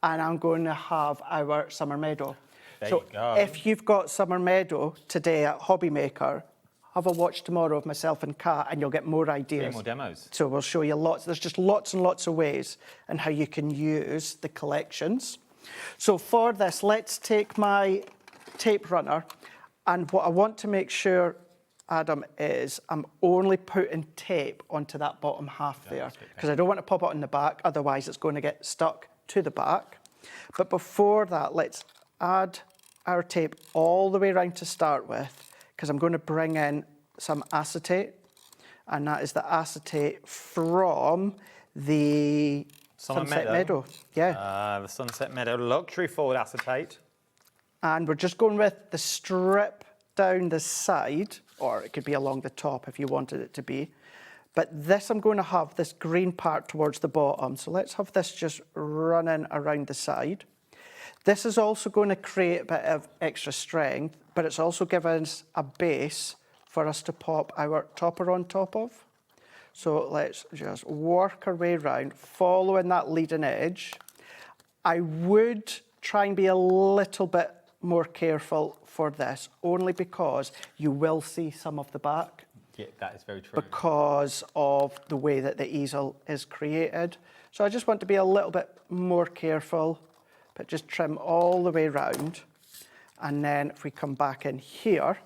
and I'm going to have our Summer Meadow. There So you go. if you've got Summer Meadow today at Hobby Maker, have a watch tomorrow of myself and Kat, and you'll get more ideas. Yeah, more demos. So we'll show you lots. There's just lots and lots of ways and how you can use the collections. So for this, let's take my tape runner, and what I want to make sure, Adam, is I'm only putting tape onto that bottom half there, because I don't want to pop it on the back, otherwise it's going to get stuck to the back. But before that, let's add our tape all the way around to start with, because I'm going to bring in some acetate, and that is the acetate from the Sunset Meadow. Yeah. The Sunset Meadow Luxury Forward Acetate. And we're just going with the strip down the side, or it could be along the top if you wanted it to be. But this, I'm going to have this green part towards the bottom. So let's have this just running around the side. This is also going to create a bit of extra strength, but it's also given us a base for us to pop our topper on top of. So let's just work our way around, following that leading edge. I would try and be a little bit more careful for this, only because you will see some of the back. Yeah, that is very true. Because of the way that the easel is created. So I just want to be a little bit more careful, but just trim all the way around. And then if we come back in here,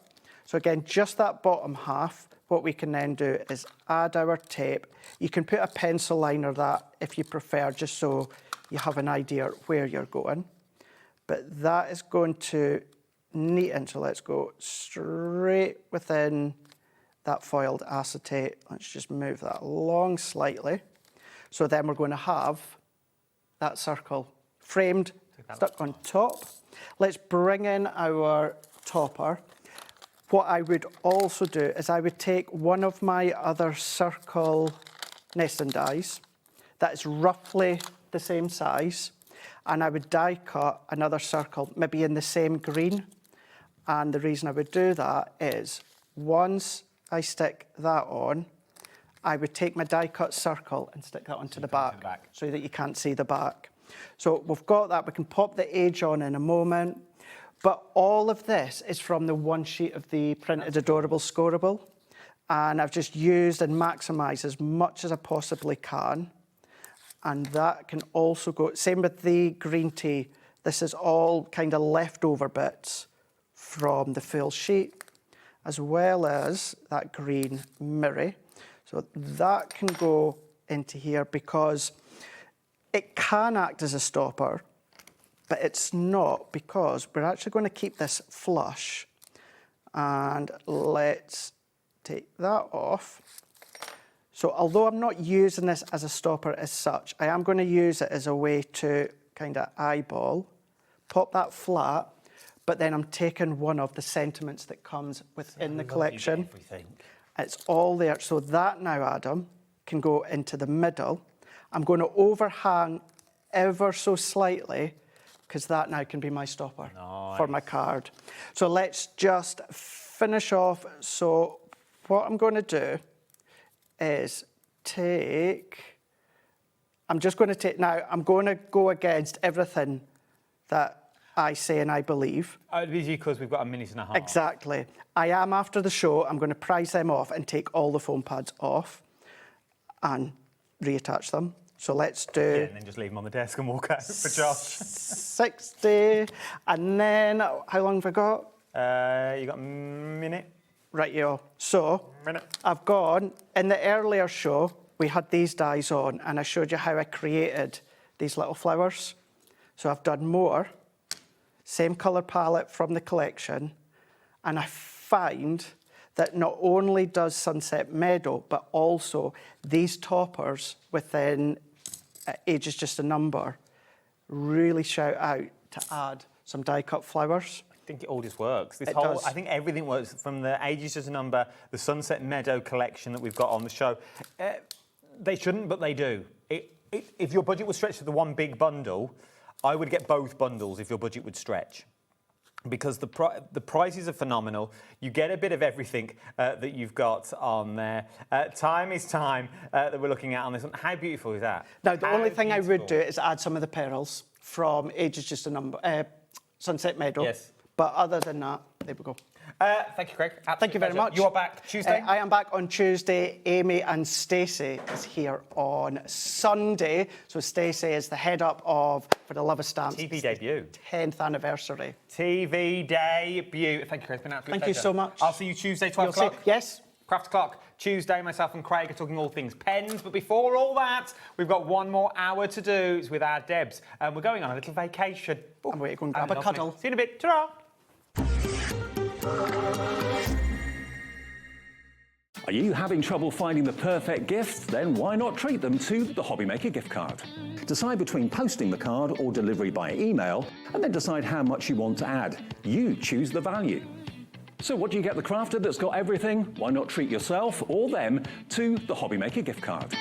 so again, just that bottom half, what we can then do is add our tape. You can put a pencil liner that if you prefer, just so you have an idea where you're going. But that is going to neaten, so let's go straight within that foiled acetate. Let's just move that along slightly. So then we're going to have that circle framed, stuck on top. Let's bring in our topper. What I would also do is I would take one of my other circle nesting dies that is roughly the same size, and I would die cut another circle, maybe in the same green. And the reason I would do that is once I stick that on, I would take my die cut circle and stick that onto the back so that you can't see the back. So we've got that. We can pop the age on in a moment. But all of this is from the one sheet of the Printed Adorable Scoreable. And I've just used and maximised as much as I possibly can. And that can also go, same with the green tea. This is all kind of leftover bits from the full sheet, as well as that green mirror. So that can go into here because it can act as a stopper, but it's not, because we're actually going to keep this flush. And let's take that off. So although I'm not using this as a stopper as such, I am going to use it as a way to kind of eyeball, pop that flat, but then I'm taking one of the sentiments that comes within the collection. It's all there. So that now, Adam, can go into the middle. I'm going to overhang ever so slightly, because that now can be my stopper for my card. So let's just finish off. So what I'm going to do is I'm just going to take, now I'm going to go against everything that I say and I believe. It's easy because we've got a minute and a half. Exactly. I am, after the show, I'm going to prize them off and take all the foam pads off and reattach them. So let's do... Yeah, and then just leave them on the desk and walk out for Josh. 60. And then, how long have I got? You got a minute. Right, yo. So, I've gone, in the earlier show, we had these dies on, and I showed you how I created these little flowers. So I've done more, same colour palette from the collection, and I find that not only does Sunset Meadow, but also these toppers within Age is Just a Number really shout out to add some die-cut flowers. I think it all just works. It does. I think everything works, from the Age is Just a Number, the Sunset Meadow collection that we've got on the show. They shouldn't, but they do. If your budget was stretched to the one big bundle, I would get both bundles if your budget would stretch. Because the prices are phenomenal. You get a bit of everything that you've got on there. Time is time that we're looking at on this one. How beautiful is that? Now, the only thing I would do is add some of the pearls from Age is Just a Number, Sunset Meadow. Yes. But other than that, there we go. Thank you, Craig. Absolute Thank you very pleasure. much. You're back Tuesday? I am back on Tuesday. Amy and Stacey is here on Sunday. So Stacey is the head up of For the Love of Stamps. TV debut. 10th anniversary. TV debut. Thank you, Craig. It's been an absolute Thank you pleasure. so much. I'll see you Tuesday, 12 You'll see- o'clock. Yes. Craft O'Clock. Tuesday, myself and Craig are talking all things pens. But before all that, we've got one more hour to do. It's with our Debs. And we're going on a little vacation. I'm going to go and grab a cuddle. See you in a bit. Ta-ra. Are you having trouble finding the perfect gift? Then why not treat them to the Hobbymaker gift card? Decide between posting the card or delivery by email, and then decide how much you want to add. You choose the value. So what do you get the crafter that's got everything? Why not treat yourself or them to the Hobbymaker gift card?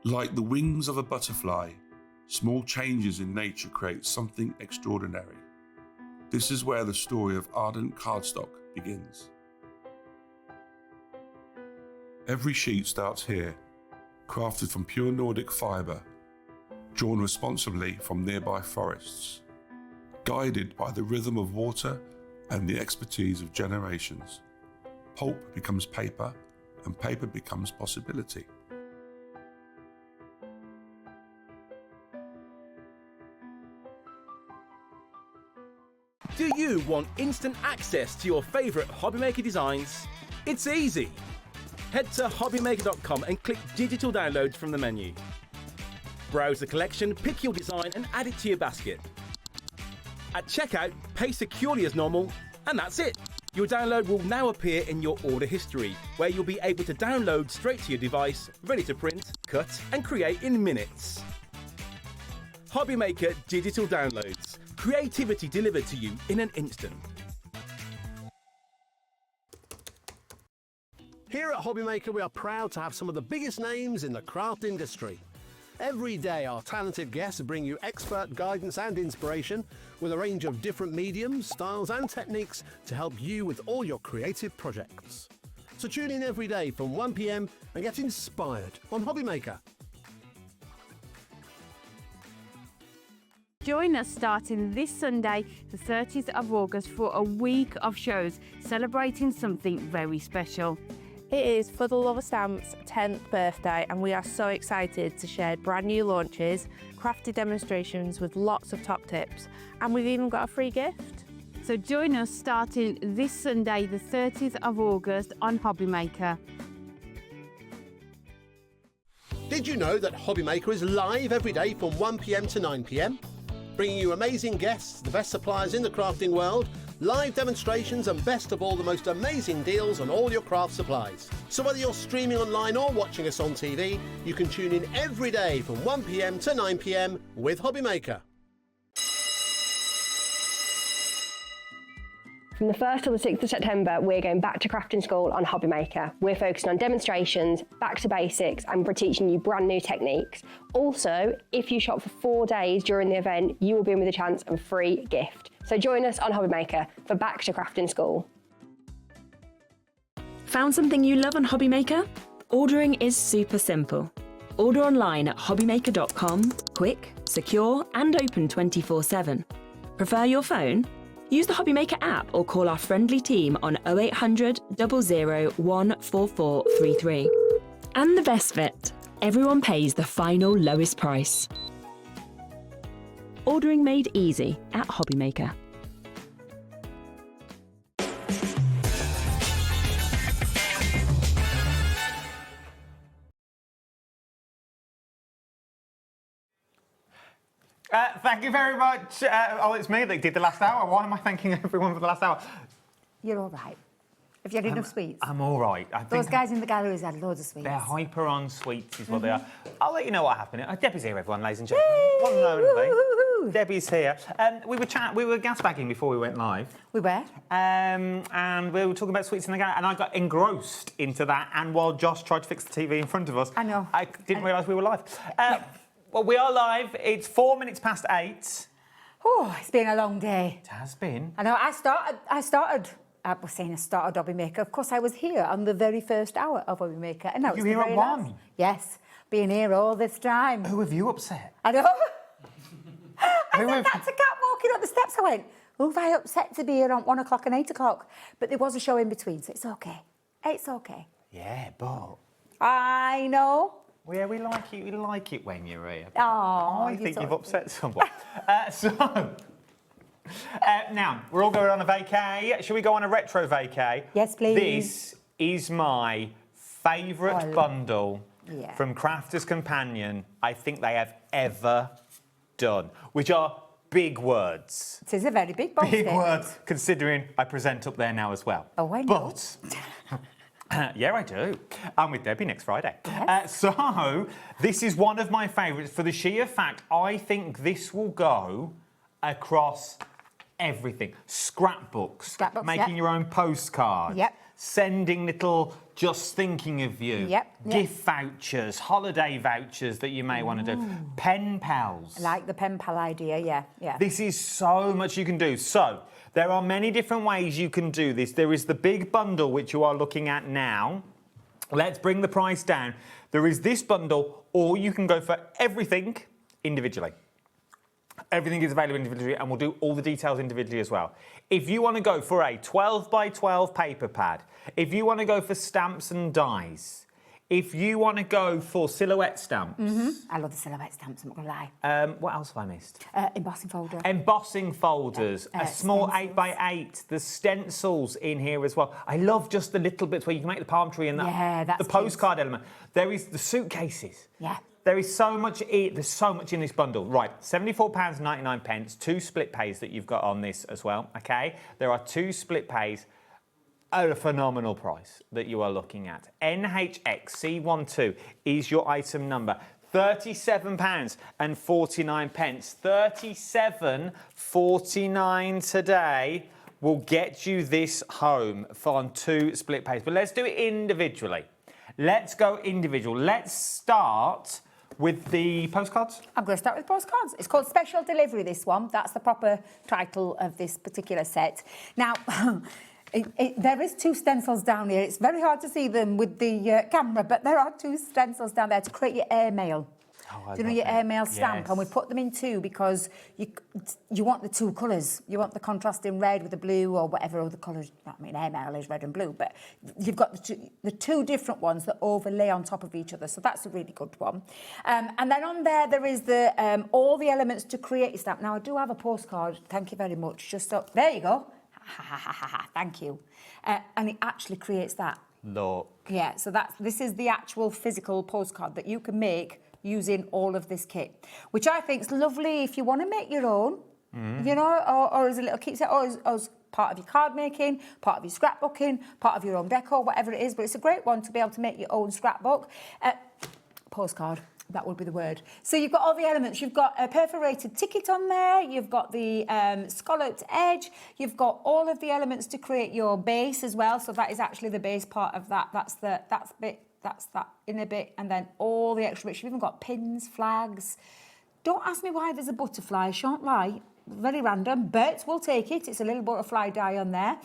Like the wings of a butterfly, small changes in nature create something extraordinary. This is where the story of Ardent Cardstock begins. Every sheet starts here, crafted from pure Nordic fibre, drawn responsibly from nearby forests, guided by the rhythm of water and the expertise of generations. Pulp becomes paper, and paper becomes possibility. Do you want instant access to your favourite Hobbymaker designs? It's easy. Head to hobbymaker.com and click Digital Downloads from the menu. Browse the collection, pick your design and add it to your basket. At checkout, pay securely as normal, and that's it. Your download will now appear in your order history, where you'll be able to download straight to your device, ready to print, cut and create in minutes. Hobbymaker Digital Downloads. Creativity delivered to you in an instant. Here at Hobbymaker, we are proud to have some of the biggest names in the craft industry. Every day, our talented guests bring you expert guidance and inspiration with a range of different mediums, styles and techniques to help you with all your creative projects. So tune in every day from 1 p.m. and get inspired on Hobbymaker. Join us starting this Sunday, the 30th of August, for a week of shows celebrating something very special. It is For the Love of Stamps' 10th birthday, and we are so excited to share brand new launches, crafty demonstrations with lots of top tips, and we've even got a free gift. So join us starting this Sunday, the 30th of August on Hobbymaker. Did you know that Hobbymaker is live every day from 1 p.m. to 9 p.m? Bringing you amazing guests, the best suppliers in the crafting world, live demonstrations and best of all, the most amazing deals on all your craft supplies. So whether you're streaming online or watching us on TV, you can tune in every day from 1 p.m. to 9 p.m. with Hobbymaker. From the 1st to the 6th of September, we're going back to crafting school on Hobbymaker. We're focusing on demonstrations, back to basics, and we're teaching you brand new techniques. Also, if you shop for 4 days during the event, you will be in with a chance of a free gift. So join us on Hobbymaker for Back to Crafting School. Found something you love on Hobbymaker? Ordering is super simple. Order online at hobbymaker.com, quick, secure, and open 24/7. Prefer your phone? Use the Hobbymaker app or call our friendly team on 0800 00 14433. And the best bit, everyone pays the final lowest price. Ordering made easy at Hobbymaker. Thank you very much. Oh, it's me that did the last hour. Why am I thanking everyone for the last hour? You're all right. Have you had enough sweets? I'm all right. Those guys in the galleries had loads of sweets. They're hyper on sweets is what they are. I'll let you know what happened. Debbie's here, everyone, ladies and gentlemen. One and only. Debbie's here. We were gasbagging before we went live. We were. And we were talking about sweets in the gallery, and I got engrossed into that. And while Josh tried to fix the TV in front of us, I know. I didn't realise we were live. Well, we are live. It's 8 minutes. Oh, it's been a long day. It has been. I know. I started. I was saying I started Hobbymaker. Of course, I was here on the very first hour of Hobbymaker, and now You here at 1? Yes, been here all this time. Who have you upset? I know. I said that to Kat walking up the steps. I went, who have I upset to be here on 1 o'clock and 8 o'clock? But there was a show in between, so it's okay. It's okay. Yeah, but I know. Well, yeah, we like it. We like it when you're here. Oh, I think you've upset someone. Now, we're all going on a vacay. Shall we go on a retro vacay? Yes, please. This is my favourite bundle Yeah. from Crafters Companion I think they have ever done, which are big words. It is a very big box. Big words, considering I present up there now as well. Oh, I know. But yeah, I do. I'm with Debbie next Friday. Yes. So this is one of my favourites for the sheer fact I think this will go across everything. Scrapbooks, making yep. your own postcards, Yep. sending little just thinking of you, Yep. gift vouchers, holiday vouchers that you may want to do, pen pals. I like the pen pal idea, yeah. This is so much you can do. So, there are many different ways you can do this. There is the big bundle, which you are looking at now. Let's bring the price down. There is this bundle, or you can go for everything individually. Everything is available individually, and we'll do all the details individually as well. If you want to go for a 12 by 12 paper pad, if you want to go for stamps and dies, if you want to go for silhouette stamps. I love the silhouette stamps, I'm not going to lie. What else have I missed? Embossing folder. Embossing folders, a small 8x8, the stencils in here as well. I love just the little bits where you can make the palm tree and the postcard element. There is the suitcases. Yeah. There is so much. There's so much in this bundle. Right, £74.99. 2 split pays that you've got on this as well. Okay, there are 2 split pays at a phenomenal price that you are looking at. NHXC12 is your item number. £37.49. £37.49 today will get you this home on 2 split pays. But let's do it individually. Let's go individual. Let's start with the postcards. I'm going to start with postcards. It's called Special Delivery, this one. That's the proper title of this particular set. Now, there is 2 stencils down here. It's very hard to see them with the camera, but there are 2 stencils down there to create your airmail. Do you know your airmail stamp? Yes. And we put them in 2 because you want the 2 colours. You want the contrasting red with the blue or whatever other colours. I mean, airmail is red and blue, but you've got the 2 different ones that overlay on top of each other. So that's a really good one. And then on there is the all the elements to create your stamp. Now, I do have a postcard. Thank you very much. Just so, there you go. Thank you. And it actually creates that. Look. Yeah, so this is the actual physical postcard that you can make using all of this kit, which I think is lovely if you want to make your own, you know, or as a little keepsake, or as part of your card making, part of your scrapbooking, part of your own decor, whatever it is. But it's a great one to be able to make your own scrapbook. Postcard, that would be the word. So you've got all the elements. You've got a perforated ticket on there. You've got the scalloped edge. You've got all of the elements to create your base as well. So that is actually the base part of that. That's that inner bit, and then all the extra bits. You've even got pins, flags. Don't ask me why there's a butterfly. I shan't lie. very random, but we'll take it. It's a little butterfly die on there.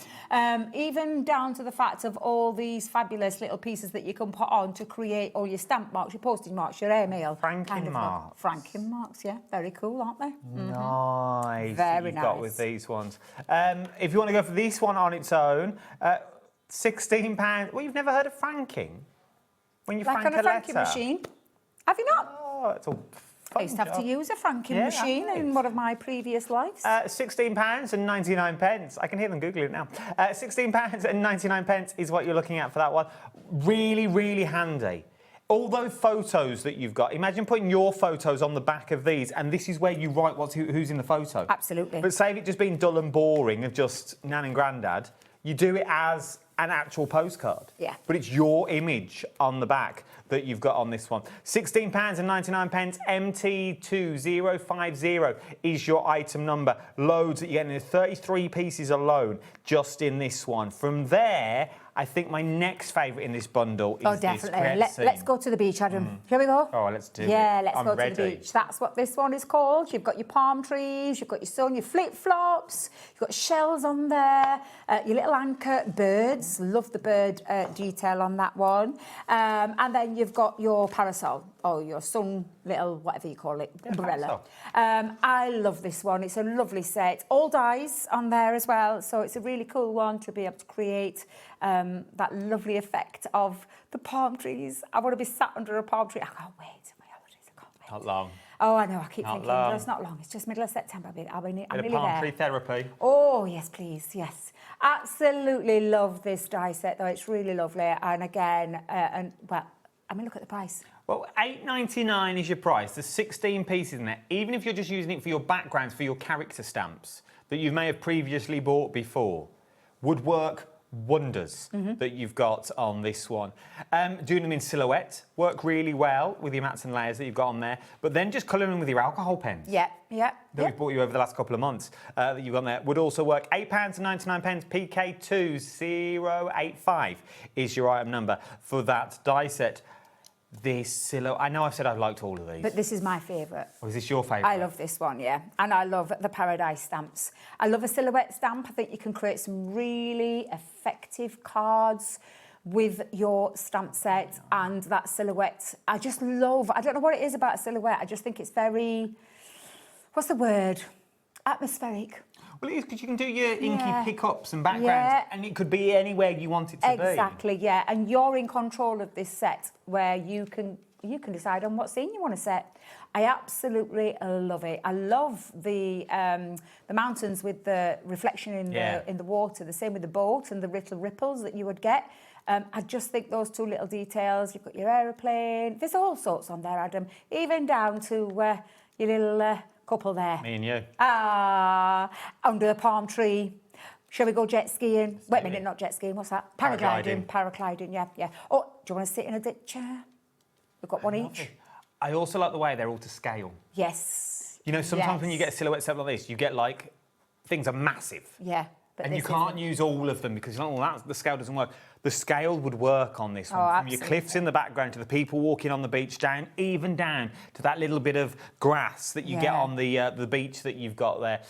Even down to the fact of all these fabulous little pieces that you can put on to create all your stamp marks, your postage marks, your airmail. Franking marks. Franking marks, yeah. Very cool, aren't they? Nice. Very You've nice. got with these ones. If you want to go for this one on its own, £16. Well, you've never heard of franking? When you Like frank on a franking letter? machine. Have you not? Oh, it's all I used to have to use a franking machine in one of my previous lives. £16.99. I can hear them Googling it now. £16.99 is what you're looking at for that one. Really, really handy. All those photos that you've got, imagine putting your photos on the back of these, and this is where you write who's in the photo. Absolutely. But save it just being dull and boring of just Nan and Grandad, you do it as an actual postcard. Yeah. But it's your image on the back that you've got on this one. £16.99, MT2050 is your item number. Loads that you're getting. There's 33 pieces alone just in this one. From there, I think my next favourite in this bundle is Oh, definitely. this Let's go to the beach, Adam. Shall we go? Oh, let's do it. Yeah, let's I'm go ready. to the beach. That's what this one is called. You've got your palm trees, you've got your sun, your flip-flops, you've got shells on there, your little anchor birds. Love the bird detail on that one. And then you've got your parasol, or your sun little, whatever you call it, umbrella. I love this one. It's a lovely set. All dies on there as well, so it's a really cool one to be able to create that lovely effect of the palm trees. I want to be sat under a palm tree. I can't wait. My holidays, I can't wait. Not long. Oh, I know. I keep Not thinking, long. no, it's not long. It's just middle of September. I'm Bit nearly of palm there. tree therapy. Oh, yes, please. Yes. Absolutely love this die set, though. It's really lovely. And again, look at the price. Well, $8.99 is your price. There's 16 pieces in there. Even if you're just using it for your backgrounds, for your character stamps that you may have previously bought before, would work wonders that you've got on this one. Doing them in silhouette work really well with your mats and layers that you've got on there, but then just colouring with your alcohol pens. Yeah. That we've bought you over the last couple of months that you've got there would also work. £8.99, PK2085 is your item number for that die set. This silhouette, I know I've said I've liked all of these. But this is my favourite. Or is this your favourite? I love this one, yeah. And I love the Paradise stamps. I love a silhouette stamp. I think you can create some really effective cards with your stamp set and that silhouette. I just love, I don't know what it is about a silhouette. I just think it's very, what's the word? Atmospheric. Well, it is because you can do your inky Yeah. pickups and backgrounds, Yeah. and it could be anywhere you want it to be. Exactly, yeah. And you're in control of this set where you can decide on what scene you want to set. I absolutely love it. I love the mountains with the reflection in the water. The same with the boat and the little ripples that you would get. I just think those two little details. You've got your aeroplane. There's all sorts on there, Adam. Even down to your little couple there. Me and you. Under the palm tree. Shall we go jet skiing? Wait a minute, not jet skiing. What's that? Paragliding. Paragliding, yeah. Oh, do you want to sit in a chair? We've got one each. I also like the way they're all to scale. Yes. You know, sometimes when you get a silhouette set like this, you get like things are massive. Yeah. But And you this can't isn't. use all of them because you're like, oh, the scale doesn't work. The scale would work on this one. Oh, From your absolutely. cliffs in the background to the people walking on the beach, even down to that little bit of grass that you get Yeah. on the beach that you've got there.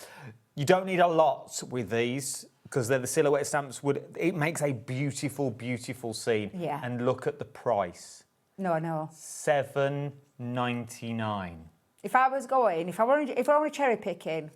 You don't need a lot with these because they're the silhouette stamps. It makes a beautiful, beautiful scene. Yeah. And look at the price. No. $7.99. If I want to cherry picking,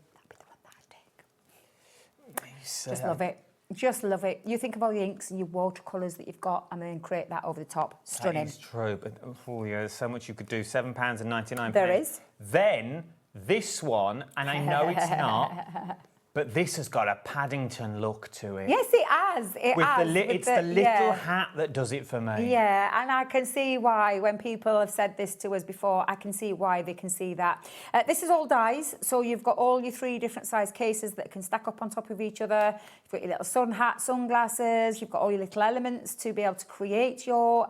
just love it. Just love it. You think of all the inks and your watercolours that you've got and then create that over the top. Stunning. That is true, but there's so much you could do. £7.99. There is. Then this one, and I know it's not, but this has got a Paddington look to it. Yes, it has. It's the little hat that does it for me. Yeah, and I can see why when people have said this to us before, I can see why they can see that. This is all dies, so you've got all your 3 different size cases that can stack up on top of each other. You've got your little sun hat, sunglasses, you've got all your little elements to be able to create your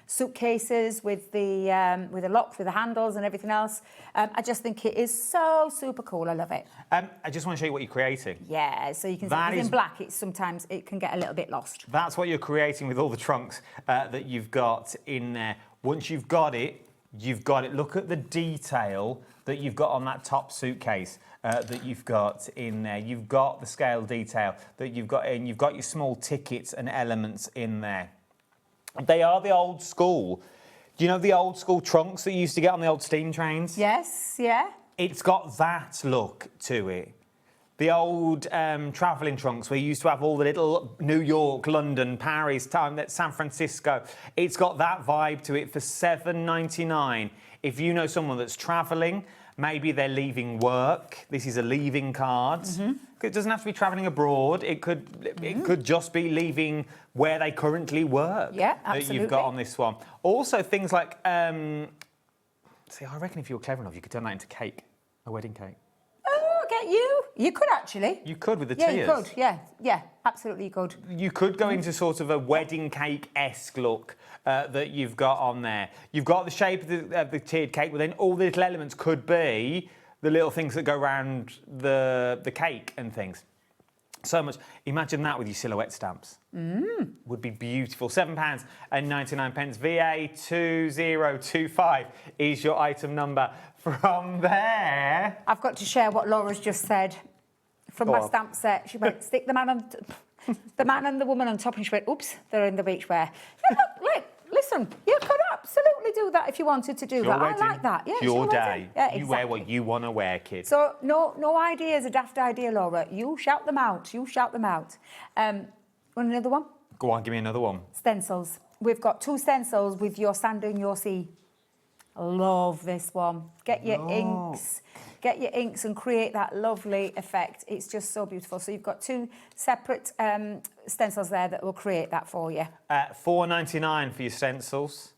suitcases with the locks, with the handles and everything else. I just think it is so super cool. I love it. I just want to show you what you're creating. Yeah, so you can see That it's is- in black. Sometimes it can get a little bit lost. That's what you're creating with all the trunks that you've got in there. Once you've got it, You've got it. Look at the detail that you've got on that top suitcase that you've got in there. You've got the scale detail that you've got in. You've got your small tickets and elements in there. They are the old school. Do you know the old school trunks that you used to get on the old steam trains? Yes, yeah. It's got that look to it. The old travelling trunks where you used to have all the little New York, London, Paris, San Francisco. It's got that vibe to it for $7.99. If you know someone that's travelling, maybe they're leaving work. This is a leaving card. It doesn't have to be travelling abroad. It could just be leaving where they currently work. Yeah, That you've got on this one. Also, things like, see, I reckon if you were clever enough, you could turn that into cake, a wedding cake. Oh, get you. You could actually. You could with the Yeah, tiers. you could. Yeah, absolutely you could. You could go into sort of a wedding cake-esque look that you've got on there. You've got the shape of the tiered cake, but then all the little elements could be the little things that go around the cake and things. So much. Imagine that with your silhouette stamps. Would be beautiful. £7.99. VA2025 is your item number. From there... I've got to share what Laura's just said. From Go my on. stamp set, she went, stick the man on... the man and the woman on top, and she went, oops, they're in the beachwear. Yeah, look, listen, you could absolutely do that if you wanted to do that. I like that. Yeah, It's it's your day. wedding. Yeah, You wear exactly. what you want to wear, kid. So no idea is a daft idea, Laura. You shout them out. You shout them out. Want another one? Go on, give me another one. Stencils. We've got 2 stencils with your sand and your sea. Love this one. Get your inks. Get your inks and create that lovely effect. It's just so beautiful. So you've got 2 separate stencils there that will create that for you. $4.99 for your stencils.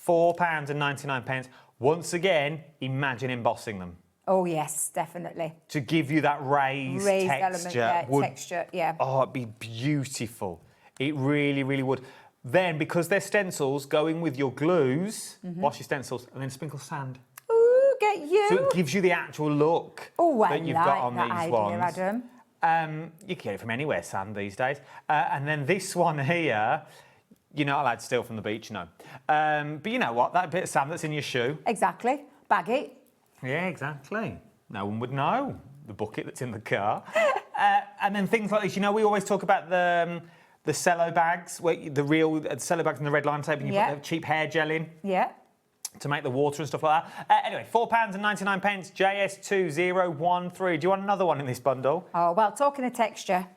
£4.99. Once again, imagine embossing them. Oh, yes, definitely. To give you that raised element, texture. yeah, would- texture, yeah. Oh, it'd be beautiful. It really, really would. Then, because they're stencils, going with your glues, wash your stencils, and then sprinkle sand. Ooh, get you. So it gives you the actual look Oh, I that you've like got on that these idea, ones. Adam. You can get it from anywhere, sand, these days. And then this one here, you're not allowed to steal from the beach, no. But you know what? That bit of sand that's in your shoe. Exactly. Bag it. Yeah, exactly. No one would know. The bucket that's in the car. And then things like this. You know, we always talk about the cello bags, the real cello bags and the red lime tape, and you put the cheap hair gel in. Yeah. To make the water and stuff like that. Anyway, £4.99, JS2013. Do you want another one in this bundle? Oh, well, talking of texture,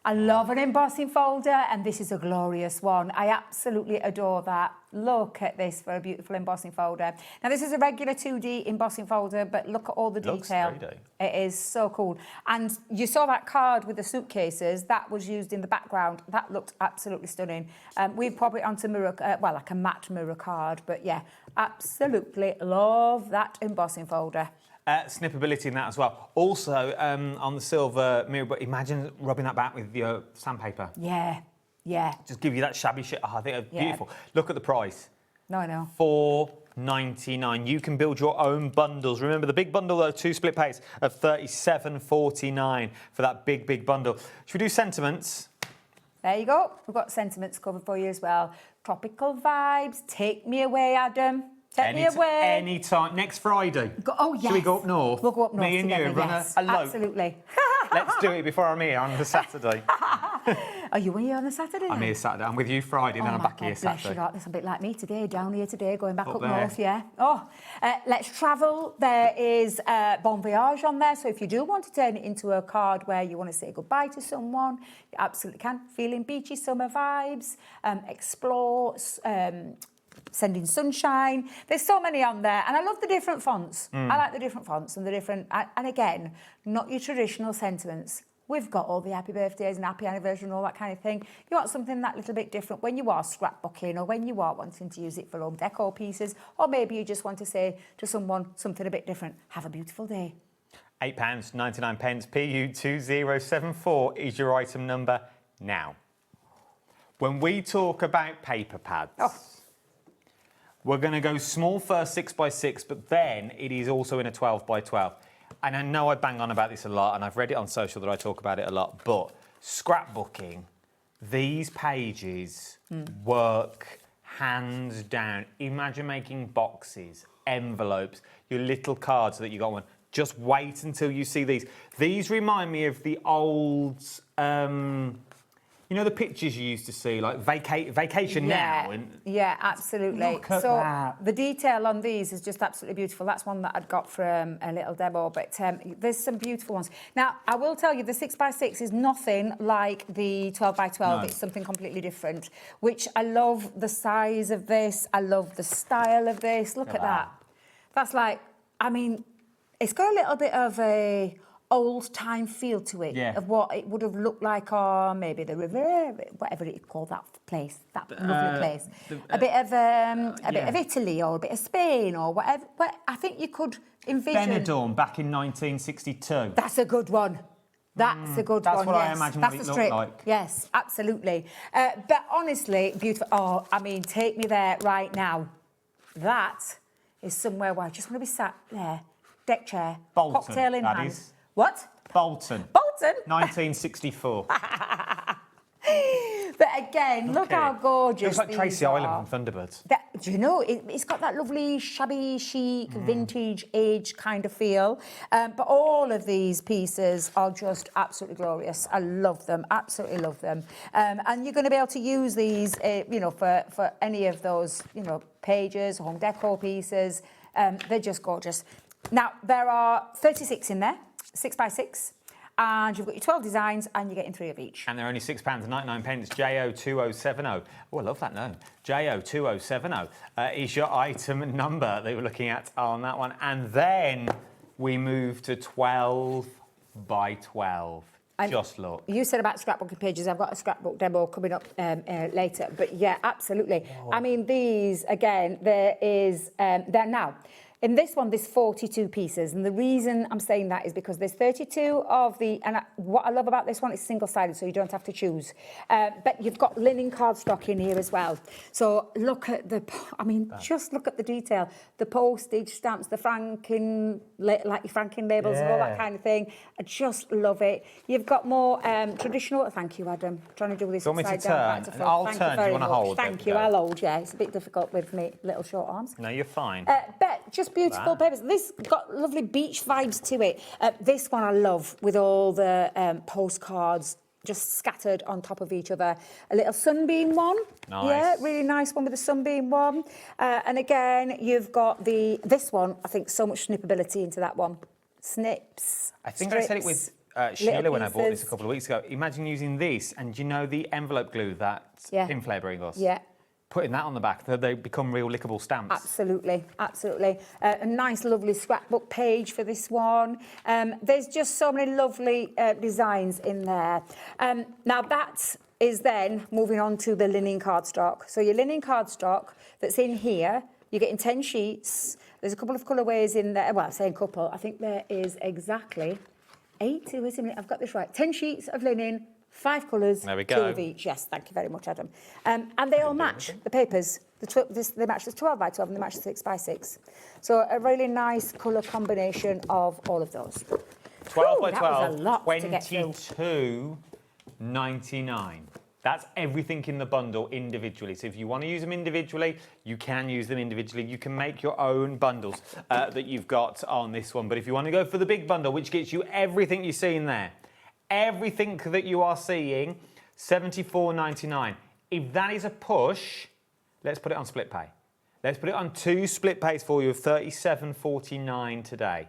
I love an embossing folder, and this is a glorious one. I absolutely adore that. Look at this for a beautiful embossing folder. Now, this is a regular 2D embossing folder, but look at all the Looks detail. 3D. It is so cool. And you saw that card with the suitcases. That was used in the background. That looked absolutely stunning. We've probably onto mirror, well, like a matte mirror card. But yeah, absolutely love that embossing folder. Snippability in that as well. Also, on the silver mirror, but imagine rubbing that back with your sandpaper. Yeah, yeah. Just give you that shabby shit. Oh, I think it's Yeah. beautiful. Look at the price. No, I know. $4.99. You can build your own bundles. Remember the big bundle, though, 2 split pays of $37.49 for that big bundle. Should we do sentiments? There you go. We've got sentiments covered for you as well. Tropical vibes. Take me away, Adam. Take me away. Anytime. Next Friday. Oh, yes. Should we go up north? We'll go up north Me and together, you run yes. a lope. Absolutely. Let's do it before I'm here on the Saturday. Are you here on a Saturday? I'm then? here Saturday. I'm with you Friday, and then I'm back here Bless you, Saturday. lot. That's a bit like me today, down here today, going back Up up there. north, yeah. Oh, let's travel. There is Bon Voyage on there, so if you do want to turn it into a card where you want to say goodbye to someone, you absolutely can. Feeling beachy summer vibes, explore, sending sunshine. There's so many on there, and I love the different fonts. I like the different fonts and the different, and again, not your traditional sentiments. We've got all the happy birthdays and happy anniversary and all that kind of thing. You want something that little bit different when you are scrapbooking or when you are wanting to use it for home decor pieces, or maybe you just want to say to someone something a bit different. Have a beautiful day. £8.99. PU2074 is your item number now. When we talk about paper pads, we're going to go small first, 6x6, but then it is also in a 12x12. And I know I bang on about this a lot, and I've read it on social that I talk about it a lot, but scrapbooking, these pages work hands down. Imagine making boxes, envelopes, your little cards that you got one. Just wait until you see these. These remind me of the old, you know, the pictures you used to see, like vacation now. Yeah, absolutely. Look at so that. the detail on these is just absolutely beautiful. That's one that I'd got from a little demo, but there's some beautiful ones. Now, I will tell you, the 6x6 is nothing like the 12x12. No. It's something completely different, which I love the size of this. I love the style of this. Look at that. That's like, I mean, it's got a little bit of a old-time feel to it, of what it would have looked like, or maybe the Riviera, whatever it's called, that place, that lovely place. A bit of Italy, or a bit of Spain, or whatever. But I think you could envision... Benidorm back in 1962. That's a good one. That's a good that's one, what I yes. imagine That's what it a looked strip. like. Yes, absolutely. But honestly, beautiful. Oh, I mean, take me there right now. That is somewhere where I just want to be sat there, deck chair, Bolton, cocktail in that hand. is. What? Bolton. Bolton? 1964. But again, look how gorgeous. Looks like these Tracy are. Island from Thunderbirds. Do you know, it's got that lovely shabby chic, vintage age kind of feel. But all of these pieces are just absolutely glorious. I love them, absolutely love them. And you're going to be able to use these, you know, for any of those, you know, pages, home decor pieces. They're just gorgeous. Now, there are 36 in there, 6x6. And you've got your 12 designs and you're getting 3 of each. And they're only £6.99, JO2070. Oh, I love that name. JO2070 is your item number that we're looking at on that one. And then we move to 12 by 12. Just look. You said about scrapbooking pages. I've got a scrapbook demo coming up later. But yeah, absolutely. Oh. I mean, these, again, there is, they're now. In this one, there's 42 pieces, and the reason I'm saying that is because there's 32 of the, and what I love about this one is single-sided, so you don't have to choose. But you've got linen cardstock in here as well. So look at the, I mean, just look at the detail. The postage stamps, the franking, like your franking labels and all that kind of thing. I just love it. You've got more traditional, thank you, Adam. I'm trying to do this Do you want me to upside down, turn? back to And front. I'll Thank turn. you Do you very want to much. hold? Thank you, I'll hold, yeah. It's a bit difficult with me little short arms. No, you're fine. But just beautiful papers. This got lovely beach vibes to it. This one I love with all the postcards just scattered on top of each other. A little sunbeam one. Nice. Yeah, really nice one with a sunbeam one. And again, you've got this one, I think so much snippability into that one. Snips, I think I said it with Sheila when I bought this a couple of weeks ago. Imagine using this, and you know the envelope glue that Pinflair bring us? Yeah. Putting that on the back, they become real lickable stamps. Absolutely, absolutely. A nice, lovely scrapbook page for this one. There's just so many lovely designs in there. Now that is then moving on to the linen cardstock. So your linen cardstock that's in here, you're getting 10 sheets. There's a couple of colourways in there. Well, I'm saying couple. I think there is exactly 8. Wait a minute, I've got this right. 10 sheets of linen. 5 colours, there we 2 go. of each. Yes, thank you very much, Adam. And they all match the papers. They match the 12 by 12 and they match the 6 by 6. So a really nice colour combination of all of those. 12 by that 12, was a lot to get through. $22.99. That's everything in the bundle individually. So if you want to use them individually, you can use them individually. You can make your own bundles that you've got on this one. But if you want to go for the big bundle, which gets you everything you see in there, everything that you are seeing, $74.99. If that is a push, let's put it on split pay. Let's put it on 2 split pays for you of $37.49 today.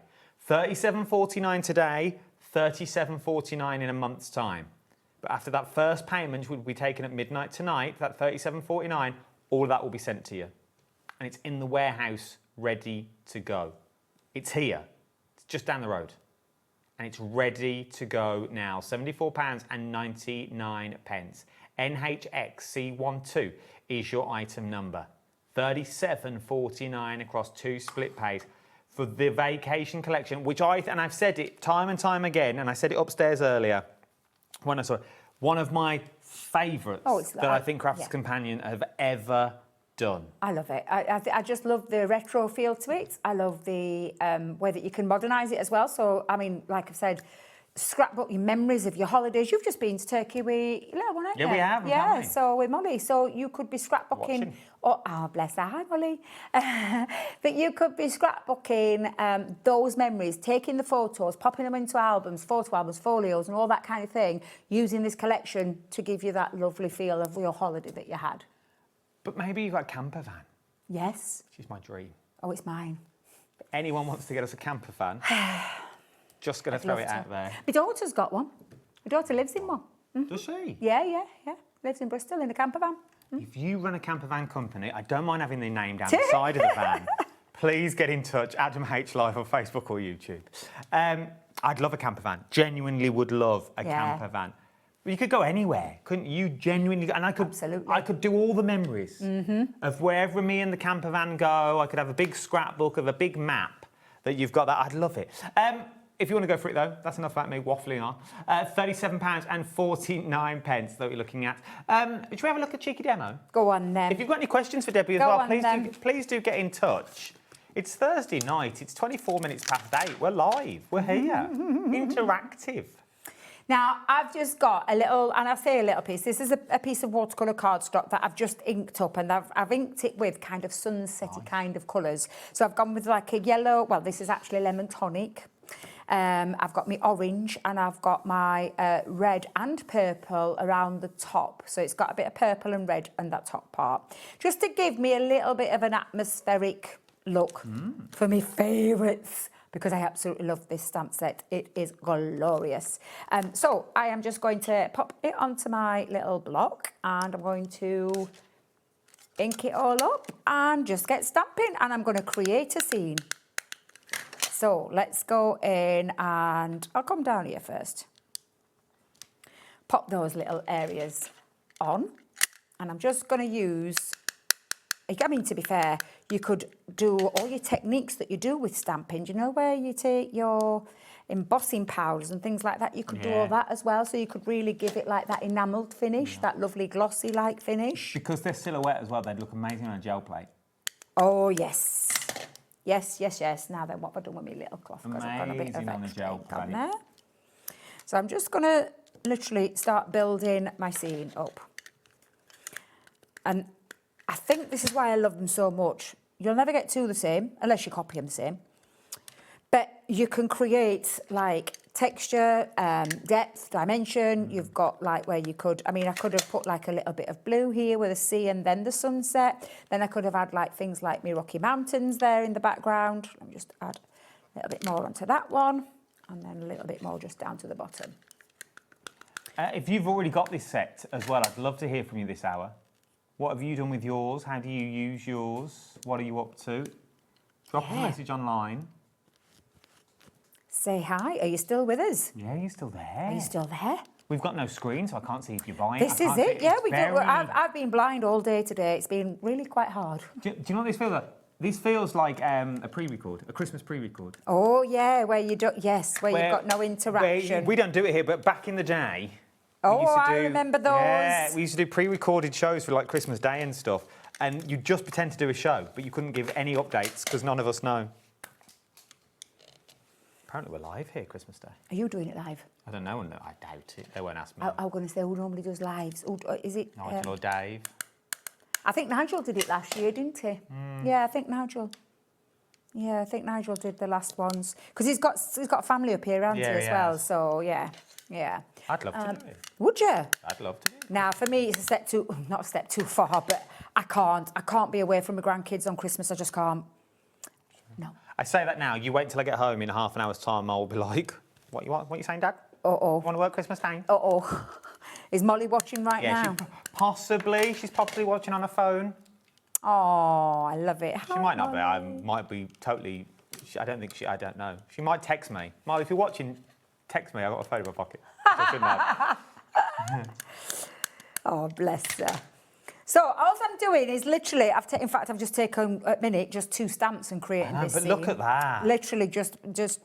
$37.49 today, $37.49 in a month's time. But after that first payment, which will be taken at midnight tonight, that $37.49, all of that will be sent to you. And it's in the warehouse, ready to go. It's here. It's just down the road. And it's ready to go now. £74.99. NHXC12 is your item number. $37.49 across 2 split pays for the vacation collection, which and I've said it time and time again, and I said it upstairs earlier when I saw it, one of my favourites that I think Crafters Companion have ever done. I love it. I just love the retro feel to it. I love the way that you can modernise it as well. So, I mean, like I've said, scrapbook your memories of your holidays. You've just been to Turkey with little one, haven't you? Yeah, we have, Yeah, haven't we? so with Molly. So you could be scrapbooking. Watching. Oh, bless her. Hi, Molly. But you could be scrapbooking those memories, taking the photos, popping them into albums, photo albums, folios, and all that kind of thing, using this collection to give you that lovely feel of your holiday that you had. But maybe you've got a camper van. Yes. She's my dream. Oh, it's mine. If anyone wants to get us a camper van, just going to throw love it to. out there. My daughter's got one. My daughter lives in one. Does she? Yeah. Lives in Bristol in a camper van. If you run a camper van company, I don't mind having the name down the side of the van. Please get in touch, Adam H Live on Facebook or YouTube. I'd love a camper van. Genuinely would love a camper van. You could go anywhere, couldn't you? Genuinely, and I could. Absolutely. I could do all the memories of wherever me and the camper van go. I could have a big scrapbook of a big map that you've got. That I'd love it. If you want to go for it though, that's enough about me waffling on. £37.49 that we're looking at. Should we have a look at cheeky demo? Go on then. If you've got any questions for Debbie as well, please do get in touch. It's Thursday night. It's 24 minutes past 8. We're live. We're here. Interactive. Now, I've just got a little, and I say a little piece, this is a piece of watercolour cardstock that I've just inked up, and I've inked it with kind of sunsetty kind of colours. So I've gone with like a yellow, well, this is actually lemon tonic. I've got my orange, and I've got my red and purple around the top. So it's got a bit of purple and red on that top part. Just to give me a little bit of an atmospheric look for my favourites, because I absolutely love this stamp set. It is glorious. So I am just going to pop it onto my little block, and I'm going to ink it all up and just get stamping, and I'm going to create a scene. So let's go in, and I'll come down here first. Pop those little areas on, and I'm just going to use, I mean, to be fair, you could do all your techniques that you do with stamping. Do you know where you take your embossing powders and things like that? You could do all that as well, so you could really give it like that enamelled finish, that lovely glossy-like finish. Because they're silhouette as well, they'd look amazing on a gel plate. Oh, yes. Yes. Now then, what have I done with my little cloth? Because I've got a bit of Amazing on a gel extra ink on plate. there. So I'm just going to literally start building my scene up. And I think this is why I love them so much. You'll never get two the same, unless you copy them the same. But you can create like texture, depth, dimension. You've got like where you could, I mean, I could have put like a little bit of blue here with a sea and then the sunset. Then I could have had like things like my Rocky Mountains there in the background. Let me just add a little bit more onto that one, and then a little bit more just down to the bottom. If you've already got this set as well, I'd love to hear from you this hour. What have you done with yours? How do you use yours? What are you up to? Drop a message online. Say hi. Are you still with us? Yeah, you're still there. Are you still there? We've got no screen, so I can't see if you're buying. This is it. Yeah, we do. I've been blind all day today. It's been really quite hard. Do you know what this feels like? This feels like a pre-record, a Christmas pre-record. Oh yeah, where you don't. Yes, where you've got no interaction. We don't do it here, but back in the day. Oh, I remember those. Yeah, we used to do pre-recorded shows for like Christmas Day and stuff, and you just pretend to do a show, but you couldn't give any updates because none of us know. Apparently we're live here Christmas Day. Are you doing it live? I don't know, I doubt it. They won't ask me. I'm going to say who normally does lives. Is it? Nigel or Dave? I think Nigel did it last year, didn't he? Yeah, I think Nigel. Yeah, I think Nigel did the last ones because he's got a family up here, hasn't he, as well? So yeah. I'd love to do it. Would you? I'd love to do it. Now, for me, it's not a step too far, but I can't be away from my grandkids on Christmas. I just can't. No. I say that now. You wait till I get home in half an hour's time. I'll be like, "What you saying, Dad? Want to work Christmas Day? Is Molly watching right now? Possibly. She's probably watching on her phone. Oh, I love it. She might not be. I might be totally. I don't know. She might text me. Molly, if you're watching, text me. I've got a phone in my pocket. So I shouldn't have. Oh, bless her. So all I'm doing is literally, I've just taken a minute, just 2 stamps and creating this but look scene. at that. Literally just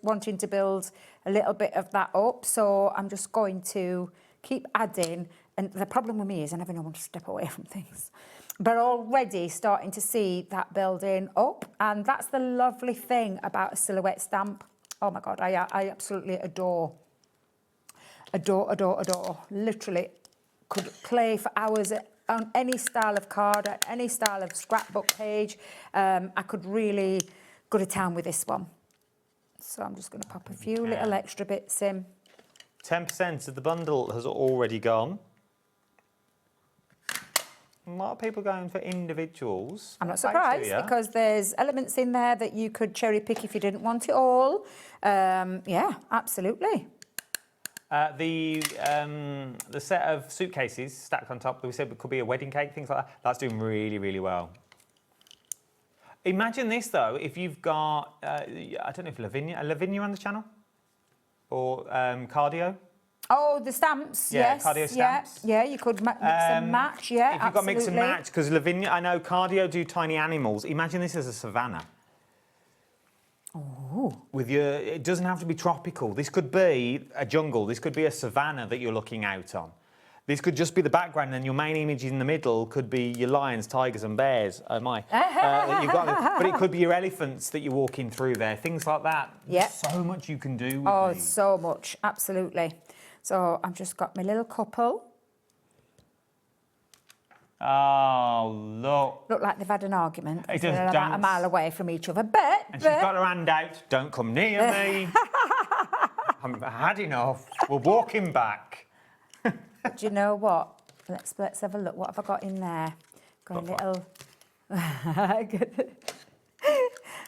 wanting to build a little bit of that up. So I'm just going to keep adding. And the problem with me is I never know when to step away from things. But already starting to see that building up. And that's the lovely thing about a silhouette stamp. Oh my God, I absolutely adore Adore, adore, adore. Literally could play for hours on any style of card, any style of scrapbook page. I could really go to town with this one. So I'm just going to pop a few little extra bits in. 10% of the bundle has already gone. A lot of people going for individuals. I'm not Thanks to surprised you. because there's elements in there that you could cherry pick if you didn't want it all. Yeah, absolutely. The set of suitcases stacked on top that we said it could be a wedding cake, things like that, that's doing really, really well. Imagine this though, if you've got, I don't know if Lavinia on the channel? Or Cardio? Oh, the stamps, Yeah, yes. Cardio stamps. Yeah, you could mix and match, yeah, If you've got mix and match, because Lavinia, I know Cardio do tiny animals. Imagine this as a savannah. Oh. With it doesn't have to be tropical. This could be a jungle. This could be a savannah that you're looking out on. This could just be the background, and your main image in the middle could be your lions, tigers, and bears. Oh my! That you've got, but it could be your elephants that you're walking through there. Things like that. Yeah. There's so much you can do with Oh, these. so much, absolutely. So I've just got my little couple. Oh, look. Look like they've had an argument. It They're does about a dance. mile away from each other, but... And she's got her hand out. Don't come near me. I've had enough. We're walking back. Do you know what? Let's have a look. What have I got in there? Got a little...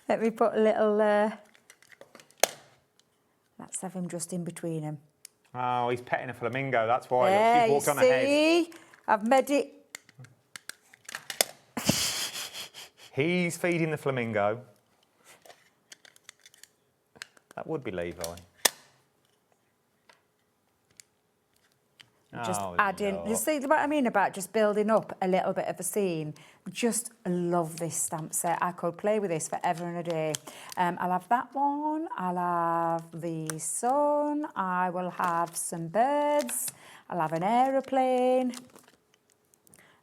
Let me put a little... Let's have him just in between them. Oh, he's petting a flamingo. That's why. Yeah, She's walked on her head. see? I've made it... He's feeding the flamingo. That would be Levi. Just Oh, adding, Lord. you see what I mean about just building up a little bit of a scene. Just love this stamp set. I could play with this forever and a day. I'll have that one. I'll have the sun. I will have some birds. I'll have an aeroplane.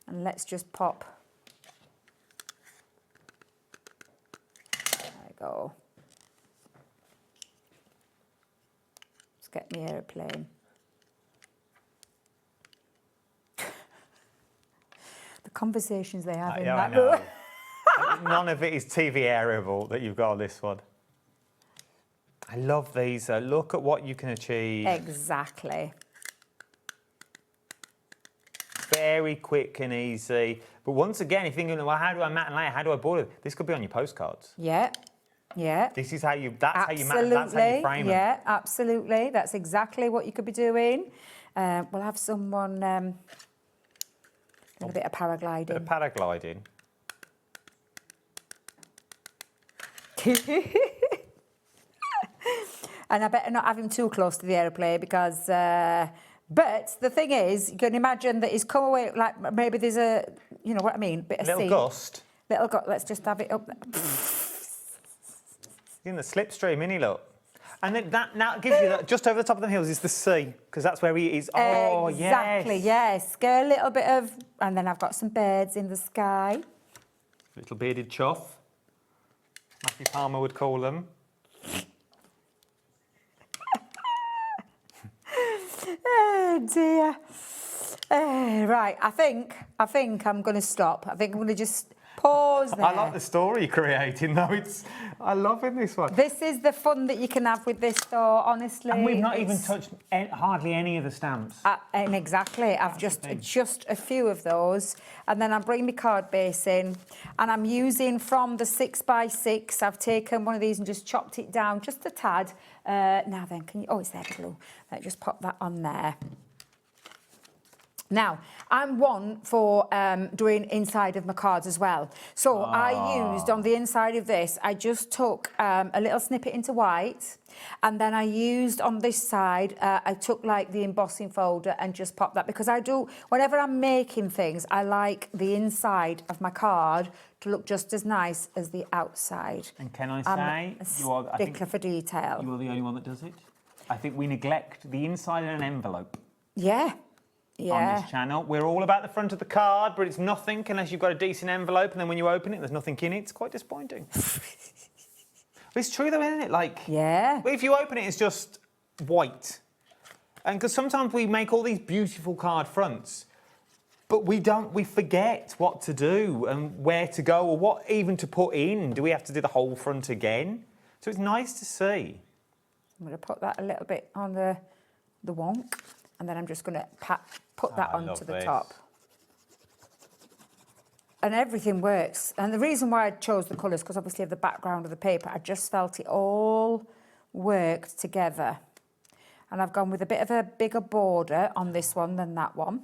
And let's just pop. There we go. Let's get my aeroplane. The conversations they have in Yeah, I that know. room. None of it is TV airable that you've got on this one. I love these. Look at what you can achieve. Exactly. Very quick and easy. But once again, if you're thinking, well, how do I mat and layer? How do I border? This could be on your postcards. Yeah, yeah. This is how you. That's how you mat. Absolutely. That's how you frame them. Yeah, absolutely. That's exactly what you could be doing. We'll have someone doing a bit of paragliding. Bit of paragliding. And I better not have him too close to the aeroplane because... but the thing is, you can imagine that he's come away, like maybe there's a, you know what I mean, bit of Little sea. gust. Little gust. Let's just have it up there. In the slipstream, isn't he, look? And then that now gives you that, just over the top of the hills is the sea, because that's where he is. Oh, Exactly, yes. Get a little bit of... And then I've got some birds in the sky. Little bearded chuff. Matthew Palmer would call them. Oh, dear. Right, I think I'm going to stop. I think I'm going to just pause there. I like the story you're creating, though. I love in this one. This is the fun that you can have with this, though, honestly. And we've not even touched hardly any of the stamps. And exactly, I've just a few of those, and then I bring my card base in, and I'm using from the 6x6. I've taken one of these and just chopped it down just a tad. Now then, can you? Oh, it's there, blue. Let's just pop that on there. Now, I'm one for doing inside of my cards as well. So I used on the inside of this, I just took a little snippet into white, and then I used on this side, I took like the embossing folder and just popped that, because I do, whenever I'm making things, I like the inside of my card to look just as nice as the outside. And can I I'm say, a stickler for detail. You are the only one that does it. I think we neglect the inside of an envelope. Yeah. On this channel. We're all about the front of the card, but it's nothing unless you've got a decent envelope, and then when you open it, there's nothing in it. It's quite disappointing. It's true though, isn't it? Like, yeah. If you open it, it's just white. And because sometimes we make all these beautiful card fronts, but we forget what to do and where to go or what even to put in. Do we have to do the whole front again? So it's nice to see. I'm going to put that a little bit on the wonk, and then I'm just going to put that onto the top. And everything works. And the reason why I chose the colours, because obviously of the background of the paper, I just felt it all worked together. And I've gone with a bit of a bigger border on this one than that one.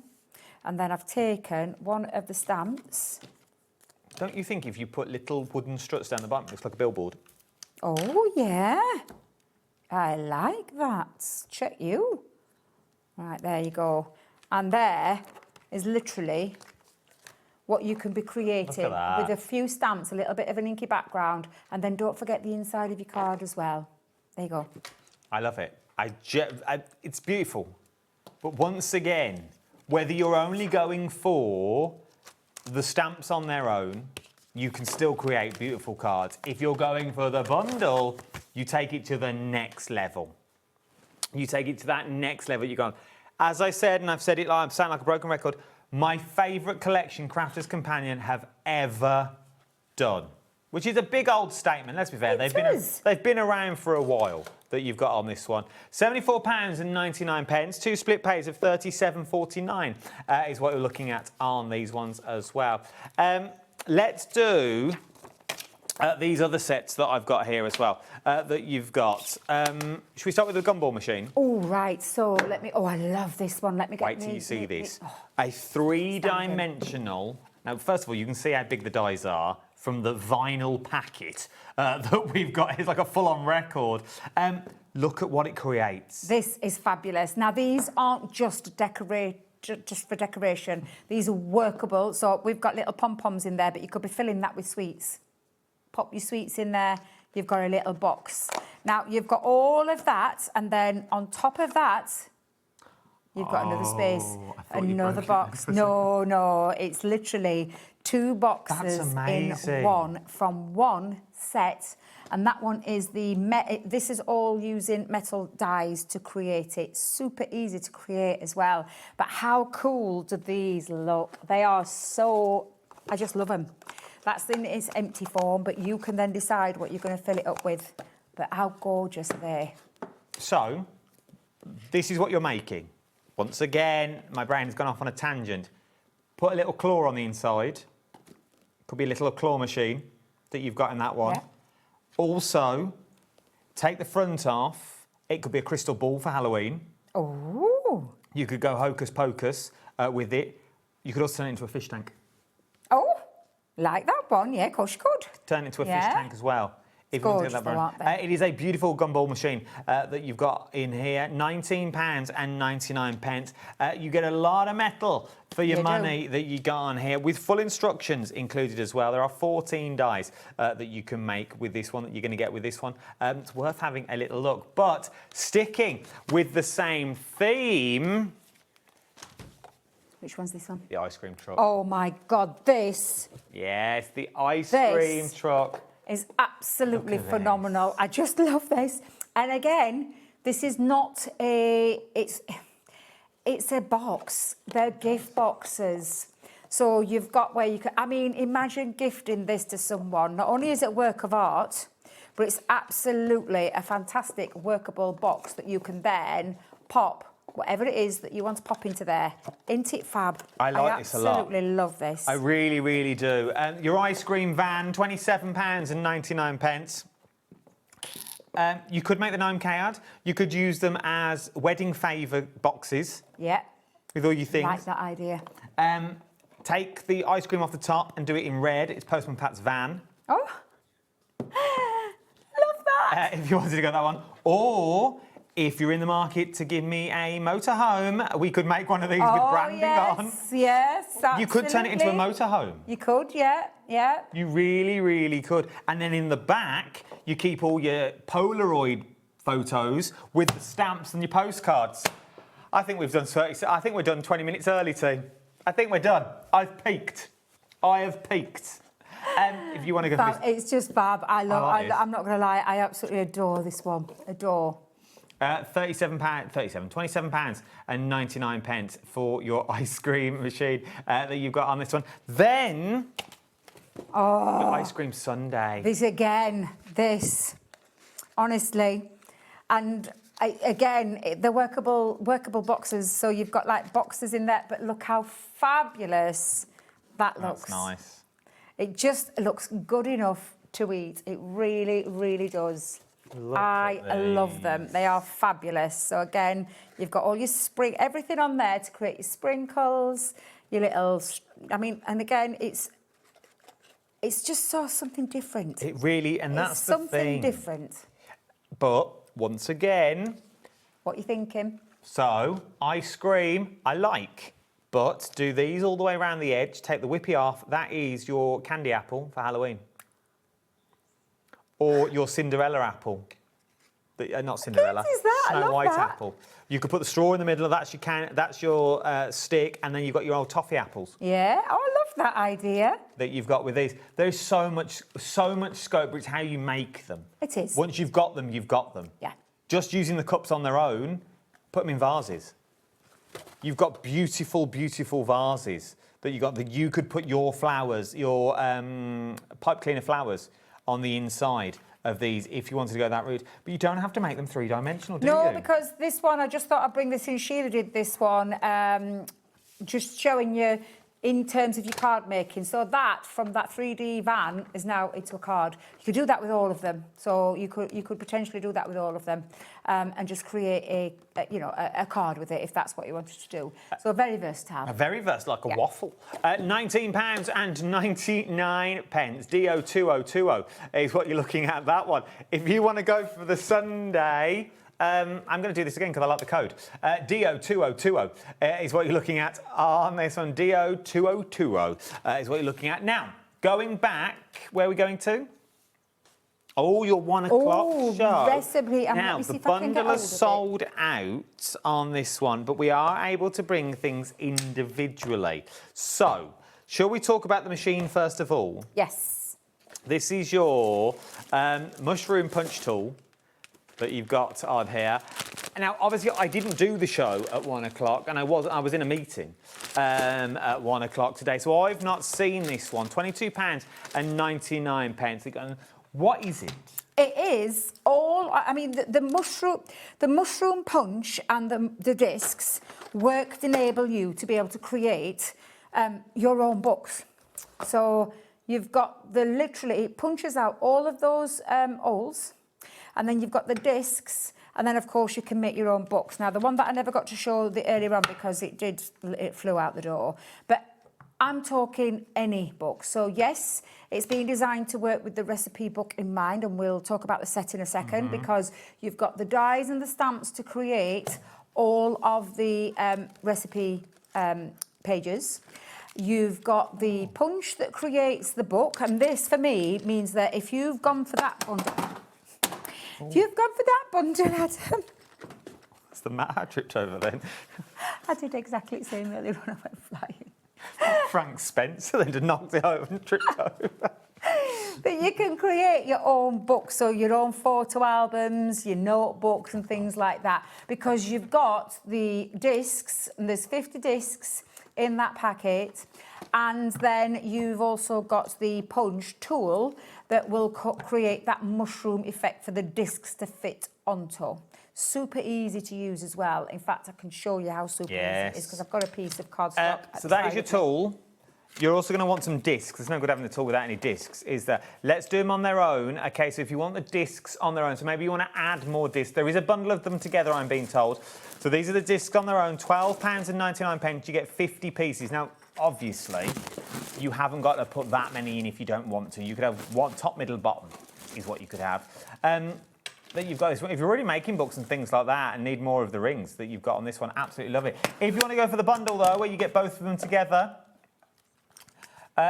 And then I've taken one of the stamps. Don't you think if you put little wooden struts down the bottom, it looks like a billboard? Oh, yeah. I like that. Check you. Right, there you go. And there is literally what you can be creating with a few stamps, a little bit of an inky background, and then don't forget the inside of your card as well. There you go. I love it. It's beautiful. But once again, whether you're only going for the stamps on their own, you can still create beautiful cards. If you're going for the bundle, you take it to the next level. You take it to that next level. You're going, as I said, and I've said it, I'm sounding like a broken record, my favourite collection Crafter's Companion have ever done. Which is a big old statement, let's be fair. They've been around for a while that you've got on this one. £74.99, 2 split pays of £37.49 is what you're looking at on these ones as well. Let's do these other sets that I've got here as well, that you've got. Should we start with the gumball machine? Oh, right, so let me, I love this one. Let me get Wait till you see this. A three-dimensional, now first of all, you can see how big the dies are from the vinyl packet that we've got. It's like a full-on record. Look at what it creates. This is fabulous. Now, these aren't just just for decoration. These are workable. So we've got little pom-poms in there, but you could be filling that with sweets. Pop your sweets in there. You've got a little box. Now, you've got all of that, and then on top of that, you've got another space, another box. No, it's literally 2 boxes in one from one set. And that one is this is all using metal dies to create it. Super easy to create as well. But how cool do these look? They are so, I just love them. That's in its empty form, but you can then decide what you're going to fill it up with. But how gorgeous are they? So, this is what you're making. Once again, my brain's gone off on a tangent. Put a little claw on the inside. Could be a little claw machine that you've got in that one. Yeah. Also, take the front off. It could be a crystal ball for Halloween. Oh. You could go hocus pocus with it. You could also turn it into a fish tank. Oh, like that one, yeah, of course you could. Turn it into a fish tank as well. If you want to get that it is a beautiful gumball machine that you've got in here. £19.99. You get a lot of metal for your money that you got on here, with full instructions included as well. There are 14 dies that you can make with this one, that you're going to get with this one. It's worth having a little look. But sticking with the same theme... Which one's this one? The ice cream truck. Oh, my God, this... Yes, the ice cream truck. Is absolutely phenomenal. I just love this. And again, this is not it's a box. They're gift boxes. So you've got where you can, imagine gifting this to someone. Not only is it a work of art, but it's absolutely a fantastic workable box that you can then pop whatever it is that you want to pop into there. Isn't it fab? I like this a lot. I absolutely love this. I really, really do. Your ice cream van, £27.99. You could make the gnome card. You could use them as wedding favour boxes. Yeah. With all your things. I like that idea. Take the ice cream off the top and do it in red. It's Postman Pat's van. Oh. Love that. If you wanted to go that one. Or... if you're in the market to give me a motorhome, we could make one of these with branding on. Yes, absolutely. You could turn it into a motorhome. You could, yeah. You really, really could. And then in the back, you keep all your Polaroid photos with the stamps and your postcards. I think we've done 30. I think we're done 20 minutes early, team. I think we're done. I've peaked. I have peaked. If you want to go Fab, it's just fab. I'm not going to lie. I absolutely adore this one. Adore. £27 and 99 pence for your ice cream machine that you've got on this one. Then, your ice cream sundae. This, honestly, and the workable boxes. So you've got like boxes in there, but look how fabulous that looks. That's nice. It just looks good enough to eat. It really, really does. I love them. They are fabulous. So again, you've got all your everything on there to create your sprinkles, your little. I mean, and again, it's just something different. It really, and that's the thing. Something different. But once again, what you thinking? So ice cream, I like. But do these all the way around the edge, take the whippy off. That is your candy apple for Halloween. Or your Cinderella apple. Not Cinderella. What is that? I Snow love White that. apple. You could put the straw in the middle. That's your stick, and then you've got your old toffee apples. Yeah. Oh, I love that idea. That you've got with these. There's so much scope. It's how you make them. It is. Once you've got them, you've got them. Yeah. Just using the cups on their own, put them in vases. You've got beautiful, beautiful vases that you could put your flowers, your pipe cleaner flowers on the inside of these if you wanted to go that route. But you don't have to make them three-dimensional, do you? No, because this one, I just thought I'd bring this in. Sheila did this one, just showing you in terms of your card making. So that, from that 3D van, is now into a card. You could do that with all of them. So you could potentially do that with all of them, and just create a card with it if that's what you wanted to do. So very versatile. Very versatile, like a waffle. £19 and 99 pence. DO2020 is what you're looking at, that one. If you want to go for the Sunday, I'm going to do this again because I like the code. DO2020 is what you're looking at on this one. DO2020 is what you're looking at. Now, going back, where are we going to? Oh, your 1 o'clock show. Recipe. Now, the bundle is sold out on this one, but we are able to bring things individually. So, shall we talk about the machine first of all? Yes. This is your mushroom punch tool that you've got on here. Now, obviously, I didn't do the show at 1 o'clock, and I was in a meeting at 1 o'clock today, so I've not seen this one. £22 and 99 pence. What is it? It is all. I mean, the mushroom punch and the discs work to enable you to be able to create your own books. So you've got literally it punches out all of those holes. And then you've got the discs, and then of course you can make your own books. Now the one that I never got to show earlier on because it flew out the door, but I'm talking any book. So yes, it's been designed to work with the recipe book in mind, and we'll talk about the set in a second because you've got the dies and the stamps to create all of the recipe pages. You've got the punch that creates the book, and this for me means that if you've gone for that bundle, Adam. What's the matter? I tripped over then. I did exactly the same earlier when I went flying. Frank Spencer then knocked it over and tripped over. But you can create your own books, so your own photo albums, your notebooks and things like that, because you've got the discs, and there's 50 discs in that packet, and then you've also got the punch tool that will create that mushroom effect for the discs to fit onto. Super easy to use as well. In fact, I can show you how super easy it is because I've got a piece of cardstock. So that is your tool. You're also going to want some discs. There's no good having the tool without any discs, is there? Let's do them on their own. Okay, so if you want the discs on their own, so maybe you want to add more discs. There is a bundle of them together, I'm being told. So these are the discs on their own, £12 and 99 pence. You get 50 pieces. Now, obviously, you haven't got to put that many in if you don't want to. You could have one top, middle, bottom is what you could have. That you've got this one. If you're already making books and things like that and need more of the rings that you've got on this one, absolutely love it. If you want to go for the bundle, though, where you get both of them together,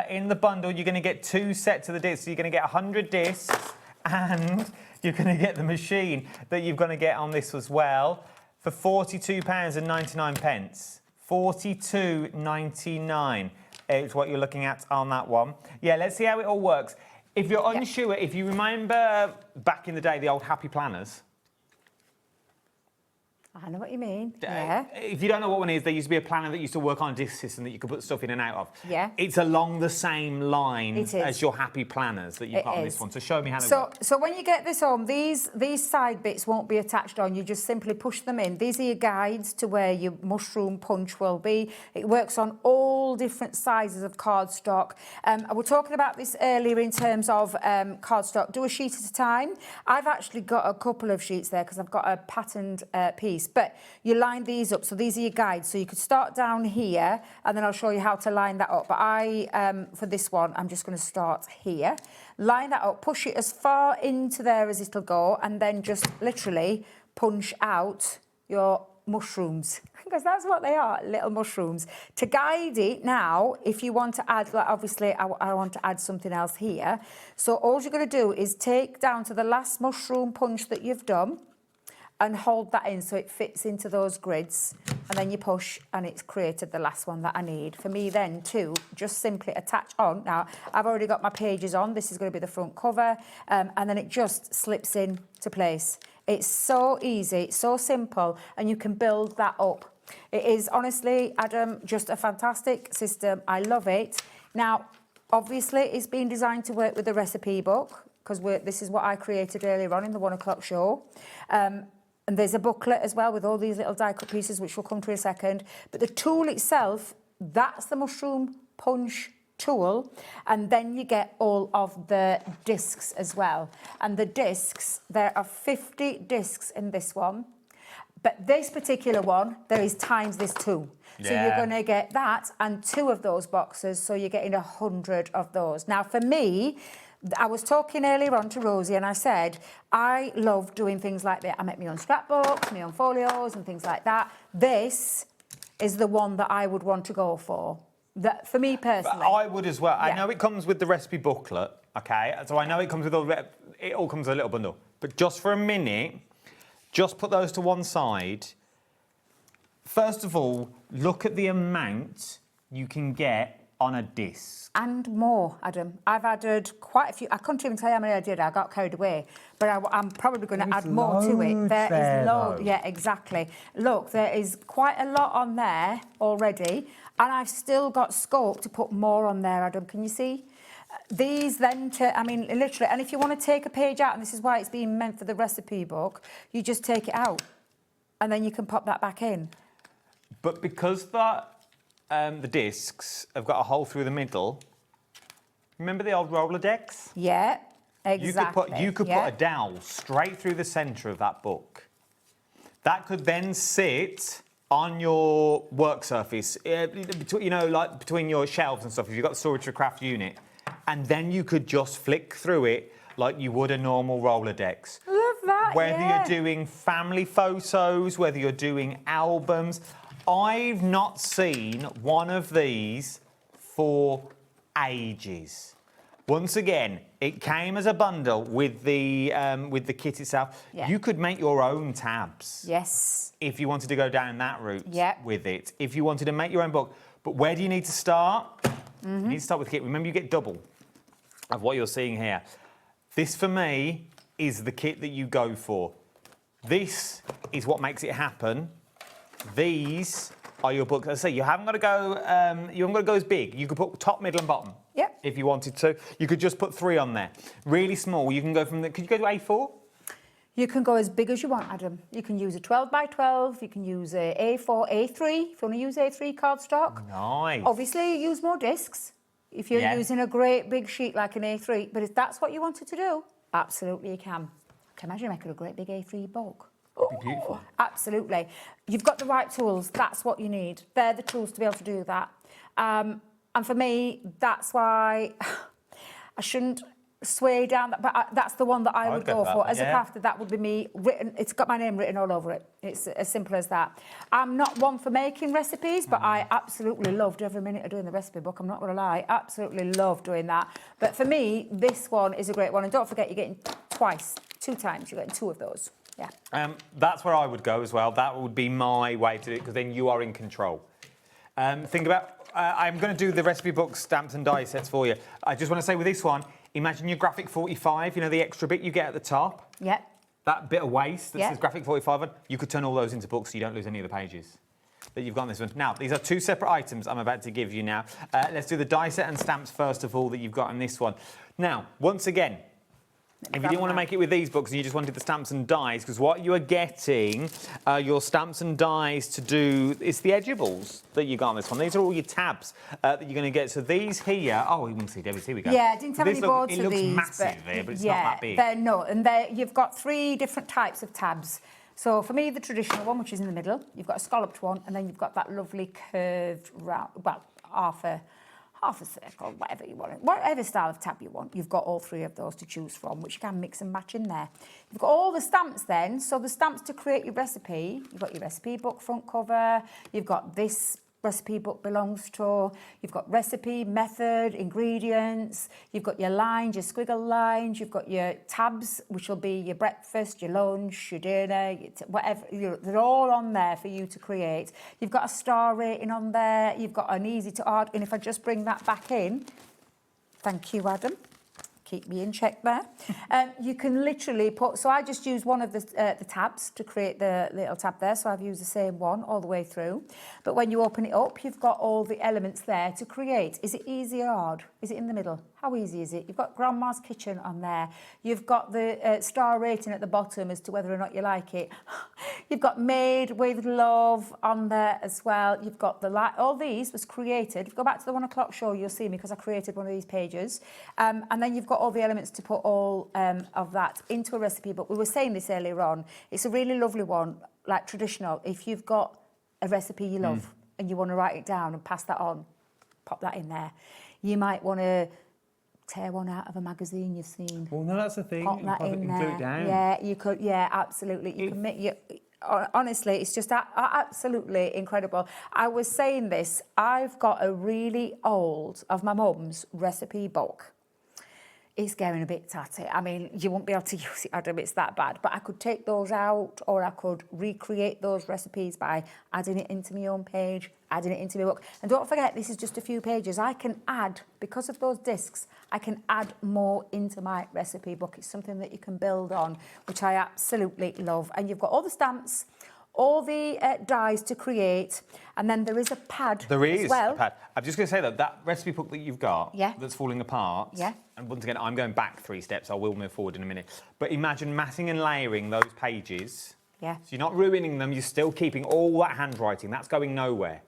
in the bundle, you're going to get 2 sets of the discs. So you're going to get 100 discs and you're going to get the machine that you're going to get on this as well for £42 and 99 pence. £42.99 is what you're looking at on that one. Yeah, let's see how it all works. If you're unsure, if you remember back in the day, the old Happy Planners, I know what you mean. Yeah. If you don't know what one is, there used to be a planner that used to work on a disc system that you could put stuff in and out of. Yeah. It's along the same line It is. as your happy planners that you've It got on is. this one. So show me how they So, work. so when you get this home, these side bits won't be attached on. You just simply push them in. These are your guides to where your mushroom punch will be. It works on all different sizes of cardstock. I was talking about this earlier in terms of cardstock. Do a sheet at a time. I've actually got a couple of sheets there because I've got a patterned piece. But you line these up. So these are your guides. So you could start down here, and then I'll show you how to line that up. But for this one, I'm just going to start here. Line that up, push it as far into there as it'll go, and then just literally punch out your mushrooms, because that's what they are, little mushrooms. To guide it now, if you want to add, like obviously I want to add something else here. So all you're going to do is take down to the last mushroom punch that you've done and hold that in so it fits into those grids, and then you push and it's created the last one that I need. For me then to just simply attach on. Now I've already got my pages on, this is going to be the front cover, and then it just slips in to place. It's so easy, it's so simple, and you can build that up. It is honestly, Adam, just a fantastic system. I love it. Now, obviously it's been designed to work with the recipe book, because this is what I created earlier on in the 1 o'clock show. And there's a booklet as well with all these little die-cut pieces, which we'll come to in a second. But the tool itself, that's the mushroom punch tool. And then you get all of the discs as well. And the discs, there are 50 discs in this one. But this particular one, there is times this 2. So you're going to get that and 2 of those boxes. So you're getting 100 of those. Now, for me, I was talking earlier on to Rosie and I said, I love doing things like that. I make my own scrapbooks, my own folios and things like that. This is the one that I would want to go for. That, for me personally. I would as well. Yeah. I know it comes with the recipe booklet, okay? So I know it comes with it all comes with a little bundle. But just for a minute, just put those to one side. First of all, look at the amount you can get on a disc. And more, Adam. I've added quite a few. I couldn't even tell you how many I did. I got carried away. But I'm probably going to add more to it. There is loads. Yeah, exactly. Look, there is quite a lot on there already. And I've still got scope to put more on there, Adam. Can you see? These then, I mean, literally, and if you want to take a page out, and this is why it's being meant for the recipe book, you just take it out. And then you can pop that back in. But because the discs have got a hole through the middle. Remember the old Rolodex? Yeah, exactly. You could put a dowel straight through the centre of that book. That could then sit on your work surface, you know, like between your shelves and stuff, if you've got the storage for craft unit. And then you could just flick through it like you would a normal Rolodex. Love that, Whether you're doing family photos, whether you're doing albums. I've not seen one of these for ages. Once again, it came as a bundle with the kit itself. Yeah. You could make your own tabs. Yes. If you wanted to go down that route Yep. with it. If you wanted to make your own book. But where do you need to start? You need to start with the kit. Remember, you get double of what you're seeing here. This, for me, is the kit that you go for. This is what makes it happen. These are your books. As I say, you haven't got to go. You haven't got to go as big. You could put top, middle, and bottom. Yep. If you wanted to, you could just put 3 on there. Really small. You can go from the. Could you go to A4? You can go as big as you want, Adam. You can use a 12 by 12. You can use a A4, A3. If you want to use A3 cardstock. Nice. Obviously, you use more discs if you're using a great big sheet like an A3. But if that's what you wanted to do, absolutely you can. I can imagine making a great big A3 book. It'd be beautiful. Absolutely. You've got the right tools. That's what you need. They're the tools to be able to do that. And for me, that's why I shouldn't sway down that, but that's the one that I would go for. As a crafter, that would be me written. It's got my name written all over it. It's as simple as that. I'm not one for making recipes, but I absolutely loved every minute of doing the recipe book. I'm not going to lie. Absolutely love doing that. But for me, this one is a great one. And don't forget, you're getting 2 times. You're getting 2 of those. Yeah. That's where I would go as well. That would be my way to do it, because then you are in control. Think about, I'm going to do the recipe book stamps and die sets for you. I just want to say with this one, imagine your graphic 45, you know, the extra bit you get at the top. Yep. that bit of waste that Yeah. says Graphic 45 on, you could turn all those into books so you don't lose any of the pages that you've got in this one. Now, these are 2 separate items I'm about to give you now. Let's do the die set and stamps first of all that you've got in this one. Now, once again, if you didn't want to make it with these books and you just wanted the stamps and dies, because what you are getting your stamps and dies to do, it's the edgeables that you got on this one. These are all your tabs that you're going to get. So these here, oh, we can see, Debbie, here we go. Yeah, I didn't have any boards It for looks these. massive there, but it's yeah, not that big. They're not, and you've got 3 different types of tabs. So for me, the traditional one, which is in the middle, you've got a scalloped one, and then you've got that lovely curved round, well, half a circle, whatever you want, whatever style of tab you want. You've got all 3 of those to choose from, which you can mix and match in there. You've got all the stamps then. So the stamps to create your recipe, you've got your recipe book front cover, you've got this recipe book belongs to, you've got recipe, method, ingredients, you've got your lines, your squiggle lines, you've got your tabs, which will be your breakfast, your lunch, your dinner, whatever, they're all on there for you to create. You've got a star rating on there, you've got an easy to order, and if I just bring that back in, thank you, Adam. Keep me in check there. You can literally put, so I just use one of the tabs to create the little tab there, so I've used the same one all the way through. But when you open it up, you've got all the elements there to create. Is it easy or hard? Is it in the middle? How easy is it? You've got Grandma's Kitchen on there. You've got the star rating at the bottom as to whether or not you like it. You've got Made with Love on there as well. You've got the all these was created. If you go back to the 1 o'clock show, you'll see me because I created one of these pages. And then you've got all the elements to put all of that into a recipe book. We were saying this earlier on. It's a really lovely one, like traditional. If you've got a recipe you love and you want to write it down and pass that on, pop that in there. You might want to tear one out of a magazine you've seen. Well, no, that's the thing. Pop that in there. Glue it down. Yeah, you could. Yeah, absolutely. You can make honestly, it's just absolutely incredible. I was saying this. I've got a really old of my mum's recipe book. It's getting a bit tatty. I mean, you won't be able to use it, Adam, it's that bad. But I could take those out, or I could recreate those recipes by adding it into my own page, adding it into my book. And don't forget, this is just a few pages. I can add, because of those discs, I can add more into my recipe book. It's something that you can build on, which I absolutely love. And you've got all the stamps, all the dies to create, and then there is a pad There is as well. a pad. I'm just going to say that recipe book that you've got that's falling apart. Yeah. And once again, I'm going back 3 steps. I will move forward in a minute. But imagine matting and layering those pages. Yeah. So you're not ruining them. You're still keeping all that handwriting. That's going nowhere.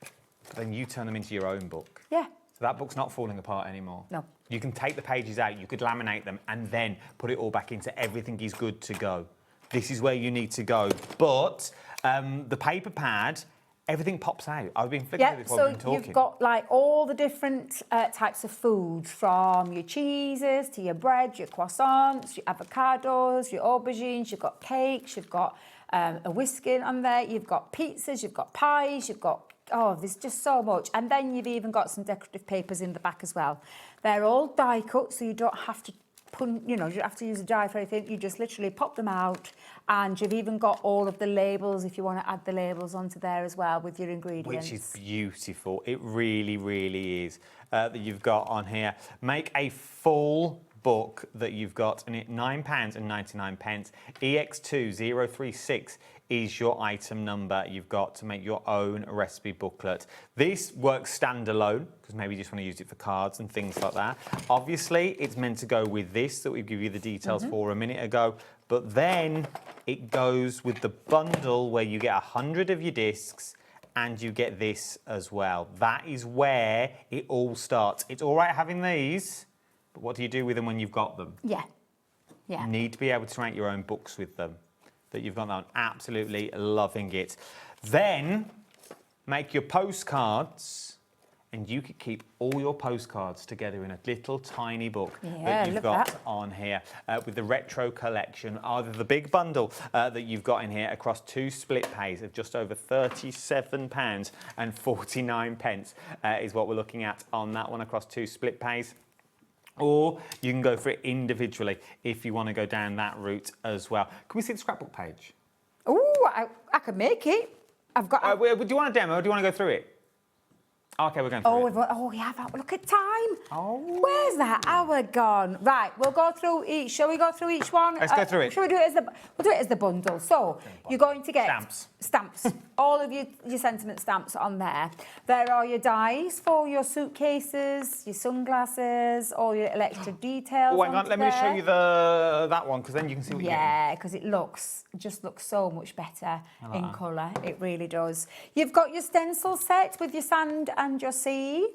But then you turn them into your own book. Yeah. So that book's not falling apart anymore. No. You can take the pages out. You could laminate them and then put it all back into everything is good to go. This is where you need to go. But the paper pad, everything pops out. I've been flicking with it while we've been talking. You've got like all the different types of foods, from your cheeses to your bread, your croissants, your avocados, your aubergines. You've got cakes. You've got a whisking on there. You've got pizzas. You've got pies. You've got there's just so much. And then you've even got some decorative papers in the back as well. They're all die cut, so you don't have to you don't have to use a die for anything. You just literally pop them out, and you've even got all of the labels if you want to add the labels onto there as well with your ingredients. Which is beautiful. It really, really is that you've got on here. Make a full book that you've got in it, £9.99. EX2036 is your item number you've got to make your own recipe booklet. This works standalone, because maybe you just want to use it for cards and things like that. Obviously, it's meant to go with this that we give you the details for a minute ago, but then it goes with the bundle where you get 100 of your discs and you get this as well. That is where it all starts. It's all right having these, but what do you do with them when you've got them? Yeah. You need to be able to make your own books with them. That you've got that. Absolutely loving it. Then make your postcards, and you could keep all your postcards together in a little tiny book that you've got on here with the retro collection, either the big bundle that you've got in here across 2 split pays of just over £37.49 is what we're looking at on that one across 2 split pays. Or you can go for it individually if you want to go down that route as well. Can we see the scrapbook page? Oh, I can make it. I've got. Do you want a demo or do you want to go through it? Okay, we're going through it. Yeah, look at time. time. Where's that hour gone? Right, we'll go through each. Shall we go through each one? Let's go through it. Shall we do it as the? We'll do it as the bundle. So you're going to get Stamps. all of your sentiment stamps on there. There are your dies for your suitcases, your sunglasses, all your little extra details. Oh, hang on, let me just show you that one, because then you can see what you're getting. Yeah, because it just looks so much better in colour. It really does. You've got your stencil set with your sand and your sea.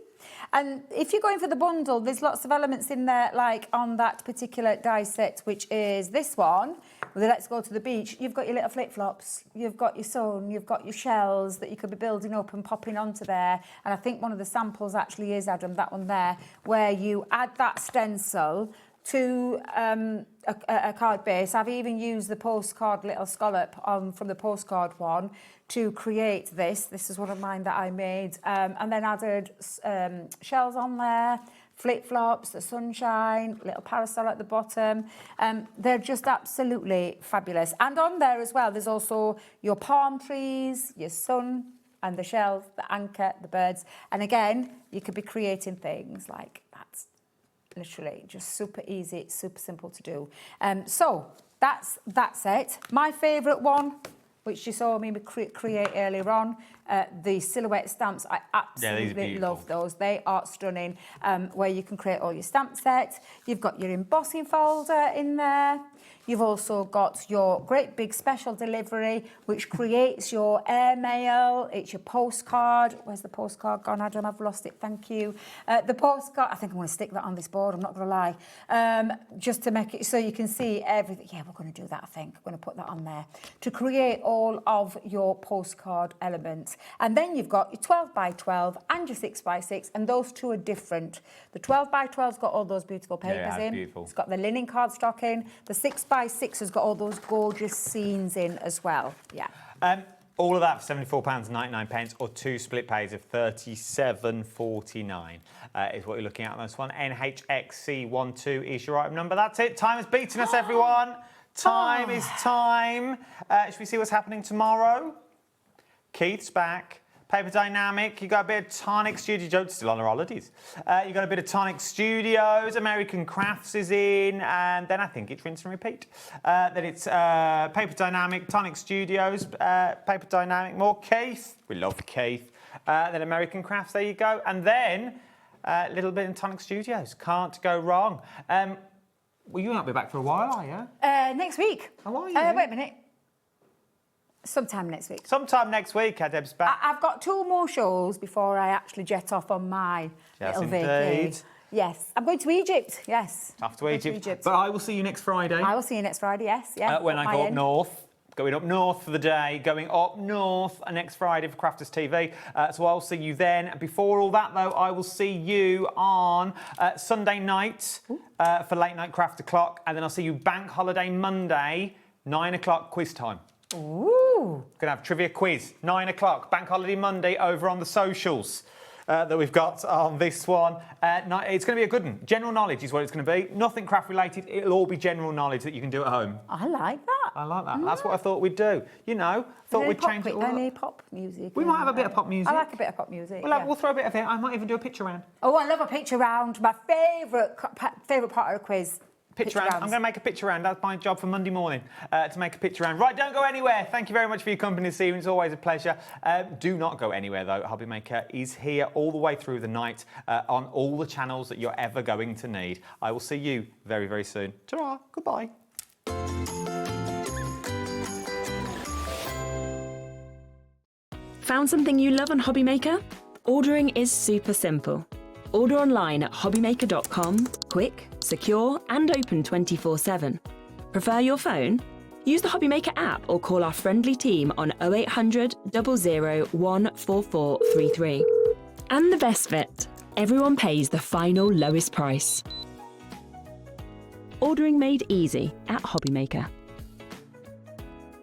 And if you're going for the bundle, there's lots of elements in there, like on that particular die set, which is this one, with the Let's Go to the Beach. You've got your little flip-flops, you've got your sun, you've got your shells that you could be building up and popping onto there. And I think one of the samples actually is, Adam, that one there, where you add that stencil to a card base. I've even used the postcard little scallop from the postcard one to create this. This is one of mine that I made. And then added shells on there, flip-flops, the sunshine, little parasol at the bottom. They're just absolutely fabulous. And on there as well, there's also your palm trees, your sun, and the shells, the anchor, the birds. And again, you could be creating things like that. Literally, just super easy, super simple to do. So that's it. My favourite one, which you saw me create earlier on, the silhouette stamps. I absolutely love those. They are stunning, where you can create all your stamp sets. You've got your embossing folder in there. You've also got your great big special delivery, which creates your airmail. It's your postcard. Where's the postcard gone, Adam? I've lost it. Thank you. The postcard, I think I'm going to stick that on this board. I'm not going to lie. Just to make it so you can see everything. Yeah, we're going to do that, I think. We're going to put that on there to create all of your postcard elements. And then you've got your 12 by 12 and your 6 by 6, and those two are different. The 12 by 12's got all those beautiful papers in. Beautiful. It's got the linen cardstock in. The 6 by 6 has got all those gorgeous scenes in as well. Yeah. All of that for £74.99 or 2 split pays of £37.49 is what you're looking at on this one. NHXC12 is your item number. That's it. Time has beaten us, everyone. Time is time. Should we see what's happening tomorrow? Keith's back. Paper Dynamic, you got a bit of Tonic Studios, Joe's still on her holidays. You got a bit of Tonic Studios, American Crafts is in, and then I think it's rinse and repeat. Then it's Paper Dynamic, Tonic Studios, Paper Dynamic, more Keith. We love Keith. Then American Crafts, there you go. And then a little bit in Tonic Studios. Can't go wrong. Well, you won't be back for a while, are you? Next week. How are you? Wait a minute. Sometime next week. Sometime next week, Deb's back. I've got 2 more shows before I actually jet off on my little vacation. Yes. I'm going to Egypt, yes. Off to Egypt. But I will see you next Friday. I will see you next Friday, yes. Yeah. When I go up north. Going up north for the day, going up north next Friday for Crafters TV. So I'll see you then. Before all that, though, I will see you on Sunday night for Late Night Craft O'Clock. And then I'll see you Bank Holiday Monday, 9 o'clock quiz time. Ooh. Gonna have trivia quiz, 9 o'clock, Bank Holiday Monday over on the socials that we've got on this one. It's going to be a good one. General knowledge is what it's going to be. Nothing craft related. It'll all be general knowledge that you can do at home. I like that. I like that. That's what I thought we'd do. You know, thought we'd change it all up. Any pop music? We might have a bit of pop music. I like a bit of pop music. We'll throw a bit of it. I might even do a picture round. Oh, I love a picture round. My favourite part of the quiz. Picture round. I'm going to make a picture round. That's my job for Monday morning, to make a picture round. Right, don't go anywhere. Thank you very much for your company this evening. It's always a pleasure. Do not go anywhere, though. Hobby Maker is here all the way through the night on all the channels that you're ever going to need. I will see you very, very soon. Ta-ra. Goodbye. Found something you love on Hobby Maker? Ordering is super simple. Order online at hobbymaker.com, quick, secure and open 24/7. Prefer your phone? Use the Hobby Maker app or call our friendly team on 0800 00 14433. And the best bit, everyone pays the final lowest price. Ordering made easy at Hobby Maker.